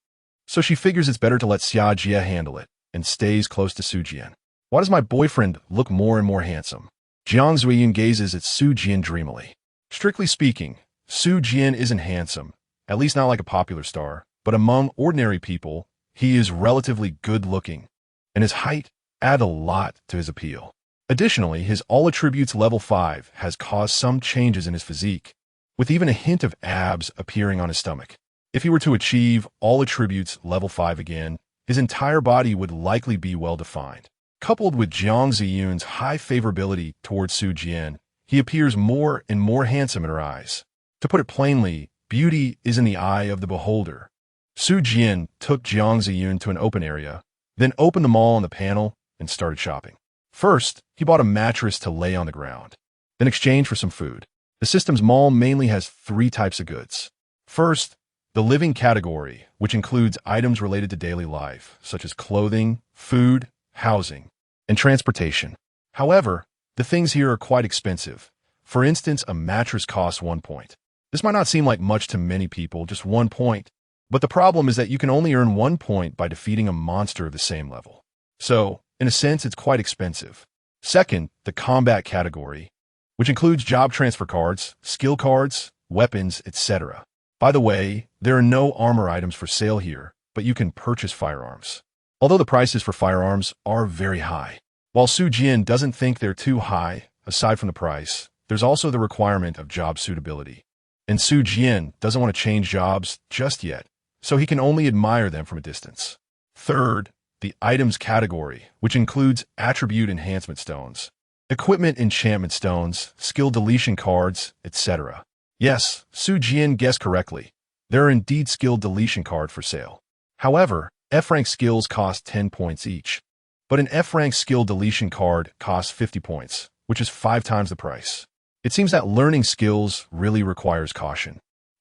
so she figures it's better to let Xia Jie handle it and stays close to Su Jian. Why does my boyfriend look more and more handsome? Jiang Zuiyun gazes at Su Jian dreamily. Strictly speaking, Su Jian isn't handsome, at least not like a popular star, but among ordinary people, he is relatively good-looking, and his height adds a lot to his appeal. Additionally, his all attributes level 5 has caused some changes in his physique, with even a hint of abs appearing on his stomach. If he were to achieve all attributes level 5 again, his entire body would likely be well-defined. Coupled with Jiang Ziyun's high favorability towards Su Jian, he appears more and more handsome in her eyes. To put it plainly, beauty is in the eye of the beholder. Su Jian took Jiang Ziyun to an open area, then opened the mall on the panel and started shopping. First, he bought a mattress to lay on the ground, then exchanged for some food. The system's mall mainly has 3 types of goods. First, the living category, which includes items related to daily life, such as clothing, food, housing, and transportation. However, the things here are quite expensive. For instance, a mattress costs 1 point. This might not seem like much to many people, just 1 point, but the problem is that you can only earn 1 point by defeating a monster of the same level. So, in a sense, it's quite expensive. Second, the combat category, which includes job transfer cards, skill cards, weapons, etc. By the way, there are no armor items for sale here, but you can purchase firearms. Although the prices for firearms are very high. While Su Jian doesn't think they're too high, aside from the price, there's also the requirement of job suitability. And Su Jian doesn't want to change jobs just yet, so he can only admire them from a distance. Third, the items category, which includes attribute enhancement stones, equipment enchantment stones, skill deletion cards, etc. Yes, Su Jian guessed correctly. There are indeed skill deletion cards for sale. However, F-rank skills cost 10 points each, but an F-rank skill deletion card costs 50 points, which is 5 times the price. It seems that learning skills really requires caution.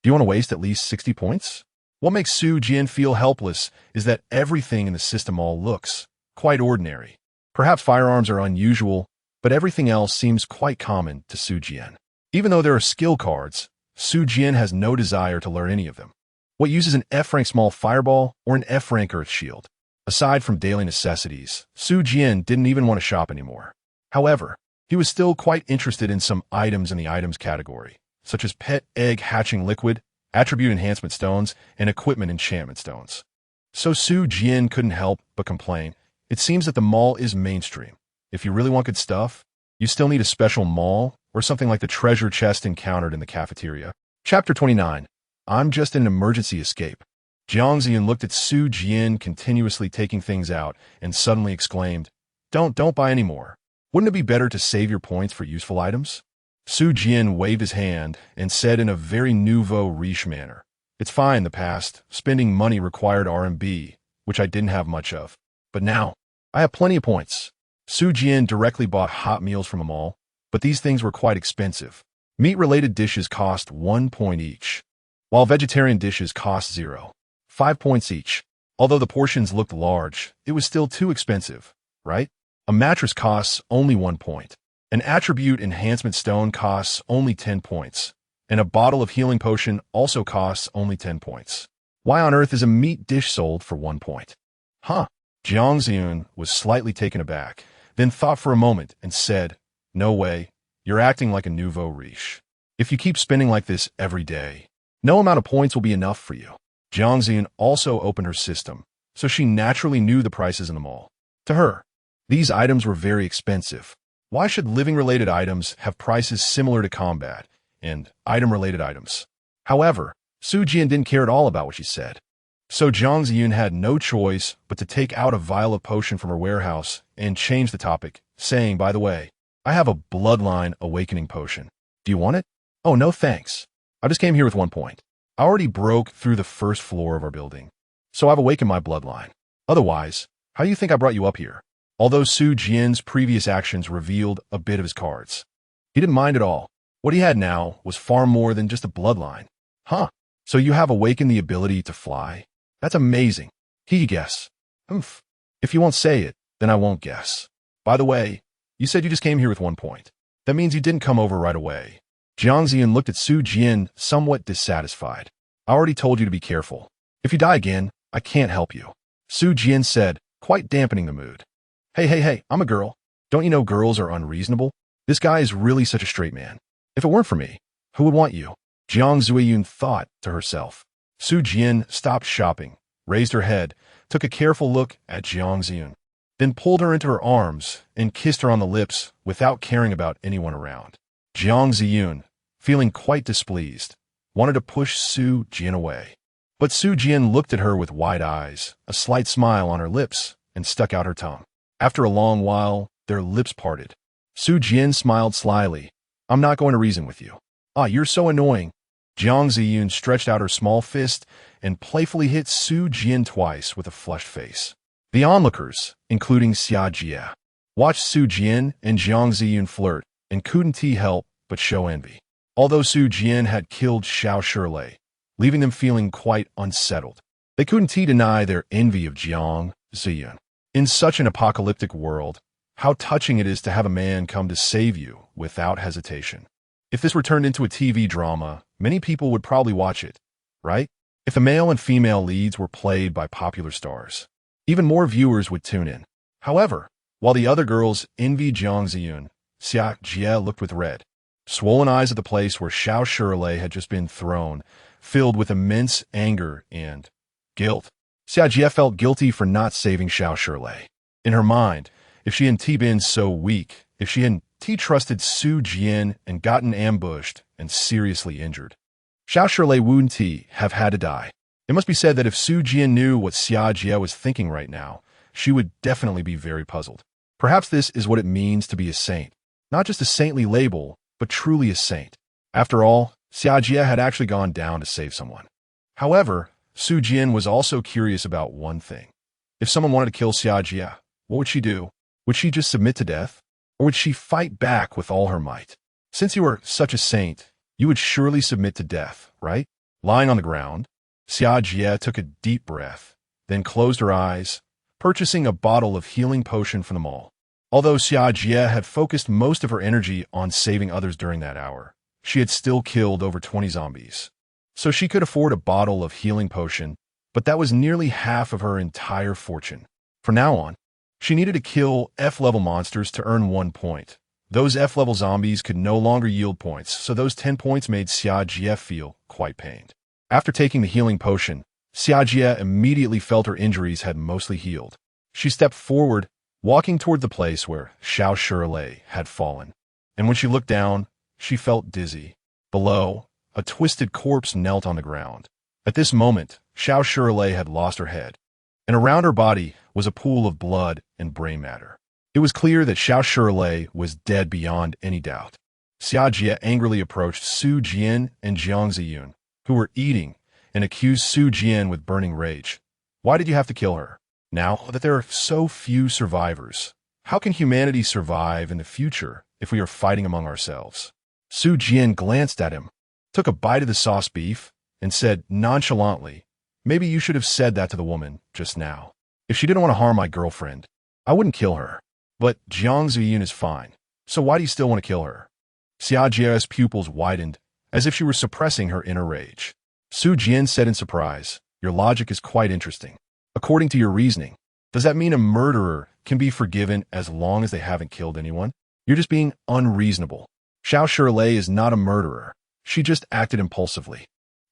Do you want to waste at least 60 points? What makes Su Jian feel helpless is that everything in the system all looks quite ordinary. Perhaps firearms are unusual, but everything else seems quite common to Su Jian. Even though there are skill cards, Su Jian has no desire to learn any of them. What uses an F-rank small fireball or an F-rank earth shield? Aside from daily necessities, Su Jian didn't even want to shop anymore. However, he was still quite interested in some items in the items category, such as pet egg hatching liquid, attribute enhancement stones, and equipment enchantment stones. So Su Jian couldn't help but complain. It seems that the mall is mainstream. If you really want good stuff, you still need a special mall or something like the treasure chest encountered in the cafeteria. Chapter 29. I'm just in an emergency escape. Jiang Ziyun looked at Su Jian continuously taking things out and suddenly exclaimed, Don't buy any more. Wouldn't it be better to save your points for useful items? Su Jian waved his hand and said in a very nouveau riche manner, It's fine in the past. Spending money required RMB, which I didn't have much of. But now, I have plenty of points. Su Jian directly bought hot meals from a mall, but these things were quite expensive. Meat-related dishes cost 1 point each, while vegetarian dishes cost 5 points each. Although the portions looked large, it was still too expensive, right? A mattress costs only 1 point. An attribute enhancement stone costs only 10 points, and a bottle of healing potion also costs only 10 points. Why on earth is a meat dish sold for 1 point? Huh? Jiang Ziyun was slightly taken aback, then thought for a moment and said, No way, you're acting like a nouveau riche. If you keep spending like this every day, no amount of points will be enough for you. Jiang Ziyun also opened her system, so she naturally knew the prices in the mall. To her, these items were very expensive. Why should living-related items have prices similar to combat and item-related items? However, Su Jian didn't care at all about what she said. So Jiang Ziyun had no choice but to take out a vial of potion from her warehouse and change the topic, saying, by the way, I have a bloodline awakening potion. Do you want it? Oh, no thanks. I just came here with 1 point. I already broke through the first floor of our building, so I've awakened my bloodline. Otherwise, how do you think I brought you up here? Although Su Jian's previous actions revealed a bit of his cards, he didn't mind at all. What he had now was far more than just a bloodline. Huh, so you have awakened the ability to fly? That's amazing. He guess. Oomph. If you won't say it, then I won't guess. By the way, you said you just came here with 1 point. That means you didn't come over right away. Jiang Ziyan looked at Su Jian somewhat dissatisfied. I already told you to be careful. If you die again, I can't help you. Su Jian said, quite dampening the mood. Hey, I'm a girl. Don't you know girls are unreasonable? This guy is really such a straight man. If it weren't for me, who would want you? Jiang Ziyun thought to herself. Su Jian stopped shopping, raised her head, took a careful look at Jiang Ziyun, then pulled her into her arms and kissed her on the lips without caring about anyone around. Jiang Ziyun, feeling quite displeased, wanted to push Su Jian away. But Su Jian looked at her with wide eyes, a slight smile on her lips, and stuck out her tongue. After a long while, their lips parted. Su Jian smiled slyly. I'm not going to reason with you. Ah, you're so annoying. Jiang Ziyun stretched out her small fist and playfully hit Su Jian twice with a flushed face. The onlookers, including Xia Jie, watched Su Jian and Jiang Ziyun flirt and couldn't help but show envy. Although Su Jian had killed Xiao Shilei, leaving them feeling quite unsettled, they couldn't deny their envy of Jiang Ziyun. In such an apocalyptic world, how touching it is to have a man come to save you without hesitation. If this were turned into a TV drama, many people would probably watch it, right? If the male and female leads were played by popular stars, even more viewers would tune in. However, while the other girls envied Jiang Ziyun, Xia Jie looked with red, swollen eyes at the place where Xiao Shilei had just been thrown, filled with immense anger and guilt. Xia Jie felt guilty for not saving Xiao Shilei. In her mind, if she hadn't been so weak, if she hadn't trusted Su Jian and gotten ambushed and seriously injured, Xiao Shilei wouldn't have had to die. It must be said that if Su Jian knew what Xia Jie was thinking right now, she would definitely be very puzzled. Perhaps this is what it means to be a saint. Not just a saintly label, but truly a saint. After all, Xia Jie had actually gone down to save someone. However, Su Jian was also curious about one thing. If someone wanted to kill Xia Jie, what would she do? Would she just submit to death? Or would she fight back with all her might? Since you were such a saint, you would surely submit to death, right? Lying on the ground, Xia Jie took a deep breath, then closed her eyes, purchasing a bottle of healing potion from the mall. Although Xia Jie had focused most of her energy on saving others during that hour, she had still killed over 20 zombies. So she could afford a bottle of healing potion, but that was nearly half of her entire fortune. From now on, she needed to kill F-level monsters to earn 1 point. Those F-level zombies could no longer yield points, so those 10 points made Xia Jie feel quite pained. After taking the healing potion, Xia Jie immediately felt her injuries had mostly healed. She stepped forward, walking toward the place where Xiao Shilei had fallen. And when she looked down, she felt dizzy. Below, a twisted corpse knelt on the ground. At this moment, Xiao Shilei had lost her head, and around her body was a pool of blood and brain matter. It was clear that Xiao Shilei was dead beyond any doubt. Xia Jie angrily approached Su Jian and Jiang Ziyun, who were eating, and accused Su Jian with burning rage. Why did you have to kill her? Now that there are so few survivors, how can humanity survive in the future if we are fighting among ourselves? Su Jian glanced at him, took a bite of the sauce beef, and said nonchalantly, maybe you should have said that to the woman just now. If she didn't want to harm my girlfriend, I wouldn't kill her. But Jiang Ziyun is fine, so why do you still want to kill her? Xia Jie's pupils widened, as if she were suppressing her inner rage. Su Jian said in surprise, your logic is quite interesting. According to your reasoning, does that mean a murderer can be forgiven as long as they haven't killed anyone? You're just being unreasonable. Xiao Shilei is not a murderer. She just acted impulsively.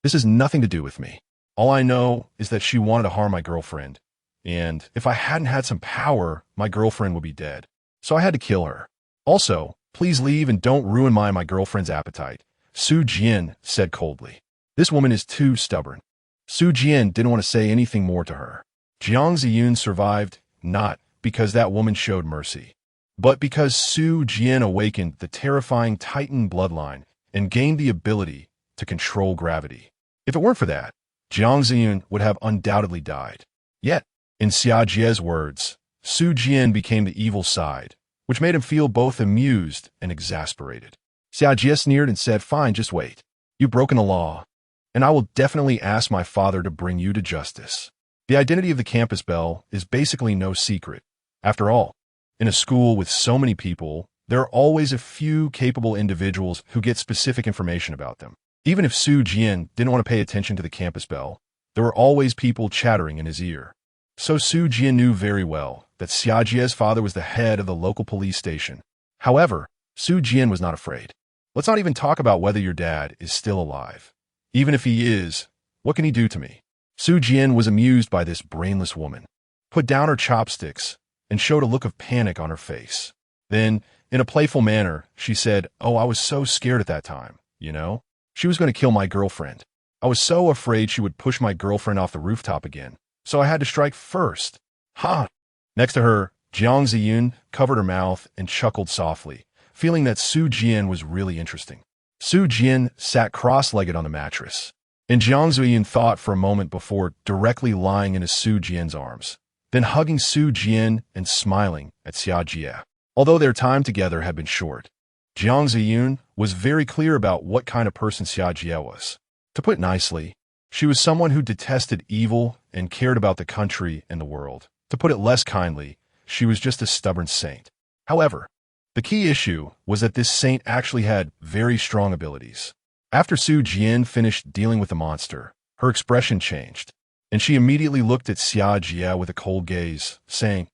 This has nothing to do with me. All I know is that she wanted to harm my girlfriend, and if I hadn't had some power, my girlfriend would be dead. So I had to kill her. Also, please leave and don't ruin my girlfriend's appetite, Su Jian said coldly. This woman is too stubborn. Su Jian didn't want to say anything more to her. Jiang Ziyun survived, not because that woman showed mercy, but because Su Jian awakened the terrifying Titan bloodline and gained the ability to control gravity. If it weren't for that, Jiang Ziyun would have undoubtedly died. Yet, in Xia Jie's words, Su Jian became the evil side, which made him feel both amused and exasperated. Xia Jie sneered and said, "Fine, just wait. You've broken the law, and I will definitely ask my father to bring you to justice." The identity of the campus belle is basically no secret. After all, in a school with so many people, there are always a few capable individuals who get specific information about them. Even if Su Jian didn't want to pay attention to the campus belle, there were always people chattering in his ear. So Su Jian knew very well that Xia Jie's father was the head of the local police station. However, Su Jian was not afraid. Let's not even talk about whether your dad is still alive. Even if he is, what can he do to me? Su Jian was amused by this brainless woman, put down her chopsticks, and showed a look of panic on her face. Then, in a playful manner, she said, "Oh, I was so scared at that time, you know? She was going to kill my girlfriend. I was so afraid she would push my girlfriend off the rooftop again, so I had to strike first." Ha! Next to her, Jiang Ziyun covered her mouth and chuckled softly, feeling that Su Jian was really interesting. Su Jian sat cross-legged on the mattress, and Jiang Ziyun thought for a moment before directly lying into Su Jian's arms, then hugging Su Jian and smiling at Xia Jie. Although their time together had been short, Jiang Ziyun was very clear about what kind of person Xia Jie was. To put it nicely, she was someone who detested evil and cared about the country and the world. To put it less kindly, she was just a stubborn saint. However, the key issue was that this saint actually had very strong abilities. After Su Jian finished dealing with the monster, her expression changed, and she immediately looked at Xia Jie with a cold gaze, saying,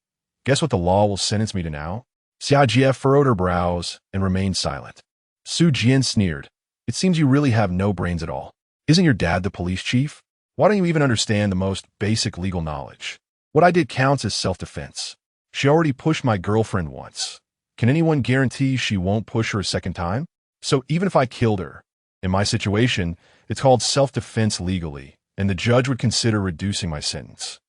"Guess what the law will sentence me to now?" Xia Jie furrowed her brows and remained silent. Su Jian sneered, "It seems you really have no brains at all. Isn't your dad the police chief? Why don't you even understand the most basic legal knowledge? What I did counts as self-defense. She already pushed my girlfriend once. Can anyone guarantee she won't push her a second time? So even if I killed her, in my situation, it's called self-defense legally, and the judge would consider reducing my sentence."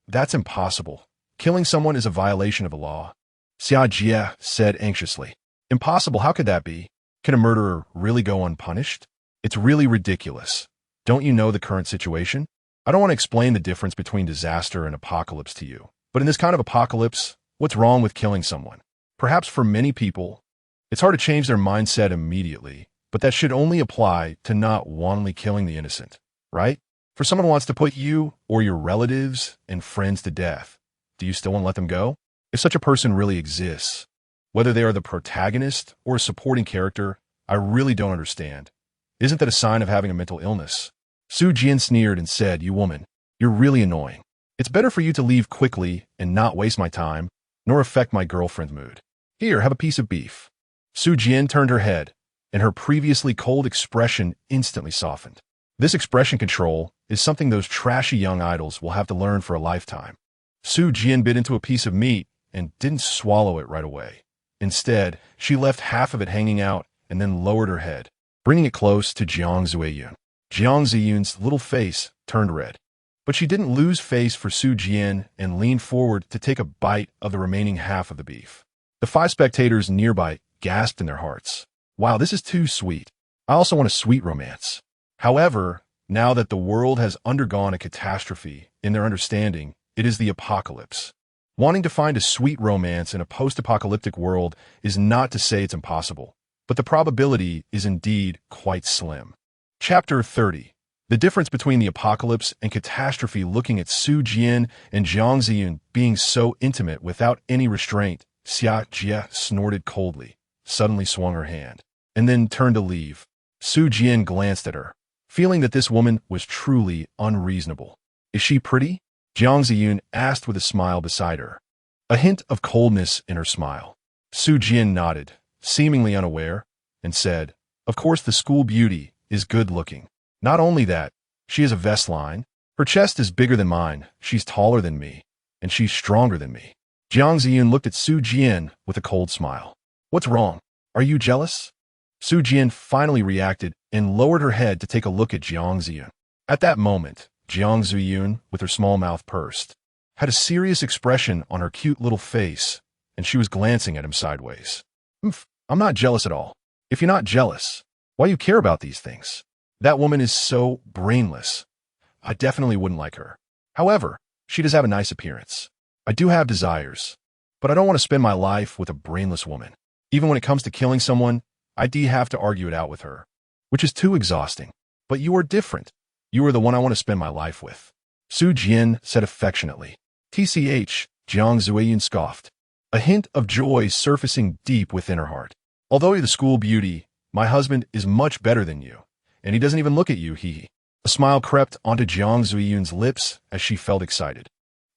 That's impossible. Killing someone is a violation of the law." Xia Jie said anxiously. "Impossible? How could that be? Can a murderer really go unpunished? It's really ridiculous. Don't you know the current situation? I don't want to explain the difference between disaster and apocalypse to you, but in this kind of apocalypse, what's wrong with killing someone? Perhaps for many people, it's hard to change their mindset immediately, but that should only apply to not wantonly killing the innocent, right? For someone who wants to put you or your relatives and friends to death, do you still want to let them go? If such a person really exists, whether they are the protagonist or a supporting character, I really don't understand. Isn't that a sign of having a mental illness?" Su Jian sneered and said, "You woman, you're really annoying. It's better for you to leave quickly and not waste my time, nor affect my girlfriend's mood. Here, have a piece of beef." Su Jian turned her head, and her previously cold expression instantly softened. This expression control is something those trashy young idols will have to learn for a lifetime. Su Jian bit into a piece of meat and didn't swallow it right away. Instead, she left half of it hanging out and then lowered her head, bringing it close to Jiang Ziyun. Jiang Ziyun's little face turned red, but she didn't lose face for Su Jian and leaned forward to take a bite of the remaining half of the beef. The 5 spectators nearby gasped in their hearts. "Wow, this is too sweet. I also want a sweet romance." However, now that the world has undergone a catastrophe in their understanding, it is the apocalypse. Wanting to find a sweet romance in a post-apocalyptic world is not to say it's impossible, but the probability is indeed quite slim. Chapter 30. The difference between the apocalypse and catastrophe. Looking at Su Jian and Jiang Ziyun being so intimate without any restraint, Xia Jie snorted coldly, suddenly swung her hand, and then turned to leave. Su Jian glanced at her, feeling that this woman was truly unreasonable. "Is she pretty?" Jiang Ziyun asked with a smile beside her, a hint of coldness in her smile. Su Jian nodded, seemingly unaware, and said, "Of course the school beauty is good-looking. Not only that, she has a vest line. Her chest is bigger than mine, she's taller than me, and she's stronger than me." Jiang Ziyun looked at Su Jian with a cold smile. "What's wrong? Are you jealous?" Su Jian finally reacted and lowered her head to take a look at Jiang Ziyun. At that moment, Jiang Zuyun, with her small mouth pursed, had a serious expression on her cute little face, and she was glancing at him sideways. I'm not jealous at all. If you're not jealous, why you care about these things? That woman is so brainless. I definitely wouldn't like her. However, she does have a nice appearance. I do have desires, but I don't want to spend my life with a brainless woman. Even when it comes to killing someone, I do have to argue it out with her, which is too exhausting. But you are different. You are the one I want to spend my life with. Su Jian said affectionately. TCH, Jiang Zuiyun scoffed, a hint of joy surfacing deep within her heart. Although you're the school beauty, my husband is much better than you, and he doesn't even look at you, he. A smile crept onto Jiang Zuiyun's lips as she felt excited,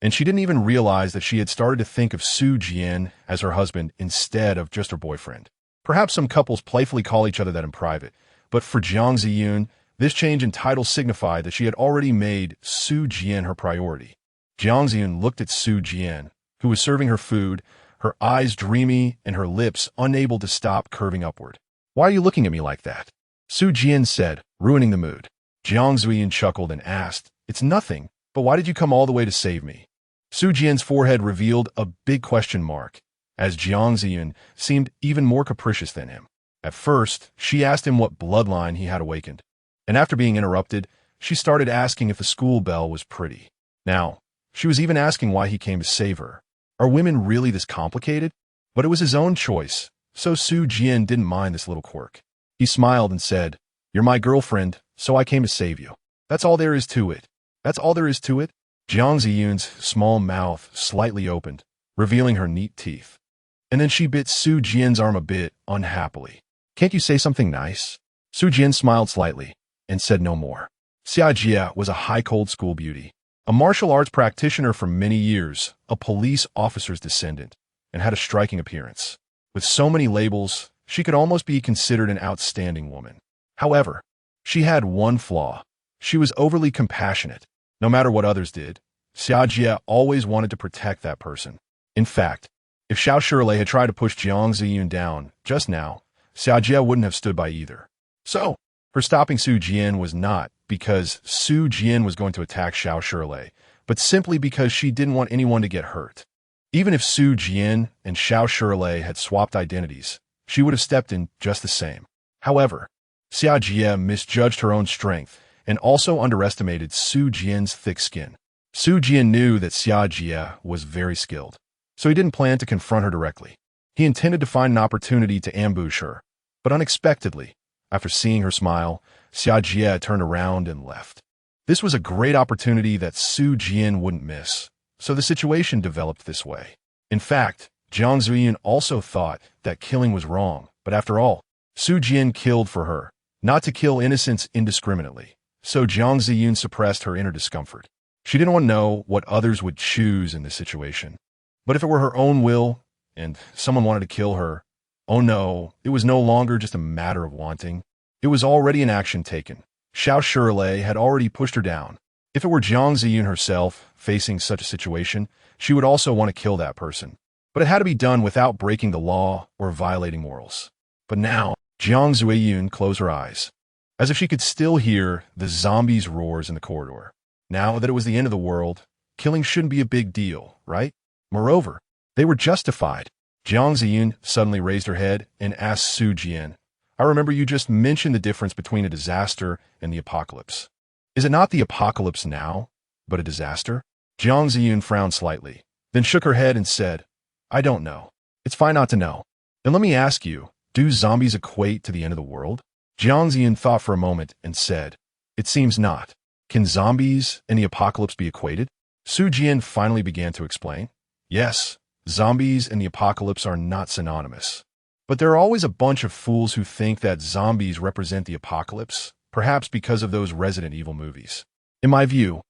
and she didn't even realize that she had started to think of Su Jian as her husband instead of just her boyfriend. Perhaps some couples playfully call each other that in private, but for Jiang Ziyun, this change in title signified that she had already made Su Jian her priority. Jiang Ziyun looked at Su Jian, who was serving her food, her eyes dreamy and her lips unable to stop curving upward. Why are you looking at me like that? Su Jian said, ruining the mood. Jiang Zuiyun chuckled and asked, It's nothing, but why did you come all the way to save me? Su Jian's forehead revealed a big question mark, as Jiang Ziyun seemed even more capricious than him. At first, she asked him what bloodline he had awakened, and after being interrupted, she started asking if the school bell was pretty. Now, she was even asking why he came to save her. Are women really this complicated? But it was his own choice, so Su Jian didn't mind this little quirk. He smiled and said, You're my girlfriend, so I came to save you. That's all there is to it. That's all there is to it? Jiang Ziyun's small mouth slightly opened, revealing her neat teeth. And then she bit Su Jian's arm a bit unhappily. Can't you say something nice? Su Jian smiled slightly and said no more. Xia Jia was a high-cold school beauty, a martial arts practitioner for many years, a police officer's descendant, and had a striking appearance. With so many labels, she could almost be considered an outstanding woman. However, she had one flaw. She was overly compassionate. No matter what others did, Xia Jia always wanted to protect that person. In fact, if Xiao Shirley had tried to push Jiang Ziyun down just now, Xia Jia wouldn't have stood by either. So, her stopping Su Jian was not because Su Jian was going to attack Xiao Shirley, but simply because she didn't want anyone to get hurt. Even if Su Jian and Xiao Shirley had swapped identities, she would have stepped in just the same. However, Xia Jia misjudged her own strength and also underestimated Su Jian's thick skin. Su Jian knew that Xia Jia was very skilled, so he didn't plan to confront her directly. He intended to find an opportunity to ambush her, but unexpectedly, after seeing her smile, Xia Jia turned around and left. This was a great opportunity that Su Jian wouldn't miss, so the situation developed this way. In fact, Jiang Zuiyun also thought that killing was wrong, but after all, Su Jian killed for her, not to kill innocents indiscriminately, so Jiang Ziyun suppressed her inner discomfort. She didn't want to know what others would choose in this situation. But if it were her own will, and someone wanted to kill her, oh no, it was no longer just a matter of wanting. It was already an action taken. Xiao Shirley had already pushed her down. If it were Jiang Ziyun herself facing such a situation, she would also want to kill that person. But it had to be done without breaking the law or violating morals. But now, Jiang Ziyun closed her eyes, as if she could still hear the zombies' roars in the corridor. Now that it was the end of the world, killing shouldn't be a big deal, right? Moreover, they were justified. Jiang Ziyun suddenly raised her head and asked Su Jian, I remember you just mentioned the difference between a disaster and the apocalypse. Is it not the apocalypse now, but a disaster? Jiang Ziyun frowned slightly, then shook her head and said, I don't know. It's fine not to know. And let me ask you, do zombies equate to the end of the world? Jiang Ziyun thought for a moment and said, It seems not. Can zombies and the apocalypse be equated? Su Jian finally began to explain. Yes, zombies and the apocalypse are not synonymous. But there are always a bunch of fools who think that zombies represent the apocalypse, perhaps because of those Resident Evil movies. In my view,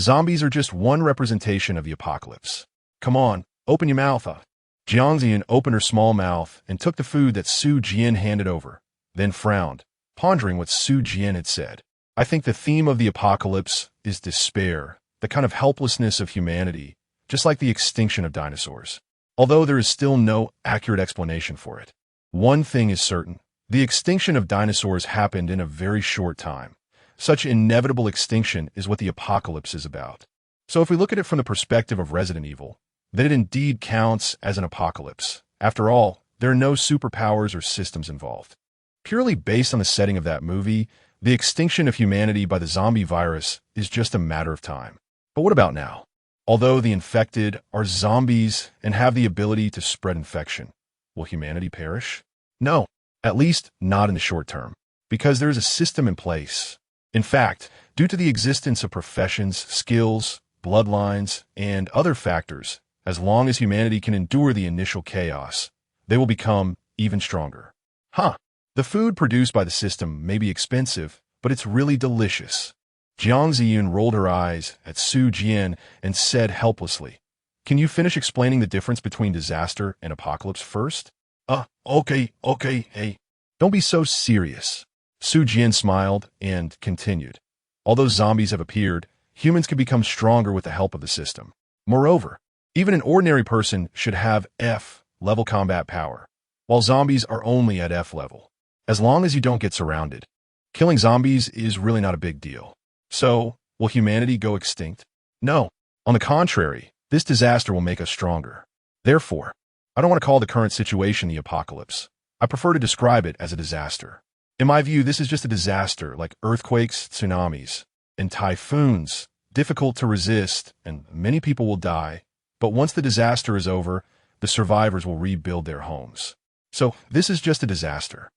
zombies are just one representation of the apocalypse. Come on, open your mouth up. Jiang Ziyun opened her small mouth and took the food that Su Jian handed over, then frowned, pondering what Su Jian had said. I think the theme of the apocalypse is despair, the kind of helplessness of humanity, just like the extinction of dinosaurs. Although there is still no accurate explanation for it. One thing is certain, the extinction of dinosaurs happened in a very short time. Such inevitable extinction is what the apocalypse is about. So if we look at it from the perspective of Resident Evil, then it indeed counts as an apocalypse. After all, there are no superpowers or systems involved. Purely based on the setting of that movie, the extinction of humanity by the zombie virus is just a matter of time. But what about now? Although the infected are zombies and have the ability to spread infection, will humanity perish? No, at least not in the short term, because there is a system in place. In fact, due to the existence of professions, skills, bloodlines, and other factors, as long as humanity can endure the initial chaos, they will become even stronger. The food produced by the system may be expensive, but it's really delicious. Jiang Ziyun rolled her eyes at Su Jian and said helplessly, "Can you finish explaining the difference between disaster and apocalypse first?" Okay, hey. Don't be so serious. Su Jian smiled and continued. Although zombies have appeared, humans can become stronger with the help of the system. Moreover, even an ordinary person should have F-level combat power, while zombies are only at F level. As long as you don't get surrounded, killing zombies is really not a big deal. So, will humanity go extinct? No. On the contrary, this disaster will make us stronger. Therefore, I don't want to call the current situation the apocalypse. I prefer to describe it as a disaster. In my view, this is just a disaster like earthquakes, tsunamis, and typhoons, difficult to resist, and many people will die. But once the disaster is over, the survivors will rebuild their homes. So, this is just a disaster,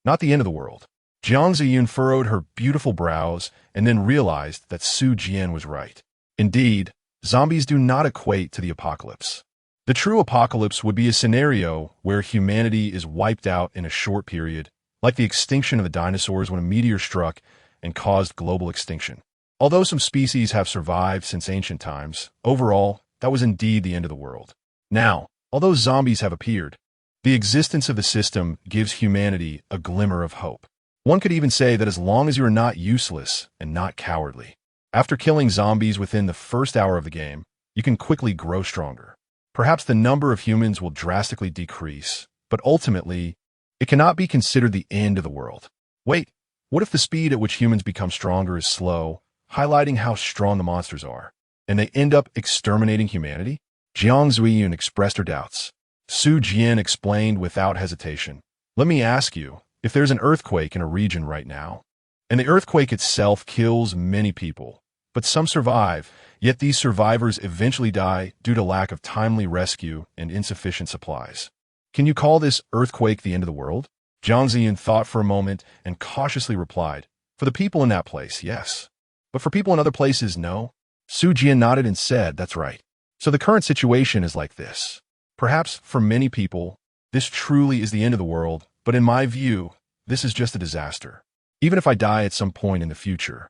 not the end of the world. Jiang Ziyun furrowed her beautiful brows and then realized that Su Jian was right. Indeed, zombies do not equate to the apocalypse. The true apocalypse would be a scenario where humanity is wiped out in a short period, like the extinction of the dinosaurs when a meteor struck and caused global extinction. Although some species have survived since ancient times, overall, that was indeed the end of the world. Now, although zombies have appeared, the existence of the system gives humanity a glimmer of hope. One could even say that as long as you are not useless and not cowardly, after killing zombies within the first hour of the game, you can quickly grow stronger. Perhaps the number of humans will drastically decrease, but ultimately, it cannot be considered the end of the world. Wait, what if the speed at which humans become stronger is slow, highlighting how strong the monsters are, and they end up exterminating humanity? Jiang Ziyun expressed her doubts. Su Jian explained without hesitation. Let me ask you, if there's an earthquake in a region right now, and the earthquake itself kills many people, but some survive, yet these survivors eventually die due to lack of timely rescue and insufficient supplies. Can you call this earthquake the end of the world? Jiang Ziyun thought for a moment and cautiously replied, "For the people in that place, yes. But for people in other places, no." Su Jian nodded and said, "That's right. So the current situation is like this. Perhaps for many people, this truly is the end of the world, but in my view, this is just a disaster. Even if I die at some point in the future,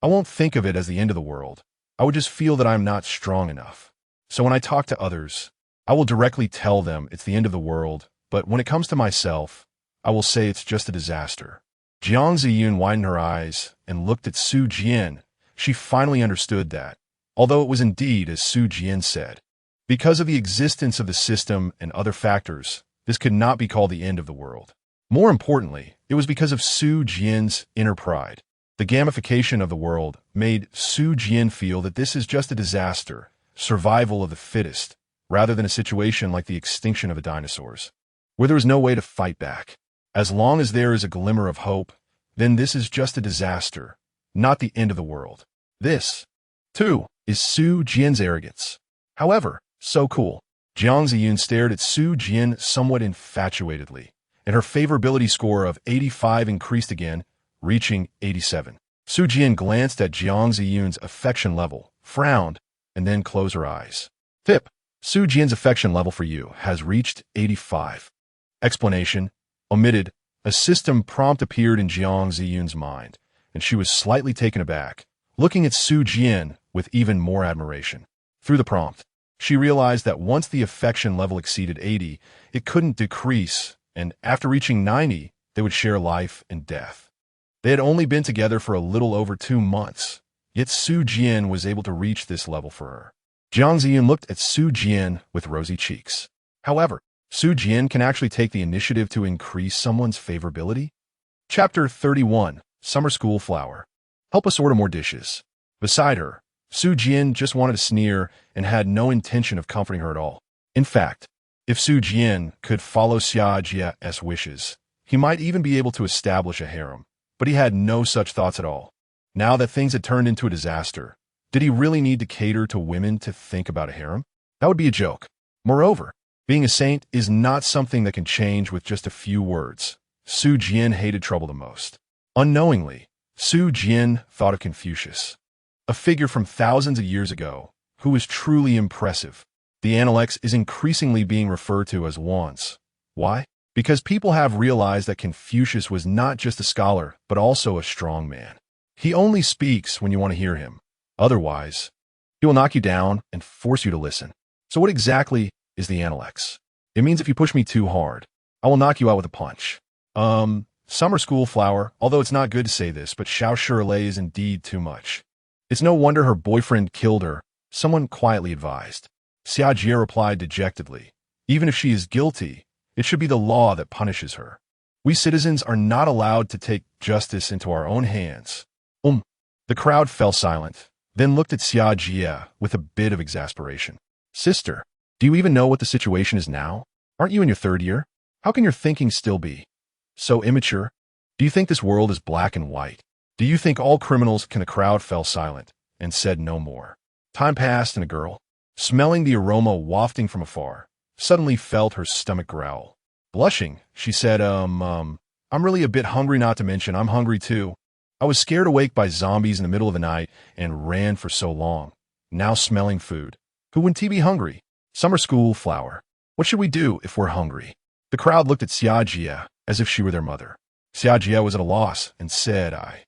I won't think of it as the end of the world. I would just feel that I'm not strong enough. So when I talk to others, I will directly tell them it's the end of the world, but when it comes to myself, I will say it's just a disaster." Jiang Ziyun widened her eyes and looked at Su Jian. She finally understood that, although it was indeed as Su Jian said, because of the existence of the system and other factors, this could not be called the end of the world. More importantly, it was because of Su Jian's inner pride. The gamification of the world made Su Jian feel that this is just a disaster, survival of the fittest, rather than a situation like the extinction of the dinosaurs, where there is no way to fight back. As long as there is a glimmer of hope, then this is just a disaster, not the end of the world. This, too, is Su Jian's arrogance. However, so cool. Jiang Ziyun stared at Su Jian somewhat infatuatedly, and her favorability score of 85 increased again, reaching 87. Su Jian glanced at Jiang Ziyun's affection level, frowned, and then closed her eyes. Tip: Su Jian's affection level for you has reached 85. Explanation: omitted. A system prompt appeared in Jiang Ziyun's mind, and she was slightly taken aback, looking at Su Jian with even more admiration. Through the prompt, she realized that once the affection level exceeded 80, it couldn't decrease, and after reaching 90, they would share life and death. They had only been together for a little over 2 months, yet Su Jian was able to reach this level for her. Jiang Ziyun looked at Su Jian with rosy cheeks. However, Su Jian can actually take the initiative to increase someone's favorability. Chapter 31, Summer School Flower. Help us order more dishes. Beside her, Su Jian just wanted to sneer and had no intention of comforting her at all. In fact, if Su Jian could follow Xia Jia's wishes, he might even be able to establish a harem. But he had no such thoughts at all. Now that things had turned into a disaster, did he really need to cater to women to think about a harem? That would be a joke. Moreover, being a saint is not something that can change with just a few words. Su Jian hated trouble the most. Unknowingly, Su Jian thought of Confucius, a figure from thousands of years ago who was truly impressive. The Analects is increasingly being referred to as wands. Why? Because people have realized that Confucius was not just a scholar, but also a strong man. He only speaks when you want to hear him. Otherwise, he will knock you down and force you to listen. So what exactly is the Analects? It means if you push me too hard, I will knock you out with a punch. Summer school flower, although it's not good to say this, but Xiao Shirlei is indeed too much. It's no wonder her boyfriend killed her, someone quietly advised. Xia Jie replied dejectedly, even if she is guilty, it should be the law that punishes her. We citizens are not allowed to take justice into our own hands. The crowd fell silent, then looked at Xia Jie with a bit of exasperation. Sister, do you even know what the situation is now? Aren't you in your third year? How can your thinking still be so immature? Do you think this world is black and white? Do you think all criminals can? The crowd fell silent and said no more. Time passed and a girl, smelling the aroma wafting from afar, suddenly felt her stomach growl. Blushing, she said, I'm really a bit hungry, not to mention I'm hungry too. I was scared awake by zombies in the middle of the night and ran for so long. Now smelling food. Who wouldn't be hungry? Summer school flower. What should we do if we're hungry? The crowd looked at Xia Jie as if she were their mother. Xia Jie was at a loss and said, I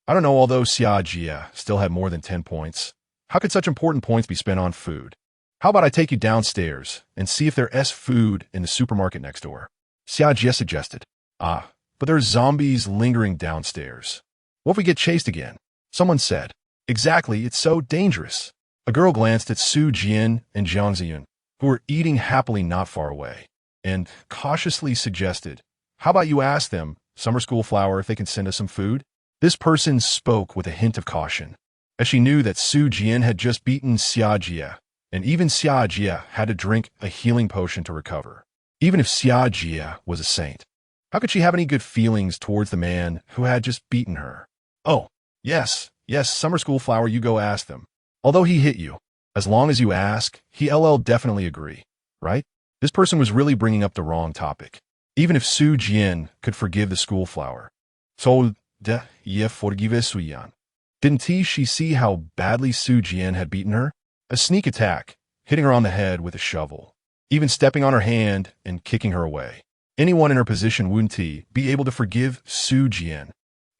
don't know, although Xia Jie still had more than 10 points. How could such important points be spent on food? How about I take you downstairs and see if there's food in the supermarket next door? Xia Jie suggested. But there's zombies lingering downstairs. What if we get chased again? Someone said. Exactly, it's so dangerous. A girl glanced at Su Jian and Jiang Ziyun, who were eating happily not far away, and cautiously suggested, how about you ask them, Summer School Flower, if they can send us some food? This person spoke with a hint of caution, as she knew that Su Jian had just beaten Xia Jie, and even Xia Jie had to drink a healing potion to recover. Even if Xia Jie was a saint, how could she have any good feelings towards the man who had just beaten her? Oh, yes, Summer School Flower, you go ask them. Although he hit you, as long as you ask, he'll definitely agree, right? This person was really bringing up the wrong topic. Even if Su Jian could forgive the school flower. So, ye forgive Su Yan. Didn't she see how badly Su Jian had beaten her? A sneak attack, hitting her on the head with a shovel, even stepping on her hand and kicking her away. Anyone in her position wouldn't be able to forgive Su Jian.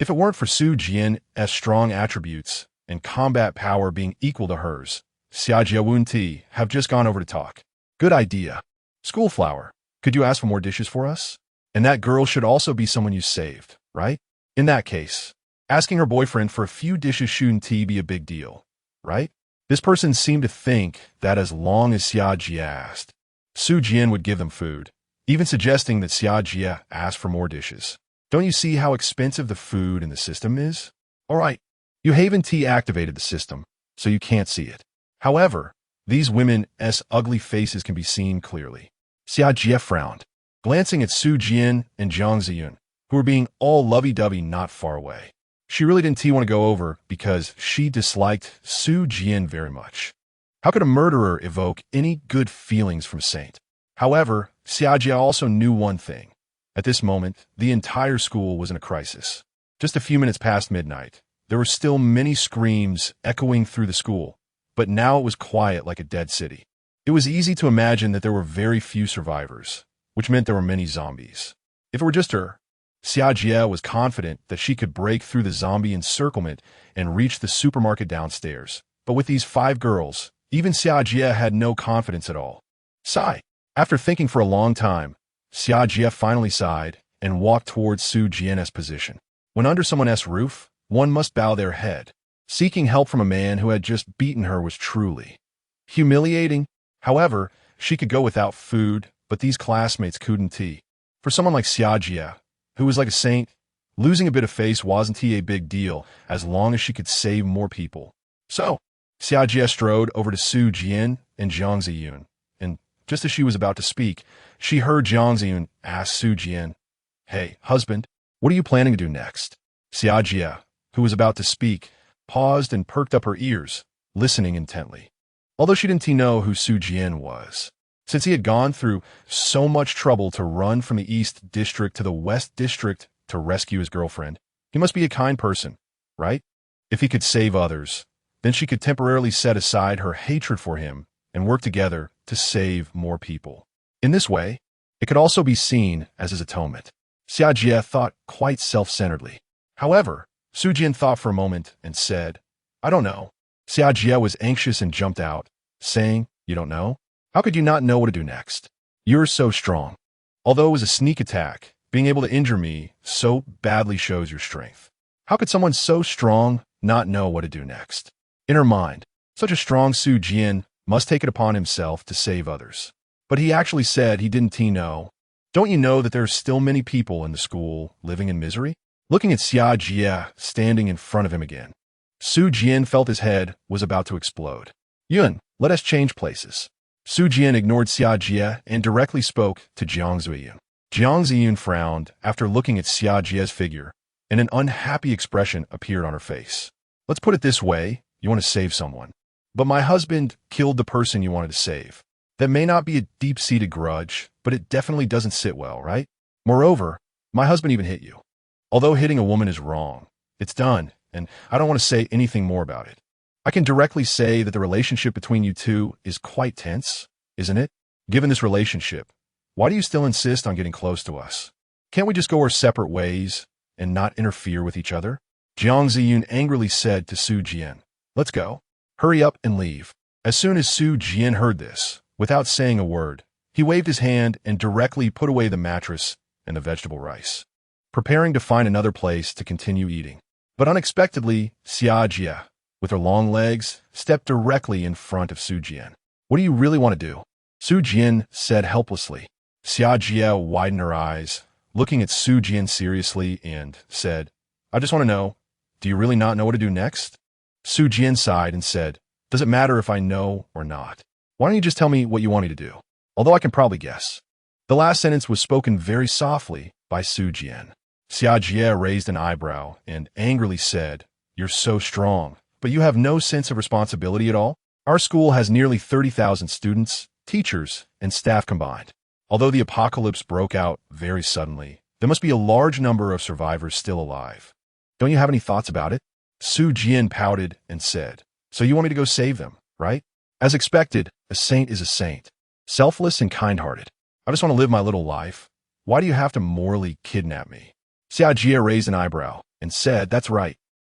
If it weren't for Su Jian's strong attributes and combat power being equal to hers, Xia Jie wouldn't have just gone over to talk. Good idea. School flower, could you ask for more dishes for us? And that girl should also be someone you saved, right? In that case, asking her boyfriend for a few dishes shouldn't be a big deal, right? This person seemed to think that as long as Xia Jie asked, Su Jian would give them food, even suggesting that Xia Jie ask for more dishes. Don't you see how expensive the food in the system is? All right, you haven't activated the system, so you can't see it. However, these women's ugly faces can be seen clearly. Xia Jie frowned, glancing at Su Jian and Jiang Ziyun, who were being all lovey-dovey not far away. She really didn't want to go over because she disliked Su Jian very much. How could a murderer evoke any good feelings from Saint? However, Xia Jie also knew one thing. At this moment, the entire school was in a crisis. Just a few minutes past midnight, there were still many screams echoing through the school, but now it was quiet like a dead city. It was easy to imagine that there were very few survivors, which meant there were many zombies. If it were just her, Xia Jie was confident that she could break through the zombie encirclement and reach the supermarket downstairs. But with these 5 girls, even Xia Jie had no confidence at all. Sigh. After thinking for a long time, Xia Jie finally sighed and walked towards Su Jian's position. When under someone's roof, one must bow their head. Seeking help from a man who had just beaten her was truly humiliating. However, she could go without food, but these classmates couldn't. For someone like Xia Jie, who was like a saint, Losing a bit of face wasn't a big deal as long as she could save more people. So, Xiajie strode over to Su Jian and Jiang Ziyun, and just as she was about to speak, she heard Jiang Ziyun ask Su Jian, "Hey, husband, what are you planning to do next?" Xiajie, who was about to speak, paused and perked up her ears, listening intently. Although she didn't know who Su Jian was, since he had gone through so much trouble to run from the East District to the West District to rescue his girlfriend, he must be a kind person, right? If he could save others, then she could temporarily set aside her hatred for him and work together to save more people. In this way, it could also be seen as his atonement. Xiajie thought quite self-centeredly. However, Su Jian thought for a moment and said, "I don't know." Xiajie was anxious and jumped out, saying, "You don't know? How could you not know what to do next? You're so strong. Although it was a sneak attack, being able to injure me so badly shows your strength. How could someone so strong not know what to do next?" In her mind, such a strong Su Jian must take it upon himself to save others. But he actually said he didn't know. "Don't you know that there are still many people in the school living in misery?" Looking at Xiajie standing in front of him again, Su Jian felt his head was about to explode. "Yun, let us change places." Su Jian ignored Xiajie and directly spoke to Jiang Ziyun. Jiang Ziyun frowned after looking at Xiajie's figure, and an unhappy expression appeared on her face. "Let's put it this way, you want to save someone. But my husband killed the person you wanted to save. That may not be a deep-seated grudge, but it definitely doesn't sit well, right? Moreover, my husband even hit you. Although hitting a woman is wrong, it's done, and I don't want to say anything more about it. I can directly say that the relationship between you two is quite tense, isn't it? Given this relationship, why do you still insist on getting close to us? Can't we just go our separate ways and not interfere with each other?" Jiang Ziyun angrily said to Su Jian, "Let's go. Hurry up and leave." As soon as Su Jian heard this, without saying a word, he waved his hand and directly put away the mattress and the vegetable rice, preparing to find another place to continue eating. But unexpectedly, Xiajie, with her long legs, stepped directly in front of Su Jian. "What do you really want to do?" Su Jian said helplessly. Xiajie widened her eyes, looking at Su Jian seriously, and said, "I just want to know, do you really not know what to do next?" Su Jian sighed and said, "Does it matter if I know or not? Why don't you just tell me what you want me to do? Although I can probably guess." The last sentence was spoken very softly by Su Jian. Xiajie raised an eyebrow and angrily said, "You're so strong, but you have no sense of responsibility at all? Our school has nearly 30,000 students, teachers, and staff combined. Although the apocalypse broke out very suddenly, there must be a large number of survivors still alive. Don't you have any thoughts about it?" Su Jian pouted and said, "So you want me to go save them, right? As expected, a saint is a saint. Selfless and kind-hearted. I just want to live my little life. Why do you have to morally kidnap me?" Xiajie raised an eyebrow and said, "That's right.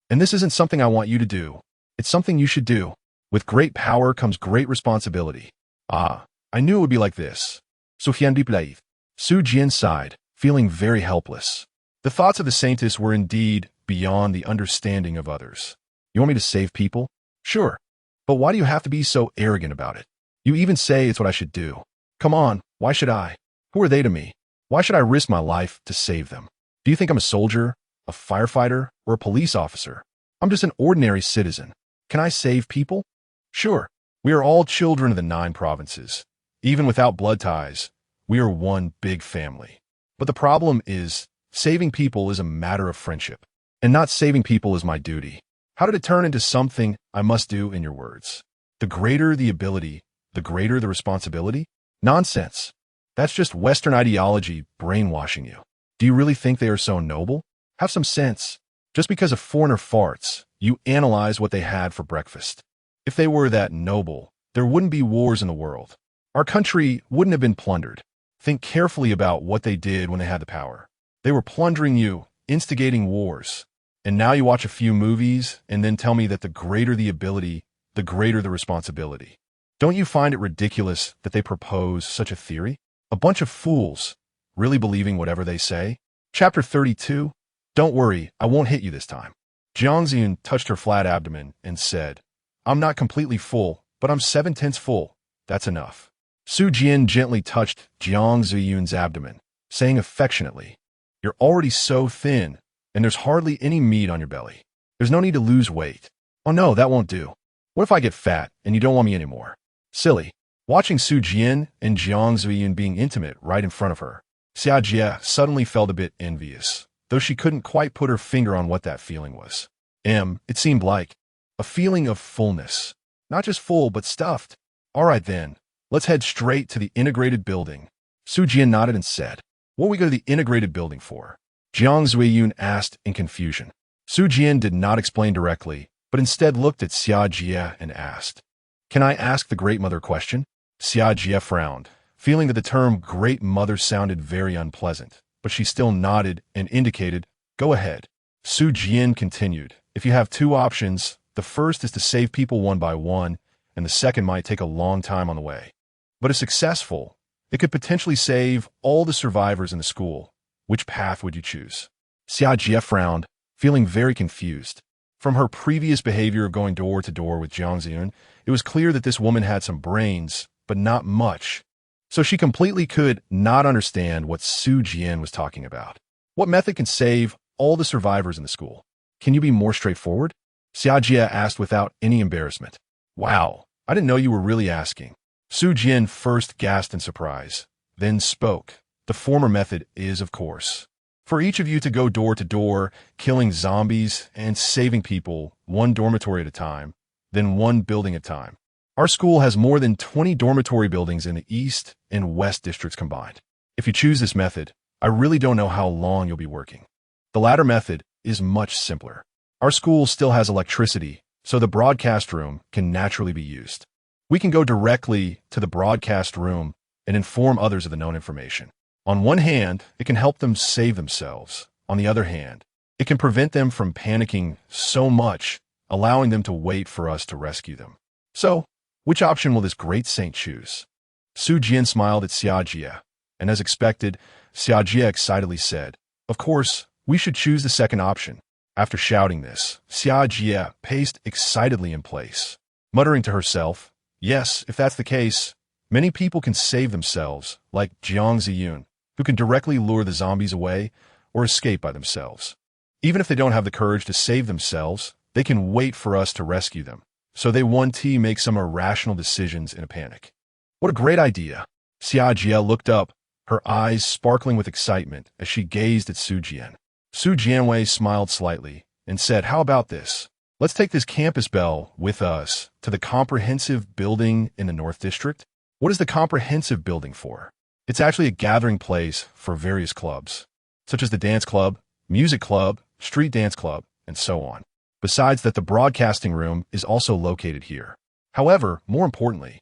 And this isn't something I want you to do. It's something you should do. With great power comes great responsibility." "Ah, I knew it would be like this." Su Jian sighed, feeling very helpless. The thoughts of the saintess were indeed beyond the understanding of others. "You want me to save people? Sure. But why do you have to be so arrogant about it? You even say it's what I should do. Come on, why should I? Who are they to me? Why should I risk my life to save them? Do you think I'm a soldier, a firefighter, or a police officer? I'm just an ordinary citizen. Can I save people? Sure. We are all children of the 9 provinces. Even without blood ties, we are one big family. But the problem is, saving people is a matter of friendship, and not saving people is my duty. How did it turn into something I must do in your words? The greater the ability, the greater the responsibility? Nonsense. That's just Western ideology brainwashing you. Do you really think they are so noble? Have some sense. Just because a foreigner farts, you analyze what they had for breakfast. If they were that noble, there wouldn't be wars in the world. Our country wouldn't have been plundered. Think carefully about what they did when they had the power. They were plundering you, instigating wars. And now you watch a few movies and then tell me that the greater the ability, the greater the responsibility. Don't you find it ridiculous that they propose such a theory? A bunch of fools, really believing whatever they say? Chapter 32. Don't worry, I won't hit you this time. Jiang Ziyun touched her flat abdomen and said, "I'm not completely full, but I'm 7/10 full. That's enough." Su Jian gently touched Jiang Ziyun's abdomen, saying affectionately, "You're already so thin, and there's hardly any meat on your belly. There's no need to lose weight. Oh no, that won't do. What if I get fat and you don't want me anymore? Silly. Watching Su Jian and Jiang Zuiyun being intimate right in front of her, Xia Jie suddenly felt a bit envious, though she couldn't quite put her finger on what that feeling was. It seemed like a feeling of fullness. Not just full, but stuffed. All right then, let's head straight to the integrated building. Su Jian nodded and said, "What are we go to the integrated building for?" Jiang Zuiyun asked in confusion. Su Jian did not explain directly, but instead looked at Xia Jie and asked, "Can I ask the Great Mother a question?" Xia Jie frowned, feeling that the term Great Mother sounded very unpleasant, but she still nodded and indicated, "Go ahead." Su Jian continued, "If you have two options, the first is to save people one by one, and the second might take a long time on the way. But if successful, it could potentially save all the survivors in the school. Which path would you choose?" Xia Jie frowned, feeling very confused. From her previous behavior of going door to door with Jiang Ziun, it was clear that this woman had some brains, but not much. So she completely could not understand what Su Jian was talking about. What method can save all the survivors in the school? Can you be more straightforward? Xia Jie asked without any embarrassment. Wow, I didn't know you were really asking. Su Jian first gasped in surprise, then spoke. The former method is, of course, for each of you to go door to door, killing zombies and saving people one dormitory at a time, then one building at a time. Our school has more than 20 dormitory buildings in the East and West districts combined. If you choose this method, I really don't know how long you'll be working. The latter method is much simpler. Our school still has electricity, so the broadcast room can naturally be used. We can go directly to the broadcast room and inform others of the known information. On one hand, it can help them save themselves. On the other hand, it can prevent them from panicking so much, allowing them to wait for us to rescue them. So, which option will this great saint choose? Su Jian smiled at Xia Jie, and as expected, Xia Jie excitedly said, "Of course, we should choose the second option." After shouting this, Xia Jie paced excitedly in place, muttering to herself, "Yes, if that's the case, many people can save themselves, like Jiang Ziyun, who can directly lure the zombies away or escape by themselves. Even if they don't have the courage to save themselves, they can wait for us to rescue them, so they won't make some irrational decisions in a panic." What a great idea! Xia Jie looked up, her eyes sparkling with excitement as she gazed at Su Jian. Su Jianwei smiled slightly and said, "How about this? Let's take this campus bell with us to the comprehensive building in the North District." What is the comprehensive building for? It's actually a gathering place for various clubs, such as the dance club, music club, street dance club, and so on. Besides that, the broadcasting room is also located here. However, more importantly,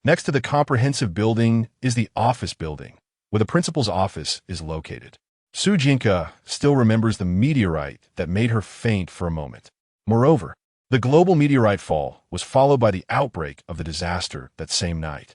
next to the comprehensive building is the office building, where the principal's office is located. Su Jinka still remembers the meteorite that made her faint for a moment. Moreover, the global meteorite fall was followed by the outbreak of the disaster that same night,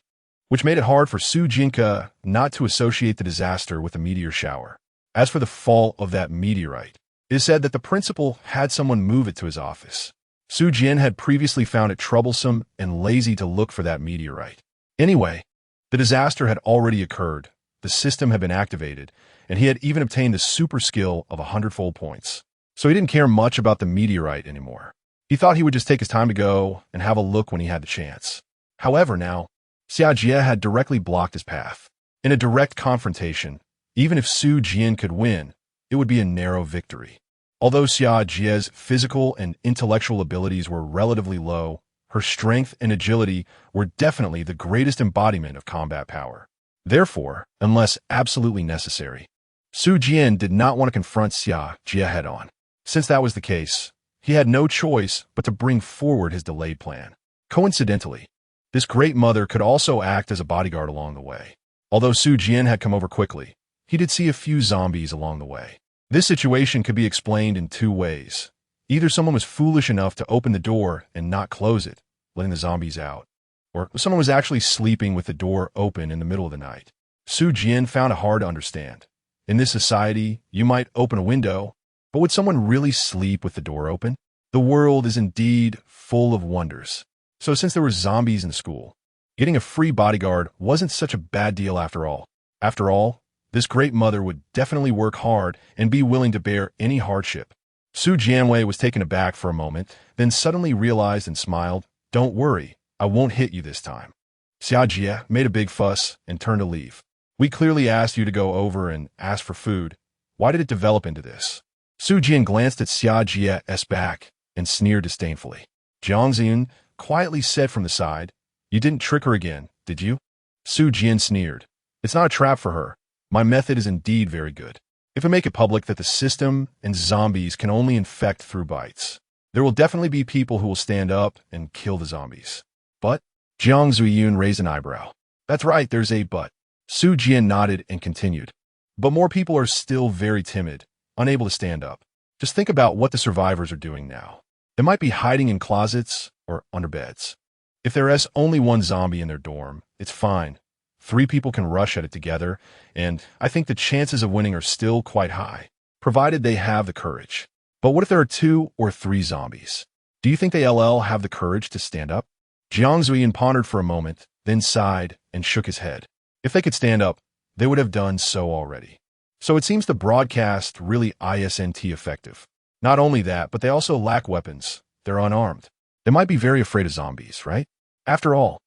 which made it hard for Su Jinka not to associate the disaster with a meteor shower. As for the fall of that meteorite, it is said that the principal had someone move it to his office. Su Jian had previously found it troublesome and lazy to look for that meteorite. Anyway, the disaster had already occurred, the system had been activated, and he had even obtained the super skill of 100-fold points. So he didn't care much about the meteorite anymore. He thought he would just take his time to go and have a look when he had the chance. However, now, Xia Jie had directly blocked his path. In a direct confrontation, even if Su Jian could win, it would be a narrow victory. Although Xia Jie's physical and intellectual abilities were relatively low, her strength and agility were definitely the greatest embodiment of combat power. Therefore, unless absolutely necessary, Su Jian did not want to confront Xia Jie head-on. Since that was the case, he had no choice but to bring forward his delayed plan. Coincidentally, this great mother could also act as a bodyguard along the way. Although Su Jian had come over quickly, he did see a few zombies along the way. This situation could be explained in two ways. Either someone was foolish enough to open the door and not close it, letting the zombies out, or someone was actually sleeping with the door open in the middle of the night. Su Jian found it hard to understand. In this society, you might open a window, but would someone really sleep with the door open? The world is indeed full of wonders. So since there were zombies in the school, getting a free bodyguard wasn't such a bad deal after all. After all, This great mother would definitely work hard and be willing to bear any hardship. Su Jianwei was taken aback for a moment, then suddenly realized and smiled. Don't worry, I won't hit you this time. Xia Jie made a big fuss and turned to leave. We clearly asked you to go over and ask for food. Why did it develop into this? Su Jian glanced at Xia Jie's back and sneered disdainfully. Jiang Ziyun quietly said from the side, You didn't trick her again, did you? Su Jian sneered. It's not a trap for her. My method is indeed very good. If I make it public that the system and zombies can only infect through bites, there will definitely be people who will stand up and kill the zombies. But? Jiang Ziyun raised an eyebrow. That's right, there's a but. Su Jian nodded and continued. But more people are still very timid, unable to stand up. Just think about what the survivors are doing now. They might be hiding in closets or under beds. If there is only one zombie in their dorm, it's fine. 3 people can rush at it together, and I think the chances of winning are still quite high, provided they have the courage. But what if there are 2 or 3 zombies? Do you think they have the courage to stand up? Jiang Zuyin pondered for a moment, then sighed and shook his head. If they could stand up, they would have done so already. So it seems the broadcast really isn't effective. Not only that, but they also lack weapons. They're unarmed. They might be very afraid of zombies, right? After all,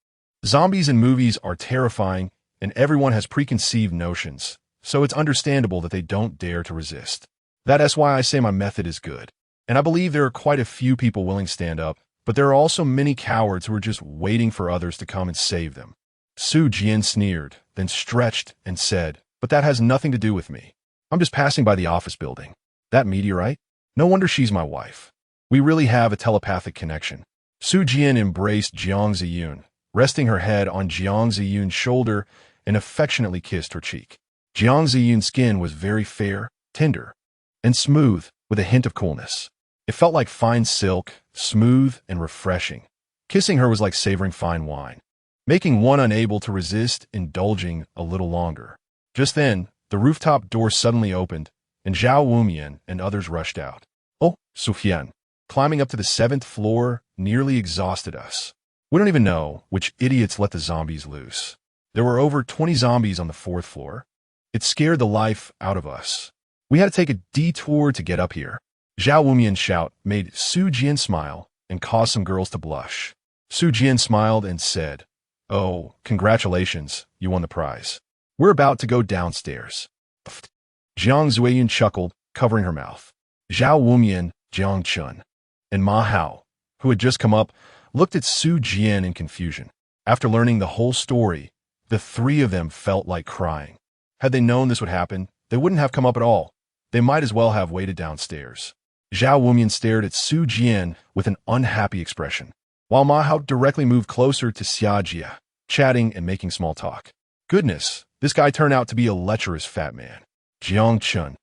zombies in movies are terrifying, and everyone has preconceived notions, so it's understandable that they don't dare to resist. That's why I say my method is good. And I believe there are quite a few people willing to stand up, but there are also many cowards who are just waiting for others to come and save them. Su Jian sneered, then stretched and said, But that has nothing to do with me. I'm just passing by the office building. That meteorite? No wonder she's my wife. We really have a telepathic connection. Su Jian embraced Jiang Ziyun, resting her head on Jiang Ziyun's shoulder and affectionately kissed her cheek. Jiang Ziyun's skin was very fair, tender, and smooth with a hint of coolness. It felt like fine silk, smooth and refreshing. Kissing her was like savoring fine wine, making one unable to resist indulging a little longer. Just then, the rooftop door suddenly opened, and Zhao Wumian and others rushed out. Oh, Sufyan, climbing up to the 7th floor nearly exhausted us. We don't even know which idiots let the zombies loose. There were over 20 zombies on the 4th floor. It scared the life out of us. We had to take a detour to get up here. Zhao Wumian's shout made Su Jian smile and caused some girls to blush. Su Jian smiled and said, Oh, congratulations, you won the prize. We're about to go downstairs. Jiang Zuiyun chuckled, covering her mouth. Zhao Wumian, Jiang Chun, and Ma Hao, who had just come up, looked at Su Jian in confusion. After learning the whole story, the 3 of them felt like crying. Had they known this would happen, they wouldn't have come up at all. They might as well have waited downstairs. Zhao Wumian stared at Su Jian with an unhappy expression, while Ma Hao directly moved closer to Xia Jie, chatting and making small talk. Goodness, this guy turned out to be a lecherous fat man. Jiang Chun,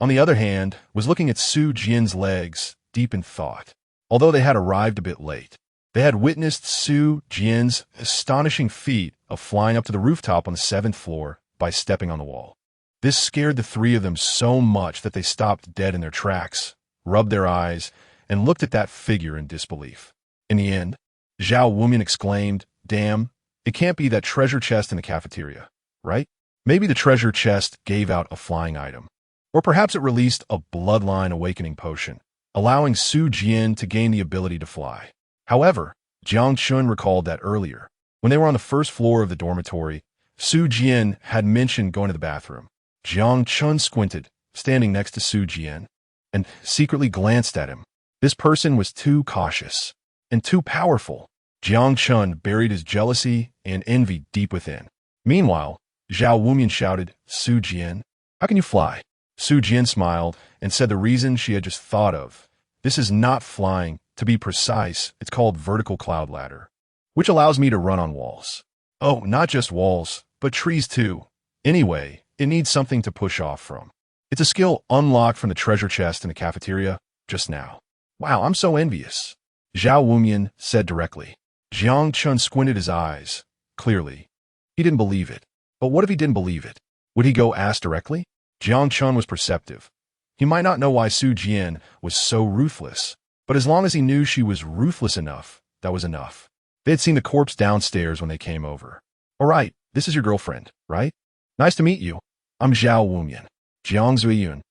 on the other hand, was looking at Su Jian's legs, deep in thought. Although they had arrived a bit late, they had witnessed Su Jian's astonishing feat of flying up to the rooftop on the 7th floor by stepping on the wall. This scared the 3 of them so much that they stopped dead in their tracks, rubbed their eyes, and looked at that figure in disbelief. In the end, Zhao Wumian exclaimed, Damn, it can't be that treasure chest in the cafeteria, right? Maybe the treasure chest gave out a flying item. Or perhaps it released a bloodline awakening potion, allowing Su Jian to gain the ability to fly. However, Jiang Chun recalled that earlier, when they were on the 1st floor of the dormitory, Su Jian had mentioned going to the bathroom. Jiang Chun squinted, standing next to Su Jian, and secretly glanced at him. This person was too cautious and too powerful. Jiang Chun buried his jealousy and envy deep within. Meanwhile, Zhao Wumian shouted, Su Jian, how can you fly? Su Jian smiled and said the reason she had just thought of. This is not flying. To be precise, it's called vertical cloud ladder, which allows me to run on walls. Oh, not just walls, but trees too. Anyway, it needs something to push off from. It's a skill unlocked from the treasure chest in the cafeteria just now. Wow, I'm so envious. Zhao Wumian said directly. Jiang Chun squinted his eyes. Clearly, he didn't believe it. But what if he didn't believe it? Would he go ask directly? Jiang Chun was perceptive. He might not know why Su Jian was so ruthless, but as long as he knew she was ruthless enough, that was enough. They had seen the corpse downstairs when they came over. All right, this is your girlfriend, right? Nice to meet you. I'm Zhao Wumyan, Jiang Zuyun.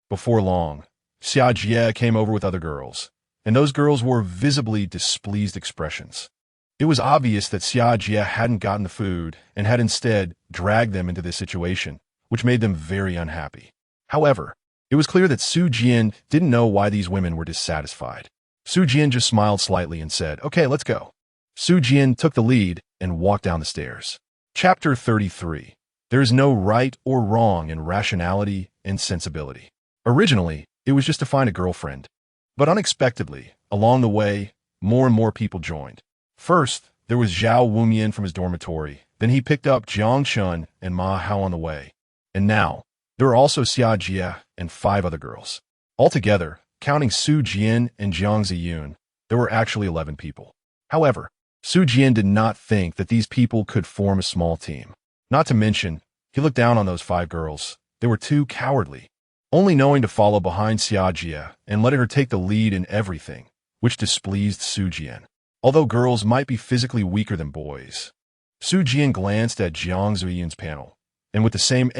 Before long, Xia Jie came over with other girls, and those girls wore visibly displeased expressions. It was obvious that Xia Jie hadn't gotten the food and had instead dragged them into this situation, which made them very unhappy. However, it was clear that Su Jian didn't know why these women were dissatisfied. Su Jian just smiled slightly and said, "Okay, let's go." Su Jian took the lead and walked down the stairs. Chapter 33. There is no right or wrong in rationality and sensibility. Originally, it was just to find a girlfriend. But unexpectedly, along the way, more and more people joined. First, there was Zhao Wumyan from his dormitory. Then he picked up Jiang Chun and Ma Hao on the way. And now, there were also Xia Jie and 5 other girls. Altogether, counting Su Jian and Jiang Ziyun, there were actually 11 people. However, Su Jian did not think that these people could form a small team. Not to mention, he looked down on those 5 girls. They were too cowardly, only knowing to follow behind Xia Jie and letting her take the lead in everything, which displeased Su Jian. Although girls might be physically weaker than boys. Su Jian glanced at Jiang Zuyun's panel, and with the same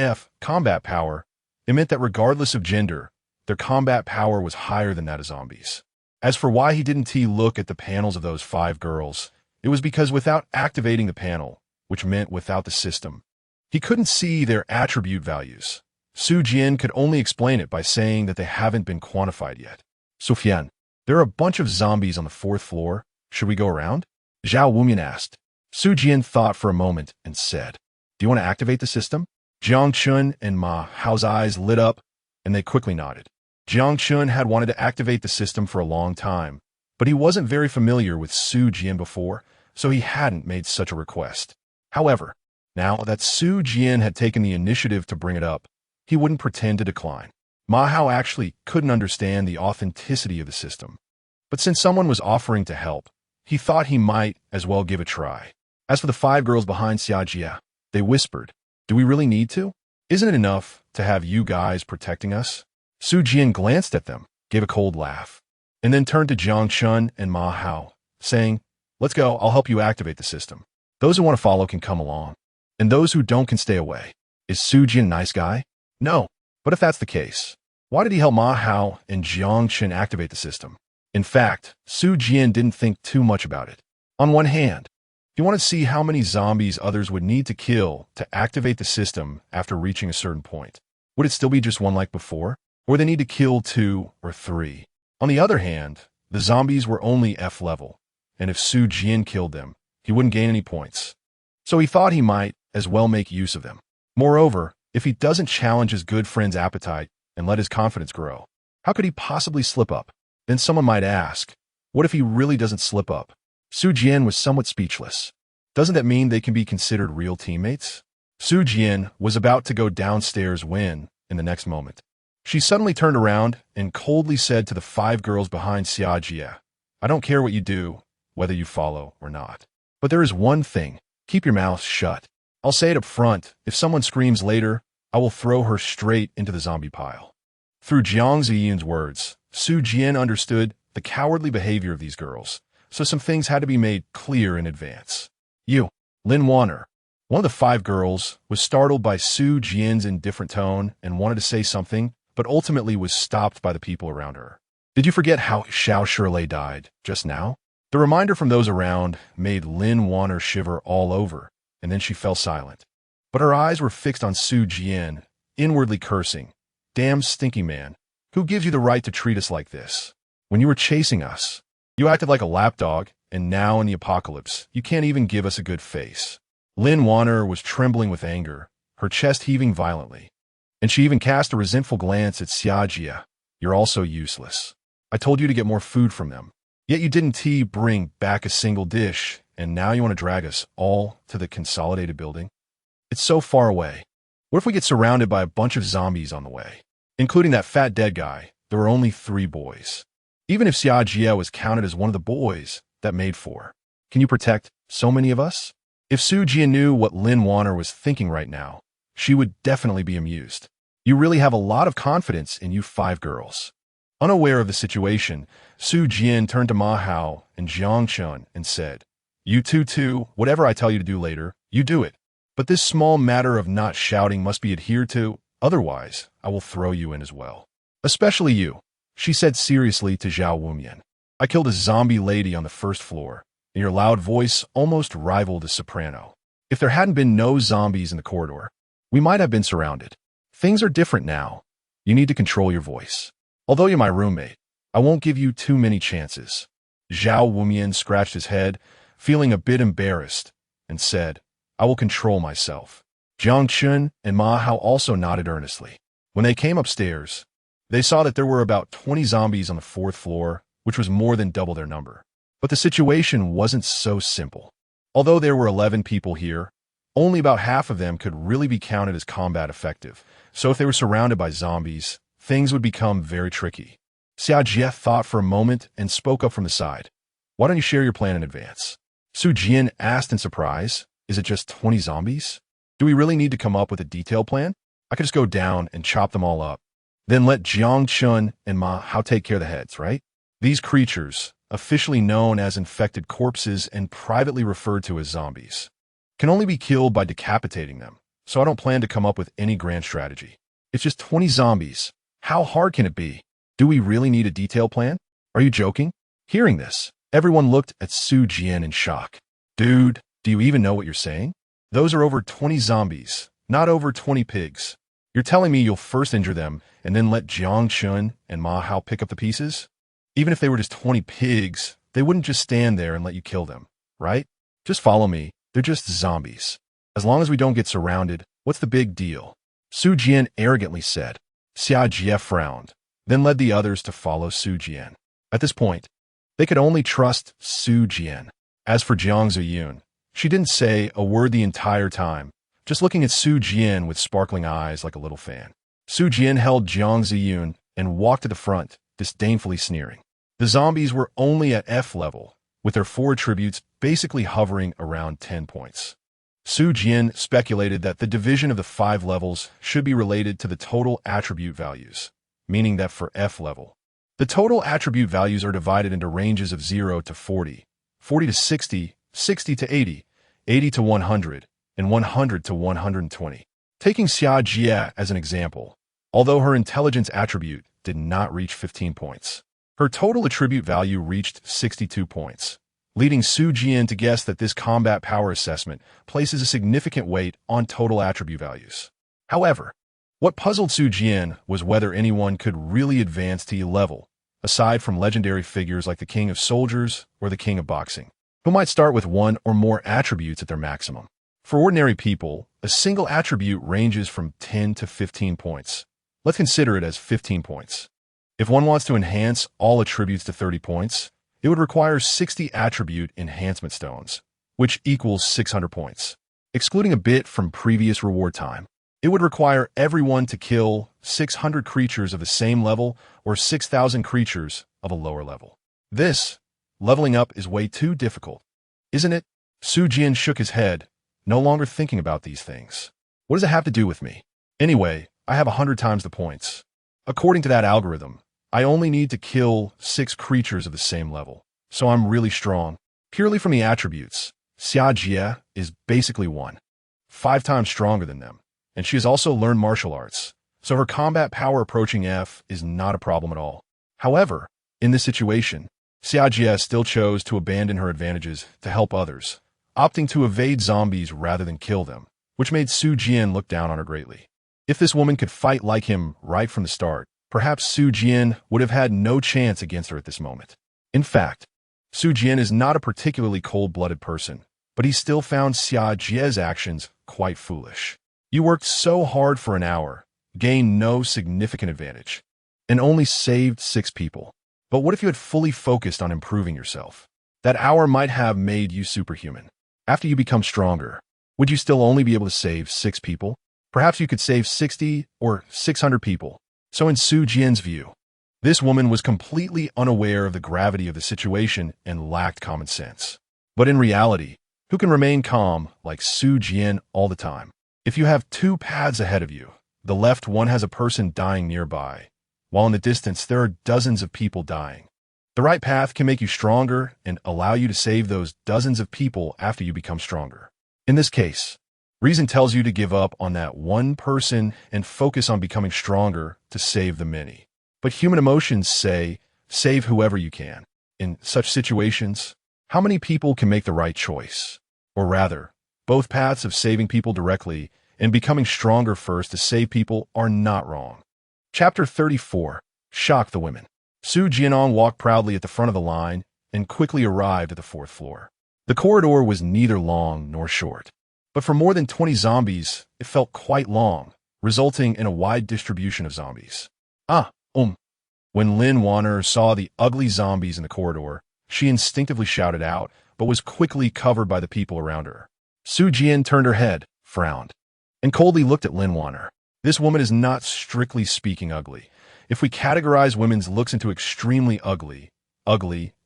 combat power, it meant that regardless of gender, their combat power was higher than that of zombies. As for why he didn't look at the panels of those 5 girls, it was because without activating the panel, which meant without the system, he couldn't see their attribute values. Su Jian could only explain it by saying that they haven't been quantified yet. "Sufyan, there are a bunch of zombies on the 4th floor. Should we go around?" Zhao Wumyan asked. Su Jian thought for a moment and said, "Do you want to activate the system?" Jiang Chun and Ma Hao's eyes lit up, and they quickly nodded. Jiang Chun had wanted to activate the system for a long time, but he wasn't very familiar with Su Jian before, so he hadn't made such a request. However, now that Su Jian had taken the initiative to bring it up, he wouldn't pretend to decline. Ma Hao actually couldn't understand the authenticity of the system, but since someone was offering to help, he thought he might as well give a try. As for the 5 girls behind Xia Jie, they whispered, "Do we really need to? Isn't it enough to have you guys protecting us?" Su Jian glanced at them, gave a cold laugh, and then turned to Jiang Chun and Ma Hao, saying, "Let's go, I'll help you activate the system. Those who want to follow can come along, and those who don't can stay away." Is Su Jian a nice guy? No, but if that's the case, why did he help Ma Hao and Jiang Chun activate the system? In fact, Su Jian didn't think too much about it. On one hand, he wanted to see how many zombies others would need to kill to activate the system after reaching a certain point. Would it still be just 1 like before? Or they need to kill 2 or 3? On the other hand, the zombies were only F level, and if Su Jian killed them, he wouldn't gain any points. So he thought he might as well make use of them. Moreover, if he doesn't challenge his good friend's appetite and let his confidence grow, how could he possibly slip up? Then someone might ask, what if he really doesn't slip up? Su Jian was somewhat speechless. Doesn't that mean they can be considered real teammates? Su Jian was about to go downstairs when, in the next moment, she suddenly turned around and coldly said to the 5 girls behind Xia Jie, "I don't care what you do, whether you follow or not. But there is one thing, keep your mouth shut. I'll say it up front, if someone screams later, I will throw her straight into the zombie pile." Through Jiang Ziyun's words, Su Jian understood the cowardly behavior of these girls, so some things had to be made clear in advance. Lin Wanner, one of the 5 girls, was startled by Su Jian's indifferent tone and wanted to say something, but ultimately was stopped by the people around her. "Did you forget how Xiao Shirlei died just now?" The reminder from those around made Lin Wanner shiver all over, and then she fell silent. But her eyes were fixed on Su Jian, inwardly cursing, "Damn stinky man, who gives you the right to treat us like this? When you were chasing us, you acted like a lapdog, and now in the apocalypse, you can't even give us a good face." Lin Wanner was trembling with anger, her chest heaving violently, and she even cast a resentful glance at Xia Jie. "You're also useless. I told you to get more food from them, yet you didn't bring back a single dish, and now you want to drag us all to the consolidated building? It's so far away. What if we get surrounded by a bunch of zombies on the way? Including that fat dead guy, there were only 3 boys. Even if Xia Jie was counted as one of the boys, that made 4. Can you protect so many of us?" If Su Jian knew what Lin Wanner was thinking right now, she would definitely be amused. "You really have a lot of confidence in you 5 girls." Unaware of the situation, Su Jian turned to Ma Hao and Jiang Chun and said, "You two, whatever I tell you to do later, you do it. But this small matter of not shouting must be adhered to, otherwise I will throw you in as well. Especially you, she said seriously to Zhao Wumian. I killed a zombie lady on the first floor, and your loud voice almost rivaled a soprano. If there hadn't been no zombies in the corridor, we might have been surrounded. Things are different now. You need to control your voice. Although you're my roommate, I won't give you too many chances. Zhao Wumian scratched his head, feeling a bit embarrassed, and said, I will control myself. Jiang Chun and Ma Hao also nodded earnestly. When they came upstairs, they saw that there were about 20 zombies on the fourth floor, which was more than double their number. But the situation wasn't so simple. Although there were 11 people here, only about half of them could really be counted as combat effective. So if they were surrounded by zombies, things would become very tricky. Xia Jie thought for a moment and spoke up from the side. Why don't you share your plan in advance? Su Jian asked in surprise. Is it just 20 zombies? Do we really need to come up with a detailed plan? I could just go down and chop them all up. Then let Jiang Chun and Ma Hao take care of the heads, right? These creatures, officially known as infected corpses and privately referred to as zombies, can only be killed by decapitating them, so I don't plan to come up with any grand strategy. It's just 20 zombies. How hard can it be? Do we really need a detailed plan? Are you joking? Hearing this, everyone looked at Su Jian in shock. Dude, do you even know what you're saying? Those are over 20 zombies, not over 20 pigs. You're telling me you'll first injure them and then let Jiang Chun and Ma Hao pick up the pieces? Even if they were just 20 pigs, they wouldn't just stand there and let you kill them, right? Just follow me. They're just zombies. As long as we don't get surrounded, what's the big deal? Su Jian arrogantly said. Xia Jie frowned, then led the others to follow Su Jian. At this point, they could only trust Su Jian. As for Jiang Ziyun, she didn't say a word the entire time, just looking at Su Jian with sparkling eyes like a little fan. Su Jian held Jiang Ziyun and walked to the front, disdainfully sneering. The zombies were only at F level, with their 4 attributes basically hovering around 10 points. Su Jian speculated that the division of the 5 levels should be related to the total attribute values, meaning that for F level, the total attribute values are divided into ranges of 0 to 40, 40 to 60, 60 to 80, 80 to 100, and 100 to 120. Taking Xia Jie as an example, although her intelligence attribute did not reach 15 points, her total attribute value reached 62 points, leading Su Jian to guess that this combat power assessment places a significant weight on total attribute values. However, what puzzled Su Jian was whether anyone could really advance to E level, aside from legendary figures like the King of Soldiers or the King of Boxing, who might start with 1 or more attributes at their maximum. For ordinary people, a single attribute ranges from 10 to 15 points. Let's consider it as 15 points. If one wants to enhance all attributes to 30 points, it would require 60 attribute enhancement stones, which equals 600 points. Excluding a bit from previous reward time, it would require everyone to kill 600 creatures of the same level or 6,000 creatures of a lower level. This, leveling up, is way too difficult, isn't it? Su Jian shook his head, no longer thinking about these things. What does it have to do with me? Anyway, I have 100 times the points. According to that algorithm, I only need to kill 6 creatures of the same level, so I'm really strong. Purely from the attributes, Xia Jie is basically 5 times stronger than them, and she has also learned martial arts, so her combat power approaching F is not a problem at all. However, in this situation, Xia Jie still chose to abandon her advantages to help others, opting to evade zombies rather than kill them, which made Su Jian look down on her greatly. If this woman could fight like him right from the start, perhaps Su Jian would have had no chance against her at this moment. In fact, Su Jian is not a particularly cold-blooded person, but he still found Xia Jie's actions quite foolish. You worked so hard for an hour, gained no significant advantage, and only saved 6 people. But what if you had fully focused on improving yourself? That hour might have made you superhuman. After you become stronger, would you still only be able to save 6 people? Perhaps you could save 60 or 600 people. So in Su Jian's view, this woman was completely unaware of the gravity of the situation and lacked common sense. But in reality, who can remain calm like Su Jian all the time? If you have 2 paths ahead of you, the left one has a person dying nearby, while in the distance there are dozens of people dying. The right path can make you stronger and allow you to save those dozens of people after you become stronger. In this case, Reason tells you to give up on that one person and focus on becoming stronger to save the many. But human emotions say, save whoever you can. In such situations, how many people can make the right choice? Or rather, both paths of saving people directly and becoming stronger first to save people are not wrong. Chapter 34. Shock the women. Su Jianong walked proudly at the front of the line and quickly arrived at the 4th floor. The corridor was neither long nor short, but for more than 20 zombies, it felt quite long, resulting in a wide distribution of zombies. When Lin Wanner saw the ugly zombies in the corridor, she instinctively shouted out, but was quickly covered by the people around her. Su Jian turned her head, frowned, and coldly looked at Lin Wanner. This woman is not strictly speaking ugly. If we categorize women's looks into extremely ugly,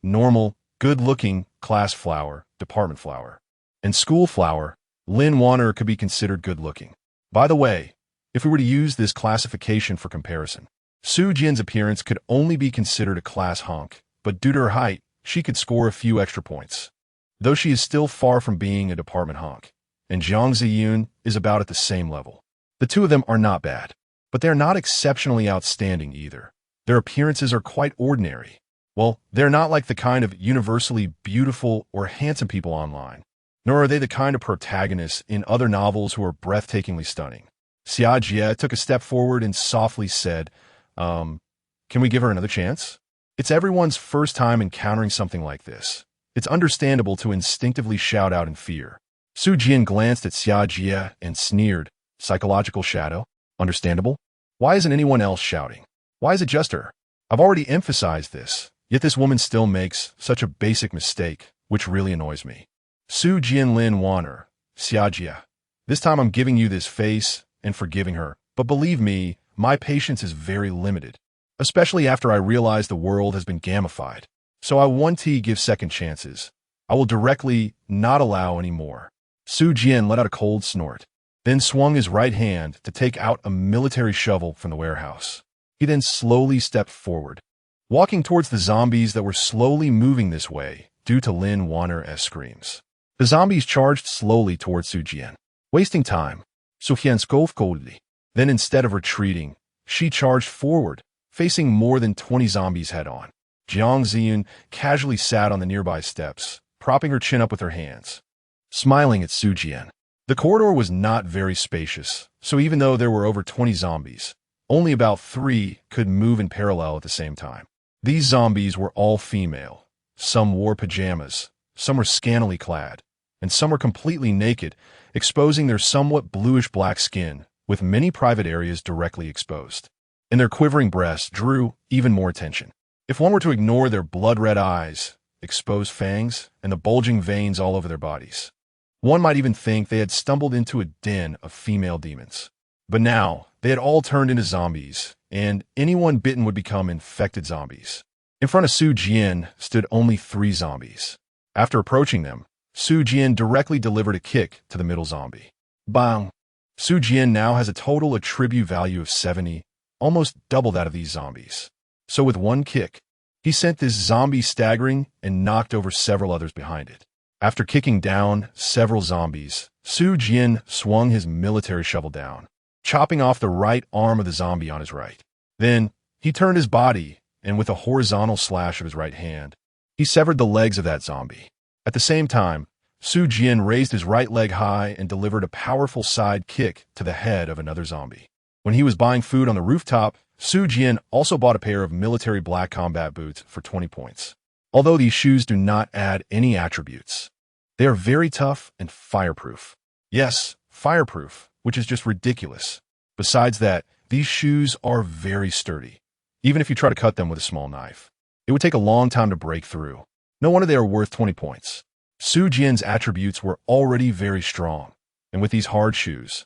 normal, good-looking, class flower, department flower, and school flower, Lin Wanner could be considered good-looking. By the way, if we were to use this classification for comparison, Su Jian's appearance could only be considered a class hunk, but due to her height, she could score a few extra points. Though she is still far from being a department hunk, and Jiang Ziyun is about at the same level. The two of them are not bad, but they're not exceptionally outstanding either. Their appearances are quite ordinary. Well, they're not like the kind of universally beautiful or handsome people online, nor are they the kind of protagonists in other novels who are breathtakingly stunning. Xia Jie took a step forward and softly said, can we give her another chance? It's everyone's first time encountering something like this. It's understandable to instinctively shout out in fear. Su Jian glanced at Xia Jie and sneered, psychological shadow? Understandable? Why isn't anyone else shouting? Why is it just her? I've already emphasized this, yet this woman still makes such a basic mistake, which really annoys me. Su Jian Lin Wanner, Xia Jie. This time I'm giving you this face and forgiving her, but believe me, my patience is very limited, especially after I realize the world has been gamified. So I want to give second chances. I will directly not allow any more. Su Jian let out a cold snort, then swung his right hand to take out a military shovel from the warehouse. He then slowly stepped forward, walking towards the zombies that were slowly moving this way due to Lin Wanner's screams. The zombies charged slowly towards Su Jian, wasting time. Su Jian scoffed coldly. Then instead of retreating, she charged forward, facing more than 20 zombies head-on. Jiang Ziyun casually sat on the nearby steps, propping her chin up with her hands, smiling at Su Jian. The corridor was not very spacious, so even though there were over 20 zombies, only about 3 could move in parallel at the same time. These zombies were all female. Some wore pajamas, some were scantily clad, and some were completely naked, exposing their somewhat bluish-black skin, with many private areas directly exposed. And their quivering breasts drew even more attention. If one were to ignore their blood-red eyes, exposed fangs, and the bulging veins all over their bodies, one might even think they had stumbled into a den of female demons. But now, they had all turned into zombies, and anyone bitten would become infected zombies. In front of Su Jian stood only 3 zombies. After approaching them, Su Jian directly delivered a kick to the middle zombie. Bang! Su Jian now has a total attribute value of 70, almost double that of these zombies. So with one kick, he sent this zombie staggering and knocked over several others behind it. After kicking down several zombies, Su Jian swung his military shovel down, chopping off the right arm of the zombie on his right. Then, he turned his body, and with a horizontal slash of his right hand, he severed the legs of that zombie. At the same time, Su Jian raised his right leg high and delivered a powerful side kick to the head of another zombie. When he was buying food on the rooftop, Su Jian also bought a pair of military black combat boots for 20 points. Although these shoes do not add any attributes, they are very tough and fireproof. Yes, fireproof, which is just ridiculous. Besides that, these shoes are very sturdy, even if you try to cut them with a small knife. It would take a long time to break through. No wonder they are worth 20 points. Su Jian's attributes were already very strong, and with these hard shoes,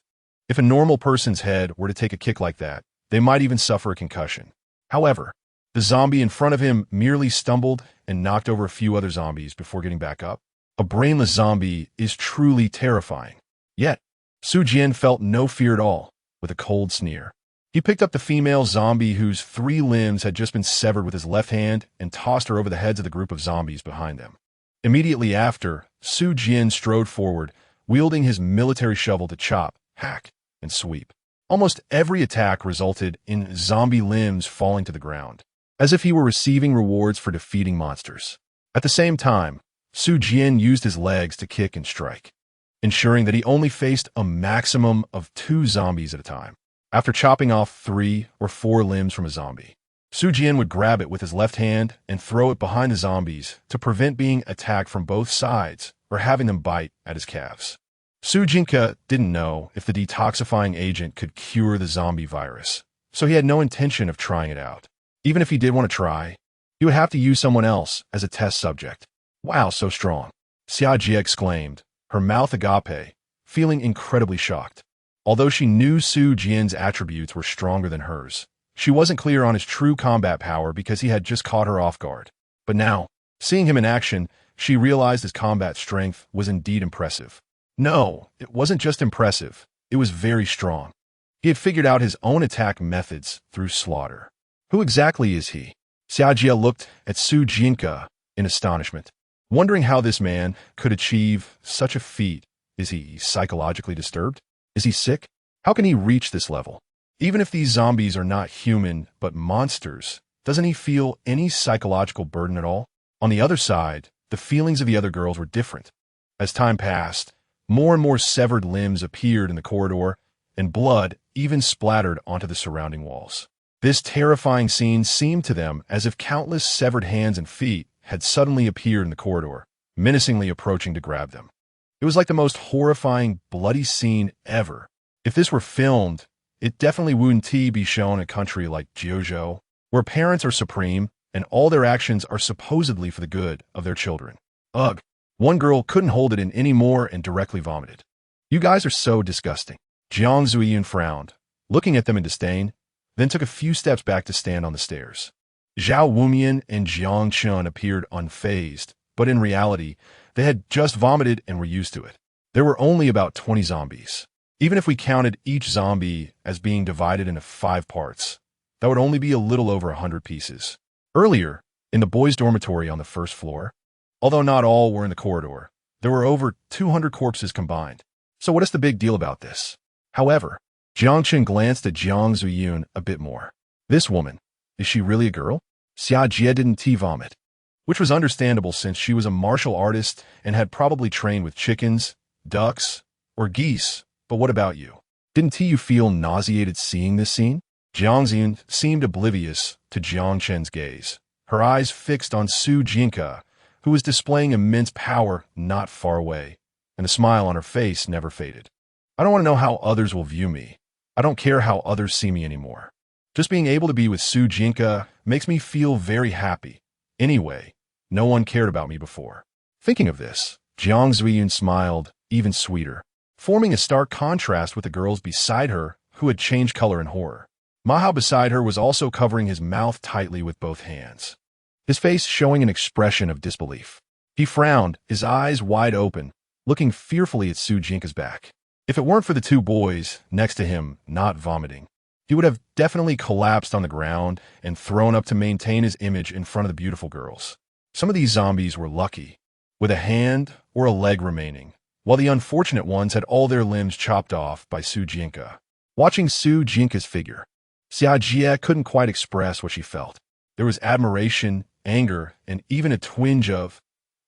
if a normal person's head were to take a kick like that, they might even suffer a concussion. However, the zombie in front of him merely stumbled and knocked over a few other zombies before getting back up. A brainless zombie is truly terrifying. Yet, Su Jian felt no fear at all, with a cold sneer. He picked up the female zombie whose 3 limbs had just been severed with his left hand and tossed her over the heads of the group of zombies behind them. Immediately after, Su Jian strode forward, wielding his military shovel to chop, hack, and sweep. Almost every attack resulted in zombie limbs falling to the ground, as if he were receiving rewards for defeating monsters. At the same time, Su Jian used his legs to kick and strike, ensuring that he only faced a maximum of 2 zombies at a time. After chopping off 3 or 4 limbs from a zombie, Su Jian would grab it with his left hand and throw it behind the zombies to prevent being attacked from both sides or having them bite at his calves. Su Jinka didn't know if the detoxifying agent could cure the zombie virus, so he had no intention of trying it out. Even if he did want to try, he would have to use someone else as a test subject. Wow, so strong, Xia Jie exclaimed, her mouth agape, feeling incredibly shocked. Although she knew Su Jian's attributes were stronger than hers, she wasn't clear on his true combat power because he had just caught her off guard. But now, seeing him in action, she realized his combat strength was indeed impressive. No, it wasn't just impressive, it was very strong. He had figured out his own attack methods through slaughter. Who exactly is he? Xia Jie looked at Su Jinka in astonishment, wondering how this man could achieve such a feat. Is he psychologically disturbed? Is he sick? How can he reach this level? Even if these zombies are not human but monsters, doesn't he feel any psychological burden at all? On the other side, the feelings of the other girls were different. As time passed, more and more severed limbs appeared in the corridor, and blood even splattered onto the surrounding walls. This terrifying scene seemed to them as if countless severed hands and feet had suddenly appeared in the corridor, menacingly approaching to grab them. It was like the most horrifying, bloody scene ever. If this were filmed, it definitely wouldn't be shown in a country like Jiuzhou, where parents are supreme and all their actions are supposedly for the good of their children. Ugh. One girl couldn't hold it in anymore and directly vomited. You guys are so disgusting. Jiang Zuiyun frowned, looking at them in disdain, then took a few steps back to stand on the stairs. Zhao Wumian and Jiang Chun appeared unfazed, but in reality, they had just vomited and were used to it. There were only about 20 zombies. Even if we counted each zombie as being divided into 5 parts, that would only be a little over 100 pieces. Earlier, in the boys' dormitory on the first floor, although not all were in the corridor, there were over 200 corpses combined. So what is the big deal about this? However, Jiang Chen glanced at Jiang Zuiyun a bit more. This woman, is she really a girl? Xia Jie didn't vomit, which was understandable since she was a martial artist and had probably trained with chickens, ducks, or geese. But what about you? Didn't you feel nauseated seeing this scene? Jiang Zuiyun seemed oblivious to Jiang Chen's gaze, her eyes fixed on Su Jinka, who was displaying immense power not far away, and the smile on her face never faded. I don't want to know how others will view me. I don't care how others see me anymore. Just being able to be with Su Jinka makes me feel very happy. Anyway, no one cared about me before. Thinking of this, Jiang Zuiyun smiled even sweeter, forming a stark contrast with the girls beside her who had changed color in horror. Mahao beside her was also covering his mouth tightly with both hands, his face showing an expression of disbelief. He frowned, his eyes wide open, looking fearfully at Su Jinka's back. If it weren't for the 2 boys next to him not vomiting, he would have definitely collapsed on the ground and thrown up to maintain his image in front of the beautiful girls. Some of these zombies were lucky, with a hand or a leg remaining, while the unfortunate ones had all their limbs chopped off by Su Jinka. Watching Su Jinka's figure, Xia Jie couldn't quite express what she felt. There was admiration, anger, and even a twinge of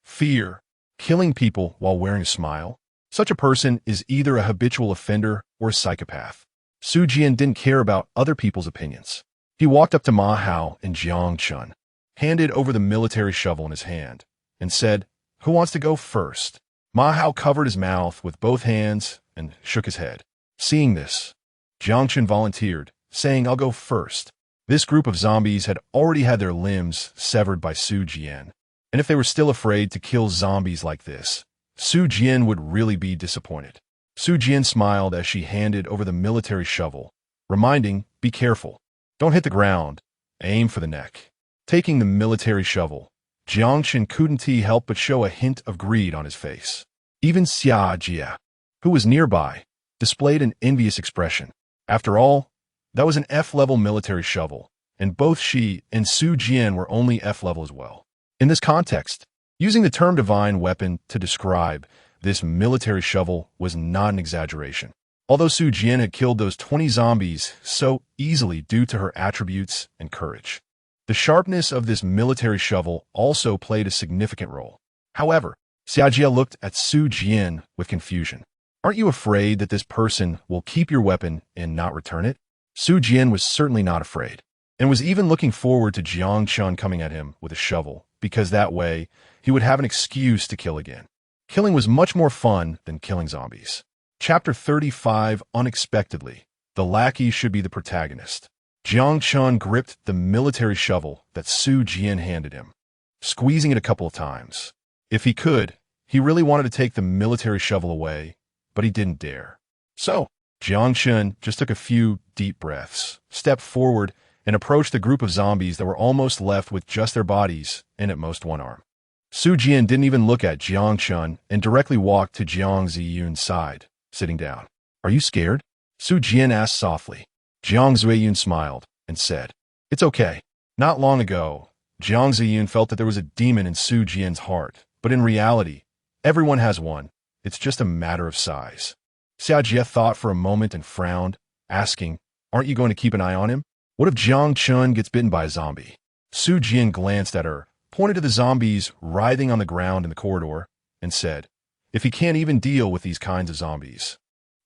fear. Killing people while wearing a smile? Such a person is either a habitual offender or a psychopath. Su Jian didn't care about other people's opinions. He walked up to Ma Hao and Jiang Chun, handed over the military shovel in his hand, and said, "Who wants to go first?" Ma Hao covered his mouth with both hands and shook his head. Seeing this, Jiang Chun volunteered, saying, "I'll go first." This group of zombies had already had their limbs severed by Su Jian, and if they were still afraid to kill zombies like this, Su Jian would really be disappointed. Su Jian smiled as she handed over the military shovel, reminding, "Be careful. Don't hit the ground. Aim for the neck." Taking the military shovel, Jiang Chen couldn't help but show a hint of greed on his face. Even Xia Jie, who was nearby, displayed an envious expression. After all, that was an F-level military shovel, and both she and Su Jian were only F-level as well. In this context, using the term divine weapon to describe This military shovel was not an exaggeration. Although Su Jian had killed those 20 zombies so easily due to her attributes and courage, the sharpness of this military shovel also played a significant role. However, Xiajie looked at Su Jian with confusion. Aren't you afraid that this person will keep your weapon and not return it? Su Jian was certainly not afraid, and was even looking forward to Jiang Chun coming at him with a shovel, because that way he would have an excuse to kill again. Killing was much more fun than killing zombies. Chapter 35, Unexpectedly. The lackey should be the protagonist. Jiang Chun gripped the military shovel that Su Jian handed him, squeezing it a couple of times. If he could, he really wanted to take the military shovel away, but he didn't dare. So, Jiang Chun just took a few deep breaths, stepped forward, and approached the group of zombies that were almost left with just their bodies and at most one arm. Su Jian didn't even look at Jiang Chun and directly walked to Jiang Ziyun's side, sitting down. Are you scared? Su Jian asked softly. Jiang Ziyun smiled and said, It's okay. Not long ago, Jiang Ziyun felt that there was a demon in Su Jian's heart, but in reality, everyone has one. It's just a matter of size. Xiajie thought for a moment and frowned, asking, Aren't you going to keep an eye on him? What if Jiang Chun gets bitten by a zombie? Su Jian glanced at her, pointed to the zombies writhing on the ground in the corridor, and said, If he can't even deal with these kinds of zombies,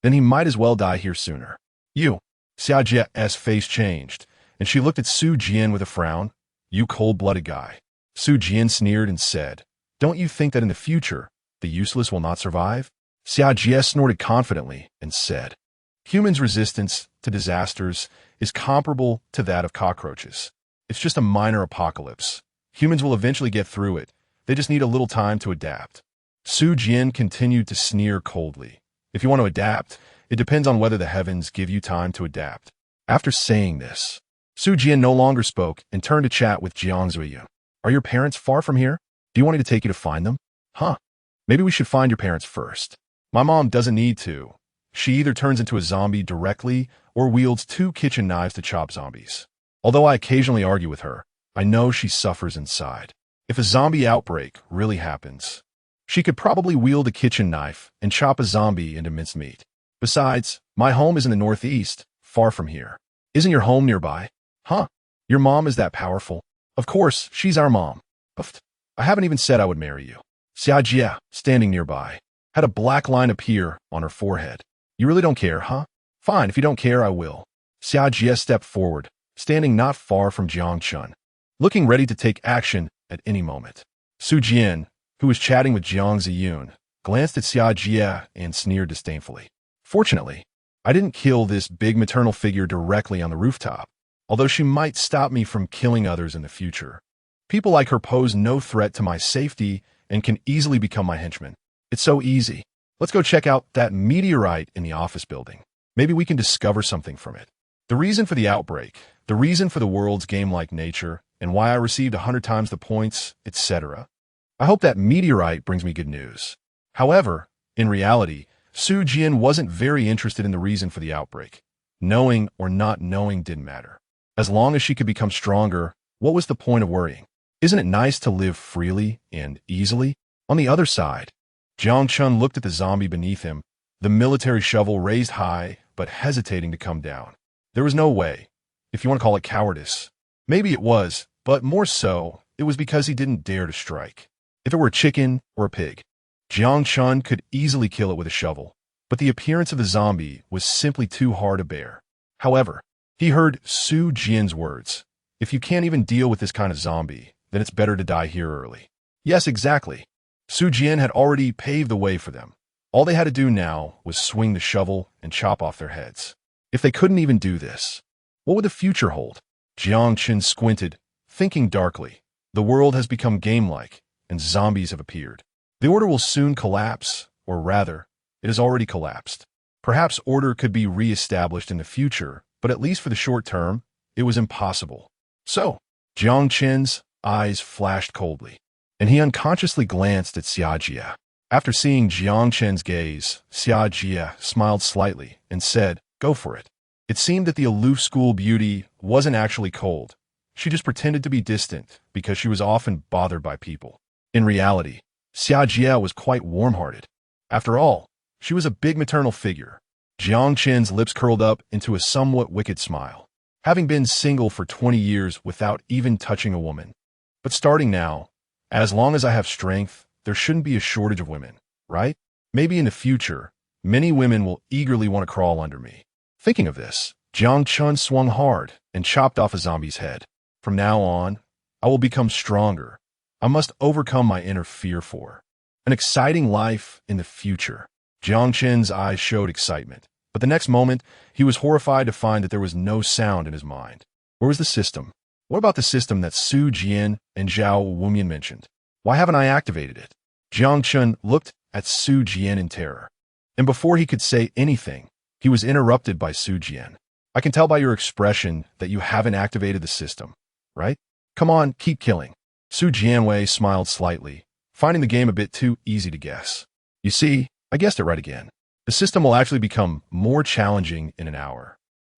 then he might as well die here sooner. You. Xiajie's face changed, and she looked at Su Jian with a frown. You cold-blooded guy. Su Jian sneered and said, Don't you think that in the future, the useless will not survive? Xiajie snorted confidently and said, Humans' resistance to disasters is comparable to that of cockroaches. It's just a minor apocalypse. Humans will eventually get through it. They just need a little time to adapt. Su Jian continued to sneer coldly. If you want to adapt, it depends on whether the heavens give you time to adapt. After saying this, Su Jian no longer spoke and turned to chat with Jiang Ziyun. Are your parents far from here? Do you want me to take you to find them? Huh. Maybe we should find your parents first. My mom doesn't need to. She either turns into a zombie directly or wields 2 kitchen knives to chop zombies. Although I occasionally argue with her, I know she suffers inside. If a zombie outbreak really happens, she could probably wield a kitchen knife and chop a zombie into minced meat. Besides, my home is in the northeast, far from here. Isn't your home nearby? Huh? Your mom is that powerful? Of course, she's our mom. I haven't even said I would marry you. Xiajie, standing nearby, had a black line appear on her forehead. You really don't care, huh? Fine, if you don't care, I will. Xiajie stepped forward, standing not far from Jiang Chun, looking ready to take action at any moment. Su Jian, who was chatting with Jiang Ziyun, glanced at Xiajie and sneered disdainfully. Fortunately, I didn't kill this big maternal figure directly on the rooftop, although she might stop me from killing others in the future. People like her pose no threat to my safety and can easily become my henchmen. It's so easy. Let's go check out that meteorite in the office building. Maybe we can discover something from it. The reason for the outbreak, the reason for the world's game-like nature, and why I received 100 times the points, etc. I hope that meteorite brings me good news. However, in reality, Su Jian wasn't very interested in the reason for the outbreak. Knowing or not knowing didn't matter. As long as she could become stronger, what was the point of worrying? Isn't it nice to live freely and easily? On the other side, Jiang Chun looked at the zombie beneath him, the military shovel raised high, but hesitating to come down. There was no way, if you want to call it cowardice. Maybe it was, but more so, it was because he didn't dare to strike. If it were a chicken or a pig, Jiang Chun could easily kill it with a shovel, but the appearance of the zombie was simply too hard to bear. However, he heard Su Jian's words. If you can't even deal with this kind of zombie, then it's better to die here early. Yes, exactly. Su Jian had already paved the way for them. All they had to do now was swing the shovel and chop off their heads. If they couldn't even do this, what would the future hold? Jiang Chun squinted, thinking darkly. The world has become game-like, and zombies have appeared. The order will soon collapse, or rather, it has already collapsed. Perhaps order could be re-established in the future, but at least for the short term, it was impossible. So, Jiang Chun's eyes flashed coldly, and he unconsciously glanced at Xiajie. After seeing Jiang Chun's gaze, Xiajie smiled slightly and said, Go for it. It seemed that the aloof school beauty wasn't actually cold. She just pretended to be distant because she was often bothered by people. In reality, Xiajie was quite warm-hearted. After all, she was a big maternal figure. Jiang Chen's lips curled up into a somewhat wicked smile. Having been single for 20 years without even touching a woman. But starting now, as long as I have strength, there shouldn't be a shortage of women, right? Maybe in the future, many women will eagerly want to crawl under me. Thinking of this, Jiang Chun swung hard and chopped off a zombie's head. From now on, I will become stronger. I must overcome my inner fear for an exciting life in the future. Jiang Chen's eyes showed excitement, but the next moment, he was horrified to find that there was no sound in his mind. Where was the system? What about the system that Su Jian and Zhao Wumian mentioned? Why haven't I activated it? Jiang Chun looked at Su Jian in terror. And before he could say anything, he was interrupted by Su Jian. I can tell by your expression that you haven't activated the system, right? Come on, keep killing. Su Jianwei smiled slightly, finding the game a bit too easy to guess. You see, I guessed it right again. The system will actually become more challenging in an hour.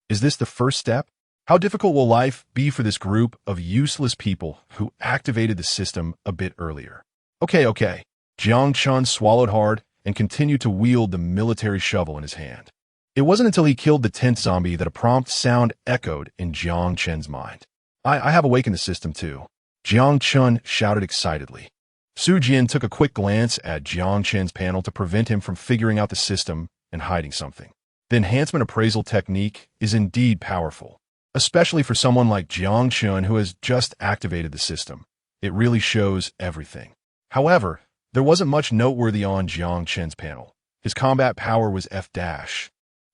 Is this the first step? How difficult will life be for this group of useless people who activated the system a bit earlier? Okay. Jiang Chun swallowed hard and continued to wield the military shovel in his hand. It wasn't until he killed the 10th zombie that a prompt sound echoed in Jiang Chen's mind. I have awakened the system too. Jiang Chun shouted excitedly. Su Jian took a quick glance at Jiang Chen's panel to prevent him from figuring out the system and hiding something. The enhancement appraisal technique is indeed powerful, especially for someone like Jiang Chun who has just activated the system. It really shows everything. However, there wasn't much noteworthy on Jiang Chen's panel. His combat power was F-,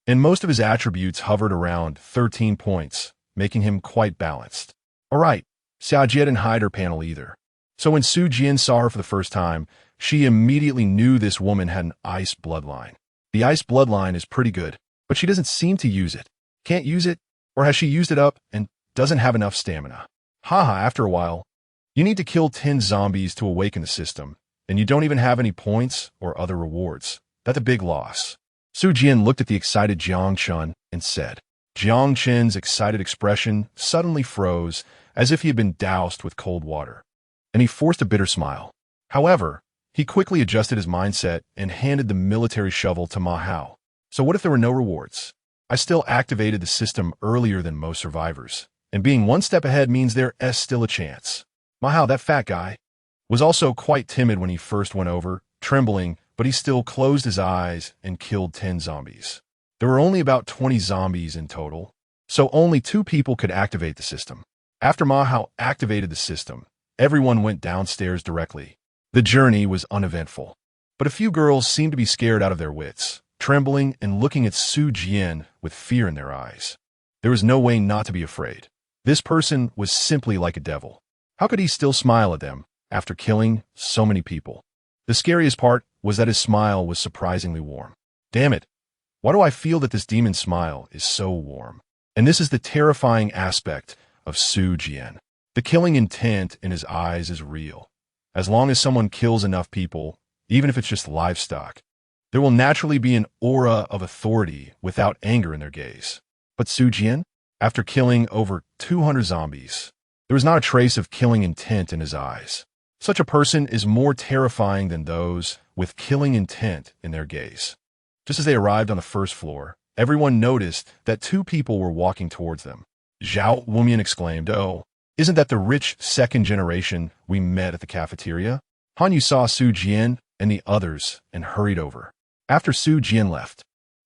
and most of his attributes hovered around 13 points, making him quite balanced. Alright, Xia Jie didn't hide her panel either. So when Su Jian saw her for the first time, she immediately knew this woman had an ice bloodline. The ice bloodline is pretty good, but she doesn't seem to use it. Can't use it, or has she used it up and doesn't have enough stamina? Haha, after a while, you need to kill 10 zombies to awaken the system, and you don't even have any points or other rewards. That's a big loss. Su Jian looked at the excited Jiang Chun and said. Jiang Chen's excited expression suddenly froze as if he had been doused with cold water, and he forced a bitter smile. However, he quickly adjusted his mindset and handed the military shovel to Ma Hao. So what if there were no rewards? I still activated the system earlier than most survivors, and being one step ahead means there's still a chance. Ma Hao, that fat guy, was also quite timid when he first went over, trembling, but he still closed his eyes and killed 10 zombies. There were only about 20 zombies in total, so only 2 people could activate the system. After Ma Hao activated the system, everyone went downstairs directly. The journey was uneventful, but a few girls seemed to be scared out of their wits, trembling and looking at Su Jian with fear in their eyes. There was no way not to be afraid. This person was simply like a devil. How could he still smile at them after killing so many people? The scariest part was that his smile was surprisingly warm. Damn it. Why do I feel that this demon's smile is so warm? And this is the terrifying aspect of Su Jian. The killing intent in his eyes is real. As long as someone kills enough people, even if it's just livestock, there will naturally be an aura of authority without anger in their gaze. But Su Jian, after killing over 200 zombies, there was not a trace of killing intent in his eyes. Such a person is more terrifying than those with killing intent in their gaze. Just as they arrived on the first floor, everyone noticed that 2 people were walking towards them. Zhao Wumian exclaimed, "Oh, isn't that the rich second generation we met at the cafeteria?" Han Yu saw Su Jian and the others and hurried over. After Su Jian left,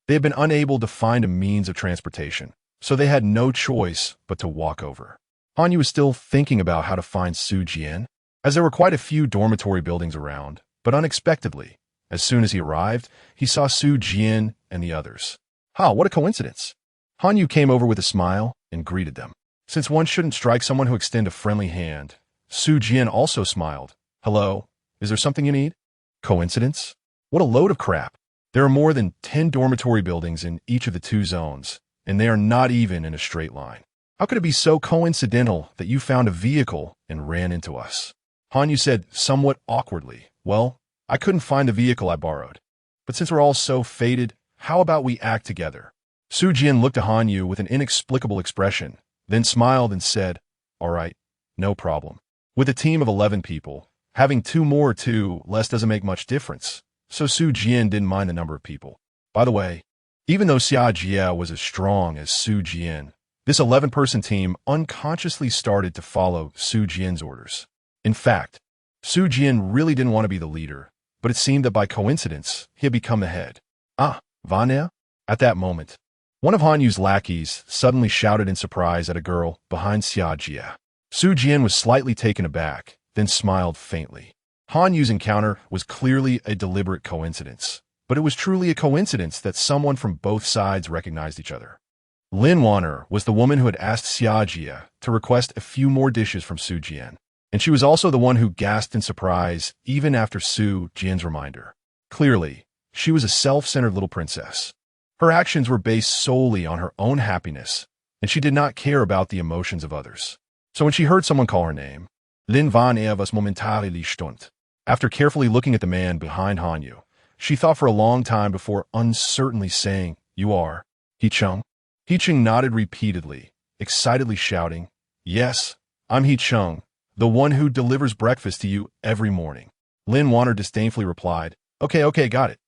they had been unable to find a means of transportation, so they had no choice but to walk over. Han Yu was still thinking about how to find Su Jian, as there were quite a few dormitory buildings around, but unexpectedly, as soon as he arrived, he saw Su Jian and the others. What a coincidence. Han Yu came over with a smile and greeted them. Since one shouldn't strike someone who extends a friendly hand, Su Jian also smiled. Hello, is there something you need? Coincidence? What a load of crap. There are more than 10 dormitory buildings in each of the 2 zones, and they are not even in a straight line. How could it be so coincidental that you found a vehicle and ran into us? Han Yu said somewhat awkwardly. Well, I couldn't find the vehicle I borrowed. But since we're all so fated, how about we act together? Su Jian looked at Han Yu with an inexplicable expression, then smiled and said, all right, no problem. With a team of 11 people, having 2 more or 2 less doesn't make much difference. so Su Jian didn't mind the number of people. By the way, even though Xia Jie was as strong as Su Jian, this 11-person team unconsciously started to follow Su Jian's orders. In fact, Su Jian really didn't want to be the leader, but it seemed that by coincidence, he had become the head. Ah, Vanya? At that moment, one of Han Yu's lackeys suddenly shouted in surprise at a girl behind Xia Jie. Su Jian was slightly taken aback, then smiled faintly. Han Yu's encounter was clearly a deliberate coincidence, but it was truly a coincidence that someone from both sides recognized each other. Lin Wanner was the woman who had asked Xia Jie to request a few more dishes from Su Jian, and she was also the one who gasped in surprise even after Su Jian's reminder. Clearly, she was a self-centered little princess. Her actions were based solely on her own happiness, and she did not care about the emotions of others. So when she heard someone call her name, Lin van was momentarily stunned. After carefully looking at the man behind Han Yu, she thought for a long time before uncertainly saying, "You are He Chung?" He Chung nodded repeatedly, excitedly shouting, "Yes, I'm He Chung, the one who delivers breakfast to you every morning." Lin Wanner disdainfully replied, Okay, got it."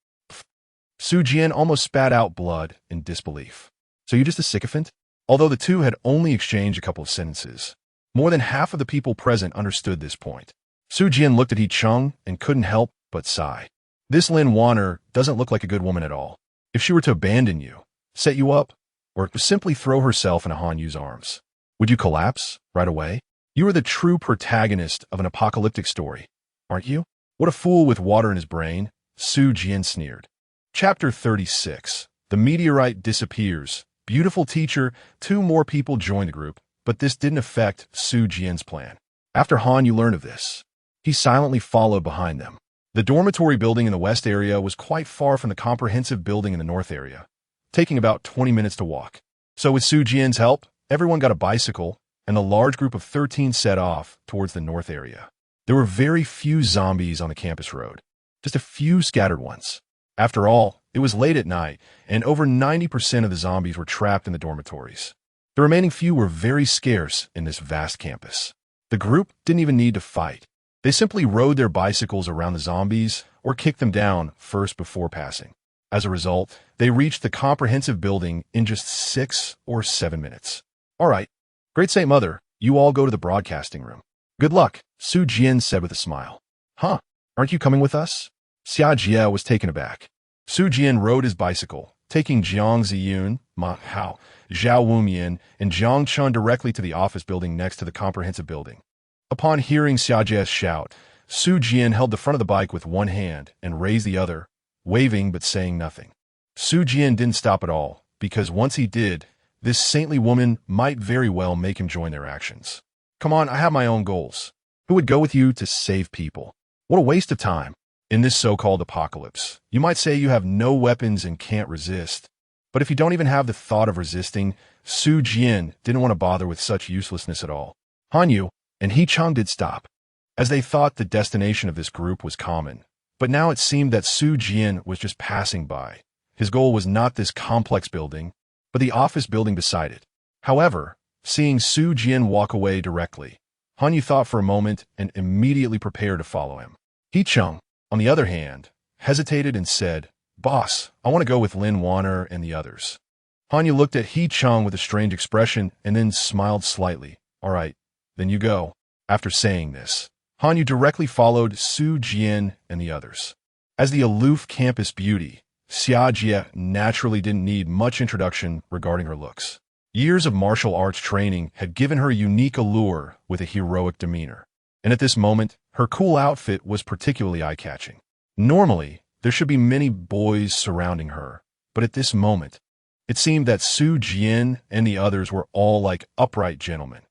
Su Jian almost spat out blood in disbelief. "So you're just a sycophant?" Although the two had only exchanged a couple of sentences, more than half of the people present understood this point. Su Jian looked at He Chung and couldn't help but sigh. This Lin Wanner doesn't look like a good woman at all. If she were to abandon you, set you up, or simply throw herself into Han Yu's arms, would you collapse right away? You are the true protagonist of an apocalyptic story, aren't you? What a fool with water in his brain, Su Jian sneered. Chapter 36. The meteorite disappears. Beautiful teacher, 2 more people joined the group, but this didn't affect Su Jian's plan. After Han Yu learned of this, he silently followed behind them. The dormitory building in the west area was quite far from the comprehensive building in the north area, taking about 20 minutes to walk. So with Su Jian's help, everyone got a bicycle, and the large group of 13 set off towards the north area. There were very few zombies on the campus road, just a few scattered ones. After all, it was late at night, and over 90% of the zombies were trapped in the dormitories. The remaining few were very scarce in this vast campus. The group didn't even need to fight. They simply rode their bicycles around the zombies or kicked them down first before passing. As a result, they reached the comprehensive building in just 6 or 7 minutes. "All right, Great Saint Mother, you all go to the broadcasting room. Good luck," Su Jian said with a smile. "Huh, aren't you coming with us?" Xia Jie was taken aback. Su Jian rode his bicycle, taking Jiang Ziyun, Ma Hao, Zhao Wumian, and Jiang Chun directly to the office building next to the comprehensive building. Upon hearing Xia Jie's shout, Su Jian held the front of the bike with one hand and raised the other, waving but saying nothing. Su Jian didn't stop at all, because once he did, this saintly woman might very well make him join their actions. "Come on, I have my own goals. Who would go with you to save people? What a waste of time. In this so-called apocalypse, you might say you have no weapons and can't resist. But if you don't even have the thought of resisting, Su Jian didn't want to bother with such uselessness at all. Han Yu and He Chung did stop, as they thought the destination of this group was common. But now it seemed that Su Jian was just passing by. His goal was not this complex building, but the office building beside it. However, seeing Su Jian walk away directly, Han Yu thought for a moment and immediately prepared to follow him. He Chung, on the other hand, hesitated and said, "Boss, I want to go with Lin Wanner and the others." Han Yu looked at He Chung with a strange expression and then smiled slightly. "All right, then you go." After saying this, Han Yu directly followed Su Jian and the others. As the aloof campus beauty, Xia Jie naturally didn't need much introduction regarding her looks. Years of martial arts training had given her a unique allure with a heroic demeanor. And at this moment, her cool outfit was particularly eye-catching. Normally, there should be many boys surrounding her, but at this moment, it seemed that Su Jian and the others were all like upright gentlemen.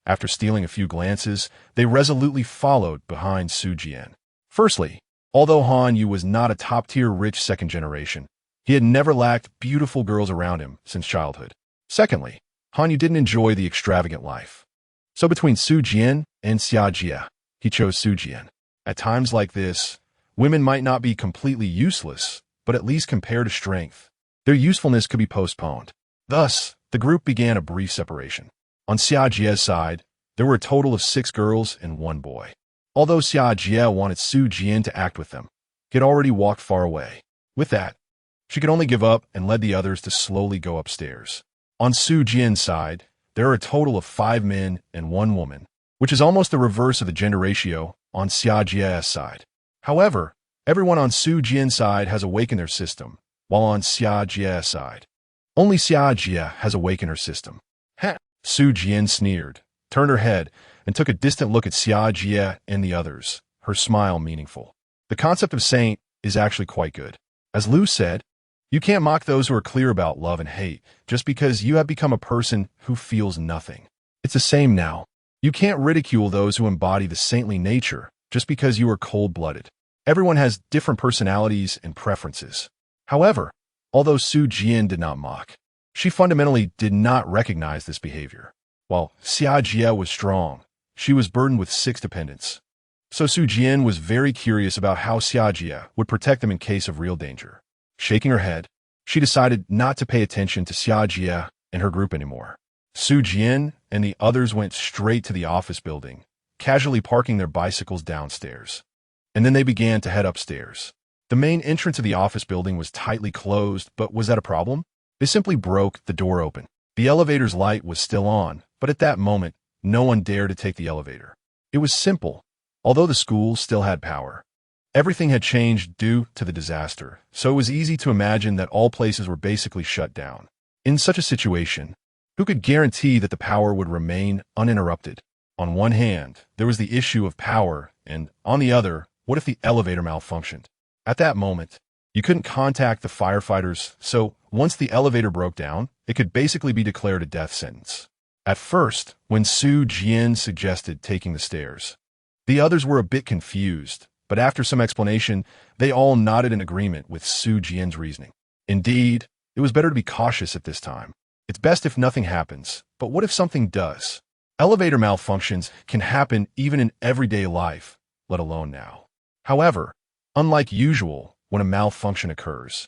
After stealing a few glances, they resolutely followed behind Su Jian. Firstly, although Han Yu was not a top-tier rich second generation, he had never lacked beautiful girls around him since childhood. Secondly, Han Yu didn't enjoy the extravagant life. So between Su Jian and Xia Jie, he chose Su Jian. At times like this, women might not be completely useless, but at least compared to strength, their usefulness could be postponed. Thus, the group began a brief separation. On Xia Jie's side, there were a total of 6 girls and 1 boy. Although Xia Jie wanted Su Jian to act with them, He had already walked far away. With that, she could only give up and led the others to slowly go upstairs. On Su Jian's side, there are a total of 5 men and 1 woman, which is almost the reverse of the gender ratio on Xia Jie's side. However, everyone on Su Jian's side has awakened their system, while on Xia Jie's side, only Xia Jie has awakened her system. Ha! Su Jian sneered, turned her head, and took a distant look at Xia Jie and the others, her smile meaningful. The concept of saint is actually quite good. As Lu said, you can't mock those who are clear about love and hate just because you have become a person who feels nothing. It's the same now. You can't ridicule those who embody the saintly nature just because you are cold-blooded. Everyone has different personalities and preferences. However, although Su Jian did not mock, she fundamentally did not recognize this behavior. While Xia Jie was strong, she was burdened with 6 dependents. So Su Jian was very curious about how Xia Jie would protect them in case of real danger. Shaking her head, she decided not to pay attention to Xia Jie and her group anymore. Su Jian and the others went straight to the office building, casually parking their bicycles downstairs. And then they began to head upstairs. The main entrance of the office building was tightly closed, but was that a problem? They simply broke the door open. The elevator's light was still on, but at that moment, no one dared to take the elevator. It was simple, although the school still had power. Everything had changed due to the disaster, so it was easy to imagine that all places were basically shut down. In such a situation, who could guarantee that the power would remain uninterrupted? On one hand, there was the issue of power, and on the other, what if the elevator malfunctioned? At that moment, you couldn't contact the firefighters, so once the elevator broke down, it could basically be declared a death sentence. At first, when Su Jian suggested taking the stairs, the others were a bit confused, but after some explanation, they all nodded in agreement with Su Jian's reasoning. Indeed, it was better to be cautious at this time. It's best if nothing happens, but what if something does? Elevator malfunctions can happen even in everyday life, let alone now. However, unlike usual, when a malfunction occurs,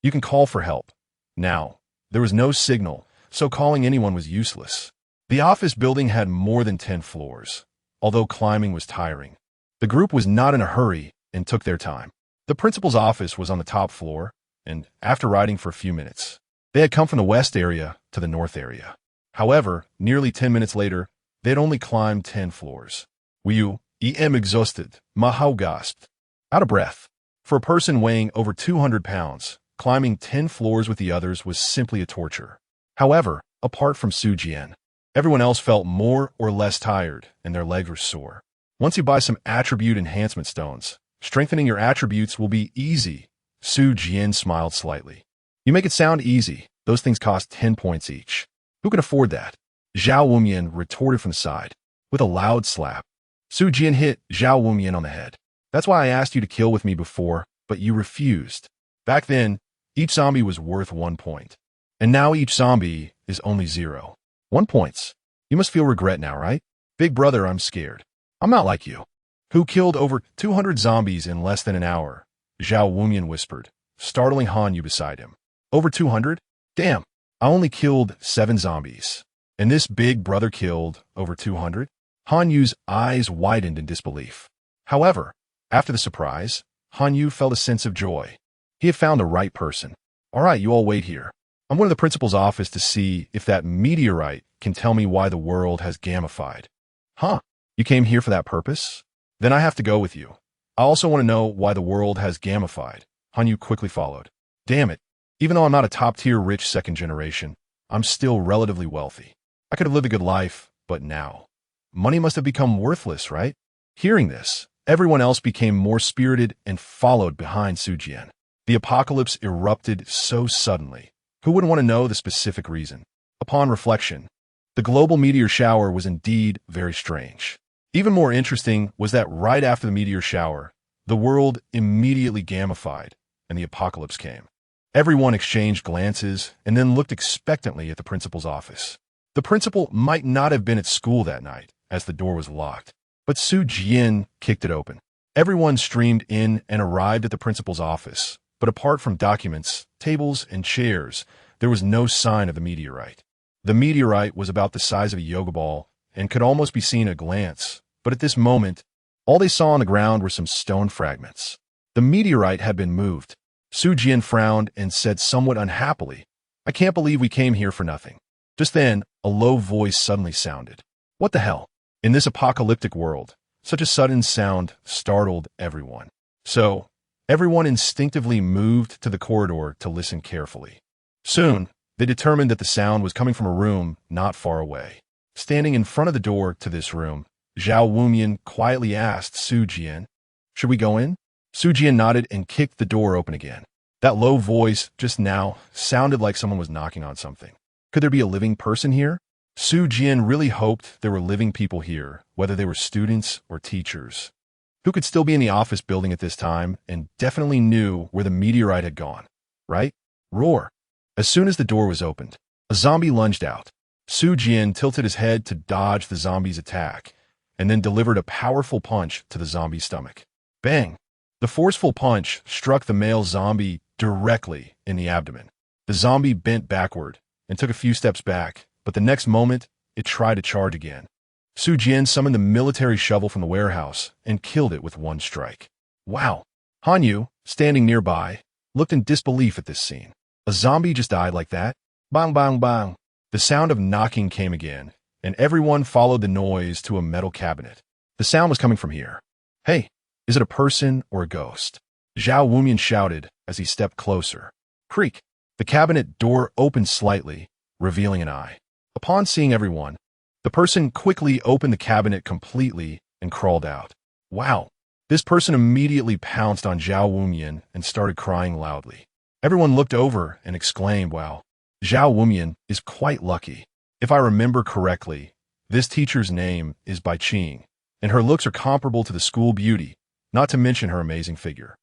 you can call for help. Now, there was no signal, so calling anyone was useless. The office building had more than 10 floors, although climbing was tiring. The group was not in a hurry and took their time. The principal's office was on the top floor, and after riding for a few minutes, they had come from the west area to the north area. However, nearly 10 minutes later, they had only climbed 10 floors. Em exhausted, Mahao gasped. Out of breath. For a person weighing over 200 pounds, climbing 10 floors with the others was simply a torture. However, apart from Su Jian, everyone else felt more or less tired, and their legs were sore. Once you buy some attribute enhancement stones, strengthening your attributes will be easy. Su Jian smiled slightly. You make it sound easy. Those things cost 10 points each. Who can afford that? Zhao Wumian retorted from the side, with a loud slap. Su Jian hit Zhao Wumian on the head. That's why I asked you to kill with me before, but you refused. Back then, each zombie was worth 1 point. And now each zombie is only 0. 1 points. You must feel regret now, right? Big brother, I'm scared. I'm not like you. Who killed over 200 zombies in less than an hour? Zhao Wumian whispered, startling Han Yu beside him. Over 200? Damn, I only killed 7 zombies. And this big brother killed over 200? Han Yu's eyes widened in disbelief. However, after the surprise, Han Yu felt a sense of joy. He had found the right person. All right, you all wait here. I'm going to the principal's office to see if that meteorite can tell me why the world has gamified. Huh? You came here for that purpose? Then I have to go with you. I also want to know why the world has gamified. Han Yu quickly followed. Damn it. Even though I'm not a top-tier rich second generation, I'm still relatively wealthy. I could have lived a good life, but now, money must have become worthless, right? Hearing this, everyone else became more spirited and followed behind Su Jian. The apocalypse erupted so suddenly. Who wouldn't want to know the specific reason? Upon reflection, the global meteor shower was indeed very strange. Even more interesting was that right after the meteor shower, the world immediately gamified, and the apocalypse came. Everyone exchanged glances and then looked expectantly at the principal's office. The principal might not have been at school that night, as the door was locked, but Su Jian kicked it open. Everyone streamed in and arrived at the principal's office, but apart from documents, tables, and chairs, there was no sign of the meteorite. The meteorite was about the size of a yoga ball and could almost be seen at a glance, but at this moment, all they saw on the ground were some stone fragments. The meteorite had been moved. Su Jian frowned and said somewhat unhappily, "I can't believe we came here for nothing." Just then, a low voice suddenly sounded. What the hell? In this apocalyptic world, such a sudden sound startled everyone. So, everyone instinctively moved to the corridor to listen carefully. Soon, they determined that the sound was coming from a room not far away. Standing in front of the door to this room, Zhao Wumian quietly asked Su Jian, "Should we go in?" Su Jian nodded and kicked the door open again. That low voice just now sounded like someone was knocking on something. Could there be a living person here? Su Jian really hoped there were living people here, whether they were students or teachers, who could still be in the office building at this time and definitely knew where the meteorite had gone, right? Roar. As soon as the door was opened, a zombie lunged out. Su Jian tilted his head to dodge the zombie's attack, and then delivered a powerful punch to the zombie's stomach. Bang! The forceful punch struck the male zombie directly in the abdomen. The zombie bent backward and took a few steps back, but the next moment, it tried to charge again. Su Jian summoned the military shovel from the warehouse and killed it with one strike. Wow! Hanyu, standing nearby, looked in disbelief at this scene. A zombie just died like that? Bang, bang, bang. The sound of knocking came again, and everyone followed the noise to a metal cabinet. The sound was coming from here. Hey, is it a person or a ghost? Zhao Wumian shouted as he stepped closer. Creak! The cabinet door opened slightly, revealing an eye. Upon seeing everyone, the person quickly opened the cabinet completely and crawled out. Wow! This person immediately pounced on Zhao Wumian and started crying loudly. Everyone looked over and exclaimed, wow, Zhao Wumian is quite lucky. If I remember correctly, this teacher's name is Bai Qing, and her looks are comparable to the school beauty, not to mention her amazing figure.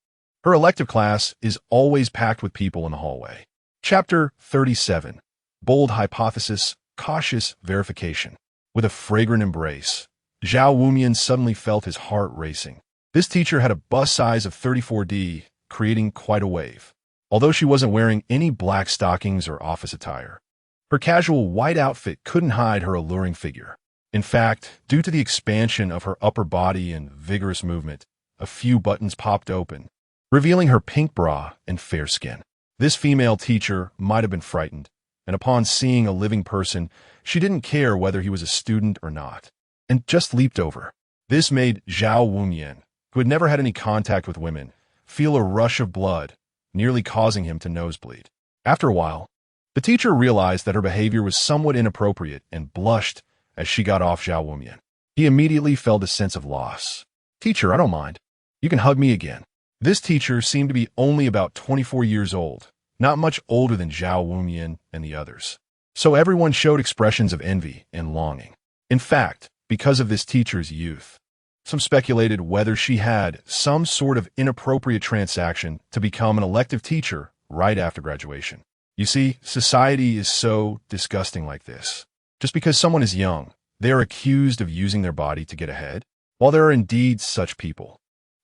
Her elective class is always packed with people in the hallway. Chapter 37. Bold Hypothesis, Cautious Verification. With a fragrant embrace, Zhao Wumian suddenly felt his heart racing. This teacher had a bust size of 34D, creating quite a wave. Although she wasn't wearing any black stockings or office attire, her casual white outfit couldn't hide her alluring figure. In fact, due to the expansion of her upper body and vigorous movement, a few buttons popped open, revealing her pink bra and fair skin. This female teacher might have been frightened, and upon seeing a living person, she didn't care whether he was a student or not, and just leaped over. This made Zhao Wumian, who had never had any contact with women, feel a rush of blood, nearly causing him to nosebleed. After a while, the teacher realized that her behavior was somewhat inappropriate and blushed as she got off Zhao Wumian. He immediately felt a sense of loss. "Teacher, I don't mind. You can hug me again." This teacher seemed to be only about 24 years old, not much older than Zhao Wumian and the others. So everyone showed expressions of envy and longing. In fact, because of this teacher's youth, some speculated whether she had some sort of inappropriate transaction to become an elective teacher right after graduation. You see, society is so disgusting like this. Just because someone is young, they are accused of using their body to get ahead. While there are indeed such people,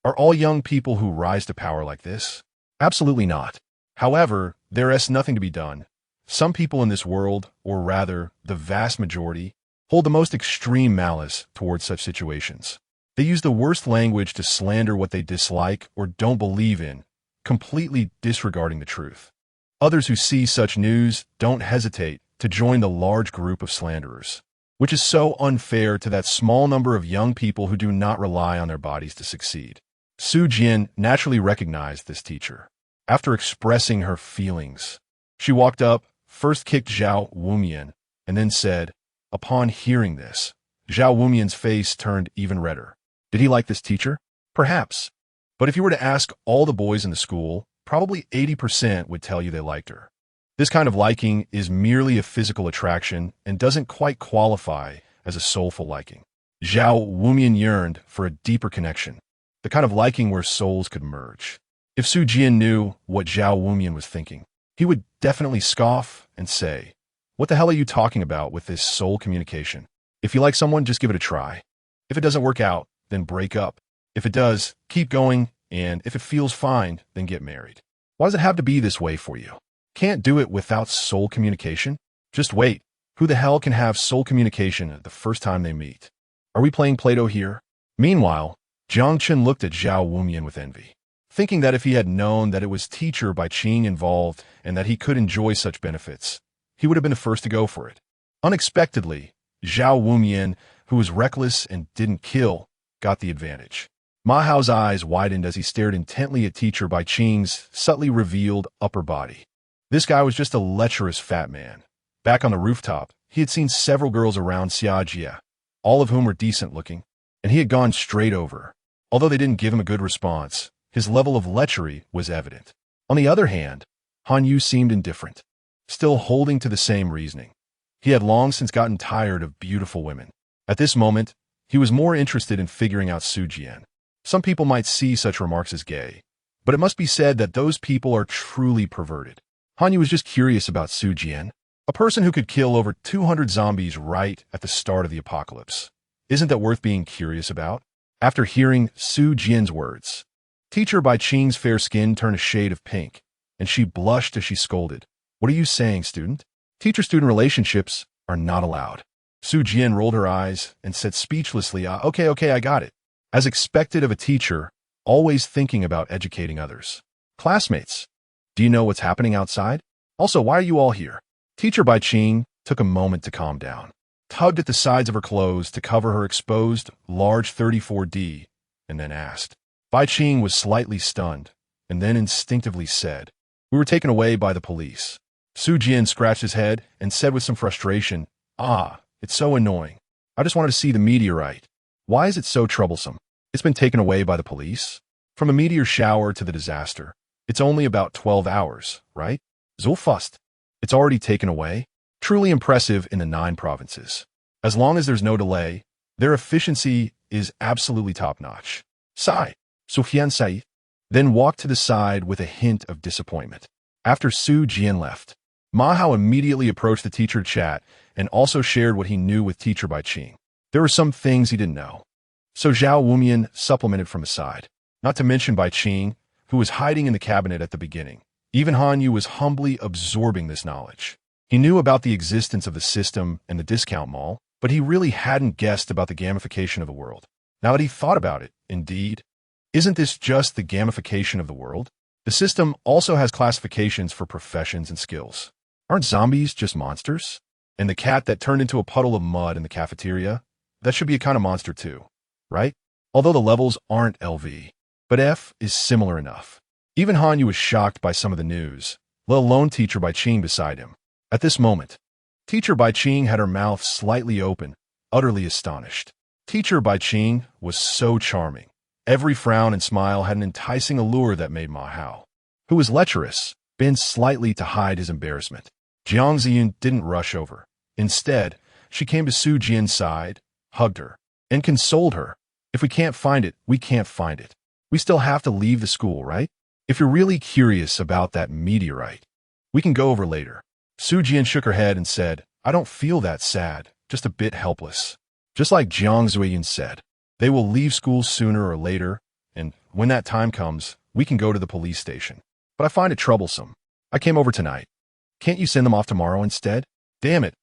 are all young people who rise to power like this? Absolutely not. However, there is nothing to be done. Some people in this world, or rather, the vast majority, hold the most extreme malice towards such situations. They use the worst language to slander what they dislike or don't believe in, completely disregarding the truth. Others who see such news don't hesitate to join the large group of slanderers, which is so unfair to that small number of young people who do not rely on their bodies to succeed. Su Jian naturally recognized this teacher. After expressing her feelings, she walked up, first kicked Zhao Wumian, and then said, upon hearing this, Zhao Wumian's face turned even redder. Did he like this teacher? Perhaps. But if you were to ask all the boys in the school, probably 80% would tell you they liked her. This kind of liking is merely a physical attraction and doesn't quite qualify as a soulful liking. Zhao Wumian yearned for a deeper connection, the kind of liking where souls could merge. If Su Jian knew what Zhao Wumian was thinking, he would definitely scoff and say, "What the hell are you talking about with this soul communication? If you like someone, just give it a try. If it doesn't work out, then break up. If it does, keep going, and if it feels fine, then get married. Why does it have to be this way for you? Can't do it without soul communication? Just wait. Who the hell can have soul communication the first time they meet? Are we playing Play-Doh here?" Meanwhile, Jiang Chen looked at Zhao Wumian with envy. thinking that if he had known that it was teacher by Qing involved and that he could enjoy such benefits, he would have been the first to go for it. Unexpectedly, Zhao Wumian, who was reckless and didn't kill, got the advantage. Ma Hao's eyes widened as he stared intently at teacher by Qing's subtly revealed upper body. This guy was just a lecherous fat man. Back on the rooftop, he had seen several girls around Xiajia, all of whom were decent looking, and he had gone straight over. Although they didn't give him a good response, his level of lechery was evident. On the other hand, Han Yu seemed indifferent, still holding to the same reasoning. He had long since gotten tired of beautiful women. At this moment, he was more interested in figuring out Su Jian. Some people might see such remarks as gay, but it must be said that those people are truly perverted. Han Yu was just curious about Su Jian, a person who could kill over 200 zombies right at the start of the apocalypse. Isn't that worth being curious about? After hearing Su Jian's words, teacher by Qing's fair skin turned a shade of pink, and she blushed as she scolded. What are you saying, student? Teacher-student relationships are not allowed. Su Jian rolled her eyes and said speechlessly, okay, I got it. As expected of a teacher, always thinking about educating others. Classmates, do you know what's happening outside? Also, why are you all here? Teacher by Qing took a moment to calm down, tugged at the sides of her clothes to cover her exposed, large 34D, and then asked. Bai Qing was slightly stunned, and then instinctively said, We were taken away by the police. Su Jian scratched his head and said with some frustration, It's so annoying. I just wanted to see the meteorite. Why is it so troublesome? It's been taken away by the police? From a meteor shower to the disaster, it's only about 12 hours, right? Zulfust. It's already taken away? Truly impressive in the 9 provinces. As long as there's no delay, their efficiency is absolutely top-notch. Sigh. Sufyan Said then walked to the side with a hint of disappointment. After Su Jian left, Ma Hao immediately approached the teacher to chat and also shared what he knew with teacher by Qing. There were some things he didn't know. So Zhao Wumian supplemented from his side, not to mention Bai Qing, who was hiding in the cabinet at the beginning. Even Han Yu was humbly absorbing this knowledge. He knew about the existence of the system and the discount mall, but he really hadn't guessed about the gamification of the world. Now that he thought about it, indeed, isn't this just the gamification of the world? The system also has classifications for professions and skills. Aren't zombies just monsters? And the cat that turned into a puddle of mud in the cafeteria? That should be a kind of monster too, right? Although the levels aren't LV. But F is similar enough. Even Han Yu was shocked by some of the news, let alone teacher by Qing beside him. At this moment, teacher by Qing had her mouth slightly open, utterly astonished. Teacher by Qing was so charming. Every frown and smile had an enticing allure that made Ma Hao, who was lecherous, bend slightly to hide his embarrassment. Jiang Ziyun didn't rush over. Instead, she came to Su Jian's side, hugged her, and consoled her. If we can't find it, we can't find it. We still have to leave the school, right? If you're really curious about that meteorite, we can go over later. Su Jian shook her head and said, I don't feel that sad, just a bit helpless. Just like Jiang Ziyun said, they will leave school sooner or later, and when that time comes, we can go to the police station. But I find it troublesome. I came over tonight. Can't you send them off tomorrow instead? Damn it.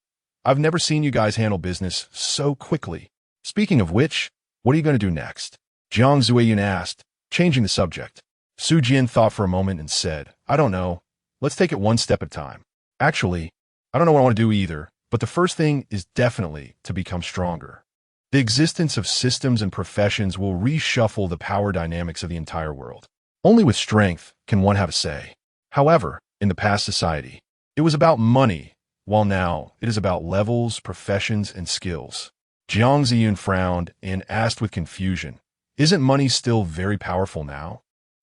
I've never seen you guys handle business so quickly. Speaking of which, what are you going to do next? Jiang Ziyun asked, changing the subject. Su Jian thought for a moment and said, I don't know. Let's take it one step at a time. Actually, I don't know what I want to do either, but the first thing is definitely to become stronger. The existence of systems and professions will reshuffle the power dynamics of the entire world. Only with strength can one have a say. However, in the past society, it was about money, while now it is about levels, professions, and skills. Jiang Ziyun frowned and asked with confusion, Isn't money still very powerful now?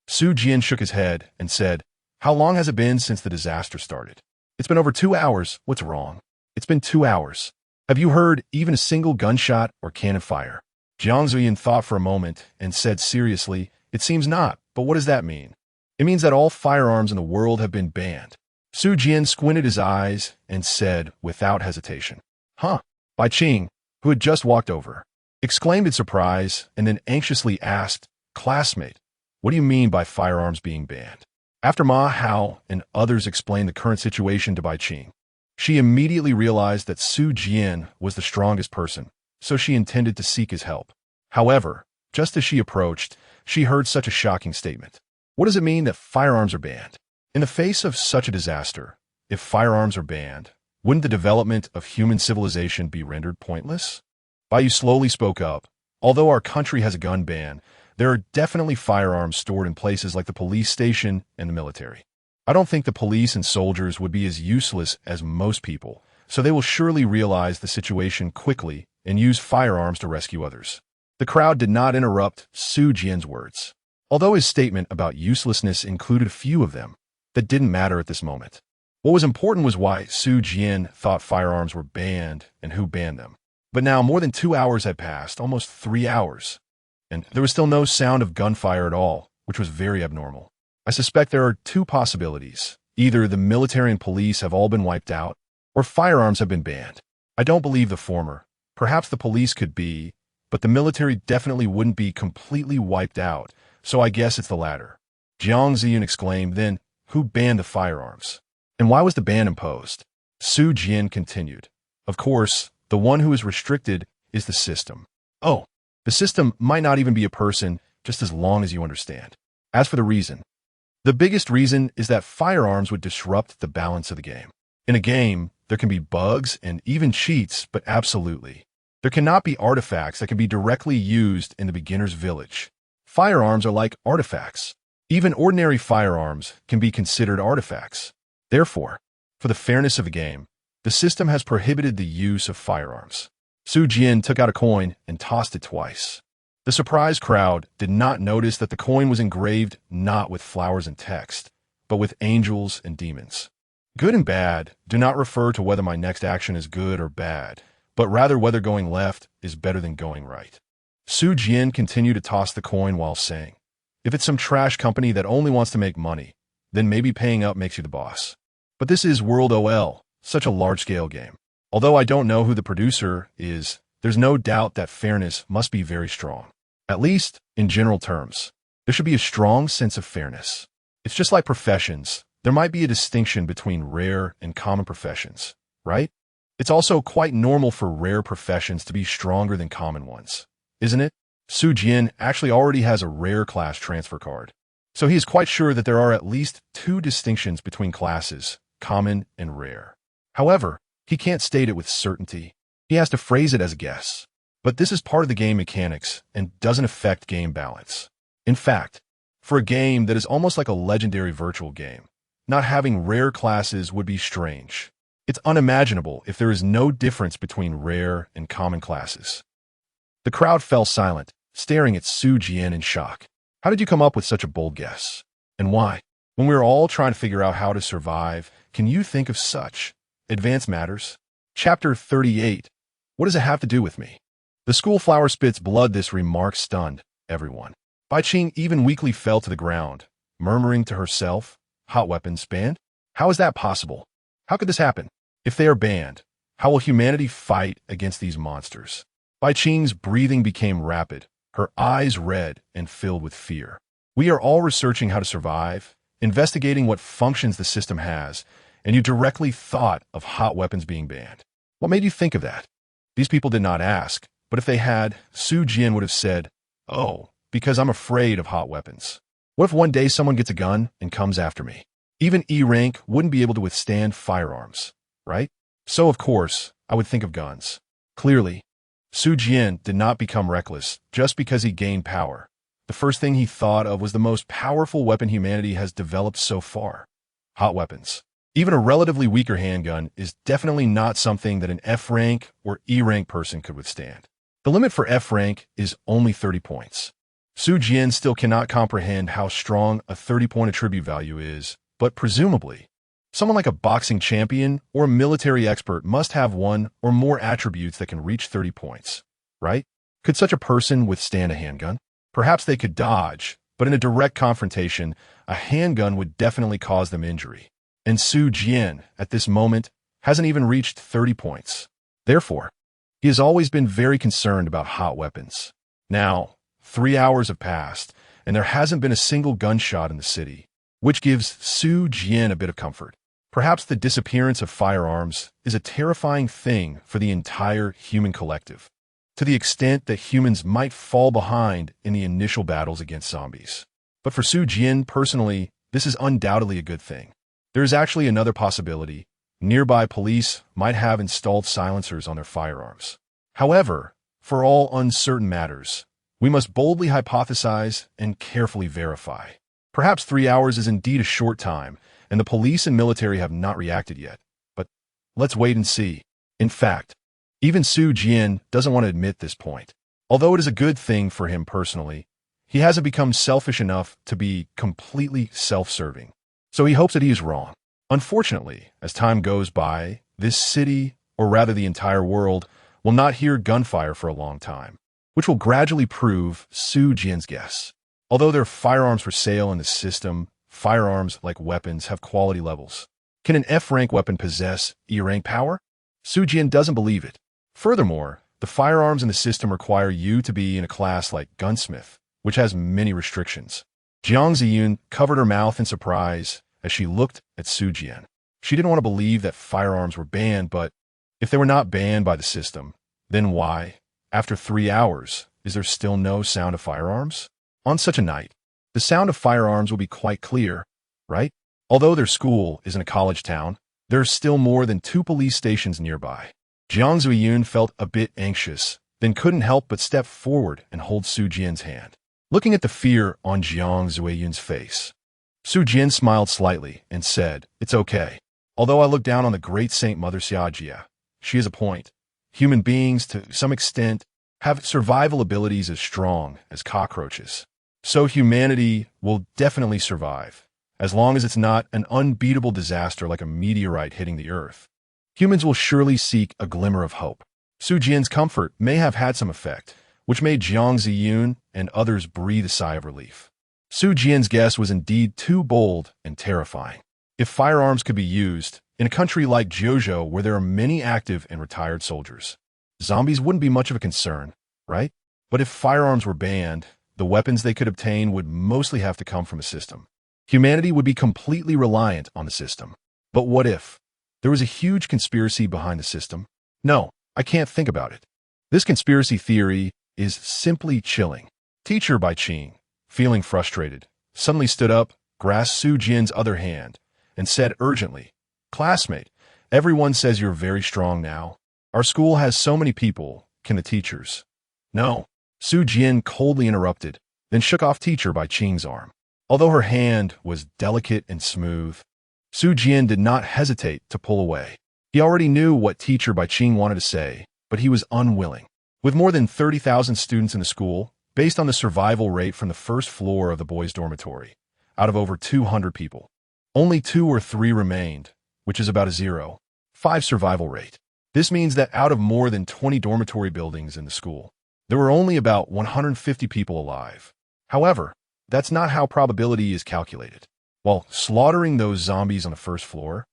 Su Jian shook his head and said, How long has it been since the disaster started? It's been over 2 hours. What's wrong? It's been 2 hours. Have you heard even a single gunshot or cannon fire? Jiang Ziyun thought for a moment and said seriously, It seems not, but what does that mean? It means that all firearms in the world have been banned. Su Jian squinted his eyes and said without hesitation, Huh? Bai Qing, who had just walked over, exclaimed in surprise and then anxiously asked, Classmate, what do you mean by firearms being banned? After Ma Hao and others explained the current situation to Bai Qing, she immediately realized that Su Jian was the strongest person, so she intended to seek his help. However, just as she approached, she heard such a shocking statement. What does it mean that firearms are banned? In the face of such a disaster, if firearms are banned, wouldn't the development of human civilization be rendered pointless? Bayou slowly spoke up. Although our country has a gun ban, there are definitely firearms stored in places like the police station and the military. I don't think the police and soldiers would be as useless as most people, so they will surely realize the situation quickly and use firearms to rescue others. The crowd did not interrupt Su Jian's words, although his statement about uselessness included a few of them that didn't matter at this moment. What was important was why Su Jian thought firearms were banned and who banned them. But now more than 2 hours had passed, almost 3 hours, and there was still no sound of gunfire at all, which was very abnormal. I suspect there are two possibilities. Either the military and police have all been wiped out, or firearms have been banned. I don't believe the former. Perhaps the police could be, but the military definitely wouldn't be completely wiped out, so I guess it's the latter. Jiang Ziyun exclaimed, then, who banned the firearms? And why was the ban imposed? Su Jian continued. Of course, the one who is restricted is the system. Oh, the system might not even be a person, just as long as you understand. As for the reason, the biggest reason is that firearms would disrupt the balance of the game. In a game, there can be bugs and even cheats, but absolutely, there cannot be artifacts that can be directly used in the beginner's village. Firearms are like artifacts. Even ordinary firearms can be considered artifacts. Therefore, for the fairness of the game, the system has prohibited the use of firearms. Su Jian took out a coin and tossed it twice. The surprised crowd did not notice that the coin was engraved not with flowers and text, but with angels and demons. Good and bad do not refer to whether my next action is good or bad, but rather whether going left is better than going right. Su Jian continued to toss the coin while saying, if it's some trash company that only wants to make money, then maybe paying up makes you the boss. But this is World OL, such a large-scale game. Although I don't know who the producer is, there's no doubt that fairness must be very strong. At least, in general terms, there should be a strong sense of fairness. It's just like professions. There might be a distinction between rare and common professions, right? It's also quite normal for rare professions to be stronger than common ones, isn't it? Su Jian actually already has a rare class transfer card, so he is quite sure that there are at least 2 distinctions between classes, common and rare. However, he can't state it with certainty. He has to phrase it as a guess. But this is part of the game mechanics and doesn't affect game balance. In fact, for a game that is almost like a legendary virtual game, not having rare classes would be strange. It's unimaginable if there is no difference between rare and common classes. The crowd fell silent, staring at Su Jian in shock. How did you come up with such a bold guess? And why? When we were all trying to figure out how to survive, can you think of such advanced matters? Chapter 38. What does it have to do with me? The school flower spits blood. This remark stunned everyone. Bai Qing even weakly fell to the ground, murmuring to herself, hot weapons banned? How is that possible? How could this happen? If they are banned, how will humanity fight against these monsters? Bai Qing's breathing became rapid, her eyes red and filled with fear. We are all researching how to survive, investigating what functions the system has, and you directly thought of hot weapons being banned. What made you think of that? These people did not ask, but if they had, Su Jian would have said, oh, because I'm afraid of hot weapons. What if one day someone gets a gun and comes after me? Even E-rank wouldn't be able to withstand firearms, right? So, of course, I would think of guns. Clearly, Su Jian did not become reckless just because he gained power. The first thing he thought of was the most powerful weapon humanity has developed so far: hot weapons. Even a relatively weaker handgun is definitely not something that an F-rank or E-rank person could withstand. The limit for F-rank is only 30 points. Su Jian still cannot comprehend how strong a 30-point attribute value is, but presumably, someone like a boxing champion or a military expert must have one or more attributes that can reach 30 points, right? Could such a person withstand a handgun? Perhaps they could dodge, but in a direct confrontation, a handgun would definitely cause them injury. And Su Jian, at this moment, hasn't even reached 30 points. Therefore, he has always been very concerned about hot weapons. Now, 3 hours have passed, and there hasn't been a single gunshot in the city, which gives Su Jian a bit of comfort. Perhaps the disappearance of firearms is a terrifying thing for the entire human collective, to the extent that humans might fall behind in the initial battles against zombies. But for Su Jian personally, this is undoubtedly a good thing. There is actually another possibility. Nearby police might have installed silencers on their firearms. However, for all uncertain matters, we must boldly hypothesize and carefully verify. Perhaps 3 hours is indeed a short time, and the police and military have not reacted yet. But let's wait and see. In fact, even Su Jian doesn't want to admit this point. Although it is a good thing for him personally, he hasn't become selfish enough to be completely self-serving. So he hopes that he is wrong. Unfortunately, as time goes by, this city, or rather the entire world, will not hear gunfire for a long time, which will gradually prove Su Jian's guess. Although there are firearms for sale in the system, firearms, like weapons, have quality levels. Can an F-rank weapon possess E-rank power? Su Jian doesn't believe it. Furthermore, the firearms in the system require you to be in a class like gunsmith, which has many restrictions. Jiang Ziyun covered her mouth in surprise as she looked at Su Jian. She didn't want to believe that firearms were banned, but if they were not banned by the system, then why, after 3 hours, is there still no sound of firearms? On such a night, the sound of firearms will be quite clear, right? Although their school is in a college town, there are still more than 2 police stations nearby. Jiang Ziyun felt a bit anxious, then couldn't help but step forward and hold Su Jian's hand. Looking at the fear on Jiang Ziyun's face, Su Jian smiled slightly and said, "It's okay. Although I look down on the great Saint Mother Xiajia, she has a point. Human beings, to some extent, have survival abilities as strong as cockroaches. So humanity will definitely survive, as long as it's not an unbeatable disaster like a meteorite hitting the Earth. Humans will surely seek a glimmer of hope." Su Jian's comfort may have had some effect, which made Jiang Ziyun and others breathe a sigh of relief. Su Jian's guess was indeed too bold and terrifying. If firearms could be used, in a country like Jiuzhou where there are many active and retired soldiers, zombies wouldn't be much of a concern, right? But if firearms were banned, the weapons they could obtain would mostly have to come from a system. Humanity would be completely reliant on the system. But what if there was a huge conspiracy behind the system? No, I can't think about it. This conspiracy theory is simply chilling. Teacher Bai Qing, feeling frustrated, suddenly stood up, grasped Su Jian's other hand, and said urgently, "Classmate, everyone says you're very strong now. Our school has so many people. Can the teachers?" "No," Su Jian coldly interrupted, then shook off Teacher Bai Qing's arm. Although her hand was delicate and smooth, Su Jian did not hesitate to pull away. He already knew what Teacher Bai Qing wanted to say, but he was unwilling. With more than 30,000 students in the school, based on the survival rate from the first floor of the boys' dormitory, out of over 200 people, only 2 or 3 remained, which is about a 0.5 survival rate. This means that out of more than 20 dormitory buildings in the school, there were only about 150 people alive. However, that's not how probability is calculated. While slaughtering those zombies on the first floor,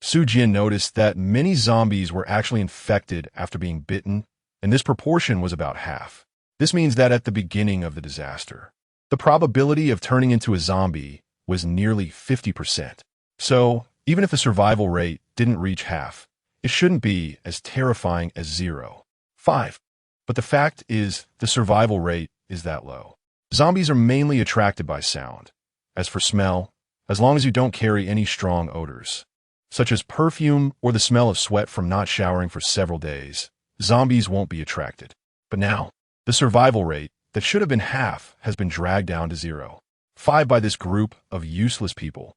Su Jian noticed that many zombies were actually infected after being bitten, and this proportion was about half. This means that at the beginning of the disaster, the probability of turning into a zombie was nearly 50%. So, even if the survival rate didn't reach half, it shouldn't be as terrifying as 0.5. But the fact is, the survival rate is that low. Zombies are mainly attracted by sound. As for smell, as long as you don't carry any strong odors, such as perfume or the smell of sweat from not showering for several days, zombies won't be attracted. But now, the survival rate, that should have been half, has been dragged down to 0.5 by this group of useless people,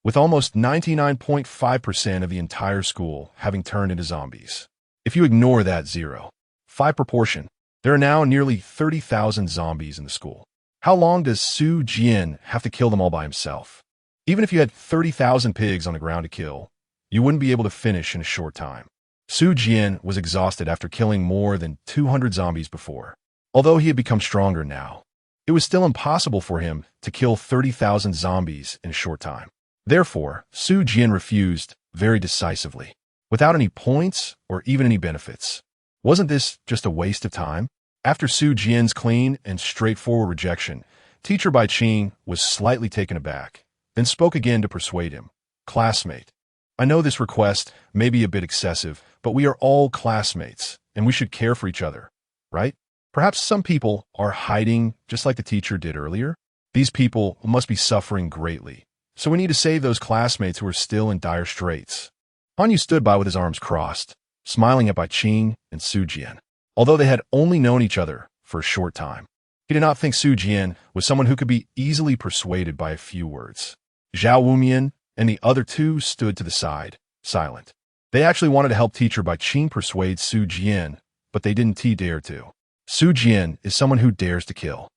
with almost 99.5% of the entire school having turned into zombies. If you ignore that 0.5 proportion, there are now nearly 30,000 zombies in the school. How long does Su Jian have to kill them all by himself? Even if you had 30,000 pigs on the ground to kill, you wouldn't be able to finish in a short time. Su Jian was exhausted after killing more than 200 zombies before. Although he had become stronger now, it was still impossible for him to kill 30,000 zombies in a short time. Therefore, Su Jian refused very decisively, without any points or even any benefits. Wasn't this just a waste of time? After Su Jian's clean and straightforward rejection, Teacher Bai Qing was slightly taken aback, then spoke again to persuade him. "Classmate, I know this request may be a bit excessive, but we are all classmates, and we should care for each other, right? Perhaps some people are hiding just like the teacher did earlier." These people must be suffering greatly. So we need to save those classmates who are still in dire straits. Hanyu stood by with his arms crossed, smiling at Bai Qing and Su Jian. Although they had only known each other for a short time, he did not think Su Jian was someone who could be easily persuaded by a few words. Zhao Wumian and the other two stood to the side, silent. They actually wanted to help teacher Bai Qing persuade Su Jian, but they didn't dare to. Su Jian is someone who dares to kill.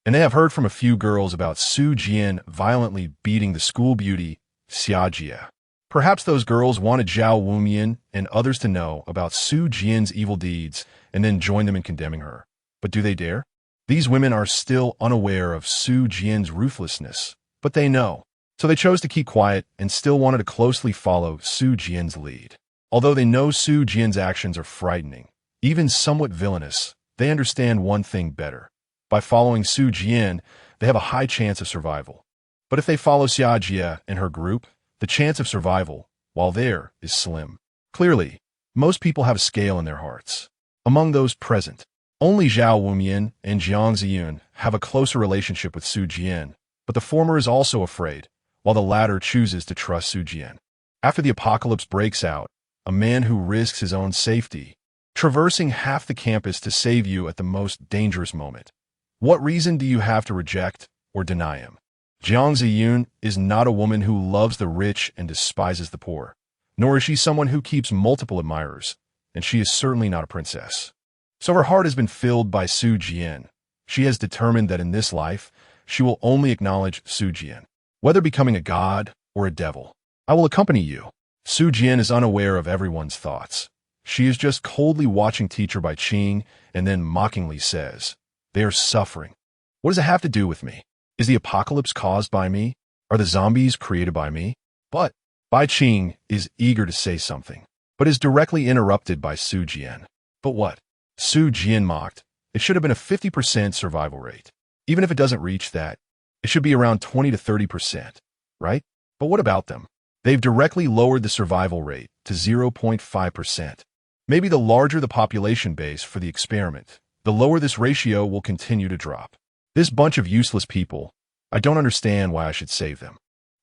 And they have heard from a few girls about Su Jian violently beating the school beauty, Xia Jia. Perhaps those girls wanted Zhao Wumian and others to know about Su Jian's evil deeds and then join them in condemning her. But do they dare? These women are still unaware of Su Jian's ruthlessness, but they know. So they chose to keep quiet and still wanted to closely follow Su Jian's lead. Although they know Su Jian's actions are frightening, even somewhat villainous, they understand one thing better. By following Su Jian, they have a high chance of survival. But if they follow Xia Jia and her group, the chance of survival, while there, is slim. Clearly, most people have a scale in their hearts. Among those present, only Zhao Wumian and Jiang Ziyun have a closer relationship with Su Jian, but the former is also afraid, while the latter chooses to trust Su Jian. After the apocalypse breaks out, a man who risks his own safety, traversing half the campus to save you at the most dangerous moment. What reason do you have to reject or deny him? Jiang Ziyun is not a woman who loves the rich and despises the poor, nor is she someone who keeps multiple admirers, and she is certainly not a princess. So her heart has been filled by Su Jian. She has determined that in this life, she will only acknowledge Su Jian, whether becoming a god or a devil. I will accompany you. Su Jian is unaware of everyone's thoughts. She is just coldly watching teacher Bai Qing and then mockingly says, "They are suffering. What does it have to do with me? Is the apocalypse caused by me? Are the zombies created by me?" But Bai Qing is eager to say something, but is directly interrupted by Su Jian. "But what?" Su Jian mocked. "It should have been a 50% survival rate. Even if it doesn't reach that, it should be around 20 to 30%, right? But what about them? They've directly lowered the survival rate to 0.5%. Maybe the larger the population base for the experiment, the lower this ratio will continue to drop. This bunch of useless people, I don't understand why I should save them.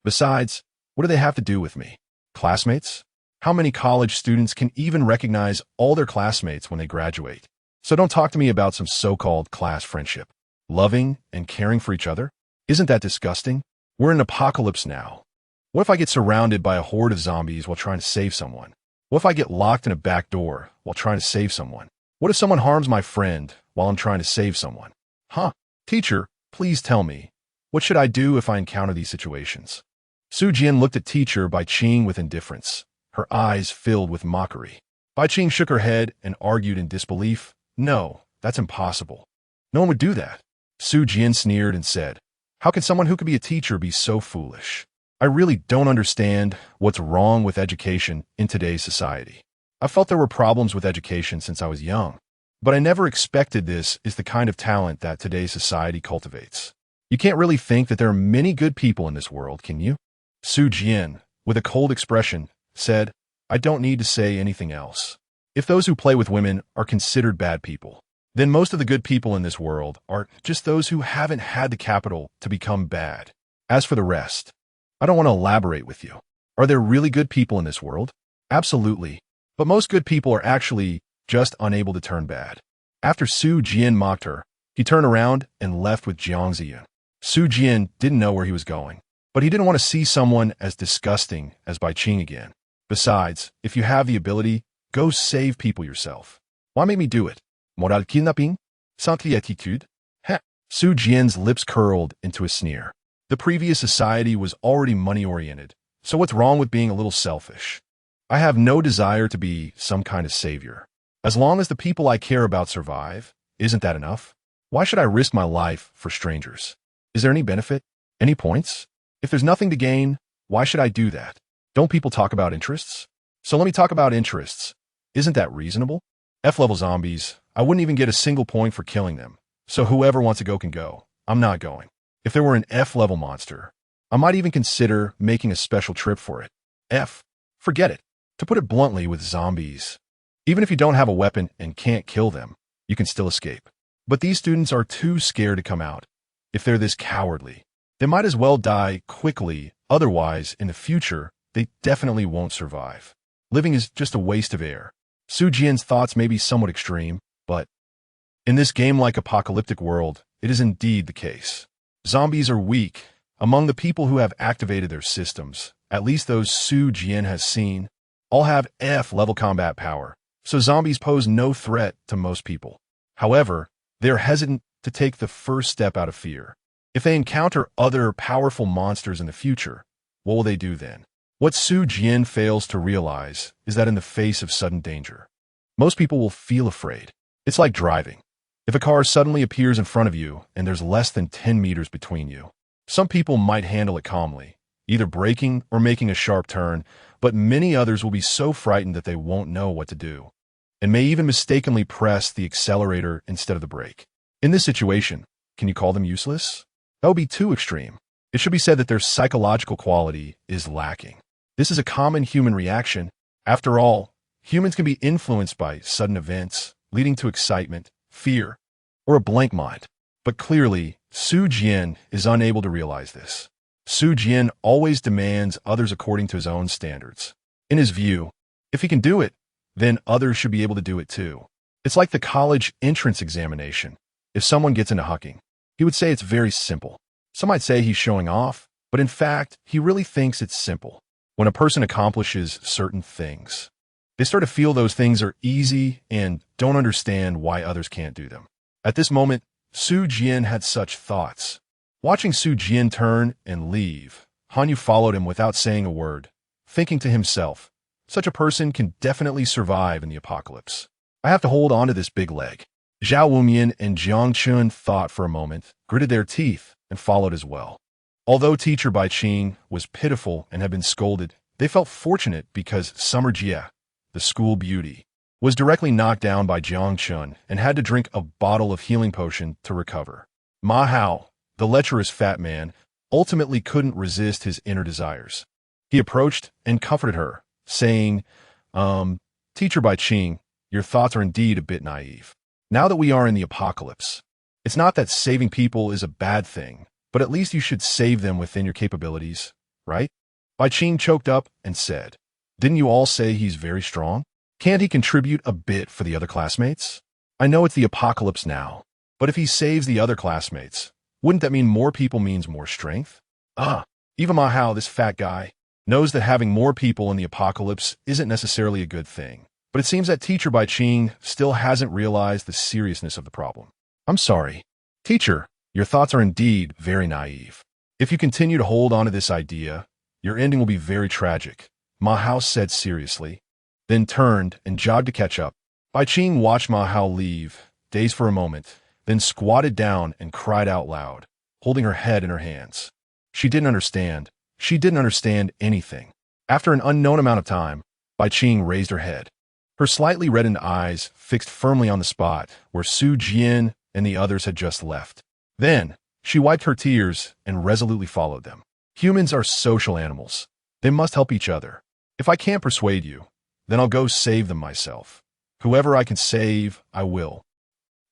Besides, what do they have to do with me? Classmates? How many college students can even recognize all their classmates when they graduate? So don't talk to me about some so-called class friendship. Loving and caring for each other? Isn't that disgusting? We're in an apocalypse now. What if I get surrounded by a horde of zombies while trying to save someone? What if I get locked in a back door while trying to save someone? What if someone harms my friend while I'm trying to save someone? Teacher, please tell me, what should I do if I encounter these situations? Su Jian looked at teacher Bai Qing with indifference, her eyes filled with mockery. Bai Qing shook her head and argued in disbelief. "No, that's impossible. No one would do that." Su Jian sneered and said, "How can someone who could be a teacher be so foolish? I really don't understand what's wrong with education in today's society. I felt there were problems with education since I was young, but I never expected this is the kind of talent that today's society cultivates. You can't really think that there are many good people in this world, can you?" Su Jian, with a cold expression, said, "I don't need to say anything else. If those who play with women are considered bad people, then most of the good people in this world are just those who haven't had the capital to become bad. As for the rest, I don't want to elaborate with you. Are there really good people in this world? Absolutely. But most good people are actually just unable to turn bad." After Su Jian mocked her, he turned around and left with Jiang Ziyun. Su Jian didn't know where he was going, but he didn't want to see someone as disgusting as Bai Qing again. Besides, if you have the ability, go save people yourself. Why make me do it? Moral kidnapping? Sans attitude? Heh. Su Jian's lips curled into a sneer. The previous society was already money-oriented, so what's wrong with being a little selfish? I have no desire to be some kind of savior. As long as the people I care about survive, isn't that enough? Why should I risk my life for strangers? Is there any benefit? Any points? If there's nothing to gain, why should I do that? Don't people talk about interests? So let me talk about interests. Isn't that reasonable? F-level zombies, I wouldn't even get a single point for killing them. So whoever wants to go can go. I'm not going. If there were an F-level monster, I might even consider making a special trip for it. Forget it. To put it bluntly, with zombies, even if you don't have a weapon and can't kill them, you can still escape. But these students are too scared to come out. If they're this cowardly, They might as well die quickly, otherwise, in the future, they definitely won't survive. Living is just a waste of air. Su Jian's thoughts may be somewhat extreme, but in this game-like apocalyptic world, it is indeed the case. Zombies are weak. Among the people who have activated their systems, at least those Su Jian has seen, all have F-level combat power, so zombies pose no threat to most people. However, they are hesitant to take the first step out of fear. If they encounter other powerful monsters in the future, what will they do then? What Su Jian fails to realize is that in the face of sudden danger, most people will feel afraid. It's like driving. If a car suddenly appears in front of you and there's less than 10 meters between you, some people might handle it calmly, either braking or making a sharp turn, but many others will be so frightened that they won't know what to do, and may even mistakenly press the accelerator instead of the brake. In this situation, can you call them useless? That would be too extreme. It should be said that their psychological quality is lacking. This is a common human reaction. After all, humans can be influenced by sudden events, leading to excitement, fear, or a blank mind. But clearly, Su Jian is unable to realize this. Su Jian always demands others according to his own standards. In his view, if he can do it, then others should be able to do it too. It's like the college entrance examination. If someone gets into hucking, he would say it's very simple. Some might say he's showing off, but in fact, he really thinks it's simple. When a person accomplishes certain things, they start to feel those things are easy and don't understand why others can't do them. At this moment, Su Jian had such thoughts. Watching Su Jian turn and leave, Hanyu followed him without saying a word, thinking to himself, such a person can definitely survive in the apocalypse. I have to hold on to this big leg. Zhao Wumian and Jiang Chun thought for a moment, gritted their teeth, and followed as well. Although teacher Bai Qing was pitiful and had been scolded, they felt fortunate because Summer Jie, the school beauty, was directly knocked down by Jiang Chun and had to drink a bottle of healing potion to recover. Ma Hao, the lecherous fat man, ultimately couldn't resist his inner desires. He approached and comforted her, saying, Teacher Bai Qing, your thoughts are indeed a bit naive. Now that we are in the apocalypse, it's not that saving people is a bad thing, but at least you should save them within your capabilities, right? Bai Qing choked up and said, didn't you all say he's very strong? Can't he contribute a bit for the other classmates? I know it's the apocalypse now, but if he saves the other classmates, wouldn't that mean more people means more strength? Even Ma Hao, this fat guy, knows that having more people in the apocalypse isn't necessarily a good thing. But it seems that teacher Bai Qing still hasn't realized the seriousness of the problem. I'm sorry. Teacher, your thoughts are indeed very naive. If you continue to hold on to this idea, your ending will be very tragic, Ma Hao said seriously, then turned and jogged to catch up. Bai Qing watched Ma Hao leave, dazed for a moment, then squatted down and cried out loud, holding her head in her hands. She didn't understand. She didn't understand anything. After an unknown amount of time, Bai Qing raised her head, her slightly reddened eyes fixed firmly on the spot where Su Jian and the others had just left. Then, she wiped her tears and resolutely followed them. Humans are social animals. They must help each other. If I can't persuade you, then I'll go save them myself. Whoever I can save, I will.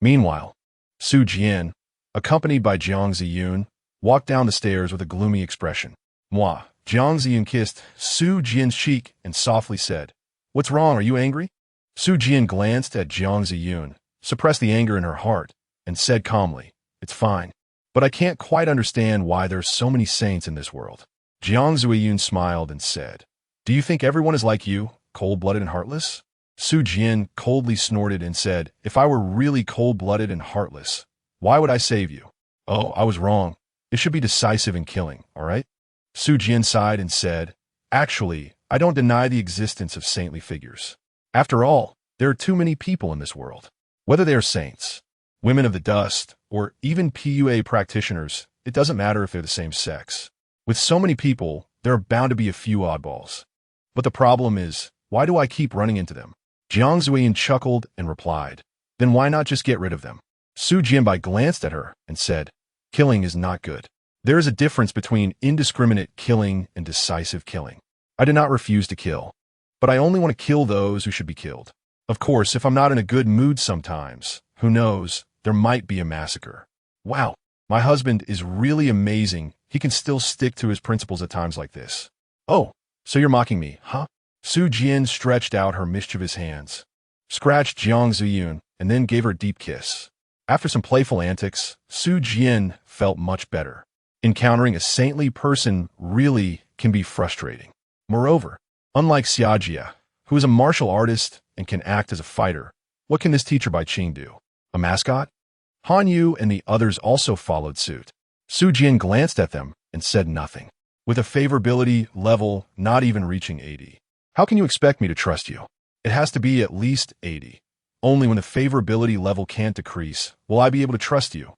Meanwhile, Su Jian, accompanied by Jiang Ziyun, walked down the stairs with a gloomy expression. Moi, Jiang Ziyun kissed Su Jian's cheek and softly said, What's wrong? Are you angry? Su Jian glanced at Jiang Ziyun, suppressed the anger in her heart, and said calmly, It's fine. But I can't quite understand why there's so many saints in this world. Jiang Ziyun smiled and said, Do you think everyone is like you, cold-blooded and heartless? Su Jian coldly snorted and said, If I were really cold-blooded and heartless, why would I save you? Oh, I was wrong. It should be decisive in killing, all right? Su Jian sighed and said, Actually, I don't deny the existence of saintly figures. After all, there are too many people in this world. Whether they are saints, women of the dust, or even PUA practitioners, it doesn't matter if they're the same sex. With so many people, there are bound to be a few oddballs. But the problem is, why do I keep running into them? Jiang Zuiyin chuckled and replied, Then why not just get rid of them? Su Jianbai glanced at her and said, Killing is not good. There is a difference between indiscriminate killing and decisive killing. I do not refuse to kill, but I only want to kill those who should be killed. Of course, if I'm not in a good mood sometimes, who knows, there might be a massacre. Wow, My husband is really amazing. He can still stick to his principles at times like this. Oh, so you're mocking me, huh? Su Jian stretched out her mischievous hands, scratched Jiang Ziyun, and then gave her a deep kiss. After some playful antics, Su Jian felt much better. Encountering a saintly person really can be frustrating. Moreover, unlike Xiajia, who is a martial artist and can act as a fighter, what can this teacher by Qing do? A mascot? Han Yu and the others also followed suit. Su Jian glanced at them and said nothing. With a favorability level not even reaching 80. How can you expect me to trust you? It has to be at least 80. Only when the favorability level can't decrease will I be able to trust you.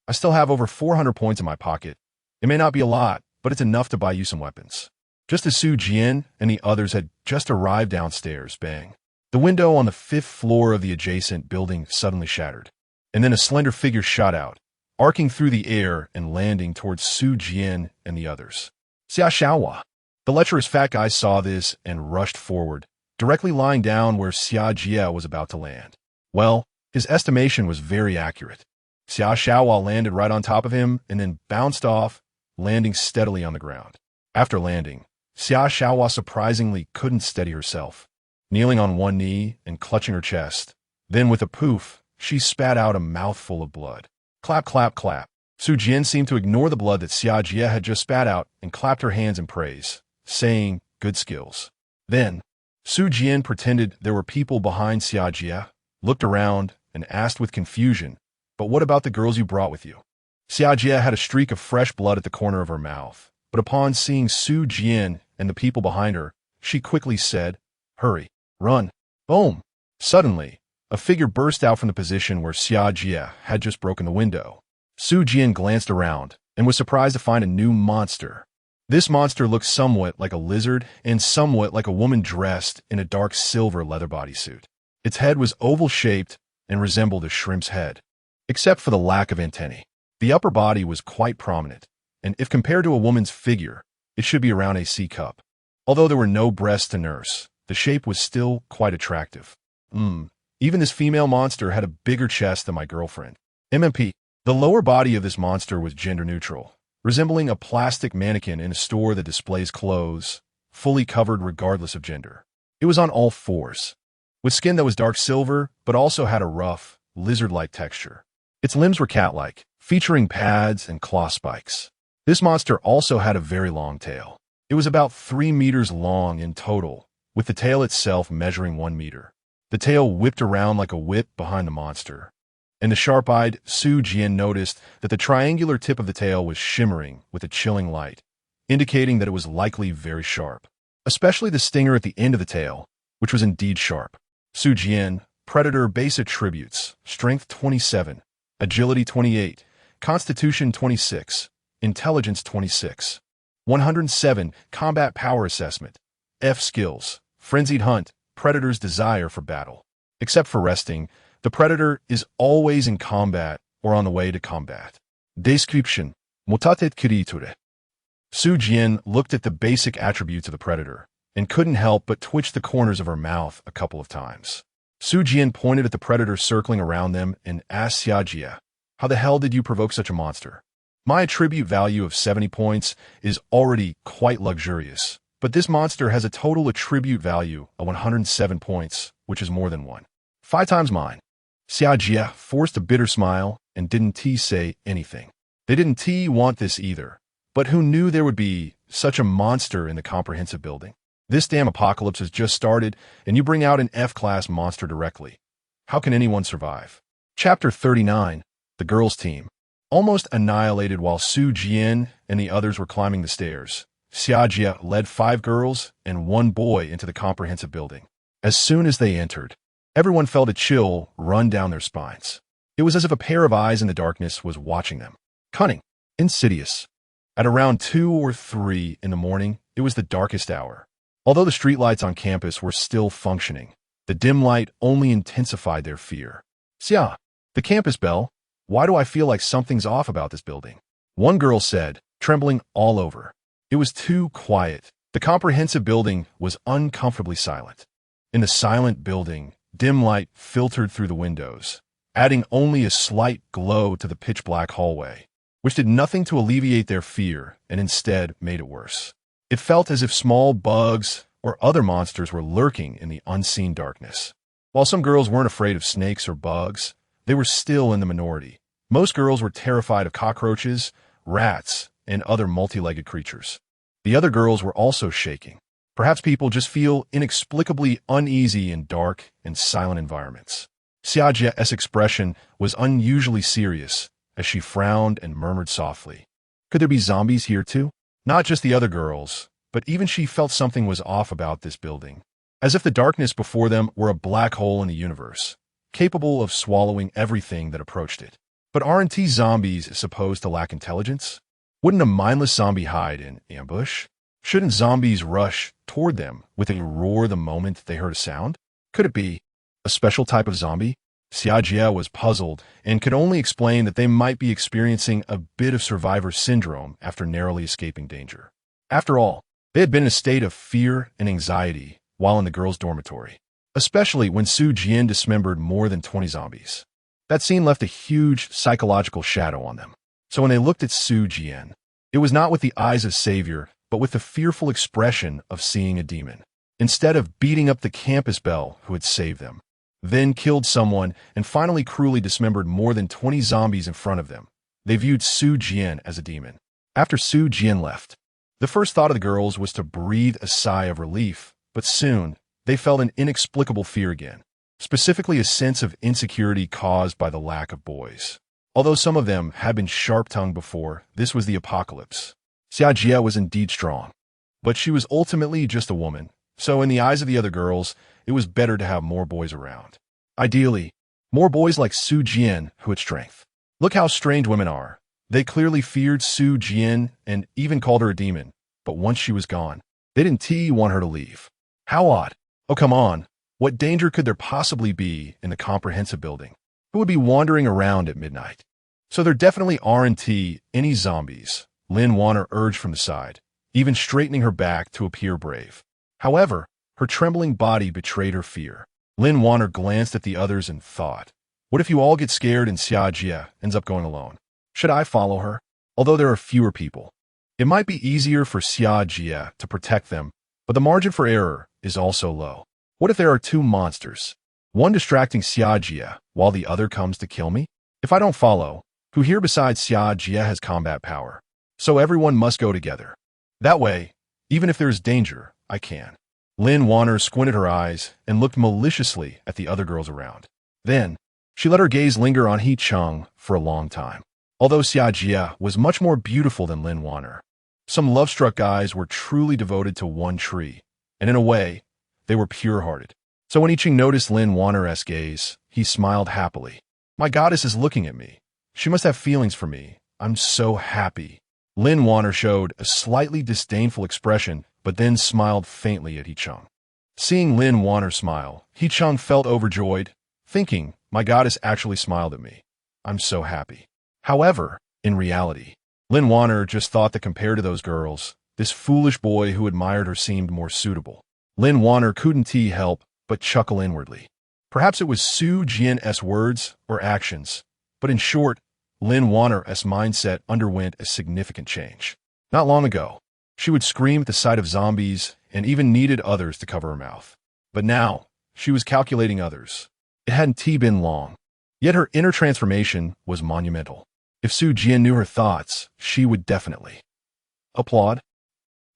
I still have over 400 points in my pocket. It may not be a lot, but it's enough to buy you some weapons. Just as Su Jian and the others had just arrived downstairs, bang. The window on the 5th floor of the adjacent building suddenly shattered. And then a slender figure shot out, arcing through the air and landing towards Su Jian and the others. Xia Xiaohua. The lecherous fat guy saw this and rushed forward, directly lying down where Xia Jia was about to land. Well, his estimation was very accurate. Xia Xiaohua landed right on top of him and then bounced off, landing steadily on the ground. After landing, Xia Xiaohua surprisingly couldn't steady herself, kneeling on one knee and clutching her chest. Then with a poof, she spat out a mouthful of blood. Clap, clap, clap. Su Jian seemed to ignore the blood that Xia Jia had just spat out and clapped her hands in praise, saying, "Good skills." Then, Su Jian pretended there were people behind Xia Jia, looked around, and asked with confusion, "But what about the girls you brought with you?" Xia Jia had a streak of fresh blood at the corner of her mouth, but upon seeing Su Jian and the people behind her, she quickly said, "Hurry, run." Boom! Suddenly, a figure burst out from the position where Xia Jia had just broken the window. Su Jian glanced around and was surprised to find a new monster. This monster looked somewhat like a lizard and somewhat like a woman dressed in a dark silver leather bodysuit. Its head was oval-shaped and resembled a shrimp's head, except for the lack of antennae. The upper body was quite prominent, and if compared to a woman's figure, it should be around a C cup. Although there were no breasts to nurse, the shape was still quite attractive. Even this female monster had a bigger chest than my girlfriend. MMP. The lower body of this monster was gender-neutral, resembling a plastic mannequin in a store that displays clothes, fully covered regardless of gender. It was on all fours, with skin that was dark silver but also had a rough, lizard-like texture. Its limbs were cat-like, featuring pads and claw spikes. This monster also had a very long tail. It was about 3 meters long in total, with the tail itself measuring 1 meter. The tail whipped around like a whip behind the monster, and the sharp-eyed Su Jian noticed that the triangular tip of the tail was shimmering with a chilling light, indicating that it was likely very sharp, especially the stinger at the end of the tail, which was indeed sharp. Su Jian, Predator Base Attributes, Strength 27, Agility 28, Constitution 26, Intelligence 26, 107, Combat Power Assessment, F Skills, Frenzied Hunt, Predator's Desire for Battle. Except for resting, the Predator is always in combat or on the way to combat. Description: Mutatet creature. Su Jian looked at the basic attributes of the Predator and couldn't help but twitch the corners of her mouth a couple of times. Su Jian pointed at the Predator circling around them and asked Xia Jia, "How the hell did you provoke such a monster? My attribute value of 70 points is already quite luxurious, but this monster has a total attribute value of 107 points, which is more than 5 times mine." Xia Jia forced a bitter smile and didn't say anything. They didn't want this either, but who knew there would be such a monster in the comprehensive building? This damn apocalypse has just started, and you bring out an F-class monster directly. How can anyone survive? Chapter 39, The Girls' Team. Almost annihilated while Su Jian and the others were climbing the stairs, Xia Jia led 5 girls and 1 boy into the comprehensive building. As soon as they entered, everyone felt a chill run down their spines. It was as if a pair of eyes in the darkness was watching them. Cunning. Insidious. At around 2 or 3 in the morning, it was the darkest hour. Although the streetlights on campus were still functioning, the dim light only intensified their fear. "Xia, the campus bell. Why do I feel like something's off about this building?" one girl said, trembling all over. It was too quiet. The comprehensive building was uncomfortably silent. In the silent building, dim light filtered through the windows, adding only a slight glow to the pitch-black hallway. which did nothing to alleviate their fear and instead made it worse. It felt as if small bugs or other monsters were lurking in the unseen darkness. While some girls weren't afraid of snakes or bugs, they were still in the minority. Most girls were terrified of cockroaches, rats, and other multi-legged creatures. The other girls were also shaking. Perhaps people just feel inexplicably uneasy in dark and silent environments. Xiajia's expression was unusually serious as she frowned and murmured softly. Could there be zombies here too? Not just the other girls, but even she felt something was off about this building, as if the darkness before them were a black hole in the universe, capable of swallowing everything that approached it. But aren't zombies supposed to lack intelligence? Wouldn't a mindless zombie hide in ambush? Shouldn't zombies rush toward them with a roar the moment they heard a sound? Could it be a special type of zombie? Xiajia was puzzled and could only explain that they might be experiencing a bit of survivor syndrome after narrowly escaping danger. After all, they had been in a state of fear and anxiety while in the girls' dormitory, especially when Su Jian dismembered more than 20 zombies. That scene left a huge psychological shadow on them. So when they looked at Su Jian, it was not with the eyes of savior, but with the fearful expression of seeing a demon. Instead of beating up the campus belle who had saved them, then killed someone, and finally cruelly dismembered more than 20 zombies in front of them, they viewed Su Jian as a demon. After Su Jian left, the first thought of the girls was to breathe a sigh of relief, but soon they felt an inexplicable fear again, specifically a sense of insecurity caused by the lack of boys. Although some of them had been sharp-tongued before, this was the apocalypse. Xiajia was indeed strong, but she was ultimately just a woman, so in the eyes of the other girls, it was better to have more boys around. Ideally, more boys like Su Jian who had strength. Look how strange women are. They clearly feared Su Jian and even called her a demon, but once she was gone, they didn't want her to leave. How odd. Oh, come on. What danger could there possibly be in the comprehensive building? Who would be wandering around at midnight? So there definitely aren't any zombies, Lin Warner urged from the side, even straightening her back to appear brave. However, her trembling body betrayed her fear. Lin Warner glanced at the others and thought, what if you all get scared and Xiajia ends up going alone? Should I follow her? Although there are fewer people, it might be easier for Xiajia to protect them, but the margin for error is also low. What if there are two monsters, one distracting Xiajia while the other comes to kill me? If I don't follow, who here besides Xiajia has combat power? So everyone must go together. That way, even if there is danger, I can. Lin Warner squinted her eyes and looked maliciously at the other girls around. Then, she let her gaze linger on He Chung for a long time. Although Xiajia was much more beautiful than Lin Warner, some love-struck guys were truly devoted to one tree, and in a way, they were pure-hearted. So when He Chung noticed Lin Warner's gaze, he smiled happily. My goddess is looking at me. She must have feelings for me. I'm so happy. Lin Warner showed a slightly disdainful expression, but then smiled faintly at He Chung. Seeing Lin Warner smile, He Chung felt overjoyed, thinking, my goddess actually smiled at me. I'm so happy. However, in reality, Lin Warner just thought that compared to those girls, this foolish boy who admired her seemed more suitable. Lin Warner couldn't help but chuckle inwardly. Perhaps it was Su Jian's words or actions, but in short, Lin Warner's mindset underwent a significant change. Not long ago, she would scream at the sight of zombies and even needed others to cover her mouth. But now, she was calculating others. It hadn't been long, yet her inner transformation was monumental. If Su Jian knew her thoughts, she would definitely applaud.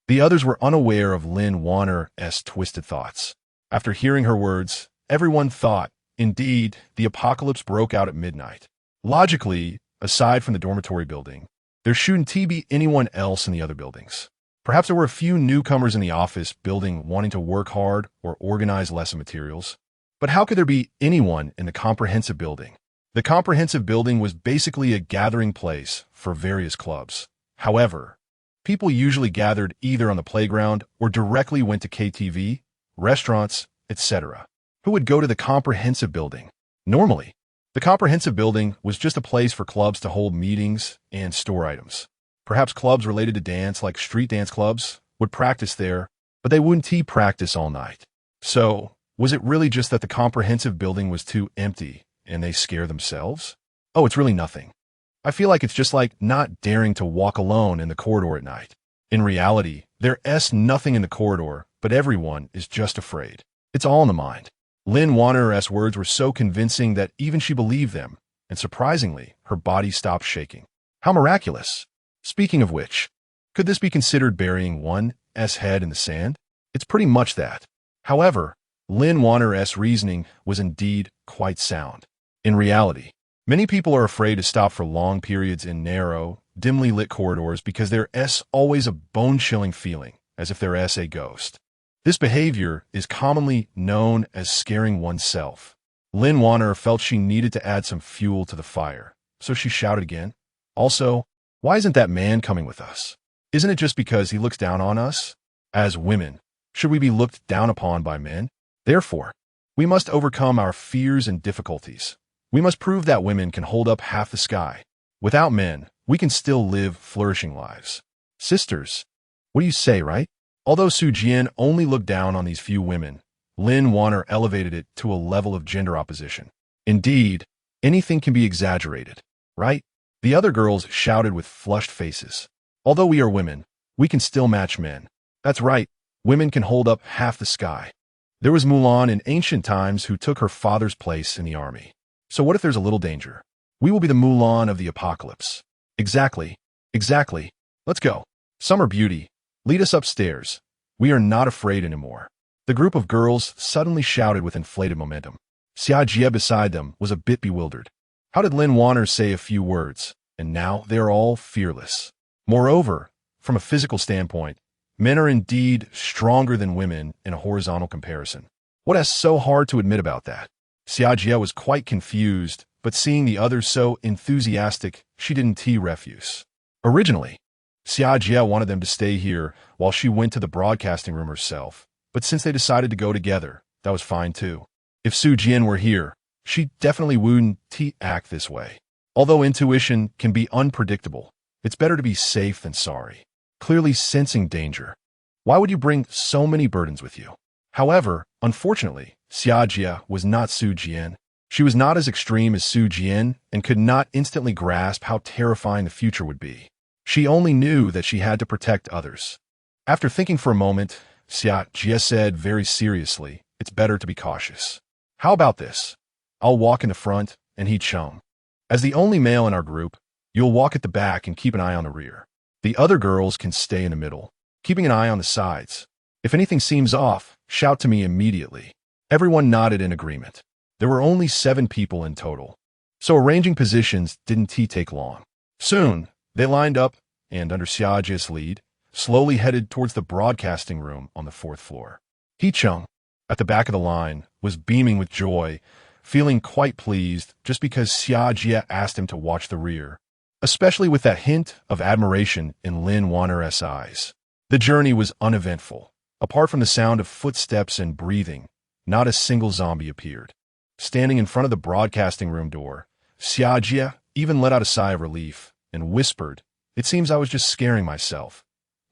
The others were unaware of Lin Warner's twisted thoughts. After hearing her words, everyone thought, indeed, the apocalypse broke out at midnight. Logically, aside from the dormitory building, there shouldn't be anyone else in the other buildings. Perhaps there were a few newcomers in the office building wanting to work hard or organize lesson materials. But how could there be anyone in the comprehensive building? The comprehensive building was basically a gathering place for various clubs. However, people usually gathered either on the playground or directly went to KTV, restaurants, etc. Who would go to the comprehensive building? Normally, the comprehensive building was just a place for clubs to hold meetings and store items. Perhaps clubs related to dance, like street dance clubs, would practice there, but they wouldn't practice all night. So, was it really just that the comprehensive building was too empty and they scare themselves? Oh, it's really nothing. I feel like it's just like not daring to walk alone in the corridor at night. In reality, there's nothing in the corridor, but everyone is just afraid. It's all in the mind. Lynn Wanner's words were so convincing that even she believed them, and surprisingly, her body stopped shaking. How miraculous! Speaking of which, could this be considered burying one's head in the sand? It's pretty much that. However, Lynn Wanner's reasoning was indeed quite sound. In reality, many people are afraid to stop for long periods in narrow, dimly lit corridors because there's always a bone-chilling feeling, as if there's a ghost. This behavior is commonly known as scaring oneself. Lynn Wanner felt she needed to add some fuel to the fire, so she shouted again. Also, why isn't that man coming with us? Isn't it just because he looks down on us? As women, should we be looked down upon by men? Therefore, we must overcome our fears and difficulties. We must prove that women can hold up half the sky. Without men, we can still live flourishing lives. Sisters, what do you say, right? Although Su Jian only looked down on these few women, Lynn Wanner elevated it to a level of gender opposition. Indeed, anything can be exaggerated, right? The other girls shouted with flushed faces. Although we are women, we can still match men. That's right, women can hold up half the sky. There was Mulan in ancient times who took her father's place in the army. So what if there's a little danger? We will be the Mulan of the apocalypse. Exactly. Let's go. Summer Beauty, lead us upstairs. We are not afraid anymore. The group of girls suddenly shouted with inflated momentum. Xia Jie beside them was a bit bewildered. How did Lin Wanner say a few words, and now they are all fearless? Moreover, from a physical standpoint, men are indeed stronger than women in a horizontal comparison. What is so hard to admit about that? Xia Jie was quite confused, but seeing the others so enthusiastic, she didn't refuse. Originally, Xia Jie wanted them to stay here while she went to the broadcasting room herself, but since they decided to go together, that was fine too. If Su Jian were here, she definitely wouldn't act this way. Although intuition can be unpredictable, it's better to be safe than sorry. Clearly sensing danger. Why would you bring so many burdens with you? However, unfortunately, Xia Jie was not Su Jian. She was not as extreme as Su Jian and could not instantly grasp how terrifying the future would be. She only knew that she had to protect others. After thinking for a moment, Xia Jie said very seriously, "It's better to be cautious. How about this? I'll walk in the front, and he Chung. As the only male in our group, you'll walk at the back and keep an eye on the rear. The other girls can stay in the middle, keeping an eye on the sides. If anything seems off, shout to me immediately." Everyone nodded in agreement. There were only 7 people in total, so arranging positions didn't take long. Soon, they lined up and, under Xia Jie's lead, slowly headed towards the broadcasting room on the 4th floor. He Chung, at the back of the line, was beaming with joy, feeling quite pleased just because Xia Jie asked him to watch the rear, especially with that hint of admiration in Lin Wanner's eyes. The journey was uneventful. Apart from the sound of footsteps and breathing, not a single zombie appeared. Standing in front of the broadcasting room door, Xia Jie even let out a sigh of relief and whispered, "It seems I was just scaring myself."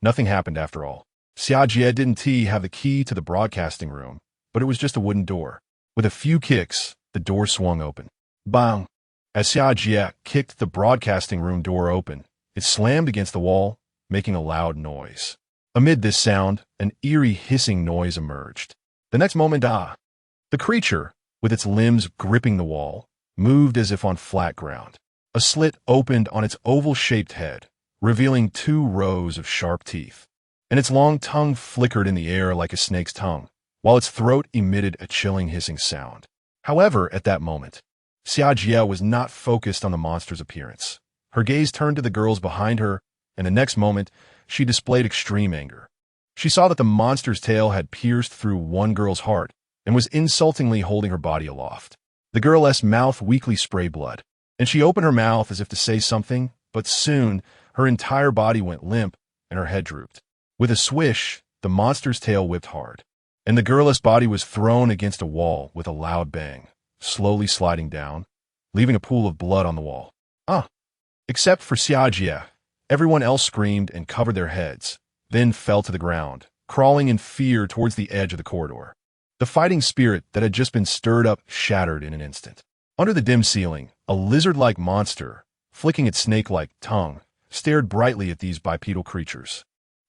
Nothing happened after all. Xia Jie didn't have the key to the broadcasting room, but it was just a wooden door. With a few kicks, the door swung open. Bang! As Xia Jie kicked the broadcasting room door open, it slammed against the wall, making a loud noise. Amid this sound, an eerie hissing noise emerged. The next moment, the creature, with its limbs gripping the wall, moved as if on flat ground. A slit opened on its oval-shaped head, revealing 2 rows of sharp teeth, and its long tongue flickered in the air like a snake's tongue, while its throat emitted a chilling hissing sound. However, at that moment, Xia Jie was not focused on the monster's appearance. Her gaze turned to the girls behind her, and the next moment, she displayed extreme anger. She saw that the monster's tail had pierced through one girl's heart and was insultingly holding her body aloft. The girl's mouth weakly sprayed blood, and she opened her mouth as if to say something, but soon her entire body went limp and her head drooped. With a swish, the monster's tail whipped hard, and the girl's body was thrown against a wall with a loud bang, slowly sliding down, leaving a pool of blood on the wall. Except for Xia Jie, everyone else screamed and covered their heads, then fell to the ground, crawling in fear towards the edge of the corridor. The fighting spirit that had just been stirred up shattered in an instant. Under the dim ceiling, a lizard-like monster, flicking its snake-like tongue, stared brightly at these bipedal creatures.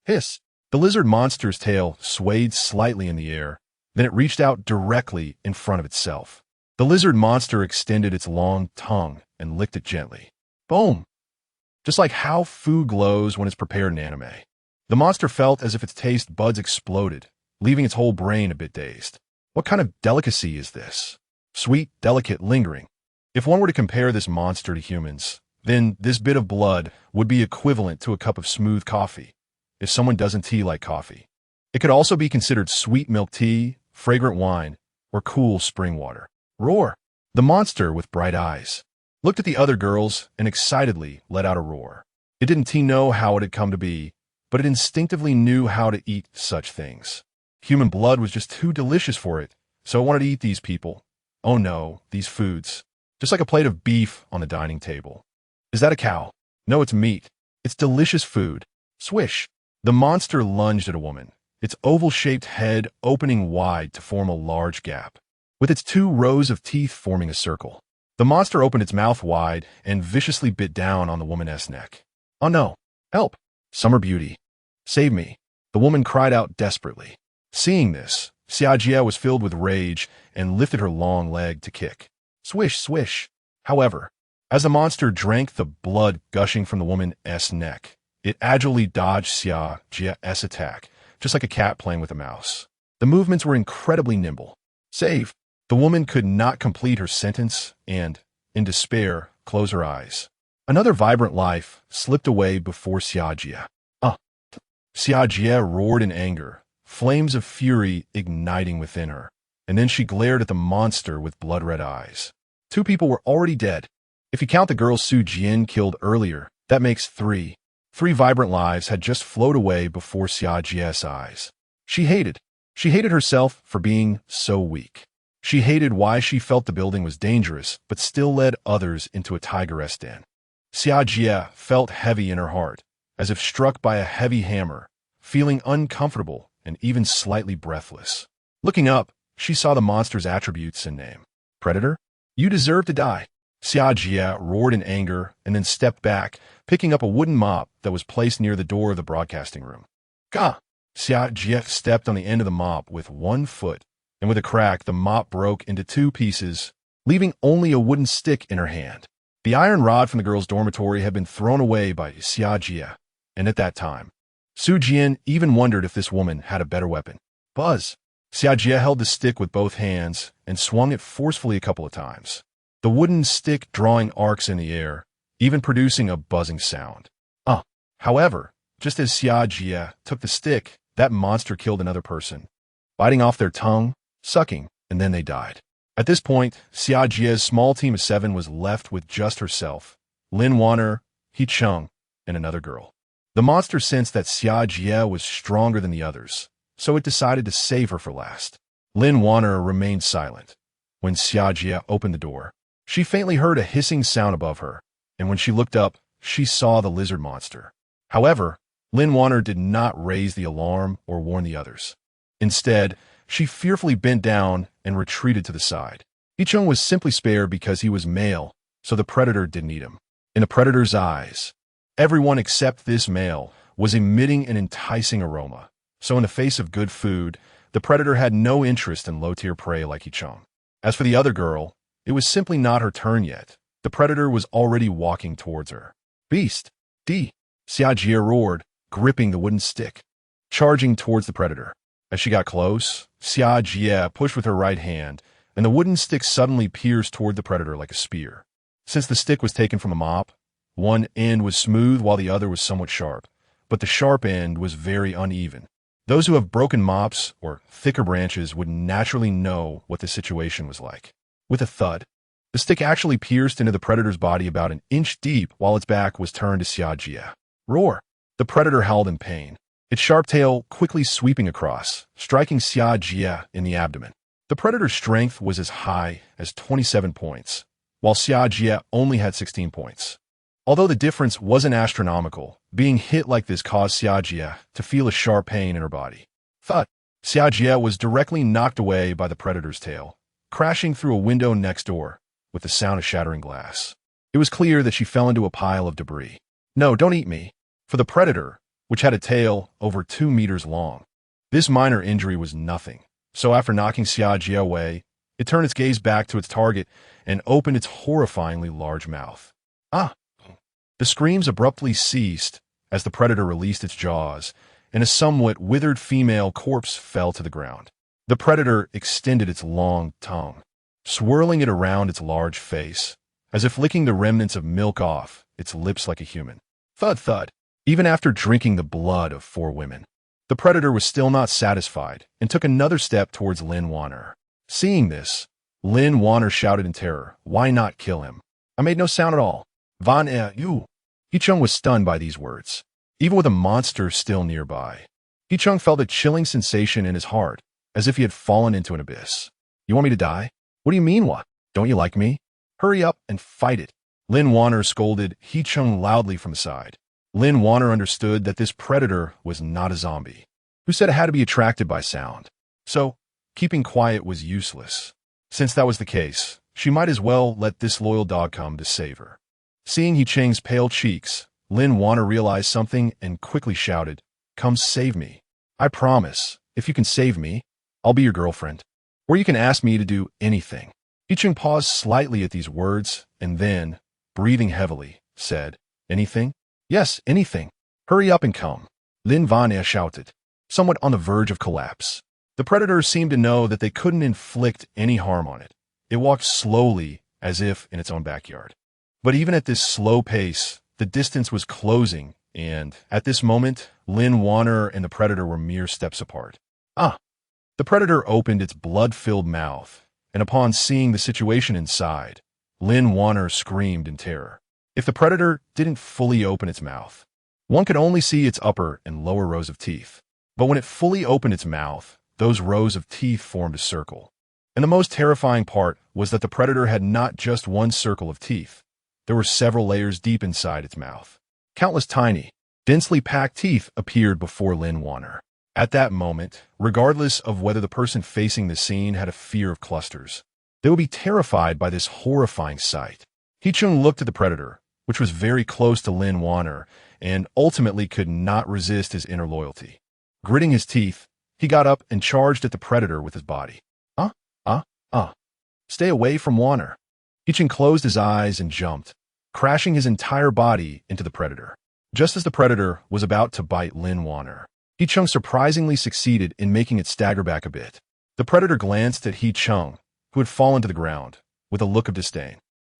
Hiss! The lizard monster's tail swayed slightly in the air, then it reached out directly in front of itself. The lizard monster extended its long tongue and licked it gently. Boom! Just like how food glows when it's prepared in anime. The monster felt as if its taste buds exploded, leaving its whole brain a bit dazed. What kind of delicacy is this? Sweet, delicate, lingering. If one were to compare this monster to humans, then this bit of blood would be equivalent to a cup of smooth coffee, if someone doesn't tea like coffee. It could also be considered sweet milk tea, fragrant wine, or cool spring water. Roar! The monster, with bright eyes, looked at the other girls and excitedly let out a roar. It didn't know how it had come to be, but it instinctively knew how to eat such things. Human blood was just too delicious for it, so it wanted to eat these people. Oh no, these foods. Just like a plate of beef on the dining table. Is that a cow? No, it's meat. It's delicious food. Swish! The monster lunged at a woman, its oval-shaped head opening wide to form a large gap, with its 2 rows of teeth forming a circle. The monster opened its mouth wide and viciously bit down on the woman's neck. Oh no! Help! Summer beauty. Save me! The woman cried out desperately. Seeing this, Xiajie was filled with rage and lifted her long leg to kick. Swish, swish! However, as the monster drank the blood gushing from the woman's neck, it agilely dodged Xiajie's attack, just like a cat playing with a mouse. The movements were incredibly nimble. Save! The woman could not complete her sentence and, in despair, closed her eyes. Another vibrant life slipped away before Xiajie. Xiajie roared in anger, flames of fury igniting within her, and then she glared at the monster with blood-red eyes. 2 people were already dead. If you count the girls Su Jian killed earlier, that makes 3. 3 vibrant lives had just flowed away before Xiajie's eyes. She hated herself for being so weak. She hated why she felt the building was dangerous, but still led others into a tigeress den. Xiajie felt heavy in her heart, as if struck by a heavy hammer, feeling uncomfortable and even slightly breathless. Looking up, she saw the monster's attributes and name. Predator? You deserve to die. Xiajie roared in anger and then stepped back, picking up a wooden mop that was placed near the door of the broadcasting room. Gah! Xiajie stepped on the end of the mop with 1 foot, and with a crack, the mop broke into 2 pieces, leaving only a wooden stick in her hand. The iron rod from the girls' dormitory had been thrown away by Xiajie, and at that time, Su Jian even wondered if this woman had a better weapon. Buzz! Xiajie held the stick with both hands and swung it forcefully a couple of times, the wooden stick drawing arcs in the air, even producing a buzzing sound. However, just as Xiajie took the stick, that monster killed another person, biting off their tongue, sucking, and then they died. At this point, Xiajie's small team of 7 was left with just herself, Lin Wanner, He Chung, and another girl. The monster sensed that Xiajie was stronger than the others, so it decided to save her for last. Lin Wanner remained silent. When Xiajie opened the door, she faintly heard a hissing sound above her, and when she looked up, she saw the lizard monster. However, Lin Wanner did not raise the alarm or warn the others. Instead, she fearfully bent down and retreated to the side. Ichung was simply spared because he was male, so the predator didn't eat him. In the predator's eyes, everyone except this male was emitting an enticing aroma, so in the face of good food, the predator had no interest in low-tier prey like Ichung. As for the other girl, it was simply not her turn yet. The predator was already walking towards her. Beast! D! Xiajie roared, gripping the wooden stick, charging towards the predator. As she got close, Xiajie pushed with her right hand, and the wooden stick suddenly pierced toward the predator like a spear. Since the stick was taken from a mop, one end was smooth while the other was somewhat sharp, but the sharp end was very uneven. Those who have broken mops or thicker branches would naturally know what the situation was like. With a thud, the stick actually pierced into the predator's body about an inch deep while its back was turned to Xiajie. Roar! The predator howled in pain, its sharp tail quickly sweeping across, striking Xiajie in the abdomen. The predator's strength was as high as 27 points, while Xiajie only had 16 points. Although the difference wasn't astronomical, being hit like this caused Xiajie to feel a sharp pain in her body. Thud! Xiajie was directly knocked away by the predator's tail, crashing through a window next door, with the sound of shattering glass. It It was clear that she fell into a pile of debris. No, don't eat me. For the predator, which had a tail over 2 meters long, this minor injury was nothing. So after knocking Xia Jia away, it turned its gaze back to its target and opened its horrifyingly large mouth. Ah! The screams abruptly ceased as the predator released its jaws, and a somewhat withered female corpse fell to the ground. The predator extended its long tongue, swirling it around its large face, as if licking the remnants of milk off its lips like a human. Thud thud. Even after drinking the blood of 4 women, the predator was still not satisfied and took another step towards Lin Wanner. Seeing this, Lin Wanner shouted in terror, "Why not kill him?" I made no sound at all. Van you. Hicheng was stunned by these words, even with a monster still nearby. Hicheng felt a chilling sensation in his heart, as if he had fallen into an abyss. You want me to die? What do you mean, what? Don't you like me? Hurry up and fight it. Lin Wanner scolded Hicheng loudly from the side. Lin Wanner understood that this predator was not a zombie, who said it had to be attracted by sound. So, keeping quiet was useless. Since that was the case, she might as well let this loyal dog come to save her. Seeing Hicheng's pale cheeks, Lin Wanner realized something and quickly shouted, "Come save me. I promise, if you can save me, I'll be your girlfriend. Or you can ask me to do anything." Hicheng paused slightly at these words and then, breathing heavily, said, "Anything?" "Yes, anything. Hurry up and come," Lin Wanner shouted, somewhat on the verge of collapse. The predator seemed to know that they couldn't inflict any harm on it. It walked slowly, as if in its own backyard. But even at this slow pace, the distance was closing, and at this moment, Lin Wanner and the predator were mere steps apart. Ah! The predator opened its blood-filled mouth, and upon seeing the situation inside, Lin Wanner screamed in terror. If the predator didn't fully open its mouth, one could only see its upper and lower rows of teeth. But when it fully opened its mouth, those rows of teeth formed a circle. And the most terrifying part was that the predator had not just one circle of teeth. There were several layers deep inside its mouth. Countless tiny, densely packed teeth appeared before Lin Wanner. At that moment, regardless of whether the person facing the scene had a fear of clusters, they would be terrified by this horrifying sight. Hicheng looked at the predator, which was very close to Lin Wanner, and ultimately could not resist his inner loyalty. Gritting his teeth, he got up and charged at the predator with his body. Stay away from Wanner. Hicheng closed his eyes and jumped, crashing his entire body into the predator. Just as the predator was about to bite Lin Wanner, Hicheng surprisingly succeeded in making it stagger back a bit. The predator glanced at Hicheng, who had fallen to the ground, with a look of disdain.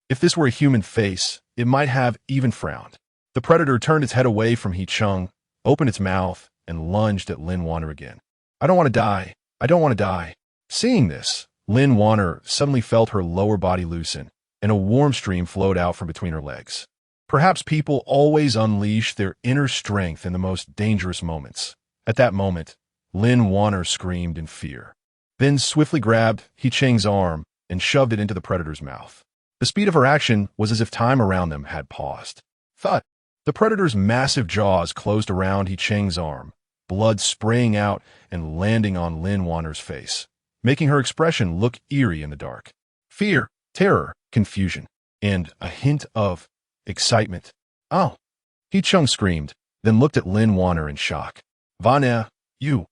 If this were a human face, it might have even frowned. The predator turned its head away from Hicheng, opened its mouth, and lunged at Lin Wanner again. "I don't want to die. I don't want to die." Seeing this, Lin Wanner suddenly felt her lower body loosen, and a warm stream flowed out from between her legs. Perhaps people always unleash their inner strength in the most dangerous moments. At that moment, Lin Wanner screamed in fear, then swiftly grabbed Hicheng's arm and shoved it into the predator's mouth. The speed of her action was as if time around them had paused. Thud! The predator's massive jaws closed around Hicheng's arm, blood spraying out and landing on Lin Wanner's face, making her expression look eerie in the dark. Fear, terror, confusion, and a hint of excitement. "Oh!" Hicheng screamed, then looked at Lin Wanner in shock. "Vanna, you."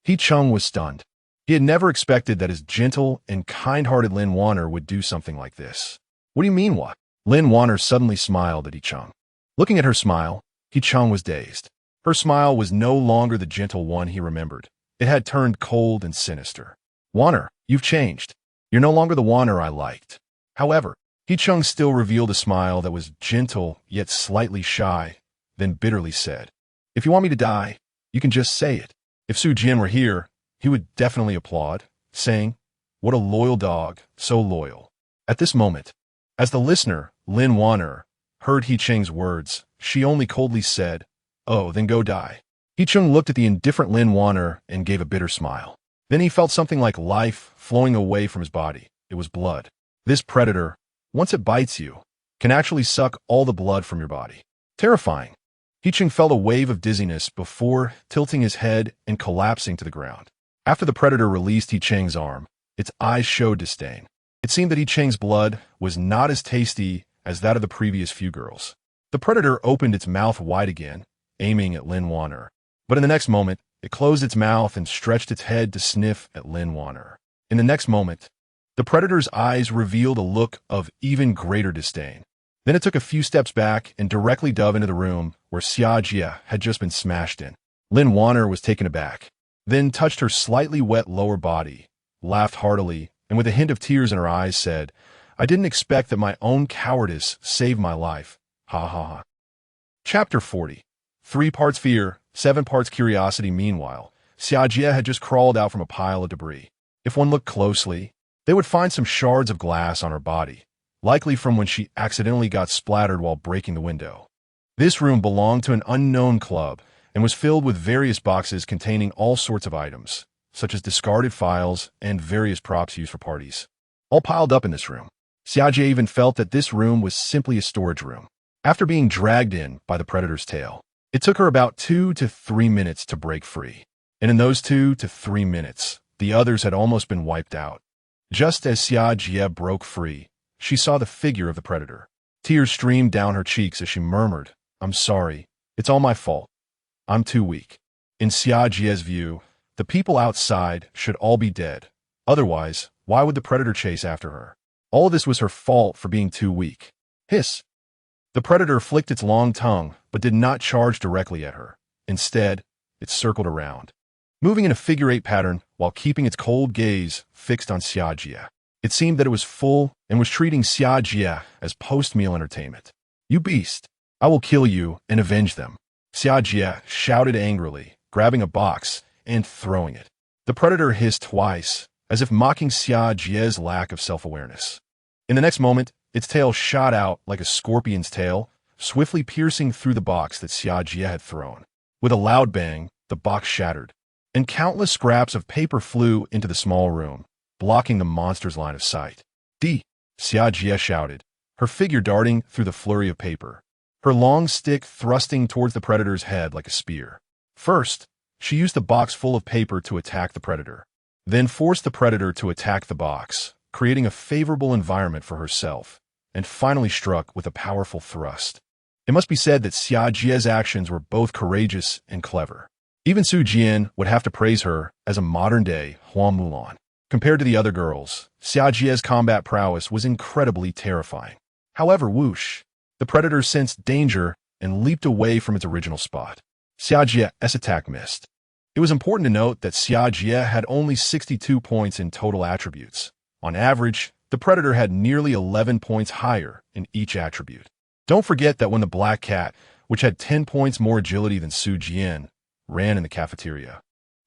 Hicheng was stunned. He had never expected that his gentle and kind-hearted Lin Wanner would do something like this. "What do you mean, what?" Lin Wanner suddenly smiled at Hicheng. Looking at her smile, Hicheng was dazed. Her smile was no longer the gentle one he remembered. It had turned cold and sinister. "Wanner, you've changed. You're no longer the Wanner I liked." However, Hicheng still revealed a smile that was gentle yet slightly shy, then bitterly said, "If you want me to die, you can just say it." If Su Jian were here, he would definitely applaud, saying, "What a loyal dog, so loyal." At this moment, as the listener, Lin Wanner, heard Hicheng's words, she only coldly said, "Oh, then go die." Hicheng looked at the indifferent Lin Wanner and gave a bitter smile. Then he felt something like life flowing away from his body. It was blood. This predator, once it bites you, can actually suck all the blood from your body. Terrifying. Hicheng felt a wave of dizziness before tilting his head and collapsing to the ground. After the predator released Hicheng's arm, its eyes showed disdain. It seemed that Hicheng's blood was not as tasty as that of the previous few girls. The predator opened its mouth wide again, aiming at Lin Wanner. But in the next moment, it closed its mouth and stretched its head to sniff at Lin Wanner. In the next moment, the predator's eyes revealed a look of even greater disdain. Then it took a few steps back and directly dove into the room where Xia Jie had just been smashed in. Lin Wanner was taken aback, then touched her slightly wet lower body, laughed heartily, and with a hint of tears in her eyes said, "I didn't expect that my own cowardice saved my life. Ha ha ha." Chapter 40. 3 parts fear, 7 parts curiosity. Meanwhile, Xia Jie had just crawled out from a pile of debris. If one looked closely, they would find some shards of glass on her body, likely from when she accidentally got splattered while breaking the window. This room belonged to an unknown club and was filled with various boxes containing all sorts of items, such as discarded files and various props used for parties, all piled up in this room. Xia Jie even felt that this room was simply a storage room. After being dragged in by the predator's tail, it took her about 2 to 3 minutes to break free. And in those 2 to 3 minutes, the others had almost been wiped out. Just as Xia Jie broke free, she saw the figure of the predator. Tears streamed down her cheeks as she murmured, "I'm sorry. It's all my fault. I'm too weak." In Xia Jie's view, the people outside should all be dead. Otherwise, why would the predator chase after her? All of this was her fault for being too weak. Hiss. The predator flicked its long tongue, but did not charge directly at her. Instead, it circled around, moving in a figure-8 pattern while keeping its cold gaze fixed on Xia Jie. It seemed that it was full and was treating Xia Jie as post-meal entertainment. "You beast! I will kill you and avenge them," Xia Jie shouted angrily, grabbing a box and throwing it. The predator hissed twice, as if mocking Xia Jie's lack of self-awareness. In the next moment, its tail shot out like a scorpion's tail, swiftly piercing through the box that Xia Jie had thrown. With a loud bang, the box shattered, and countless scraps of paper flew into the small room, blocking the monster's line of sight. "D!" Xia Jie shouted, her figure darting through the flurry of paper, her long stick thrusting towards the predator's head like a spear. First, she used the box full of paper to attack the predator, then forced the predator to attack the box, creating a favorable environment for herself, and finally struck with a powerful thrust. It must be said that Xia Jie's actions were both courageous and clever. Even Su Jian would have to praise her as a modern-day Hua Mulan. Compared to the other girls, Xia Jie's combat prowess was incredibly terrifying. However, whoosh, the predator sensed danger and leaped away from its original spot. Xia Jie's attack missed. It was important to note that Xia Jie had only 62 points in total attributes. On average, the predator had nearly 11 points higher in each attribute. Don't forget that when the black cat, which had 10 points more agility than Su Jian, ran in the cafeteria,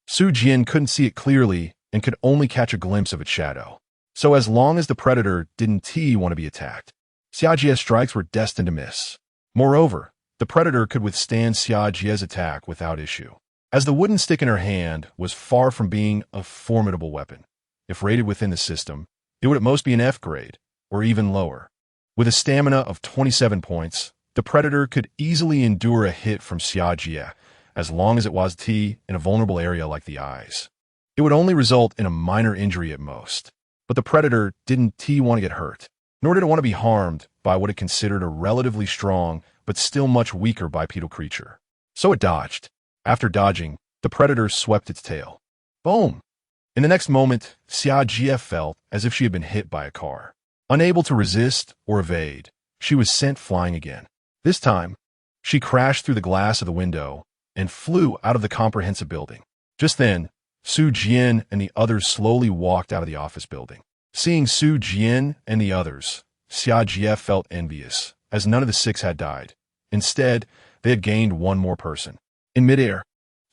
Su Jian couldn't see it clearly and could only catch a glimpse of its shadow. So as long as the predator didn't want to be attacked, Xia Jie's strikes were destined to miss. Moreover, the predator could withstand Xia Jie's attack without issue, as the wooden stick in her hand was far from being a formidable weapon. If rated within the system, it would at most be an F grade, or even lower. With a stamina of 27 points, the predator could easily endure a hit from Xia Jie, as long as it was in a vulnerable area like the eyes. It would only result in a minor injury at most. But the predator didn't want to get hurt, nor did it want to be harmed by what it considered a relatively strong but still much weaker bipedal creature. So it dodged. After dodging, the predator swept its tail. Boom! In the next moment, Xia Jie felt as if she had been hit by a car. Unable to resist or evade, she was sent flying again. This time, she crashed through the glass of the window and flew out of the comprehensive building. Just then, Su Jian and the others slowly walked out of the office building. Seeing Su Jian and the others, Xia Jie felt envious, as none of the 6 had died. Instead, they had gained one more person. In midair,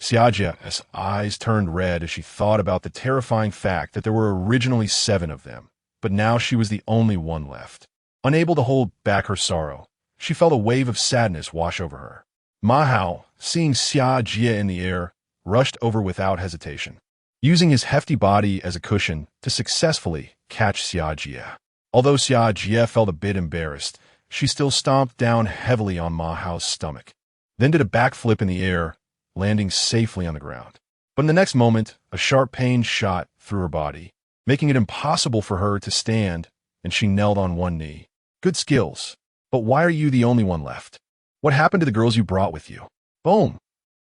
Xia Jie's eyes turned red as she thought about the terrifying fact that there were originally 7 of them, but now she was the only one left. Unable to hold back her sorrow, she felt a wave of sadness wash over her. Ma Hao, seeing Xia Jie in the air, rushed over without hesitation, using his hefty body as a cushion to successfully catch Xia Jie. Although Xia Jie felt a bit embarrassed, she still stomped down heavily on Ma Hao's stomach, then did a backflip in the air, landing safely on the ground. But in the next moment, a sharp pain shot through her body, making it impossible for her to stand, and she knelt on one knee. Good skills. But why are you the only one left? What happened to the girls you brought with you? Boom!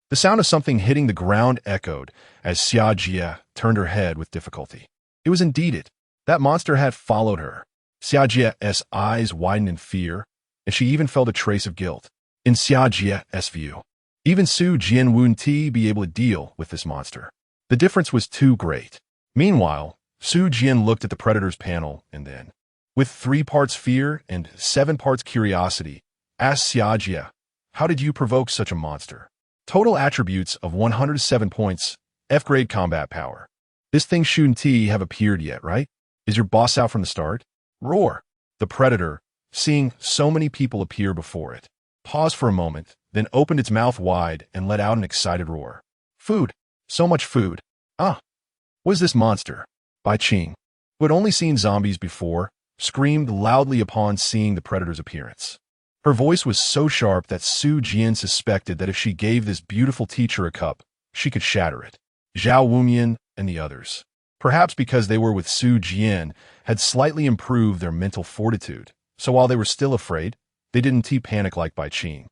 The sound of something hitting the ground echoed as Xia Jie turned her head with difficulty. It was indeed it. That monster had followed her. Xia Jie's eyes widened in fear, and she even felt a trace of guilt. In Xia Jie's view, even Su Jian wouldn't be able to deal with this monster. The difference was too great. Meanwhile, Su Jian looked at the predator's panel and then, with 3 parts fear and 7 parts curiosity, asked Xia Jie, "How did you provoke such a monster?" Total attributes of 107 points, F-grade combat power. This thing shouldn't have appeared yet, right? Is your boss out from the start? Roar. The predator, seeing so many people appear before it, paused for a moment, then opened its mouth wide and let out an excited roar. Food. So much food. Ah. Was this monster? Bai Qing, who had only seen zombies before, screamed loudly upon seeing the predator's appearance. Her voice was so sharp that Su Jian suspected that if she gave this beautiful teacher a cup, she could shatter it. Zhao Wumian and the others, perhaps because they were with Su Jian, had slightly improved their mental fortitude, so while they were still afraid, they didn't panic like Bai Qing.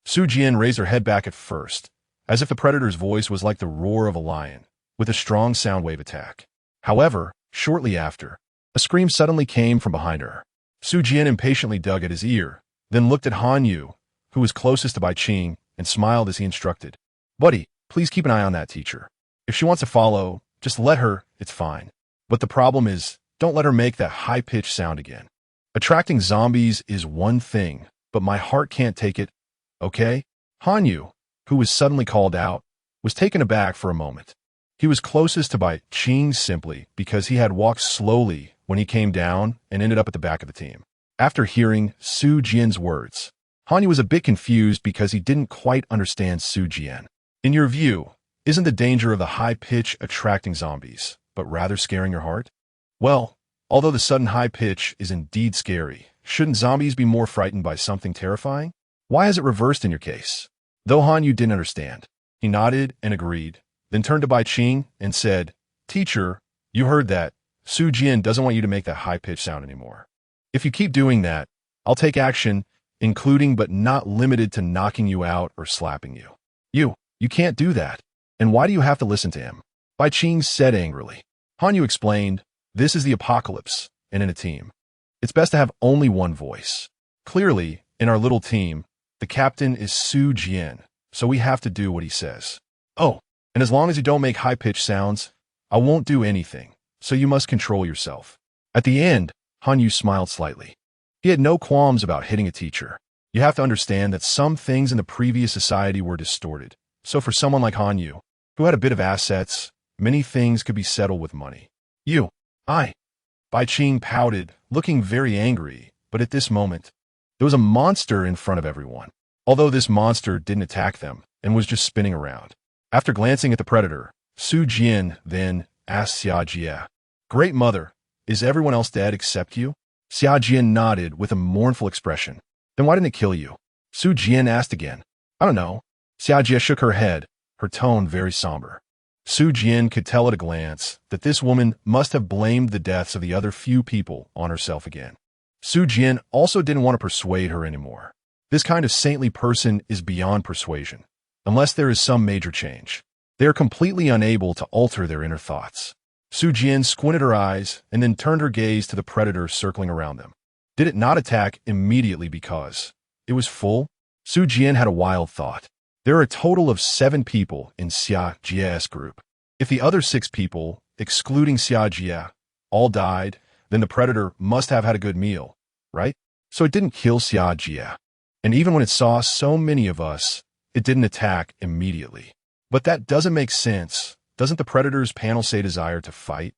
Su Jian raised her head back at first, as if the predator's voice was like the roar of a lion, with a strong sound wave attack. However, shortly after, a scream suddenly came from behind her. Su Jian impatiently dug at his ear, then looked at Han Yu, who was closest to Bai Qing, and smiled as he instructed. Buddy, please keep an eye on that teacher. If she wants to follow, just let her, it's fine. But the problem is, don't let her make that high-pitched sound again. Attracting zombies is one thing, but my heart can't take it, okay? Han Yu, who was suddenly called out, was taken aback for a moment. He was closest to Bai Qing simply because he had walked slowly when he came down and ended up at the back of the team. After hearing Su Jian's words, Han Yu was a bit confused because he didn't quite understand Su Jian. In your view, isn't the danger of the high pitch attracting zombies, but rather scaring your heart? Well, although the sudden high pitch is indeed scary, shouldn't zombies be more frightened by something terrifying? Why is it reversed in your case? Though Han Yu didn't understand, he nodded and agreed, then turned to Bai Qing and said, Teacher, you heard that. Su Jian doesn't want you to make that high-pitched sound anymore. If you keep doing that, I'll take action, including but not limited to knocking you out or slapping you. You can't do that. And why do you have to listen to him? Bai Qing said angrily. Han Yu explained, this is the apocalypse, and in a team, it's best to have only one voice. Clearly, in our little team, the captain is Su Jian, so we have to do what he says. Oh, and as long as you don't make high-pitched sounds, I won't do anything, so you must control yourself. At the end, Han Yu smiled slightly. He had no qualms about hitting a teacher. You have to understand that some things in the previous society were distorted. So for someone like Han Yu, who had a bit of assets, many things could be settled with money. Bai Qing pouted, looking very angry, but at this moment, there was a monster in front of everyone. Although this monster didn't attack them and was just spinning around. After glancing at the predator, Su Jian then asked Xia Jie, Great Mother, is everyone else dead except you? Xia Jie nodded with a mournful expression. Then why didn't it kill you? Su Jian asked again. I don't know. Xia Jie shook her head, her tone very somber. Su Jian could tell at a glance that this woman must have blamed the deaths of the other few people on herself again. Su Jian also didn't want to persuade her anymore. This kind of saintly person is beyond persuasion. Unless there is some major change, they are completely unable to alter their inner thoughts. Su Jian squinted her eyes and then turned her gaze to the predator circling around them. Did it not attack immediately because it was full? Su Jian had a wild thought. There are a total of 7 people in Xia Jie's group. If the other 6 people, excluding Xia Jie, all died, then the predator must have had a good meal, right? So it didn't kill Xia Jie. And even when it saw so many of us, it didn't attack immediately. But that doesn't make sense. Doesn't the predator's panel say desire to fight?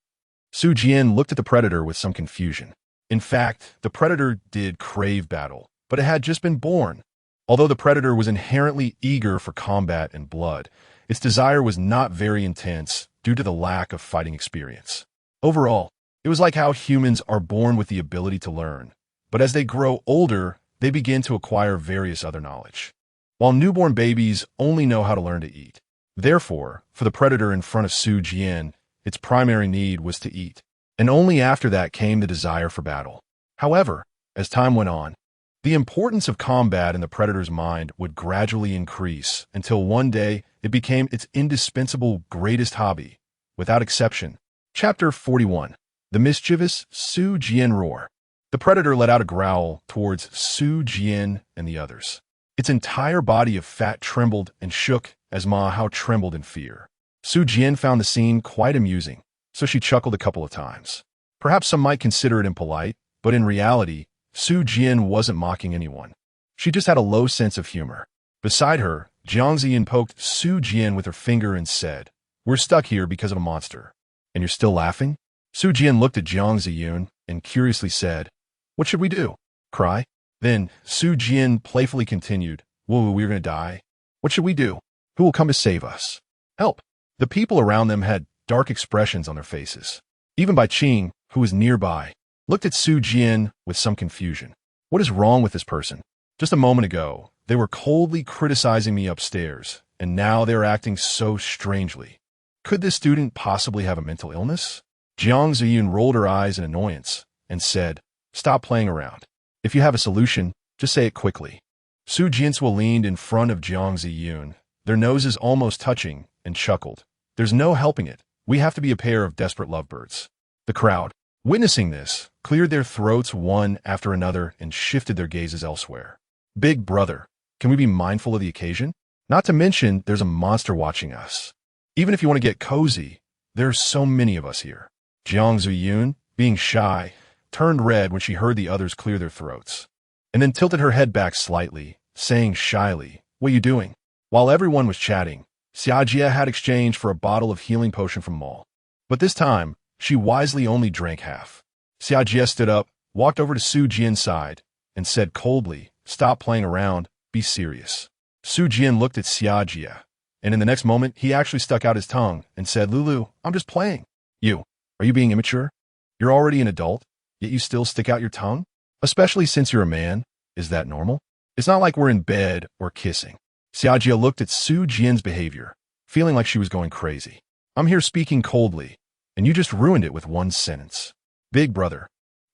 Su Jian looked at the predator with some confusion. In fact, the predator did crave battle, but it had just been born. Although the predator was inherently eager for combat and blood, its desire was not very intense due to the lack of fighting experience. Overall, it was like how humans are born with the ability to learn, but as they grow older, they begin to acquire various other knowledge. While newborn babies only know how to learn to eat. Therefore, for the predator in front of Su Jian, its primary need was to eat, and only after that came the desire for battle. However, as time went on, The importance of combat in the predator's mind would gradually increase until one day it became its indispensable greatest hobby, without exception. Chapter 41. The Mischievous Su Jian Roar. The predator let out a growl towards Su Jian and the others. Its entire body of fat trembled and shook as Ma Hao trembled in fear. Su Jian found the scene quite amusing, so she chuckled a couple of times. Perhaps some might consider it impolite, but in reality, Su Jian wasn't mocking anyone. She just had a low sense of humor. Beside her, Jiang Ziyin poked Su Jian with her finger and said, "We're stuck here because of a monster. And you're still laughing?" Su Jian looked at Jiang Ziyin and curiously said, "What should we do? Cry?" Then Su Jian playfully continued, "Whoa, we're going to die. What should we do? Who will come to save us? Help." The people around them had dark expressions on their faces. Even Bai Qing, who was nearby, looked at Su Jian with some confusion. What is wrong with this person? Just a moment ago, they were coldly criticizing me upstairs, and now they're acting so strangely. Could this student possibly have a mental illness? Jiang Ziyin rolled her eyes in annoyance and said, "Stop playing around. If you have a solution, just say it quickly." Su Jiansua leaned in front of Jiang Ziyin, their noses almost touching, and chuckled. "There's no helping it. We have to be a pair of desperate lovebirds." The crowd, witnessing this, cleared their throats one after another and shifted their gazes elsewhere. "Big brother, can we be mindful of the occasion? Not to mention, there's a monster watching us. Even if you want to get cozy, there's so many of us here." Jiang Ziyin, being shy, turned red when she heard the others clear their throats, and then tilted her head back slightly, saying shyly, "What are you doing?" While everyone was chatting, Xia Jia had exchanged for a bottle of healing potion from Mall. But this time, she wisely only drank half. Xia Jia stood up, walked over to Su Jian's side, and said coldly, "Stop playing around, be serious." Su Jian looked at Xia Jia, and in the next moment, he actually stuck out his tongue and said, "Lulu, I'm just playing." Are you being immature? You're already an adult, yet you still stick out your tongue? Especially since you're a man, is that normal? It's not like we're in bed or kissing. Xia Jia looked at Su Jian's behavior, feeling like she was going crazy. "I'm here speaking coldly, and you just ruined it with one sentence. Big brother,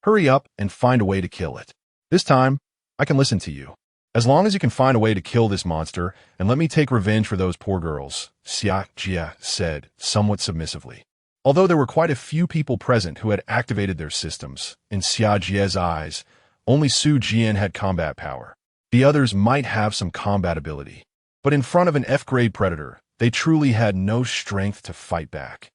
hurry up and find a way to kill it. This time, I can listen to you. As long as you can find a way to kill this monster and let me take revenge for those poor girls," Xia Jia said, somewhat submissively. Although there were quite a few people present who had activated their systems, in Xia Jia's eyes, only Su Jian had combat power. The others might have some combat ability, but in front of an F-grade predator, they truly had no strength to fight back.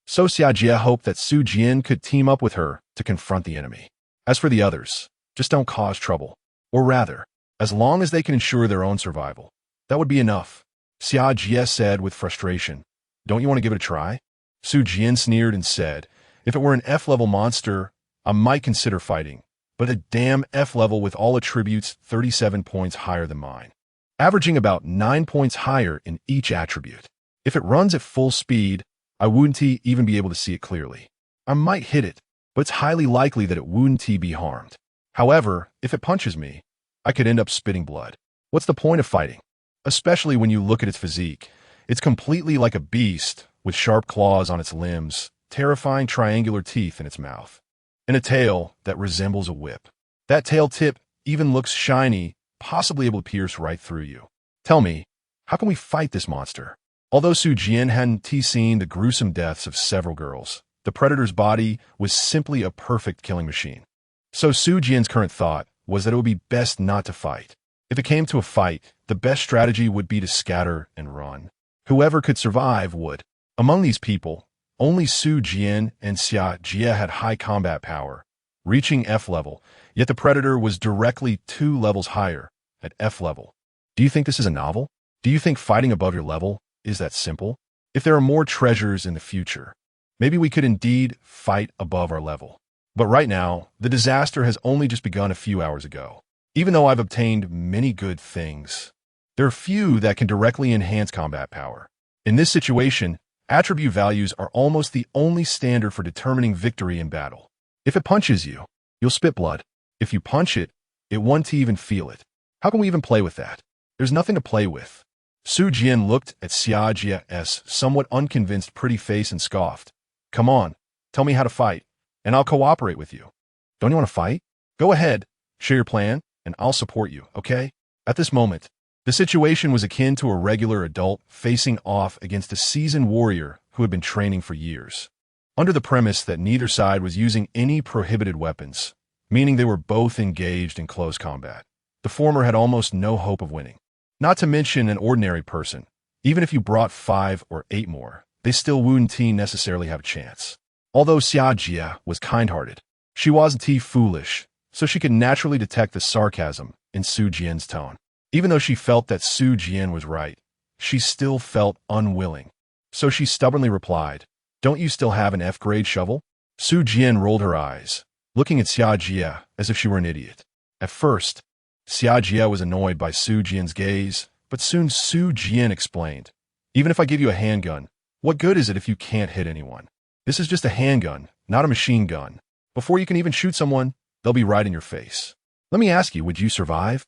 So Xia Jia hoped that Su Jian could team up with her to confront the enemy. As for the others, just don't cause trouble. Or rather, as long as they can ensure their own survival, that would be enough. Xia Jia said with frustration, "Don't you want to give it a try?" Su Jian sneered and said, "If it were an F-level monster, I might consider fighting, but a damn F-level with all attributes 37 points higher than mine, averaging about 9 points higher in each attribute. If it runs at full speed, I wouldn't even be able to see it clearly. I might hit it, but it's highly likely that it wouldn't be harmed. However, if it punches me, I could end up spitting blood. What's the point of fighting? Especially when you look at its physique. It's completely like a beast, with sharp claws on its limbs, terrifying triangular teeth in its mouth, and a tail that resembles a whip. That tail tip even looks shiny, possibly able to pierce right through you. Tell me, how can we fight this monster?" Although Su Jian hadn't seen the gruesome deaths of several girls, the predator's body was simply a perfect killing machine. So Su Jian's current thought was that it would be best not to fight. If it came to a fight, the best strategy would be to scatter and run. Whoever could survive would. Among these people, only Su Jian and Xia Jia had high combat power, reaching F level, yet the predator was directly 2 levels higher, at F level. Do you think this is a novel? Do you think fighting above your level is that simple? If there are more treasures in the future, maybe we could indeed fight above our level. But right now, the disaster has only just begun a few hours ago. Even though I've obtained many good things, there are few that can directly enhance combat power. In this situation, attribute values are almost the only standard for determining victory in battle. If it punches you, you'll spit blood. If you punch it, it won't even feel it. How can we even play with that? There's nothing to play with. Su Jian looked at Xia Jia's somewhat unconvinced pretty face and scoffed. "Come on, tell me how to fight, and I'll cooperate with you." "Don't you want to fight? Go ahead, share your plan." and I'll support you, okay? At this moment, the situation was akin to a regular adult facing off against a seasoned warrior who had been training for years. Under the premise that neither side was using any prohibited weapons, meaning they were both engaged in close combat. The former had almost no hope of winning. Not to mention an ordinary person. Even if you brought 5 or 8 more, they still wouldn't necessarily have a chance. Although Xia Jia was kind-hearted, she wasn't foolish, so she could naturally detect the sarcasm in Su Jian's tone. Even though she felt that Su Jian was right, she still felt unwilling. So she stubbornly replied, "Don't you still have an F-grade shovel?" Su Jian rolled her eyes, looking at Xia Jia as if she were an idiot. At first, Xia Jia was annoyed by Su Jian's gaze, but soon Su Jian explained, "Even if I give you a handgun, what good is it if you can't hit anyone? This is just a handgun, not a machine gun. Before you can even shoot someone, they'll be right in your face. Let me ask you, would you survive?"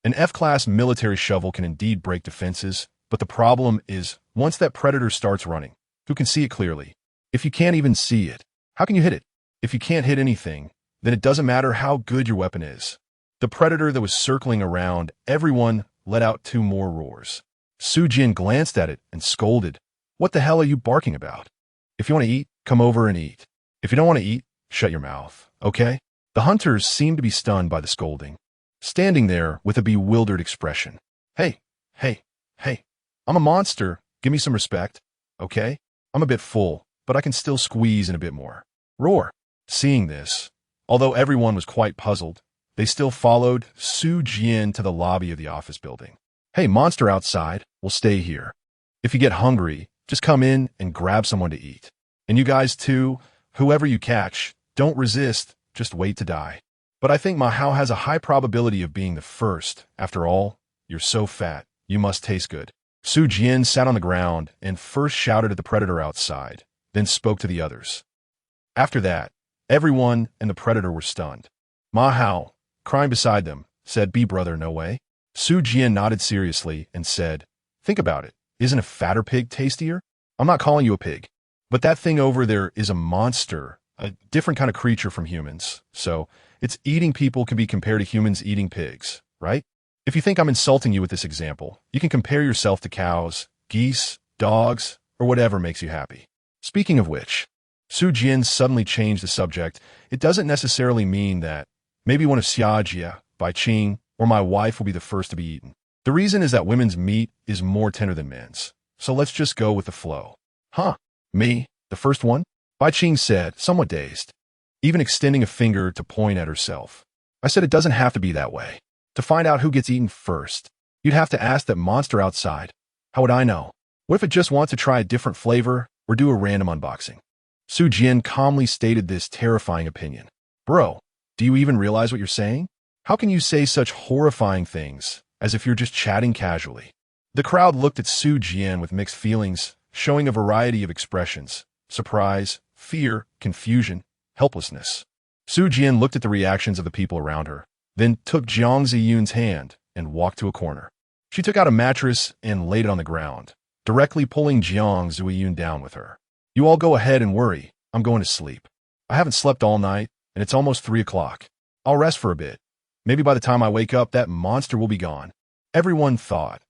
An F-class military shovel can indeed break defenses, but the problem is, once that predator starts running, who can see it clearly? If you can't even see it, how can you hit it? If you can't hit anything, then it doesn't matter how good your weapon is. The predator that was circling around everyone let out 2 more roars. Su Jian glanced at it and scolded, "What the hell are you barking about? If you want to eat, come over and eat. If you don't want to eat, shut your mouth, okay?" The hunters seemed to be stunned by the scolding, standing there with a bewildered expression. Hey, I'm a monster. Give me some respect, okay? I'm a bit full, but I can still squeeze in a bit more. Roar. Seeing this, although everyone was quite puzzled, they still followed Su Jian to the lobby of the office building. "Hey, monster outside, we'll stay here. If you get hungry, just come in and grab someone to eat. And you guys too, whoever you catch, don't resist, just wait to die. But I think Ma Hao has a high probability of being the first. After all, you're so fat, you must taste good." Su Jian sat on the ground and first shouted at the predator outside, then spoke to the others. After that, everyone and the predator were stunned. Ma Hao, crying beside them, said, "B brother, no way." Su Jian nodded seriously and said, "Think about it. Isn't a fatter pig tastier? I'm not calling you a pig, but that thing over there is a monster, a different kind of creature from humans. So, its eating people can be compared to humans eating pigs, right? If you think I'm insulting you with this example, you can compare yourself to cows, geese, dogs, or whatever makes you happy." Speaking of which, Su Jian suddenly changed the subject. "It doesn't necessarily mean that maybe one of Xia Jia, Bai Qing, or my wife will be the first to be eaten. The reason is that women's meat is more tender than men's. So let's just go with the flow." "Huh? Me? The first one?" Bai Qing said, somewhat dazed, even extending a finger to point at herself. "I said it doesn't have to be that way. To find out who gets eaten first, you'd have to ask that monster outside. How would I know? What if it just wants to try a different flavor or do a random unboxing?" Su Jian calmly stated this terrifying opinion. "Bro, do you even realize what you're saying? How can you say such horrifying things as if you're just chatting casually?" The crowd looked at Su Jian with mixed feelings, showing a variety of expressions: surprise, fear, confusion, helplessness. Su Jian looked at the reactions of the people around her, then took Jiang Ziyun's hand and walked to a corner. She took out a mattress and laid it on the ground, directly pulling Jiang Ziyun down with her. "You all go ahead and worry. I'm going to sleep. I haven't slept all night, and it's almost 3 o'clock. I'll rest for a bit. Maybe by the time I wake up, that monster will be gone." Everyone thought,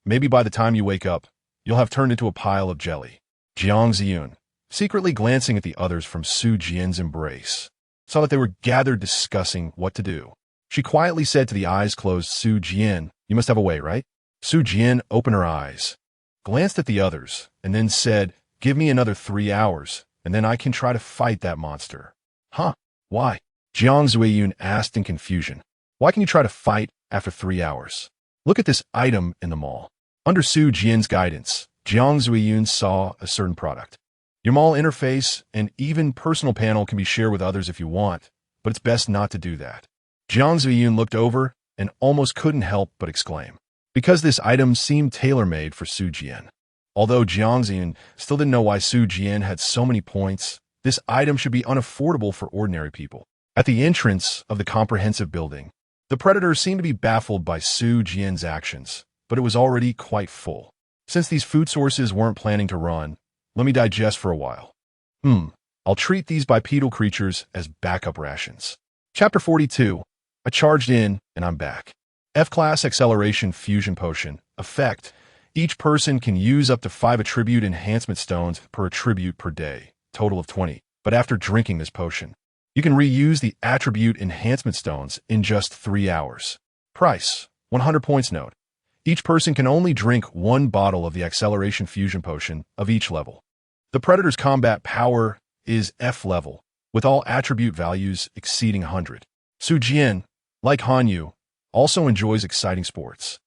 maybe by the time you wake up, you'll have turned into a pile of jelly. Jiang Ziyun, secretly glancing at the others from Su Jian's embrace, saw that they were gathered discussing what to do. She quietly said to the eyes-closed Su Jian, "You must have a way, right?" Su Jian opened her eyes, glanced at the others, and then said, "Give me another 3 hours, and then I can try to fight that monster." "Huh? Why?" Jiang Ziyun asked in confusion. "Why can you try to fight after 3 hours? Look at this item in the mall." Under Su Jian's guidance, Jiang Ziyun saw a certain product. Your mall interface and even personal panel can be shared with others if you want, but it's best not to do that. Jiang Ziyun looked over and almost couldn't help but exclaim, because this item seemed tailor-made for Su Jian. Although Jiang Ziyun still didn't know why Su Jian had so many points, this item should be unaffordable for ordinary people. At the entrance of the comprehensive building, the predator seemed to be baffled by Su Jian's actions, but it was already quite full. Since these food sources weren't planning to run, let me digest for a while. I'll treat these bipedal creatures as backup rations. Chapter 42. I charged in, and I'm back. F-Class Acceleration Fusion Potion. Effect. Each person can use up to 5 attribute enhancement stones per attribute per day, total of 20. But after drinking this potion, you can reuse the attribute enhancement stones in just 3 hours. Price. 100 points. Note. Each person can only drink 1 bottle of the Acceleration Fusion Potion of each level. The Predator's combat power is F level, with all attribute values exceeding 100. Su Jian, like Hanyu, also enjoys exciting sports,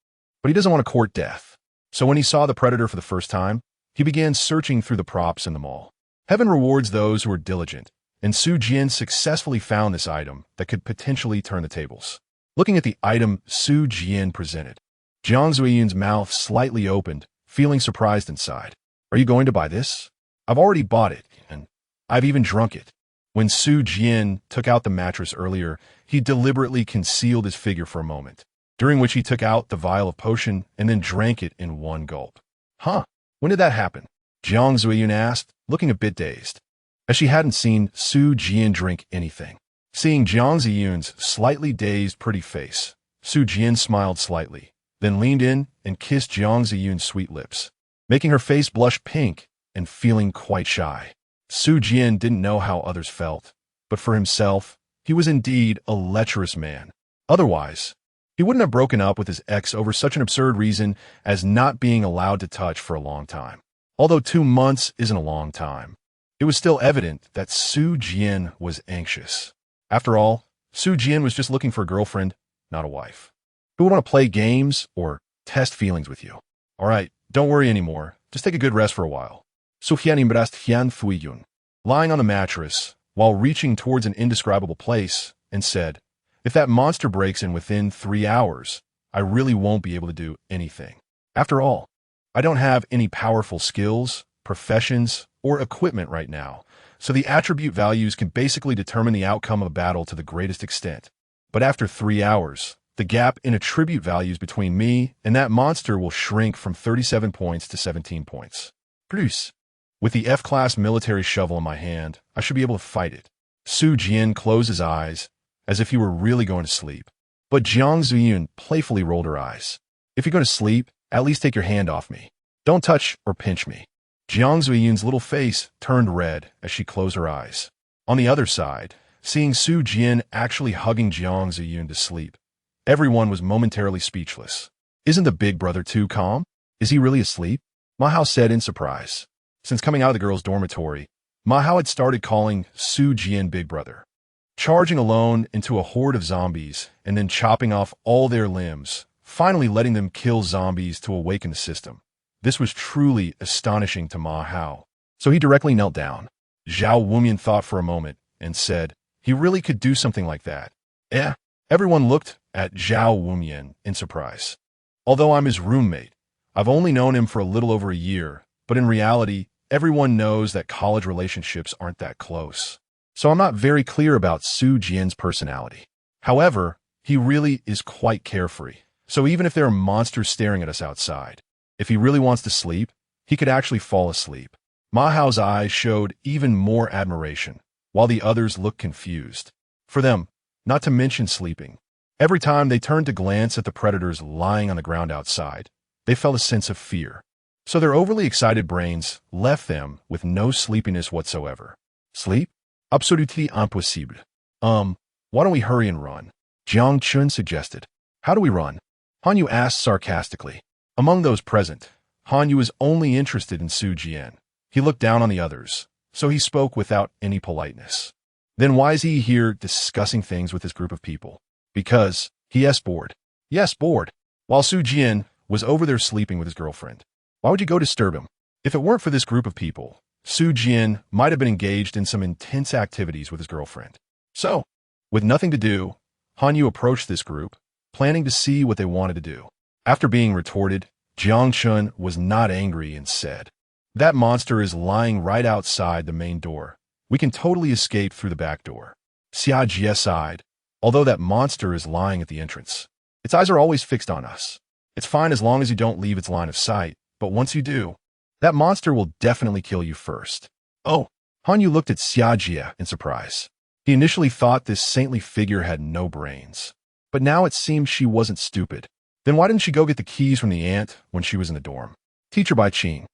but he doesn't want to court death. So when he saw the Predator for the first time, he began searching through the props in the mall. Heaven rewards those who are diligent, and Su Jian successfully found this item that could potentially turn the tables. Looking at the item Su Jian presented, Jiang Zuiyun's mouth slightly opened, feeling surprised inside. Are you going to buy this? I've already bought it, and I've even drunk it. When Su Jian took out the mattress earlier, he deliberately concealed his figure for a moment, during which he took out the vial of potion and then drank it in one gulp. Huh? When did that happen? Jiang Zuiyun asked, looking a bit dazed, as she hadn't seen Su Jian drink anything. Seeing Jiang Zuiyun's slightly dazed pretty face, Su Jian smiled slightly, then leaned in and kissed Jiang Zuiyun's sweet lips, making her face blush pink and feeling quite shy. Su Jian didn't know how others felt, but for himself, he was indeed a lecherous man. Otherwise, he wouldn't have broken up with his ex over such an absurd reason as not being allowed to touch for a long time. Although 2 months isn't a long time, it was still evident that Su Jian was anxious. After all, Su Jian was just looking for a girlfriend, not a wife, who would want to play games or test feelings with you. All right, don't worry anymore. Just take a good rest for a while. Sufian imbrast Hian Fuiyun, lying on the mattress while reaching towards an indescribable place, and said, if that monster breaks in within 3 hours, I really won't be able to do anything. After all, I don't have any powerful skills, professions, or equipment right now, so the attribute values can basically determine the outcome of a battle to the greatest extent. But after 3 hours, the gap in attribute values between me and that monster will shrink from 37 points to 17 points. Plus, with the F-Class military shovel in my hand, I should be able to fight it. Su Jian closed his eyes, as if he were really going to sleep. But Jiang Zuiyun playfully rolled her eyes. If you're going to sleep, at least take your hand off me. Don't touch or pinch me. Jiang Zuiyun's little face turned red as she closed her eyes. On the other side, seeing Su Jian actually hugging Jiang Zuiyun to sleep, everyone was momentarily speechless. Isn't the big brother too calm? Is he really asleep? Ma Hao said in surprise. Since coming out of the girls' dormitory, Ma Hao had started calling Su Jian Big Brother. Charging alone into a horde of zombies and then chopping off all their limbs, finally letting them kill zombies to awaken the system. This was truly astonishing to Ma Hao, so he directly knelt down. Zhao Wumian thought for a moment and said, he really could do something like that. Everyone looked at Zhao Wumian in surprise. Although I'm his roommate, I've only known him for a little over a year, but in reality, everyone knows that college relationships aren't that close. So I'm not very clear about Su Jian's personality. However, he really is quite carefree. So even if there are monsters staring at us outside, if he really wants to sleep, he could actually fall asleep. Ma Hao's eyes showed even more admiration, while the others looked confused. For them, not to mention sleeping, every time they turned to glance at the predators lying on the ground outside, they felt a sense of fear. So their overly excited brains left them with no sleepiness whatsoever. Sleep? Absolutely impossible. Why don't we hurry and run? Jiang Chun suggested. How do we run? Hanyu asked sarcastically. Among those present, Hanyu was only interested in Su Jian. He looked down on the others, so he spoke without any politeness. Then why is he here discussing things with this group of people? Because he is bored. Yes, bored. While Su Jian was over there sleeping with his girlfriend. Why would you go disturb him? If it weren't for this group of people, Su Jian might have been engaged in some intense activities with his girlfriend. So, with nothing to do, Hanyu approached this group, planning to see what they wanted to do. After being retorted, Jiang Chun was not angry and said, that monster is lying right outside the main door. We can totally escape through the back door. Xia Jie sighed, although that monster is lying at the entrance. Its eyes are always fixed on us. It's fine as long as you don't leave its line of sight, but once you do, that monster will definitely kill you first. Oh, Hanyu looked at Xia Jie in surprise. He initially thought this saintly figure had no brains. But now it seemed she wasn't stupid. Then why didn't she go get the keys from the aunt when she was in the dorm? Teacher Bai Ching,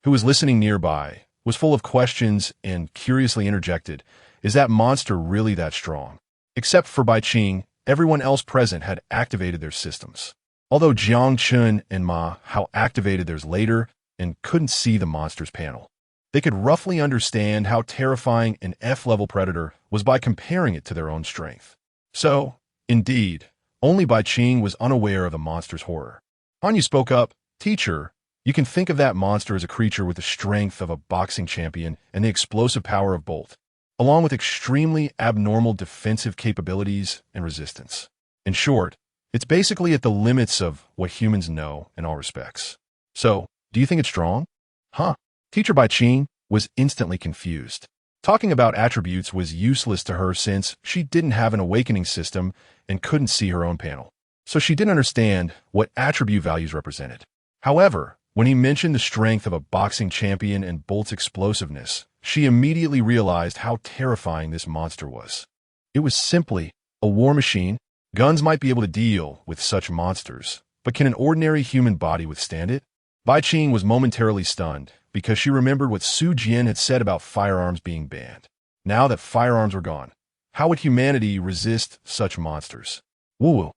who was listening nearby, was full of questions and curiously interjected, "Is that monster really that strong?" Except for Bai Ching, everyone else present had activated their systems. Although Jiang Chun and Ma Hao activated theirs later and couldn't see the monster's panel. They could roughly understand how terrifying an F-level predator was by comparing it to their own strength. So, indeed, only Bai Ching was unaware of the monster's horror. Hanyu spoke up, "Teacher, you can think of that monster as a creature with the strength of a boxing champion and the explosive power of Bolt, along with extremely abnormal defensive capabilities and resistance. In short, it's basically at the limits of what humans know in all respects. So, do you think it's strong?" Huh? Teacher Bai Ching was instantly confused. Talking about attributes was useless to her since she didn't have an awakening system and couldn't see her own panel. So she didn't understand what attribute values represented. However, when he mentioned the strength of a boxing champion and Bolt's explosiveness, she immediately realized how terrifying this monster was. It was simply a war machine. Guns might be able to deal with such monsters, but can an ordinary human body withstand it? Bai Ching was momentarily stunned because she remembered what Su Jian had said about firearms being banned. Now that firearms were gone, how would humanity resist such monsters? Woo-woo.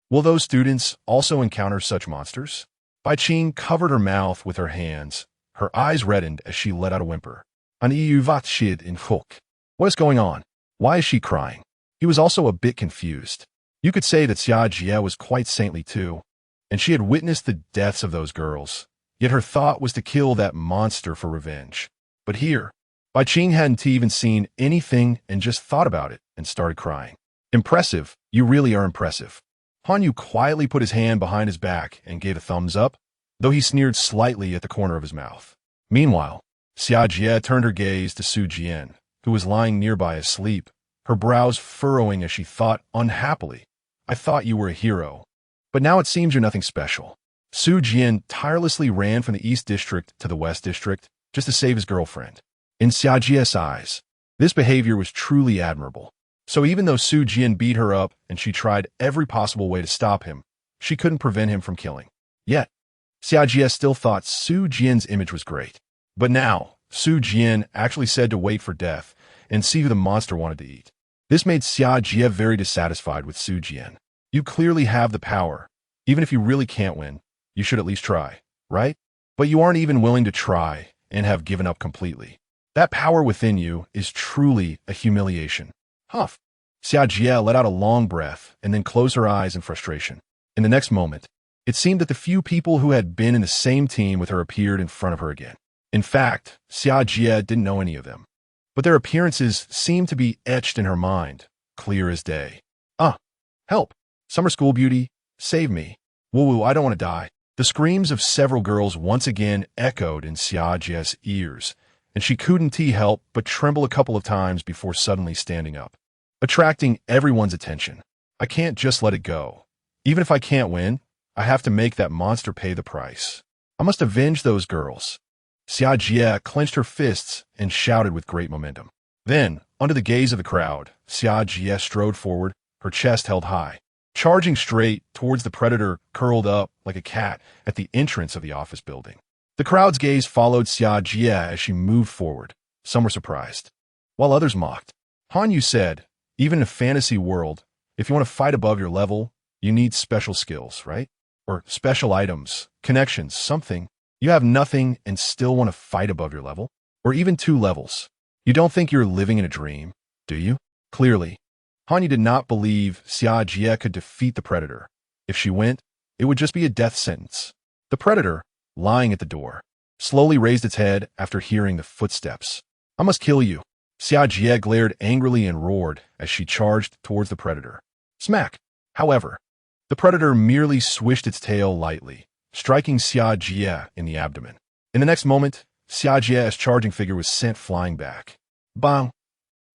Will those students also encounter such monsters? Bai Ching covered her mouth with her hands. Her eyes reddened as she let out a whimper. An EU vat shid in hook. What is going on? Why is she crying? He was also a bit confused. You could say that Xia Jie was quite saintly too, and she had witnessed the deaths of those girls. Yet her thought was to kill that monster for revenge. But here, Bai Ching hadn't even seen anything and just thought about it and started crying. Impressive. You really are impressive. Hanyu quietly put his hand behind his back and gave a thumbs up, though he sneered slightly at the corner of his mouth. Meanwhile, Xia Jie turned her gaze to Su Jian, who was lying nearby asleep, her brows furrowing as she thought unhappily, "I thought you were a hero, but now it seems you're nothing special." Su Jian tirelessly ran from the East District to the West District just to save his girlfriend. In Xia Jie's eyes, this behavior was truly admirable. So even though Su Jian beat her up and she tried every possible way to stop him, she couldn't prevent him from killing. Yet, Xia Jie still thought Su Jian's image was great. But now, Su Jian actually said to wait for death and see who the monster wanted to eat. This made Xia Jie very dissatisfied with Su Jian. You clearly have the power. Even if you really can't win, you should at least try, right? But you aren't even willing to try and have given up completely. That power within you is truly a humiliation. Huff. Xia Jie let out a long breath and then closed her eyes in frustration. In the next moment, it seemed that the few people who had been in the same team with her appeared in front of her again. In fact, Xia Jie didn't know any of them, but their appearances seemed to be etched in her mind, clear as day. Help! Summer school beauty, save me. Woo-woo, I don't want to die. The screams of several girls once again echoed in Xia Jie's ears, and she couldn't help but tremble a couple of times before suddenly standing up, attracting everyone's attention. I can't just let it go. Even if I can't win, I have to make that monster pay the price. I must avenge those girls. Xia Jie clenched her fists and shouted with great momentum. Then, under the gaze of the crowd, Xia Jie strode forward, her chest held high, charging straight towards the predator curled up like a cat at the entrance of the office building. The crowd's gaze followed Xia Jie as she moved forward. Some were surprised, while others mocked. Hanyu said, "Even in a fantasy world, if you want to fight above your level, you need special skills, right? Or special items, connections, something. You have nothing and still want to fight above your level? Or even 2 levels. You don't think you're living in a dream, do you?" Clearly, Hanyu did not believe Xia Jie could defeat the predator. If she went, it would just be a death sentence. The predator, lying at the door, slowly raised its head after hearing the footsteps. "I must kill you." Xia Jie glared angrily and roared as she charged towards the predator. Smack! However, the predator merely swished its tail lightly, striking Xia Jie in the abdomen. In the next moment, Xia Jie's charging figure was sent flying back. Bang!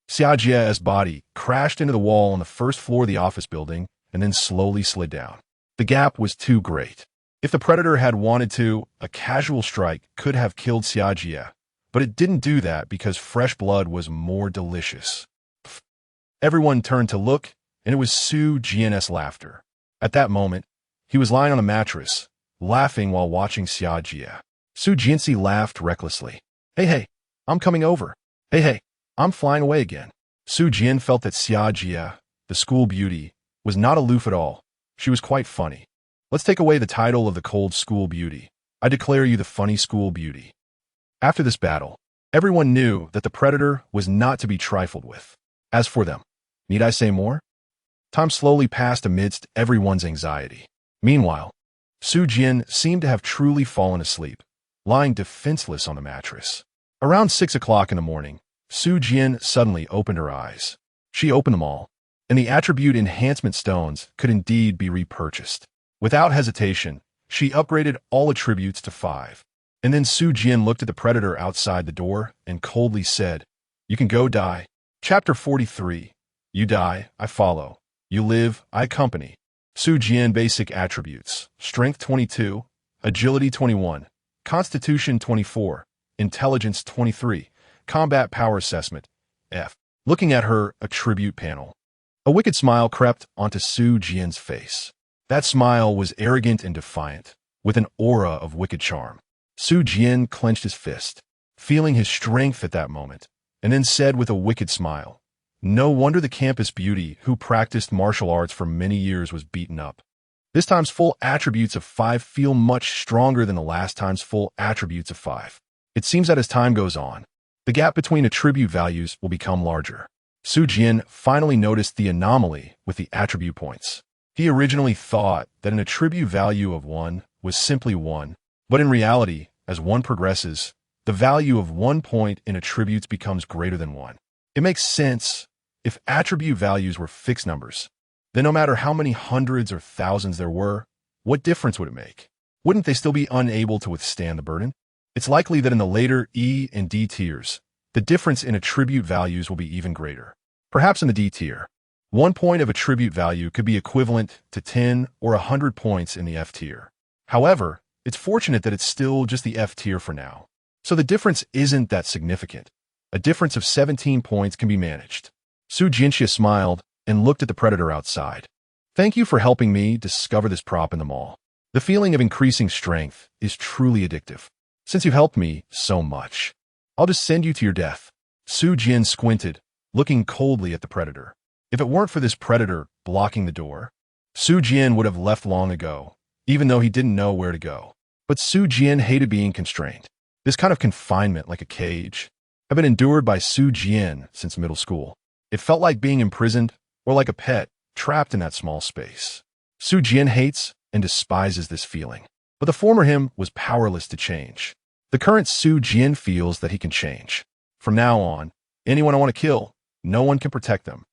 Xia Jie's body crashed into the wall on the first floor of the office building and then slowly slid down. The gap was too great. If the predator had wanted to, a casual strike could have killed Xia Jie, but it didn't do that because fresh blood was more delicious. Everyone turned to look, and it was Su Jian's laughter. At that moment, he was lying on the mattress, laughing while watching Xia Jia. Su Jianxi laughed recklessly. Hey, I'm coming over. Hey, I'm flying away again. Su Jian felt that Xia Jia, the school beauty, was not aloof at all. She was quite funny. Let's take away the title of the cold school beauty. I declare you the funny school beauty. After this battle, everyone knew that the predator was not to be trifled with. As for them, need I say more? Time slowly passed amidst everyone's anxiety. Meanwhile, Su Jian seemed to have truly fallen asleep, lying defenseless on the mattress. Around 6 o'clock in the morning, Su Jian suddenly opened her eyes. She opened them all, and the attribute enhancement stones could indeed be repurchased. Without hesitation, she upgraded all attributes to 5. And then Su Jian looked at the predator outside the door and coldly said, You can go die. Chapter 43. You die, I follow. You live, I accompany. Su Jian basic attributes: Strength 22, Agility 21, Constitution 24, Intelligence 23, Combat Power Assessment, F. Looking at her attribute panel, a wicked smile crept onto Su Jian's face. That smile was arrogant and defiant, with an aura of wicked charm. Su Jian clenched his fist, feeling his strength at that moment, and then said with a wicked smile, No wonder the campus beauty who practiced martial arts for many years was beaten up. This time's full attributes of 5 feel much stronger than the last time's full attributes of 5. It seems that as time goes on, the gap between attribute values will become larger. Su Jian finally noticed the anomaly with the attribute points. He originally thought that an attribute value of 1 was simply 1, but in reality, as 1 progresses, the value of 1 point in attributes becomes greater than 1. It makes sense. If attribute values were fixed numbers, then no matter how many hundreds or thousands there were, what difference would it make? Wouldn't they still be unable to withstand the burden? It's likely that in the later E and D tiers, the difference in attribute values will be even greater. Perhaps in the D tier, 1 point of attribute value could be equivalent to 10 or 100 points in the F tier. However, it's fortunate that it's still just the F tier for now. So the difference isn't that significant. A difference of 17 points can be managed. Su Jianxia smiled and looked at the predator outside. Thank you for helping me discover this prop in the mall. The feeling of increasing strength is truly addictive. Since you've helped me so much, I'll just send you to your death. Su Jian squinted, looking coldly at the predator. If it weren't for this predator blocking the door, Su Jian would have left long ago, even though he didn't know where to go. But Su Jian hated being constrained. This kind of confinement, like a cage, had been endured by Su Jian since middle school. It felt like being imprisoned, or like a pet, trapped in that small space. Su Jian hates and despises this feeling. But the former him was powerless to change. The current Su Jian feels that he can change. From now on, anyone I want to kill, no one can protect them.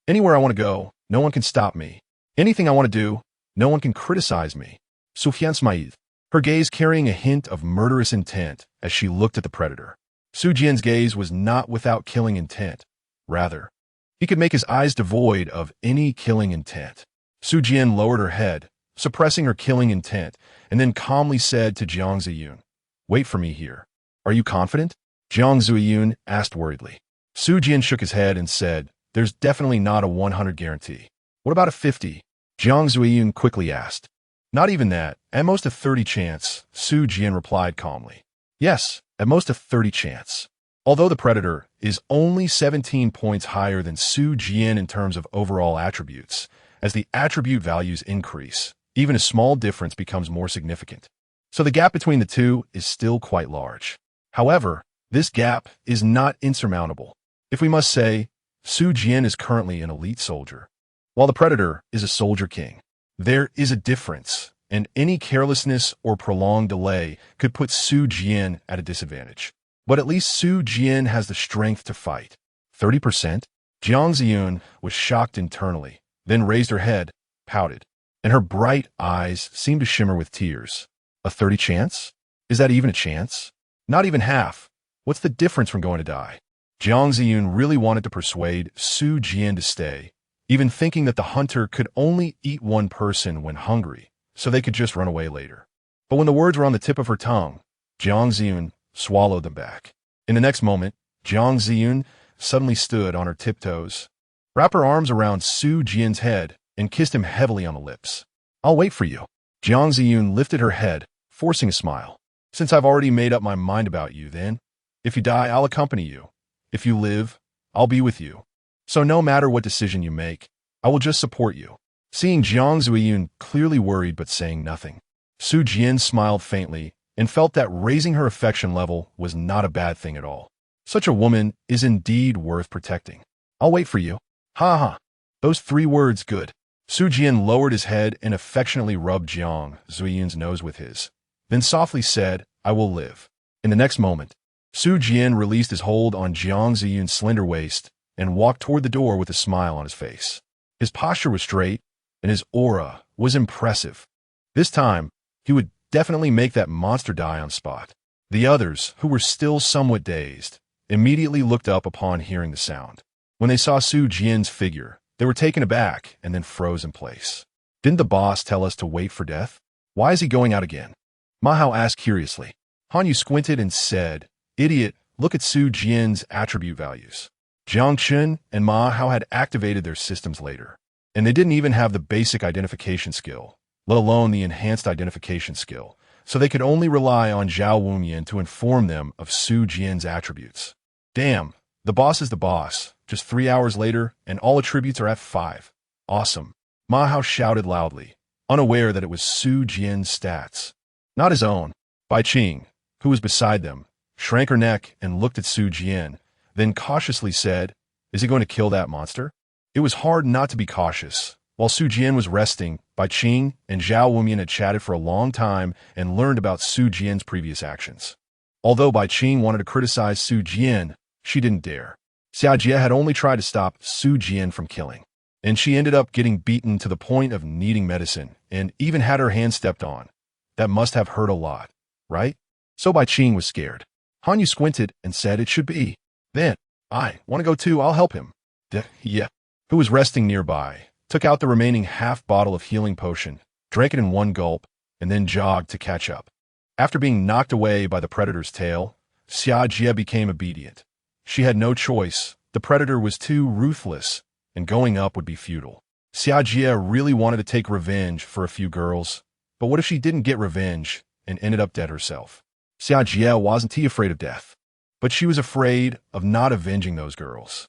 Anywhere I want to go, no one can stop me. Anything I want to do, no one can criticize me. Sufyan smiled, her gaze carrying a hint of murderous intent as she looked at the predator. Su Jian's gaze was not without killing intent. Rather, he could make his eyes devoid of any killing intent. Su Jian lowered her head, suppressing her killing intent, and then calmly said to Jiang Ziyun, Wait for me here. Are you confident? Jiang Ziyun asked worriedly. Su Jian shook his head and said, There's definitely not a 100 guarantee. What about a 50? Jiang Ziyun quickly asked. Not even that. At most a 30 chance, Su Jian replied calmly. Yes, at most a 30 chance. Although the predator is only 17 points higher than Su Jian in terms of overall attributes, as the attribute values increase, even a small difference becomes more significant. So the gap between the two is still quite large. However, this gap is not insurmountable. If we must say, Su Jian is currently an elite soldier, while the predator is a soldier king. There is a difference, and any carelessness or prolonged delay could put Su Jian at a disadvantage. But at least Su Jian has the strength to fight. 30%? Jiang Ziyun was shocked internally, then raised her head, pouted, and her bright eyes seemed to shimmer with tears. A 30 chance? Is that even a chance? Not even half. What's the difference from going to die? Jiang Ziyun really wanted to persuade Su Jian to stay, even thinking that the hunter could only eat one person when hungry, so they could just run away later. But when the words were on the tip of her tongue, Jiang Ziyun swallowed them back. In the next moment, Jiang Ziyun suddenly stood on her tiptoes, wrapped her arms around Su Jian's head and kissed him heavily on the lips. I'll wait for you. Jiang Ziyun lifted her head, forcing a smile. Since I've already made up my mind about you, then, if you die, I'll accompany you. If you live, I'll be with you. So no matter what decision you make, I will just support you. Seeing Jiang Ziyun clearly worried but saying nothing, Su Jian smiled faintly and felt that raising her affection level was not a bad thing at all. Such a woman is indeed worth protecting. I'll wait for you. Ha ha. Those 3 words good. Su Jian lowered his head and affectionately rubbed Jiang Ziyun's nose with his, then softly said, I will live. In the next moment, Su Jian released his hold on Jiang Ziyun's slender waist and walked toward the door with a smile on his face. His posture was straight, and his aura was impressive. This time, he would definitely make that monster die on spot. The others, who were still somewhat dazed, immediately looked up upon hearing the sound. When they saw Su Jian's figure, they were taken aback and then froze in place. Didn't the boss tell us to wait for death? Why is he going out again? Ma Hao asked curiously. Han Yu squinted and said, Idiot, look at Su Jian's attribute values. Jiang Chun and Ma Hao had activated their systems later, and they didn't even have the basic identification skill, let alone the enhanced identification skill, so they could only rely on Zhao Wunyan to inform them of Su Jian's attributes. Damn, the boss is the boss. Just 3 hours later, and all attributes are at 5. Awesome. Ma Hao shouted loudly, unaware that it was Su Jian's stats, not his own. Bai Qing, who was beside them, shrank her neck and looked at Su Jian, then cautiously said, Is he going to kill that monster? It was hard not to be cautious. While Su Jian was resting, Bai Qing and Zhao Wunyan had chatted for a long time and learned about Su Jian's previous actions. Although Bai Qing wanted to criticize Su Jian, she didn't dare. Xia Jie had only tried to stop Su Jian from killing, and she ended up getting beaten to the point of needing medicine and even had her hand stepped on. That must have hurt a lot, right? So Bai Qing was scared. Han Yu squinted and said it should be. Then, I want to go too, I'll help him. Yeah. Who was resting nearby, took out the remaining half bottle of healing potion, drank it in one gulp, and then jogged to catch up. After being knocked away by the predator's tail, Xia Jie became obedient. She had no choice. The predator was too ruthless, and going up would be futile. Xia Jie really wanted to take revenge for a few girls, but what if she didn't get revenge and ended up dead herself? Xia Jie wasn't too afraid of death, but she was afraid of not avenging those girls.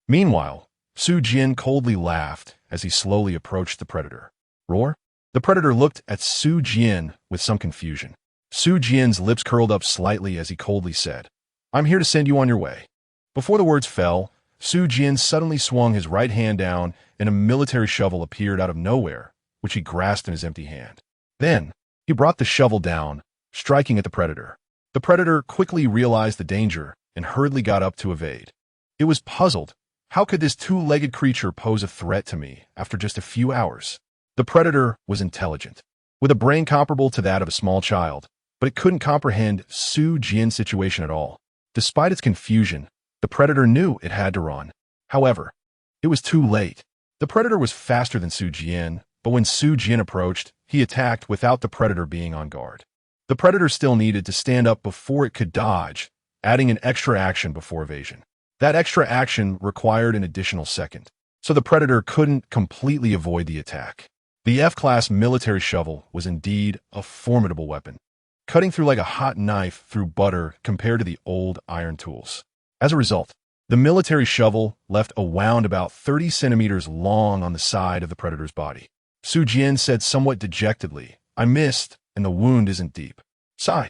Meanwhile, Su Jian coldly laughed as he slowly approached the predator. Roar? The predator looked at Su Jian with some confusion. Su Jian's lips curled up slightly as he coldly said, I'm here to send you on your way. Before the words fell, Su Jian suddenly swung his right hand down and a military shovel appeared out of nowhere, which he grasped in his empty hand. Then, he brought the shovel down, striking at the predator. The predator quickly realized the danger and hurriedly got up to evade. It was puzzled. How could this 2-legged creature pose a threat to me after just a few hours? The predator was intelligent, with a brain comparable to that of a small child, but it couldn't comprehend Su Jian's situation at all. Despite its confusion, the predator knew it had to run. However, it was too late. The predator was faster than Su Jian, but when Su Jian approached, he attacked without the predator being on guard. The predator still needed to stand up before it could dodge, adding an extra action before evasion. That extra action required an additional second, so the predator couldn't completely avoid the attack. The F-class military shovel was indeed a formidable weapon, cutting through like a hot knife through butter compared to the old iron tools. As a result, the military shovel left a wound about 30 centimeters long on the side of the predator's body. Su Jian said somewhat dejectedly, I missed, and the wound isn't deep. Sigh.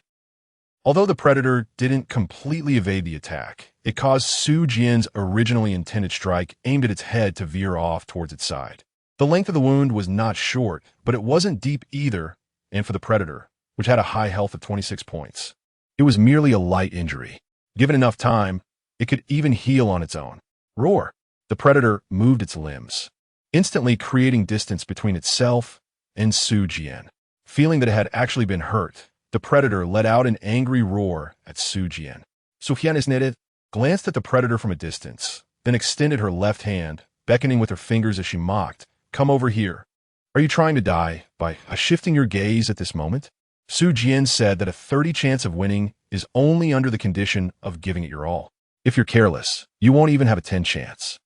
Although the predator didn't completely evade the attack, it caused Su Jian's originally intended strike aimed at its head to veer off towards its side. The length of the wound was not short, but it wasn't deep either, and for the predator, which had a high health of 26 points, it was merely a light injury. Given enough time, it could even heal on its own. Roar! The predator moved its limbs, instantly creating distance between itself and Su Jian. Feeling that it had actually been hurt, the predator let out an angry roar at Su Jian. Su Jian glanced at the predator from a distance, then extended her left hand, beckoning with her fingers as she mocked, Come over here. Are you trying to die by shifting your gaze at this moment? Su Jian said that a 30 chance of winning is only under the condition of giving it your all. If you're careless, you won't even have a 10 chance.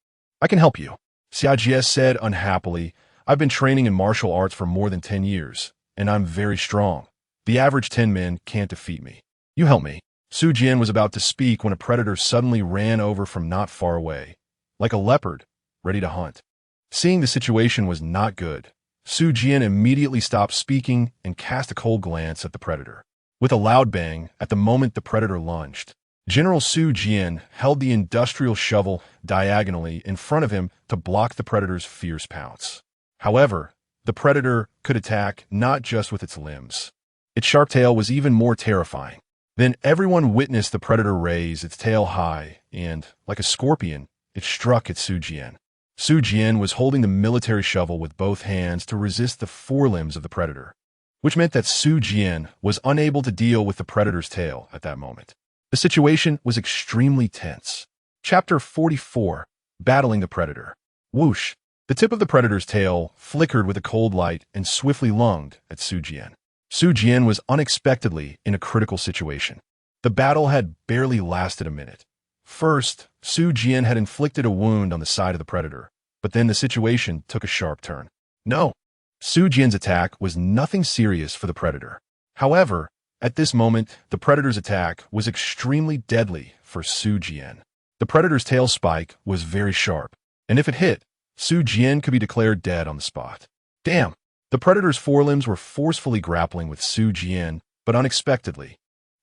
I can help you, Xiaojie said unhappily. I've been training in martial arts for more than 10 years, and I'm very strong. The average 10 men can't defeat me. You help me. Su Jian was about to speak when a predator suddenly ran over from not far away, like a leopard, ready to hunt. Seeing the situation was not good, Su Jian immediately stopped speaking and cast a cold glance at the predator. With a loud bang, at the moment the predator lunged, General Su Jian held the industrial shovel diagonally in front of him to block the predator's fierce pounce. However, the predator could attack not just with its limbs. Its sharp tail was even more terrifying. Then everyone witnessed the predator raise its tail high and, like a scorpion, it struck at Su Jian. Su Jian was holding the military shovel with both hands to resist the forelimbs of the predator, which meant that Su Jian was unable to deal with the predator's tail at that moment. The situation was extremely tense. Chapter 44, Battling the Predator. Whoosh! The tip of the predator's tail flickered with a cold light and swiftly lunged at Su Jian. Su Jian was unexpectedly in a critical situation. The battle had barely lasted a minute. First, Su Jian had inflicted a wound on the side of the predator, but then the situation took a sharp turn. No! Su Jian's attack was nothing serious for the predator. However, at this moment, the predator's attack was extremely deadly for Su Jian. The predator's tail spike was very sharp, and if it hit, Su Jian could be declared dead on the spot. Damn! The predator's forelimbs were forcefully grappling with Su Jian, but unexpectedly,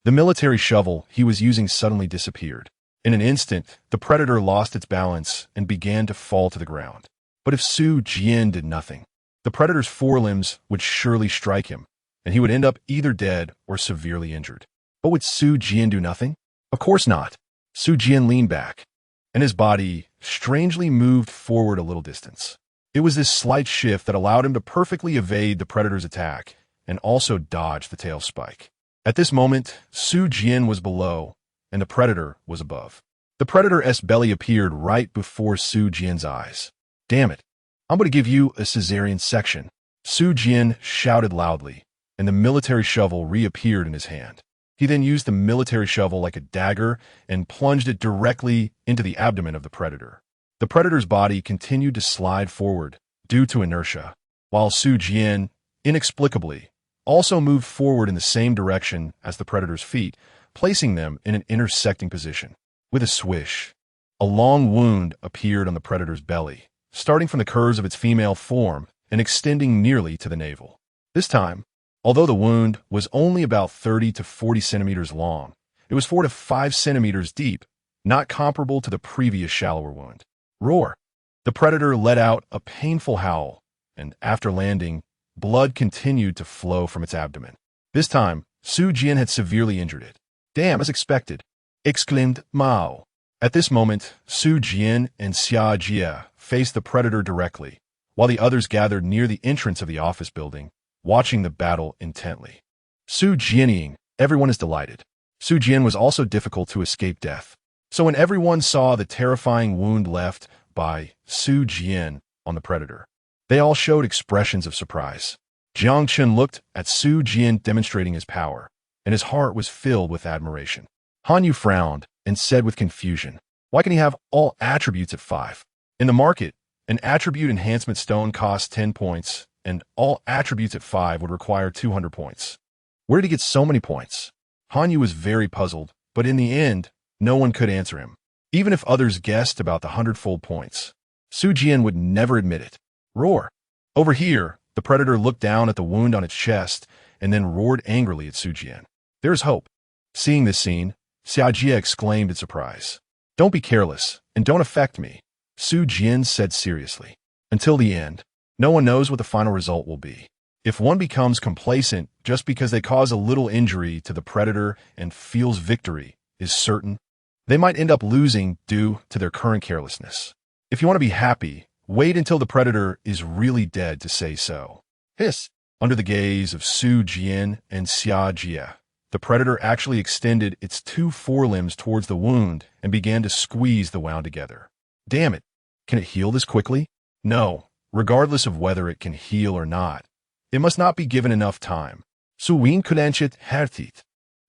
the military shovel he was using suddenly disappeared. In an instant, the predator lost its balance and began to fall to the ground. But if Su Jian did nothing, the predator's forelimbs would surely strike him, and he would end up either dead or severely injured. But would Su Jian do nothing? Of course not. Su Jian leaned back, and his body strangely moved forward a little distance. It was this slight shift that allowed him to perfectly evade the predator's attack and also dodge the tail spike. At this moment, Su Jian was below, and the predator was above. The predator's belly appeared right before Su Jian's eyes. Damn it! I'm going to give you a cesarean section. Su Jian shouted loudly, and the military shovel reappeared in his hand. He then used the military shovel like a dagger and plunged it directly into the abdomen of the predator. The predator's body continued to slide forward due to inertia, while Su Jian, inexplicably, also moved forward in the same direction as the predator's feet, placing them in an intersecting position. With a swish, a long wound appeared on the predator's belly, starting from the curves of its female form and extending nearly to the navel. This time, although the wound was only about 30 to 40 centimeters long, it was 4 to 5 centimeters deep, not comparable to the previous shallower wound. Roar! The predator let out a painful howl, and after landing, blood continued to flow from its abdomen. This time, Su Jian had severely injured it. Damn, as expected, exclaimed Mao. At this moment, Su Jian and Xia Jie faced the predator directly, while the others gathered near the entrance of the office building, watching the battle intently. Su Jianying, everyone is delighted. Su Jian was also difficult to escape death. So when everyone saw the terrifying wound left by Su Jian on the predator, they all showed expressions of surprise. Jiang Chen looked at Su Jian demonstrating his power, and his heart was filled with admiration. Han Yu frowned and said with confusion, why can he have all attributes at 5? In the market, an attribute enhancement stone costs 10 points, and all attributes at 5 would require 200 points. Where did he get so many points? Han Yu was very puzzled, but in the end, no one could answer him. Even if others guessed about the 100-fold points, Su Jian would never admit it. Roar! Over here, the predator looked down at the wound on its chest and then roared angrily at Su Jian. There's hope. Seeing this scene, Xiaojie exclaimed in surprise. Don't be careless, and don't affect me, Su Jian said seriously. Until the end, no one knows what the final result will be. If one becomes complacent just because they cause a little injury to the predator and feels victory is certain, they might end up losing due to their current carelessness. If you want to be happy, wait until the predator is really dead to say so. Hiss! Under the gaze of Su Jian and Xia Jie, the predator actually extended its 2 forelimbs towards the wound and began to squeeze the wound together. Damn it! Can it heal this quickly? No, regardless of whether it can heal or not. It must not be given enough time. Suin kudanchet hertit.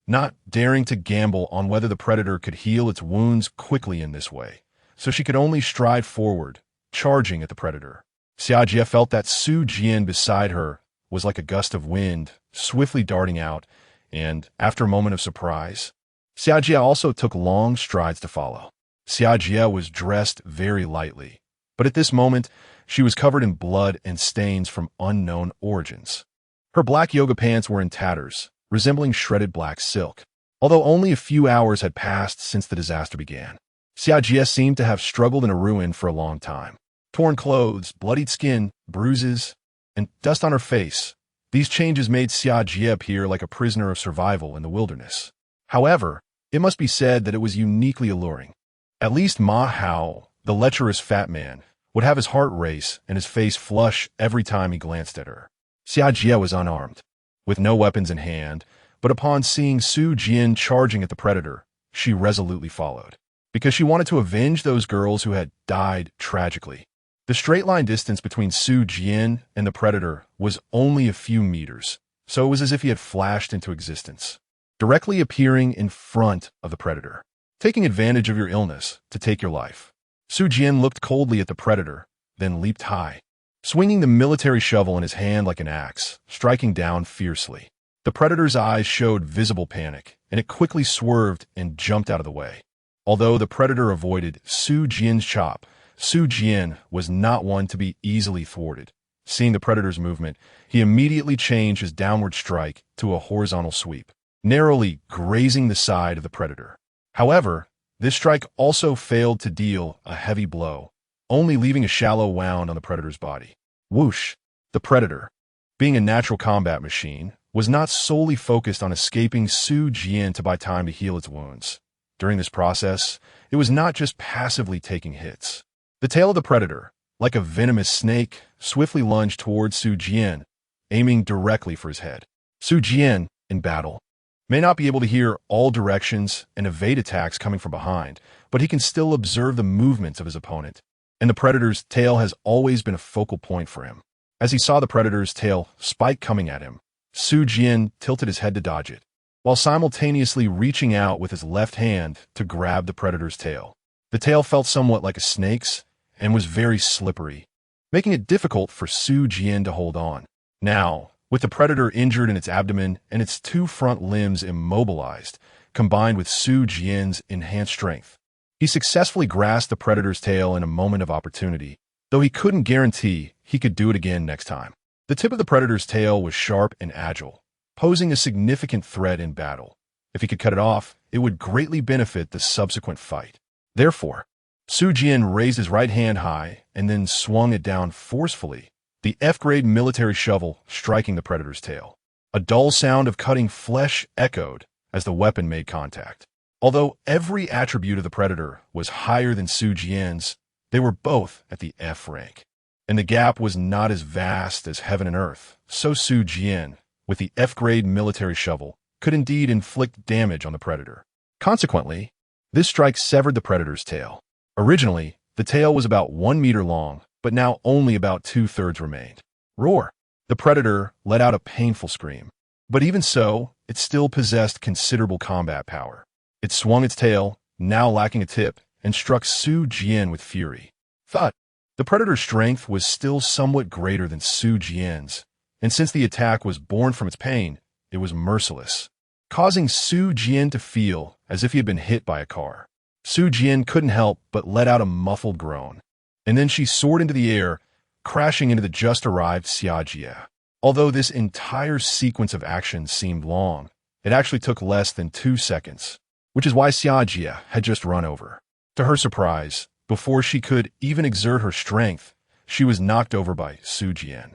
Not daring to gamble on whether the predator could heal its wounds quickly in this way, so she could only stride forward, charging at the predator. Xiajie felt that Su Jian beside her was like a gust of wind, swiftly darting out, and, after a moment of surprise, Xiajie also took long strides to follow. Xiajie was dressed very lightly, but at this moment, she was covered in blood and stains from unknown origins. Her black yoga pants were in tatters, resembling shredded black silk. Although only a few hours had passed since the disaster began, Xiajie seemed to have struggled in a ruin for a long time. Torn clothes, bloodied skin, bruises, and dust on her face. These changes made Xiajie appear like a prisoner of survival in the wilderness. However, it must be said that it was uniquely alluring. At least Ma Hao, the lecherous fat man, would have his heart race and his face flush every time he glanced at her. Xiajie was unarmed, with no weapons in hand, but upon seeing Su Jian charging at the predator, she resolutely followed, because she wanted to avenge those girls who had died tragically. The straight-line distance between Su Jian and the predator was only a few meters, so it was as if he had flashed into existence, directly appearing in front of the predator, taking advantage of your illness to take your life. Su Jian looked coldly at the predator, then leaped high, swinging the military shovel in his hand like an axe, striking down fiercely. The predator's eyes showed visible panic, and it quickly swerved and jumped out of the way. Although the predator avoided Su Jian's chop, Su Jian was not one to be easily thwarted. Seeing the predator's movement, he immediately changed his downward strike to a horizontal sweep, narrowly grazing the side of the predator. However, this strike also failed to deal a heavy blow, only leaving a shallow wound on the predator's body. Whoosh! The predator, being a natural combat machine, was not solely focused on escaping Su Jian to buy time to heal its wounds. During this process, it was not just passively taking hits. The tail of the predator, like a venomous snake, swiftly lunged towards Su Jian, aiming directly for his head. Su Jian, in battle, may not be able to hear all directions and evade attacks coming from behind, but he can still observe the movements of his opponent, and the predator's tail has always been a focal point for him. As he saw the predator's tail spike coming at him, Su Jian tilted his head to dodge it, while simultaneously reaching out with his left hand to grab the predator's tail. The tail felt somewhat like a snake's and was very slippery, making it difficult for Su Jian to hold on. Now, with the predator injured in its abdomen and its two front limbs immobilized, combined with Su Jian's enhanced strength, he successfully grasped the predator's tail in a moment of opportunity, though he couldn't guarantee he could do it again next time. The tip of the predator's tail was sharp and agile, posing a significant threat in battle. If he could cut it off, it would greatly benefit the subsequent fight. Therefore, Su Jian raised his right hand high and then swung it down forcefully, the F-grade military shovel striking the predator's tail. A dull sound of cutting flesh echoed as the weapon made contact. Although every attribute of the predator was higher than Su Jian's, they were both at the F rank, and the gap was not as vast as heaven and earth, so Su Jian, with the F-grade military shovel, could indeed inflict damage on the predator. Consequently, this strike severed the predator's tail. Originally, the tail was about 1 meter long, but now only about 2/3 remained. Roar! The predator let out a painful scream. But even so, it still possessed considerable combat power. It swung its tail, now lacking a tip, and struck Su Jian with fury. Thud! The predator's strength was still somewhat greater than Su Jian's, and since the attack was born from its pain, it was merciless, causing Su Jian to feel as if he had been hit by a car. Su Jian couldn't help but let out a muffled groan, and then she soared into the air, crashing into the just-arrived Xiajie. Although this entire sequence of actions seemed long, it actually took less than 2 seconds, which is why Xiajie had just run over. To her surprise, before she could even exert her strength, she was knocked over by Su Jian,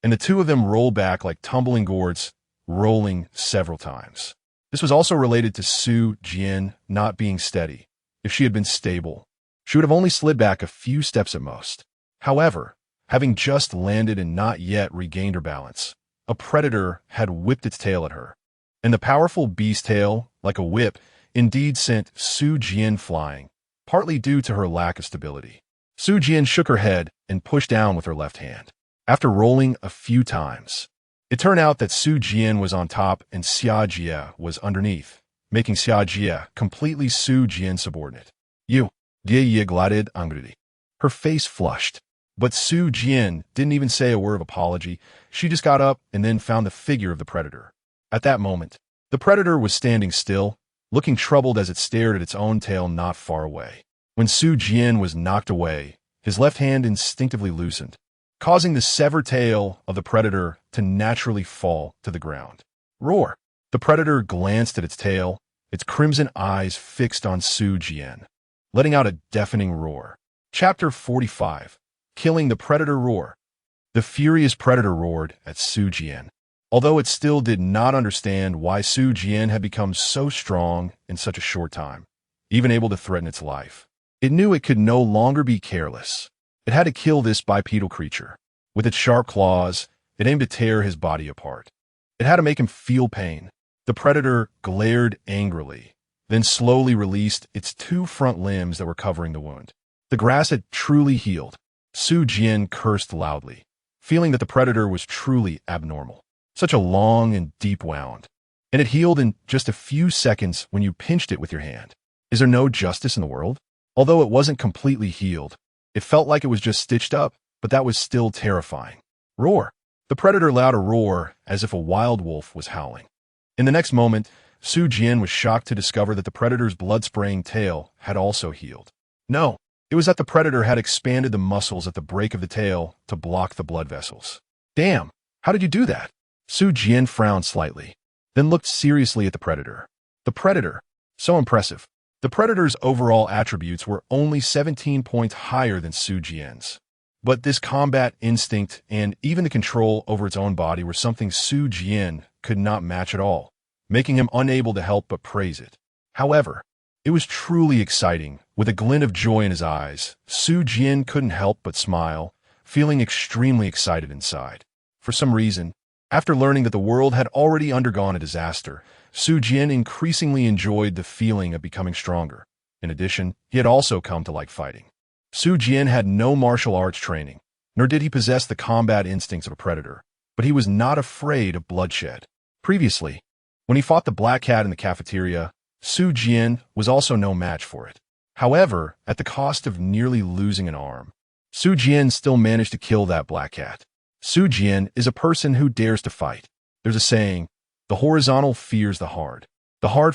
and the two of them rolled back like tumbling gourds, rolling several times. This was also related to Su Jian not being steady. If she had been stable, she would have only slid back a few steps at most. However, having just landed and not yet regained her balance, a predator had whipped its tail at her, and the powerful beast tail, like a whip, indeed sent Su Jian flying, partly due to her lack of stability. Su Jian shook her head and pushed down with her left hand. After rolling a few times, it turned out that Su Jian was on top and Xiajie was underneath, making Xiajie completely Su Jian subordinate. You, Ye glided angrily. Her face flushed. But Su Jian didn't even say a word of apology. She just got up and then found the figure of the predator. At that moment, the predator was standing still, looking troubled as it stared at its own tail not far away. When Su Jian was knocked away, his left hand instinctively loosened, causing the severed tail of the predator to naturally fall to the ground. Roar! The predator glanced at its tail, its crimson eyes fixed on Su Jian, letting out a deafening roar. Chapter 45. Killing the Predator Roar. The furious predator roared at Su Jian. Although it still did not understand why Su Jian had become so strong in such a short time, even able to threaten its life, it knew it could no longer be careless. It had to kill this bipedal creature. With its sharp claws, it aimed to tear his body apart. It had to make him feel pain. The predator glared angrily, then slowly released its two front limbs that were covering the wound. The grass had truly healed. Su Jian cursed loudly, feeling that the predator was truly abnormal. Such a long and deep wound. And it healed in just a few seconds when you pinched it with your hand. Is there no justice in the world? Although it wasn't completely healed, it felt like it was just stitched up, but that was still terrifying. Roar! The predator let out a roar as if a wild wolf was howling. In the next moment, Su Jian was shocked to discover that the predator's blood-spraying tail had also healed. No, it was that the predator had expanded the muscles at the break of the tail to block the blood vessels. Damn, how did you do that? Su Jian frowned slightly, then looked seriously at the predator. The predator, so impressive. The predator's overall attributes were only 17 points higher than Su Jian's. But this combat instinct and even the control over its own body were something Su Jian could not match at all, making him unable to help but praise it. However, it was truly exciting. With a glint of joy in his eyes, Su Jian couldn't help but smile, feeling extremely excited inside. For some reason, after learning that the world had already undergone a disaster, Su Jian increasingly enjoyed the feeling of becoming stronger. In addition, he had also come to like fighting. Su Jian had no martial arts training, nor did he possess the combat instincts of a predator, but he was not afraid of bloodshed. Previously, when he fought the black cat in the cafeteria, Su Jian was also no match for it. However, at the cost of nearly losing an arm, Su Jian still managed to kill that black cat. Su Jian is a person who dares to fight. There's a saying, the horizontal fears the hard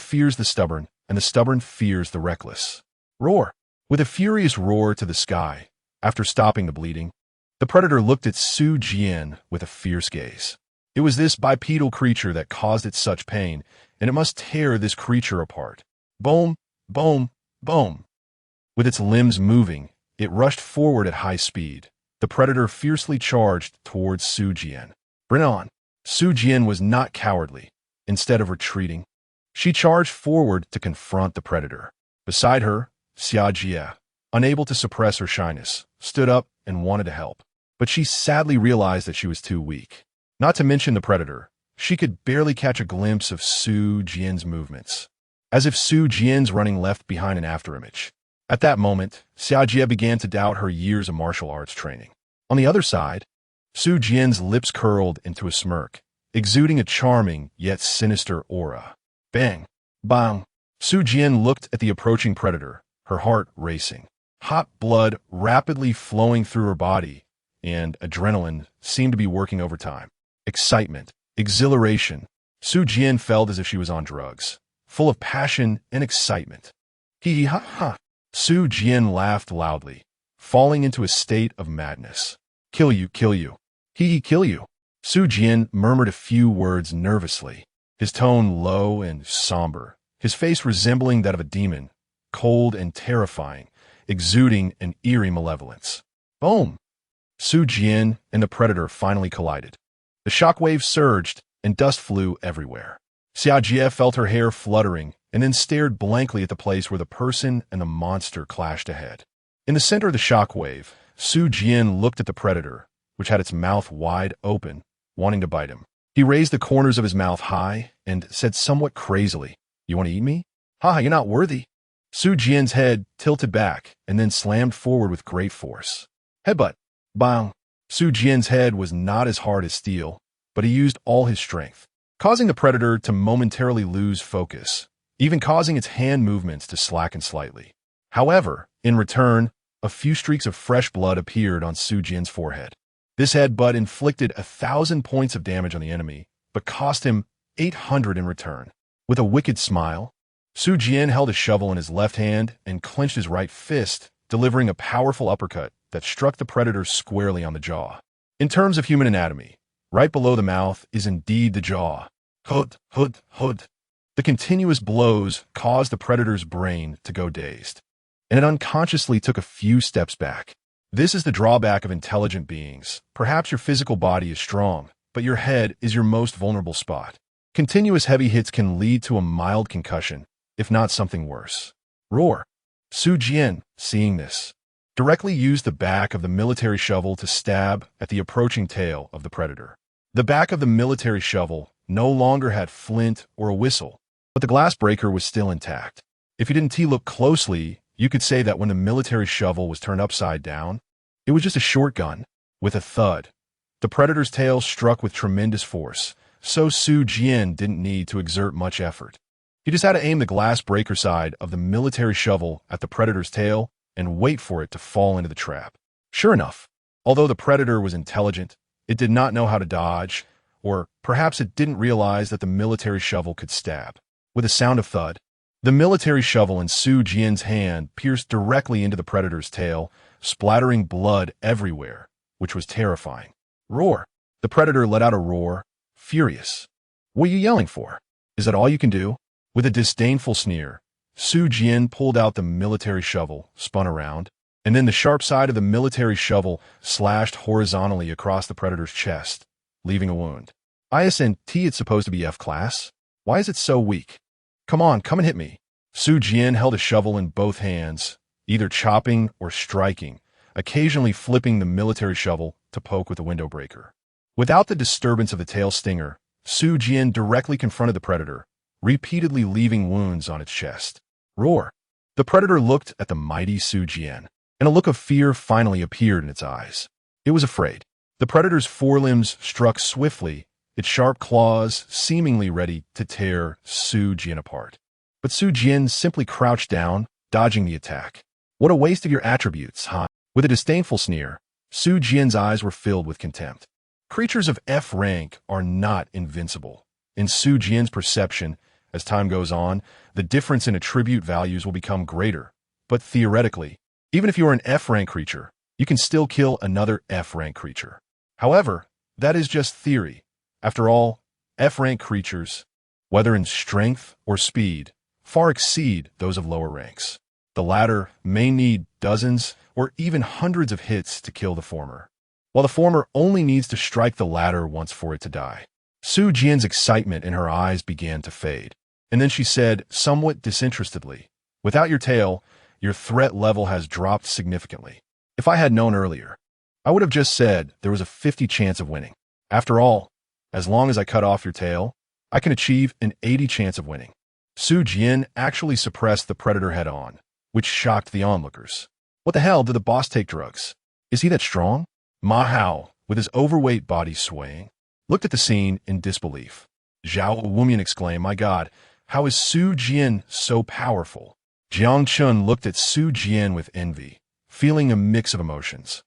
fears the stubborn, and the stubborn fears the reckless. Roar! With a furious roar to the sky, after stopping the bleeding, the predator looked at Su Jian with a fierce gaze. It was this bipedal creature that caused it such pain, and it must tear this creature apart. Boom, boom, boom. With its limbs moving, it rushed forward at high speed. The predator fiercely charged towards Su Jian. Bring on! Su Jian was not cowardly. Instead of retreating, she charged forward to confront the predator. Beside her, Xia Jie, unable to suppress her shyness, stood up and wanted to help. But she sadly realized that she was too weak. Not to mention the predator, she could barely catch a glimpse of Su Jian's movements, as if Su Jian's running left behind an afterimage. At that moment, Xia Jie began to doubt her years of martial arts training. On the other side, Su Jian's lips curled into a smirk, exuding a charming yet sinister aura. Bang! Bang! Su Jian looked at the approaching predator, her heart racing. Hot blood rapidly flowing through her body, and adrenaline seemed to be working overtime. Excitement, exhilaration. Su Jian felt as if she was on drugs, full of passion and excitement. Hee ha ha! Su Jian laughed loudly, falling into a state of madness. Kill you, kill you. Hee kill you. Su Jian murmured a few words nervously, his tone low and somber, his face resembling that of a demon, cold and terrifying, exuding an eerie malevolence. Boom! Su Jian and the predator finally collided. The shockwave surged, and dust flew everywhere. Xia Jie felt her hair fluttering, and then stared blankly at the place where the person and the monster clashed ahead. In the center of the shockwave, Su Jian looked at the predator, which had its mouth wide open, wanting to bite him. He raised the corners of his mouth high and said somewhat crazily, "You want to eat me? Ha, you're not worthy." Su Jian's head tilted back and then slammed forward with great force. Headbutt. Bang. Su Jian's head was not as hard as steel, but he used all his strength, causing the predator to momentarily lose focus, even causing its hand movements to slacken slightly. However, in return, a few streaks of fresh blood appeared on Su Jian's forehead. This headbutt inflicted 1,000 points of damage on the enemy, but cost him 800 in return. With a wicked smile, Su Jian held a shovel in his left hand and clenched his right fist, delivering a powerful uppercut that struck the predator squarely on the jaw. In terms of human anatomy, right below the mouth is indeed the jaw. Hud, hud, hud. The continuous blows caused the predator's brain to go dazed, and it unconsciously took a few steps back. This is the drawback of intelligent beings. Perhaps your physical body is strong, but your head is your most vulnerable spot. Continuous heavy hits can lead to a mild concussion, if not something worse. Roar. Su Jian, seeing this, directly used the back of the military shovel to stab at the approaching tail of the predator. The back of the military shovel no longer had flint or a whistle, but the glass breaker was still intact. If you didn't look closely, you could say that when the military shovel was turned upside down, it was just a short gun. With a thud, the predator's tail struck with tremendous force, so Su Jian didn't need to exert much effort. He just had to aim the glass breaker side of the military shovel at the predator's tail and wait for it to fall into the trap. Sure enough, although the predator was intelligent, it did not know how to dodge, or perhaps it didn't realize that the military shovel could stab. With a sound of thud, the military shovel in Su Jian's hand pierced directly into the predator's tail, splattering blood everywhere, which was terrifying. Roar. The predator let out a roar, furious. What are you yelling for? Is that all you can do? With a disdainful sneer, Su Jian pulled out the military shovel, spun around, and then the sharp side of the military shovel slashed horizontally across the predator's chest, leaving a wound. ISNT, it's supposed to be F-class? Why is it so weak? Come on, come and hit me. Su Jian held a shovel in both hands, either chopping or striking, occasionally flipping the military shovel to poke with a window breaker. Without the disturbance of the tail stinger, Su Jian directly confronted the predator, repeatedly leaving wounds on its chest. Roar. The predator looked at the mighty Su Jian, and a look of fear finally appeared in its eyes. It was afraid. The predator's forelimbs struck swiftly, its sharp claws seemingly ready to tear Su Jian apart. But Su Jian simply crouched down, dodging the attack. What a waste of your attributes, huh? With a disdainful sneer, Su Jian's eyes were filled with contempt. Creatures of F rank are not invincible. In Su Jian's perception, as time goes on, the difference in attribute values will become greater. But theoretically, even if you are an F rank creature, you can still kill another F rank creature. However, that is just theory. After all, F rank creatures, whether in strength or speed, far exceed those of lower ranks. The latter may need dozens or even hundreds of hits to kill the former, while the former only needs to strike the latter once for it to die. Su Jian's excitement in her eyes began to fade, and then she said, somewhat disinterestedly, "Without your tail, your threat level has dropped significantly. If I had known earlier, I would have just said there was a 50 chance of winning. After all, as long as I cut off your tail, I can achieve an 80 chance of winning." Su Jian actually suppressed the predator head-on, which shocked the onlookers. What the hell, did the boss take drugs? Is he that strong? Ma Hao, with his overweight body swaying, looked at the scene in disbelief. Zhao Wumian exclaimed, "My God, how is Su Jian so powerful?" Jiang Chun looked at Su Jian with envy, feeling a mix of emotions.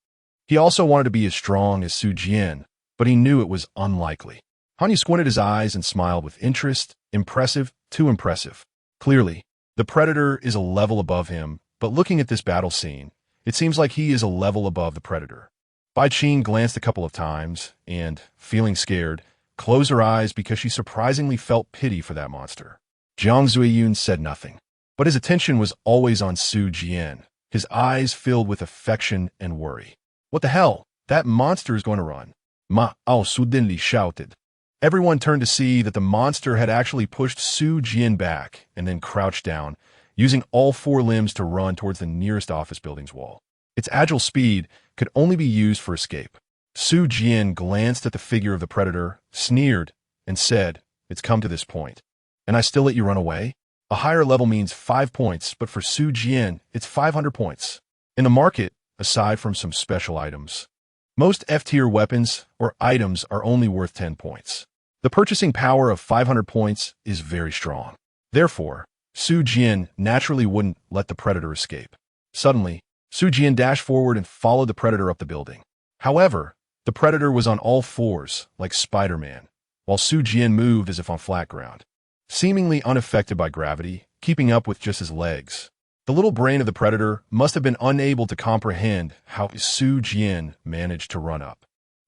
He also wanted to be as strong as Su Jian, but he knew it was unlikely. Hanyu squinted his eyes and smiled with interest. Impressive, too impressive. Clearly, the predator is a level above him, but looking at this battle scene, it seems like he is a level above the predator. Bai Qing glanced a couple of times and, feeling scared, closed her eyes because she surprisingly felt pity for that monster. Jiang Zuiyun said nothing, but his attention was always on Su Jian, his eyes filled with affection and worry. What the hell? That monster is going to run. Ma Ao Sudinli shouted. Everyone turned to see that the monster had actually pushed Su Jian back and then crouched down, using all four limbs to run towards the nearest office building's wall. Its agile speed could only be used for escape. Su Jian glanced at the figure of the predator, sneered, and said, "It's come to this point. And I still let you run away? A higher level means 5 points, but for Su Jian, it's 500 points. In the market, aside from some special items, most F-tier weapons or items are only worth 10 points. The purchasing power of 500 points is very strong. Therefore, Su Jian naturally wouldn't let the predator escape. Suddenly, Su Jian dashed forward and followed the predator up the building. However, the predator was on all fours, like Spider-Man, while Su Jian moved as if on flat ground, seemingly unaffected by gravity, keeping up with just his legs. The little brain of the predator must have been unable to comprehend how Su Jian managed to run up.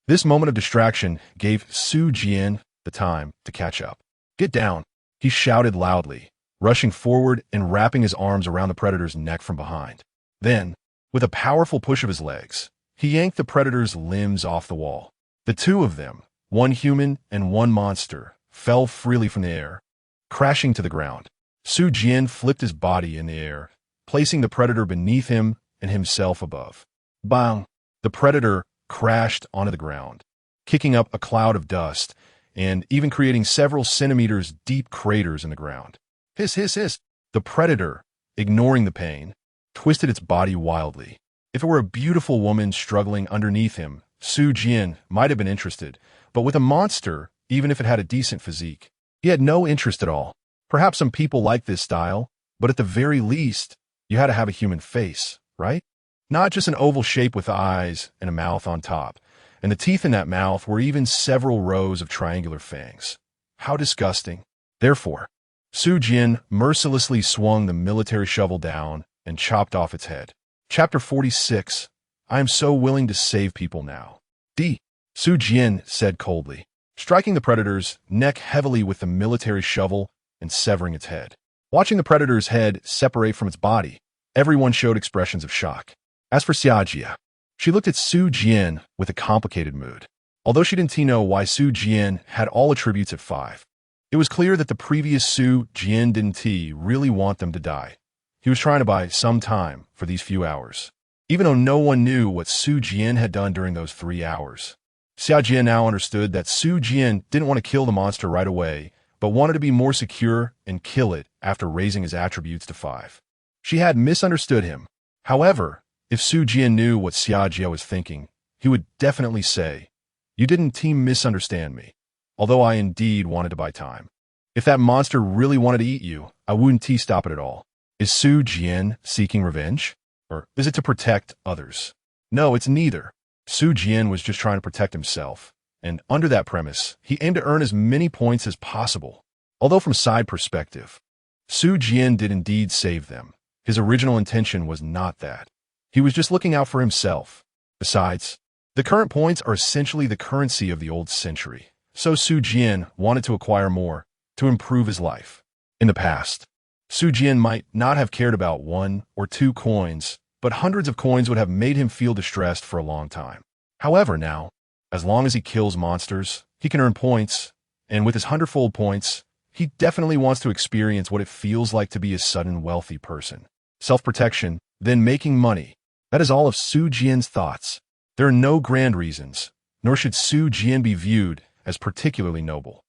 This moment of distraction gave Su Jian the time to catch up. "Get down," he shouted loudly, rushing forward and wrapping his arms around the predator's neck from behind. Then, with a powerful push of his legs, he yanked the predator's limbs off the wall. The two of them, one human and one monster, fell freely from the air, crashing to the ground. Su Jian flipped his body in the air, placing the predator beneath him and himself above. Bang! The predator crashed onto the ground, kicking up a cloud of dust and even creating several centimeters deep craters in the ground. Hiss, hiss, hiss! The predator, ignoring the pain, twisted its body wildly. If it were a beautiful woman struggling underneath him, Su Jian might have been interested, but with a monster, even if it had a decent physique, he had no interest at all. Perhaps some people like this style, but at the very least, you had to have a human face, right? Not just an oval shape with eyes and a mouth on top, and the teeth in that mouth were even several rows of triangular fangs. How disgusting. Therefore, Su Jian mercilessly swung the military shovel down and chopped off its head. Chapter 46. I am so willing to save people now. Su Jian said coldly, striking the predator's neck heavily with the military shovel and severing its head. Watching the predator's head separate from its body, everyone showed expressions of shock. As for Xiajia, she looked at Su Jian with a complicated mood. Although she didn't know why Su Jian had all attributes at 5, it was clear that the previous Su Jian didn't really want them to die. He was trying to buy some time for these few hours, even though no one knew what Su Jian had done during those 3 hours. Xiajia now understood that Su Jian didn't want to kill the monster right away, but wanted to be more secure and kill it after raising his attributes to 5. She had misunderstood him. However, if Su Jian knew what Xiajia was thinking, he would definitely say, "You didn't misunderstand me, although I indeed wanted to buy time. If that monster really wanted to eat you, I wouldn't stop it at all." Is Su Jian seeking revenge? Or is it to protect others? No, it's neither. Su Jian was just trying to protect himself, and under that premise, he aimed to earn as many points as possible. Although from side perspective, Su Jian did indeed save them. His original intention was not that. He was just looking out for himself. Besides, the current points are essentially the currency of the old century, so Su Jian wanted to acquire more to improve his life. In the past, Su Jian might not have cared about 1 or 2 coins, but hundreds of coins would have made him feel distressed for a long time. However, now, as long as he kills monsters, he can earn points, and with his 100-fold points, he definitely wants to experience what it feels like to be a sudden wealthy person. Self-protection, then making money. That is all of Su Jian's thoughts. There are no grand reasons, nor should Su Jian be viewed as particularly noble.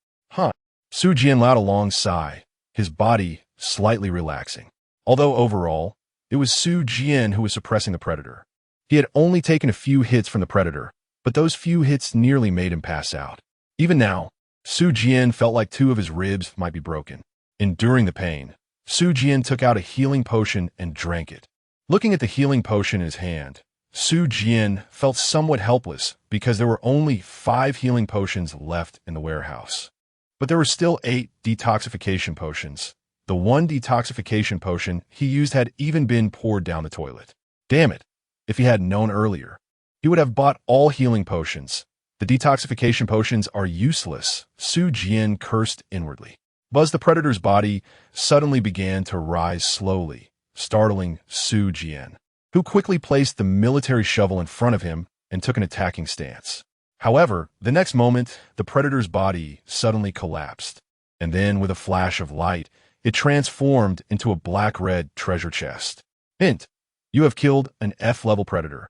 Su Jian let out a long sigh, his body slightly relaxing. Although overall, it was Su Jian who was suppressing the predator. He had only taken a few hits from the predator, but those few hits nearly made him pass out. Even now, Su Jian felt like 2 of his ribs might be broken. Enduring the pain, Su Jian took out a healing potion and drank it. Looking at the healing potion in his hand, Su Jian felt somewhat helpless because there were only 5 healing potions left in the warehouse. But there were still 8 detoxification potions. The 1 detoxification potion he used had even been poured down the toilet. Damn it. If he had known earlier, he would have bought all healing potions. The detoxification potions are useless, Su Jian cursed inwardly. Buzz the predator's body suddenly began to rise slowly, startling Su Jian, who quickly placed the military shovel in front of him and took an attacking stance. However, the next moment, the predator's body suddenly collapsed, and then with a flash of light, it transformed into a black-red treasure chest. Hint: you have killed an F-level predator.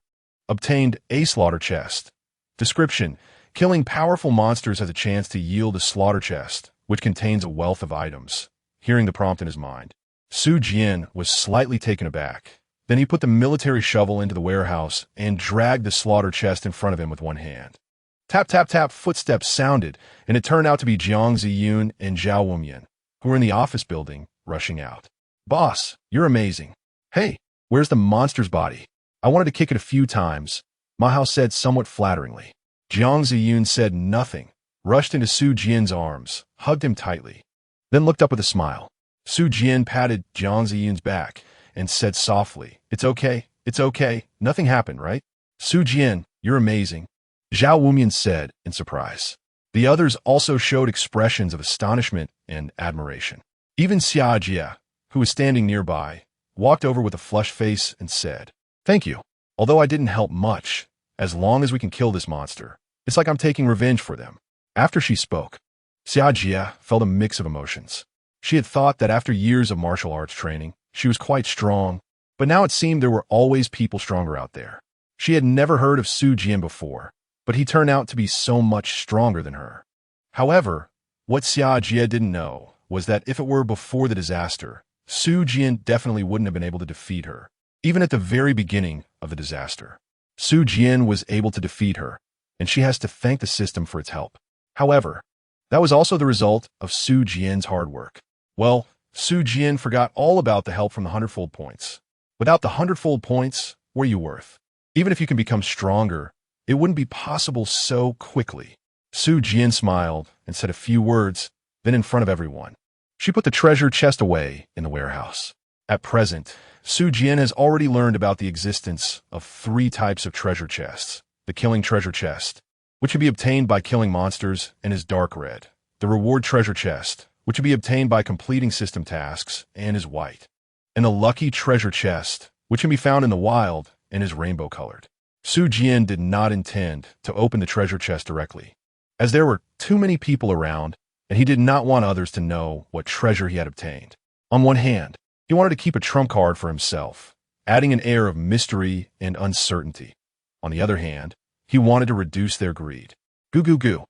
Obtained a slaughter chest. Description: killing powerful monsters has a chance to yield a slaughter chest, which contains a wealth of items. Hearing the prompt in his mind, Su Jian was slightly taken aback. Then he put the military shovel into the warehouse and dragged the slaughter chest in front of him with one hand. Tap, tap, tap, footsteps sounded, and it turned out to be Jiang Ziyun and Zhao Wumyan, who were in the office building, rushing out. Boss, you're amazing. Hey, where's the monster's body? I wanted to kick it a few times, Ma Hao said somewhat flatteringly. Jiang Ziyun said nothing, rushed into Su Jian's arms, hugged him tightly, then looked up with a smile. Su Jian patted Jiang Ziyun's back and said softly, it's okay, nothing happened, right? Su Jian, you're amazing, Zhao Wumian said in surprise. The others also showed expressions of astonishment and admiration. Even Xia Jia, who was standing nearby, walked over with a flushed face and said, thank you. Although I didn't help much, as long as we can kill this monster, it's like I'm taking revenge for them. After she spoke, Xia Jia felt a mix of emotions. She had thought that after years of martial arts training, she was quite strong, but now it seemed there were always people stronger out there. She had never heard of Su Jian before, but he turned out to be so much stronger than her. However, what Xia Jia didn't know was that if it were before the disaster, Su Jian definitely wouldn't have been able to defeat her. Even at the very beginning of the disaster, Su Jian was able to defeat her, and she has to thank the system for its help. However, that was also the result of Su Jian's hard work. Well, Su Jian forgot all about the help from the 100-fold points. Without the 100-fold points, what are you worth? Even if you can become stronger, it wouldn't be possible so quickly. Su Jian smiled and said a few words, then in front of everyone, she put the treasure chest away in the warehouse. At present, Su Jian has already learned about the existence of 3 types of treasure chests. The killing treasure chest, which can be obtained by killing monsters and is dark red. The reward treasure chest, which can be obtained by completing system tasks and is white. And the lucky treasure chest, which can be found in the wild and is rainbow colored. Su Jian did not intend to open the treasure chest directly, as there were too many people around and he did not want others to know what treasure he had obtained. On one hand, he wanted to keep a trump card for himself, adding an air of mystery and uncertainty. On the other hand, he wanted to reduce their greed. Goo goo goo.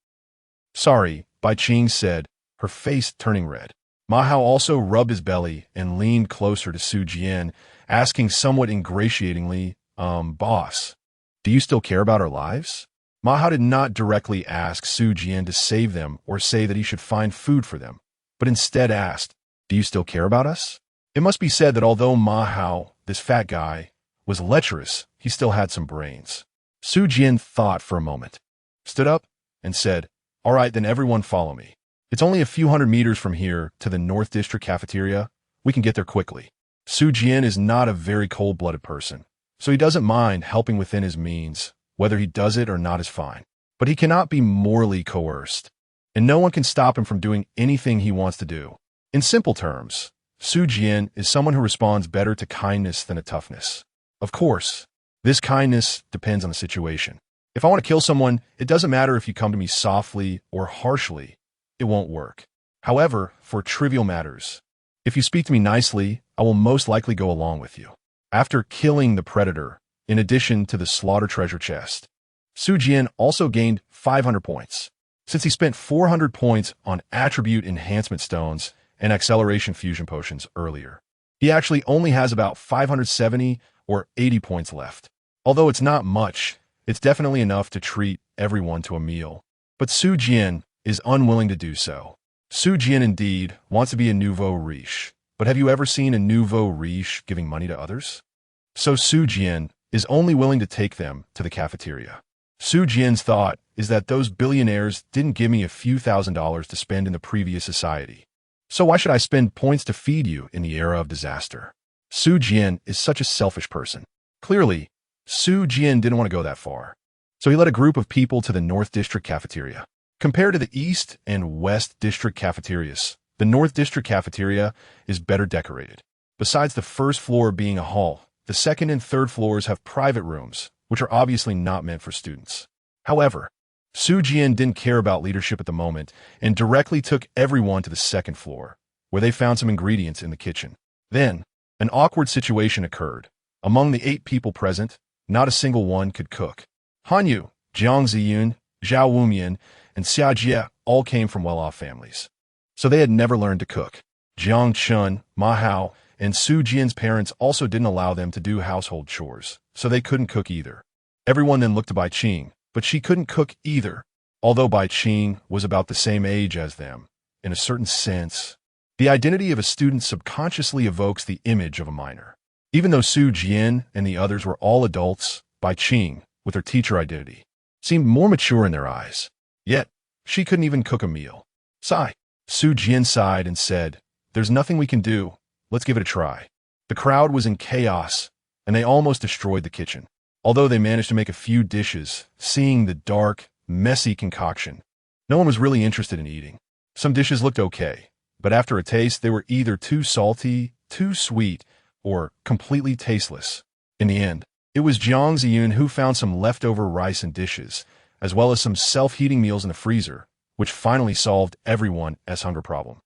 Sorry, Bai Qing said, her face turning red. Ma Hao also rubbed his belly and leaned closer to Su Jian, asking somewhat ingratiatingly, boss, do you still care about our lives? Ma Hao did not directly ask Su Jian to save them or say that he should find food for them, but instead asked, do you still care about us? It must be said that although Ma Hao, this fat guy, was lecherous, he still had some brains. Su Jian thought for a moment, stood up, and said, all right, then everyone follow me. It's only a few hundred meters from here to the North District cafeteria. We can get there quickly. Su Jian is not a very cold-blooded person, so he doesn't mind helping within his means. Whether he does it or not is fine. But he cannot be morally coerced, and no one can stop him from doing anything he wants to do. In simple terms, Su Jian is someone who responds better to kindness than to toughness. Of course, this kindness depends on the situation. If I want to kill someone, it doesn't matter if you come to me softly or harshly. It won't work. However, for trivial matters, if you speak to me nicely, I will most likely go along with you. After killing the predator, in addition to the slaughter treasure chest, Su Jian also gained 500 points. Since he spent 400 points on attribute enhancement stones and acceleration fusion potions earlier, he actually only has about 570 or 80 points left. Although it's not much, it's definitely enough to treat everyone to a meal. But Su Jian is unwilling to do so. Su Jian indeed wants to be a nouveau riche, but have you ever seen a nouveau riche giving money to others? So Su Jian is only willing to take them to the cafeteria. Su Jian's thought is that those billionaires didn't give me a few $1,000s to spend in the previous society. So why should I spend points to feed you in the era of disaster? Su Jian is such a selfish person. Clearly, Su Jian didn't want to go that far. So he led a group of people to the North District cafeteria. Compared to the East and West District cafeterias, the North District cafeteria is better decorated. Besides the first floor being a hall, the second and third floors have private rooms, which are obviously not meant for students. However, Su Jian didn't care about leadership at the moment and directly took everyone to the second floor, where they found some ingredients in the kitchen. Then, an awkward situation occurred. Among the 8 people present, not a single one could cook. Han Yu, Jiang Ziyun, Zhao Wumian, and Xia Jia all came from well-off families, so they had never learned to cook. Jiang Chun, Ma Hao, and Su Jian's parents also didn't allow them to do household chores, so they couldn't cook either. Everyone then looked to Bai Qing, but she couldn't cook either. Although Bai Qing was about the same age as them, in a certain sense, The identity of a student subconsciously evokes the image of a minor. Even though Su Jian and the others were all adults, Bai Qing, with her teacher identity, seemed more mature in their eyes. Yet, she couldn't even cook a meal. Sigh. Su Jian sighed and said, "There's nothing we can do. Let's give it a try." The crowd was in chaos, and they almost destroyed the kitchen. Although they managed to make a few dishes, seeing the dark, messy concoction, no one was really interested in eating. Some dishes looked okay, but after a taste, they were either too salty, too sweet, or completely tasteless. In the end, it was Jiang Ziyun who found some leftover rice and dishes, as well as some self-heating meals in the freezer, which finally solved everyone's hunger problem.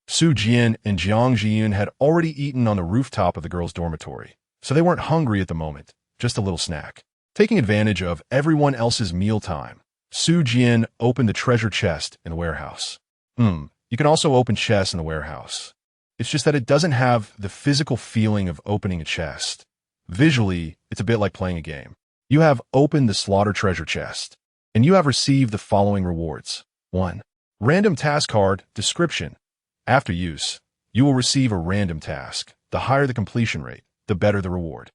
Su Jian and Jiang Ziyun had already eaten on the rooftop of the girls' dormitory, so they weren't hungry at the moment, just a little snack. Taking advantage of everyone else's mealtime, Su Jian opened the treasure chest in the warehouse. You can also open chests in the warehouse. It's just that it doesn't have the physical feeling of opening a chest. Visually, it's a bit like playing a game. You have opened the slaughter treasure chest, and you have received the following rewards. 1. Random task card, description. After use, you will receive a random task. The higher the completion rate, the better the reward.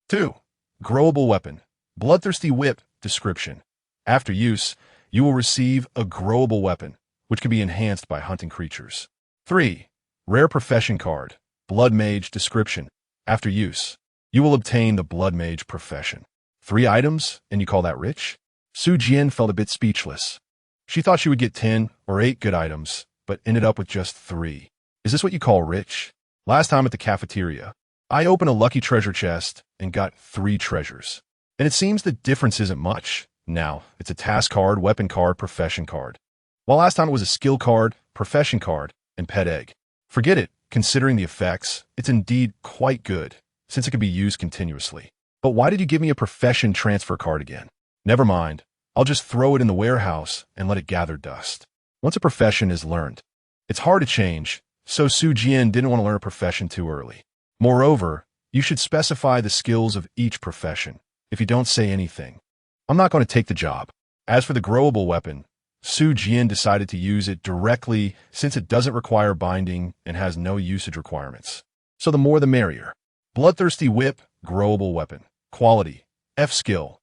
2. Growable weapon, bloodthirsty whip, description. After use, you will receive a growable weapon, which can be enhanced by hunting creatures. 3. Rare profession card, blood mage, description. After use, you will obtain the blood mage profession. 3 items, and you call that rich? Su Jian felt a bit speechless. She thought she would get 10 or 8 good items, but ended up with just 3. Is this what you call rich? Last time at the cafeteria, I opened a lucky treasure chest and got 3 treasures. And it seems the difference isn't much. Now, it's a task card, weapon card, profession card. While last time it was a skill card, profession card, and pet egg. Forget it, considering the effects, it's indeed quite good, since it can be used continuously. But why did you give me a profession transfer card again? Never mind, I'll just throw it in the warehouse and let it gather dust. Once a profession is learned, it's hard to change, so Su Jian didn't want to learn a profession too early. Moreover, you should specify the skills of each profession. If you don't say anything, I'm not going to take the job. As for the growable weapon, Su Jian decided to use it directly since it doesn't require binding and has no usage requirements. So the more the merrier. Bloodthirsty whip, growable weapon. Quality, F skill.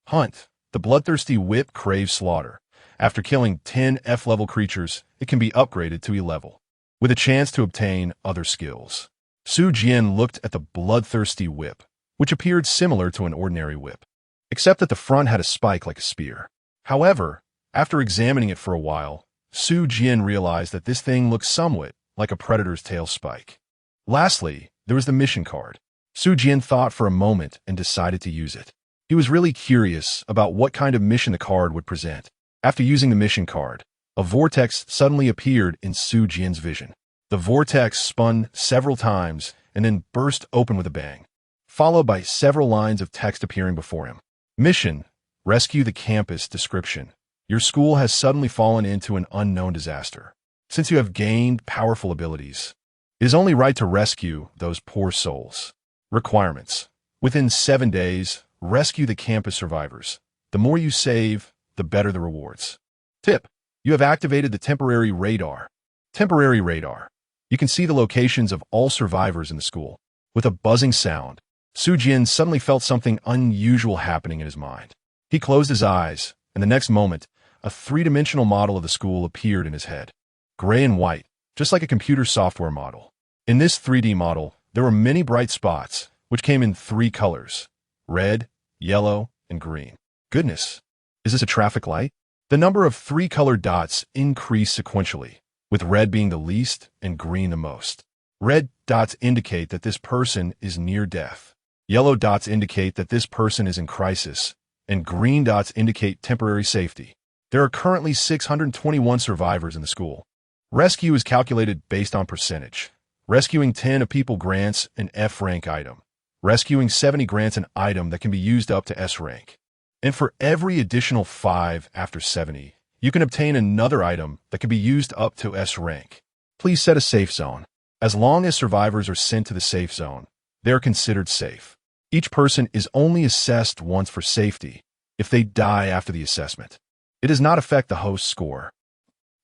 Hunt. The bloodthirsty whip craves slaughter. After killing 10 F-level creatures, it can be upgraded to E level, with a chance to obtain other skills. Su Jian looked at the bloodthirsty whip, which appeared similar to an ordinary whip, except that the front had a spike like a spear. However, after examining it for a while, Su Jian realized that this thing looked somewhat like a predator's tail spike. Lastly, there was the mission card. Su Jian thought for a moment and decided to use it. He was really curious about what kind of mission the card would present. After using the mission card, a vortex suddenly appeared in Su Jian's vision. The vortex spun several times and then burst open with a bang, followed by several lines of text appearing before him. Mission: rescue the campus. Description: your school has suddenly fallen into an unknown disaster. Since you have gained powerful abilities, it is only right to rescue those poor souls. Requirements: within 7 days, rescue the campus survivors. The more you save, the better the rewards. Tip: you have activated the temporary radar. Temporary radar. You can see the locations of all survivors in the school. With a buzzing sound, Su Jian suddenly felt something unusual happening in his mind. He closed his eyes, and the next moment, a 3-dimensional model of the school appeared in his head. Gray and white, just like a computer software model. In this 3D model, there were many bright spots, which came in 3 colors: red, yellow, and green. Goodness, is this a traffic light? The number of 3-colored dots increased sequentially, with red being the least and green the most. Red dots indicate that this person is near death. Yellow dots indicate that this person is in crisis, and green dots indicate temporary safety. There are currently 621 survivors in the school. Rescue is calculated based on percentage. Rescuing 10 of people grants an F rank item. Rescuing 70 grants an item that can be used up to S rank. And for every additional 5 after 70, you can obtain another item that can be used up to S rank. Please set a safe zone. As long as survivors are sent to the safe zone, they are considered safe. Each person is only assessed once for safety if they die after the assessment. It does not affect the host's score.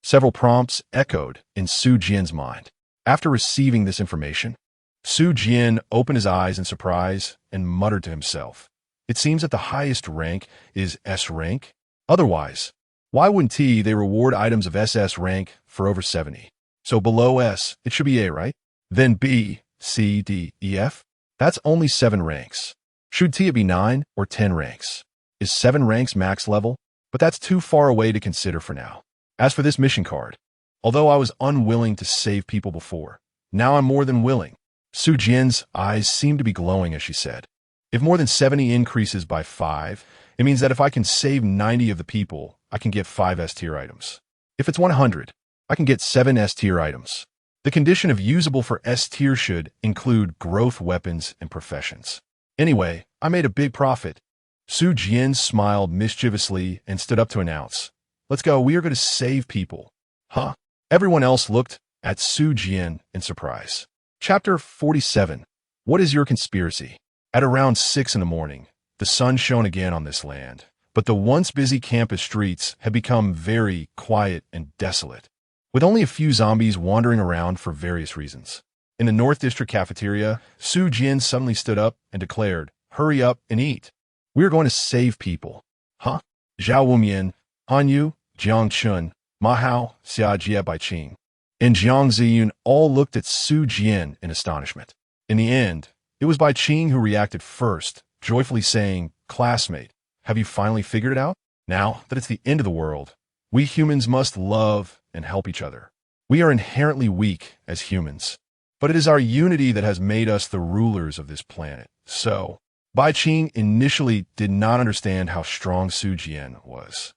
Several prompts echoed in Su Jian's mind. After receiving this information, Su Jian opened his eyes in surprise and muttered to himself, "It seems that the highest rank is S rank. Otherwise, why wouldn't they reward items of SS rank for over 70? So below S, it should be A, right? Then B, C, D, E, F? That's only 7 ranks. Should it be 9 or 10 ranks? Is 7 ranks max level? But that's too far away to consider for now. As for this mission card, although I was unwilling to save people before, now I'm more than willing." Su Jian's eyes seemed to be glowing as she said, "If more than 70 increases by 5, it means that if I can save 90 of the people, I can get 5 S-tier items. If it's 100, I can get 7 S-tier items. The condition of usable for S-tier should include growth weapons and professions. Anyway, I made a big profit." Su Jian smiled mischievously and stood up to announce, "Let's go, we are going to save people." Huh? Everyone else looked at Su Jian in surprise. Chapter 47. What is your conspiracy? At around 6 in the morning, the sun shone again on this land, but the once busy campus streets had become very quiet and desolate, with only a few zombies wandering around for various reasons. In the North District cafeteria, Su Jian suddenly stood up and declared, "Hurry up and eat. We are going to save people." Huh? Zhao Wumian, Han Yu, Jiang Chun, Ma Hao, Xia Jie Baiqing, and Jiang Ziyun all looked at Su Jian in astonishment. In the end, it was Baiqing who reacted first, joyfully saying, "Classmate, have you finally figured it out? Now that it's the end of the world, we humans must love and help each other. We are inherently weak as humans, but it is our unity that has made us the rulers of this planet." So, Baiqing initially did not understand how strong Su Jian was.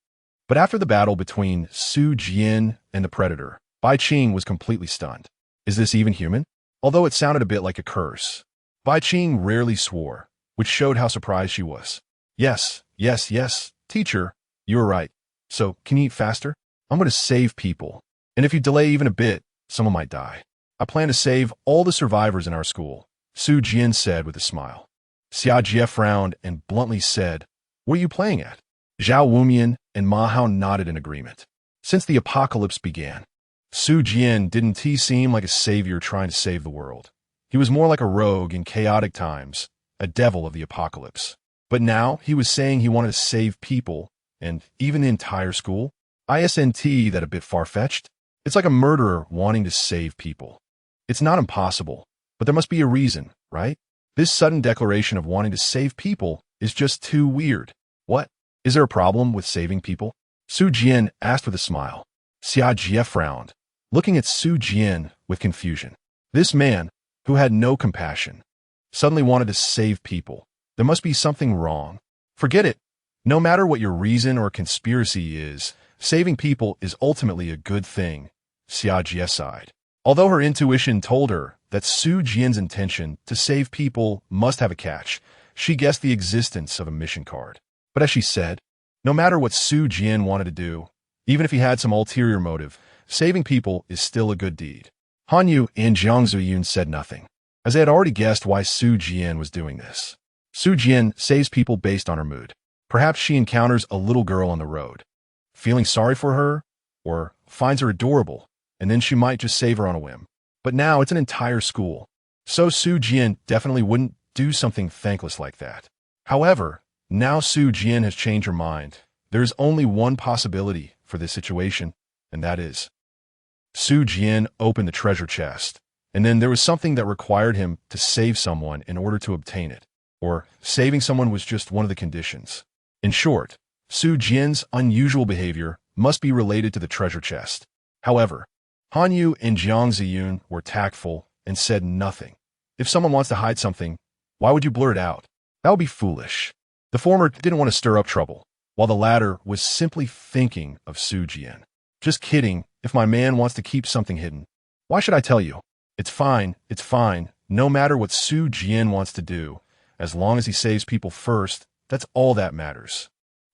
But after the battle between Su Jian and the Predator, Baiqing was completely stunned. Is this even human? Although it sounded a bit like a curse. Baiqing rarely swore, which showed how surprised she was. Yes, teacher, you were right. So, can you eat faster? I'm going to save people. And if you delay even a bit, someone might die. I plan to save all the survivors in our school, Su Jian said with a smile. Xia Jie frowned and bluntly said, "What are you playing at?" Zhao Wumian and Ma Hao nodded in agreement. Since the apocalypse began, Su Jian didn't seem like a savior trying to save the world. He was more like a rogue in chaotic times, a devil of the apocalypse. But now he was saying he wanted to save people, and even the entire school? Isn't that a bit far-fetched? It's like a murderer wanting to save people. It's not impossible, but there must be a reason, right? This sudden declaration of wanting to save people is just too weird. What? Is there a problem with saving people? Su Jian asked with a smile. Xia Jie frowned, looking at Su Jian with confusion. This man, who had no compassion, suddenly wanted to save people. There must be something wrong. Forget it. No matter what your reason or conspiracy is, saving people is ultimately a good thing, Xia Jie sighed. Although her intuition told her that Su Jian's intention to save people must have a catch, she guessed the existence of a mission card. But as she said, no matter what Su Jian wanted to do, even if he had some ulterior motive, saving people is still a good deed. Han Yu and Jiang Ziyun said nothing, as they had already guessed why Su Jian was doing this. Su Jian saves people based on her mood. Perhaps she encounters a little girl on the road, feeling sorry for her, or finds her adorable, and then she might just save her on a whim. But now it's an entire school, so Su Jian definitely wouldn't do something thankless like that. However, now Su Jian has changed her mind. There is only one possibility for this situation, and that is, Su Jian opened the treasure chest, and then there was something that required him to save someone in order to obtain it, or saving someone was just one of the conditions. In short, Su Jian's unusual behavior must be related to the treasure chest. However, Han Yu and Jiang Ziyun were tactful and said nothing. If someone wants to hide something, why would you blur it out? That would be foolish. The former didn't want to stir up trouble, while the latter was simply thinking of Su Jian. Just kidding, if my man wants to keep something hidden. Why should I tell you? It's fine, no matter what Su Jian wants to do. As long as he saves people first, that's all that matters.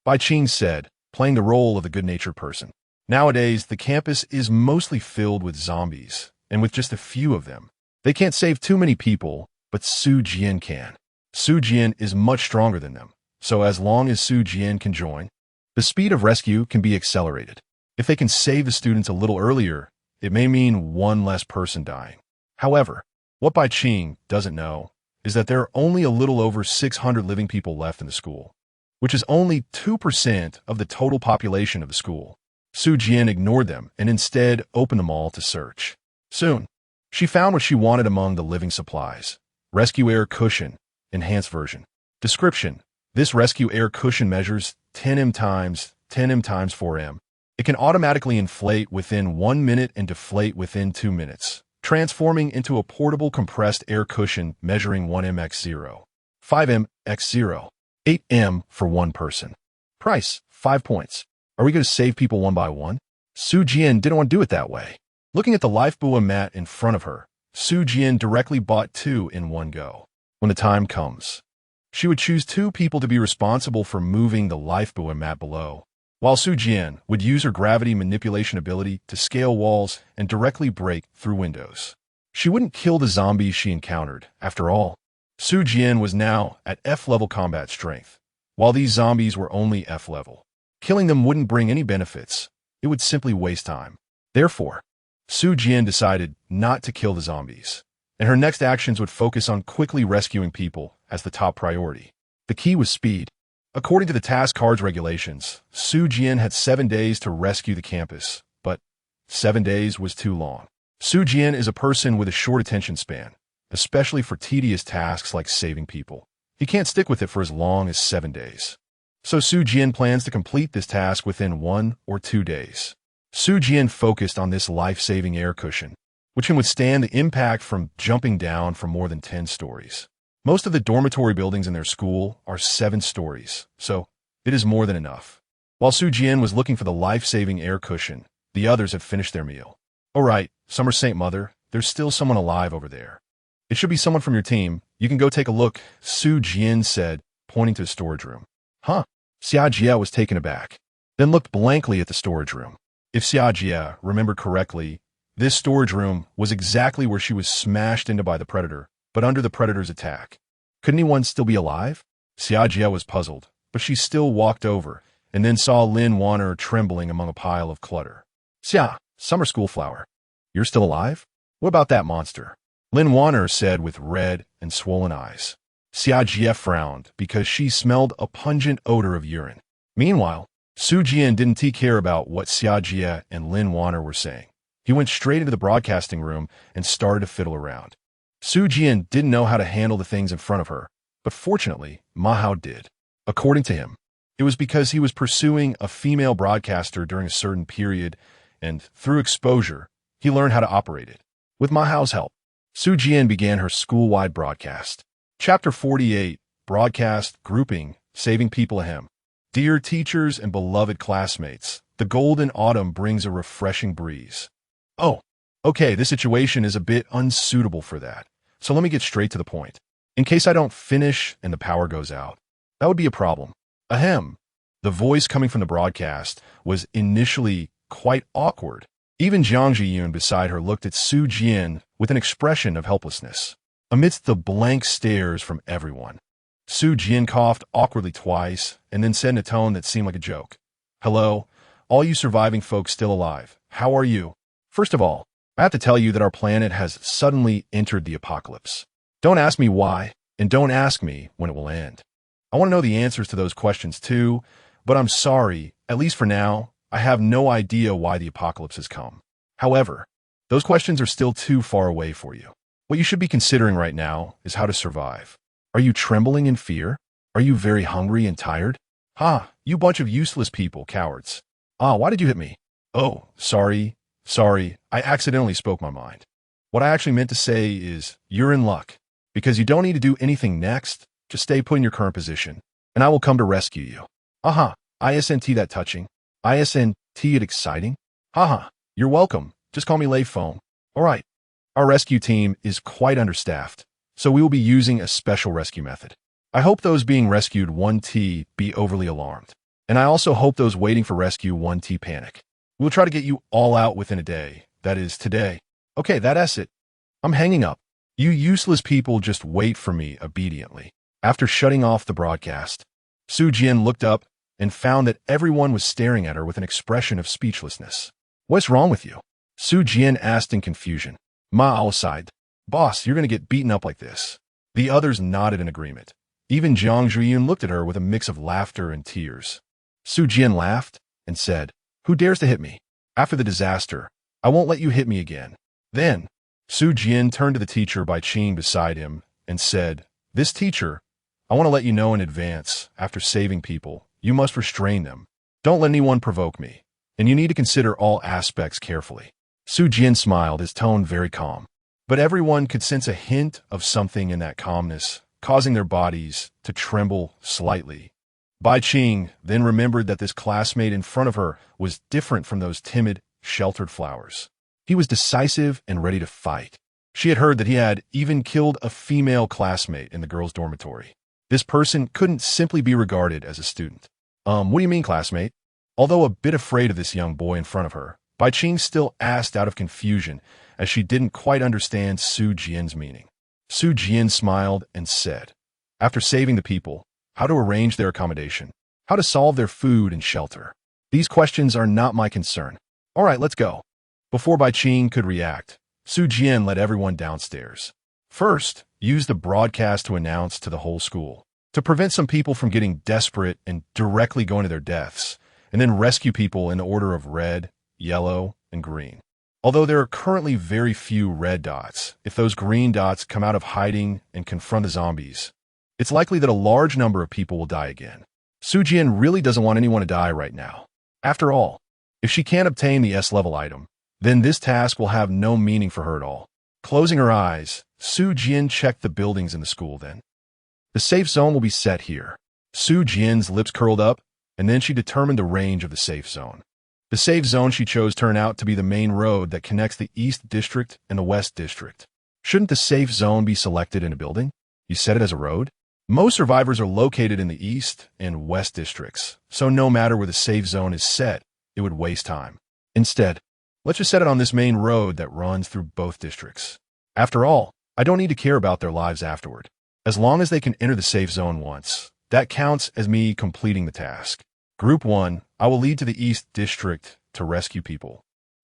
Baiqing said, playing the role of the good-natured person. Nowadays, the campus is mostly filled with zombies, and with just a few of them. They can't save too many people, but Su Jian can. Su Jian is much stronger than them, so as long as Su Jian can join, the speed of rescue can be accelerated. If they can save the students a little earlier, it may mean one less person dying. However, what Bai Qing doesn't know is that there are only a little over 600 living people left in the school, which is only 2% of the total population of the school. Su Jian ignored them and instead opened them all to search. Soon, she found what she wanted among the living supplies. Rescue air cushion, enhanced version. Description: this rescue air cushion measures 10 times 4 m. It can automatically inflate within 1 minute and deflate within 2 minutes, transforming into a portable compressed air cushion measuring 1 m x 0, 5 m x 0, 8 m for one person. Price, 5 points. Are we going to save people one by one? Su Jian didn't want to do it that way. Looking at the lifebuoy mat in front of her, Su Jian directly bought 2 in one go. When the time comes, she would choose 2 people to be responsible for moving the lifebuoy mat below, while Su Jian would use her gravity manipulation ability to scale walls and directly break through windows. She wouldn't kill the zombies she encountered. After all, Su Jian was now at F-level combat strength, while these zombies were only F-level. Killing them wouldn't bring any benefits. It would simply waste time. Therefore, Su Jian decided not to kill the zombies, and her next actions would focus on quickly rescuing people as the top priority. The key was speed. According to the task card's regulations, Su Jian had 7 days to rescue the campus, but 7 days was too long. Su Jian is a person with a short attention span, especially for tedious tasks like saving people. He can't stick with it for as long as 7 days. So Su Jian plans to complete this task within 1 or 2 days. Su Jian focused on this life-saving air cushion, which can withstand the impact from jumping down from more than 10 stories. Most of the dormitory buildings in their school are 7 stories, so it is more than enough. While Su Jian was looking for the life-saving air cushion, the others had finished their meal. All right, Summer Saint Mother, there's still someone alive over there. It should be someone from your team. You can go take a look, Su Jian said, pointing to the storage room. Huh? Xia Jia was taken aback, then looked blankly at the storage room. If Xia Jia remembered correctly, this storage room was exactly where she was smashed into by the predator, but under the predator's attack. Could anyone still be alive? Xia Jia was puzzled, but she still walked over and then saw Lin Wanner trembling among a pile of clutter. Xia, summer school flower. You're still alive? What about that monster? Lin Wanner said with red and swollen eyes. Xia Jia frowned because she smelled a pungent odor of urine. Meanwhile, Su Jian didn't care about what Xia Jia and Lin Wanner were saying. He went straight into the broadcasting room and started to fiddle around. Su Jian didn't know how to handle the things in front of her, but fortunately, Ma Hao did. According to him, it was because he was pursuing a female broadcaster during a certain period, and through exposure, he learned how to operate it. With Ma Hao's help, Su Jian began her school-wide broadcast. Chapter 48, Broadcast Grouping, Saving People Ahem. Dear teachers and beloved classmates, the golden autumn brings a refreshing breeze. Oh, okay, this situation is a bit unsuitable for that, so let me get straight to the point. In case I don't finish and the power goes out, that would be a problem. Ahem. The voice coming from the broadcast was initially quite awkward. Even Jiang Zhiyun beside her looked at Su Jian with an expression of helplessness. Amidst the blank stares from everyone, Su Jian coughed awkwardly twice and then said in a tone that seemed like a joke. Hello, all you surviving folks still alive. How are you? First of all, I have to tell you that our planet has suddenly entered the apocalypse. Don't ask me why, and don't ask me when it will end. I want to know the answers to those questions too, but I'm sorry, at least for now, I have no idea why the apocalypse has come. However, those questions are still too far away for you. What you should be considering right now is how to survive. Are you trembling in fear? Are you very hungry and tired? Ha, you bunch of useless people, cowards. Ah, why did you hit me? Oh, sorry, I accidentally spoke my mind. What I actually meant to say is, you're in luck, because you don't need to do anything next, just stay put in your current position, and I will come to rescue you. Aha, ISNT that touching. ISNT it exciting? Haha, you're welcome, just call me Lei Foam. Alright. Our rescue team is quite understaffed, so we will be using a special rescue method. I hope those being rescued 1T be overly alarmed, and I also hope those waiting for rescue 1T panic. We'll try to get you all out within a day, that is, today. Okay, that's it. I'm hanging up. You useless people just wait for me obediently. After shutting off the broadcast, Su Jian looked up and found that everyone was staring at her with an expression of speechlessness. What's wrong with you? Su Jian asked in confusion. Ma Ao sighed. Boss, you're going to get beaten up like this. The others nodded in agreement. Even Jiang Zhuiyun looked at her with a mix of laughter and tears. Su Jian laughed and said, "Who dares to hit me? After the disaster, I won't let you hit me again." Then, Su Jian turned to the teacher Bai Qing beside him and said, "This teacher, I want to let you know in advance, after saving people, you must restrain them. Don't let anyone provoke me, and you need to consider all aspects carefully." Su Jian smiled, his tone very calm. But everyone could sense a hint of something in that calmness, causing their bodies to tremble slightly. Bai Qing then remembered that this classmate in front of her was different from those timid, sheltered flowers. He was decisive and ready to fight. She had heard that he had even killed a female classmate in the girls' dormitory. This person couldn't simply be regarded as a student. What do you mean, classmate?" Although a bit afraid of this young boy in front of her, Bai Qing still asked out of confusion, as she didn't quite understand Su Jian's meaning. Su Jian smiled and said, "After saving the people, how to arrange their accommodation, how to solve their food and shelter. These questions are not my concern. All right, let's go." Before Bai Qing could react, Su Jian led everyone downstairs. First, use the broadcast to announce to the whole school, to prevent some people from getting desperate and directly going to their deaths, and then rescue people in the order of red, yellow, and green. Although there are currently very few red dots, if those green dots come out of hiding and confront the zombies, it's likely that a large number of people will die again. Su Jian really doesn't want anyone to die right now. After all, if she can't obtain the S-level item, then this task will have no meaning for her at all. Closing her eyes, Su Jian checked the buildings in the school then. The safe zone will be set here. Su Jian's lips curled up, and then she determined the range of the safe zone. The safe zone she chose turned out to be the main road that connects the East District and the West District. Shouldn't the safe zone be selected in a building? You set it as a road? Most survivors are located in the East and West Districts, so no matter where the safe zone is set, it would waste time. Instead, let's just set it on this main road that runs through both districts. After all, I don't need to care about their lives afterward. As long as they can enter the safe zone once, that counts as me completing the task. Group 1, I will lead to the East District to rescue people.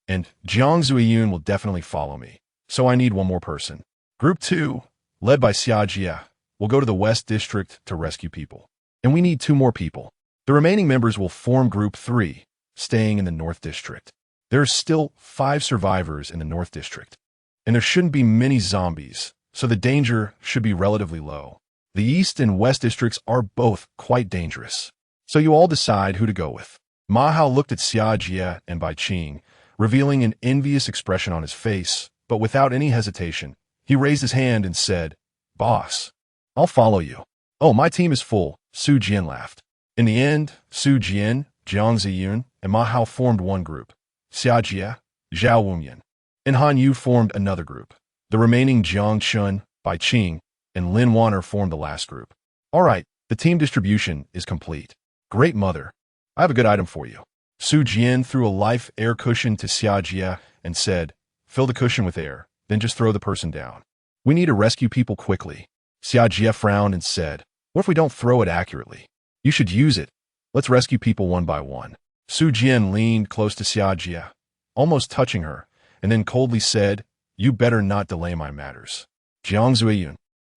And Jiang Zhuiyun will definitely follow me, so I need one more person. Group 2, led by Xia Jia, will go to the West District to rescue people. And we need 2 more people. The remaining members will form Group 3, staying in the North District. There are still 5 survivors in the North District, and there shouldn't be many zombies, so the danger should be relatively low. The East and West Districts are both quite dangerous, so you all decide who to go with. Ma Hao looked at Xia Jia and Bai Qing, revealing an envious expression on his face, but without any hesitation, he raised his hand and said, "Boss, I'll follow you." "Oh, my team is full," Su Jian laughed. In the end, Su Jian, Jiang Ziyun, and Ma Hao formed one group. Xia Jia, Zhao Wunyan, and Han Yu formed another group. The remaining Jiang Shun, Bai Qing, and Lin Wanner formed the last group. "All right, the team distribution is complete. Great mother, I have a good item for you." Su Jian threw a life air cushion to Xia Jia and said, "Fill the cushion with air, then just throw the person down. We need to rescue people quickly." Xia Jia frowned and said, "What if we don't throw it accurately?" "You should use it. Let's rescue people one by one." Su Jian leaned close to Xia Jia, almost touching her, and then coldly said, "You better not delay my matters." Jiang Zhuiyun,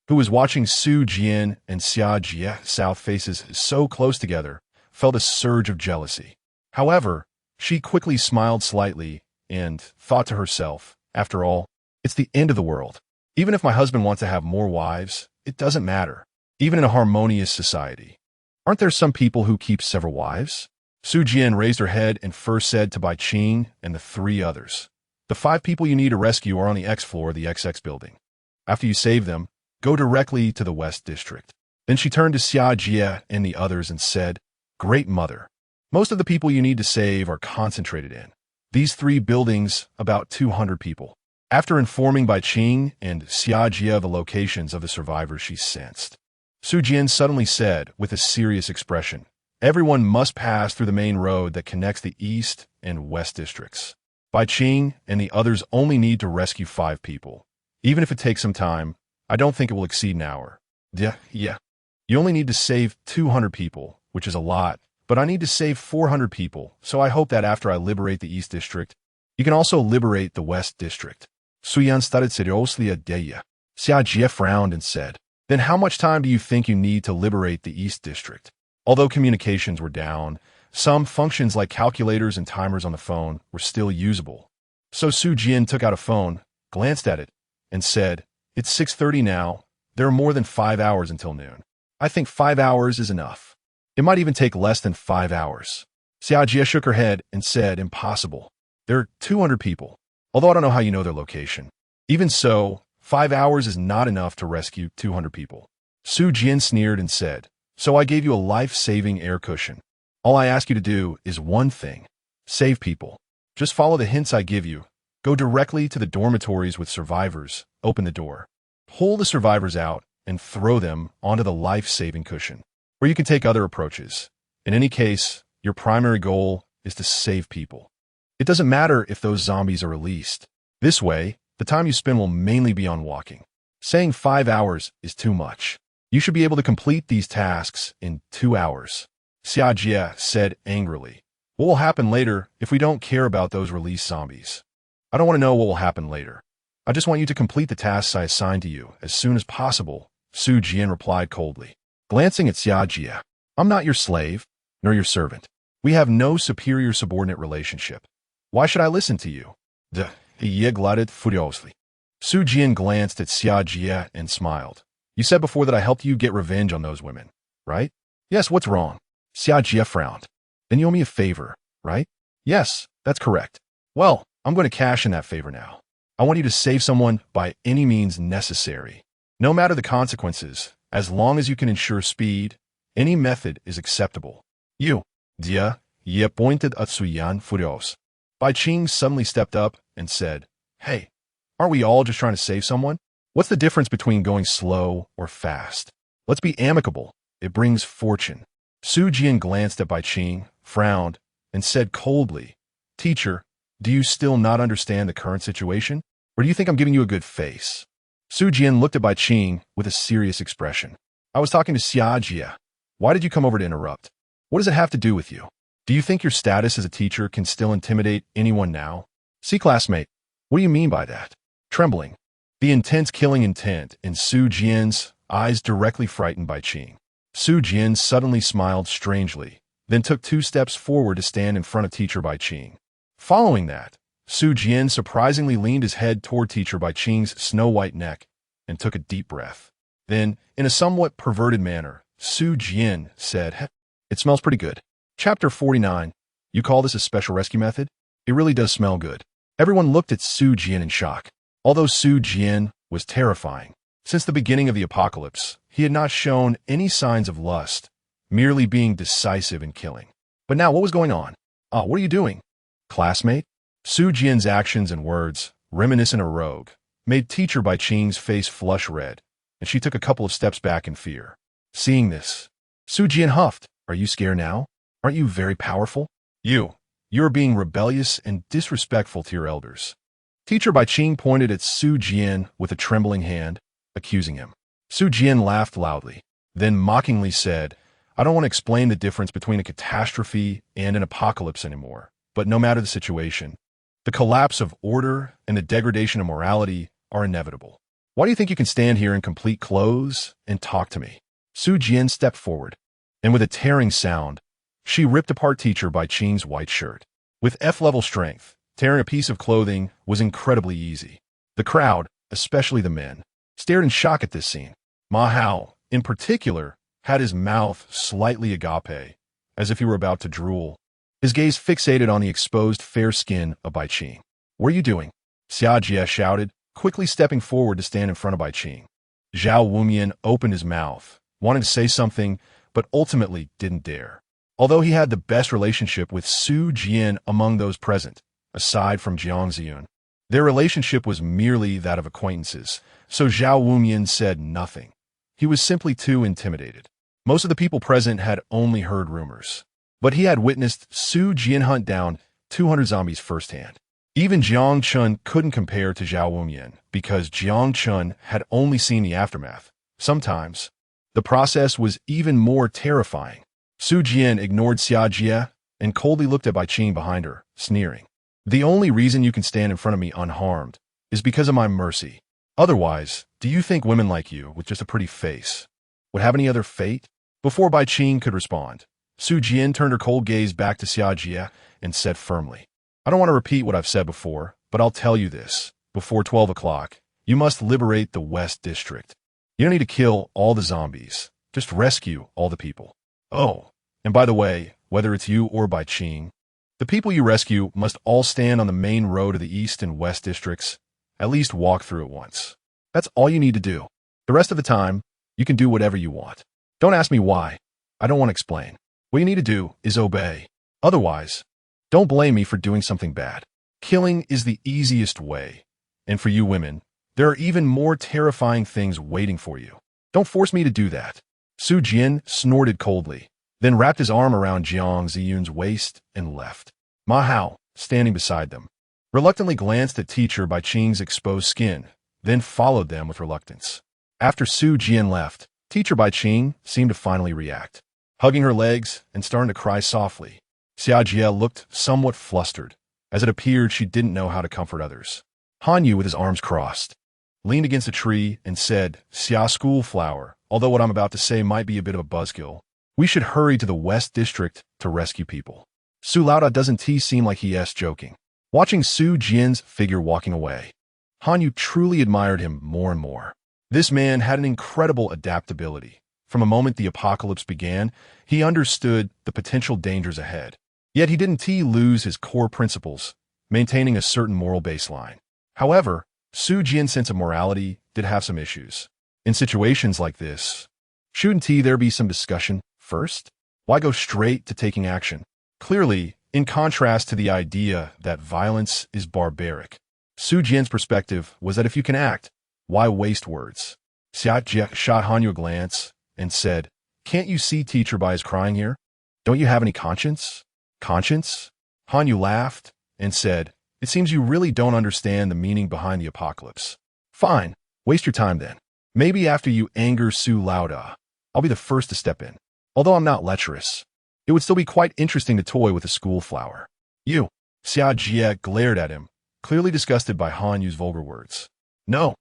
who was watching Su Jian and Xia Jia south faces so close together, felt a surge of jealousy. However, she quickly smiled slightly and thought to herself, after all, it's the end of the world. Even if my husband wants to have more wives, it doesn't matter, even in a harmonious society. Aren't there some people who keep several wives? Su Jian raised her head and first said to Bai Qing and the 3 others, "The 5 people you need to rescue are on the X floor of the XX building. After you save them, go directly to the West District." Then she turned to Xia Jia and the others and said, "Great mother, most of the people you need to save are concentrated in these 3 buildings, about 200 people." After informing Bai Qing and Xia Jia the locations of the survivors she sensed, Su Jian suddenly said with a serious expression, "Everyone must pass through the main road that connects the East and West Districts. Bai Qing and the others only need to rescue 5 people. Even if it takes some time, I don't think it will exceed an hour. Yeah. You only need to save 200 people, which is a lot, but I need to save 400 people, so I hope that after I liberate the East District, you can also liberate the West District." Su Yan started seriously at Deya. Xia Jie frowned and said, "Then how much time do you think you need to liberate the East District?" Although communications were down, some functions like calculators and timers on the phone were still usable. So Su Jian took out a phone, glanced at it, and said, "It's 6:30 now. There are more than 5 hours until noon. I think 5 hours is enough. It might even take less than 5 hours." Xia Jie shook her head and said, "Impossible. There are 200 people, although I don't know how you know their location. Even so, 5 hours is not enough to rescue 200 people." Su Jian sneered and said, "So I gave you a life-saving air cushion. All I ask you to do is one thing. Save people. Just follow the hints I give you. Go directly to the dormitories with survivors, open the door, pull the survivors out, and throw them onto the life-saving cushion. Or you can take other approaches. In any case, your primary goal is to save people. It doesn't matter if those zombies are released. This way, the time you spend will mainly be on walking. Saying 5 hours is too much. You should be able to complete these tasks in 2 hours." Xia Jie said angrily, "What will happen later if we don't care about those released zombies?" "I don't want to know what will happen later. I just want you to complete the tasks I assigned to you as soon as possible," Su Jian replied coldly. Glancing at Xia Jie, "I'm not your slave, nor your servant. We have no superior-subordinate relationship. Why should I listen to you?" He gloated furiously. Su Jian glanced at Xia Jie and smiled. "You said before that I helped you get revenge on those women, right?" "Yes, what's wrong?" Xia Jie frowned. "Then you owe me a favor, right?" "Yes, that's correct." "Well, I'm going to cash in that favor now. I want you to save someone by any means necessary. No matter the consequences, as long as you can ensure speed, any method is acceptable." "You." Dia Ye pointed at Su Yan furious. Bai Qing suddenly stepped up and said, "Hey, aren't we all just trying to save someone? What's the difference between going slow or fast? Let's be amicable. It brings fortune." Su Jian glanced at Bai Qing, frowned, and said coldly, "Teacher, do you still not understand the current situation? Or do you think I'm giving you a good face?" Su Jian looked at Bai Qing with a serious expression. "I was talking to Xia Jie. Why did you come over to interrupt? What does it have to do with you? Do you think your status as a teacher can still intimidate anyone now?" "See, classmate, what do you mean by that?" Trembling, the intense killing intent in Su Jian's eyes directly frightened Bai Qing. Su Jian suddenly smiled strangely, then took 2 steps forward to stand in front of teacher Bai Qing. Following that, Su Jian surprisingly leaned his head toward teacher Bai Qing's snow-white neck and took a deep breath. Then, in a somewhat perverted manner, Su Jian said, "It smells pretty good." Chapter 49. You call this a special rescue method? It really does smell good. Everyone looked at Su Jian in shock. Although Su Jian was terrifying, since the beginning of the apocalypse, he had not shown any signs of lust, merely being decisive in killing. But now, what was going on? What are you doing, classmate?" Su Jian's actions and words, reminiscent of rogue, made teacher Bai Qing's face flush red, and she took a couple of steps back in fear. Seeing this, Su Jian huffed, "Are you scared now? Aren't you very powerful? You're being rebellious and disrespectful to your elders." Teacher Bai Qing pointed at Su Jian with a trembling hand, accusing him. Su Jian laughed loudly, then mockingly said, "I don't want to explain the difference between a catastrophe and an apocalypse anymore, but no matter the situation, the collapse of order and the degradation of morality are inevitable. Why do you think you can stand here in complete clothes and talk to me?" Su Jian stepped forward, and with a tearing sound, she ripped apart teacher Bai Qing's white shirt. With F-level strength, tearing a piece of clothing was incredibly easy. The crowd, especially the men, stared in shock at this scene. Ma Hao, in particular, had his mouth slightly agape, as if he were about to drool, his gaze fixated on the exposed fair skin of Bai Qing. "What are you doing?" Xia Jie shouted, quickly stepping forward to stand in front of Bai Qing. Zhao Wumian opened his mouth, wanting to say something, but ultimately didn't dare. Although he had the best relationship with Su Jian among those present, aside from Jiang Ziyun, their relationship was merely that of acquaintances, so Zhao Wumian said nothing. He was simply too intimidated. Most of the people present had only heard rumors, but he had witnessed Su Jian hunt down 200 zombies firsthand. Even Jiang Chun couldn't compare to Zhao Wumian because Jiang Chun had only seen the aftermath. Sometimes, the process was even more terrifying. Su Jian ignored Xia Jie and coldly looked at Bai Qing behind her, sneering. "The only reason you can stand in front of me unharmed is because of my mercy. Otherwise, do you think women like you, with just a pretty face, would have any other fate? Before Bai Qing could respond, Su Jian turned her cold gaze back to Xia Jie and said firmly, I don't want to repeat what I've said before, but I'll tell you this. Before 12 o'clock, you must liberate the West District. You don't need to kill all the zombies. Just rescue all the people. Oh, and by the way, whether it's you or Bai Qing, the people you rescue must all stand on the main road of the East and West Districts. At least walk through it once. That's all you need to do. The rest of the time, you can do whatever you want. Don't ask me why. I don't want to explain. What you need to do is obey. Otherwise, don't blame me for doing something bad. Killing is the easiest way. And for you women, there are even more terrifying things waiting for you. Don't force me to do that. Su Jian snorted coldly, then wrapped his arm around Jiang Ziyun's waist and left. Ma Hao, standing beside them, reluctantly glanced at teacher Bai Qing's exposed skin, then followed them with reluctance. After Su Jian left, teacher Bai Qing seemed to finally react, hugging her legs and starting to cry softly. Xia Jie looked somewhat flustered, as it appeared she didn't know how to comfort others. Han Yu, with his arms crossed, leaned against a tree and said, Xia Schoolflower, although what I'm about to say might be a bit of a buzzkill, we should hurry to the West District to rescue people. Su Lauda doesn't seem like he's joking. Watching Su Jian's figure walking away, Han Yu truly admired him more and more. This man had an incredible adaptability. From the moment the apocalypse began, he understood the potential dangers ahead. Yet he didn't lose his core principles, maintaining a certain moral baseline. However, Su Jian's sense of morality did have some issues. In situations like this, shouldn't there be some discussion first? Why go straight to taking action? Clearly, in contrast to the idea that violence is barbaric, Su Jian's perspective was that if you can act, why waste words? Xia Jie shot Han Yu a glance and said, Can't you see teacher by his crying here? Don't you have any conscience? Conscience? Han Yu laughed and said, It seems you really don't understand the meaning behind the apocalypse. Fine, waste your time then. Maybe after you anger Su Lauda, I'll be the first to step in. Although I'm not lecherous, it would still be quite interesting to toy with a school flower. You, Xia Jie glared at him, clearly disgusted by Han Yu's vulgar words. No,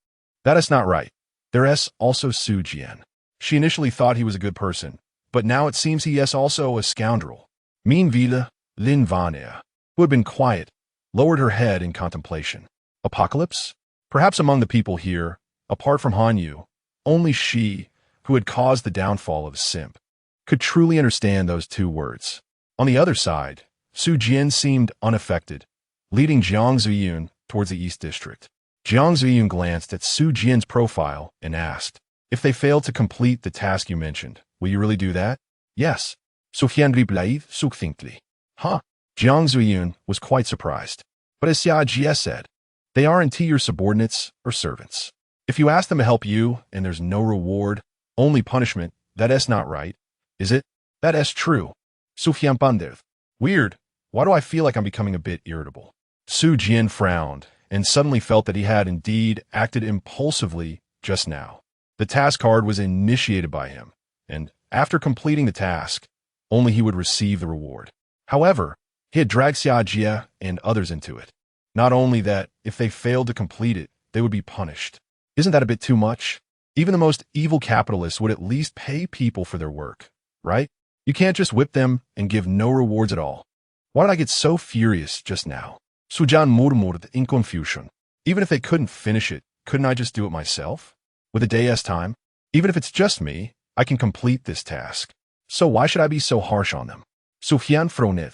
that is not right. There's also Su Jian. She initially thought he was a good person, but now it seems he is also a scoundrel. Mean Vida, Lin Vania, who had been quiet, lowered her head in contemplation. Apocalypse? Perhaps among the people here, apart from Han Yu, only she, who had caused the downfall of a simp, could truly understand those two words. On the other side, Su Jian seemed unaffected, leading Jiang Ziyun towards the East District. Jiang Ziyun glanced at Su Jian's profile and asked, If they fail to complete the task you mentioned, will you really do that? Yes. Sufyan replied succinctly. Huh. Jiang Ziyun was quite surprised. But as Xia Jie said, they aren't your subordinates or servants. If you ask them to help you and there's no reward, only punishment, that is not right, is it? That is true. Sufyan pondered. Weird. Why do I feel like I'm becoming a bit irritable? Su Jian frowned and suddenly felt that he had indeed acted impulsively just now. The task card was initiated by him, and after completing the task, only he would receive the reward. However, he had dragged Xia Jie and others into it. Not only that, if they failed to complete it, they would be punished. Isn't that a bit too much? Even the most evil capitalists would at least pay people for their work, right? You can't just whip them and give no rewards at all. Why did I get so furious just now? Su Jian murmured in confusion. Even if they couldn't finish it, couldn't I just do it myself? With a day's time? Even if it's just me, I can complete this task. So why should I be so harsh on them? Sufyan frowned,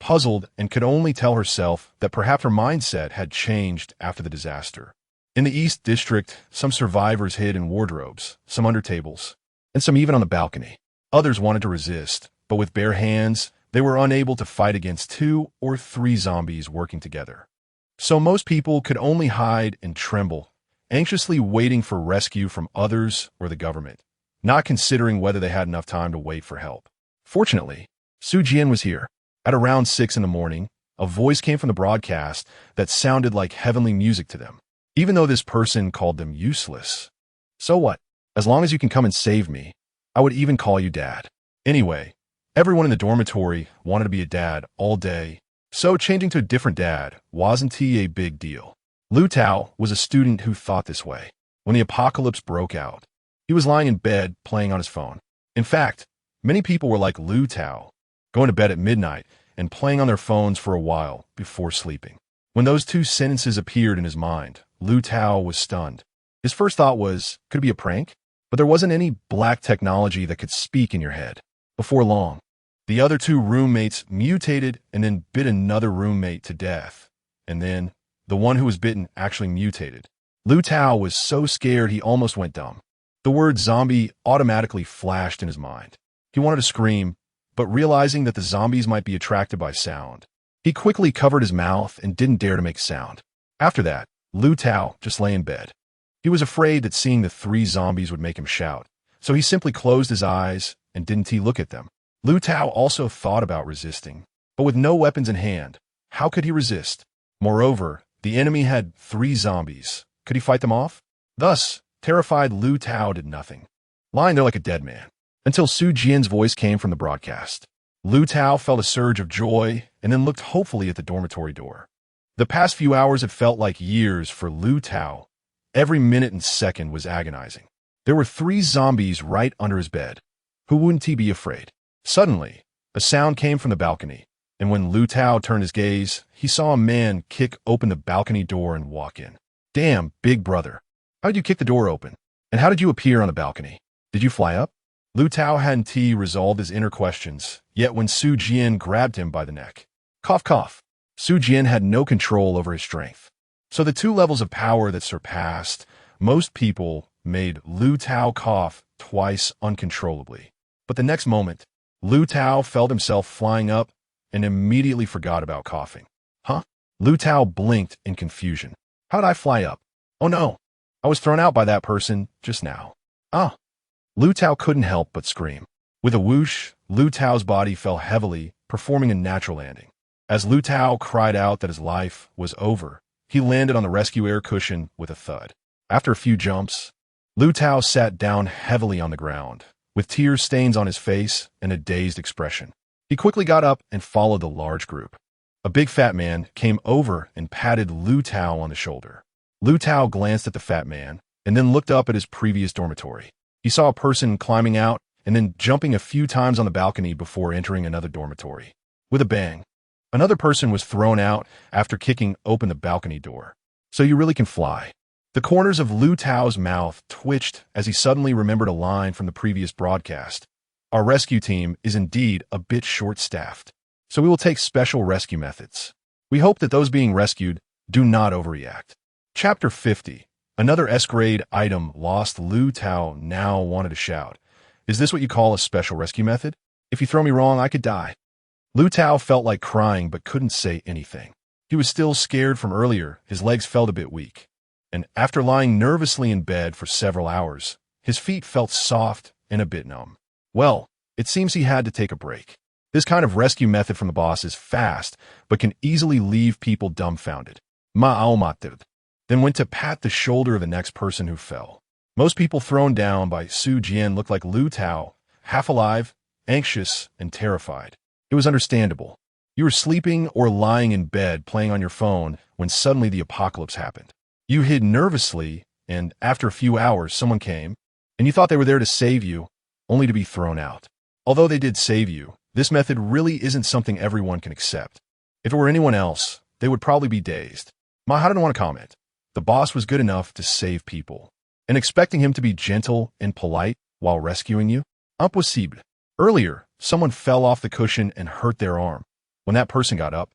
puzzled, and could only tell herself that perhaps her mindset had changed after the disaster. In the East District, some survivors hid in wardrobes, some under tables, and some even on the balcony. Others wanted to resist, but with bare hands, they were unable to fight against 2 or 3 zombies working together. So most people could only hide and tremble, anxiously waiting for rescue from others or the government, not considering whether they had enough time to wait for help. Fortunately, Su Jian was here. At around 6 in the morning, a voice came from the broadcast that sounded like heavenly music to them, even though this person called them useless. So what? As long as you can come and save me, I would even call you dad. Anyway, everyone in the dormitory wanted to be a dad all day, so changing to a different dad wasn't a big deal. Lu Tao was a student who thought this way. When the apocalypse broke out, he was lying in bed playing on his phone. In fact, many people were like Lu Tao, going to bed at midnight and playing on their phones for a while before sleeping. When those two sentences appeared in his mind, Lu Tao was stunned. His first thought was, could it be a prank? But there wasn't any black technology that could speak in your head. Before long, the other two roommates mutated and then bit another roommate to death. And then, the one who was bitten actually mutated. Lu Tao was so scared he almost went dumb. The word zombie automatically flashed in his mind. He wanted to scream, but realizing that the zombies might be attracted by sound, he quickly covered his mouth and didn't dare to make sound. After that, Lu Tao just lay in bed. He was afraid that seeing the three zombies would make him shout, so he simply closed his eyes and didn't look at them. Lu Tao also thought about resisting, but with no weapons in hand, how could he resist? Moreover, the enemy had 3 zombies. Could he fight them off? Thus, terrified Lu Tao did nothing, lying there like a dead man, until Su Jian's voice came from the broadcast. Lu Tao felt a surge of joy and then looked hopefully at the dormitory door. The past few hours had felt like years for Lu Tao. Every minute and second was agonizing. There were 3 zombies right under his bed. Who wouldn't he be afraid? Suddenly, a sound came from the balcony, and when Lu Tao turned his gaze, he saw a man kick open the balcony door and walk in. Damn, big brother. How did you kick the door open? And how did you appear on the balcony? Did you fly up? Lu Tao hadn't resolved his inner questions, yet when Su Jian grabbed him by the neck. Cough, cough. Su Jian had no control over his strength. So the 2 levels of power that surpassed most people made Lu Tao cough twice uncontrollably. But the next moment, Lu Tao felt himself flying up and immediately forgot about coughing. Huh? Lu Tao blinked in confusion. How did I fly up? Oh no, I was thrown out by that person just now. Ah. Lu Tao couldn't help but scream. With a whoosh, Lu Tao's body fell heavily, performing a natural landing. As Lu Tao cried out that his life was over, he landed on the rescue air cushion with a thud. After a few jumps, Lu Tao sat down heavily on the ground, with tear stains on his face and a dazed expression. He quickly got up and followed the large group. A big fat man came over and patted Lu Tao on the shoulder. Lu Tao glanced at the fat man and then looked up at his previous dormitory. He saw a person climbing out and then jumping a few times on the balcony before entering another dormitory. With a bang, another person was thrown out after kicking open the balcony door. So you really can fly. The corners of Lu Tao's mouth twitched as he suddenly remembered a line from the previous broadcast. Our rescue team is indeed a bit short-staffed, so we will take special rescue methods. We hope that those being rescued do not overreact. Chapter 50. Another S-grade item lost. Lu Tao now wanted to shout. Is this what you call a special rescue method? If you throw me wrong, I could die. Lu Tao felt like crying but couldn't say anything. He was still scared from earlier. His legs felt a bit weak. And after lying nervously in bed for several hours, his feet felt soft and a bit numb. Well, it seems he had to take a break. This kind of rescue method from the boss is fast, but can easily leave people dumbfounded. Ma'aumatid. Then went to pat the shoulder of the next person who fell. Most people thrown down by Su Jian looked like Lu Tao, half alive, anxious, and terrified. It was understandable. You were sleeping or lying in bed playing on your phone when suddenly the apocalypse happened. You hid nervously, and after a few hours, someone came, and you thought they were there to save you, only to be thrown out. Although they did save you, this method really isn't something everyone can accept. If it were anyone else, they would probably be dazed. Ma didn't want to comment. The boss was good enough to save people, and expecting him to be gentle and polite while rescuing you? Impossible. Earlier, someone fell off the cushion and hurt their arm. When that person got up,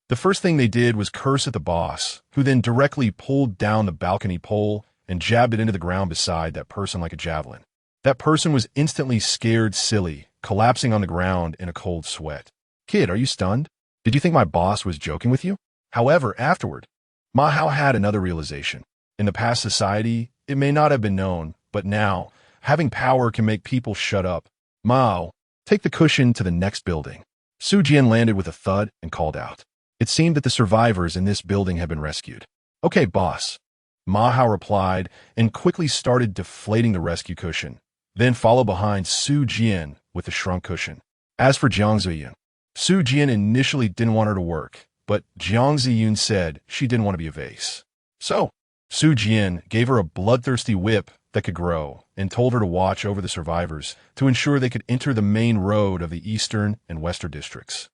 the first thing they did was curse at the boss, who then directly pulled down the balcony pole and jabbed it into the ground beside that person like a javelin. That person was instantly scared silly, collapsing on the ground in a cold sweat. Kid, are you stunned? Did you think my boss was joking with you? However, afterward, Ma Hao had another realization. In the past society, it may not have been known, but now, having power can make people shut up. Mao, take the cushion to the next building. Su Jian landed with a thud and called out. It seemed that the survivors in this building had been rescued. Okay, boss. Ma Hao replied and quickly started deflating the rescue cushion, then followed behind Su Jian with the shrunk cushion. As for Jiang Ziyun, Su Jian initially didn't want her to work, but Jiang Ziyun said she didn't want to be a vase. So, Su Jian gave her a bloodthirsty whip that could grow and told her to watch over the survivors to ensure they could enter the main road of the eastern and western districts.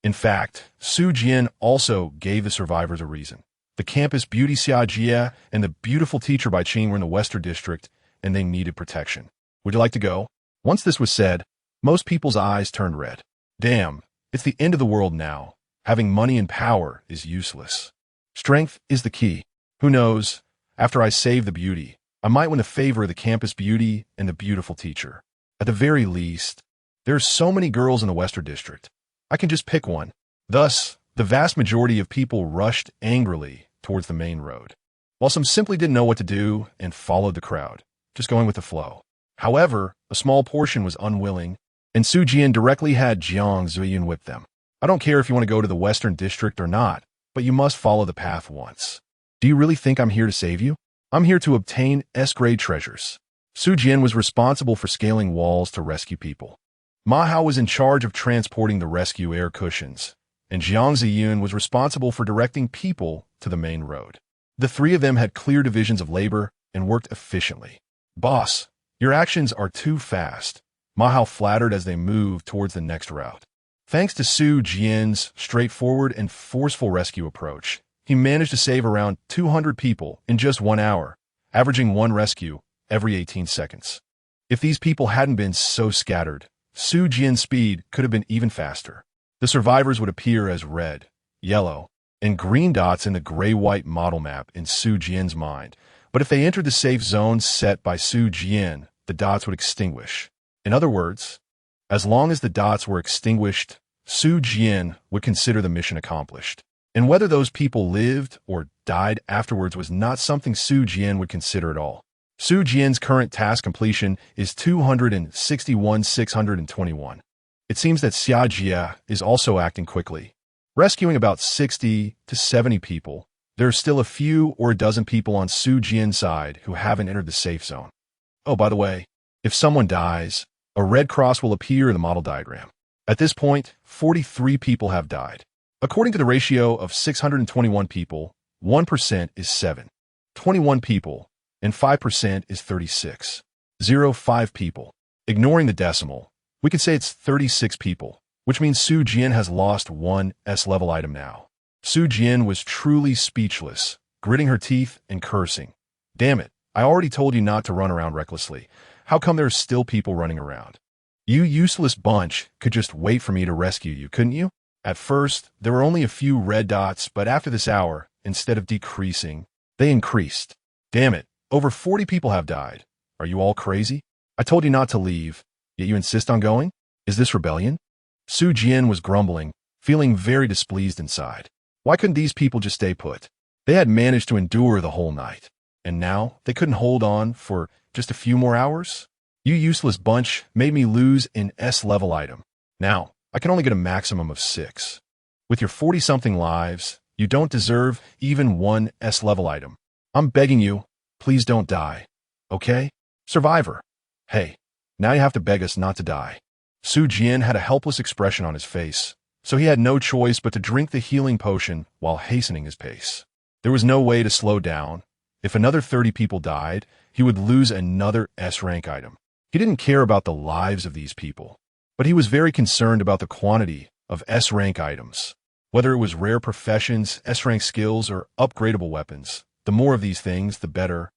In fact, Su Jian also gave the survivors a reason. The campus beauty Xia Jia and the beautiful teacher Bai Qing were in the western district, and they needed protection. Would you like to go? Once this was said, most people's eyes turned red. Damn, it's the end of the world now. Having money and power is useless. Strength is the key. Who knows, after I save the beauty, I might win the favor of the campus beauty and the beautiful teacher. At the very least, there are so many girls in the Western District. I can just pick one. Thus, the vast majority of people rushed angrily towards the main road, while some simply didn't know what to do and followed the crowd, just going with the flow. However, a small portion was unwilling, and Su Jian directly had Jiang Ziyun whip them. I don't care if you want to go to the Western District or not, but you must follow the path once. Do you really think I'm here to save you? I'm here to obtain S-grade treasures. Su Jian was responsible for scaling walls to rescue people. Ma Hao was in charge of transporting the rescue air cushions, and Jiang Ziyun was responsible for directing people to the main road. The three of them had clear divisions of labor and worked efficiently. Boss, your actions are too fast. Ma Hao flattered as they moved towards the next route. Thanks to Su Jian's straightforward and forceful rescue approach, he managed to save around 200 people in just 1 hour, averaging one rescue every 18 seconds. If these people hadn't been so scattered, Su Jian's speed could have been even faster. The survivors would appear as red, yellow, and green dots in the gray-white model map in Su Jian's mind, but if they entered the safe zone set by Su Jian, the dots would extinguish. In other words, as long as the dots were extinguished, Su Jian would consider the mission accomplished. And whether those people lived or died afterwards was not something Su Jian would consider at all. Su Jian's current task completion is 261,621. It seems that Xia Jia is also acting quickly, rescuing about 60 to 70 people. There are still a few or a dozen people on Su Jian's side who haven't entered the safe zone. Oh, by the way, if someone dies, a red cross will appear in the model diagram. At this point, 43 people have died. According to the ratio of 621 people, 1% is 7. 21 people, and 5% is 36. 0.5 people. Ignoring the decimal, we could say it's 36 people, which means Su Jian has lost one S-level item now. Su Jian was truly speechless, gritting her teeth and cursing. Damn it, I already told you not to run around recklessly. How come there are still people running around? You useless bunch could just wait for me to rescue you, couldn't you? At first, there were only a few red dots, but after this hour, instead of decreasing, they increased. Damn it, over 40 people have died. Are you all crazy? I told you not to leave, yet you insist on going? Is this rebellion? Su Jian was grumbling, feeling very displeased inside. Why couldn't these people just stay put? They had managed to endure the whole night, and now they couldn't hold on for just a few more hours? You useless bunch made me lose an S-level item. Now, I can only get a maximum of 6. With your 40-something lives, you don't deserve even one S-level item. I'm begging you, please don't die. Okay? Survivor. Hey, now you have to beg us not to die. Su Jian had a helpless expression on his face, so he had no choice but to drink the healing potion while hastening his pace. There was no way to slow down. If another 30 people died, he would lose another S-rank item. He didn't care about the lives of these people, but he was very concerned about the quantity of S-rank items. Whether it was rare professions, S-rank skills, or upgradable weapons, the more of these things, the better.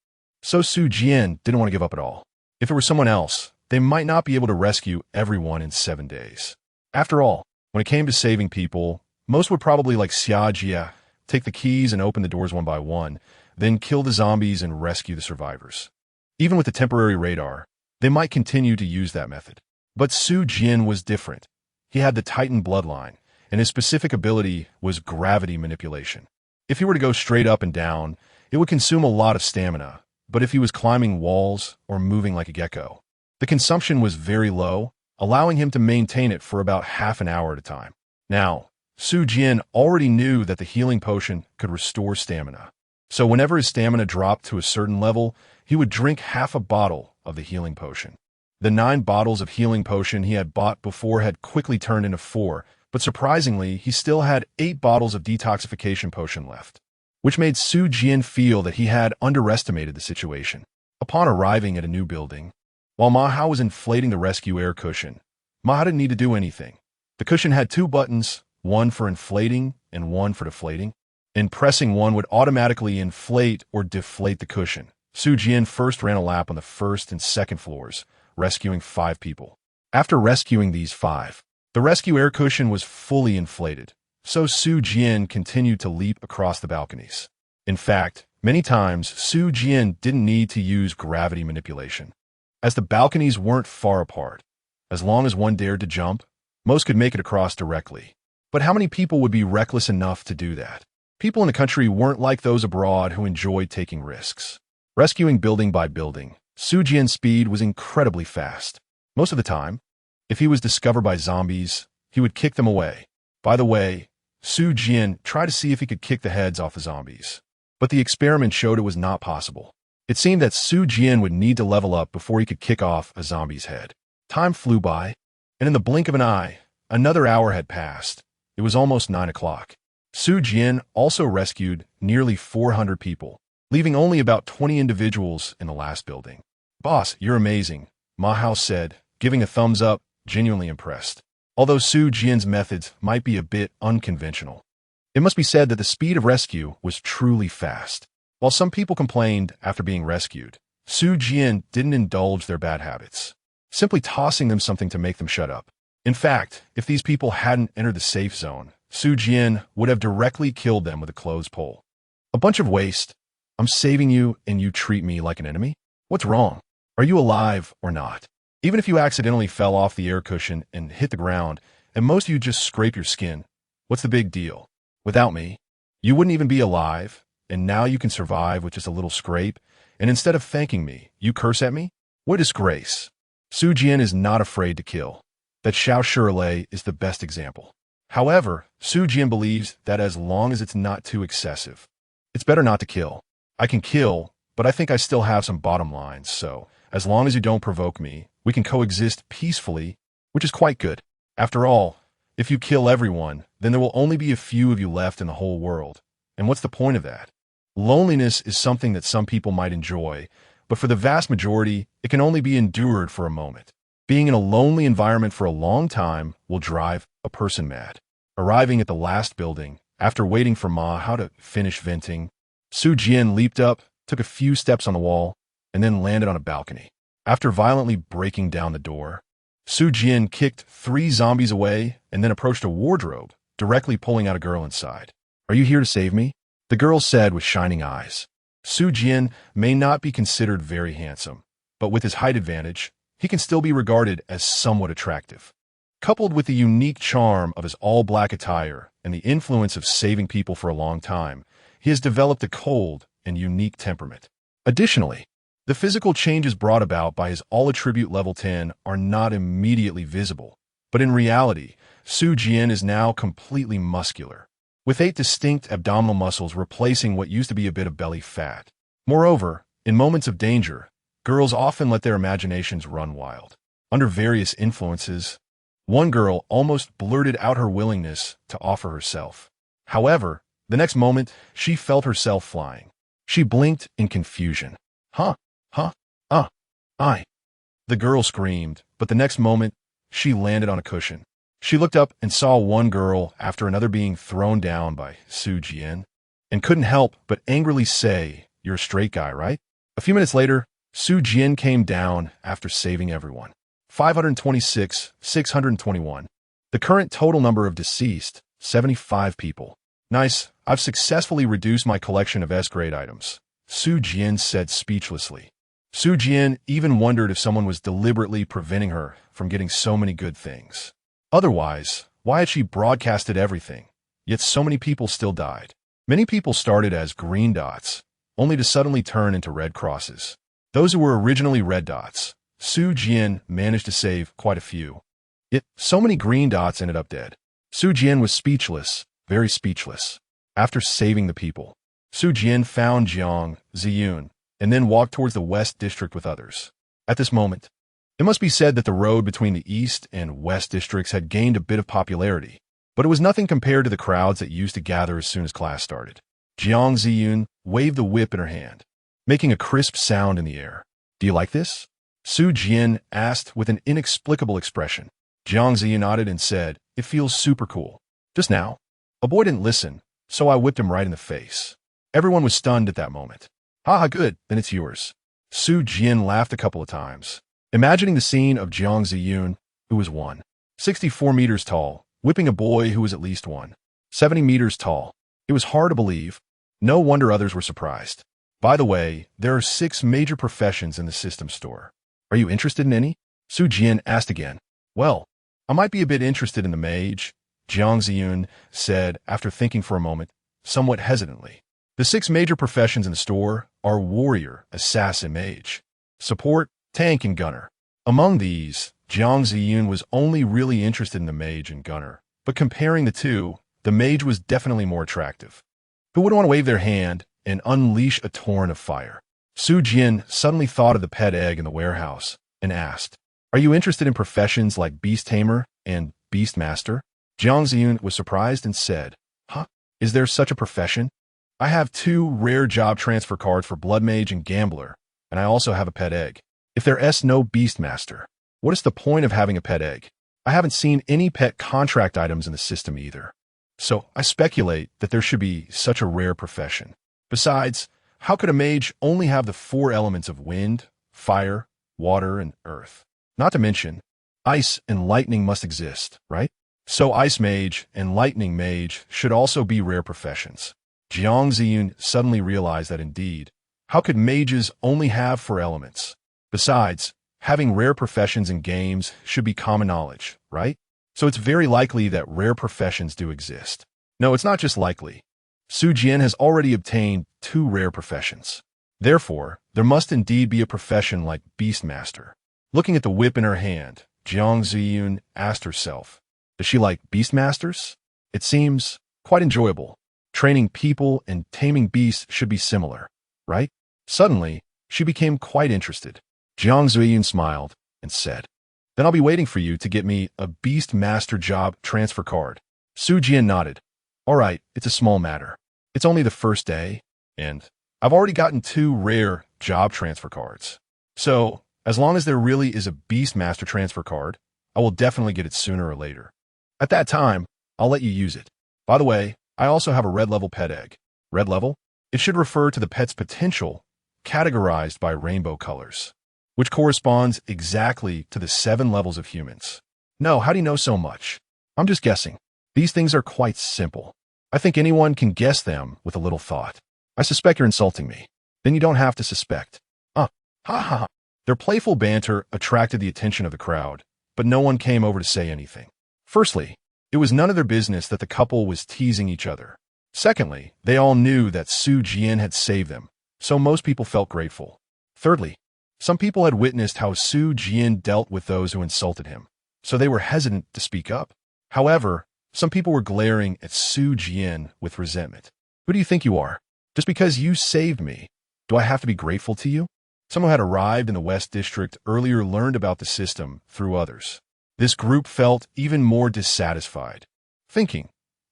So Su Jian didn't want to give up at all. If it were someone else, they might not be able to rescue everyone in 7 days. After all, when it came to saving people, most would probably, like Xia Jia, take the keys and open the doors one by one, then kill the zombies and rescue the survivors. Even with the temporary radar, they might continue to use that method. But Su Jian was different. He had the Titan bloodline, and his specific ability was gravity manipulation. If he were to go straight up and down, it would consume a lot of stamina, but if he was climbing walls or moving like a gecko, the consumption was very low, allowing him to maintain it for about half an hour at a time. Now, Su Jian already knew that the healing potion could restore stamina. So whenever his stamina dropped to a certain level, he would drink half a bottle of the healing potion. The 9 bottles of healing potion he had bought before had quickly turned into 4, but surprisingly, he still had 8 bottles of detoxification potion left. which made Su Jian feel that he had underestimated the situation. Upon arriving at a new building, while Ma Hao was inflating the rescue air cushion, Ma Hao didn't need to do anything. The cushion had two buttons, one for inflating and one for deflating, and pressing one would automatically inflate or deflate the cushion. Su Jian first ran a lap on the first and second floors, rescuing 5 people. After rescuing these 5, the rescue air cushion was fully inflated, so Su Jian continued to leap across the balconies. In fact, many times Su Jian didn't need to use gravity manipulation, as the balconies weren't far apart. As long as one dared to jump, most could make it across directly. But how many people would be reckless enough to do that? People in the country weren't like those abroad who enjoyed taking risks. Rescuing building by building, Su Jian's speed was incredibly fast. Most of the time, if he was discovered by zombies, he would kick them away. By the way, Su Jian tried to see if he could kick the heads off the zombies, but the experiment showed it was not possible. It seemed that Su Jian would need to level up before he could kick off a zombie's head. Time flew by, and in the blink of an eye, another hour had passed. It was almost 9 o'clock. Su Jian also rescued nearly 400 people, leaving only about 20 individuals in the last building. "Boss, you're amazing," Ma Hao said, giving a thumbs up, genuinely impressed. Although Su Jian's methods might be a bit unconventional, it must be said that the speed of rescue was truly fast. While some people complained after being rescued, Su Jian didn't indulge their bad habits, simply tossing them something to make them shut up. In fact, if these people hadn't entered the safe zone, Su Jian would have directly killed them with a clothes pole. "A bunch of waste. I'm saving you and you treat me like an enemy? What's wrong? Are you alive or not? Even if you accidentally fell off the air cushion and hit the ground, and most of you just scrape your skin, what's the big deal? Without me, you wouldn't even be alive, and now you can survive with just a little scrape, and instead of thanking me, you curse at me? What a disgrace." Su Jian is not afraid to kill. That Xiao Shirlei is the best example. However, Su Jian believes that as long as it's not too excessive, it's better not to kill. "I can kill, but I think I still have some bottom lines, so as long as you don't provoke me, we can coexist peacefully, which is quite good. After all, if you kill everyone, then there will only be a few of you left in the whole world. And what's the point of that? Loneliness is something that some people might enjoy, but for the vast majority, it can only be endured for a moment. Being in a lonely environment for a long time will drive a person mad." Arriving at the last building, after waiting for Ma Hao to finish venting, Su Jian leaped up, took a few steps on the wall, and then landed on a balcony. After violently breaking down the door, Su Jian kicked 3 zombies away and then approached a wardrobe, directly pulling out a girl inside. "Are you here to save me?" the girl said with shining eyes. Su Jian may not be considered very handsome, but with his height advantage, he can still be regarded as somewhat attractive. Coupled with the unique charm of his all-black attire and the influence of saving people for a long time, he has developed a cold and unique temperament. Additionally, the physical changes brought about by his all-attribute level 10 are not immediately visible, but in reality, Su Jian is now completely muscular, with 8 distinct abdominal muscles replacing what used to be a bit of belly fat. Moreover, in moments of danger, girls often let their imaginations run wild. Under various influences, one girl almost blurted out her willingness to offer herself. However, the next moment, she felt herself flying. She blinked in confusion. "Huh? I." The girl screamed, but the next moment, she landed on a cushion. She looked up and saw one girl after another being thrown down by Su Jian, and couldn't help but angrily say, "You're a straight guy, right?" A few minutes later, Su Jian came down after saving everyone. 526, 621. The current total number of deceased, 75 people. "Nice, I've successfully reduced my collection of S-grade items," Su Jian said speechlessly. Su Jian even wondered if someone was deliberately preventing her from getting so many good things. Otherwise, why had she broadcasted everything? Yet so many people still died. Many people started as green dots, only to suddenly turn into red crosses. Those who were originally red dots, Su Jian managed to save quite a few. Yet so many green dots ended up dead. Su Jian was speechless, very speechless. After saving the people, Su Jian found Jiang Ziyun, and then walked towards the West District with others. At this moment, it must be said that the road between the East and West Districts had gained a bit of popularity, but it was nothing compared to the crowds that used to gather as soon as class started. Jiang Ziyun waved the whip in her hand, making a crisp sound in the air. Do you like this? Su Jian asked with an inexplicable expression. Jiang Ziyun nodded and said, it feels super cool. Just now, a boy didn't listen, so I whipped him right in the face. Everyone was stunned at that moment. Haha, good, then it's yours. Su Jian laughed a couple of times, imagining the scene of Jiang Ziyun, who was 164 meters tall, whipping a boy who was at least 170 meters tall. It was hard to believe. No wonder others were surprised. By the way, there are 6 major professions in the system store. Are you interested in any? Su Jian asked again. Well, I might be a bit interested in the mage, Jiang Ziyun said after thinking for a moment, somewhat hesitantly. The 6 major professions in the store are warrior, assassin, mage, support, tank, and gunner. Among these, Jiang Ziyun was only really interested in the mage and gunner, but comparing the two, the mage was definitely more attractive. Who would want to wave their hand and unleash a torrent of fire? Su Jian suddenly thought of the pet egg in the warehouse and asked, are you interested in professions like beast tamer and beast master? Jiang Ziyun was surprised and said, huh? Is there such a profession? I have 2 rare job transfer cards for blood mage and gambler, and I also have a pet egg. If there's no beast master, what is the point of having a pet egg? I haven't seen any pet contract items in the system either. So I speculate that there should be such a rare profession. Besides, how could a mage only have the 4 elements of wind, fire, water, and earth? Not to mention, ice and lightning must exist, right? So ice mage and lightning mage should also be rare professions. Jiang Ziyun suddenly realized that indeed, how could mages only have 4 elements? Besides, having rare professions in games should be common knowledge, right? So it's very likely that rare professions do exist. No, it's not just likely. Su Jian has already obtained 2 rare professions. Therefore, there must indeed be a profession like Beastmaster. Looking at the whip in her hand, Jiang Ziyun asked herself, does she like Beastmasters? It seems quite enjoyable. Training people and taming beasts should be similar, right? Suddenly, she became quite interested. Jiang Ziyun smiled and said, then I'll be waiting for you to get me a Beastmaster job transfer card. Su Jian nodded. All right, it's a small matter. It's only the first day, and I've already gotten 2 rare job transfer cards. So, as long as there really is a Beastmaster transfer card, I will definitely get it sooner or later. At that time, I'll let you use it. By the way, I also have a red level pet egg. Red level? It should refer to the pet's potential, categorized by rainbow colors, which corresponds exactly to the 7 levels of humans. No, how do you know so much? I'm just guessing. These things are quite simple. I think anyone can guess them with a little thought. I suspect you're insulting me. Then you don't have to suspect. Ha ha ha. Their playful banter attracted the attention of the crowd, but no one came over to say anything. Firstly, it was none of their business that the couple was teasing each other. Secondly, they all knew that Su Jian had saved them, so most people felt grateful. Thirdly, some people had witnessed how Su Jian dealt with those who insulted him, so they were hesitant to speak up. However, some people were glaring at Su Jian with resentment. Who do you think you are? Just because you saved me, do I have to be grateful to you? Someone who had arrived in the West District earlier learned about the system through others. This group felt even more dissatisfied, thinking,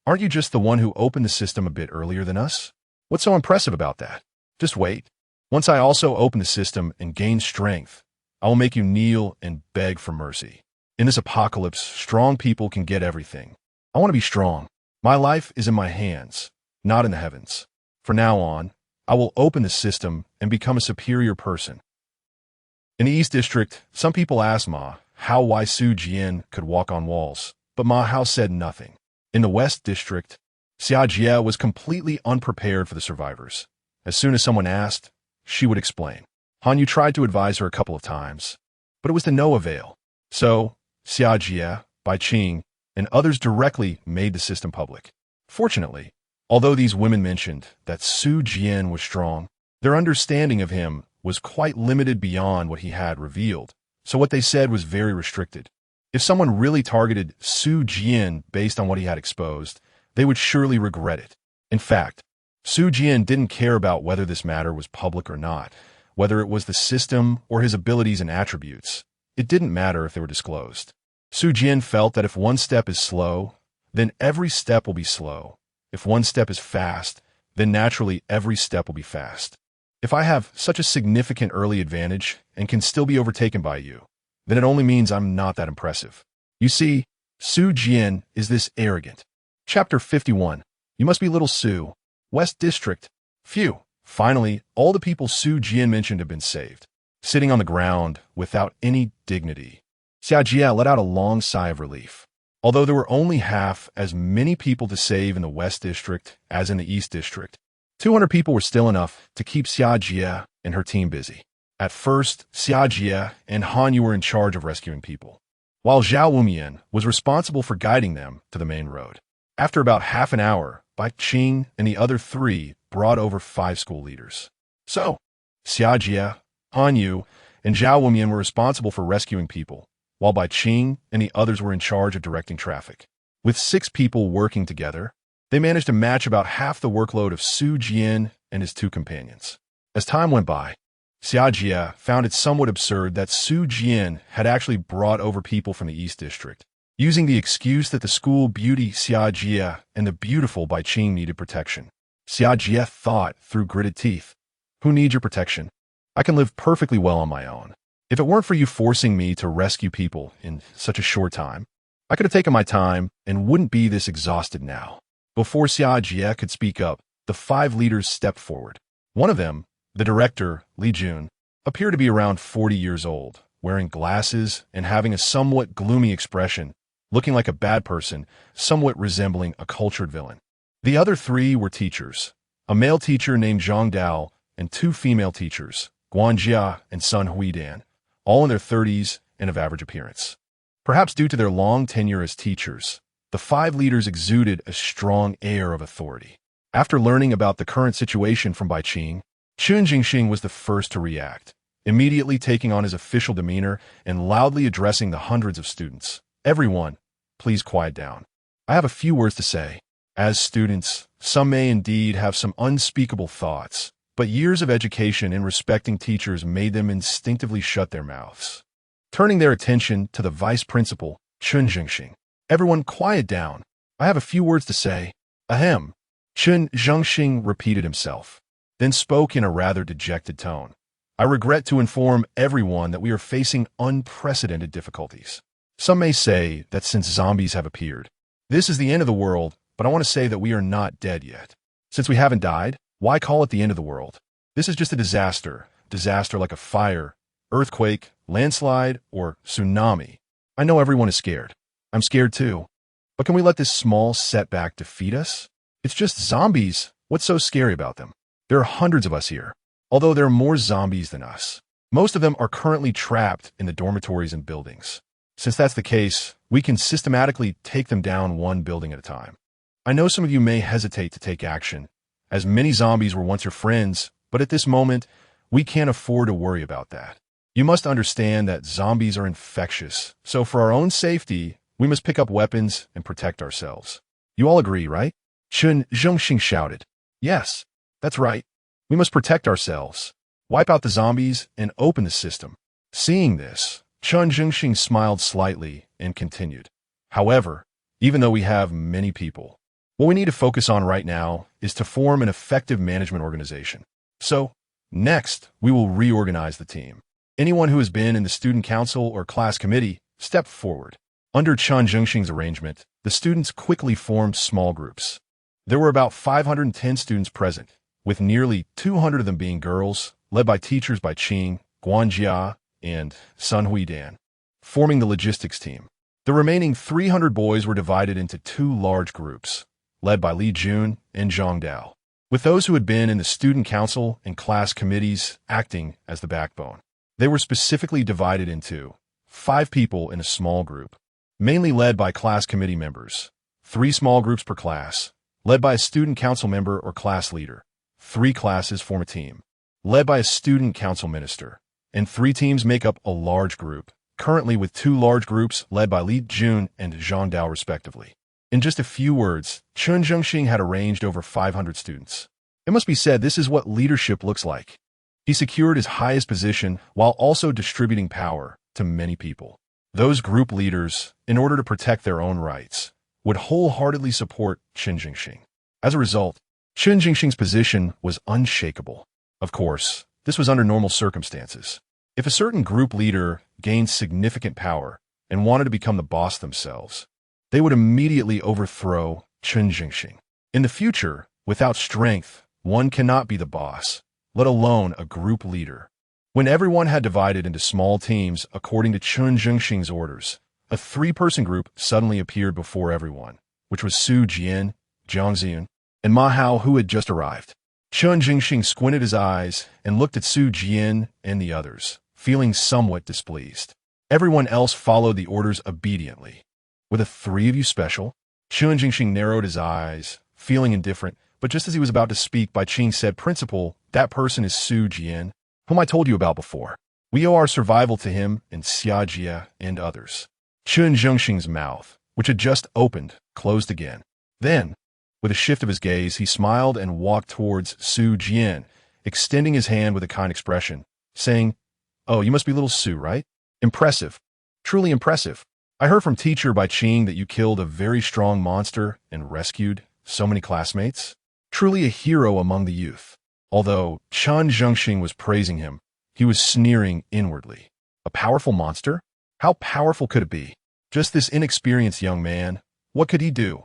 aren't you just the one who opened the system a bit earlier than us? What's so impressive about that? Just wait. Once I also open the system and gain strength, I will make you kneel and beg for mercy. In this apocalypse, strong people can get everything. I want to be strong. My life is in my hands, not in the heavens. From now on, I will open the system and become a superior person. In the East District, some people asked Ma why Su Jian could walk on walls, but Ma Hao said nothing. In the West District, Xia Jie was completely unprepared for the survivors. As soon as someone asked, she would explain. Han Yu tried to advise her a couple of times, but it was to no avail. So, Xia Jie, Bai Qing, and others directly made the system public. Fortunately, although these women mentioned that Su Jian was strong, their understanding of him was quite limited beyond what he had revealed, so what they said was very restricted. If someone really targeted Su Jian based on what he had exposed, they would surely regret it. In fact, Su Jian didn't care about whether this matter was public or not, whether it was the system or his abilities and attributes. It didn't matter if they were disclosed. Su Jian felt that if one step is slow, then every step will be slow. If one step is fast, then naturally every step will be fast. If I have such a significant early advantage and can still be overtaken by you, then it only means I'm not that impressive. You see, Su Jian is this arrogant. Chapter 51. You must be little Su. West District. Phew. Finally, all the people Su Jian mentioned have been saved. Sitting on the ground without any dignity, Xia Jie let out a long sigh of relief. Although there were only half as many people to save in the West District as in the East District, 200 people were still enough to keep Xia Jie and her team busy. At first, Xia Jie and Han Yu were in charge of rescuing people, while Zhao Wumian was responsible for guiding them to the main road. After about half an hour, Bai Qing and the other 3 brought over 5 school leaders. So, Xia Jie, Han Yu, and Zhao Wumian were responsible for rescuing people, while Bai Qing and the others were in charge of directing traffic. With 6 people working together, they managed to match about half the workload of Su Jian and his 2 companions. As time went by, Xia Jie found it somewhat absurd that Su Jian had actually brought over people from the East District, using the excuse that the school beauty Xia Jie and the beautiful Bai Qing needed protection. Xia Jie thought through gritted teeth, "Who needs your protection? I can live perfectly well on my own. If it weren't for you forcing me to rescue people in such a short time, I could have taken my time and wouldn't be this exhausted now." Before Xia Jie could speak up, the 5 leaders stepped forward. One of them, the director, Li Jun, appeared to be around 40 years old, wearing glasses and having a somewhat gloomy expression, looking like a bad person, somewhat resembling a cultured villain. The other 3 were teachers, a male teacher named Zhang Dao and 2 female teachers, Guan Jia and Sun Huidan, all in their 30s and of average appearance. Perhaps due to their long tenure as teachers, the 5 leaders exuded a strong air of authority. After learning about the current situation from Bai Qing, Chun Jingxing was the first to react, immediately taking on his official demeanor and loudly addressing the hundreds of students. "Everyone, please quiet down. I have a few words to say. As students, some may indeed have some unspeakable thoughts, but years of education in respecting teachers made them instinctively shut their mouths." Turning their attention to the vice principal, Chun Jingxing. "Everyone quiet down. I have a few words to say." "Ahem." Chun Jingxing repeated himself, then spoke in a rather dejected tone. "I regret to inform everyone that we are facing unprecedented difficulties. Some may say that since zombies have appeared, this is the end of the world, but I want to say that we are not dead yet. Since we haven't died, why call it the end of the world? This is just a disaster like a fire, earthquake, landslide, or tsunami. I know everyone is scared. I'm scared too. But can we let this small setback defeat us? It's just zombies. What's so scary about them? There are hundreds of us here, although there are more zombies than us. Most of them are currently trapped in the dormitories and buildings. Since that's the case, we can systematically take them down one building at a time. I know some of you may hesitate to take action, as many zombies were once your friends, but at this moment, we can't afford to worry about that. You must understand that zombies are infectious, so for our own safety, we must pick up weapons and protect ourselves. You all agree, right?" Chun Zhongxing shouted. "Yes, that's right. We must protect ourselves, wipe out the zombies, and open the system." Seeing this, Chun Zhongxing smiled slightly and continued. "However, even though we have many people, what we need to focus on right now is to form an effective management organization. So, next, we will reorganize the team. Anyone who has been in the student council or class committee, step forward." Under Chun Zhongxing's arrangement, the students quickly formed small groups. There were about 510 students present, with nearly 200 of them being girls, led by teachers Bai Qing, Guan Jia, and Sun Huidan, forming the logistics team. The remaining 300 boys were divided into 2 large groups, led by Li Jun and Zhang Dao, with those who had been in the student council and class committees acting as the backbone. They were specifically divided into 5 people in a small group, mainly led by class committee members, 3 small groups per class, led by a student council member or class leader. 3 classes form a team, led by a student council minister, and 3 teams make up a large group, currently with 2 large groups led by Li Jun and Zhang Dao respectively. In just a few words, Chun Zhongxing had arranged over 500 students. It must be said this is what leadership looks like. He secured his highest position while also distributing power to many people. Those group leaders, in order to protect their own rights, would wholeheartedly support Chun Jingxing. As a result, Chen Jingxing's position was unshakable. Of course, this was under normal circumstances. If a certain group leader gained significant power and wanted to become the boss themselves, they would immediately overthrow Chen Jingxing. In the future, without strength, one cannot be the boss, let alone a group leader. When everyone had divided into small teams according to Chen Jingxing's orders, a three-person group suddenly appeared before everyone, which was Su Jian, Jiang Zian, and Ma Hao, who had just arrived. Chen Jingxing squinted his eyes and looked at Su Jian and the others, feeling somewhat displeased. Everyone else followed the orders obediently. Were the three of you special? Chen Jingxing narrowed his eyes, feeling indifferent, but just as he was about to speak, Bai Qing said, "Principal, that person is Su Jian, whom I told you about before. We owe our survival to him and Xia Jia and others." Chen Jingxing's mouth, which had just opened, closed again. Then, with a shift of his gaze, he smiled and walked towards Su Jian, extending his hand with a kind expression, saying, "Oh, you must be little Su, right? Impressive. Truly impressive. I heard from teacher Bai Qing that you killed a very strong monster and rescued so many classmates. Truly a hero among the youth." Although Chen Jingxing was praising him, he was sneering inwardly. A powerful monster? How powerful could it be? Just this inexperienced young man. What could he do?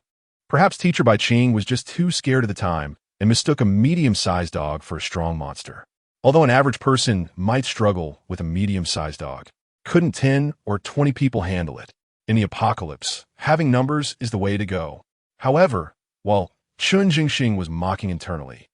Perhaps teacher Bai Qing was just too scared at the time and mistook a medium-sized dog for a strong monster. Although an average person might struggle with a medium-sized dog, couldn't 10 or 20 people handle it? In the apocalypse, having numbers is the way to go. However, while Chen Jingxing was mocking internally,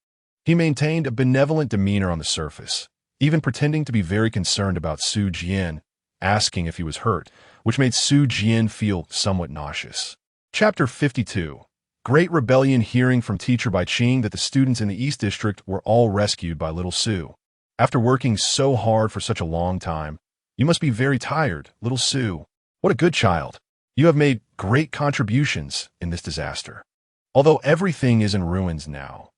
he maintained a benevolent demeanor on the surface, even pretending to be very concerned about Su Jian, asking if he was hurt, which made Su Jian feel somewhat nauseous. Chapter 52. Great Rebellion. Hearing from teacher Bai Qing that the students in the East District were all rescued by little Su. After working so hard for such a long time, you must be very tired, little Su. What a good child. You have made great contributions in this disaster. Although everything is in ruins now,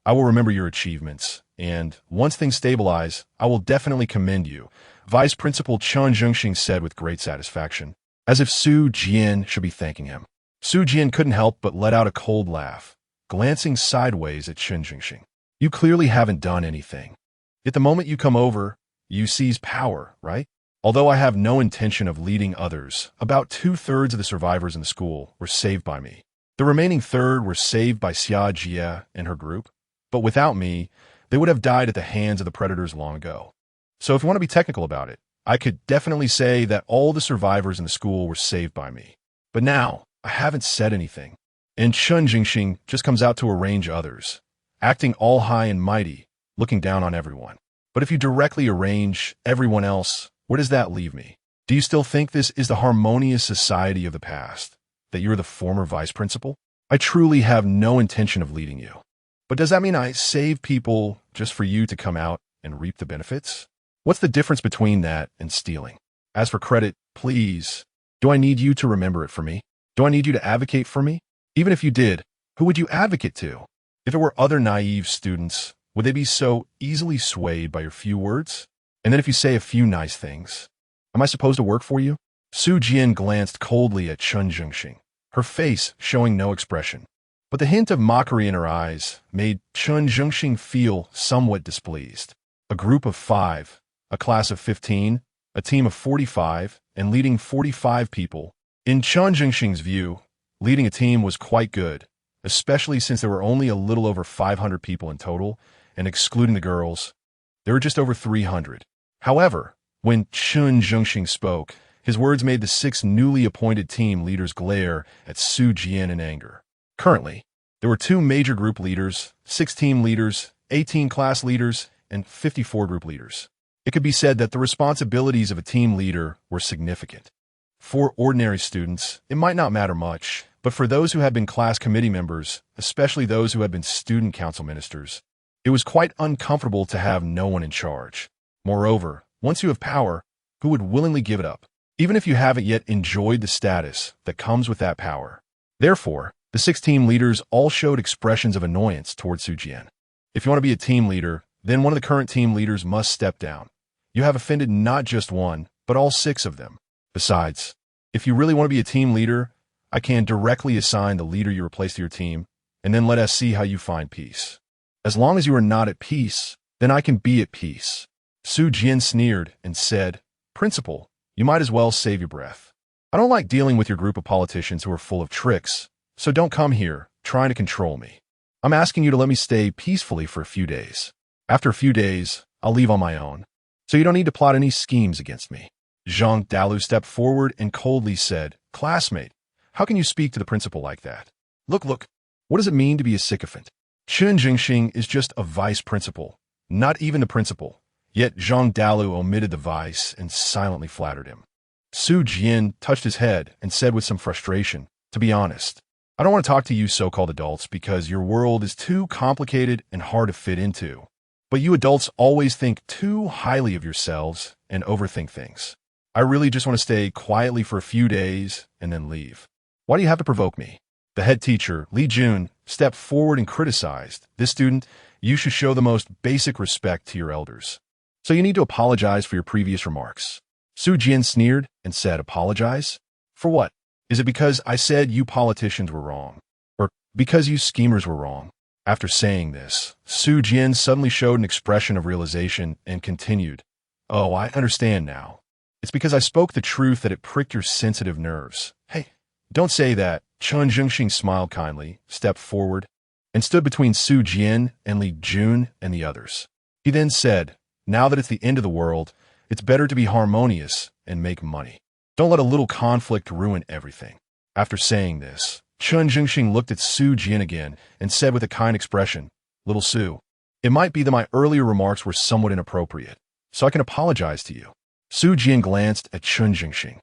I will remember your achievements, and once things stabilize, I will definitely commend you, Vice Principal Chen Jingxing said with great satisfaction, as if Su Jian should be thanking him. Su Jian couldn't help but let out a cold laugh, glancing sideways at Chen Jingxing. You clearly haven't done anything. Yet the moment you come over, you seize power, right? Although I have no intention of leading others, about 2/3 of the survivors in the school were saved by me. The remaining third were saved by Xia Jia and her group, but without me, they would have died at the hands of the predators long ago. So if you want to be technical about it, I could definitely say that all the survivors in the school were saved by me. But now, I haven't said anything, and Chen Jingxing just comes out to arrange others, acting all high and mighty, looking down on everyone. But if you directly arrange everyone else, where does that leave me? Do you still think this is the harmonious society of the past, that you're the former vice principal? I truly have no intention of leading you. But does that mean I save people just for you to come out and reap the benefits? What's the difference between that and stealing? As for credit, please, do I need you to remember it for me? Do I need you to advocate for me? Even if you did, who would you advocate to? If it were other naive students, would they be so easily swayed by your few words? And then if you say a few nice things, am I supposed to work for you? Su Jian glanced coldly at Chen Jingxing, her face showing no expression. But the hint of mockery in her eyes made Chen Jingxing feel somewhat displeased. A group of 5, a class of 15, a team of 45, and leading 45 people. In Chen Jingxing's view, leading a team was quite good, especially since there were only a little over 500 people in total, and excluding the girls, there were just over 300. However, when Chen Jingxing spoke, his words made the 6 newly appointed team leaders glare at Su Jian in anger. Currently, there were 2 major group leaders, 6 team leaders, 18 class leaders, and 54 group leaders. It could be said that the responsibilities of a team leader were significant. For ordinary students, it might not matter much, but for those who had been class committee members, especially those who had been student council ministers, it was quite uncomfortable to have no one in charge. Moreover, once you have power, who would willingly give it up, even if you haven't yet enjoyed the status that comes with that power? Therefore, the 6 team leaders all showed expressions of annoyance towards Su Jian. If you want to be a team leader, then one of the current team leaders must step down. You have offended not just one, but all 6 of them. Besides, if you really want to be a team leader, I can directly assign the leader you replace to your team, and then let us see how you find peace. As long as you are not at peace, then I can be at peace. Su Jian sneered and said, Principal, you might as well save your breath. I don't like dealing with your group of politicians who are full of tricks, so don't come here trying to control me. I'm asking you to let me stay peacefully for a few days. After a few days, I'll leave on my own, so you don't need to plot any schemes against me. Zhang Dalu stepped forward and coldly said, Classmate, how can you speak to the principal like that? Look, what does it mean to be a sycophant? Chen Jingxing is just a vice principal, not even the principal. Yet Zhang Dalu omitted the vice and silently flattered him. Su Jian touched his head and said with some frustration, To be honest, I don't want to talk to you so-called adults because your world is too complicated and hard to fit into. But you adults always think too highly of yourselves and overthink things. I really just want to stay quietly for a few days and then leave. Why do you have to provoke me? The head teacher, Li Jun, stepped forward and criticized, This student, you should show the most basic respect to your elders. So you need to apologize for your previous remarks. Su Jian sneered and said, Apologize? For what? Is it because I said you politicians were wrong? Or because you schemers were wrong? After saying this, Su Jian suddenly showed an expression of realization and continued, Oh, I understand now. It's because I spoke the truth that it pricked your sensitive nerves. Hey, don't say that. Chen Jingxing smiled kindly, stepped forward, and stood between Su Jian and Li Jun and the others. He then said, Now that it's the end of the world, it's better to be harmonious and make money. Don't let a little conflict ruin everything. After saying this, Chen Jingxing looked at Su Jian again and said with a kind expression, Little Su, it might be that my earlier remarks were somewhat inappropriate, so I can apologize to you. Su Jian glanced at Chen Jingxing,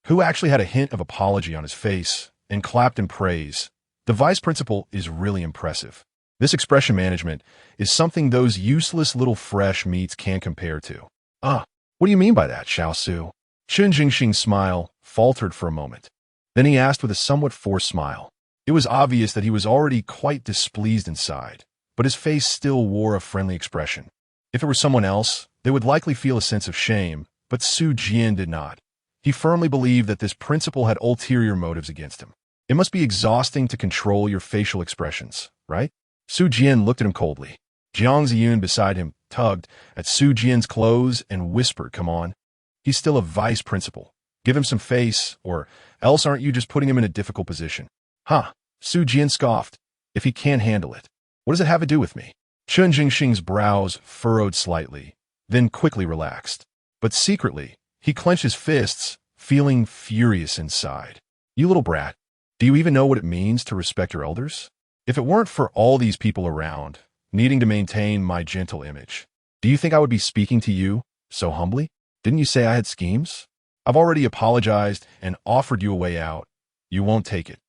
who actually had a hint of apology on his face, and clapped in praise. The vice principal is really impressive. This expression management is something those useless little fresh meats can't compare to. What do you mean by that, Xiao Su? Chen Jingxing's smile faltered for a moment. Then he asked with a somewhat forced smile. It was obvious that he was already quite displeased inside, but his face still wore a friendly expression. If it were someone else, they would likely feel a sense of shame, but Su Jian did not. He firmly believed that this principal had ulterior motives against him. It must be exhausting to control your facial expressions, right? Su Jian looked at him coldly. Jiang Ziyun beside him tugged at Su Jian's clothes and whispered, Come on. He's still a vice principal. Give him some face, or else aren't you just putting him in a difficult position? Su Jian scoffed. If he can't handle it, what does it have to do with me? Chen Jingxing's brows furrowed slightly, then quickly relaxed. But secretly, he clenched his fists, feeling furious inside. You little brat, do you even know what it means to respect your elders? If it weren't for all these people around, needing to maintain my gentle image, do you think I would be speaking to you so humbly? Didn't you say I had schemes? I've already apologized and offered you a way out. You won't take it.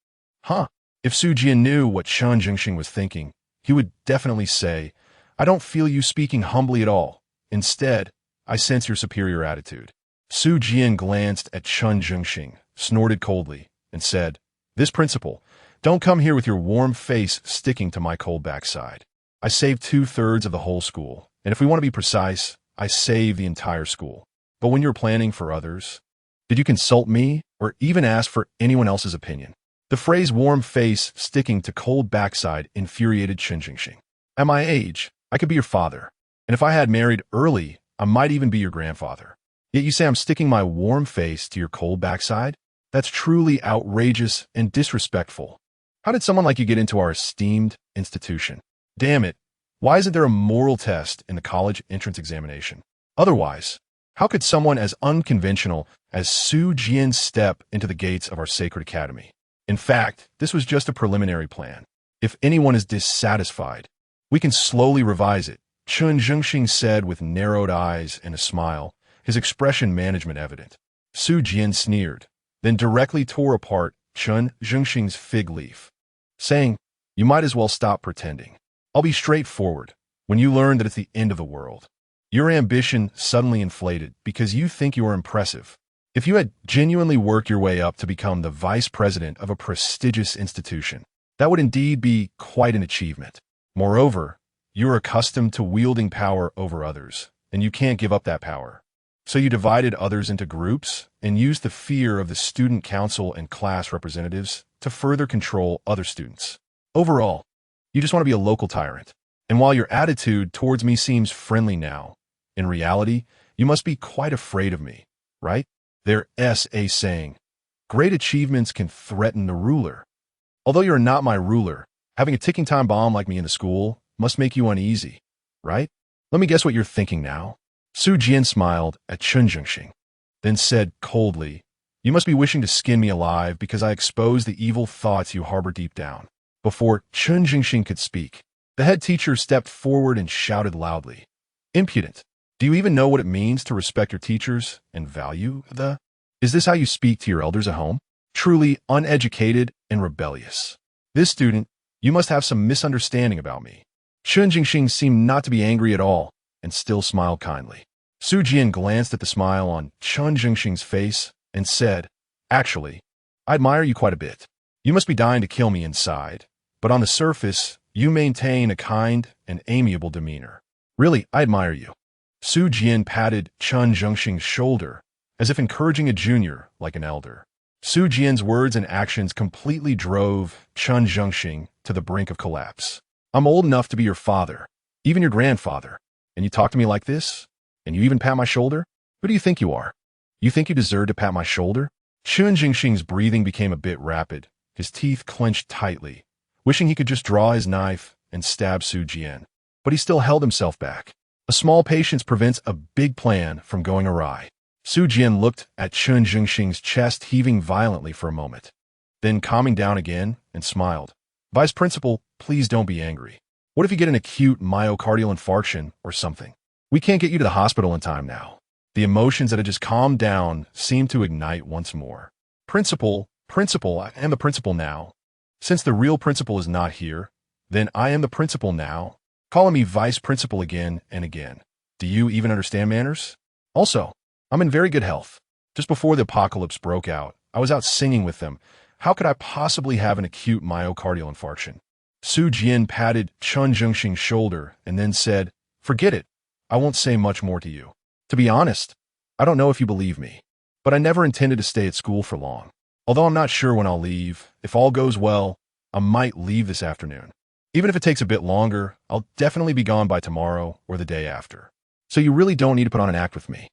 If Su Jian knew what Chen Jingxing was thinking, he would definitely say, I don't feel you speaking humbly at all. Instead, I sense your superior attitude. Su Jian glanced at Chen Jingxing, snorted coldly, and said, This principal, don't come here with your warm face sticking to my cold backside. I saved 2/3 of the whole school, and if we want to be precise, I saved the entire school. But when you're planning for others, did you consult me or even ask for anyone else's opinion? The phrase warm face sticking to cold backside infuriated Chen Jingxing. At my age, I could be your father, and if I had married early, I might even be your grandfather. Yet you say I'm sticking my warm face to your cold backside? That's truly outrageous and disrespectful. How did someone like you get into our esteemed institution? Damn it, why isn't there a moral test in the college entrance examination? Otherwise, how could someone as unconventional as Su Jian step into the gates of our sacred academy? In fact, this was just a preliminary plan. If anyone is dissatisfied, we can slowly revise it, Chen Jingxing said with narrowed eyes and a smile, his expression management evident. Su Jian sneered, then directly tore apart Chen Jingxing's fig leaf, saying, You might as well stop pretending. I'll be straightforward. When you learn that it's the end of the world, your ambition suddenly inflated because you think you are impressive. If you had genuinely worked your way up to become the vice president of a prestigious institution, that would indeed be quite an achievement. Moreover, you're accustomed to wielding power over others, and you can't give up that power. So you divided others into groups and used the fear of the student council and class representatives to further control other students. Overall, You just want to be a local tyrant. And while your attitude towards me seems friendly now, in reality, you must be quite afraid of me, right? There's a saying, great achievements can threaten the ruler. Although you're not my ruler, having a ticking time bomb like me in the school must make you uneasy, right? Let me guess what you're thinking now. Su Jian smiled at Chun Jingxing, then said coldly, you must be wishing to skin me alive because I exposed the evil thoughts you harbor deep down. Before Chun Jingxing could speak, the head teacher stepped forward and shouted loudly, impudent! Do you even know what it means to respect your teachers and value the? Is this how you speak to your elders at home? Truly uneducated and rebellious. This student, you must have some misunderstanding about me. Chun Jingxing seemed not to be angry at all and still smiled kindly. Su Jian glanced at the smile on Chun Jingxing's face and said, actually, I admire you quite a bit. You must be dying to kill me inside, but on the surface, you maintain a kind and amiable demeanor. Really, I admire you. Su Jian patted Chun Jingxing's shoulder, as if encouraging a junior like an elder. Su Jian's words and actions completely drove Chun Jingxing to the brink of collapse. I'm old enough to be your father, even your grandfather, and you talk to me like this? And you even pat my shoulder? Who do you think you are? You think you deserve to pat my shoulder? Chun Jingxing's breathing became a bit rapid, his teeth clenched tightly, wishing he could just draw his knife and stab Su Jian. But he still held himself back. A small patience prevents a big plan from going awry. Su Jian looked at Chun Jingxing's chest heaving violently for a moment, then calming down again and smiled. Vice Principal, please don't be angry. What if you get an acute myocardial infarction or something? We can't get you to the hospital in time now. The emotions that had just calmed down seemed to ignite once more. Principal, I am the principal now. Since the real principal is not here, then I am the principal now. Calling me Vice Principal again and again. Do you even understand manners? Also, I'm in very good health. Just before the apocalypse broke out, I was out singing with them. How could I possibly have an acute myocardial infarction? Su Jian patted Chun Jingxing's shoulder and then said, forget it. I won't say much more to you. To be honest, I don't know if you believe me, but I never intended to stay at school for long. Although I'm not sure when I'll leave, if all goes well, I might leave this afternoon. Even if it takes a bit longer, I'll definitely be gone by tomorrow or the day after. So you really don't need to put on an act with me.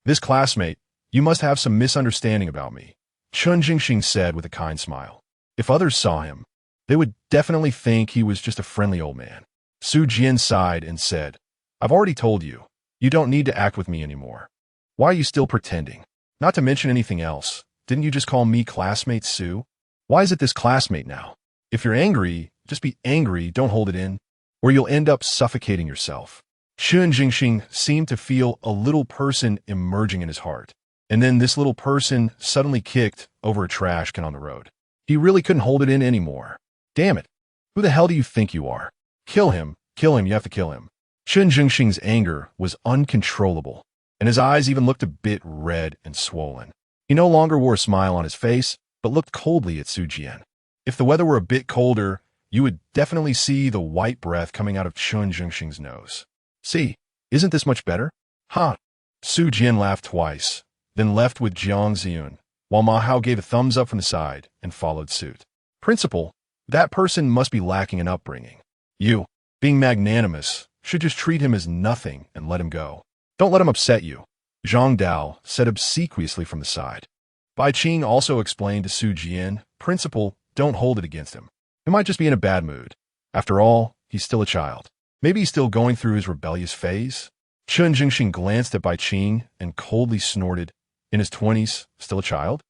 This classmate, you must have some misunderstanding about me, Chun Jingxing said with a kind smile. If others saw him, they would definitely think he was just a friendly old man. Su Jian sighed and said, I've already told you, you don't need to act with me anymore. Why are you still pretending? Not to mention anything else, didn't you just call me classmate Su? Why is it this classmate now? If you're angry, just be angry, don't hold it in, or you'll end up suffocating yourself. Chun Jingxing seemed to feel a little person emerging in his heart, and then this little person suddenly kicked over a trash can on the road. He really couldn't hold it in anymore. Damn it. Who the hell do you think you are? Kill him, you have to kill him. Chun Jingxing's anger was uncontrollable, and his eyes even looked a bit red and swollen. He no longer wore a smile on his face, but looked coldly at Su Jian. If the weather were a bit colder, you would definitely see the white breath coming out of Chun Jingxing's nose. See, isn't this much better? Huh? Su Jian laughed twice, then left with Jiang Ziyun, while Ma Hao gave a thumbs up from the side and followed suit. Principal, that person must be lacking in upbringing. You, being magnanimous, should just treat him as nothing and let him go. Don't let him upset you, Zhang Dao said obsequiously from the side. Bai Qing also explained to Su Jian, Principal, don't hold it against him. He might just be in a bad mood. After all, he's still a child. Maybe he's still going through his rebellious phase. Chun Jingxing glanced at Bai Qing and coldly snorted, in his 20s, still a child?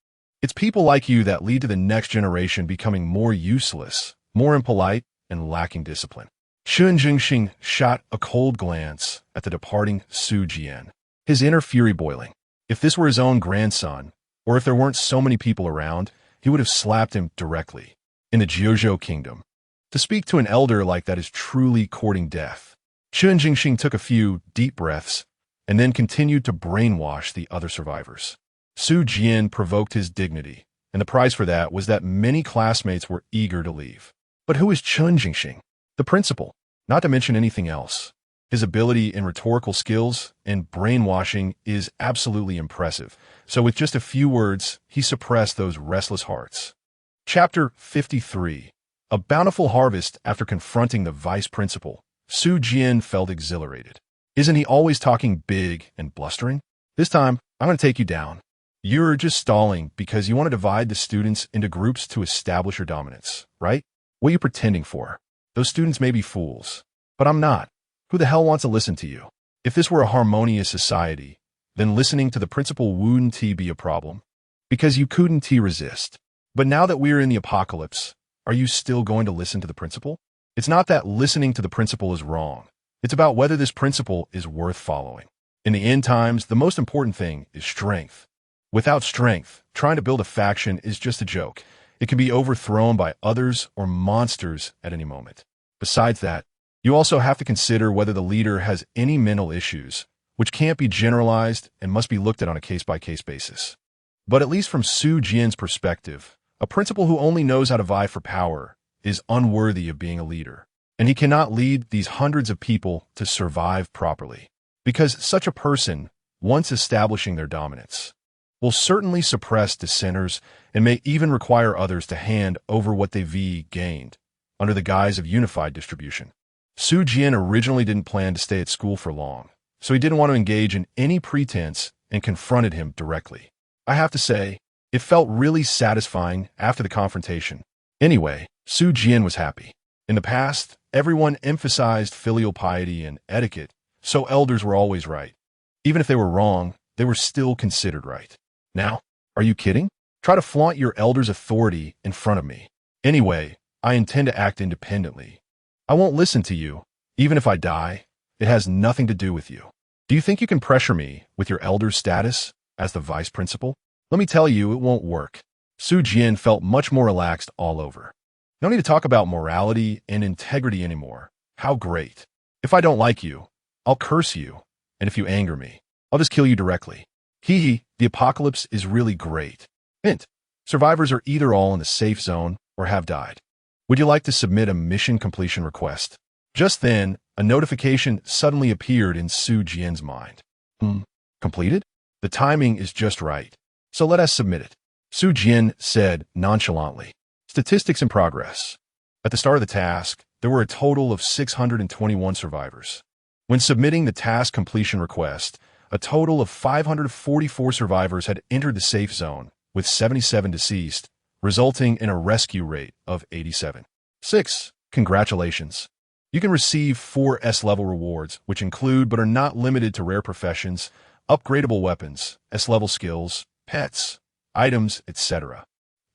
It's people like you that lead to the next generation becoming more useless, more impolite, and lacking discipline. Chun Jingxing shot a cold glance at the departing Su Jian, his inner fury boiling. If this were his own grandson, or if there weren't so many people around, he would have slapped him directly. In the Jiuzhou kingdom, to speak to an elder like that is truly courting death. Chun Jingxing took a few deep breaths and then continued to brainwash the other survivors. Su Jian provoked his dignity, and the price for that was that many classmates were eager to leave. But who is Chun Jingxing? The principal, not to mention anything else. His ability in rhetorical skills and brainwashing is absolutely impressive, so with just a few words, he suppressed those restless hearts. Chapter 53. A bountiful harvest after confronting the vice principal. Su Jian felt exhilarated. Isn't he always talking big and blustering? This time, I'm going to take you down. You're just stalling because you want to divide the students into groups to establish your dominance, right? What are you pretending for? Those students may be fools, but I'm not. Who the hell wants to listen to you? If this were a harmonious society, then listening to the principal wouldn't be a problem, because you couldn't resist. But now that we're in the apocalypse, are you still going to listen to the principal? It's not that listening to the principal is wrong. It's about whether this principle is worth following. In the end times, the most important thing is strength. Without strength, trying to build a faction is just a joke. It can be overthrown by others or monsters at any moment. Besides that, you also have to consider whether the leader has any mental issues, which can't be generalized and must be looked at on a case-by-case basis. But at least from Su Jian's perspective, a principal who only knows how to vie for power is unworthy of being a leader, and he cannot lead these hundreds of people to survive properly, because such a person, once establishing their dominance, will certainly suppress dissenters and may even require others to hand over what they've gained under the guise of unified distribution. Su Jian originally didn't plan to stay at school for long, so he didn't want to engage in any pretense and confronted him directly. I have to say, it felt really satisfying after the confrontation. Anyway, Su Jian was happy. In the past, everyone emphasized filial piety and etiquette, so elders were always right. Even if they were wrong, they were still considered right. Now, are you kidding? Try to flaunt your elder's authority in front of me. Anyway, I intend to act independently. I won't listen to you, even if I die. It has nothing to do with you. Do you think you can pressure me with your elder's status as the vice principal? Let me tell you, it won't work. Su Jian felt much more relaxed all over. No need to talk about morality and integrity anymore. How great. If I don't like you, I'll curse you, and if you anger me, I'll just kill you directly. The apocalypse is really great. Hint, survivors are either all in the safe zone or have died. Would you like to submit a mission completion request? Just then, a notification suddenly appeared in Su Jian's mind. Completed? The timing is just right, so let us submit it. Su Jian said nonchalantly. Statistics in progress. At the start of the task, there were a total of 621 survivors. When submitting the task completion request, a total of 544 survivors had entered the safe zone, with 77 deceased, resulting in a rescue rate of 87. 6. Congratulations. You can receive 4 S-level rewards, which include but are not limited to rare professions, upgradable weapons, S-level skills, pets, items, etc.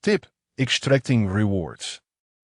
Tip: extracting rewards.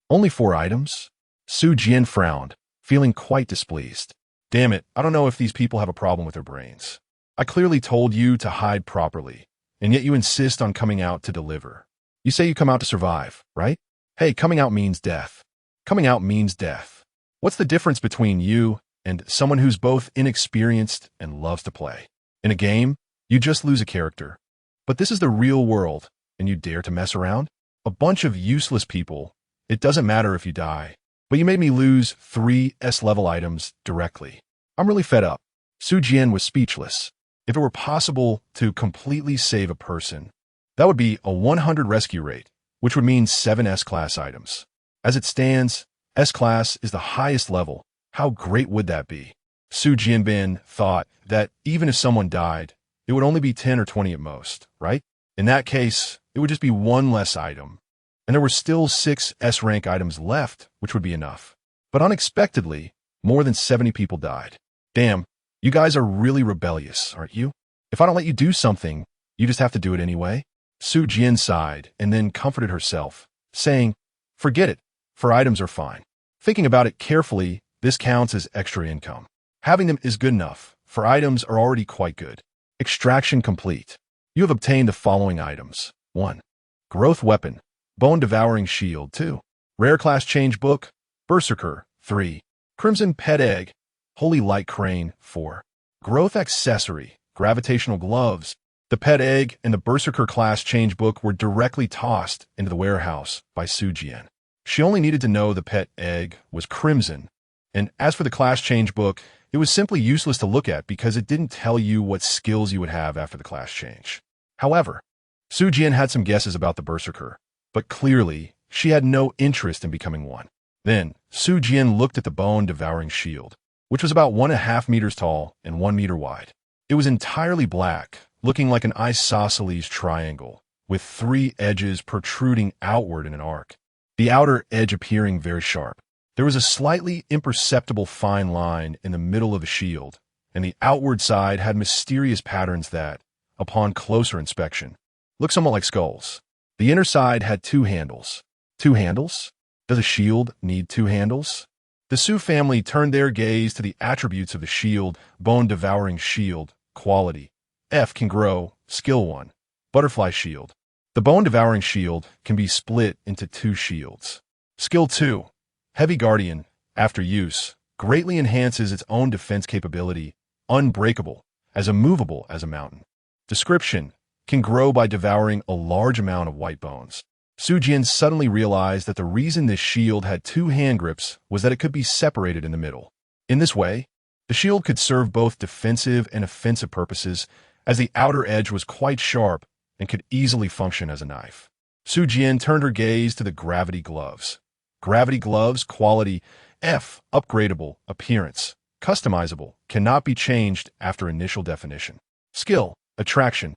Only 4 items? Su Jian frowned, feeling quite displeased. Damn it, I don't know if these people have a problem with their brains. I clearly told you to hide properly, and yet you insist on coming out to deliver. You say you come out to survive, right? Hey, coming out means death. Coming out means death. What's the difference between you and someone who's both inexperienced and loves to play? In a game, you just lose a character. But this is the real world, and you dare to mess around? A bunch of useless people. It doesn't matter if you die. But you made me lose 3 S-level items directly. I'm really fed up. Su Jian was speechless. If it were possible to completely save a person, that would be a 100 rescue rate, which would mean 7 S-class items. As it stands, S-class is the highest level. How great would that be? Su Jianbin thought that even if someone died, it would only be 10 or 20 at most, right? In that case, it would just be 1 less item. And there were still 6 S-rank items left, which would be enough. But unexpectedly, more than 70 people died. Damn, you guys are really rebellious, aren't you? If I don't let you do something, you just have to do it anyway? Su Jian sighed and then comforted herself, saying, forget it, for items are fine. Thinking about it carefully, this counts as extra income. Having them is good enough, for items are already quite good. Extraction complete. You have obtained the following items. 1. Growth weapon. Bone-devouring shield. 2. Rare class change book. Berserker. 3. Crimson pet egg. Holy light crane. 4. Growth accessory. Gravitational gloves. The pet egg and the Berserker class change book were directly tossed into the warehouse by Su Jian. She only needed to know the pet egg was crimson, and as for the class change book, it was simply useless to look at because it didn't tell you what skills you would have after the class change. However, Su Jian had some guesses about the Berserker, but clearly she had no interest in becoming one. Then, Su Jian looked at the bone-devouring shield, which was about 1.5 meters tall and 1 meter wide. It was entirely black, looking like an isosceles triangle, with 3 edges protruding outward in an arc, the outer edge appearing very sharp. There was a slightly imperceptible fine line in the middle of the shield, and the outward side had mysterious patterns that, upon closer inspection, looked somewhat like skulls. The inner side had 2 handles. 2 handles? Does a shield need 2 handles? The Su family turned their gaze to the attributes of the shield: bone-devouring shield, quality. F can grow, skill 1. Butterfly shield. The bone-devouring shield can be split into 2 shields. Skill 2. Heavy guardian, after use, greatly enhances its own defense capability, unbreakable, as immovable as a mountain. Description: can grow by devouring a large amount of white bones. Su Jian suddenly realized that the reason this shield had 2 hand grips was that it could be separated in the middle. In this way, the shield could serve both defensive and offensive purposes, as the outer edge was quite sharp and could easily function as a knife. Su Jian turned her gaze to the gravity gloves. Gravity gloves, quality F, upgradable, appearance, customizable, cannot be changed after initial definition. Skill, attraction,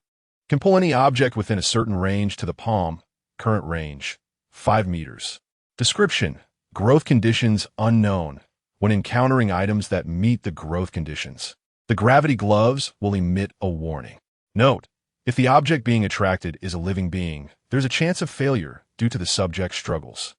can pull any object within a certain range to the palm, current range, 5 meters. Description: growth conditions unknown. When encountering items that meet the growth conditions, the gravity gloves will emit a warning. Note: if the object being attracted is a living being, there's a chance of failure due to the subject's struggles.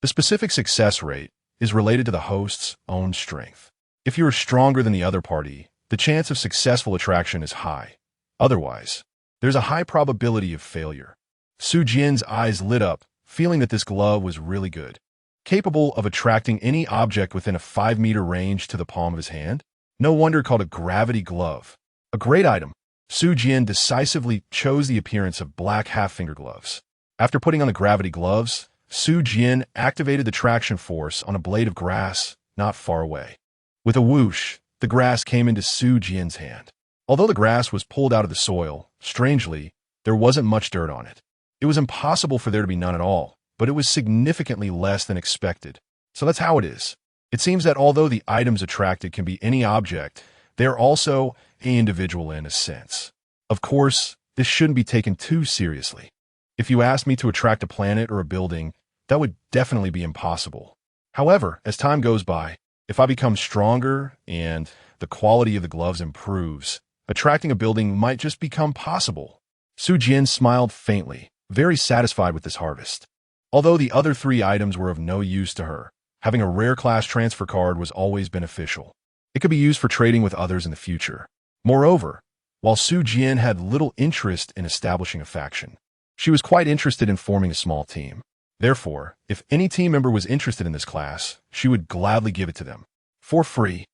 The specific success rate is related to the host's own strength. If you are stronger than the other party, the chance of successful attraction is high. Otherwise, there's a high probability of failure. Su Jian's eyes lit up, feeling that this glove was really good. Capable of attracting any object within a 5-meter range to the palm of his hand? No wonder called a gravity glove. A great item. Su Jian decisively chose the appearance of black half-finger gloves. After putting on the gravity gloves, Su Jian activated the traction force on a blade of grass not far away. With a whoosh, the grass came into Su Jian's hand. Although the grass was pulled out of the soil, strangely, there wasn't much dirt on it. It was impossible for there to be none at all, but it was significantly less than expected. So that's how it is. It seems that although the items attracted can be any object, they are also an individual in a sense. Of course, this shouldn't be taken too seriously. If you asked me to attract a planet or a building, that would definitely be impossible. However, as time goes by, if I become stronger and the quality of the gloves improves, attracting a building might just become possible. Su Jian smiled faintly, very satisfied with this harvest. Although the other 3 items were of no use to her, having a rare class transfer card was always beneficial. It could be used for trading with others in the future. Moreover, while Su Jian had little interest in establishing a faction, she was quite interested in forming a small team. Therefore, if any team member was interested in this class, she would gladly give it to them. For free.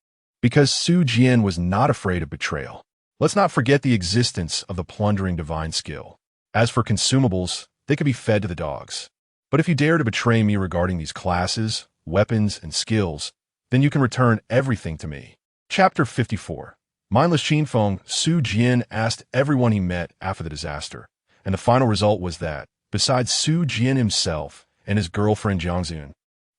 Because Su Jian was not afraid of betrayal. Let's not forget the existence of the plundering divine skill. As for consumables, they could be fed to the dogs. But if you dare to betray me regarding these classes, weapons, and skills, then you can return everything to me. Chapter 54. Mindless Qinfeng, Su Jian asked everyone he met after the disaster, and the final result was that, besides Su Jian himself and his girlfriend Jiangxun,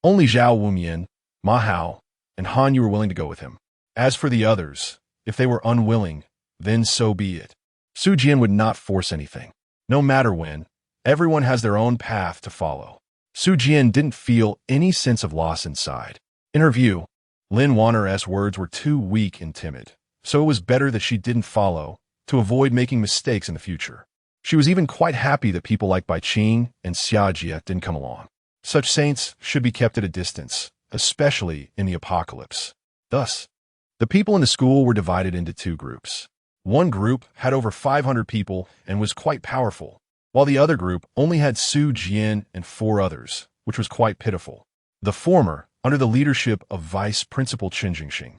only Zhao Wumian, Ma Hao, and Han Yu were willing to go with him. As for the others, if they were unwilling, then so be it. Su Jian would not force anything. No matter when, everyone has their own path to follow. Su Jian didn't feel any sense of loss inside. In her view, Lin Wanner's words were too weak and timid, so it was better that she didn't follow, to avoid making mistakes in the future. She was even quite happy that people like Bai Qing and Xia Jie didn't come along. Such saints should be kept at a distance, especially in the apocalypse. Thus, the people in the school were divided into 2 groups. One group had over 500 people and was quite powerful, while the other group only had Su Jian and 4 others, which was quite pitiful. The former, under the leadership of Vice Principal Chen Jingxing,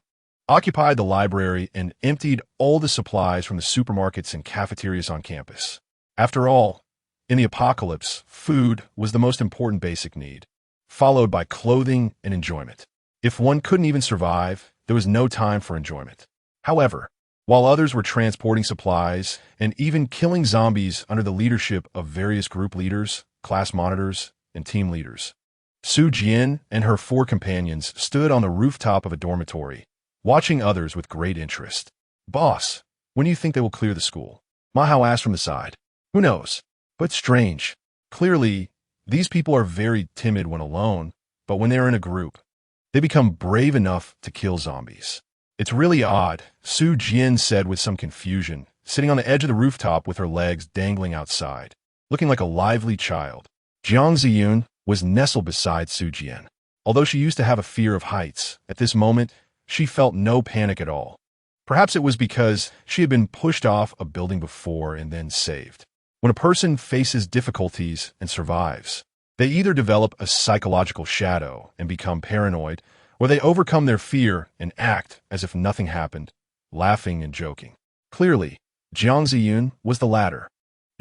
occupied the library and emptied all the supplies from the supermarkets and cafeterias on campus. After all, in the apocalypse, food was the most important basic need, followed by clothing and enjoyment. If one couldn't even survive, there was no time for enjoyment. However, while others were transporting supplies and even killing zombies under the leadership of various group leaders, class monitors, and team leaders. Su Jian and her 4 companions stood on the rooftop of a dormitory, watching others with great interest. Boss, when do you think they will clear the school? Ma Hao asked from the side. Who knows? But strange. Clearly, these people are very timid when alone, but when they're in a group, they become brave enough to kill zombies. It's really odd, Su Jian said with some confusion, sitting on the edge of the rooftop with her legs dangling outside, looking like a lively child. Jiang Ziyun was nestled beside Su Jian. Although she used to have a fear of heights, at this moment, she felt no panic at all. Perhaps it was because she had been pushed off a building before and then saved. When a person faces difficulties and survives, they either develop a psychological shadow and become paranoid, or they overcome their fear and act as if nothing happened, laughing and joking. Clearly, Jiang Ziyun was the latter.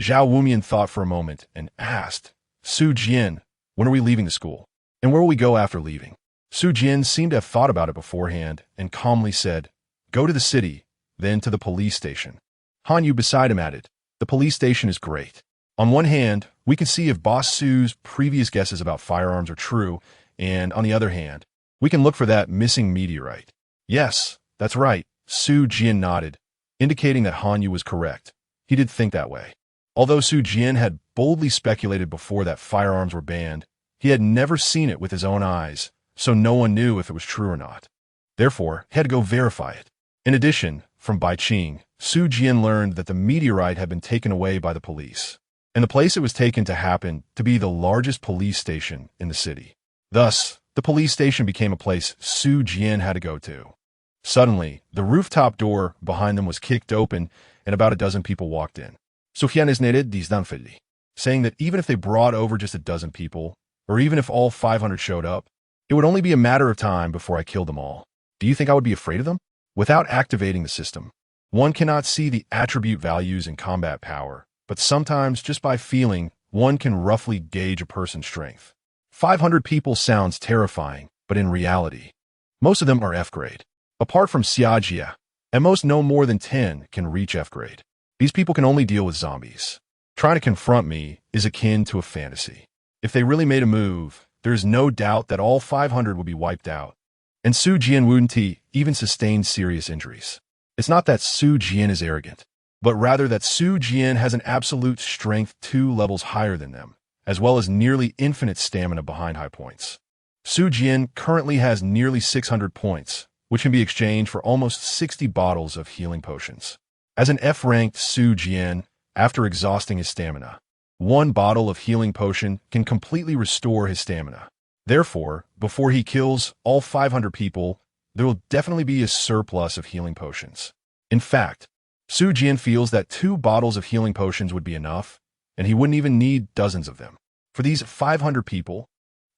Zhao Wumian thought for a moment and asked, Su Jian, when are we leaving the school? And where will we go after leaving? Su Jian seemed to have thought about it beforehand and calmly said, Go to the city, then to the police station. Han Yu beside him added, The police station is great. On one hand, we can see if Boss Su's previous guesses about firearms are true, and on the other hand, we can look for that missing meteorite. Yes, that's right, Su Jian nodded, indicating that Han Yu was correct. He did think that way. Although Su Jian had boldly speculated before that firearms were banned, he had never seen it with his own eyes, so no one knew if it was true or not. Therefore, he had to go verify it. In addition, from Bai Qing, Su Jian learned that the meteorite had been taken away by the police, and the place it was taken to happened to be the largest police station in the city. Thus, the police station became a place Su Jian had to go to. Suddenly, the rooftop door behind them was kicked open, and about a dozen people walked in. Su Jian is needed these danfeli, saying that even if they brought over just a dozen people, or even if all 500 showed up, it would only be a matter of time before I killed them all. Do you think I would be afraid of them? Without activating the system, one cannot see the attribute values in combat power, but sometimes just by feeling, one can roughly gauge a person's strength. 500 people sounds terrifying, but in reality, most of them are F grade. Apart from Xiajia, at most no more than 10 can reach F grade. These people can only deal with zombies. Trying to confront me is akin to a fantasy. If they really made a move, there is no doubt that all 500 would be wiped out. And Su Jian Wunti even sustained serious injuries. It's not that Su Jian is arrogant, but rather that Su Jian has an absolute strength 2 levels higher than them, as well as nearly infinite stamina behind high points. Su Jian currently has nearly 600 points, which can be exchanged for almost 60 bottles of healing potions. As an F-ranked Su Jian, after exhausting his stamina, 1 bottle of healing potion can completely restore his stamina. Therefore, before he kills all 500 people, there will definitely be a surplus of healing potions. In fact, Su Jian feels that 2 bottles of healing potions would be enough, and he wouldn't even need dozens of them. For these 500 people,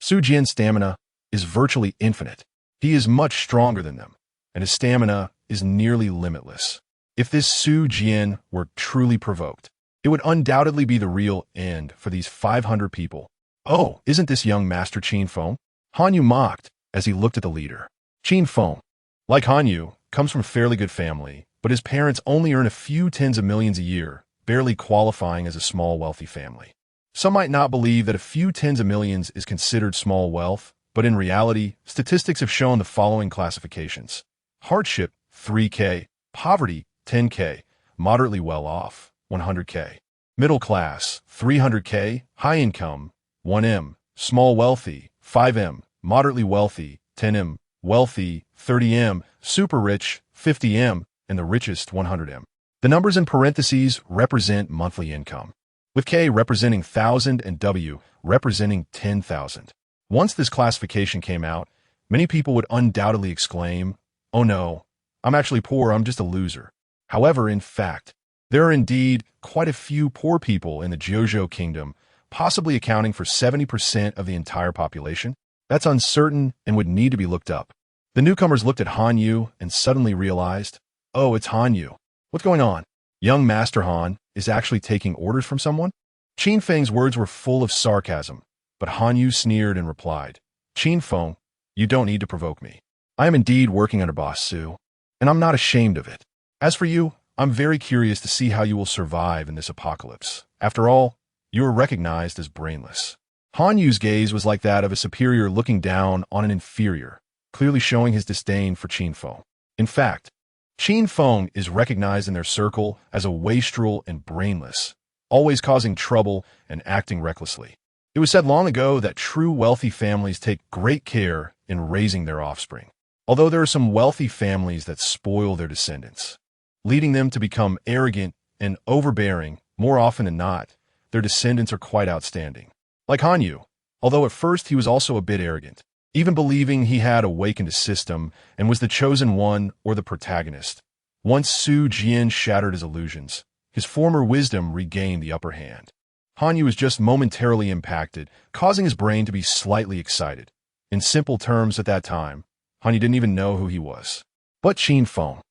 Su Jian's stamina is virtually infinite. He is much stronger than them, and his stamina is nearly limitless. If this Su Jian were truly provoked, it would undoubtedly be the real end for these 500 people. Oh, isn't this young Master Qin Feng? Han Yu mocked as he looked at the leader. Qin Feng, like Han Yu, comes from a fairly good family, but his parents only earn a few tens of millions a year, barely qualifying as a small wealthy family. Some might not believe that a few tens of millions is considered small wealth, but in reality, statistics have shown the following classifications. Hardship, 3K, poverty, 10K, moderately well off, 100K, middle class, 300K, high income, 1M, small wealthy, 5M, moderately wealthy, 10M, wealthy, 30M, super rich, 50M, and the richest, 100M. The numbers in parentheses represent monthly income, with K representing 1,000 and W representing 10,000. Once this classification came out, many people would undoubtedly exclaim, "Oh no, I'm actually poor, I'm just a loser." However, in fact, there are indeed quite a few poor people in the Jiuzhou Kingdom, possibly accounting for 70% of the entire population. That's uncertain and would need to be looked up. The newcomers looked at Han Yu and suddenly realized, oh, it's Han Yu. What's going on? Young Master Han is actually taking orders from someone? Qin Feng's words were full of sarcasm, but Han Yu sneered and replied, Qin Feng, you don't need to provoke me. I am indeed working under Boss Su, and I'm not ashamed of it. As for you, I'm very curious to see how you will survive in this apocalypse. After all, you are recognized as brainless. Han Yu's gaze was like that of a superior looking down on an inferior, clearly showing his disdain for Qin Feng. In fact, Qin Feng is recognized in their circle as a wastrel and brainless, always causing trouble and acting recklessly. It was said long ago that true wealthy families take great care in raising their offspring, although there are some wealthy families that spoil their descendants, leading them to become arrogant and overbearing. More often than not, their descendants are quite outstanding. Like Han Yu, although at first he was also a bit arrogant, even believing he had awakened a system and was the chosen one or the protagonist. Once Su Jian shattered his illusions, his former wisdom regained the upper hand. Han Yu was just momentarily impacted, causing his brain to be slightly excited. In simple terms at that time, Han Yu didn't even know who he was. But Qin Feng.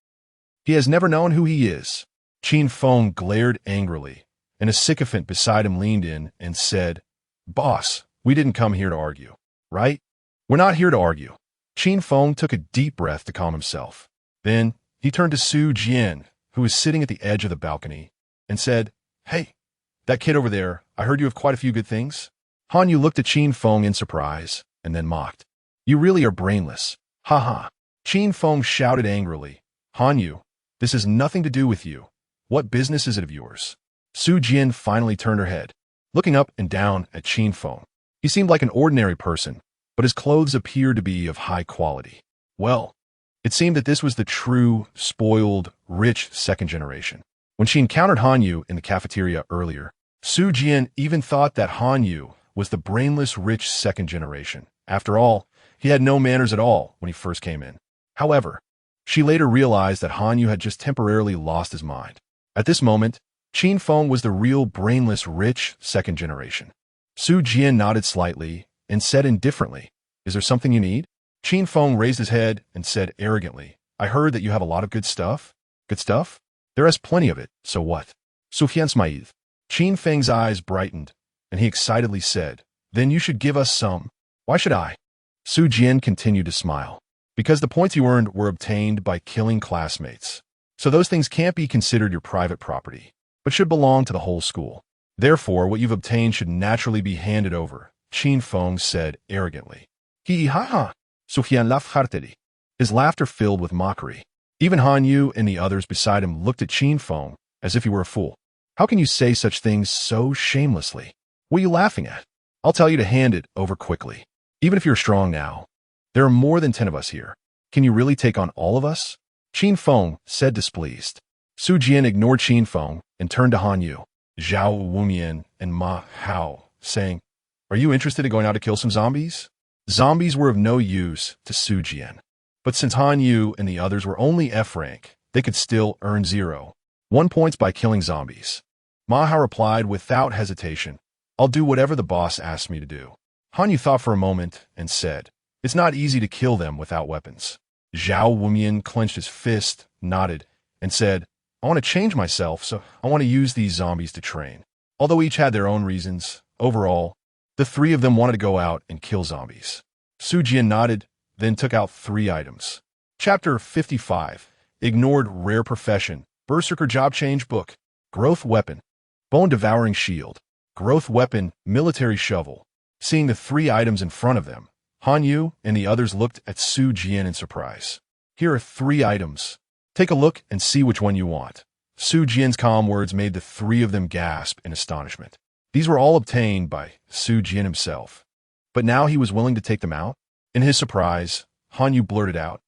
He has never known who he is. Qin Feng glared angrily, and a sycophant beside him leaned in and said, "Boss, we didn't come here to argue, right? We're not here to argue." Qin Feng took a deep breath to calm himself. Then he turned to Su Jian, who was sitting at the edge of the balcony, and said, "Hey, that kid over there, I heard you have quite a few good things." Han Yu looked at Qin Feng in surprise, and then mocked. "You really are brainless. Ha ha." Qin Feng shouted angrily, "Han Yu, this has nothing to do with you. What business is it of yours?" Su Jian finally turned her head, looking up and down at Qin Feng. He seemed like an ordinary person, but his clothes appeared to be of high quality. Well, it seemed that this was the true, spoiled, rich second generation. When she encountered Han Yu in the cafeteria earlier, Su Jian even thought that Han Yu was the brainless, rich second generation. After all, he had no manners at all when he first came in. However, she later realized that Han Yu had just temporarily lost his mind. At this moment, Qin Feng was the real brainless, rich second generation. Su Jian nodded slightly and said indifferently, "Is there something you need?" Qin Feng raised his head and said arrogantly, "I heard that you have a lot of good stuff." "Good stuff? There is plenty of it, so what?" Sufyan smiled. Qin Feng's eyes brightened, and he excitedly said, "Then you should give us some." "Why should I?" Su Jian continued to smile. "Because the points you earned were obtained by killing classmates. So those things can't be considered your private property, but should belong to the whole school. Therefore, what you've obtained should naturally be handed over," Qin Feng said arrogantly. "Hee ha ha." Sufyan laughed heartily, his laughter filled with mockery. Even Han Yu and the others beside him looked at Qin Feng as if he were a fool. "How can you say such things so shamelessly? What are you laughing at? I'll tell you to hand it over quickly. Even if you're strong now, there are more than 10 of us here. Can you really take on all of us?" Qin Feng said displeased. Su Jian ignored Qin Feng and turned to Han Yu, Zhao Wumian, and Ma Hao, saying, "Are you interested in going out to kill some zombies?" Zombies were of no use to Su Jian, but since Han Yu and the others were only F rank, they could still earn 0.1 points by killing zombies. Ma Hao replied without hesitation, "I'll do whatever the boss asks me to do." Han Yu thought for a moment and said, "It's not easy to kill them without weapons." Zhao Wumian clenched his fist, nodded, and said, "I want to change myself, so I want to use these zombies to train." Although each had their own reasons, overall, the three of them wanted to go out and kill zombies. Su Jian nodded, then took out 3 items. Chapter 55, Ignored Rare Profession, Berserker Job Change Book, Growth Weapon, Bone-Devouring Shield, Growth Weapon, Military Shovel. Seeing the 3 items in front of them, Han Yu and the others looked at Su Jian in surprise. "Here are 3 items. Take a look and see which one you want." Su Jian's calm words made the 3 of them gasp in astonishment. These were all obtained by Su Jian himself. But now he was willing to take them out? In his surprise, Han Yu blurted out,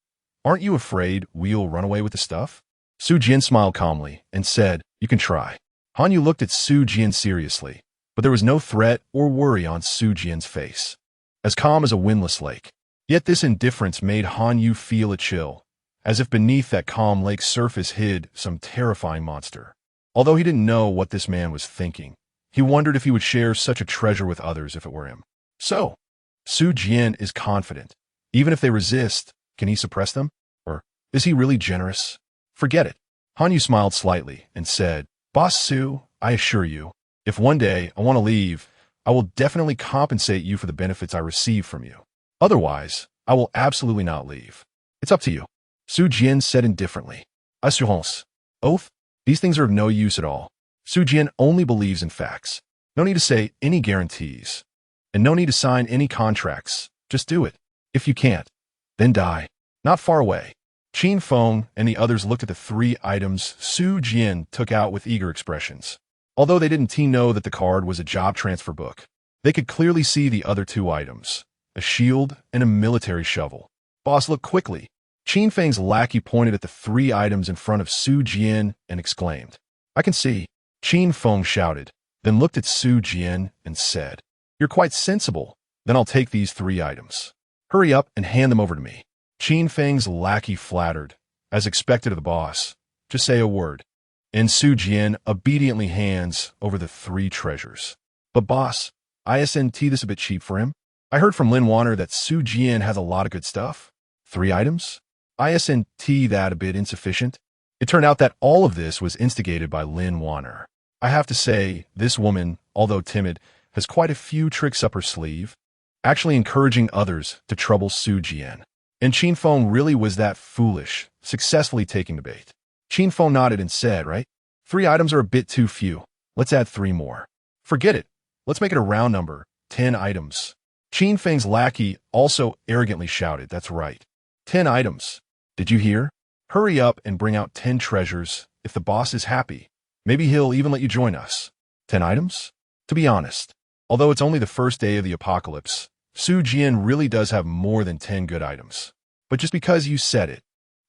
"Aren't you afraid we'll run away with the stuff?" Su Jian smiled calmly and said, "You can try." Han Yu looked at Su Jian seriously, but there was no threat or worry on Su Jian's face, as calm as a windless lake. Yet this indifference made Han Yu feel a chill, as if beneath that calm lake's surface hid some terrifying monster. Although he didn't know what this man was thinking, he wondered if he would share such a treasure with others if it were him. So, Su Jian is confident. Even if they resist, can he suppress them? Or is he really generous? Forget it. Han Yu smiled slightly and said, "Boss Su, I assure you, if one day I want to leave, I will definitely compensate you for the benefits I receive from you. Otherwise, I will absolutely not leave. It's up to you." Su Jian said indifferently, "Assurance. Oath? These things are of no use at all. Su Jian only believes in facts. No need to say any guarantees." And no need to sign any contracts. Just do it. If you can't, then die. Not far away. Qin Feng and the others looked at the 3 items Su Jian took out with eager expressions. Although they didn't know that the card was a job transfer book, they could clearly see the other 2 items, a shield and a military shovel. Boss, look quickly. Qin Feng's lackey pointed at the 3 items in front of Su Jian and exclaimed, I can see. Qin Feng shouted, then looked at Su Jian and said, You're quite sensible. Then I'll take these 3 items. Hurry up and hand them over to me. Qin Feng's lackey flattered, as expected of the boss. Just say a word. And Su Jian obediently hands over the 3 treasures. But boss, isn't this a bit cheap for him? I heard from Lin Wanner that Su Jian has a lot of good stuff. 3 items? Isn't that a bit insufficient? It turned out that all of this was instigated by Lin Wanner. I have to say, this woman, although timid, has quite a few tricks up her sleeve, actually encouraging others to trouble Su Jian. And Qin Feng really was that foolish, successfully taking the bait. Qin Feng nodded and said, right? 3 items are a bit too few. Let's add 3 more. Forget it. Let's make it a round number, 10 items. Qin Feng's lackey also arrogantly shouted, that's right. 10 items. Did you hear? Hurry up and bring out 10 treasures. If the boss is happy, maybe he'll even let you join us. 10 items? To be honest, although it's only the first day of the apocalypse, Su Jian really does have more than 10 good items. But just because you said it,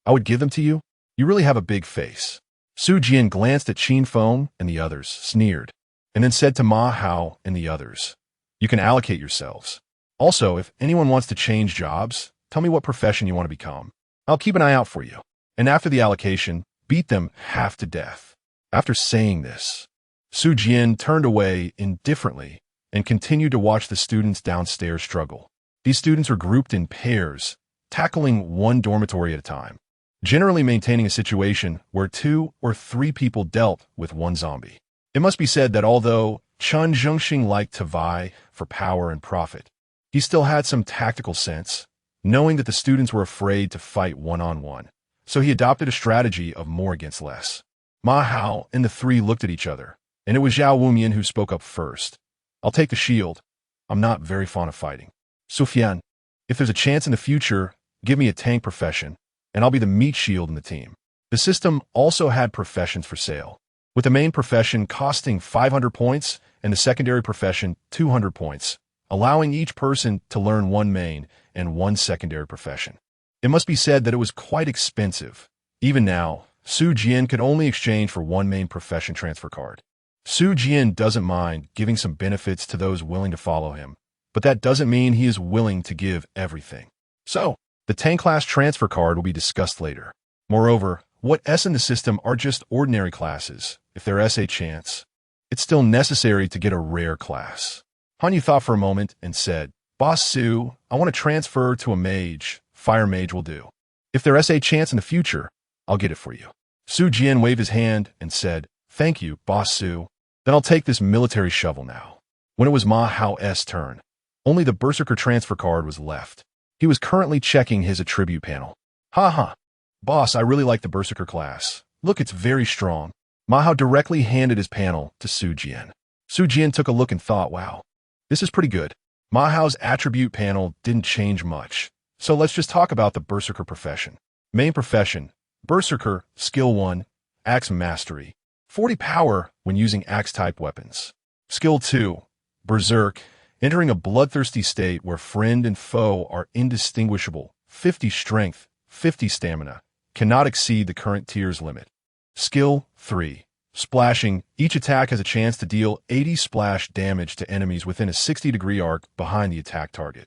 I would give them to you? You really have a big face. Su Jian glanced at Qin Feng and the others, sneered, and then said to Ma Hao and the others, You can allocate yourselves. Also, if anyone wants to change jobs, tell me what profession you want to become. I'll keep an eye out for you. And after the allocation, beat them half to death. After saying this, Su Jian turned away indifferently and continued to watch the students downstairs struggle. These students were grouped in pairs, tackling one dormitory at a time, generally maintaining a situation where 2 or 3 people dealt with one zombie. It must be said that although Chen Zhengxing liked to vie for power and profit, he still had some tactical sense, knowing that the students were afraid to fight one-on-one. So he adopted a strategy of more against less. Ma Hao and the 3 looked at each other, and it was Zhao Wumian who spoke up first. I'll take the shield. I'm not very fond of fighting. Sufyan, if there's a chance in the future, give me a tank profession, and I'll be the meat shield in the team. The system also had professions for sale, with the main profession costing 500 points and the secondary profession 200 points, allowing each person to learn 1 main and 1 secondary profession. It must be said that it was quite expensive. Even now, Su Jian could only exchange for 1 main profession transfer card. Su Jian doesn't mind giving some benefits to those willing to follow him, but that doesn't mean he is willing to give everything. So, the tank class transfer card will be discussed later. Moreover, what S in the system are just ordinary classes. If there is a chance, it's still necessary to get a rare class. Hanyu thought for a moment and said, Boss Su, I want to transfer to a mage. Fire mage will do. If there is a chance in the future, I'll get it for you. Su Jian waved his hand and said, Thank you, Boss Su. Then I'll take this military shovel now. When it was Ma Hao's turn, only the Berserker transfer card was left. He was currently checking his attribute panel. Ha. Boss, I really like the Berserker class. Look, it's very strong. Ma Hao directly handed his panel to Su Jian. Su Jian took a look and thought, wow, this is pretty good. Ma Hao's attribute panel didn't change much. So let's just talk about the Berserker profession. Main profession, Berserker, Skill 1, Axe Mastery. 40 power when using axe-type weapons. Skill 2, Berserk, entering a bloodthirsty state where friend and foe are indistinguishable. 50 strength, 50 stamina, cannot exceed the current tier's limit. Skill 3, Splashing. Each attack has a chance to deal 80 splash damage to enemies within a 60-degree arc behind the attack target.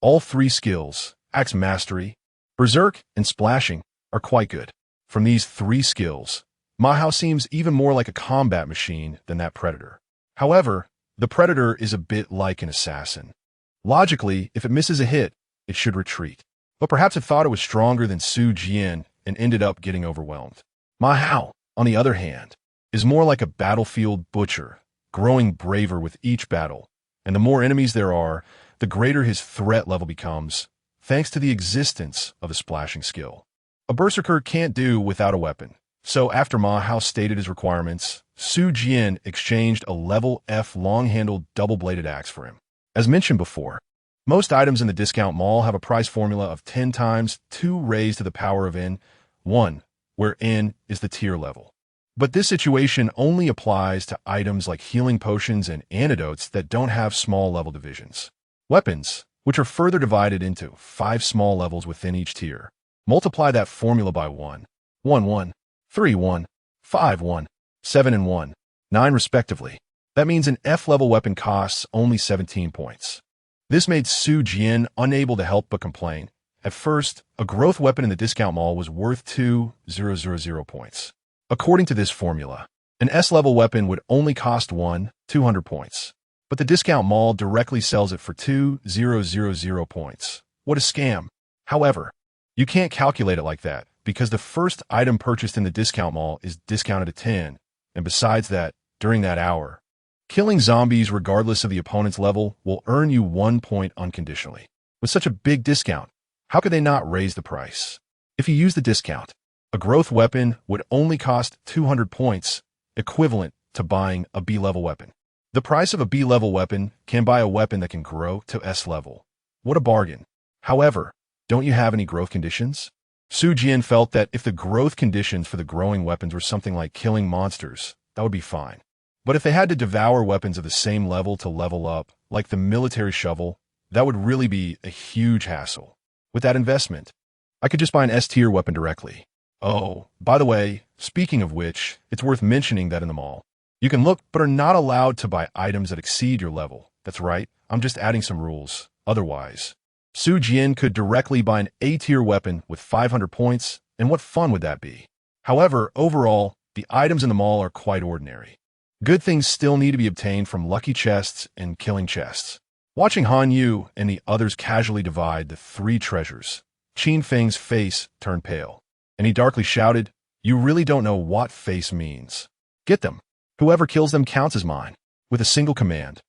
All 3 skills, Axe Mastery, Berserk, and Splashing, are quite good. From these 3 skills, Ma Hao seems even more like a combat machine than that Predator. However, the Predator is a bit like an assassin. Logically, if it misses a hit, it should retreat. But perhaps it thought it was stronger than Su Jian and ended up getting overwhelmed. Ma Hao, on the other hand, is more like a battlefield butcher, growing braver with each battle, and the more enemies there are, the greater his threat level becomes, thanks to the existence of a splashing skill. A Berserker can't do without a weapon. So after Ma Hao stated his requirements, Su Jian exchanged a level F long-handled double-bladed axe for him. As mentioned before, most items in the discount mall have a price formula of 10 times 2 raised to the power of n1, where n is the tier level. But this situation only applies to items like healing potions and antidotes that don't have small level divisions. Weapons, which are further divided into 5 small levels within each tier. Multiply that formula by 1, 1, 1, 3, 1, 5, 1, 7, and 1, 9 respectively. That means an F-level weapon costs only 17 points. This made Su Jian unable to help but complain. At first, a growth weapon in the discount mall was worth 2,000 points. According to this formula, an S-level weapon would only cost 200 points. But the discount mall directly sells it for 2,000 points. What a scam. However, you can't calculate it like that, because the first item purchased in the discount mall is discounted to 10, and besides that, during that hour, killing zombies regardless of the opponent's level will earn you 1 point unconditionally. With such a big discount, how could they not raise the price? If you use the discount, a growth weapon would only cost 200 points, equivalent to buying a B-level weapon. The price of a B-level weapon can buy a weapon that can grow to S-level. What a bargain. However, don't you have any growth conditions? Su Jian felt that if the growth conditions for the growing weapons were something like killing monsters, that would be fine. But if they had to devour weapons of the same level to level up, like the military shovel, that would really be a huge hassle. With that investment, I could just buy an S-tier weapon directly. Oh, by the way, speaking of which, it's worth mentioning that in the mall, you can look but are not allowed to buy items that exceed your level. That's right, I'm just adding some rules. Otherwise, Su Jian could directly buy an A-tier weapon with 500 points, and what fun would that be? However, overall, the items in the mall are quite ordinary. Good things still need to be obtained from lucky chests and killing chests. Watching Han Yu and the others casually divide the 3 treasures, Qin Feng's face turned pale, and he darkly shouted, "You really don't know what face means. Get them. Whoever kills them counts as mine." With a single command,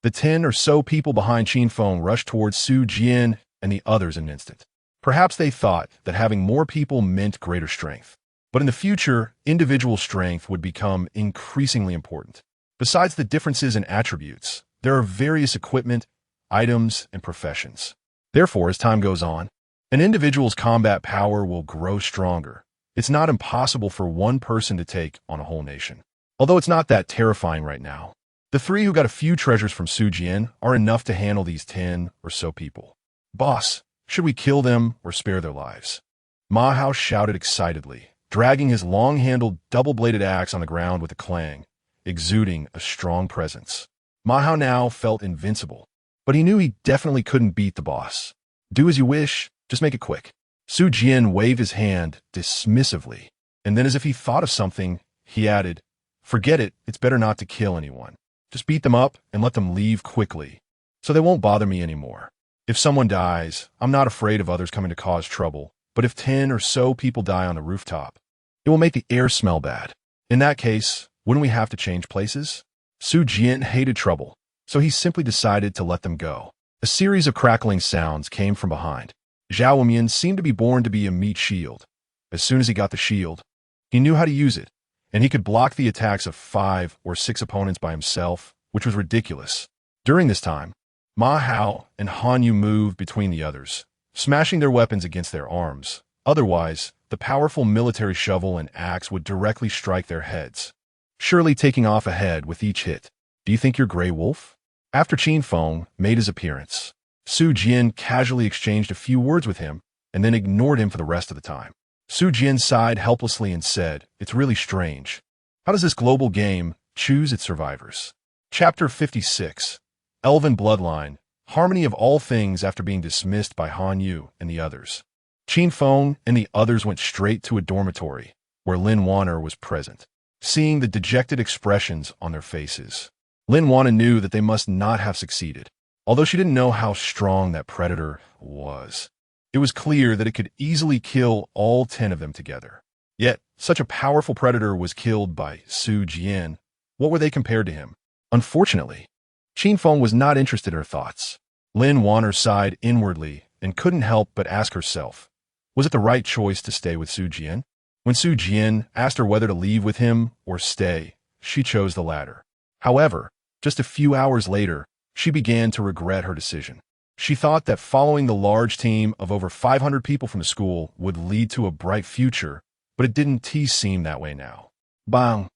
the 10 or so people behind Qin Feng rushed towards Su Jian and the others in an instant. Perhaps they thought that having more people meant greater strength. But in the future, individual strength would become increasingly important. Besides the differences in attributes, there are various equipment, items, and professions. Therefore, as time goes on, an individual's combat power will grow stronger. It's not impossible for one person to take on a whole nation. Although it's not that terrifying right now, the 3 who got a few treasures from Su Jian are enough to handle these 10 or so people. "Boss, should we kill them or spare their lives?" Ma Hao shouted excitedly, dragging his long-handled, double-bladed axe on the ground with a clang, exuding a strong presence. Ma Hao now felt invincible, but he knew he definitely couldn't beat the boss. "Do as you wish, just make it quick." Su Jian waved his hand dismissively, and then as if he thought of something, he added, "Forget it, it's better not to kill anyone. Just beat them up and let them leave quickly, so they won't bother me anymore. If someone dies, I'm not afraid of others coming to cause trouble, but if 10 or so people die on the rooftop, it will make the air smell bad. In that case, wouldn't we have to change places?" Su Jian hated trouble, so he simply decided to let them go. A series of crackling sounds came from behind. Zhao Mian seemed to be born to be a meat shield. As soon as he got the shield, he knew how to use it, and he could block the attacks of 5 or 6 opponents by himself, which was ridiculous. During this time, Ma Hao and Han Yu moved between the others, smashing their weapons against their arms. Otherwise, the powerful military shovel and axe would directly strike their heads, surely taking off a head with each hit. "Do you think you're Grey Wolf?" After Qin Feng made his appearance, Su Jian casually exchanged a few words with him and then ignored him for the rest of the time. Su Jian sighed helplessly and said, "It's really strange. How does this global game choose its survivors?" Chapter 56, Elven Bloodline, Harmony of all things. After being dismissed by Han Yu and the others, Qin Feng and the others went straight to a dormitory where Lin Wanner was present. Seeing the dejected expressions on their faces, Lin Wanner knew that they must not have succeeded. Although she didn't know how strong that predator was, it was clear that it could easily kill all 10 of them together. Yet, such a powerful predator was killed by Su Jian. What were they compared to him? Unfortunately, Qin Feng was not interested in her thoughts. Lin Wanner sighed inwardly and couldn't help but ask herself, was it the right choice to stay with Su Jian? When Su Jian asked her whether to leave with him or stay, she chose the latter. However, just a few hours later, she began to regret her decision. She thought that following the large team of over 500 people from the school would lead to a bright future, but it didn't seem that way now. Bang!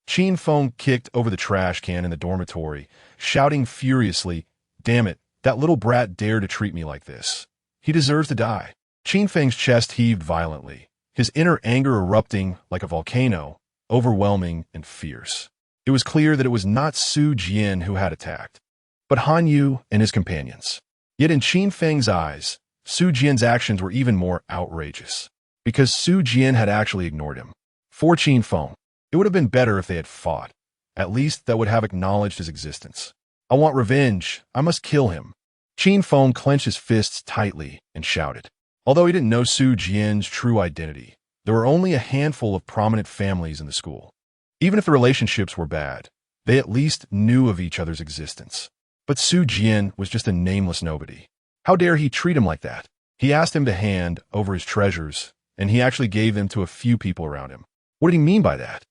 Chin Feng kicked over the trash can in the dormitory, shouting furiously, "Damn it, that little brat dared to treat me like this. He deserves to die." Chin Feng's chest heaved violently, his inner anger erupting like a volcano, overwhelming and fierce. It was clear that it was not Su Jian who had attacked, but Han Yu and his companions. Yet in Chin Feng's eyes, Su Jian's actions were even more outrageous, because Su Jian had actually ignored him. For Chin Feng, it would have been better if they had fought. At least that would have acknowledged his existence. "I want revenge. I must kill him." Chin Feng clenched his fists tightly and shouted. Although he didn't know Su Jian's true identity, there were only a handful of prominent families in the school. Even if the relationships were bad, they at least knew of each other's existence. But Su Jian was just a nameless nobody. How dare he treat him like that? He asked him to hand over his treasures, and he actually gave them to a few people around him. What did he mean by that?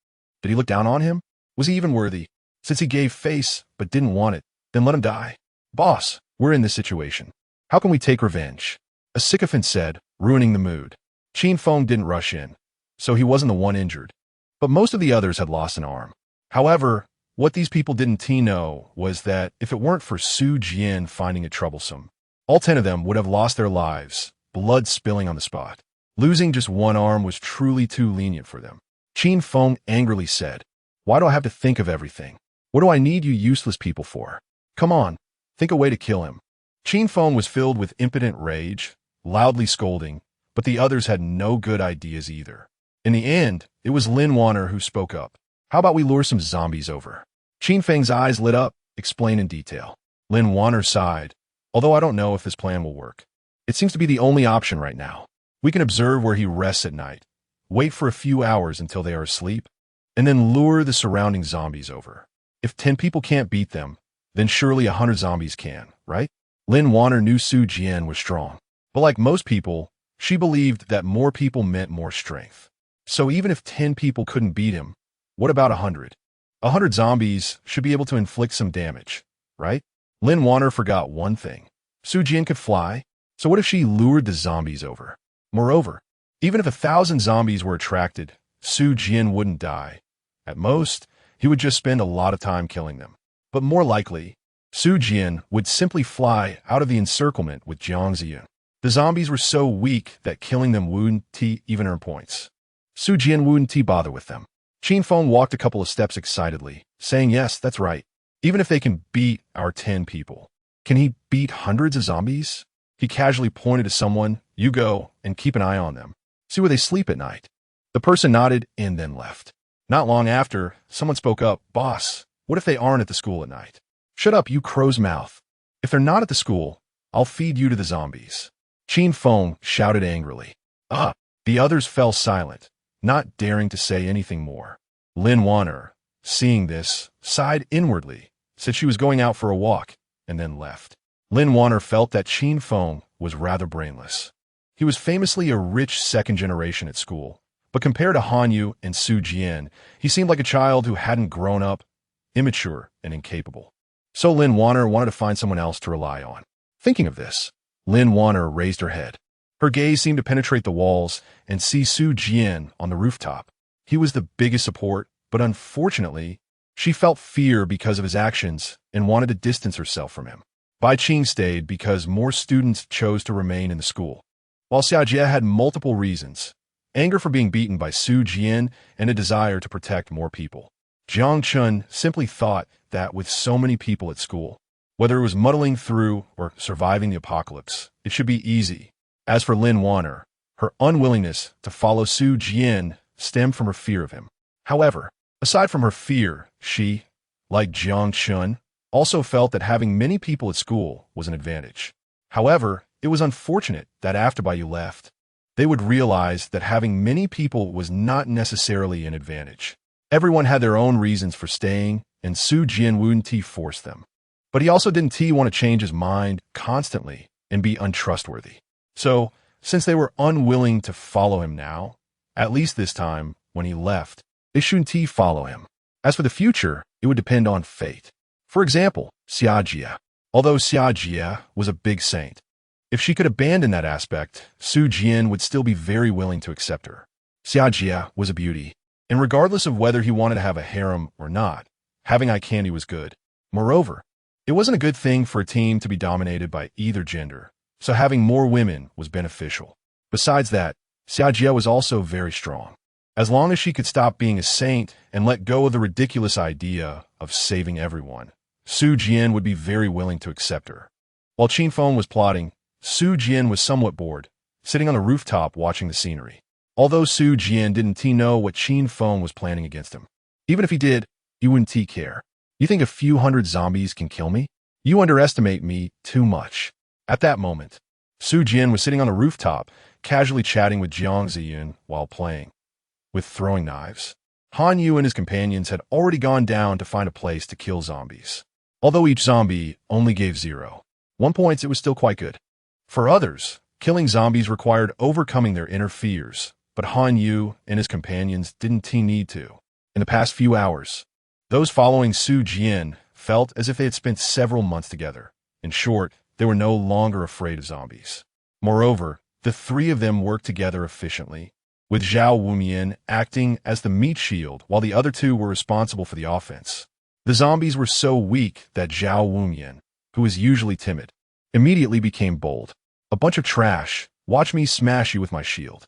Did he look down on him? Was he even worthy? Since he gave face but didn't want it, then let him die. "Boss, we're in this situation. How can we take revenge?" a sycophant said, ruining the mood. Chin Feng didn't rush in, so he wasn't the one injured. But most of the others had lost an arm. However, what these people didn't know was that if it weren't for Su Jian finding it troublesome, all 10 of them would have lost their lives, blood spilling on the spot. Losing just one arm was truly too lenient for them. Chin Feng angrily said, "Why do I have to think of everything? What do I need you useless people for? Come on, think a way to kill him." Chin Feng was filled with impotent rage, loudly scolding, but the others had no good ideas either. In the end, it was Lin Warner who spoke up. "How about we lure some zombies over?" Chin Feng's eyes lit up, explain in detail. Lin Warner sighed, "Although I don't know if this plan will work. It seems to be the only option right now. We can observe where he rests at night, wait for a few hours until they are asleep, and then lure the surrounding zombies over. If 10 people can't beat them, then surely 100 zombies can, right?" Lin Warner knew Su Jian was strong, but like most people, she believed that more people meant more strength. So even if 10 people couldn't beat him, what about 100? 100 zombies should be able to inflict some damage, right? Lin Warner forgot one thing. Su Jian could fly, so what if she lured the zombies over? Moreover, even if 1,000 zombies were attracted, Su Jian wouldn't die. At most, he would just spend a lot of time killing them. But more likely, Su Jian would simply fly out of the encirclement with Jiang Ziyun. The zombies were so weak that killing them wouldn't even earn points. Su Jian wouldn't bother with them. Chin Feng walked a couple of steps excitedly, saying, "Yes, that's right. Even if they can beat our 10 people, can he beat hundreds of zombies?" He casually pointed to someone. "You go and keep an eye on them. See where they sleep at night." The person nodded and then left. Not long after, someone spoke up, "Boss, what if they aren't at the school at night?" "Shut up, you crow's mouth. If they're not at the school, I'll feed you to the zombies." Chin Feng shouted angrily. "Ah!" The others fell silent, not daring to say anything more. Lin Warner, seeing this, sighed inwardly, said she was going out for a walk, and then left. Lin Warner felt that Chin Feng was rather brainless. He was famously a rich second generation at school, but compared to Han Yu and Su Jian, he seemed like a child who hadn't grown up, immature and incapable. So Lin Warner wanted to find someone else to rely on. Thinking of this, Lin Warner raised her head. Her gaze seemed to penetrate the walls and see Su Jian on the rooftop. He was the biggest support, but unfortunately, she felt fear because of his actions and wanted to distance herself from him. Bai Qing stayed because more students chose to remain in the school, while Xiajie had multiple reasons: anger for being beaten by Su Jian and a desire to protect more people. Jiang Chun simply thought that with so many people at school, whether it was muddling through or surviving the apocalypse, it should be easy. As for Lin Warner, her unwillingness to follow Su Jian stemmed from her fear of him. However, aside from her fear, she, like Jiang Chun, also felt that having many people at school was an advantage. However, it was unfortunate that after Baiyu left, they would realize that having many people was not necessarily an advantage. Everyone had their own reasons for staying, and Su Jian wouldn't force them. But he also didn't want to change his mind constantly and be untrustworthy. So, since they were unwilling to follow him now, at least this time, when he left, they shouldn't follow him. As for the future, it would depend on fate. For example, Xiajie. Although Xia Jie was a big saint, if she could abandon that aspect, Su Jian would still be very willing to accept her. Xia Jie was a beauty, and regardless of whether he wanted to have a harem or not, having eye candy was good. Moreover, it wasn't a good thing for a team to be dominated by either gender, so having more women was beneficial. Besides that, Xia Jie was also very strong. As long as she could stop being a saint and let go of the ridiculous idea of saving everyone, Su Jian would be very willing to accept her. While Qin Feng was plotting, Su Jian was somewhat bored, sitting on a rooftop watching the scenery. Although Su Jian didn't know what Qin Feng was planning against him. Even if he did, he wouldn't care. You think a few hundred zombies can kill me? You underestimate me too much. At that moment, Su Jian was sitting on a rooftop, casually chatting with Jiang Ziyun while playing with throwing knives. Han Yu and his companions had already gone down to find a place to kill zombies. Although each zombie only gave 0.1 points, it was still quite good. For others, killing zombies required overcoming their inner fears, but Han Yu and his companions didn't need to. In the past few hours, those following Su Jian felt as if they had spent several months together. In short, they were no longer afraid of zombies. Moreover, the three of them worked together efficiently, with Zhao Wumian acting as the meat shield while the other two were responsible for the offense. The zombies were so weak that Zhao Wumian, who was usually timid, immediately became bold. A bunch of trash, watch me smash you with my shield.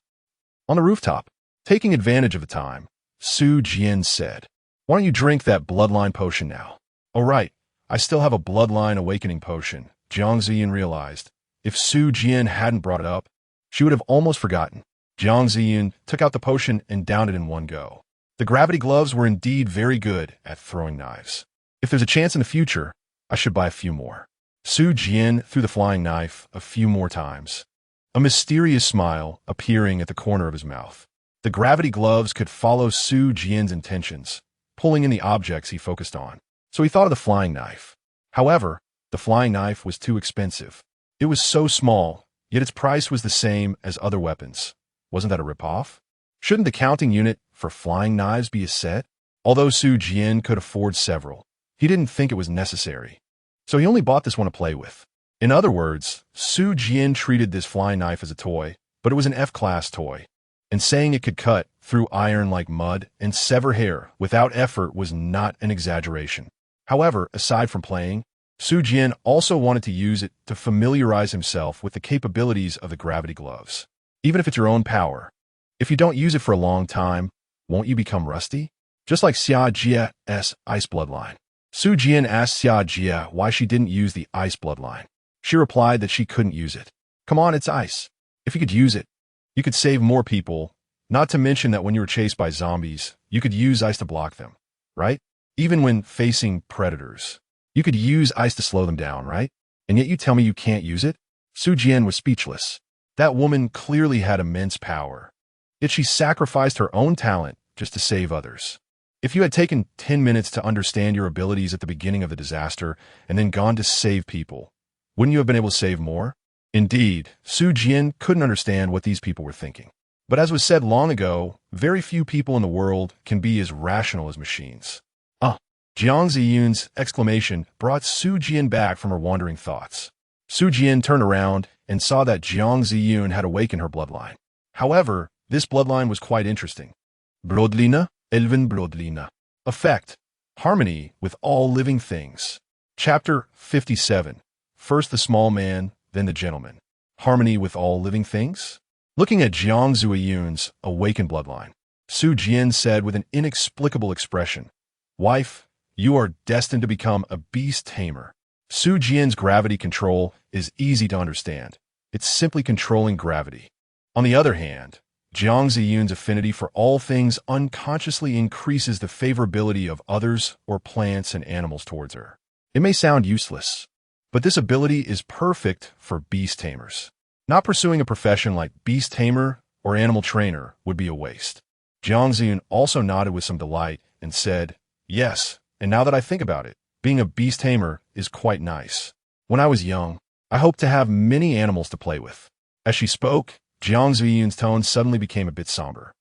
On the rooftop, taking advantage of the time, Su Jian said, "Why don't you drink that bloodline potion now?" "Oh right, I still have a bloodline awakening potion," Jiang Ziyin realized. If Su Jian hadn't brought it up, she would have almost forgotten. Jiang Ziyin took out the potion and downed it in one go. The gravity gloves were indeed very good at throwing knives. If there's a chance in the future, I should buy a few more. Su Jian threw the flying knife a few more times, a mysterious smile appearing at the corner of his mouth. The gravity gloves could follow Su Jian's intentions, pulling in the objects he focused on. So he thought of the flying knife. However, the flying knife was too expensive. It was so small, yet its price was the same as other weapons. Wasn't that a ripoff? Shouldn't the counting unit for flying knives be a set? Although Su Jian could afford several, he didn't think it was necessary. So he only bought this one to play with. In other words, Su Jian treated this flying knife as a toy, but it was an F-class toy. And saying it could cut through iron like mud and sever hair without effort was not an exaggeration. However, aside from playing, Su Jian also wanted to use it to familiarize himself with the capabilities of the gravity gloves. Even if it's your own power, if you don't use it for a long time, won't you become rusty? Just like Xia Jie's ice bloodline. Su Jian asked Xia Jie why she didn't use the ice bloodline. She replied that she couldn't use it. Come on, it's ice. If you could use it, you could save more people, not to mention that when you were chased by zombies, you could use ice to block them, right? Even when facing predators, you could use ice to slow them down, right? And yet you tell me you can't use it? Su Jian was speechless. That woman clearly had immense power. Yet she sacrificed her own talent just to save others. If you had taken 10 minutes to understand your abilities at the beginning of the disaster and then gone to save people, wouldn't you have been able to save more? Indeed, Su Jian couldn't understand what these people were thinking. But as was said long ago, very few people in the world can be as rational as machines. Jiang Ziyun's exclamation brought Su Jian back from her wandering thoughts. Su Jian turned around and saw that Jiang Ziyun had awakened her bloodline. However, this bloodline was quite interesting. Brodlina, Elven Brodlina. Effect: harmony with all living things. Chapter 57. First the small man, then the gentleman. Harmony with all living things? Looking at Jiang Ziyun's awakened bloodline, Su Jian said with an inexplicable expression, "Wife, you are destined to become a beast tamer." Su Jian's gravity control is easy to understand. It's simply controlling gravity. On the other hand, Jiang Ziyun's affinity for all things unconsciously increases the favorability of others or plants and animals towards her. It may sound useless, but this ability is perfect for beast tamers. Not pursuing a profession like beast tamer or animal trainer would be a waste. Jiang Ziyun also nodded with some delight and said, "Yes, and now that I think about it, being a beast tamer is quite nice. When I was young, I hoped to have many animals to play with." As she spoke, Jiang Ziyun's tone suddenly became a bit somber.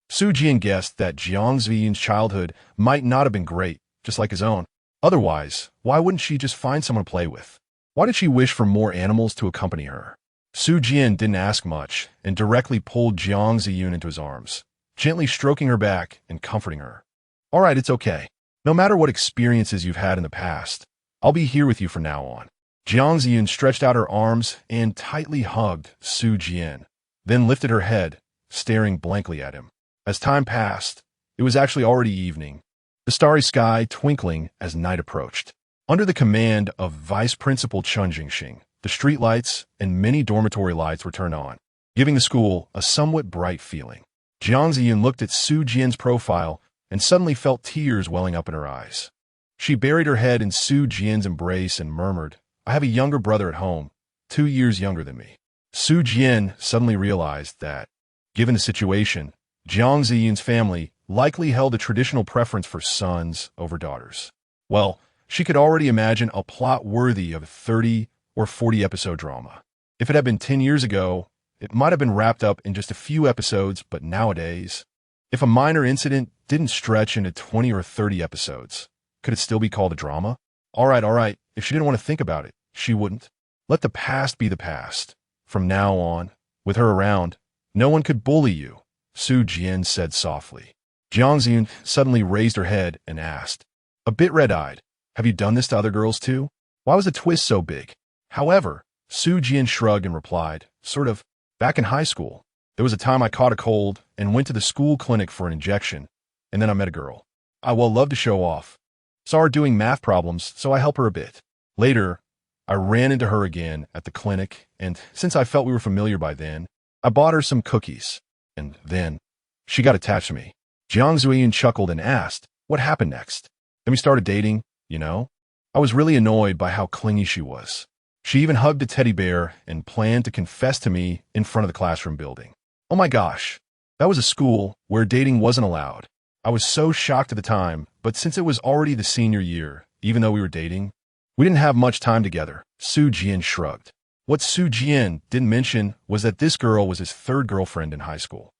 Su Jian guessed that Jiang Ziyun's childhood might not have been great, just like his own. Otherwise, why wouldn't she just find someone to play with? Why did she wish for more animals to accompany her? Su Jian didn't ask much and directly pulled Jiang Ziyun into his arms, gently stroking her back and comforting her. All right, it's okay. No matter what experiences you've had in the past, I'll be here with you from now on. Jiang Ziyun stretched out her arms and tightly hugged Su Jian, then lifted her head, staring blankly at him. As time passed, it was actually already evening, the starry sky twinkling as night approached. Under the command of Vice Principal Chun Jingxing, the street lights and many dormitory lights were turned on, giving the school a somewhat bright feeling. Jiang Ziyun looked at Su Jian's profile and suddenly felt tears welling up in her eyes. She buried her head in Su Jian's embrace and murmured, I have a younger brother at home, 2 years younger than me. Su Jian suddenly realized that, given the situation, Jiang Ziyun's family likely held a traditional preference for sons over daughters. Well, she could already imagine a plot worthy of a 30 or 40 episode drama. If it had been 10 years ago, it might have been wrapped up in just a few episodes, but nowadays, if a minor incident didn't stretch into 20 or 30 episodes, could it still be called a drama? All right. If she didn't want to think about it, she wouldn't. Let the past be the past. From now on, with her around, no one could bully you, Su Jian said softly. Jiang Ziyun suddenly raised her head and asked, a bit red-eyed, have you done this to other girls too? Why was the twist so big? However, Su Jian shrugged and replied, sort of, back in high school, there was a time I caught a cold and went to the school clinic for an injection, and then I met a girl. I loved to show off. Saw her doing math problems, so I helped her a bit. Later, I ran into her again at the clinic, and since I felt we were familiar by then, I bought her some cookies. And then, she got attached to me. Jiang Ziyun chuckled and asked, what happened next? Then we started dating, you know? I was really annoyed by how clingy she was. She even hugged a teddy bear and planned to confess to me in front of the classroom building. Oh my gosh, that was a school where dating wasn't allowed. I was so shocked at the time, but since it was already the senior year, even though we were dating, we didn't have much time together. Su Jian shrugged. What Su Jian didn't mention was that this girl was his third girlfriend in high school.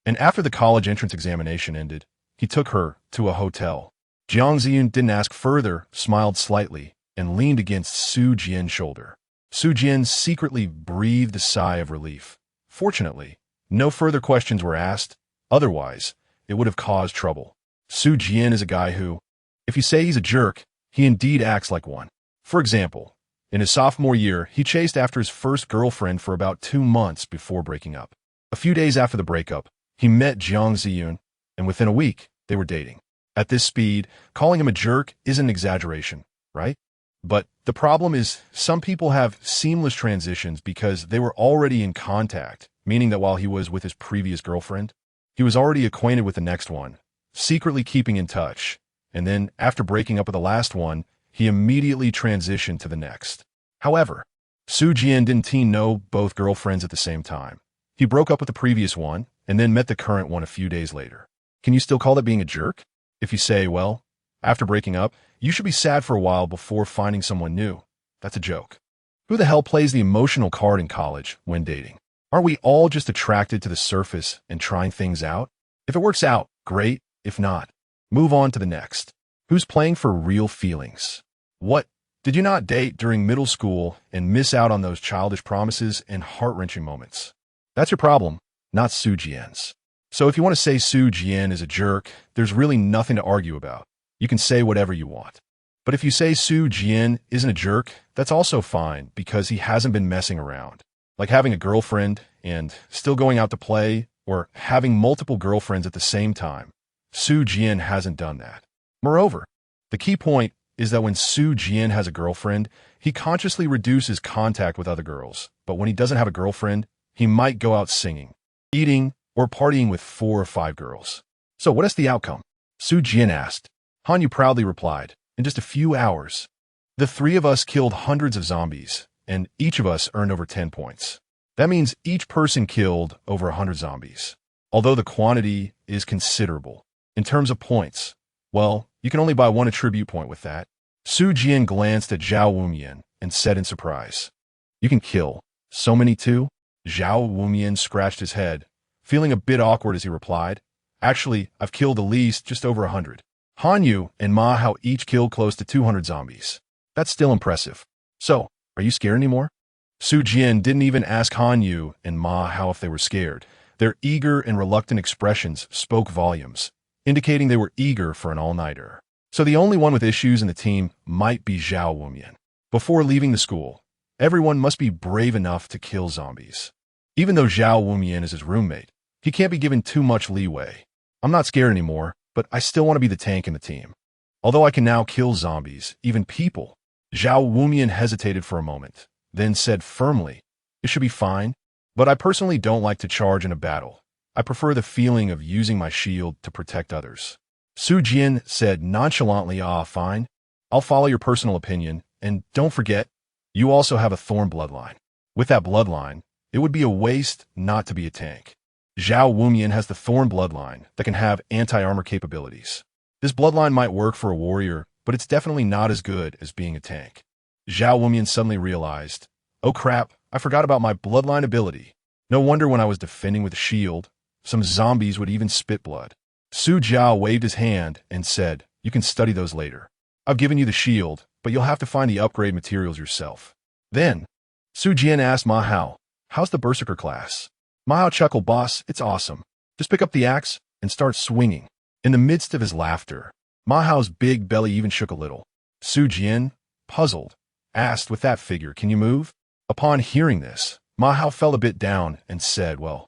And after the college entrance examination ended, he took her to a hotel. Jiang Ziyun didn't ask further, smiled slightly, and leaned against Su Jian's shoulder. Su Jian secretly breathed a sigh of relief. Fortunately, no further questions were asked. Otherwise, it would have caused trouble. Su Jian is a guy who, if you say he's a jerk, he indeed acts like one. For example, in his sophomore year, he chased after his first girlfriend for about 2 months before breaking up. A few days after the breakup, he met Jiang Ziyun, and within a week, they were dating. At this speed, calling him a jerk isn't an exaggeration, right? But the problem is, some people have seamless transitions because they were already in contact, meaning that while he was with his previous girlfriend, he was already acquainted with the next one, secretly keeping in touch, and then after breaking up with the last one, he immediately transitioned to the next. However, Su Jian didn't know both girlfriends at the same time. He broke up with the previous one, and then met the current one a few days later. Can you still call that being a jerk? If you say, well, after breaking up, you should be sad for a while before finding someone new. That's a joke. Who the hell plays the emotional card in college when dating? Aren't we all just attracted to the surface and trying things out? If it works out, great. If not, move on to the next. Who's playing for real feelings? What? Did you not date during middle school and miss out on those childish promises and heart-wrenching moments? That's your problem, not Su Jian's. So if you want to say Su Jian is a jerk, there's really nothing to argue about. You can say whatever you want. But if you say Su Jian isn't a jerk, that's also fine because he hasn't been messing around. Like having a girlfriend and still going out to play, or having multiple girlfriends at the same time. Su Jian hasn't done that. Moreover, the key point is that when Su Jian has a girlfriend, he consciously reduces contact with other girls. But when he doesn't have a girlfriend, he might go out singing, eating, or partying with 4 or 5 girls. So what is the outcome? Su Jian asked. Hanyu proudly replied, in just a few hours, the 3 of us killed hundreds of zombies, and each of us earned over 10 points. That means each person killed over 100 zombies. Although the quantity is considerable. In terms of points, well, you can only buy 1 attribute point with that. Su Jian glanced at Zhao Wumian and said in surprise, you can kill so many too? Zhao Wumian scratched his head, feeling a bit awkward as he replied, actually, I've killed at least just over 100. Hanyu and Ma Hao each killed close to 200 zombies. That's still impressive. So, Are you scared anymore? Su Jian didn't even ask Han Yu and Ma Hao if they were scared. Their eager and reluctant expressions spoke volumes, indicating they were eager for an all-nighter. So the only one with issues in the team might be Zhao Wumian. Before leaving the school, everyone must be brave enough to kill zombies. Even though Zhao Wumian is his roommate, he can't be given too much leeway. I'm not scared anymore, but I still want to be the tank in the team. Although I can now kill zombies, even people, Zhao Wumian hesitated for a moment, then said firmly, "It should be fine, but I personally don't like to charge in a battle. I prefer the feeling of using my shield to protect others." Su Jian said nonchalantly, "Fine. I'll follow your personal opinion, and don't forget, you also have a thorn bloodline. With that bloodline, it would be a waste not to be a tank. Zhao Wumian has the thorn bloodline that can have anti-armor capabilities. This bloodline might work for a warrior, but it's definitely not as good as being a tank." Zhao Wumian suddenly realized, "Oh crap, I forgot about my bloodline ability. No wonder when I was defending with a shield, some zombies would even spit blood." Su Jiao waved his hand and said, "You can study those later. I've given you the shield, but you'll have to find the upgrade materials yourself." Then, Su Jian asked Ma Hao, "How's the Berserker class?" Ma Hao chuckled, "Boss, it's awesome. Just pick up the axe and start swinging." In the midst of his laughter, Ma Hao's big belly even shook a little. Su Jian, puzzled, asked, "With that figure, can you move?" Upon hearing this, Ma Hao fell a bit down and said, "Well,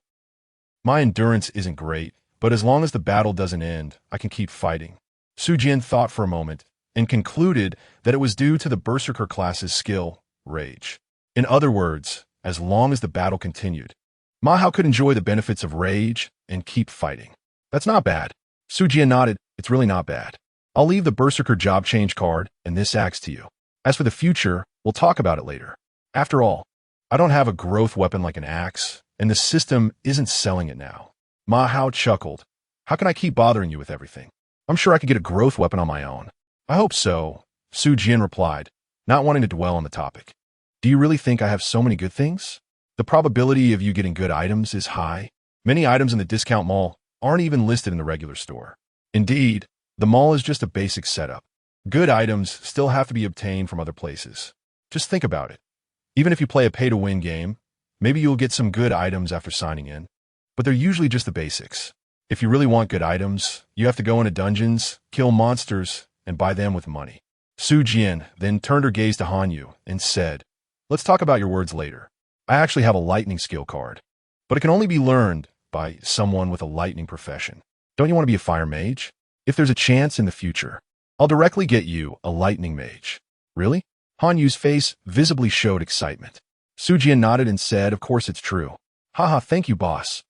my endurance isn't great, but as long as the battle doesn't end, I can keep fighting." Su Jian thought for a moment and concluded that it was due to the Berserker class's skill, Rage. In other words, as long as the battle continued, Ma Hao could enjoy the benefits of Rage and keep fighting. "That's not bad." Su Jian nodded, "It's really not bad. I'll leave the Berserker job change card and this axe to you. As for the future, we'll talk about it later. After all, I don't have a growth weapon like an axe, and the system isn't selling it now." Ma Hao chuckled. "How can I keep bothering you with everything? I'm sure I could get a growth weapon on my own." "I hope so," Su Jian replied, not wanting to dwell on the topic. "Do you really think I have so many good things? The probability of you getting good items is high. Many items in the discount mall aren't even listed in the regular store. Indeed, the mall is just a basic setup. Good items still have to be obtained from other places. Just think about it. Even if you play a pay-to-win game, maybe you'll get some good items after signing in, but they're usually just the basics. If you really want good items, you have to go into dungeons, kill monsters, and buy them with money." Su Jian then turned her gaze to Han Yu and said, "Let's talk about your words later. I actually have a lightning skill card, but it can only be learned by someone with a lightning profession. Don't you want to be a fire mage? If there's a chance in the future, I'll directly get you a lightning mage." "Really?" Han Yu's face visibly showed excitement. Su Jian nodded and said, "Of course it's true." "Haha, thank you, boss.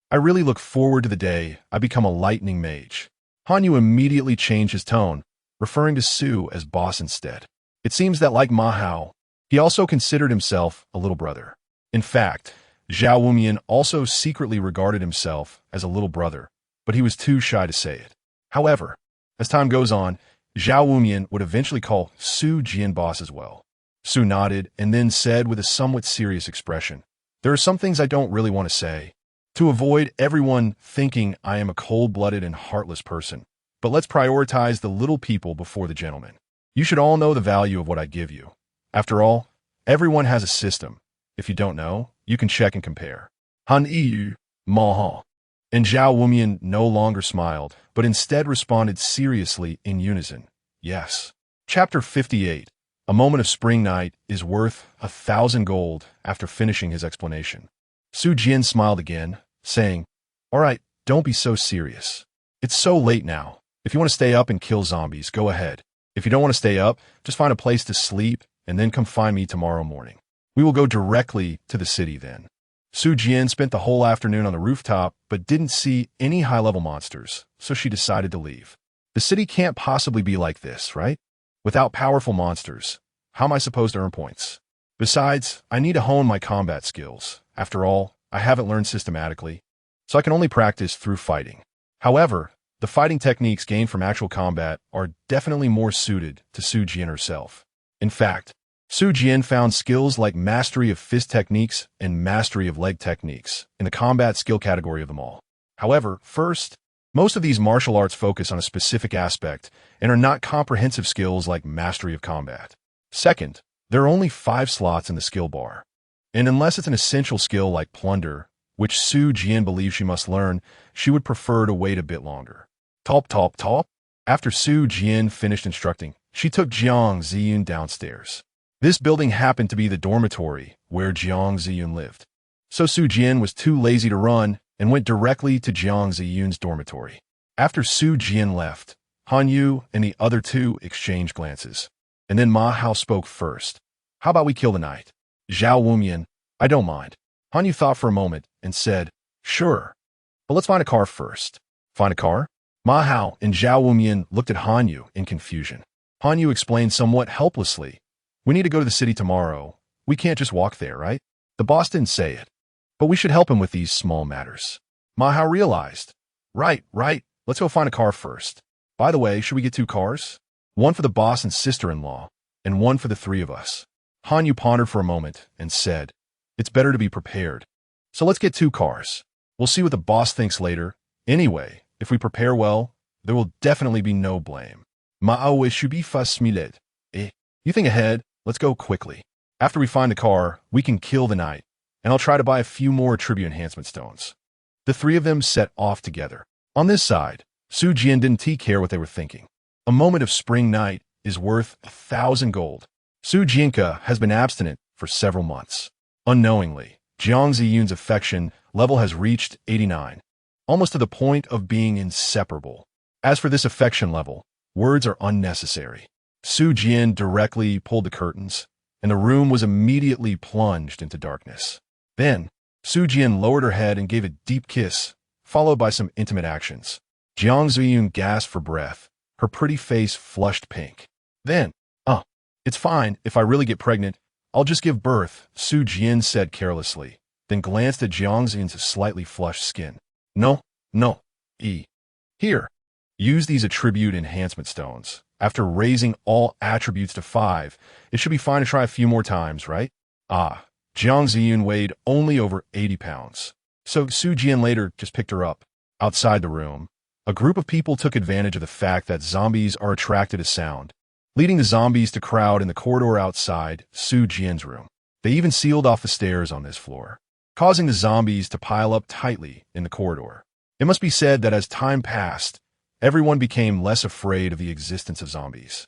I really look forward to the day I become a lightning mage." Han Yu immediately changed his tone, referring to Su as boss instead. It seems that, like Ma Hao, he also considered himself a little brother. In fact, Zhao Wumian also secretly regarded himself as a little brother, but he was too shy to say it. However, as time goes on, Zhao Wumian would eventually call Su Jian boss as well. Su nodded and then said with a somewhat serious expression, "There are some things I don't really want to say, to avoid everyone thinking I am a cold-blooded and heartless person. But let's prioritize the little people before the gentlemen. You should all know the value of what I give you. After all, everyone has a system. If you don't know, you can check and compare." Han Yu, Ma Hao, and Zhao Wumian no longer smiled, but instead responded seriously in unison, "Yes." Chapter 58. A moment of spring night is worth 1,000 gold. After finishing his explanation, Su Jian smiled again, saying, "All right, don't be so serious. It's so late now. If you want to stay up and kill zombies, go ahead. If you don't want to stay up, just find a place to sleep and then come find me tomorrow morning. We will go directly to the city then." Su Jian spent the whole afternoon on the rooftop but didn't see any high-level monsters, so she decided to leave. The city can't possibly be like this, right? Without powerful monsters, how am I supposed to earn points? Besides, I need to hone my combat skills. After all, I haven't learned systematically, so I can only practice through fighting. However, the fighting techniques gained from actual combat are definitely more suited to Su Jian herself. In fact, Su Jian found skills like mastery of fist techniques and mastery of leg techniques in the combat skill category of them all. However, first, most of these martial arts focus on a specific aspect and are not comprehensive skills like mastery of combat. Second, There are only 5 slots in the skill bar. And unless it's an essential skill like plunder, which Su Jian believes she must learn, she would prefer to wait a bit longer. Top, top, top. After Su Jian finished instructing, she took Jiang Ziyun downstairs. This building happened to be the dormitory where Jiang Ziyun lived. So Su Jian was too lazy to run and went directly to Jiang Ziyun's dormitory. After Su Jian left, Han Yu and the other 2 exchanged glances. And then Ma Hao spoke first. How about we kill the night? Zhao Wumian, I don't mind. Han Yu thought for a moment and said, sure. But let's find a car first. Find a car? Ma Hao and Zhao Wumian looked at Han Yu in confusion. Han Yu explained somewhat helplessly. We need to go to the city tomorrow. We can't just walk there, right? The boss didn't say it. But we should help him with these small matters. Ma Hao realized. Right. Let's go find a car first. By the way, should we get 2 cars? One for the boss and sister-in-law, and one for the 3 of us. Han Yu pondered for a moment and said, it's better to be prepared. So let's get 2 cars. We'll see what the boss thinks later. Anyway, if we prepare well, there will definitely be no blame. Ma'awe shubi fasmilet. You think ahead, let's go quickly. After we find a car, we can kill the night, and I'll try to buy a few more attribute enhancement stones. The 3 of them set off together. On this side, Su Jian didn't care what they were thinking. A moment of spring night is worth 1,000 gold. Su Jianke has been abstinent for several months. Unknowingly, Jiang Ziyun's affection level has reached 89, almost to the point of being inseparable. As for this affection level, words are unnecessary. Su Jian directly pulled the curtains, and the room was immediately plunged into darkness. Then, Su Jian lowered her head and gave a deep kiss, followed by some intimate actions. Jiang Ziyun gasped for breath, her pretty face flushed pink. Then, it's fine, if I really get pregnant, I'll just give birth, Su Jian said carelessly, then glanced at Jiang Ziyun's slightly flushed skin. No. Here, use these attribute enhancement stones. After raising all attributes to 5, it should be fine to try a few more times, right? Jiang Ziyun weighed only over 80 pounds. So Su Jian later just picked her up. Outside the room, a group of people took advantage of the fact that zombies are attracted to sound, leading the zombies to crowd in the corridor outside Su Jian's room. They even sealed off the stairs on this floor, causing the zombies to pile up tightly in the corridor. It must be said that as time passed, everyone became less afraid of the existence of zombies.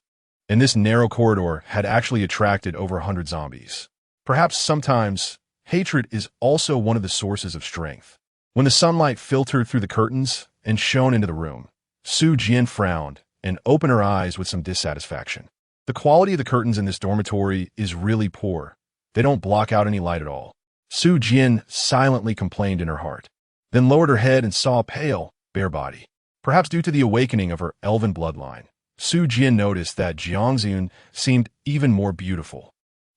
And this narrow corridor had actually attracted over 100 zombies. Perhaps sometimes, hatred is also one of the sources of strength. When the sunlight filtered through the curtains and shone into the room, Su Jian frowned and opened her eyes with some dissatisfaction. The quality of the curtains in this dormitory is really poor. They don't block out any light at all. Su Jian silently complained in her heart, then lowered her head and saw a pale, bare body. Perhaps due to the awakening of her elven bloodline, Su Jian noticed that Jiang Ziyun seemed even more beautiful.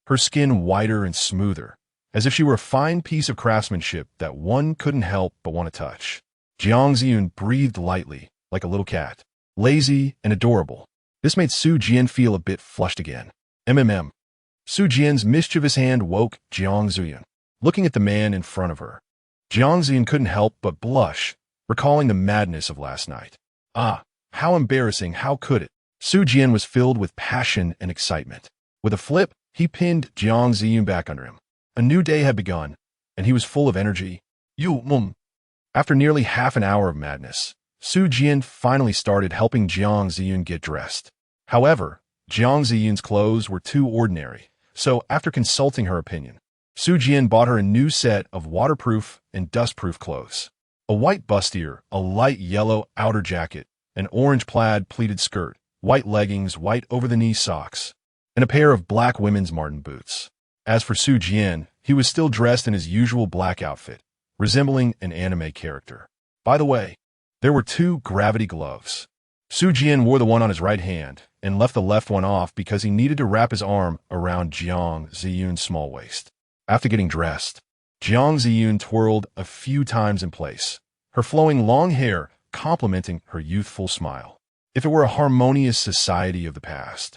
Her skin whiter and smoother, as if she were a fine piece of craftsmanship that one couldn't help but want to touch. Jiang Ziyun breathed lightly, like a little cat, lazy and adorable. This made Su Jian feel a bit flushed again. Su Jian's mischievous hand woke Jiang Ziyun, looking at the man in front of her. Jiang Ziyun couldn't help but blush, recalling the madness of last night. How embarrassing, how could it? Su Jian was filled with passion and excitement. With a flip, he pinned Jiang Ziyun back under him. A new day had begun, and he was full of energy. After nearly half an hour of madness, Su Jian finally started helping Jiang Ziyun get dressed. However, Jiang Ziyun's clothes were too ordinary, so after consulting her opinion, Su Jian bought her a new set of waterproof and dustproof clothes. A white bustier, a light yellow outer jacket, an orange plaid pleated skirt, white leggings, white over-the-knee socks, and a pair of black women's Martin boots. As for Su Jian, he was still dressed in his usual black outfit, resembling an anime character. By the way, there were 2 gravity gloves. Su Jian wore the one on his right hand and left the left one off because he needed to wrap his arm around Jiang Ziyun's small waist. After getting dressed, Jiang Ziyun twirled a few times in place, her flowing long hair complementing her youthful smile. If it were a harmonious society of the past,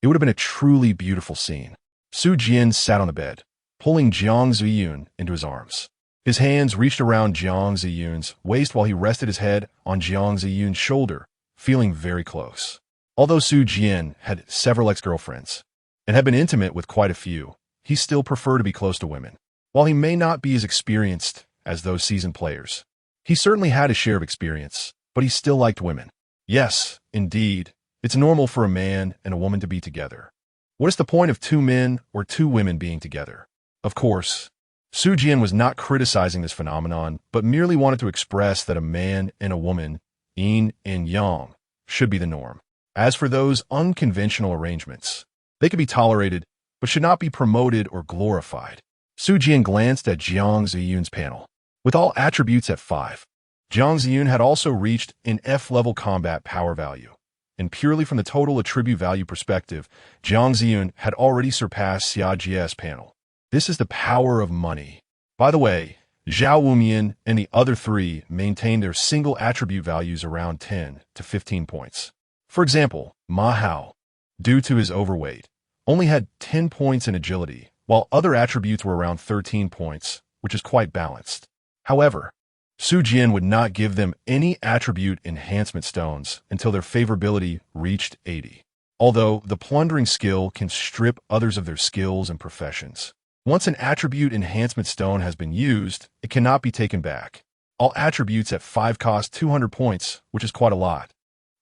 it would have been a truly beautiful scene. Su Jian sat on the bed, pulling Jiang Ziyun into his arms. His hands reached around Jiang Ziyun's waist while he rested his head on Jiang Ziyun's shoulder, feeling very close. Although Su Jian had several ex-girlfriends, and had been intimate with quite a few, he still preferred to be close to women. While he may not be as experienced as those seasoned players, he certainly had his share of experience, but he still liked women. Yes, indeed, it's normal for a man and a woman to be together. What is the point of two men or two women being together? Of course, Su Jian was not criticizing this phenomenon, but merely wanted to express that a man and a woman, yin and yang, should be the norm. As for those unconventional arrangements, they could be tolerated, but should not be promoted or glorified. Su Jian glanced at Jiang Ziyun's panel. With all attributes at 5, Jiang Ziyun had also reached an F-level combat power value. And purely from the total attribute value perspective, Jiang Ziyun had already surpassed Xia Jie's panel. This is the power of money. By the way, Zhao Wumian and the other 3 maintained their single attribute values around 10 to 15 points. For example, Ma Hao, due to his overweight, only had 10 points in agility, while other attributes were around 13 points, which is quite balanced. However, Su Jian would not give them any attribute enhancement stones until their favorability reached 80. Although the plundering skill can strip others of their skills and professions. Once an attribute enhancement stone has been used, it cannot be taken back. All attributes at 5 cost 200 points, which is quite a lot.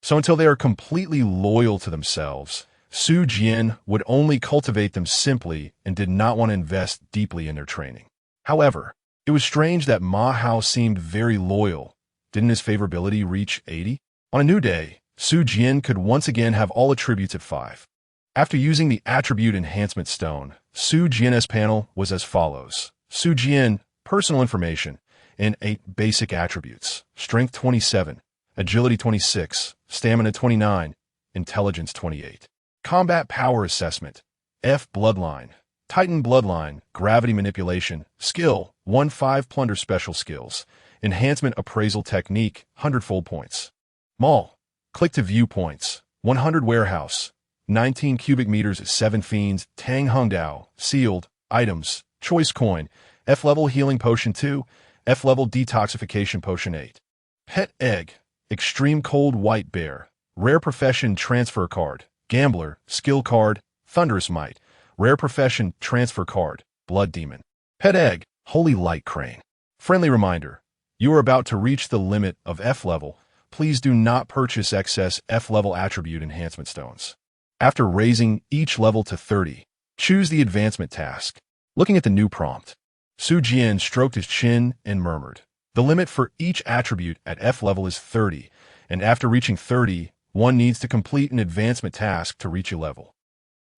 So until they are completely loyal to themselves, Su Jian would only cultivate them simply and did not want to invest deeply in their training. However, it was strange that Ma Hao seemed very loyal. Didn't his favorability reach 80? On a new day, Su Jian could once again have all attributes at 5. After using the attribute enhancement stone, Su Jian's panel was as follows. Su Jian, personal information, and 8 basic attributes. Strength 27, agility 26, stamina 29, intelligence 28. Combat power assessment. F bloodline. Titan bloodline, gravity manipulation, skill, 1-5 plunder special skills, enhancement appraisal technique, 100-fold points. Mall, click to view points, 100 warehouse, 19 cubic meters, 7 fiends, Tang Hungdao, sealed, items, choice coin, F-level healing potion 2, F-level detoxification potion 8. Pet egg, extreme cold white bear, rare profession transfer card, gambler, skill card, thunderous might, rare profession transfer card, blood demon. Pet egg, holy light crane. Friendly reminder, you are about to reach the limit of F-level. Please do not purchase excess F-level attribute enhancement stones. After raising each level to 30, choose the advancement task. Looking at the new prompt, Su Jian stroked his chin and murmured, the limit for each attribute at F-level is 30, and after reaching 30, one needs to complete an advancement task to reach a level.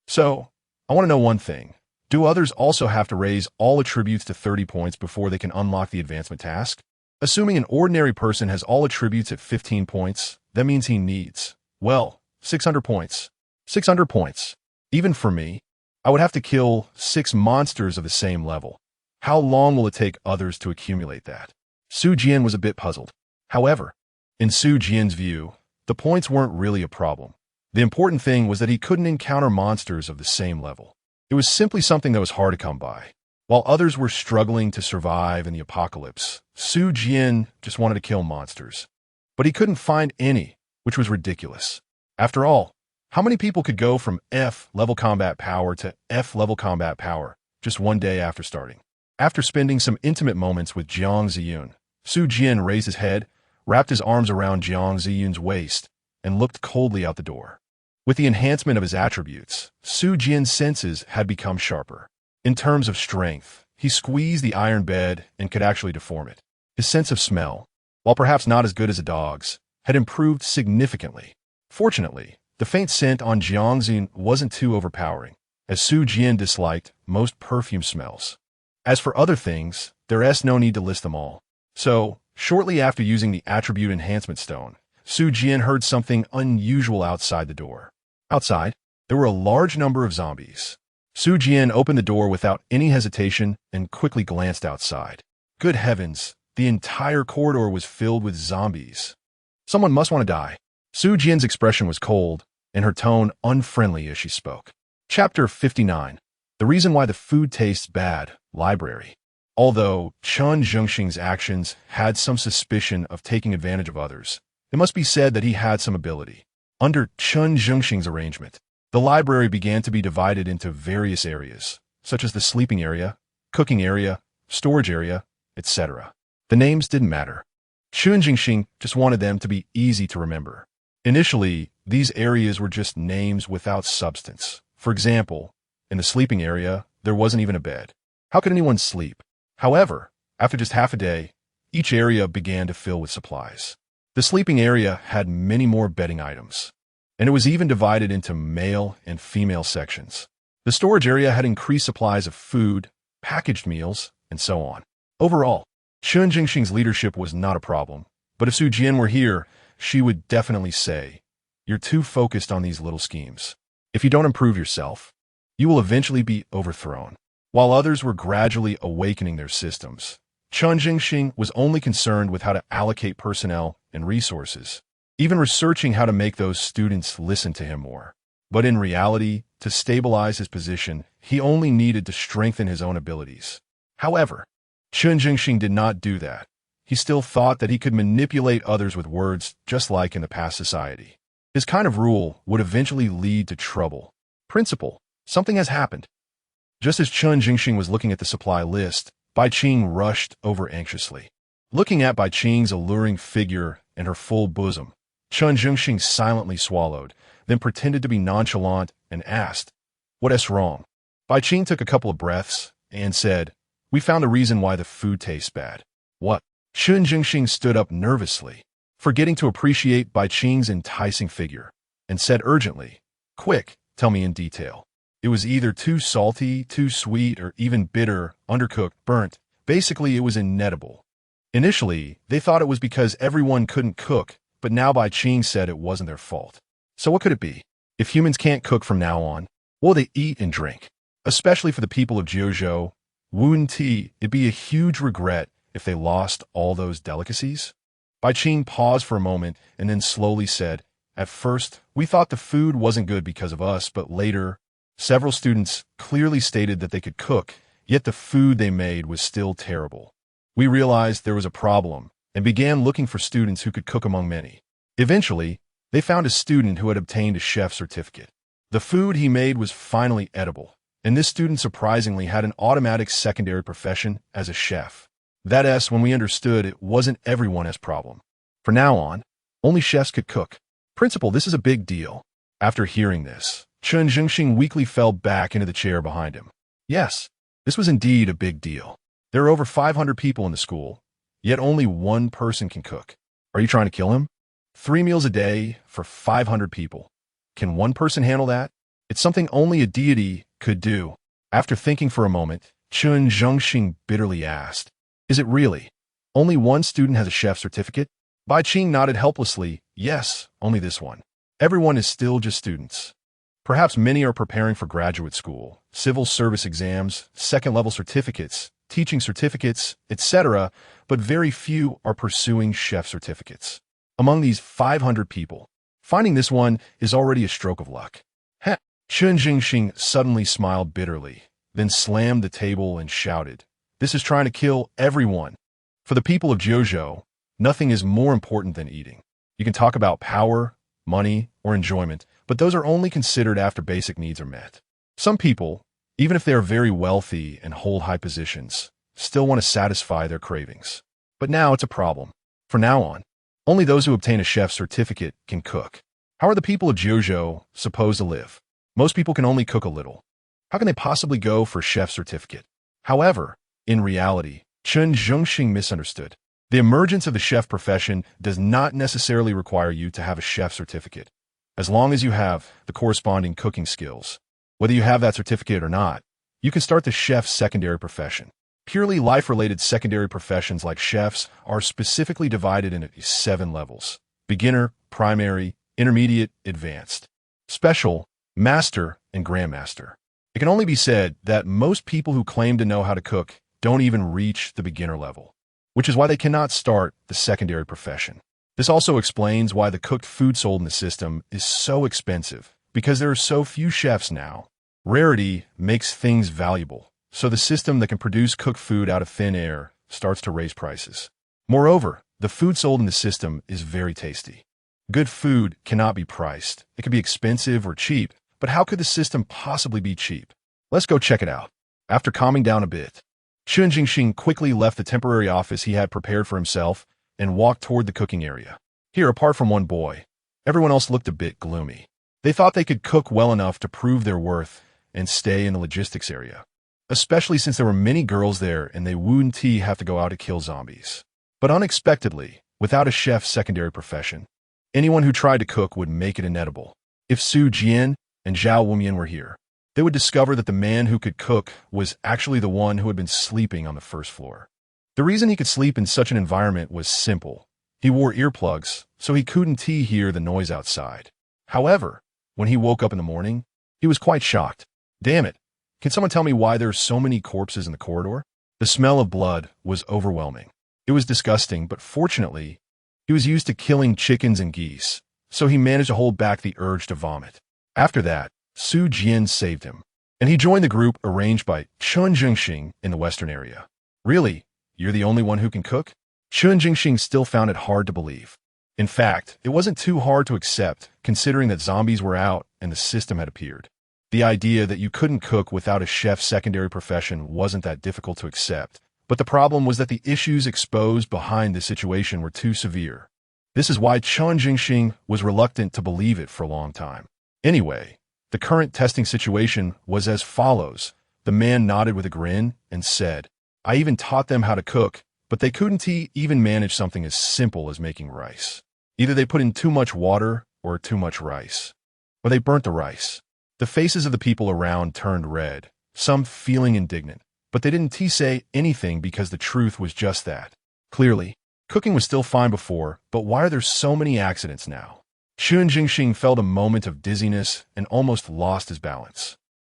So, I want to know one thing. Do others also have to raise all attributes to 30 points before they can unlock the advancement task? Assuming an ordinary person has all attributes at 15 points, that means he needs, well, 600 points. 600 points. Even for me, I would have to kill 6 monsters of the same level. How long will it take others to accumulate that? Su Jian was a bit puzzled. However, in Su Jian's view, the points weren't really a problem. The important thing was that he couldn't encounter monsters of the same level. It was simply something that was hard to come by. While others were struggling to survive in the apocalypse, Su Jian just wanted to kill monsters. But he couldn't find any, which was ridiculous. After all, how many people could go from F-level combat power to F-level combat power just one day after starting? After spending some intimate moments with Jiang Ziyun, Su Jian raised his head, wrapped his arms around Jiang Ziyun's waist, and looked coldly out the door. With the enhancement of his attributes, Su Jian's senses had become sharper. In terms of strength, he squeezed the iron bed and could actually deform it. His sense of smell, while perhaps not as good as a dog's, had improved significantly. Fortunately, the faint scent on Jiang Ziyun wasn't too overpowering, as Su Jian disliked most perfume smells. As for other things, there's no need to list them all. So, shortly after using the attribute enhancement stone, Su Jian heard something unusual outside the door. Outside, there were a large number of zombies. Su Jian opened the door without any hesitation and quickly glanced outside. Good heavens, the entire corridor was filled with zombies. Someone must want to die. Su Jian's expression was cold, and her tone unfriendly as she spoke. Chapter 59. The Reason Why the Food Tastes Bad, Library. Although Chen Zhengxing's actions had some suspicion of taking advantage of others, it must be said that he had some ability. Under Chen Zhengxing's arrangement, The library began to be divided into various areas, such as the sleeping area, cooking area, storage area, etc. The names didn't matter. Chun Jingxing just wanted them to be easy to remember. Initially, these areas were just names without substance. For example, in the sleeping area, there wasn't even a bed. How could anyone sleep? However, after just half a day, each area began to fill with supplies. The sleeping area had many more bedding items, and it was even divided into male and female sections. The storage area had increased supplies of food, packaged meals, and so on. Overall, Chun Jingxing's leadership was not a problem, but if Su Jian were here, she would definitely say, "You're too focused on these little schemes. If you don't improve yourself, you will eventually be overthrown." While others were gradually awakening their systems, Chun Jingxing was only concerned with how to allocate personnel and resources, even researching how to make those students listen to him more. But in reality, to stabilize his position, he only needed to strengthen his own abilities. However, Chun Jingxing did not do that. He still thought that he could manipulate others with words just like in the past society. His kind of rule would eventually lead to trouble. Principal, something has happened. Just as Chun Jingxing was looking at the supply list, Bai Qing rushed over anxiously. Looking at Bai Qing's alluring figure and her full bosom, Chun Jingxing silently swallowed, then pretended to be nonchalant and asked, "What's wrong?" Bai Qing took a couple of breaths and said, "We found a reason why the food tastes bad." "What?" Chun Jingxing stood up nervously, forgetting to appreciate Bai Qing's enticing figure, and said urgently, "Quick, tell me in detail." It was either too salty, too sweet, or even bitter, undercooked, burnt. Basically, it was inedible. Initially, they thought it was because everyone couldn't cook, but now Bai Qing said it wasn't their fault. So what could it be? If humans can't cook from now on, what will they eat and drink? Especially for the people of Jiuzhou, Wu Ti, it'd be a huge regret if they lost all those delicacies. Bai Qing paused for a moment and then slowly said, "At first, we thought the food wasn't good because of us, but later, several students clearly stated that they could cook, yet the food they made was still terrible. We realized there was a problem and began looking for students who could cook among many. Eventually, they found a student who had obtained a chef certificate. The food he made was finally edible, and this student surprisingly had an automatic secondary profession as a chef. That's when we understood it wasn't everyone's problem. From now on, only chefs could cook. Principal, this is a big deal." After hearing this, Chun Jingxing weakly fell back into the chair behind him. Yes, this was indeed a big deal. There are over 500 people in the school, yet only one person can cook. Are you trying to kill him? 3 meals a day for 500 people. Can one person handle that? It's something only a deity could do. After thinking for a moment, Chun Jingxing bitterly asked, "Is it really? Only one student has a chef certificate?" Bai Qing nodded helplessly. "Yes, only this one. Everyone is still just students. Perhaps many are preparing for graduate school, civil service exams, second-level certificates, teaching certificates, etc., but very few are pursuing chef certificates. Among these 500 people, finding this one is already a stroke of luck." Heh! Chun Jingxing suddenly smiled bitterly, then slammed the table and shouted, "This is trying to kill everyone. For the people of Jiuzhou, nothing is more important than eating. You can talk about power, money, or enjoyment, but those are only considered after basic needs are met. Some people, even if they are very wealthy and hold high positions, still want to satisfy their cravings. But now it's a problem. From now on, only those who obtain a chef's certificate can cook. How are the people of Jiuzhou supposed to live? Most people can only cook a little. How can they possibly go for a chef's certificate?" However, in reality, Chun Jingxing misunderstood. The emergence of the chef profession does not necessarily require you to have a chef certificate, as long as you have the corresponding cooking skills. Whether you have that certificate or not, you can start the chef's secondary profession. Purely life-related secondary professions like chefs are specifically divided into 7 levels: beginner, primary, intermediate, advanced, special, master, and grandmaster. It can only be said that most people who claim to know how to cook don't even reach the beginner level, which is why they cannot start the secondary profession. This also explains why the cooked food sold in the system is so expensive, because there are so few chefs now. Rarity makes things valuable, so the system that can produce cooked food out of thin air starts to raise prices. Moreover, the food sold in the system is very tasty. Good food cannot be priced. It can be expensive or cheap, But how could the system possibly be cheap? Let's go check it out. After calming down a bit, Chun Jingxing quickly left the temporary office he had prepared for himself and walked toward the cooking area. Here, apart from one boy, everyone else looked a bit gloomy. They thought they could cook well enough to prove their worth and stay in the logistics area, especially since there were many girls there and they wouldn't have to go out to kill zombies. But unexpectedly, without a chef's secondary profession, anyone who tried to cook would make it inedible. If Su Jian and Zhao Wumian were here, they would discover that the man who could cook was actually the one who had been sleeping on the first floor. The reason he could sleep in such an environment was simple. He wore earplugs, so he couldn't hear the noise outside. However, when he woke up in the morning, he was quite shocked. Damn it! Can someone tell me why there are so many corpses in the corridor? The smell of blood was overwhelming. It was disgusting, but fortunately, he was used to killing chickens and geese, so he managed to hold back the urge to vomit. After that, Su Jian saved him, and he joined the group arranged by Chun Jingxing in the western area. Really? You're the only one who can cook? Chun Jingxing still found it hard to believe. In fact, it wasn't too hard to accept, considering that zombies were out and the system had appeared. The idea that you couldn't cook without a chef's secondary profession wasn't that difficult to accept, but the problem was that the issues exposed behind the situation were too severe. This is why Chun Jingxing was reluctant to believe it for a long time. Anyway, the current testing situation was as follows. The man nodded with a grin and said, I even taught them how to cook, but they couldn't even manage something as simple as making rice. Either they put in too much water or too much rice, or they burnt the rice. The faces of the people around turned red, some feeling indignant, but they didn't say anything because the truth was just that. Clearly, cooking was still fine before, but why are there so many accidents now? Chun Jingxing felt a moment of dizziness and almost lost his balance.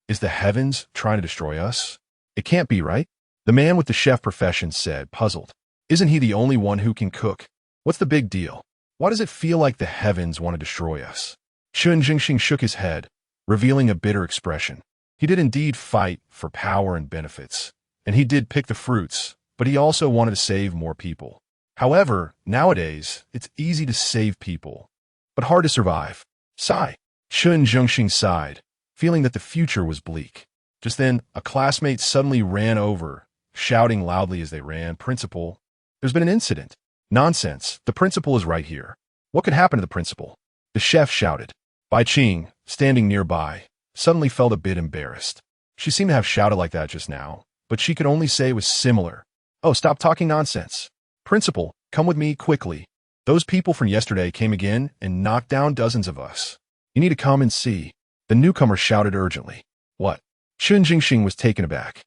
Is the heavens trying to destroy us? It can't be, right? The man with the chef profession said, puzzled. Isn't he the only one who can cook? What's the big deal? Why does it feel like the heavens want to destroy us? Chun Jingxing shook his head, revealing a bitter expression. He did indeed fight for power and benefits, and he did pick the fruits, but he also wanted to save more people. However, nowadays, it's easy to save people, but hard to survive. Sigh. Chun Jingxing sighed, feeling that the future was bleak. Just then, a classmate suddenly ran over, shouting loudly as they ran, Principal, there's been an incident. Nonsense, the principal is right here. What could happen to the principal? The chef shouted. Bai Qing, standing nearby, suddenly felt a bit embarrassed. She seemed to have shouted like that just now, but she could only say it was similar. Oh, stop talking nonsense. Principal, come with me quickly. Those people from yesterday came again and knocked down dozens of us. You need to come and see. The newcomer shouted urgently. What? Chun Jingxing was taken aback.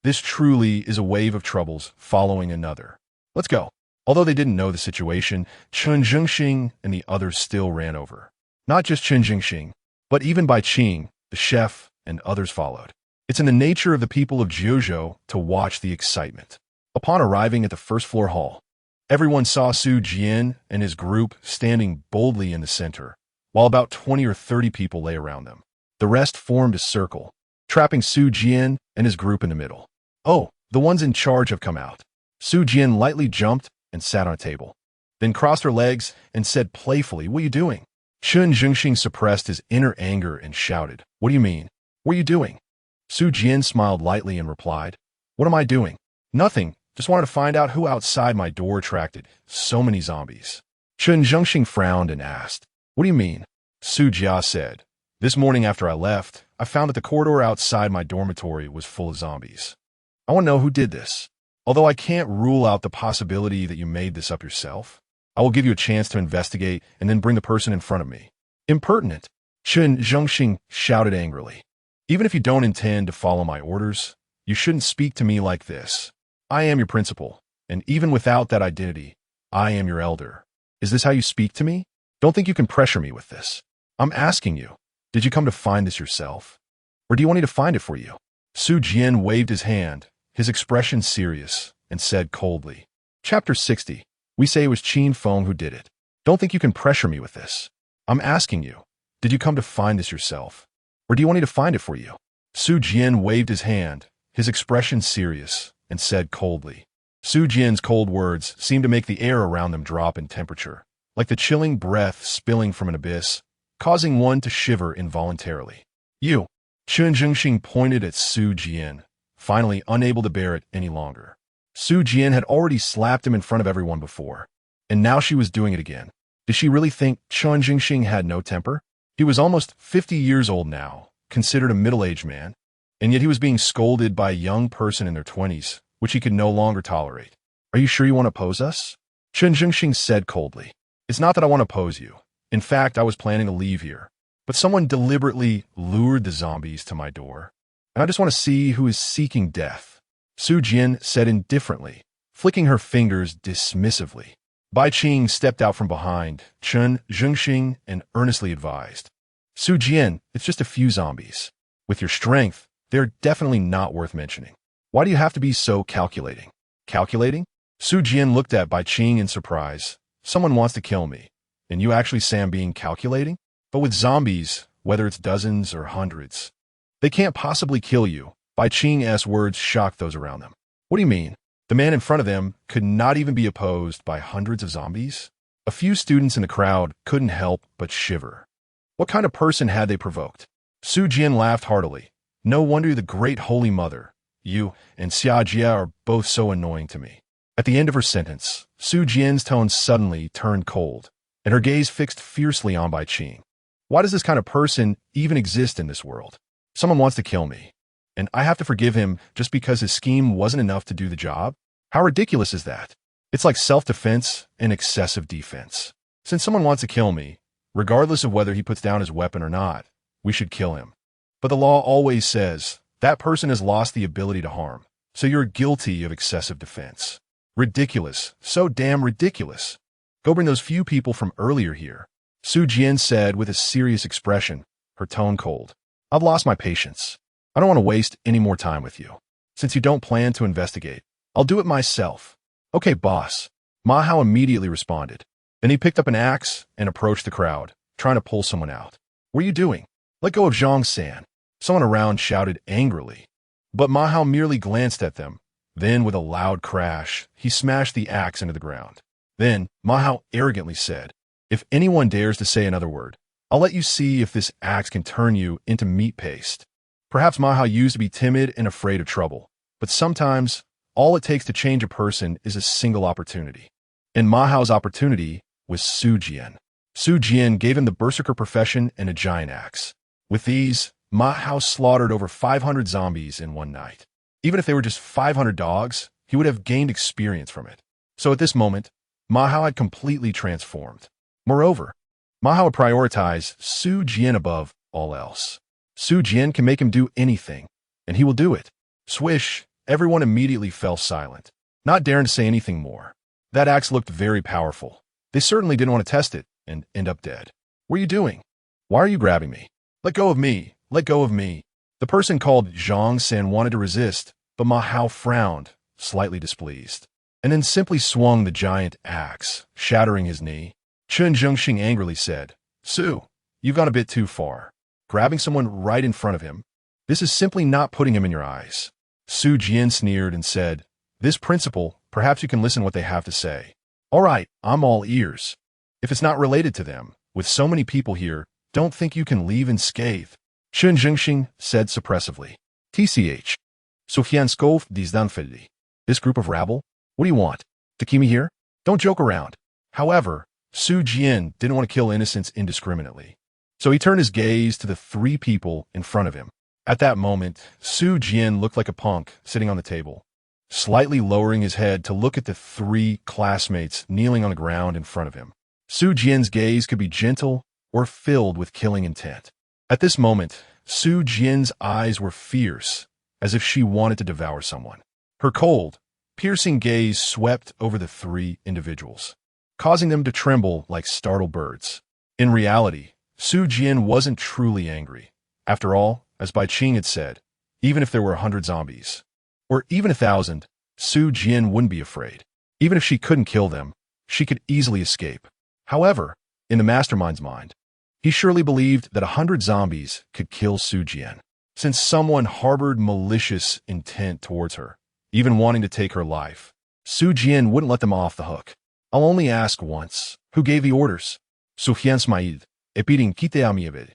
This truly is a wave of troubles following another. Let's go. Although they didn't know the situation, Chun Jingxing and the others still ran over. Not just Chun Jingxing, but even Bai Qing, the chef, and others followed. It's in the nature of the people of Jiuzhou to watch the excitement. Upon arriving at the first floor hall, everyone saw Su Jian and his group standing boldly in the center, while about 20 or 30 people lay around them. The rest formed a circle, trapping Su Jian and his group in the middle. Oh, the ones in charge have come out. Su Jian lightly jumped and sat on a table, then crossed her legs and said playfully, What are you doing? Chun Jingxing suppressed his inner anger and shouted, What do you mean? What are you doing? Su Jian smiled lightly and replied, What am I doing? Nothing. Just wanted to find out who outside my door attracted so many zombies. Chun Jingxing frowned and asked, What do you mean? Su Jia said, This morning after I left, I found that the corridor outside my dormitory was full of zombies. I want to know who did this. Although I can't rule out the possibility that you made this up yourself, I will give you a chance to investigate and then bring the person in front of me. Impertinent. Chun Jingxing shouted angrily. Even if you don't intend to follow my orders, you shouldn't speak to me like this. I am your principal, and even without that identity, I am your elder. Is this how you speak to me? Don't think you can pressure me with this. I'm asking you, did you come to find this yourself? Or do you want me to find it for you? Su Jian waved his hand, his expression serious, and said coldly. Chapter 60. We say it was Qin Feng who did it. Don't think you can pressure me with this. I'm asking you, did you come to find this yourself? Or do you want me to find it for you? Su Jian waved his hand, his expression serious, and said coldly. Su Jian's cold words seemed to make the air around them drop in temperature, like the chilling breath spilling from an abyss, causing one to shiver involuntarily. You. Chen Zhengxing pointed at Su Jian, finally unable to bear it any longer. Su Jian had already slapped him in front of everyone before, and now she was doing it again. Did she really think Chen Zhengxing had no temper? He was almost 50 years old now, considered a middle-aged man, and yet he was being scolded by a young person in their 20s, which he could no longer tolerate. Are you sure you want to oppose us? Chen Zhengxing said coldly. It's not that I want to oppose you. In fact, I was planning to leave here. But someone deliberately lured the zombies to my door, and I just want to see who is seeking death. Su Jian said indifferently, flicking her fingers dismissively. Bai Qing stepped out from behind Chen Zhengxing and earnestly advised. Su Jian, it's just a few zombies. With your strength, they're definitely not worth mentioning. Why do you have to be so calculating? Calculating? Su Jian looked at Bai Qing in surprise. Someone wants to kill me, and you actually say I'm being calculating? But with zombies, whether it's dozens or hundreds, they can't possibly kill you. Bai Qing's words shocked those around them. What do you mean? The man in front of them could not even be opposed by hundreds of zombies? A few students in the crowd couldn't help but shiver. What kind of person had they provoked? Su Jian laughed heartily. No wonder the great Holy Mother, you and Xia Jia are both so annoying to me. At the end of her sentence, Su Jian's tone suddenly turned cold, and her gaze fixed fiercely on Bai Qing. Why does this kind of person even exist in this world? Someone wants to kill me, and I have to forgive him just because his scheme wasn't enough to do the job? How ridiculous is that? It's like self-defense and excessive defense. Since someone wants to kill me, regardless of whether he puts down his weapon or not, we should kill him. But the law always says that person has lost the ability to harm, so you're guilty of excessive defense. Ridiculous. So damn ridiculous. Go bring those few people from earlier here. Su Jian said with a serious expression, her tone cold. I've lost my patience. I don't want to waste any more time with you. Since you don't plan to investigate, I'll do it myself. Okay, boss. Ma Hao immediately responded. Then he picked up an axe and approached the crowd, trying to pull someone out. What are you doing? Let go of Zhang San. Someone around shouted angrily. But Ma Hao merely glanced at them. Then, with a loud crash, he smashed the axe into the ground. Then, Ma Hao arrogantly said, If anyone dares to say another word, I'll let you see if this axe can turn you into meat paste. Perhaps Ma Hao used to be timid and afraid of trouble, but sometimes all it takes to change a person is a single opportunity. And Ma Hao's opportunity was Su Jian. Su Jian gave him the berserker profession and a giant axe. With these, Ma Hao slaughtered over 500 zombies in one night. Even if they were just 500 dogs, he would have gained experience from it. So at this moment, Ma Hao had completely transformed. Moreover, Ma Hao would prioritize Su Jian above all else. Su Jian can make him do anything, and he will do it. Swish, everyone immediately fell silent, not daring to say anything more. That axe looked very powerful. They certainly didn't want to test it and end up dead. What are you doing? Why are you grabbing me? Let go of me. Let go of me. The person called Zhang San wanted to resist, but Ma Hao frowned, slightly displeased, and then simply swung the giant axe, shattering his knee. Chen Zhengxing angrily said, Su, you've gone a bit too far. Grabbing someone right in front of him. This is simply not putting him in your eyes. Su Jian sneered and said, This principle, perhaps you can listen what they have to say. All right, I'm all ears. If it's not related to them, with so many people here, don't think you can leave unscathed. Chen Zhengxing said suppressively. TCH. Sofian Skov Dizdanfedi. This group of rabble? What do you want? To keep me here? Don't joke around. However, Su Jian didn't want to kill innocents indiscriminately. So he turned his gaze to the three people in front of him. At that moment, Su Jian looked like a punk sitting on the table, slightly lowering his head to look at the three classmates kneeling on the ground in front of him. Su Jian's gaze could be gentle or filled with killing intent. At this moment, Su Jian's eyes were fierce, as if she wanted to devour someone. Her cold, piercing gaze swept over the three individuals, causing them to tremble like startled birds. In reality, Su Jian wasn't truly angry. After all, as Bai Qing had said, even if there were 100 zombies, or even 1,000, Su Jian wouldn't be afraid. Even if she couldn't kill them, she could easily escape. However, in the mastermind's mind, he surely believed that 100 zombies could kill Su Jian, since someone harbored malicious intent towards her, even wanting to take her life. Su Jian wouldn't let them off the hook. I'll only ask once, who gave the orders? Sufyan Smaid, Epiting Kiteamiavid.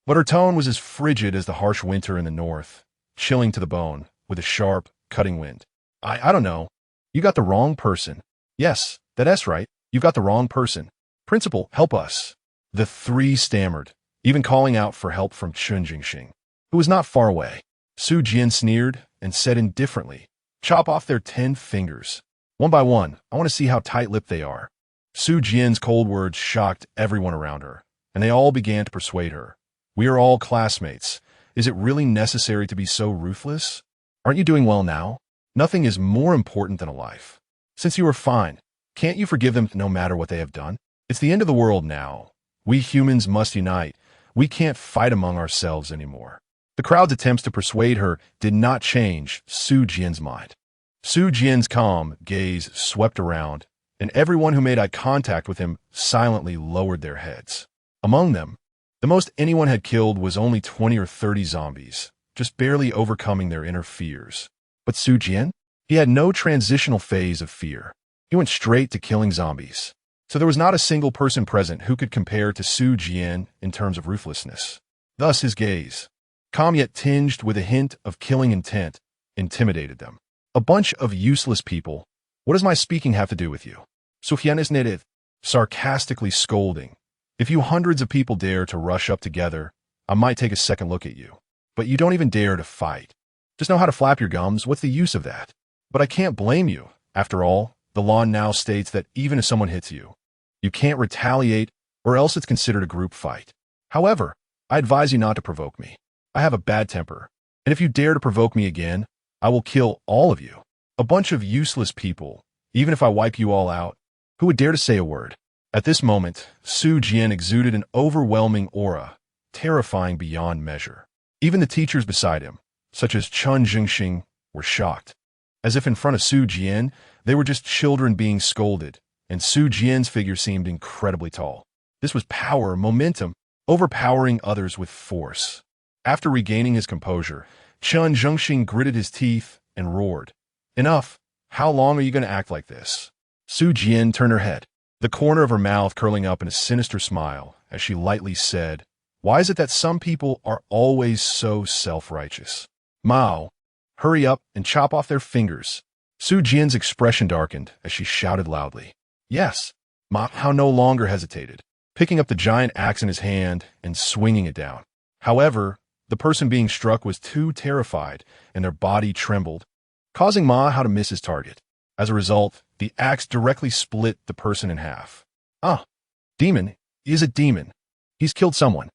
But her tone was as frigid as the harsh winter in the north, chilling to the bone, with a sharp, cutting wind. I don't know. You got the wrong person. Yes, that's right. You got the wrong person. Principal, help us. The three stammered, even calling out for help from Chun Jingxing, who was not far away. Su Jian sneered and said indifferently, chop off their 10 fingers. One by one, I want to see how tight-lipped they are. Su Jian's cold words shocked everyone around her, and they all began to persuade her. We are all classmates. Is it really necessary to be so ruthless? Aren't you doing well now? Nothing is more important than a life. Since you are fine, can't you forgive them no matter what they have done? It's the end of the world now. We humans must unite. We can't fight among ourselves anymore. The crowd's attempts to persuade her did not change Su Jian's mind. Su Jian's calm gaze swept around, and everyone who made eye contact with him silently lowered their heads. Among them, the most anyone had killed was only 20 or 30 zombies, just barely overcoming their inner fears. But Su Jian? He had no transitional phase of fear. He went straight to killing zombies. So there was not a single person present who could compare to Su Jian in terms of ruthlessness. Thus his gaze, calm yet tinged with a hint of killing intent, intimidated them. A bunch of useless people. What does my speaking have to do with you? Sufyan is knitted, sarcastically scolding. If you hundreds of people dare to rush up together, I might take a second look at you. But you don't even dare to fight. Just know how to flap your gums. What's the use of that? But I can't blame you. After all, the law now states that even if someone hits you, you can't retaliate or else it's considered a group fight. However, I advise you not to provoke me. I have a bad temper, and if you dare to provoke me again, I will kill all of you. A bunch of useless people. Even if I wipe you all out, who would dare to say a word? At this moment, Su Jian exuded an overwhelming aura, terrifying beyond measure. Even the teachers beside him, such as Chun Jingxing, were shocked. As if in front of Su Jian, they were just children being scolded, and Su Jian's figure seemed incredibly tall. This was power, momentum, overpowering others with force. After regaining his composure, Chun Jingxing gritted his teeth and roared, "Enough! How long are you going to act like this?" Su Jian turned her head, the corner of her mouth curling up in a sinister smile, as she lightly said, "Why is it that some people are always so self-righteous? Mao, hurry up and chop off their fingers." Su Jian's expression darkened as she shouted loudly, "Yes." Mao no longer hesitated, picking up the giant axe in his hand and swinging it down. However, the person being struck was too terrified, and their body trembled, causing Mao to miss his target. As a result, the axe directly split the person in half. "Ah, demon, he is a demon. He's killed someone."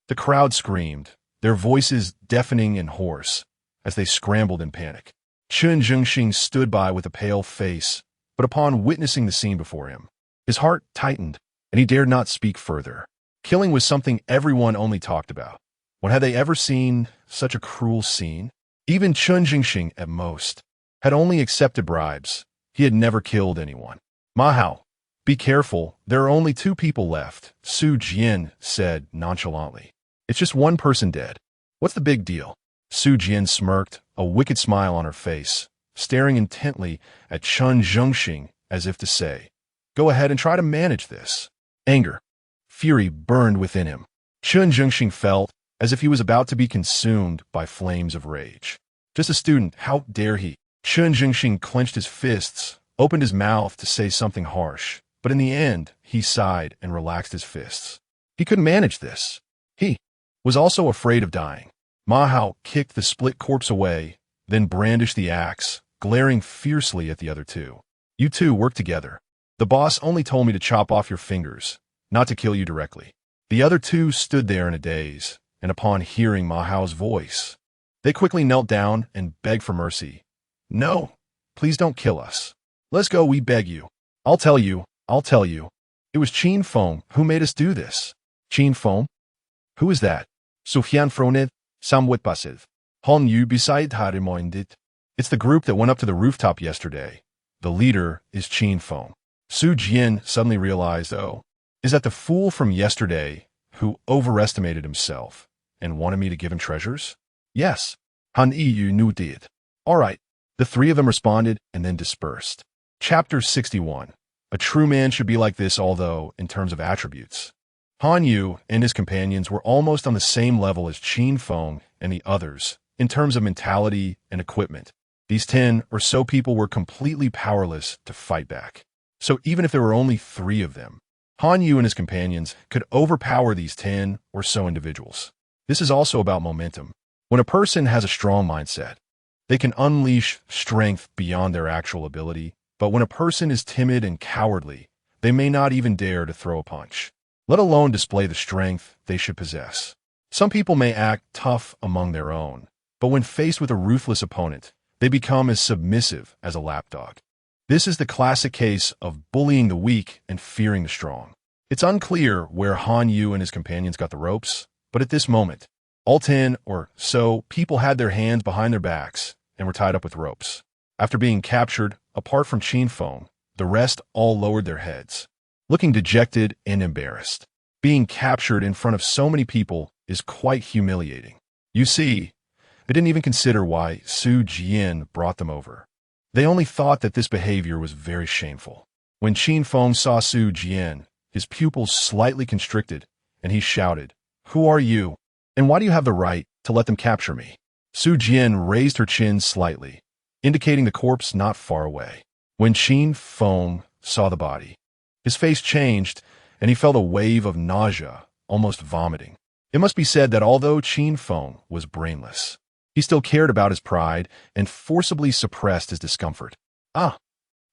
The crowd screamed, their voices deafening and hoarse, as they scrambled in panic. Chun Jingxing stood by with a pale face, but upon witnessing the scene before him, his heart tightened, and he dared not speak further. Killing was something everyone only talked about. When had they ever seen such a cruel scene? Even Chun Jingxing, at most, had only accepted bribes. He had never killed anyone. "Mahao, be careful. There are only 2 people left," Su Jian said nonchalantly. "It's just one person dead. What's the big deal?" Su Jian smirked, a wicked smile on her face, staring intently at Chun Jingxing as if to say, "Go ahead and try to manage this." Anger, fury burned within him. Chun Jingxing felt as if he was about to be consumed by flames of rage. Just a student, how dare he? Chun Jingxing clenched his fists, opened his mouth to say something harsh, but in the end, he sighed and relaxed his fists. He couldn't manage this. He was also afraid of dying. Mahao kicked the split corpse away, then brandished the axe, glaring fiercely at the other 2. "You 2 work together. The boss only told me to chop off your fingers, not to kill you directly." The other 2 stood there in a daze, and upon hearing Mahao's voice, they quickly knelt down and begged for mercy. "No, please don't kill us. Let's go, we beg you. I'll tell you. It was Qin Feng who made us do this." "Qin Feng? Who is that?" "Sufyan Fronid, Samwit Basiv. Hon Yu beside Harimoindit. It's the group that went up to the rooftop yesterday. The leader is Qin Feng." Su Jian suddenly realized, oh, is that the fool from yesterday who overestimated himself and wanted me to give him treasures? Yes, Han Yu knew did. All right, the 3 of them responded and then dispersed. Chapter 61. A true man should be like this, although, in terms of attributes, Han Yu and his companions were almost on the same level as Qin Feng and the others in terms of mentality and equipment. These 10 or so people were completely powerless to fight back. So even if there were only 3 of them, Han Yu and his companions could overpower these 10 or so individuals. This is also about momentum. When a person has a strong mindset, they can unleash strength beyond their actual ability, but when a person is timid and cowardly, they may not even dare to throw a punch, let alone display the strength they should possess. Some people may act tough among their own, but when faced with a ruthless opponent, they become as submissive as a lapdog. This is the classic case of bullying the weak and fearing the strong. It's unclear where Han Yu and his companions got the ropes, but at this moment, all 10 or so people had their hands behind their backs and were tied up with ropes. After being captured, apart from Qin Feng, the rest all lowered their heads, looking dejected and embarrassed. Being captured in front of so many people is quite humiliating. You see, they didn't even consider why Su Jian brought them over. They only thought that this behavior was very shameful. When Qin Feng saw Su Jian, his pupils slightly constricted, and he shouted, "Who are you? And why do you have the right to let them capture me?" Su Jian raised her chin slightly, indicating the corpse not far away. When Qin Feng saw the body, his face changed, and he felt a wave of nausea, almost vomiting. It must be said that although Qin Feng was brainless, he still cared about his pride and forcibly suppressed his discomfort. "Ah,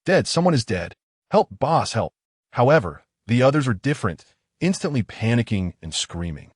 dead, someone is dead. Help, boss, help." However, the others were different, instantly panicking and screaming.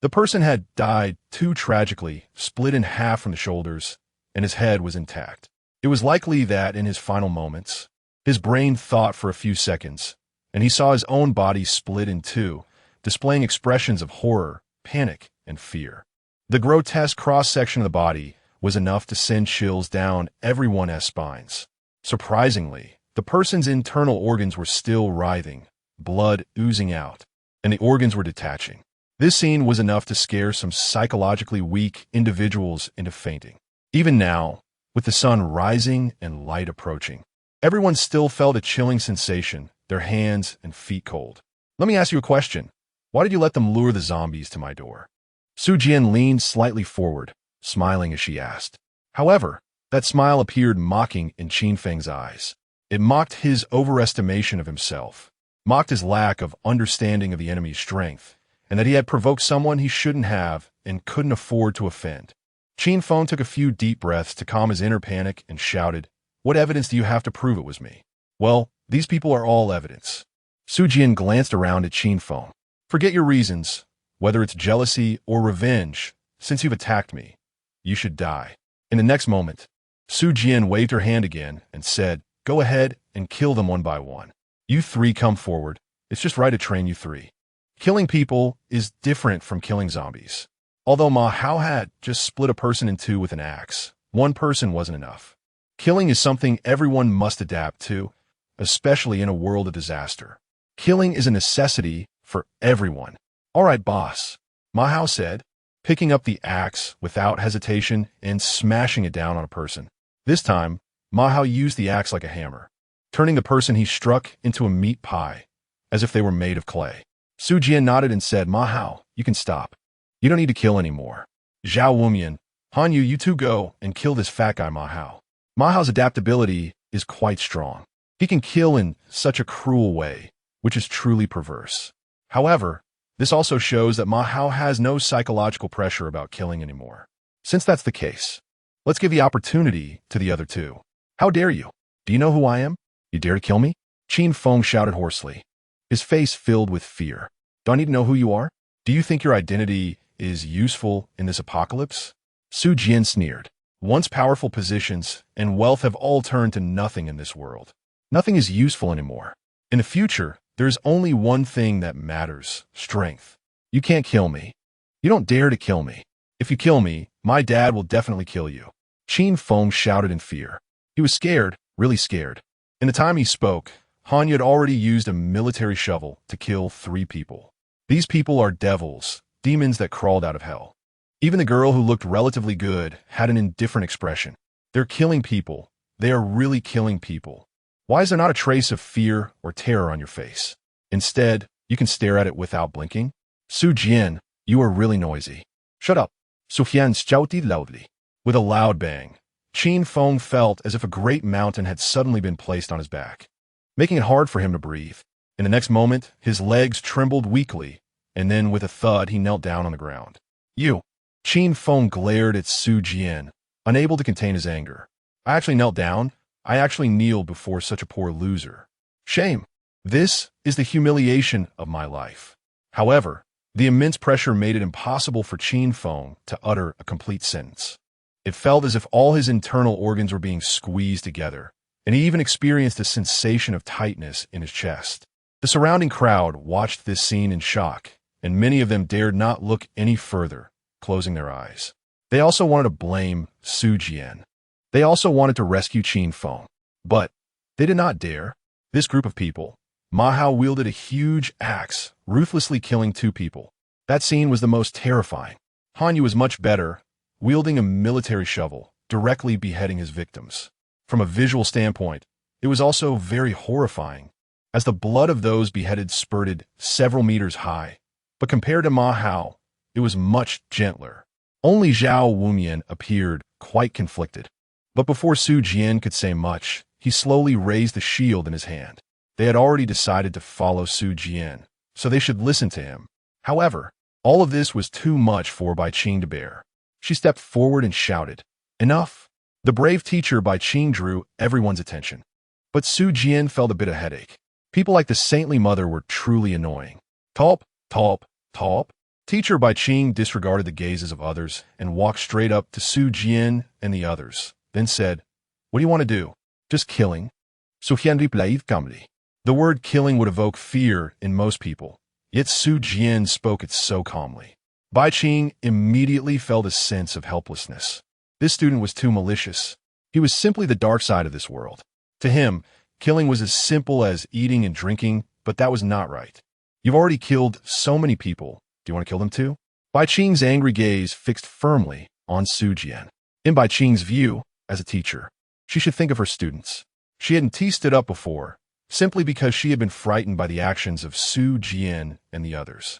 The person had died too tragically, split in half from the shoulders, and his head was intact. It was likely that in his final moments, his brain thought for a few seconds, and he saw his own body split in two, displaying expressions of horror, panic, and fear. The grotesque cross-section of the body was enough to send chills down everyone's spines. Surprisingly, the person's internal organs were still writhing, blood oozing out, and the organs were detaching. This scene was enough to scare some psychologically weak individuals into fainting. Even now, with the sun rising and light approaching, everyone still felt a chilling sensation, their hands and feet cold. "Let me ask you a question. Why did you let them lure the zombies to my door?" Su Jian leaned slightly forward, smiling as she asked. However, that smile appeared mocking in Qin Feng's eyes. It mocked his overestimation of himself, mocked his lack of understanding of the enemy's strength, and that he had provoked someone he shouldn't have and couldn't afford to offend. Qin Feng took a few deep breaths to calm his inner panic and shouted, "What evidence do you have to prove it was me?" "Well, these people are all evidence." Su Jian glanced around at Qin Feng. "Forget your reasons, whether it's jealousy or revenge. Since you've attacked me, you should die." In the next moment, Su Jian waved her hand again and said, "Go ahead and kill them one by one. You 3 come forward. It's just right to train you 3. Killing people is different from killing zombies. Although Ma Hao had just split a person in 2 with an axe, 1 person wasn't enough. Killing is something everyone must adapt to, especially in a world of disaster. Killing is a necessity for everyone. "All right, boss," Ma Hao said, picking up the axe without hesitation and smashing it down on a person. This time, Ma Hao used the axe like a hammer, turning the person he struck into a meat pie, as if they were made of clay. Su Jian nodded and said, "Ma Hao, you can stop. You don't need to kill anymore. Zhao Wumian, Han Yu, you 2 go and kill this fat guy Ma Hao." Ma Hao's adaptability is quite strong. He can kill in such a cruel way, which is truly perverse. However, this also shows that Ma Hao has no psychological pressure about killing anymore. Since that's the case, let's give the opportunity to the other 2. "How dare you? Do you know who I am? You dare to kill me?" Qin Feng shouted hoarsely, his face filled with fear. "Do I need to know who you are? Do you think your identity is useful in this apocalypse?" Su Jian sneered. "Once powerful positions and wealth have all turned to nothing in this world. Nothing is useful anymore. In the future, there's only one thing that matters: strength. You can't kill me. You don't dare to kill me. If you kill me, my dad will definitely kill you." Qin Feng shouted in fear. He was scared, really scared. In the time he spoke, Han Yu had already used a military shovel to kill 3 people. These people are devils, demons that crawled out of hell. Even the girl who looked relatively good had an indifferent expression. They're killing people. They are really killing people. Why is there not a trace of fear or terror on your face? Instead, you can stare at it without blinking. Su Jian, you are really noisy. Shut up. Su Hian shouted loudly. With a loud bang, Qin Feng felt as if a great mountain had suddenly been placed on his back, making it hard for him to breathe. In the next moment, his legs trembled weakly, and then with a thud, he knelt down on the ground. You! Qin Feng glared at Su Jian, unable to contain his anger. I actually knelt down. I actually kneeled before such a poor loser. Shame. This is the humiliation of my life. However, the immense pressure made it impossible for Qin Feng to utter a complete sentence. It felt as if all his internal organs were being squeezed together, and he even experienced a sensation of tightness in his chest. The surrounding crowd watched this scene in shock, and many of them dared not look any further, closing their eyes. They also wanted to blame Su Jian. They also wanted to rescue Qin Feng, but they did not dare. This group of people, Ma Hao wielded a huge axe, ruthlessly killing 2 people. That scene was the most terrifying. Han Yu was much better, wielding a military shovel, directly beheading his victims. From a visual standpoint, it was also very horrifying, as the blood of those beheaded spurted several meters high. But compared to Ma Hao, it was much gentler. Only Zhao Wumian appeared quite conflicted. But before Su Jian could say much, he slowly raised the shield in his hand. They had already decided to follow Su Jian, so they should listen to him. However, all of this was too much for Bai Qing to bear. She stepped forward and shouted, "Enough!" The brave teacher Bai Qing drew everyone's attention. But Su Jian felt a bit of headache. People like the saintly mother were truly annoying. Talp, talp, talp. Teacher Bai Qing disregarded the gazes of others and walked straight up to Su Jian and the others, then said, "What do you want to do? Just killing?" Su Jian replied calmly. The word killing would evoke fear in most people, yet Su Jian spoke it so calmly. Bai Qing immediately felt a sense of helplessness. This student was too malicious. He was simply the dark side of this world. To him, killing was as simple as eating and drinking, but that was not right. You've already killed so many people. Do you want to kill them too? Bai Qing's angry gaze fixed firmly on Su Jian. In Bai Qing's view, as a teacher, she should think of her students. She hadn't teased it up before, simply because she had been frightened by the actions of Su Jian and the others.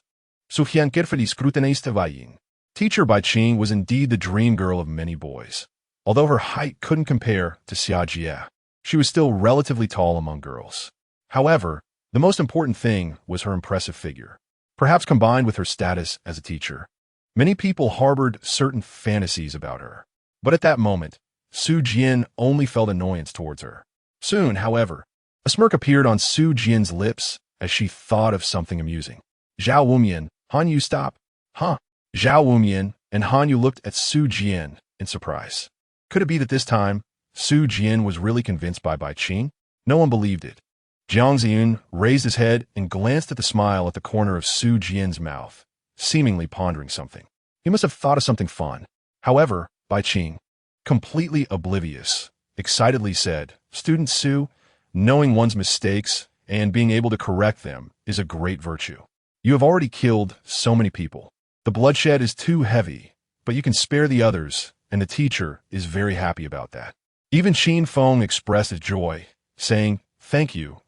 Su Jian carefully scrutinized Bai Qing. Teacher Bai Qing was indeed the dream girl of many boys. Although her height couldn't compare to Xia Jie, she was still relatively tall among girls. However, the most important thing was her impressive figure. Perhaps combined with her status as a teacher, many people harbored certain fantasies about her. But at that moment, Su Jian only felt annoyance towards her. Soon, however, a smirk appeared on Su Jian's lips as she thought of something amusing. Zhao Wumian, Han Yu, stop. Huh? Zhao Wumian and Han Yu looked at Su Jian in surprise. Could it be that this time, Su Jian was really convinced by Bai Qing? No one believed it. Jiang Ziyun raised his head and glanced at the smile at the corner of Su Jian's mouth, seemingly pondering something. He must have thought of something fun. However, Bai Qing, completely oblivious, excitedly said, "Student Su, knowing one's mistakes and being able to correct them is a great virtue. You have already killed so many people. The bloodshed is too heavy, but you can spare the others, and the teacher is very happy about that." Even Qin Feng expressed his joy, saying, Thank you.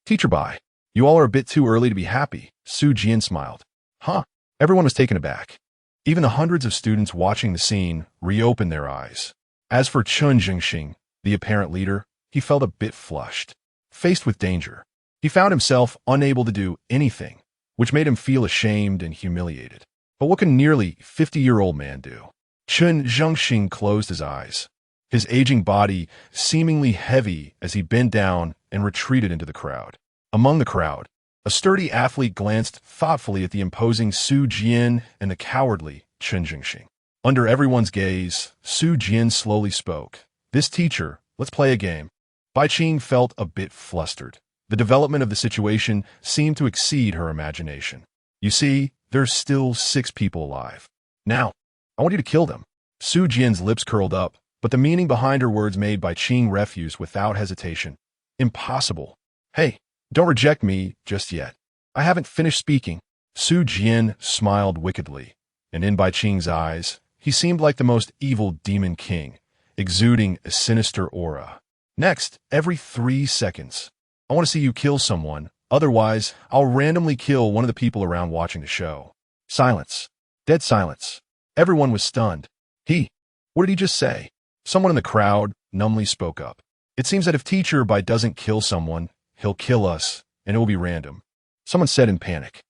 Teacher Bai, you all are a bit too early to be happy." Su Jian smiled. Huh? Everyone was taken aback. Even the hundreds of students watching the scene reopened their eyes. As for Chun Jingxing, the apparent leader, he felt a bit flushed. Faced with danger, he found himself unable to do anything, which made him feel ashamed and humiliated. But what can a nearly 50-year-old man do? Chun Jingxing closed his eyes, his aging body seemingly heavy as he bent down and retreated into the crowd. Among the crowd, a sturdy athlete glanced thoughtfully at the imposing Su Jian and the cowardly Chun Jingxing. Under everyone's gaze, Su Jian slowly spoke. "This teacher, let's play a game." Bai Qing felt a bit flustered. The development of the situation seemed to exceed her imagination. "You see, there's still 6 people alive. Now, I want you to kill them." Su Jian's lips curled up, but the meaning behind her words made Bai Qing refuse without hesitation. "Impossible. Hey, don't reject me just yet. I haven't finished speaking." Su Jian smiled wickedly, and in Bai Qing's eyes, he seemed like the most evil demon king, exuding a sinister aura. "Next, every 3 seconds, I want to see you kill someone Otherwise, I'll randomly kill one of the people around watching the show. Silence. Dead silence. Everyone was stunned. What did he just say? Someone in the crowd numbly spoke up. It seems that if Teacher Bai doesn't kill someone, he'll kill us, and it will be random. Someone said in panic.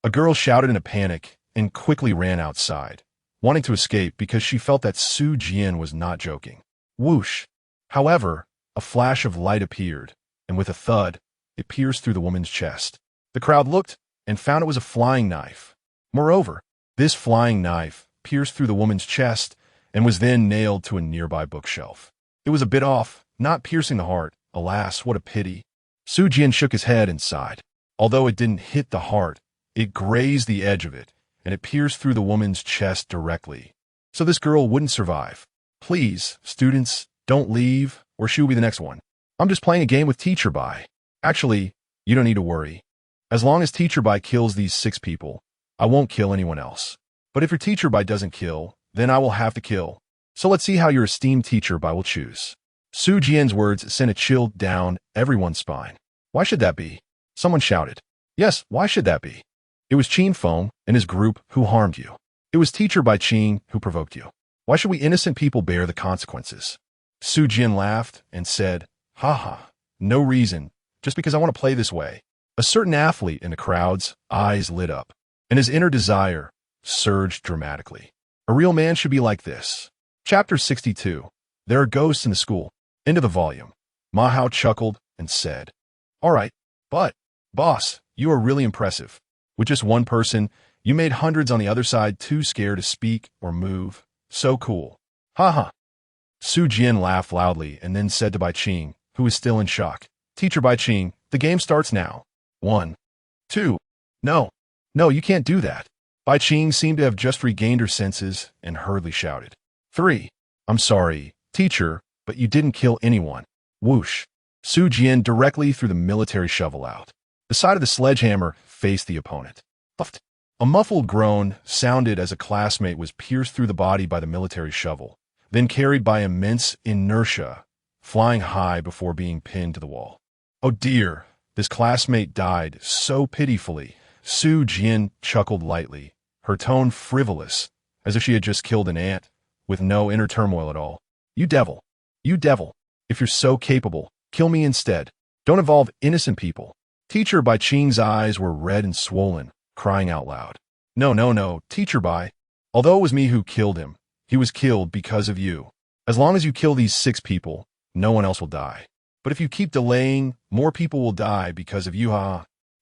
A girl shouted in a panic and quickly ran outside, wanting to escape because she felt that Su Jian was not joking. Whoosh. However, a flash of light appeared, and with a thud, it pierced through the woman's chest. The crowd looked and found it was a flying knife. Moreover, this flying knife pierced through the woman's chest and was then nailed to a nearby bookshelf. It was a bit off, not piercing the heart. Alas, what a pity. Su Jian shook his head and sighed. Although it didn't hit the heart, it grazed the edge of it, and it pierced through the woman's chest directly. So this girl wouldn't survive. Please, students, don't leave, or she will be the next one. I'm just playing a game with Teacher Bai. Actually, you don't need to worry. As long as Teacher Bai kills these 6 people, I won't kill anyone else. But if your Teacher Bai doesn't kill, then I will have to kill. So let's see how your esteemed Teacher Bai will choose. Su Jian's words sent a chill down everyone's spine. Why should that be? Someone shouted. Yes, why should that be? It was Qin Feng and his group who harmed you. It was Teacher Bai Qing who provoked you. Why should we innocent people bear the consequences? Su Jian laughed and said, no reason, just because I want to play this way. A certain athlete in the crowd's eyes lit up, and his inner desire surged dramatically. A real man should be like this. Chapter 62. There are ghosts in the school. End of the volume. Ma Hao chuckled and said, all right, but, boss, you are really impressive. With just one person, you made hundreds on the other side too scared to speak or move. So cool. Su Jian laughed loudly and then said to Bai Qing, who was still in shock, Teacher Bai Qing, the game starts now. 1, 2. No, you can't do that. Bai Qing seemed to have just regained her senses and hurriedly shouted. 3. I'm sorry, teacher, but you didn't kill anyone. Whoosh. Su Jian directly threw the military shovel out. The side of the sledgehammer faced the opponent. A muffled groan sounded as a classmate was pierced through the body by the military shovel, then carried by immense inertia, flying high before being pinned to the wall. Oh dear, this classmate died so pitifully. Su Jian chuckled lightly, her tone frivolous, as if she had just killed an ant, with no inner turmoil at all. You devil. If you're so capable, kill me instead. Don't involve innocent people. Teacher Bai Qing's eyes were red and swollen, crying out loud. No, Teacher Bai. Although it was me who killed him, he was killed because of you. As long as you kill these 6 people, no one else will die. But if you keep delaying, more people will die because of you.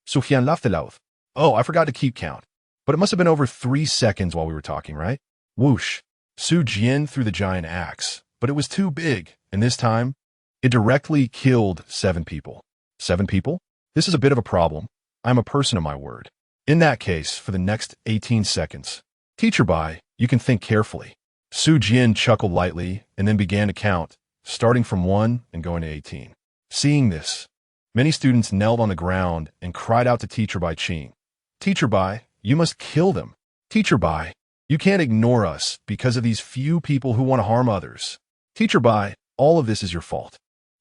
Sufyan laughed aloud. Oh, I forgot to keep count. But it must have been over 3 seconds while we were talking, right? Whoosh. Su Jian threw the giant axe, but it was too big, and this time, it directly killed 7 people. 7 people? This is a bit of a problem. I'm a person of my word. In that case, for the next 18 seconds, Teacher Bai, you can think carefully. Su Jian chuckled lightly and then began to count, starting from 1 and going to 18. Seeing this, many students knelt on the ground and cried out to Teacher Bai Qing. Teacher Bai, you must kill them. Teacher Bai, you can't ignore us because of these few people who want to harm others. Teacher Bai, all of this is your fault.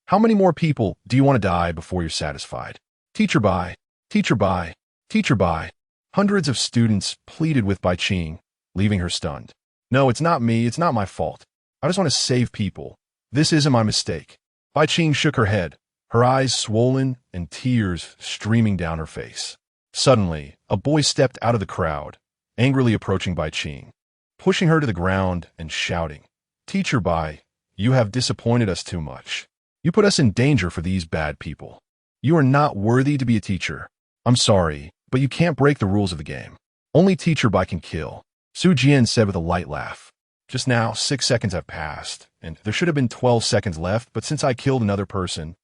How many more people do you want to die before you're satisfied? Teacher Bai, Teacher Bai, Teacher Bai. Hundreds of students pleaded with Bai Qing, leaving her stunned. No, it's not me. It's not my fault. I just want to save people. This isn't my mistake. Bai Qing shook her head, her eyes swollen and tears streaming down her face. Suddenly, a boy stepped out of the crowd, angrily approaching Bai Qing, pushing her to the ground and shouting, Teacher Bai, you have disappointed us too much. You put us in danger for these bad people. You are not worthy to be a teacher. I'm sorry, but you can't break the rules of the game. Only Teacher Bai can kill. Su Jian said with a light laugh. Just now, 6 seconds have passed, and there should have been 12 seconds left, but since I killed another person,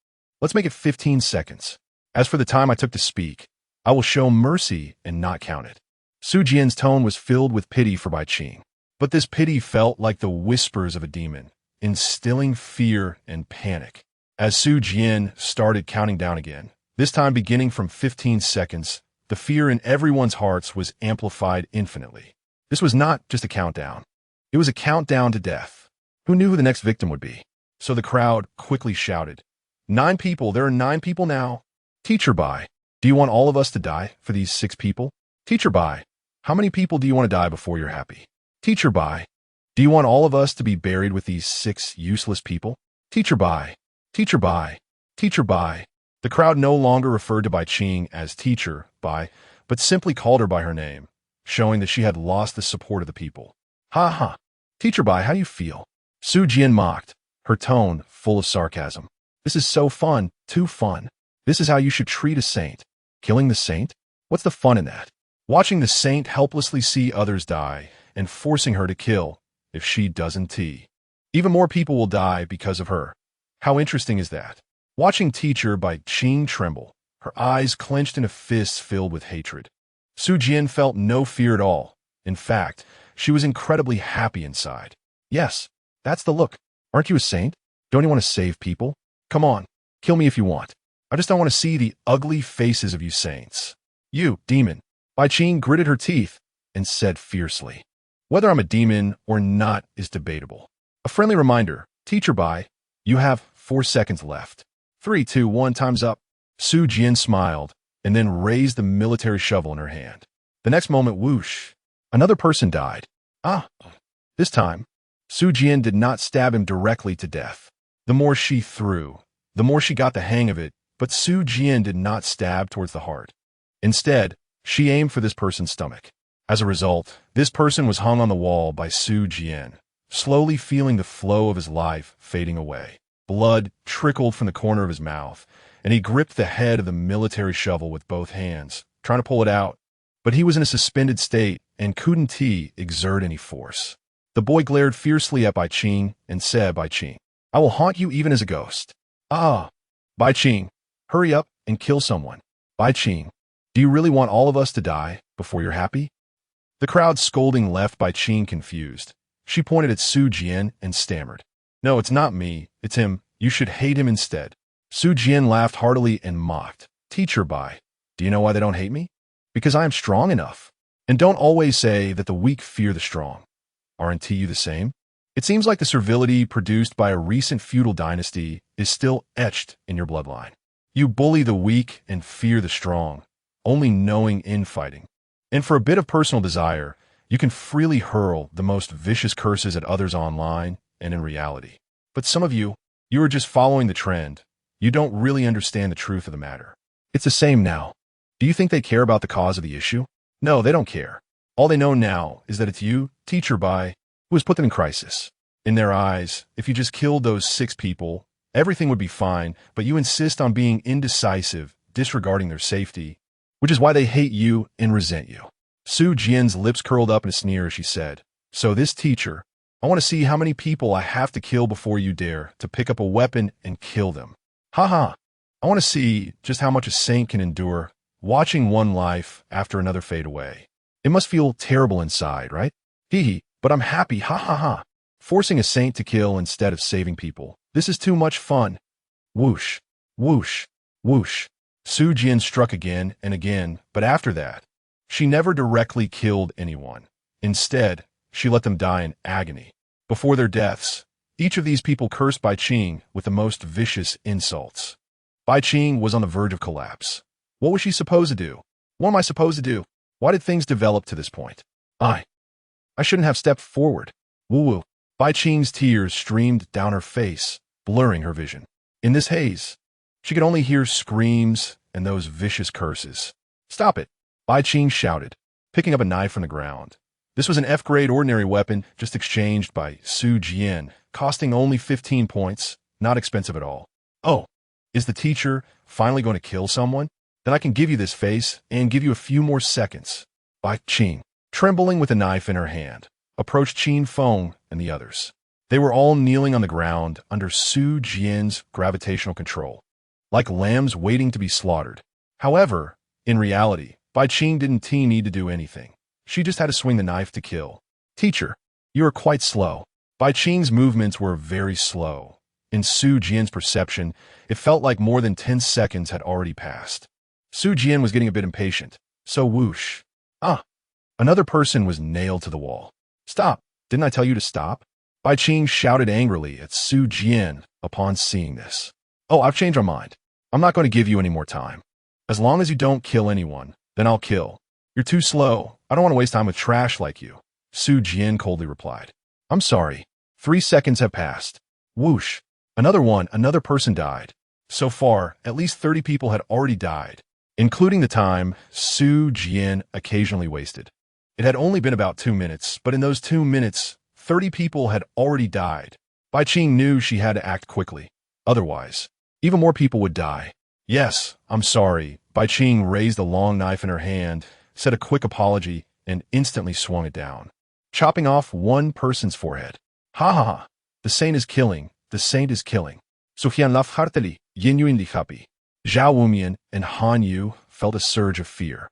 let's make it 15 seconds. As for the time I took to speak, I will show mercy and not count it. Su Jian's tone was filled with pity for Bai Qing, but this pity felt like the whispers of a demon, instilling fear and panic. As Su Jian started counting down again, this time beginning from 15 seconds, the fear in everyone's hearts was amplified infinitely. This was not just a countdown. It was a countdown to death. Who knew who the next victim would be? So the crowd quickly shouted, 9 people, there are 9 people now. Teacher Bai, Do you want all of us to die for these 6 people? Teacher Bai, how many people do you want to die before you're happy? Teacher Bai, do you want all of us to be buried with these 6 useless people? Teacher Bai, Teacher Bai, Teacher Bai. The crowd no longer referred to Bai Qing as Teacher Bai, but simply called her by her name, showing that she had lost the support of the people. Ha ha. Teacher Bai, how do you feel? Su Jian mocked, her tone full of sarcasm. This is so fun, too fun. This is how you should treat a saint. Killing the saint? What's the fun in that? Watching the saint helplessly see others die and forcing her to kill if she doesn't. Even more people will die because of her. How interesting is that? Watching Teacher Bai Qing tremble, her eyes clenched in a fist filled with hatred. Su Jian felt no fear at all. In fact, she was incredibly happy inside. Yes, that's the look. Aren't you a saint? Don't you want to save people? Come on, kill me if you want. I just don't want to see the ugly faces of you saints. You, demon. Bai Qing gritted her teeth and said fiercely, whether I'm a demon or not is debatable. A friendly reminder, Teacher Bai, you have 4 seconds left. 3, 2, 1, time's up. Su Jian smiled and then raised the military shovel in her hand. The next moment, whoosh, another person died. This time, Su Jian did not stab him directly to death. The more she threw, the more she got the hang of it, but Su Jian did not stab towards the heart. Instead, she aimed for this person's stomach. As a result, this person was hung on the wall by Su Jian, slowly feeling the flow of his life fading away. Blood trickled from the corner of his mouth, and he gripped the head of the military shovel with both hands, trying to pull it out. But he was in a suspended state and couldn't exert any force. The boy glared fiercely at Bai Qing and said, Bai Qing, I will haunt you even as a ghost. Bai Qing, hurry up and kill someone. Bai Qing, do you really want all of us to die before you're happy? The crowd scolding left Bai Qing confused. She pointed at Su Jian and stammered, No, it's not me, it's him. You should hate him instead. Su Jian laughed heartily and mocked, Teacher Bai, do you know why they don't hate me? Because I am strong enough. And don't always say that the weak fear the strong. Aren't you the same? It seems like the servility produced by a recent feudal dynasty is still etched in your bloodline. You bully the weak and fear the strong, only knowing infighting. And for a bit of personal desire, you can freely hurl the most vicious curses at others online and in reality. But some of you are just following the trend. You don't really understand the truth of the matter. It's the same now. Do you think they care about the cause of the issue? No, they don't care. All they know now is that it's you, Teacher Bai, who has put them in crisis. In their eyes, if you just killed those 6 people, everything would be fine, but you insist on being indecisive, disregarding their safety, which is why they hate you and resent you. Su Jian's lips curled up in a sneer as she said, So this teacher, I want to see how many people I have to kill before you dare to pick up a weapon and kill them. Ha ha. I want to see just how much a saint can endure, watching one life after another fade away. It must feel terrible inside, right? Hee, but I'm happy, ha ha ha. Forcing a saint to kill instead of saving people. This is too much fun. Whoosh, whoosh, whoosh. Su Jian struck again and again, but after that, she never directly killed anyone. Instead, she let them die in agony. Before their deaths, each of these people cursed Bai Qing with the most vicious insults. Bai Qing was on the verge of collapse. What was she supposed to do? What am I supposed to do? Why did things develop to this point? I shouldn't have stepped forward. Woo-woo. Bai Qing's tears streamed down her face, blurring her vision. In this haze, she could only hear screams and those vicious curses. Stop it, Bai Qing shouted, picking up a knife from the ground. This was an F-grade ordinary weapon just exchanged by Su Jian, costing only 15 points, not expensive at all. Oh, is the teacher finally going to kill someone? Then I can give you this face and give you a few more seconds. Bai Qing, trembling with a knife in her hand, approached Qin Feng and the others. They were all kneeling on the ground under Su Jian's gravitational control, like lambs waiting to be slaughtered. However, in reality, Bai Qing didn't need to do anything. She just had to swing the knife to kill. Teacher, you are quite slow. Bai Qing's movements were very slow. In Su Jian's perception, it felt like more than 10 seconds had already passed. Su Jian was getting a bit impatient, so whoosh. Another person was nailed to the wall. Stop! Didn't I tell you to stop? Bai Qing shouted angrily at Su Jian upon seeing this. Oh, I've changed my mind. I'm not going to give you any more time. As long as you don't kill anyone, then I'll kill. You're too slow. I don't want to waste time with trash like you, Su Jian coldly replied. I'm sorry. 3 seconds have passed. Whoosh. Another person died. So far, at least 30 people had already died, including the time Su Jian occasionally wasted. It had only been about 2 minutes, but in those 2 minutes, 30 people had already died. Bai Qing knew she had to act quickly. Otherwise, even more people would die. Yes, I'm sorry. Bai Qing raised a long knife in her hand, said a quick apology, and instantly swung it down, chopping off one person's forehead. Ha ha ha. The saint is killing. The saint is killing. Suhian laughed heartily. Yin Yuan di happy. Zhao Wumian and Han Yu felt a surge of fear.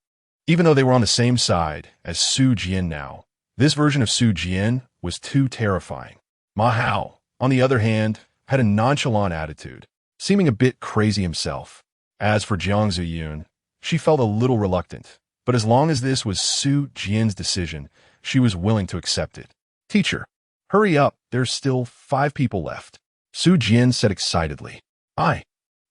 Even though they were on the same side as Su Jian now, this version of Su Jian was too terrifying. Ma Hao, on the other hand, had a nonchalant attitude, seeming a bit crazy himself. As for Jiang Ziyun, she felt a little reluctant, but as long as this was Su Jian's decision, she was willing to accept it. Teacher, hurry up, there's still 5 people left, Su Jian said excitedly. I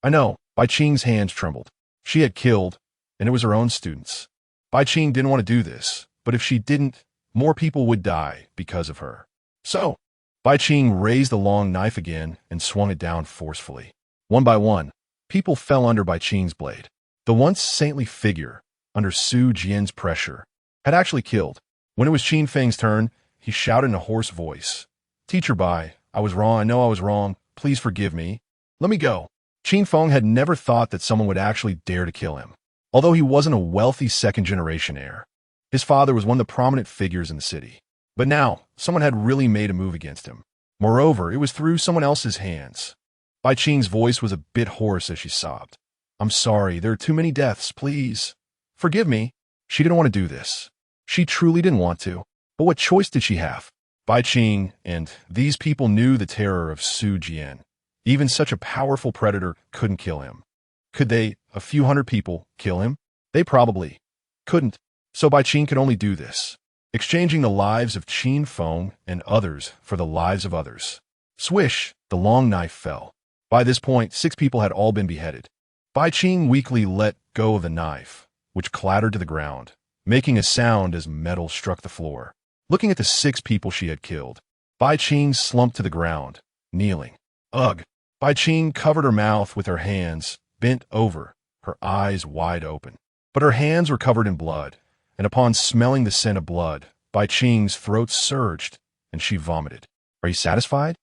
know, Bai Qing's hands trembled. She had killed, and it was her own students. Bai Qing didn't want to do this, but if she didn't, more people would die because of her. So, Bai Qing raised the long knife again and swung it down forcefully. One by one, people fell under Bai Qing's blade. The once saintly figure, under Su Jian's pressure, had actually killed. When it was Qin Feng's turn, he shouted in a hoarse voice, Teacher Bai, I was wrong, I know I was wrong, please forgive me. Let me go. Qin Feng had never thought that someone would actually dare to kill him. Although he wasn't a wealthy second-generation heir, his father was one of the prominent figures in the city. But now, someone had really made a move against him. Moreover, it was through someone else's hands. Bai Qing's voice was a bit hoarse as she sobbed. I'm sorry, there are too many deaths, please. Forgive me. She didn't want to do this. She truly didn't want to. But what choice did she have? Bai Qing and these people knew the terror of Su Jian. Even such a powerful predator couldn't kill him. Could they, a few hundred people, kill him? They probably couldn't. So Bai Qing could only do this, exchanging the lives of Qin Feng and others for the lives of others. Swish, the long knife fell. By this point, 6 people had all been beheaded. Bai Qing weakly let go of the knife, which clattered to the ground, making a sound as metal struck the floor. Looking at the 6 people she had killed, Bai Qing slumped to the ground, kneeling. Ugh! Bai Qing covered her mouth with her hands, bent over, her eyes wide open. But her hands were covered in blood, and upon smelling the scent of blood, Bai Qing's throat surged, and she vomited. Are you satisfied?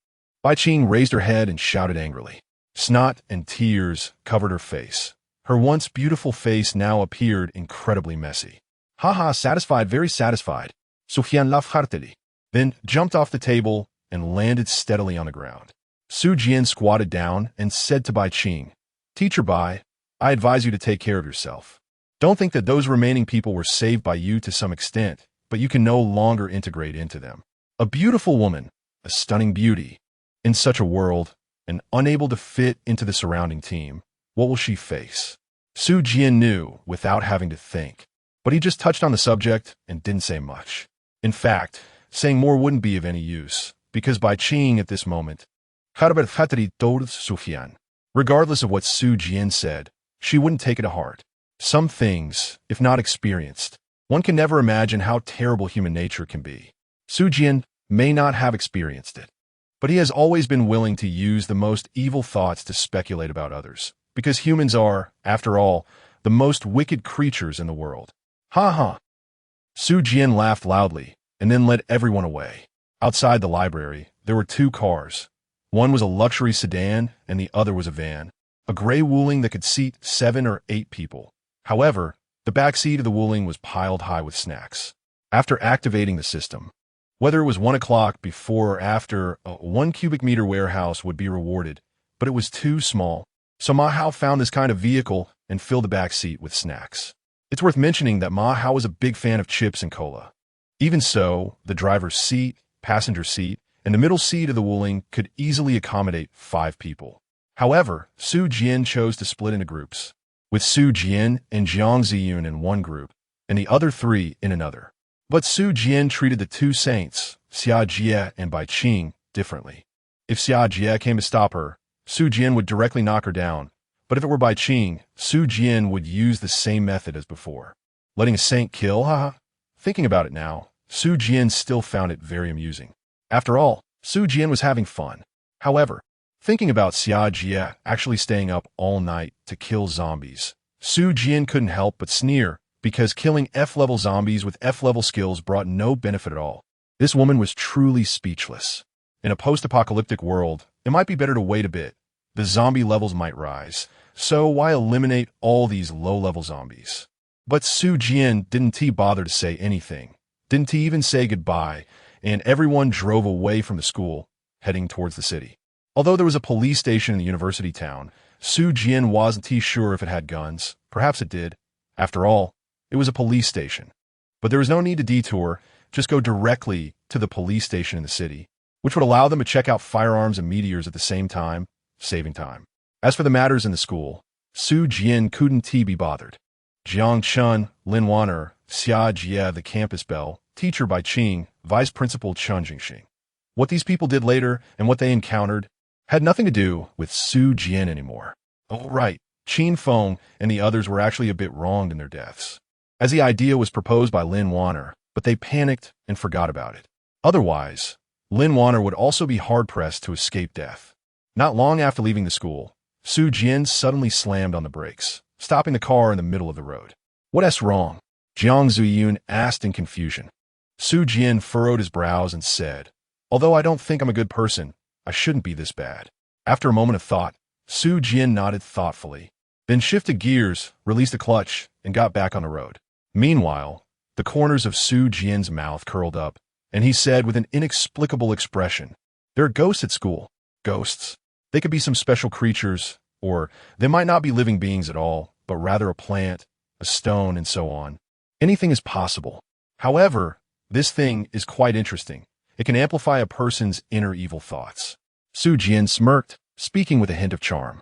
Bai Qing raised her head and shouted angrily. Snot and tears covered her face. Her once beautiful face now appeared incredibly messy. Ha ha, satisfied, very satisfied. Suhian laughed heartily, then jumped off the table and landed steadily on the ground. Su Jian squatted down and said to Bai Qing, Teacher Bai, I advise you to take care of yourself. Don't think that those remaining people were saved by you to some extent, but you can no longer integrate into them. A beautiful woman, a stunning beauty, in such a world, and unable to fit into the surrounding team, what will she face? Su Jian knew without having to think, but he just touched on the subject and didn't say much. In fact, saying more wouldn't be of any use, because Bai Qing at this moment, regardless of what Su Jian said, she wouldn't take it to heart. Some things, if not experienced, one can never imagine how terrible human nature can be. Su Jian may not have experienced it, but he has always been willing to use the most evil thoughts to speculate about others, because humans are, after all, the most wicked creatures in the world. Ha ha! Su Jian laughed loudly and then led everyone away. Outside the library, there were 2 cars. One was a luxury sedan and the other was a van, a gray Wuling that could seat 7 or 8 people. However, the back seat of the Wuling was piled high with snacks. After activating the system, whether it was 1 o'clock before or after, a 1 cubic meter warehouse would be rewarded, but it was too small. So Ma Hao found this kind of vehicle and filled the back seat with snacks. It's worth mentioning that Ma Hao was a big fan of chips and cola. Even so, the driver's seat, passenger seat, and the middle seat of the Wuling could easily accommodate 5 people. However, Su Jian chose to split into groups, with Su Jian and Jiang Ziyun in one group, and the other 3 in another. But Su Jian treated the 2 saints, Xia Jie and Bai Qing, differently. If Xia Jie came to stop her, Su Jian would directly knock her down, But if it were Bai Qing, Su Jian would use the same method as before. Letting a saint kill, haha. Thinking about it now, Su Jian still found it very amusing. After all, Su Jian was having fun. However, thinking about Xia Jie actually staying up all night to kill zombies, Su Jian couldn't help but sneer, because killing F-level zombies with F-level skills brought no benefit at all. This woman was truly speechless. In a post-apocalyptic world, it might be better to wait a bit. The zombie levels might rise, so why eliminate all these low-level zombies? But Su Jian didn't bother to say anything, didn't even say goodbye, and everyone drove away from the school, heading towards the city. Although there was a police station in the university town, Su Jian wasn't sure if it had guns. Perhaps it did. After all, it was a police station. But there was no need to detour, just go directly to the police station in the city, which would allow them to check out firearms and meteors at the same time, saving time. As for the matters in the school, Su Jian couldn't be bothered. Jiang Chun, Lin Wan'er, Xia Jie, the campus belle, teacher Bai Qing, vice principal Chun Jingxing. What these people did later and what they encountered had nothing to do with Su Jian anymore. Oh, right, Qin Feng and the others were actually a bit wronged in their deaths, as the idea was proposed by Lin Wan'er, but they panicked and forgot about it. Otherwise, Lin Wan'er would also be hard-pressed to escape death. Not long after leaving the school, Su Jian suddenly slammed on the brakes, stopping the car in the middle of the road. What's wrong? Jiang Zuyun asked in confusion. Su Jian furrowed his brows and said, although I don't think I'm a good person, I shouldn't be this bad. After a moment of thought, Su Jian nodded thoughtfully, then shifted gears, released the clutch, and got back on the road. Meanwhile, the corners of Su Jian's mouth curled up, and he said with an inexplicable expression, there are ghosts at school. Ghosts. They could be some special creatures, or they might not be living beings at all, but rather a plant, a stone, and so on. Anything is possible. However, this thing is quite interesting. It can amplify a person's inner evil thoughts. Su Jian smirked, speaking with a hint of charm.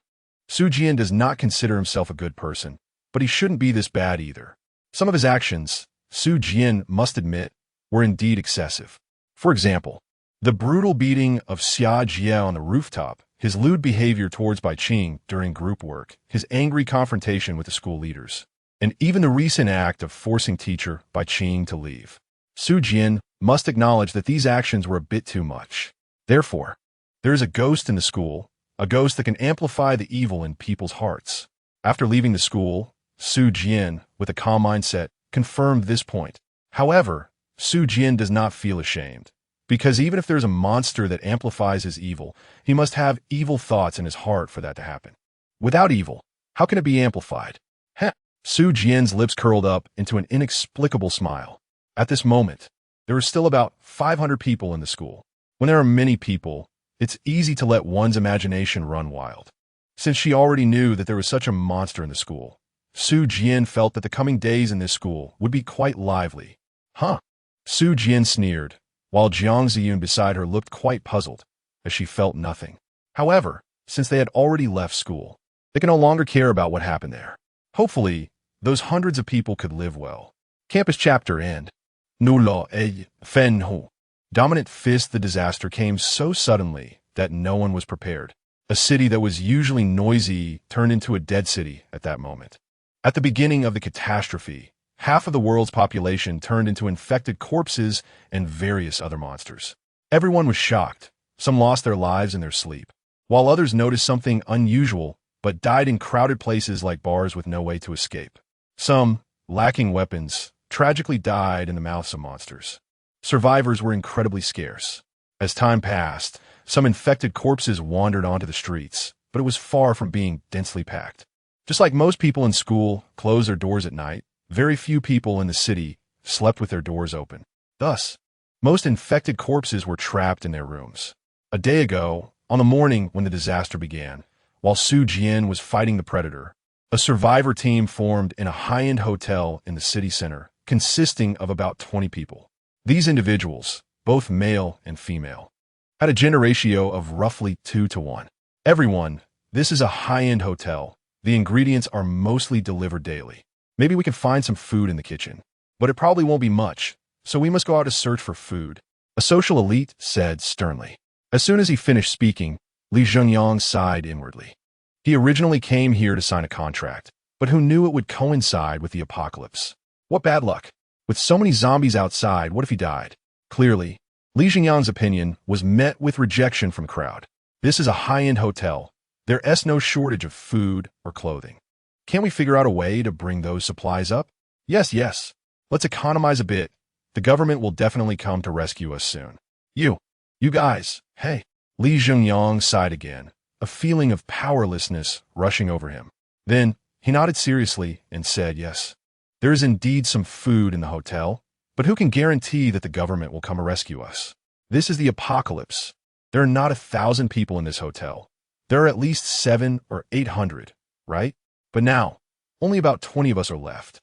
Su Jian does not consider himself a good person, but he shouldn't be this bad either. Some of his actions, Su Jian must admit, were indeed excessive. For example, the brutal beating of Xia Jie on the rooftop, his lewd behavior towards Bai Qing during group work, his angry confrontation with the school leaders, and even the recent act of forcing teacher Bai Qing to leave. Su Jian must acknowledge that these actions were a bit too much. Therefore, there is a ghost in the school, a ghost that can amplify the evil in people's hearts. After leaving the school, Su Jian, with a calm mindset, confirmed this point. However, Su Jian does not feel ashamed, because even if there's a monster that amplifies his evil, he must have evil thoughts in his heart for that to happen. Without evil, how can it be amplified? Heh. Su Jian's lips curled up into an inexplicable smile. At this moment, there were still about 500 people in the school. When there are many people, it's easy to let one's imagination run wild. Since she already knew that there was such a monster in the school, Su Jian felt that the coming days in this school would be quite lively. Huh? Su Jian sneered, while Jiang Ziyun beside her looked quite puzzled, as she felt nothing. However, since they had already left school, they could no longer care about what happened there. Hopefully, those hundreds of people could live well. Campus chapter end. Nulo e fen hu. Dominant fist. The disaster came so suddenly that no one was prepared. A city that was usually noisy turned into a dead city at that moment. At the beginning of the catastrophe, half of the world's population turned into infected corpses and various other monsters. Everyone was shocked. Some lost their lives in their sleep, while others noticed something unusual but died in crowded places like bars with no way to escape. Some, lacking weapons, tragically died in the mouths of monsters. Survivors were incredibly scarce. As time passed, some infected corpses wandered onto the streets, but it was far from being densely packed. Just like most people in school close their doors at night, very few people in the city slept with their doors open. Thus, most infected corpses were trapped in their rooms. A day ago, on the morning when the disaster began, while Su Jian was fighting the predator, a survivor team formed in a high-end hotel in the city center, consisting of about 20 people. These individuals, both male and female, had a gender ratio of roughly 2-to-1. Everyone, this is a high-end hotel. The ingredients are mostly delivered daily. Maybe we can find some food in the kitchen, but it probably won't be much, so we must go out to search for food, a social elite said sternly. As soon as he finished speaking, Li Zhengyang sighed inwardly. He originally came here to sign a contract, but who knew it would coincide with the apocalypse? What bad luck. With so many zombies outside, what if he died? Clearly, Li Jingyang's opinion was met with rejection from the crowd. This is a high-end hotel. There's no shortage of food or clothing. Can't we figure out a way to bring those supplies up? Yes. Let's economize a bit. The government will definitely come to rescue us soon. You guys, hey. Li Jingyang sighed again, a feeling of powerlessness rushing over him. Then, he nodded seriously and said, yes. There is indeed some food in the hotel, but who can guarantee that the government will come to rescue us? This is the apocalypse. There are not 1,000 people in this hotel. There are at least 700 or 800, right? But now, only about 20 of us are left.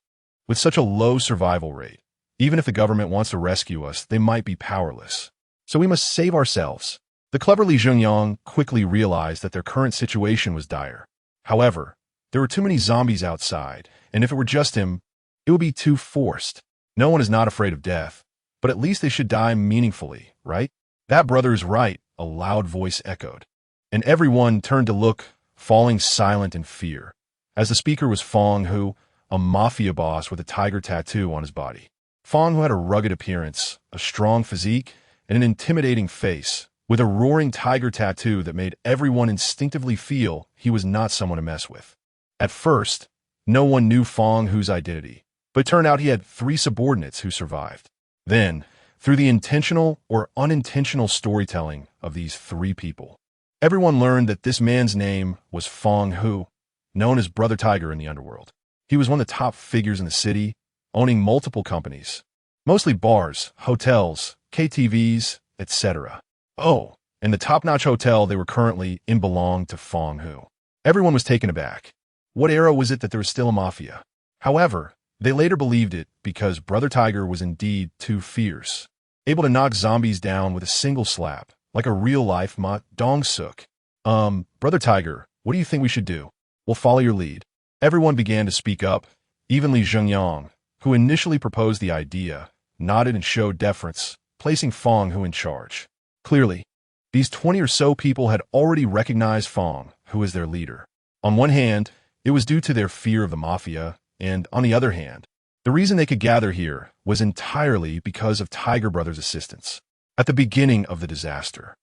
With such a low survival rate, even if the government wants to rescue us, they might be powerless. So we must save ourselves. The clever Li Jingyang quickly realized that their current situation was dire. However, there were too many zombies outside, and if it were just him, it would be too forced. No one is not afraid of death, but at least they should die meaningfully, right? That brother is right, a loud voice echoed. And everyone turned to look, falling silent in fear, as the speaker was Fong Hu, a mafia boss with a tiger tattoo on his body. Fong Hu had a rugged appearance, a strong physique, and an intimidating face, with a roaring tiger tattoo that made everyone instinctively feel he was not someone to mess with. At first, no one knew Fong Hu's identity, but it turned out he had 3 subordinates who survived. Then, through the intentional or unintentional storytelling of these 3 people, everyone learned that this man's name was Fong Hu, known as Brother Tiger in the underworld. He was one of the top figures in the city, owning multiple companies, mostly bars, hotels, KTVs, etc. Oh, and the top-notch hotel they were currently in belonged to Fong Hu. Everyone was taken aback. What era was it that there was still a mafia? However, they later believed it because Brother Tiger was indeed too fierce, able to knock zombies down with a single slap, like a real-life Ma Dong-suk. Brother Tiger, what do you think we should do? We'll follow your lead. Everyone began to speak up. Even Li Jingyang, who initially proposed the idea, nodded and showed deference, placing Fong Hu in charge. Clearly, these 20 or so people had already recognized Fong Hu as their leader. On one hand, it was due to their fear of the mafia, and on the other hand, the reason they could gather here was entirely because of Tiger Brother's assistance. At the beginning of the disaster,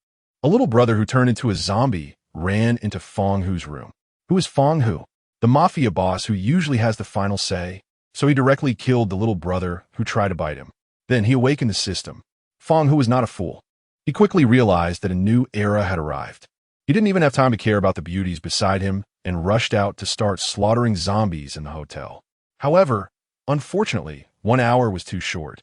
a little brother who turned into a zombie ran into Fong Hu's room. Who is Fong Hu? The mafia boss who usually has the final say, so he directly killed the little brother who tried to bite him. Then he awakened the system. Fong Hu was not a fool. He quickly realized that a new era had arrived. He didn't even have time to care about the beauties beside him and rushed out to start slaughtering zombies in the hotel. However, unfortunately, 1 hour was too short.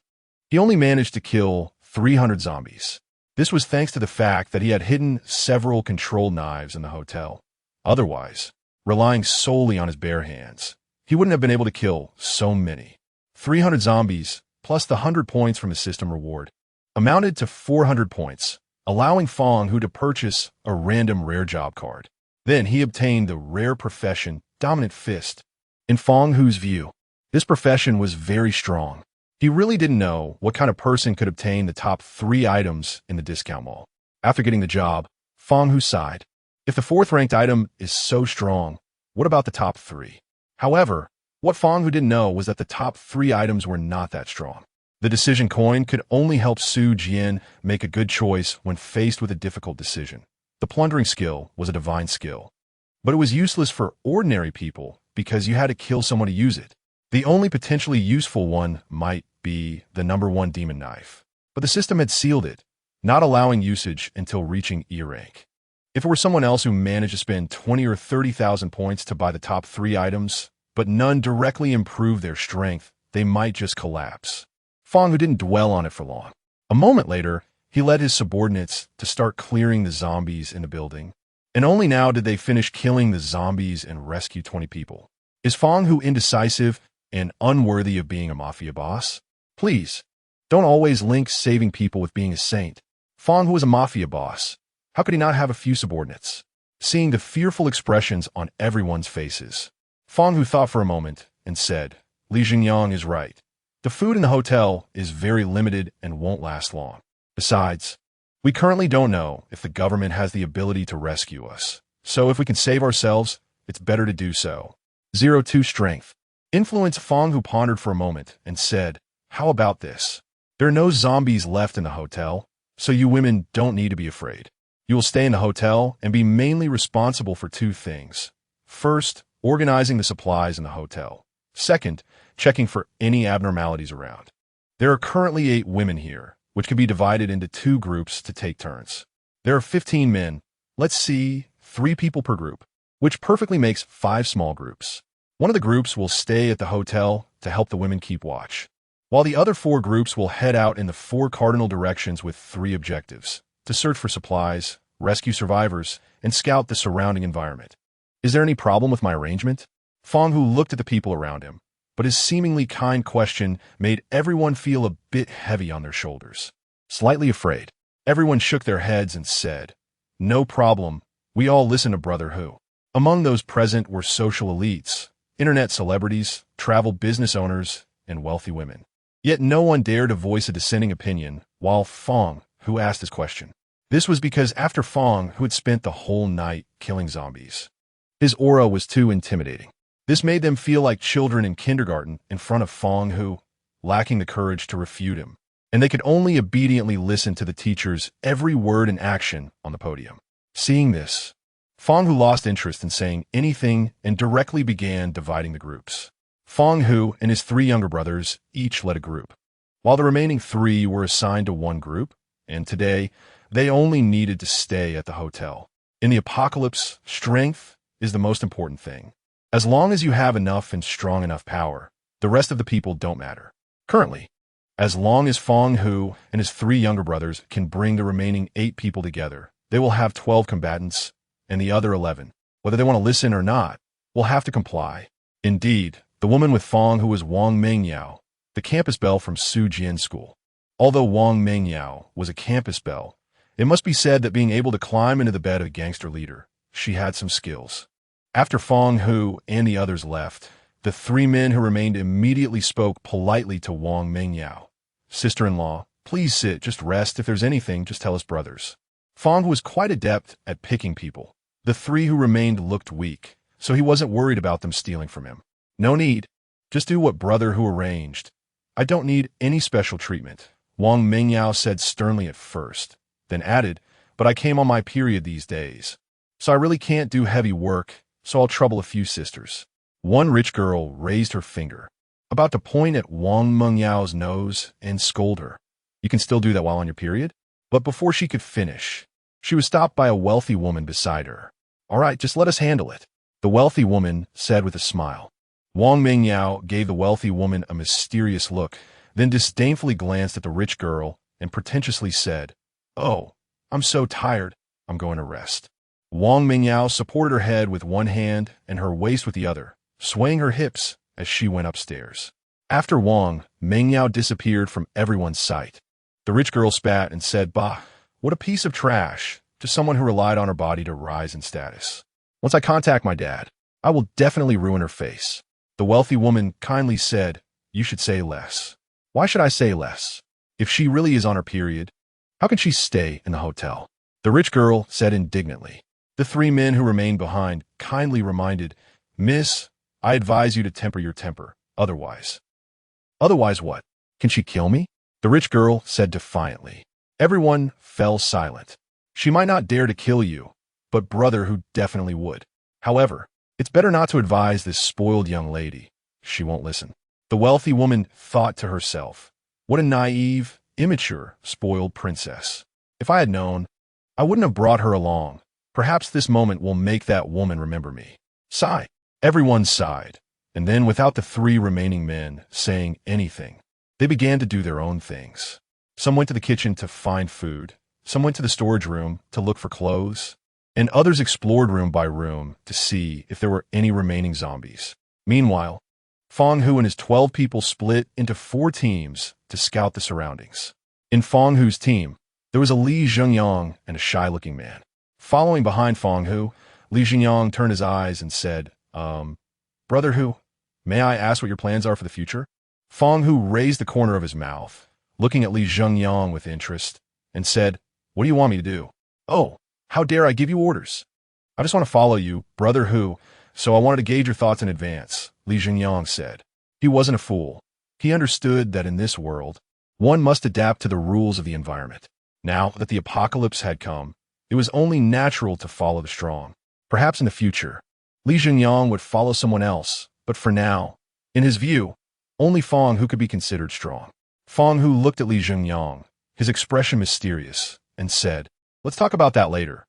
He only managed to kill 300 zombies. This was thanks to the fact that he had hidden several controlled knives in the hotel. Otherwise, relying solely on his bare hands, he wouldn't have been able to kill so many. 300 zombies, plus the 100 points from his system reward, amounted to 400 points, allowing Fong Hu to purchase a random rare job card. Then he obtained the rare profession Dominant Fist. In Fong Hu's view, this profession was very strong. He really didn't know what kind of person could obtain the top 3 items in the discount mall. After getting the job, Fong Hu sighed. If the 4th-ranked item is so strong, what about the top 3? However, what Fong Hu didn't know was that the top 3 items were not that strong. The decision coin could only help Su Jian make a good choice when faced with a difficult decision. The plundering skill was a divine skill, but it was useless for ordinary people because you had to kill someone to use it. The only potentially useful one might be the #1 demon knife, but the system had sealed it, not allowing usage until reaching E rank. If it were someone else who managed to spend 20 or 30,000 points to buy the top 3 items, but none directly improved their strength, they might just collapse. Fong Hu didn't dwell on it for long. A moment later, he led his subordinates to start clearing the zombies in the building, and only now did they finish killing the zombies and rescue 20 people. Is Fong Hu indecisive and unworthy of being a mafia boss? Please, don't always link saving people with being a saint. Fong Hu was a mafia boss. How could he not have a few subordinates? Seeing the fearful expressions on everyone's faces, Fong Hu thought for a moment and said, Li Jingyang is right. The food in the hotel is very limited and won't last long. Besides, we currently don't know if the government has the ability to rescue us. So if we can save ourselves, it's better to do so. 02 Strength. Influence. Fong Hu pondered for a moment and said, how about this? There are no zombies left in the hotel, so you women don't need to be afraid. You will stay in the hotel and be mainly responsible for two things. First, organizing the supplies in the hotel. Second, checking for any abnormalities around. There are currently 8 women here, which can be divided into 2 groups to take turns. There are 15 men. Let's see, 3 people per group, which perfectly makes 5 small groups. One of the groups will stay at the hotel to help the women keep watch, while the other 4 groups will head out in the 4 cardinal directions with 3 objectives: to search for supplies, rescue survivors, and scout the surrounding environment. Is there any problem with my arrangement? Fong Hu looked at the people around him, but his seemingly kind question made everyone feel a bit heavy on their shoulders. Slightly afraid, everyone shook their heads and said, no problem, we all listen to Brother Hu. Among those present were social elites, internet celebrities, travel business owners, and wealthy women. Yet no one dared to voice a dissenting opinion while Fong Hu asked his question. This was because after Fong Hu had spent the whole night killing zombies, his aura was too intimidating. This made them feel like children in kindergarten in front of Fong Hu, lacking the courage to refute him, and they could only obediently listen to the teacher's every word and action on the podium. Seeing this, Fong Hu lost interest in saying anything and directly began dividing the groups. Fong Hu and his 3 younger brothers each led a group, while the remaining 3 were assigned to one group, and today they only needed to stay at the hotel. In the apocalypse, strength is the most important thing. As long as you have enough and strong enough power, the rest of the people don't matter. Currently, as long as Fong Hu and his 3 younger brothers can bring the remaining 8 people together, they will have 12 combatants, and the other 11, whether they want to listen or not, will have to comply. Indeed, the woman with Fong Hu was Wang Mengyao, the campus belle from Su Jian School. Although Wang Mengyao was a campus belle, it must be said that being able to climb into the bed of a gangster leader, she had some skills. After Fong Hu and the others left, the 3 men who remained immediately spoke politely to Wang Mengyao. Sister-in-law, please sit, just rest. If there's anything, just tell us, brothers. Fong Hu was quite adept at picking people. The 3 who remained looked weak, so he wasn't worried about them stealing from him. No need. Just do what Brother Hu arranged. I don't need any special treatment, Wang Mengyao said sternly at first, then added, but I came on my period these days, so I really can't do heavy work, so I'll trouble a few sisters. One rich girl raised her finger, about to point at Wang Mengyao's nose and scold her. You can still do that while on your period? But before she could finish, she was stopped by a wealthy woman beside her. All right, just let us handle it, the wealthy woman said with a smile. Wang Mengyao gave the wealthy woman a mysterious look, then disdainfully glanced at the rich girl and pretentiously said, oh, I'm so tired, I'm going to rest. Wang Mengyao supported her head with one hand and her waist with the other, swaying her hips as she went upstairs. After Wang Mengyao disappeared from everyone's sight, the rich girl spat and said, bah, what a piece of trash, to someone who relied on her body to rise in status. Once I contact my dad, I will definitely ruin her face. The wealthy woman kindly said, you should say less. Why should I say less? If she really is on her period, how can she stay in the hotel? The rich girl said indignantly. The 3 men who remained behind kindly reminded, Miss, I advise you to temper your temper, otherwise. Otherwise what? Can she kill me? The rich girl said defiantly. Everyone fell silent. She might not dare to kill you, but Brother Hu definitely would. However, it's better not to advise this spoiled young lady. She won't listen. The wealthy woman thought to herself, what a naive, immature, spoiled princess. If I had known, I wouldn't have brought her along. Perhaps this moment will make that woman remember me. Sigh. Everyone sighed, and then without the 3 remaining men saying anything, they began to do their own things. Some went to the kitchen to find food, some went to the storage room to look for clothes, and others explored room by room to see if there were any remaining zombies. Meanwhile, Fong Hu and his 12 people split into 4 teams to scout the surroundings. In Fong Hu's team, there was a Li Zhengyang and a shy-looking man. Following behind Fong Hu, Li Zhengyang turned his eyes and said, Brother Hu, may I ask what your plans are for the future? Fong Hu raised the corner of his mouth, looking at Li Zhengyang with interest, and said, what do you want me to do? Oh, how dare I give you orders? I just want to follow you, Brother Hu, So I wanted to gauge your thoughts in advance, Li Jingyang said. He wasn't a fool. He understood that in this world, one must adapt to the rules of the environment. Now that the apocalypse had come, it was only natural to follow the strong. Perhaps in the future, Li Jingyang would follow someone else, but for now, in his view, only Fong Hu could be considered strong. Fong Hu looked at Li Jingyang, his expression mysterious, and said, "Let's talk about that later.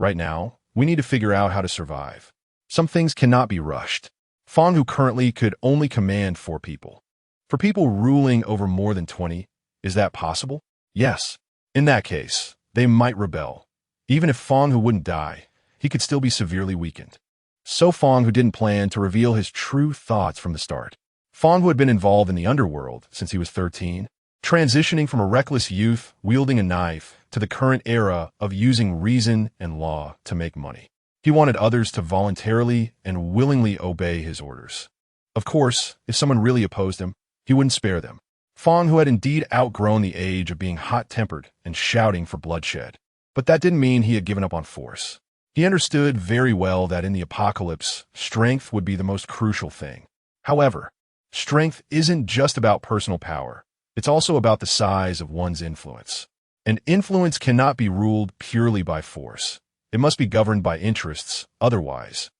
Right now, we need to figure out how to survive. Some things cannot be rushed." Fong Hu currently could only command 4 people. For people ruling over more than 20, is that possible? Yes. In that case, they might rebel. Even if Fong Hu wouldn't die, he could still be severely weakened. So Fong Hu didn't plan to reveal his true thoughts from the start. Fong Hu had been involved in the underworld since he was 13, transitioning from a reckless youth wielding a knife to the current era of using reason and law to make money. He wanted others to voluntarily and willingly obey his orders. Of course, if someone really opposed him, he wouldn't spare them. Fong Hu had indeed outgrown the age of being hot-tempered and shouting for bloodshed. But that didn't mean he had given up on force. He understood very well that in the apocalypse, strength would be the most crucial thing. However, strength isn't just about personal power. It's also about the size of one's influence. And influence cannot be ruled purely by force. It must be governed by interests, otherwise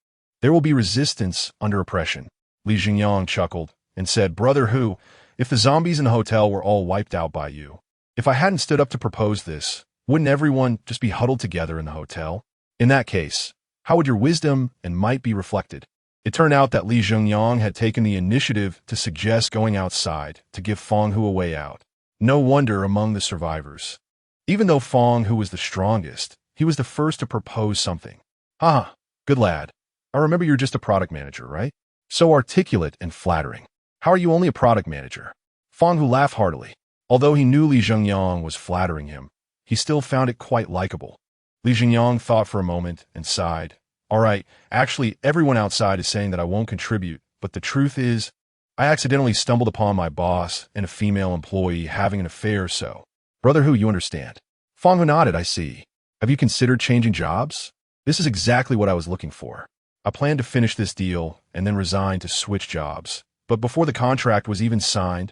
there will be resistance under oppression. Li Jingyang chuckled and said, "Brother Hu, if the zombies in the hotel were all wiped out by you, if I hadn't stood up to propose this, wouldn't everyone just be huddled together in the hotel? In that case, how would your wisdom and might be reflected?" It turned out that Li Jingyang had taken the initiative to suggest going outside to give Fong Hu a way out. No wonder among the survivors. Even though Fong Hu was the strongest, he was the first to propose something. "Haha, good lad. I remember you're just a product manager, right? So articulate and flattering. How are you only a product manager?" Fong Hu laughed heartily. Although he knew Li Jingyang was flattering him, he still found it quite likable. Li Jingyang thought for a moment and sighed. "All right, actually, everyone outside is saying that I won't contribute, but the truth is, I accidentally stumbled upon my boss and a female employee having an affair, so." "Brother Hu, you understand." Fong Hu nodded. "I see. Have you considered changing jobs?" "This is exactly what I was looking for. I planned to finish this deal and then resign to switch jobs. But before the contract was even signed,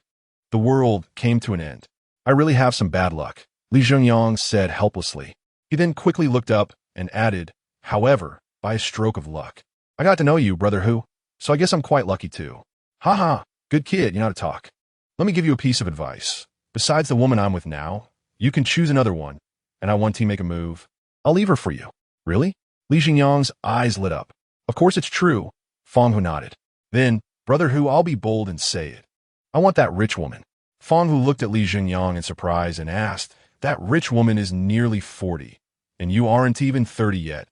the world came to an end. I really have some bad luck," Li Jingyang said helplessly. He then quickly looked up and added, "However, by a stroke of luck, I got to know you, Brother Hu, so I guess I'm quite lucky too." "Haha, good kid, you know how to talk. Let me give you a piece of advice. Besides the woman I'm with now, you can choose another one, and I want to make a move. I'll leave her for you." "Really?" Li Jingyang's eyes lit up. "Of course it's true." Fong Hu nodded. "Then, Brother Hu, I'll be bold and say it. I want that rich woman." Fong Hu looked at Li Jingyang in surprise and asked, "That rich woman is nearly 40, and you aren't even 30 yet.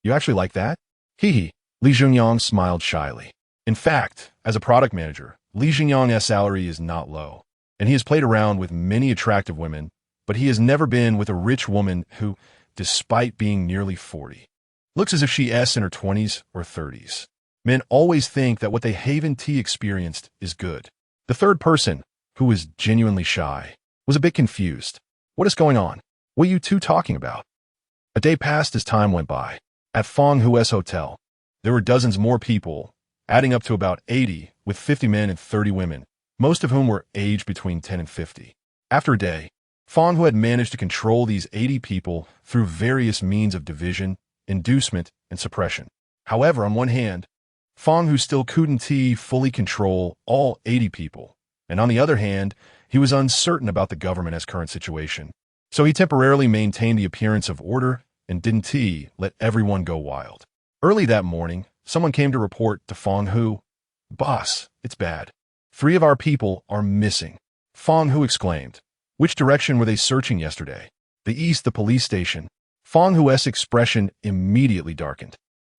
You actually like that?" "Hee." Li Jingyang smiled shyly. In fact, as a product manager, Li Jingyang's salary is not low, and he has played around with many attractive women, but he has never been with a rich woman who, despite being nearly 40, looks as if she's in her 20s or 30s. Men always think that what they haven't experienced is good. The third person, who was genuinely shy, was a bit confused. "What is going on? What are you two talking about?" A day passed as time went by. At Fong Hu's hotel, there were dozens more people, adding up to about 80, with 50 men and 30 women, most of whom were aged between 10 and 50. After a day, Fong Hu had managed to control these 80 people through various means of division, inducement, and suppression. However, on one hand, Fong Hu still couldn't fully control all 80 people, and on the other hand, he was uncertain about the government's current situation. So he temporarily maintained the appearance of order and didn't let everyone go wild. Early that morning, someone came to report to Fong Hu, "Boss, it's bad. 3 of our people are missing." Fong Hu exclaimed. "Which direction were they searching yesterday?" "The east, the police station." Fong Hu's expression immediately darkened,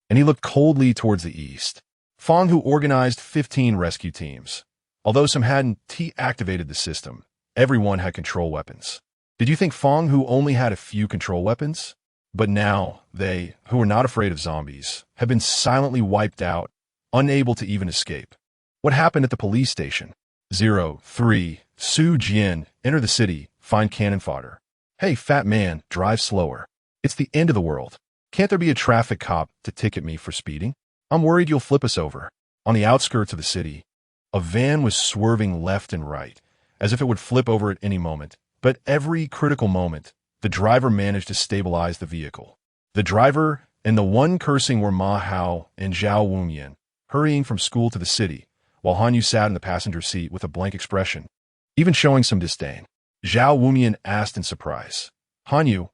and he looked coldly towards the east. Fong Hu organized 15 rescue teams. Although some hadn't activated the system, everyone had control weapons. Did you think Fong Hu only had a few control weapons? But now, they, who were not afraid of zombies, have been silently wiped out, unable to even escape. What happened at the police station? 03, Su Jian, enter the city, find cannon fodder. "Hey, fat man, drive slower. It's the end of the world. Can't there be a traffic cop to ticket me for speeding?" I'm worried you'll flip us over. On the outskirts of the city, a van was swerving left and right, as if it would flip over at any moment. But every critical moment, the driver managed to stabilize the vehicle. The driver and the one cursing were Ma Hao and Zhao Wunyan, hurrying from school to the city, while Hanyu sat in the passenger seat with a blank expression, even showing some disdain. Zhao Wunyan asked in surprise, Hanyu,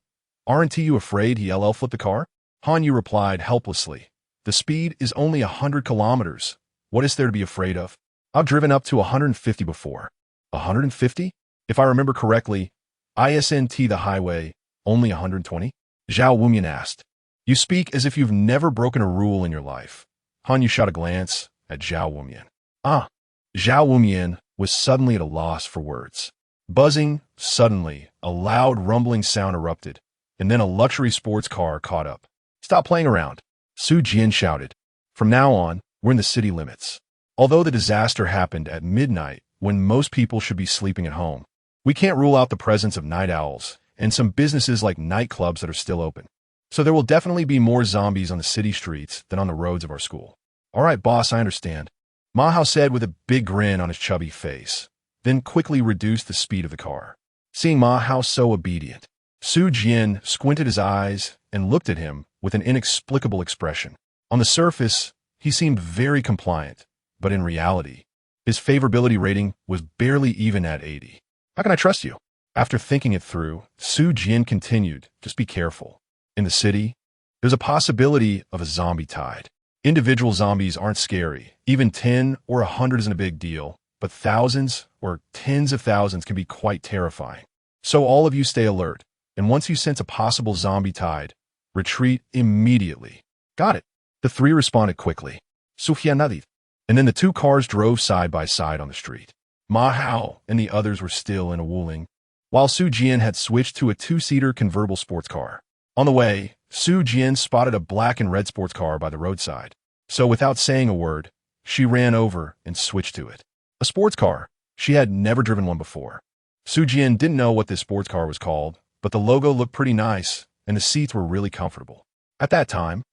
aren't you afraid he LL flipped the car? Hanyu replied helplessly, the speed is only 100 kilometers. What is there to be afraid of? I've driven up to 150 before. 150? If I remember correctly, isn't the highway only 120? Zhao Wunyan asked. You speak as if you've never broken a rule in your life. Hanyu shot a glance at Zhao Wunyan. Zhao Wunyan was suddenly at a loss for words. Buzzing, suddenly, a loud rumbling sound erupted, and then a luxury sports car caught up. Stop playing around, Su Jian shouted. From now on, we're in the city limits. Although the disaster happened at midnight when most people should be sleeping at home, we can't rule out the presence of night owls and some businesses like nightclubs that are still open. So there will definitely be more zombies on the city streets than on the roads of our school. All right, boss, I understand, Ma Hao said with a big grin on his chubby face, then quickly reduced the speed of the car. Seeing Ma Hao so obedient, Su Jian squinted his eyes and looked at him with an inexplicable expression. On the surface, he seemed very compliant, but in reality, his favorability rating was barely even at 80. How can I trust you? After thinking it through, Su Jian continued, just be careful. In the city, there's a possibility of a zombie tide. Individual zombies aren't scary. Even 10 or 100 isn't a big deal, but thousands or tens of thousands can be quite terrifying. So all of you stay alert, and once you sense a possible zombie tide, retreat immediately. Got it. The three responded quickly. Sufyanadith. And then the two cars drove side by side on the street. Ma Hao and the others were still in a Wuling, while Su Jian had switched to a two-seater convertible sports car. On the way, Su Jian spotted a black and red sports car by the roadside. So without saying a word, she ran over and switched to it. A sports car. She had never driven one before. Su Jian didn't know what this sports car was called, but the logo looked pretty nice, and the seats were really comfortable. At that time,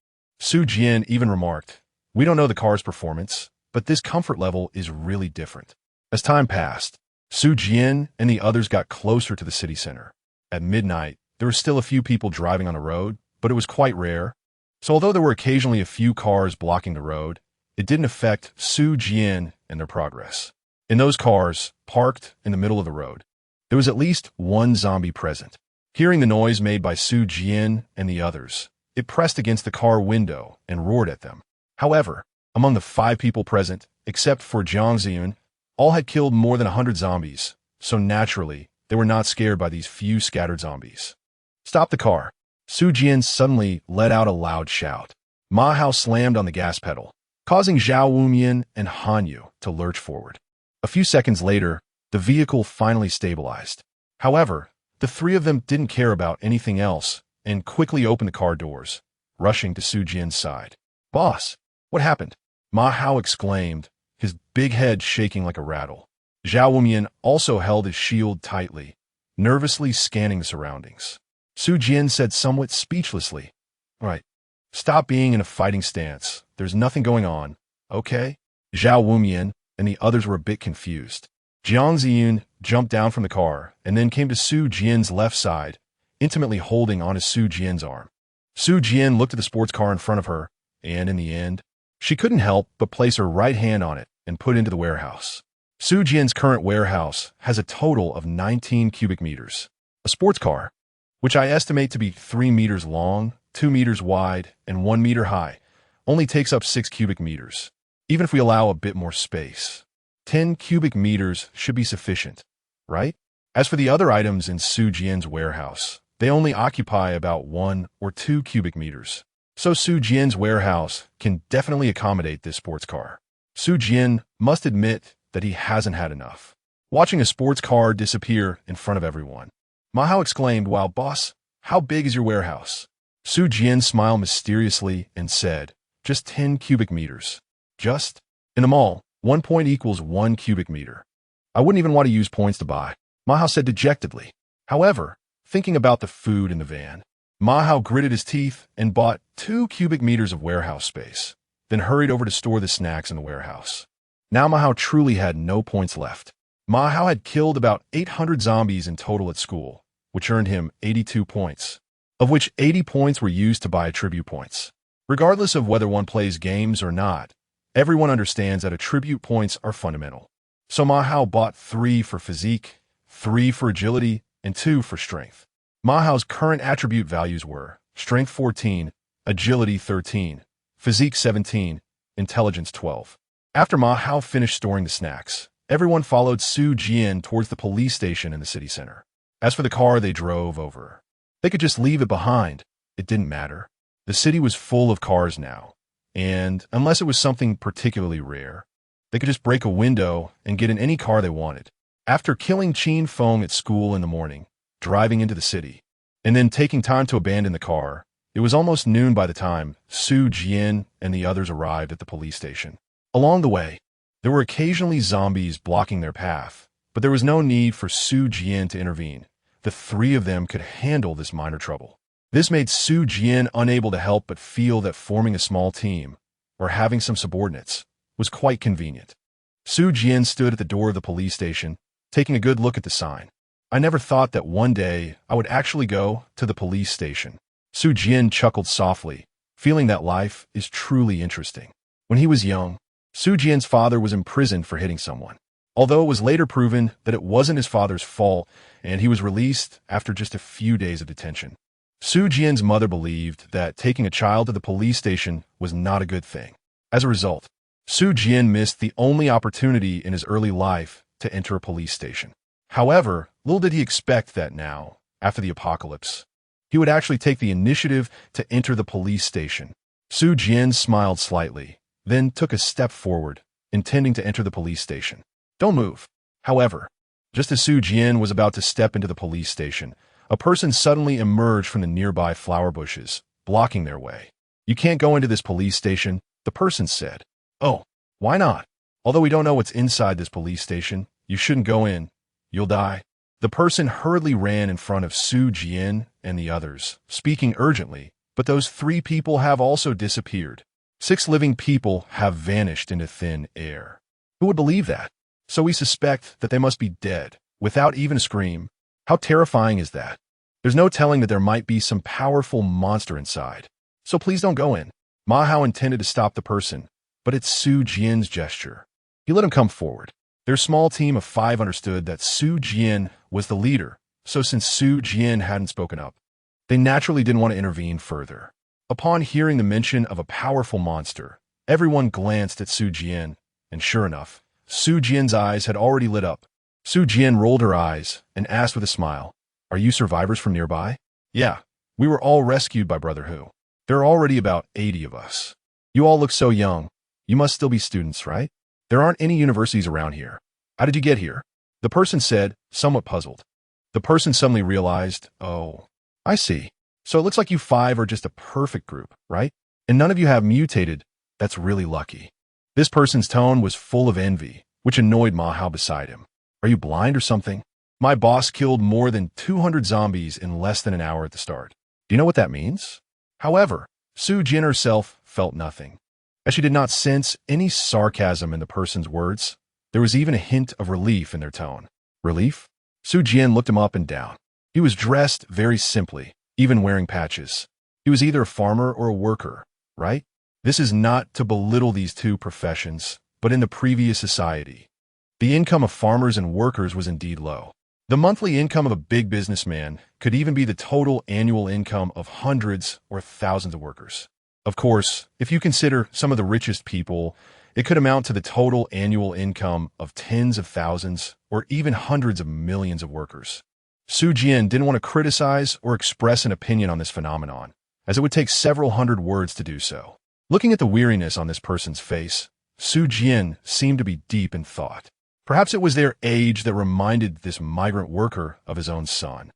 Su Jian even remarked, we don't know the car's performance, but this comfort level is really different. As time passed, Su Jian and the others got closer to the city center. At midnight, there were still a few people driving on the road, but it was quite rare. So although there were occasionally a few cars blocking the road, it didn't affect Su Jian and their progress. In those cars, parked in the middle of the road, there was at least one zombie present. Hearing the noise made by Su Jian and the others, it pressed against the car window and roared at them. However, among the 5 people present, except for Jiang Ziyun, all had killed more than 100 zombies, so naturally, they were not scared by these few scattered zombies. Stop the car. Su Jian suddenly let out a loud shout. Ma Hao slammed on the gas pedal, causing Zhao Wunyan and Hanyu to lurch forward. A few seconds later, the vehicle finally stabilized. However, the 3 of them didn't care about anything else and quickly opened the car doors, rushing to Su Jian's side. Boss, what happened? Ma Hao exclaimed, his big head shaking like a rattle. Zhao Wunyan also held his shield tightly, nervously scanning the surroundings. Su Jian said somewhat speechlessly, right, stop being in a fighting stance. There's nothing going on, okay? Zhao Wunyan and the others were a bit confused. Jiang Ziyun jumped down from the car and then came to Su Jian's left side, intimately holding onto Su Jian's arm. Su Jian looked at the sports car in front of her, and in the end, she couldn't help but place her right hand on it and put it into the warehouse. Su Jian's current warehouse has a total of 19 cubic meters. A sports car, which I estimate to be 3 meters long, 2 meters wide, and 1 meter high, only takes up 6 cubic meters, even if we allow a bit more space. 10 cubic meters should be sufficient, right? As for the other items in Su Jian's warehouse, they only occupy about 1 or 2 cubic meters. So Su Jian's warehouse can definitely accommodate this sports car. Su Jian must admit that he hasn't had enough. Watching a sports car disappear in front of everyone, Ma Hao exclaimed, "Wow, boss, how big is your warehouse?" Su Jian smiled mysteriously and said, "Just 10 cubic meters. Just? In the mall, 1 point equals 1 cubic meter. I wouldn't even want to use points to buy," Ma Hao said dejectedly. However, thinking about the food in the van, Ma Hao gritted his teeth and bought 2 cubic meters of warehouse space. then hurried over to store the snacks in the warehouse. Now Ma Hao truly had no points left. Ma Hao had killed about 800 zombies in total at school, which earned him 82 points, of which 80 points were used to buy attribute points. Regardless of whether one plays games or not, everyone understands that attribute points are fundamental. So Ma Hao bought 3 for physique, 3 for agility, and 2 for strength. Ma Hao's current attribute values were strength 14, agility 13, physique 17, intelligence 12. After Ma Hao finished storing the snacks, everyone followed Su Jian towards the police station in the city center. As for the car they drove over, they could just leave it behind. It didn't matter. The city was full of cars now, and unless it was something particularly rare, they could just break a window and get in any car they wanted. After killing Qin Feng at school in the morning, driving into the city, and then taking time to abandon the car, it was almost noon by the time Su Jian and the others arrived at the police station. Along the way, there were occasionally zombies blocking their path, but there was no need for Su Jian to intervene. The 3 of them could handle this minor trouble. This made Su Jian unable to help but feel that forming a small team, or having some subordinates, was quite convenient. Su Jian stood at the door of the police station, taking a good look at the sign. I never thought that one day I would actually go to the police station. Su Jian chuckled softly, feeling that life is truly interesting. When he was young, Su Jian's father was imprisoned for hitting someone, although it was later proven that it wasn't his father's fault and he was released after just a few days of detention. Su Jian's mother believed that taking a child to the police station was not a good thing. As a result, Su Jian missed the only opportunity in his early life to enter a police station. However, little did he expect that now, after the apocalypse, he would actually take the initiative to enter the police station. Su Jian smiled slightly, then took a step forward, intending to enter the police station. Don't move. However, just as Su Jian was about to step into the police station, a person suddenly emerged from the nearby flower bushes, blocking their way. You can't go into this police station, the person said. Oh, why not? Although we don't know what's inside this police station, you shouldn't go in. You'll die. The person hurriedly ran in front of Su Jian and the others, speaking urgently, but those 3 people have also disappeared. 6 living people have vanished into thin air. Who would believe that? So we suspect that they must be dead, without even a scream. How terrifying is that? There's no telling that there might be some powerful monster inside. So please don't go in. Ma Hao intended to stop the person, but it's Su Jian's gesture. He let him come forward. Their small team of 5 understood that Su Jian was the leader, so since Su Jian hadn't spoken up, they naturally didn't want to intervene further. Upon hearing the mention of a powerful monster, everyone glanced at Su Jian, and sure enough, Su Jian's eyes had already lit up. Su Jian rolled her eyes and asked with a smile, "Are you survivors from nearby?" "Yeah, we were all rescued by Brother Hu. There are already about 80 of us. You all look so young. You must still be students, right? There aren't any universities around here. How did you get here?" The person said, somewhat puzzled. The person suddenly realized, "Oh, I see. So it looks like you 5 are just a perfect group, right? And none of you have mutated. That's really lucky." This person's tone was full of envy, which annoyed Ma Hao beside him. "Are you blind or something? My boss killed more than 200 zombies in less than an hour at the start. Do you know what that means?" However, Su Jian herself felt nothing. As she did not sense any sarcasm in the person's words, there was even a hint of relief in their tone. Relief? Su Jian looked him up and down. He was dressed very simply, even wearing patches. He was either a farmer or a worker, right? This is not to belittle these 2 professions, but in the previous society, the income of farmers and workers was indeed low. The monthly income of a big businessman could even be the total annual income of hundreds or thousands of workers. Of course, if you consider some of the richest people, it could amount to the total annual income of tens of thousands or even hundreds of millions of workers. Su Jian didn't want to criticize or express an opinion on this phenomenon, as it would take several hundred words to do so. Looking at the weariness on this person's face, Su Jian seemed to be deep in thought. Perhaps it was their age that reminded this migrant worker of his own son,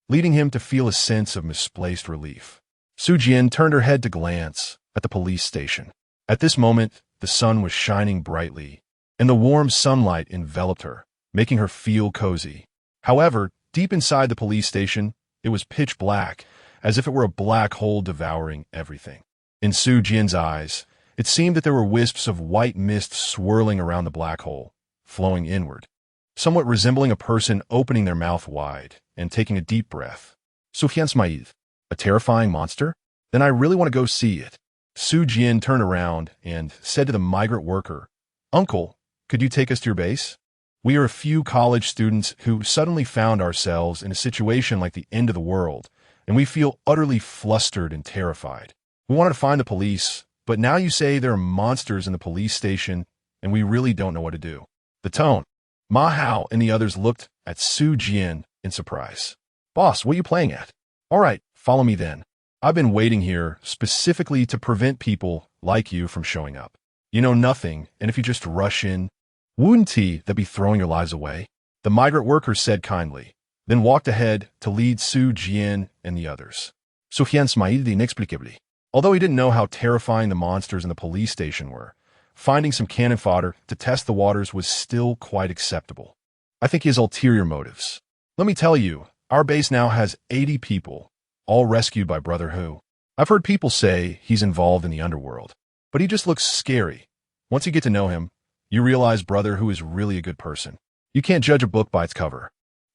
leading him to feel a sense of misplaced relief. Su Jian turned her head to glance at the police station. At this moment, the sun was shining brightly, and the warm sunlight enveloped her, making her feel cozy. However, deep inside the police station, it was pitch black, as if it were a black hole devouring everything. In Su Jian's eyes, It seemed that there were wisps of white mist swirling around the black hole, flowing inward, somewhat resembling a person opening their mouth wide and taking a deep breath. Sufyan Smaid, a terrifying monster? Then I really want to go see it. Su Jian turned around and said to the migrant worker, Uncle, could you take us to your base? We are a few college students who suddenly found ourselves in a situation like the end of the world, and we feel utterly flustered and terrified. We wanted to find the police, but now you say there are monsters in the police station, and we really don't know what to do. The tone. Ma Hao and the others looked at Su Jian in surprise. Boss, what are you playing at? All right, follow me then. I've been waiting here specifically to prevent people like you from showing up. You know nothing, and if you just rush in, wouldn't that be throwing your lives away? The migrant worker said kindly, then walked ahead to lead Su Jian and the others. Sufyan smiled inexplicably. Although he didn't know how terrifying the monsters in the police station were, finding some cannon fodder to test the waters was still quite acceptable. I think he has ulterior motives. Let me tell you, our base now has 80 people, all rescued by Brother Hu. I've heard people say he's involved in the underworld, but he just looks scary. Once you get to know him, you realize Brother Hu is really a good person. You can't judge a book by its cover.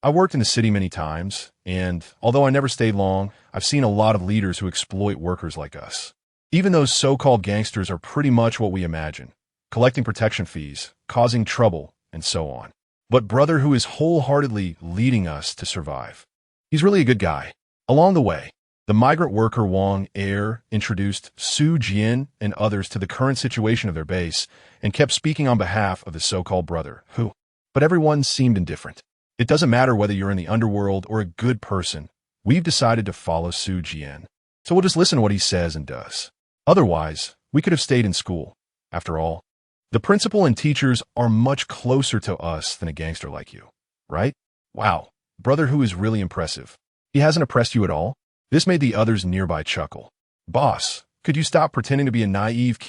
I worked in the city many times, and although I never stayed long, I've seen a lot of leaders who exploit workers like us. Even those so-called gangsters are pretty much what we imagine, collecting protection fees, causing trouble, and so on. But Brother Hu is wholeheartedly leading us to survive. He's really a good guy. Along the way, the migrant worker Wang Er introduced Su Jian and others to the current situation of their base and kept speaking on behalf of the so-called Brother Hu. But everyone seemed indifferent. It doesn't matter whether you're in the underworld or a good person. We've decided to follow Su Jian. So we'll just listen to what he says and does. Otherwise, we could have stayed in school. After all, the principal and teachers are much closer to us than a gangster like you, right? Wow, Brother Hu is really impressive. He hasn't oppressed you at all? This made the others nearby chuckle. Boss, could you stop pretending to be a naive kid?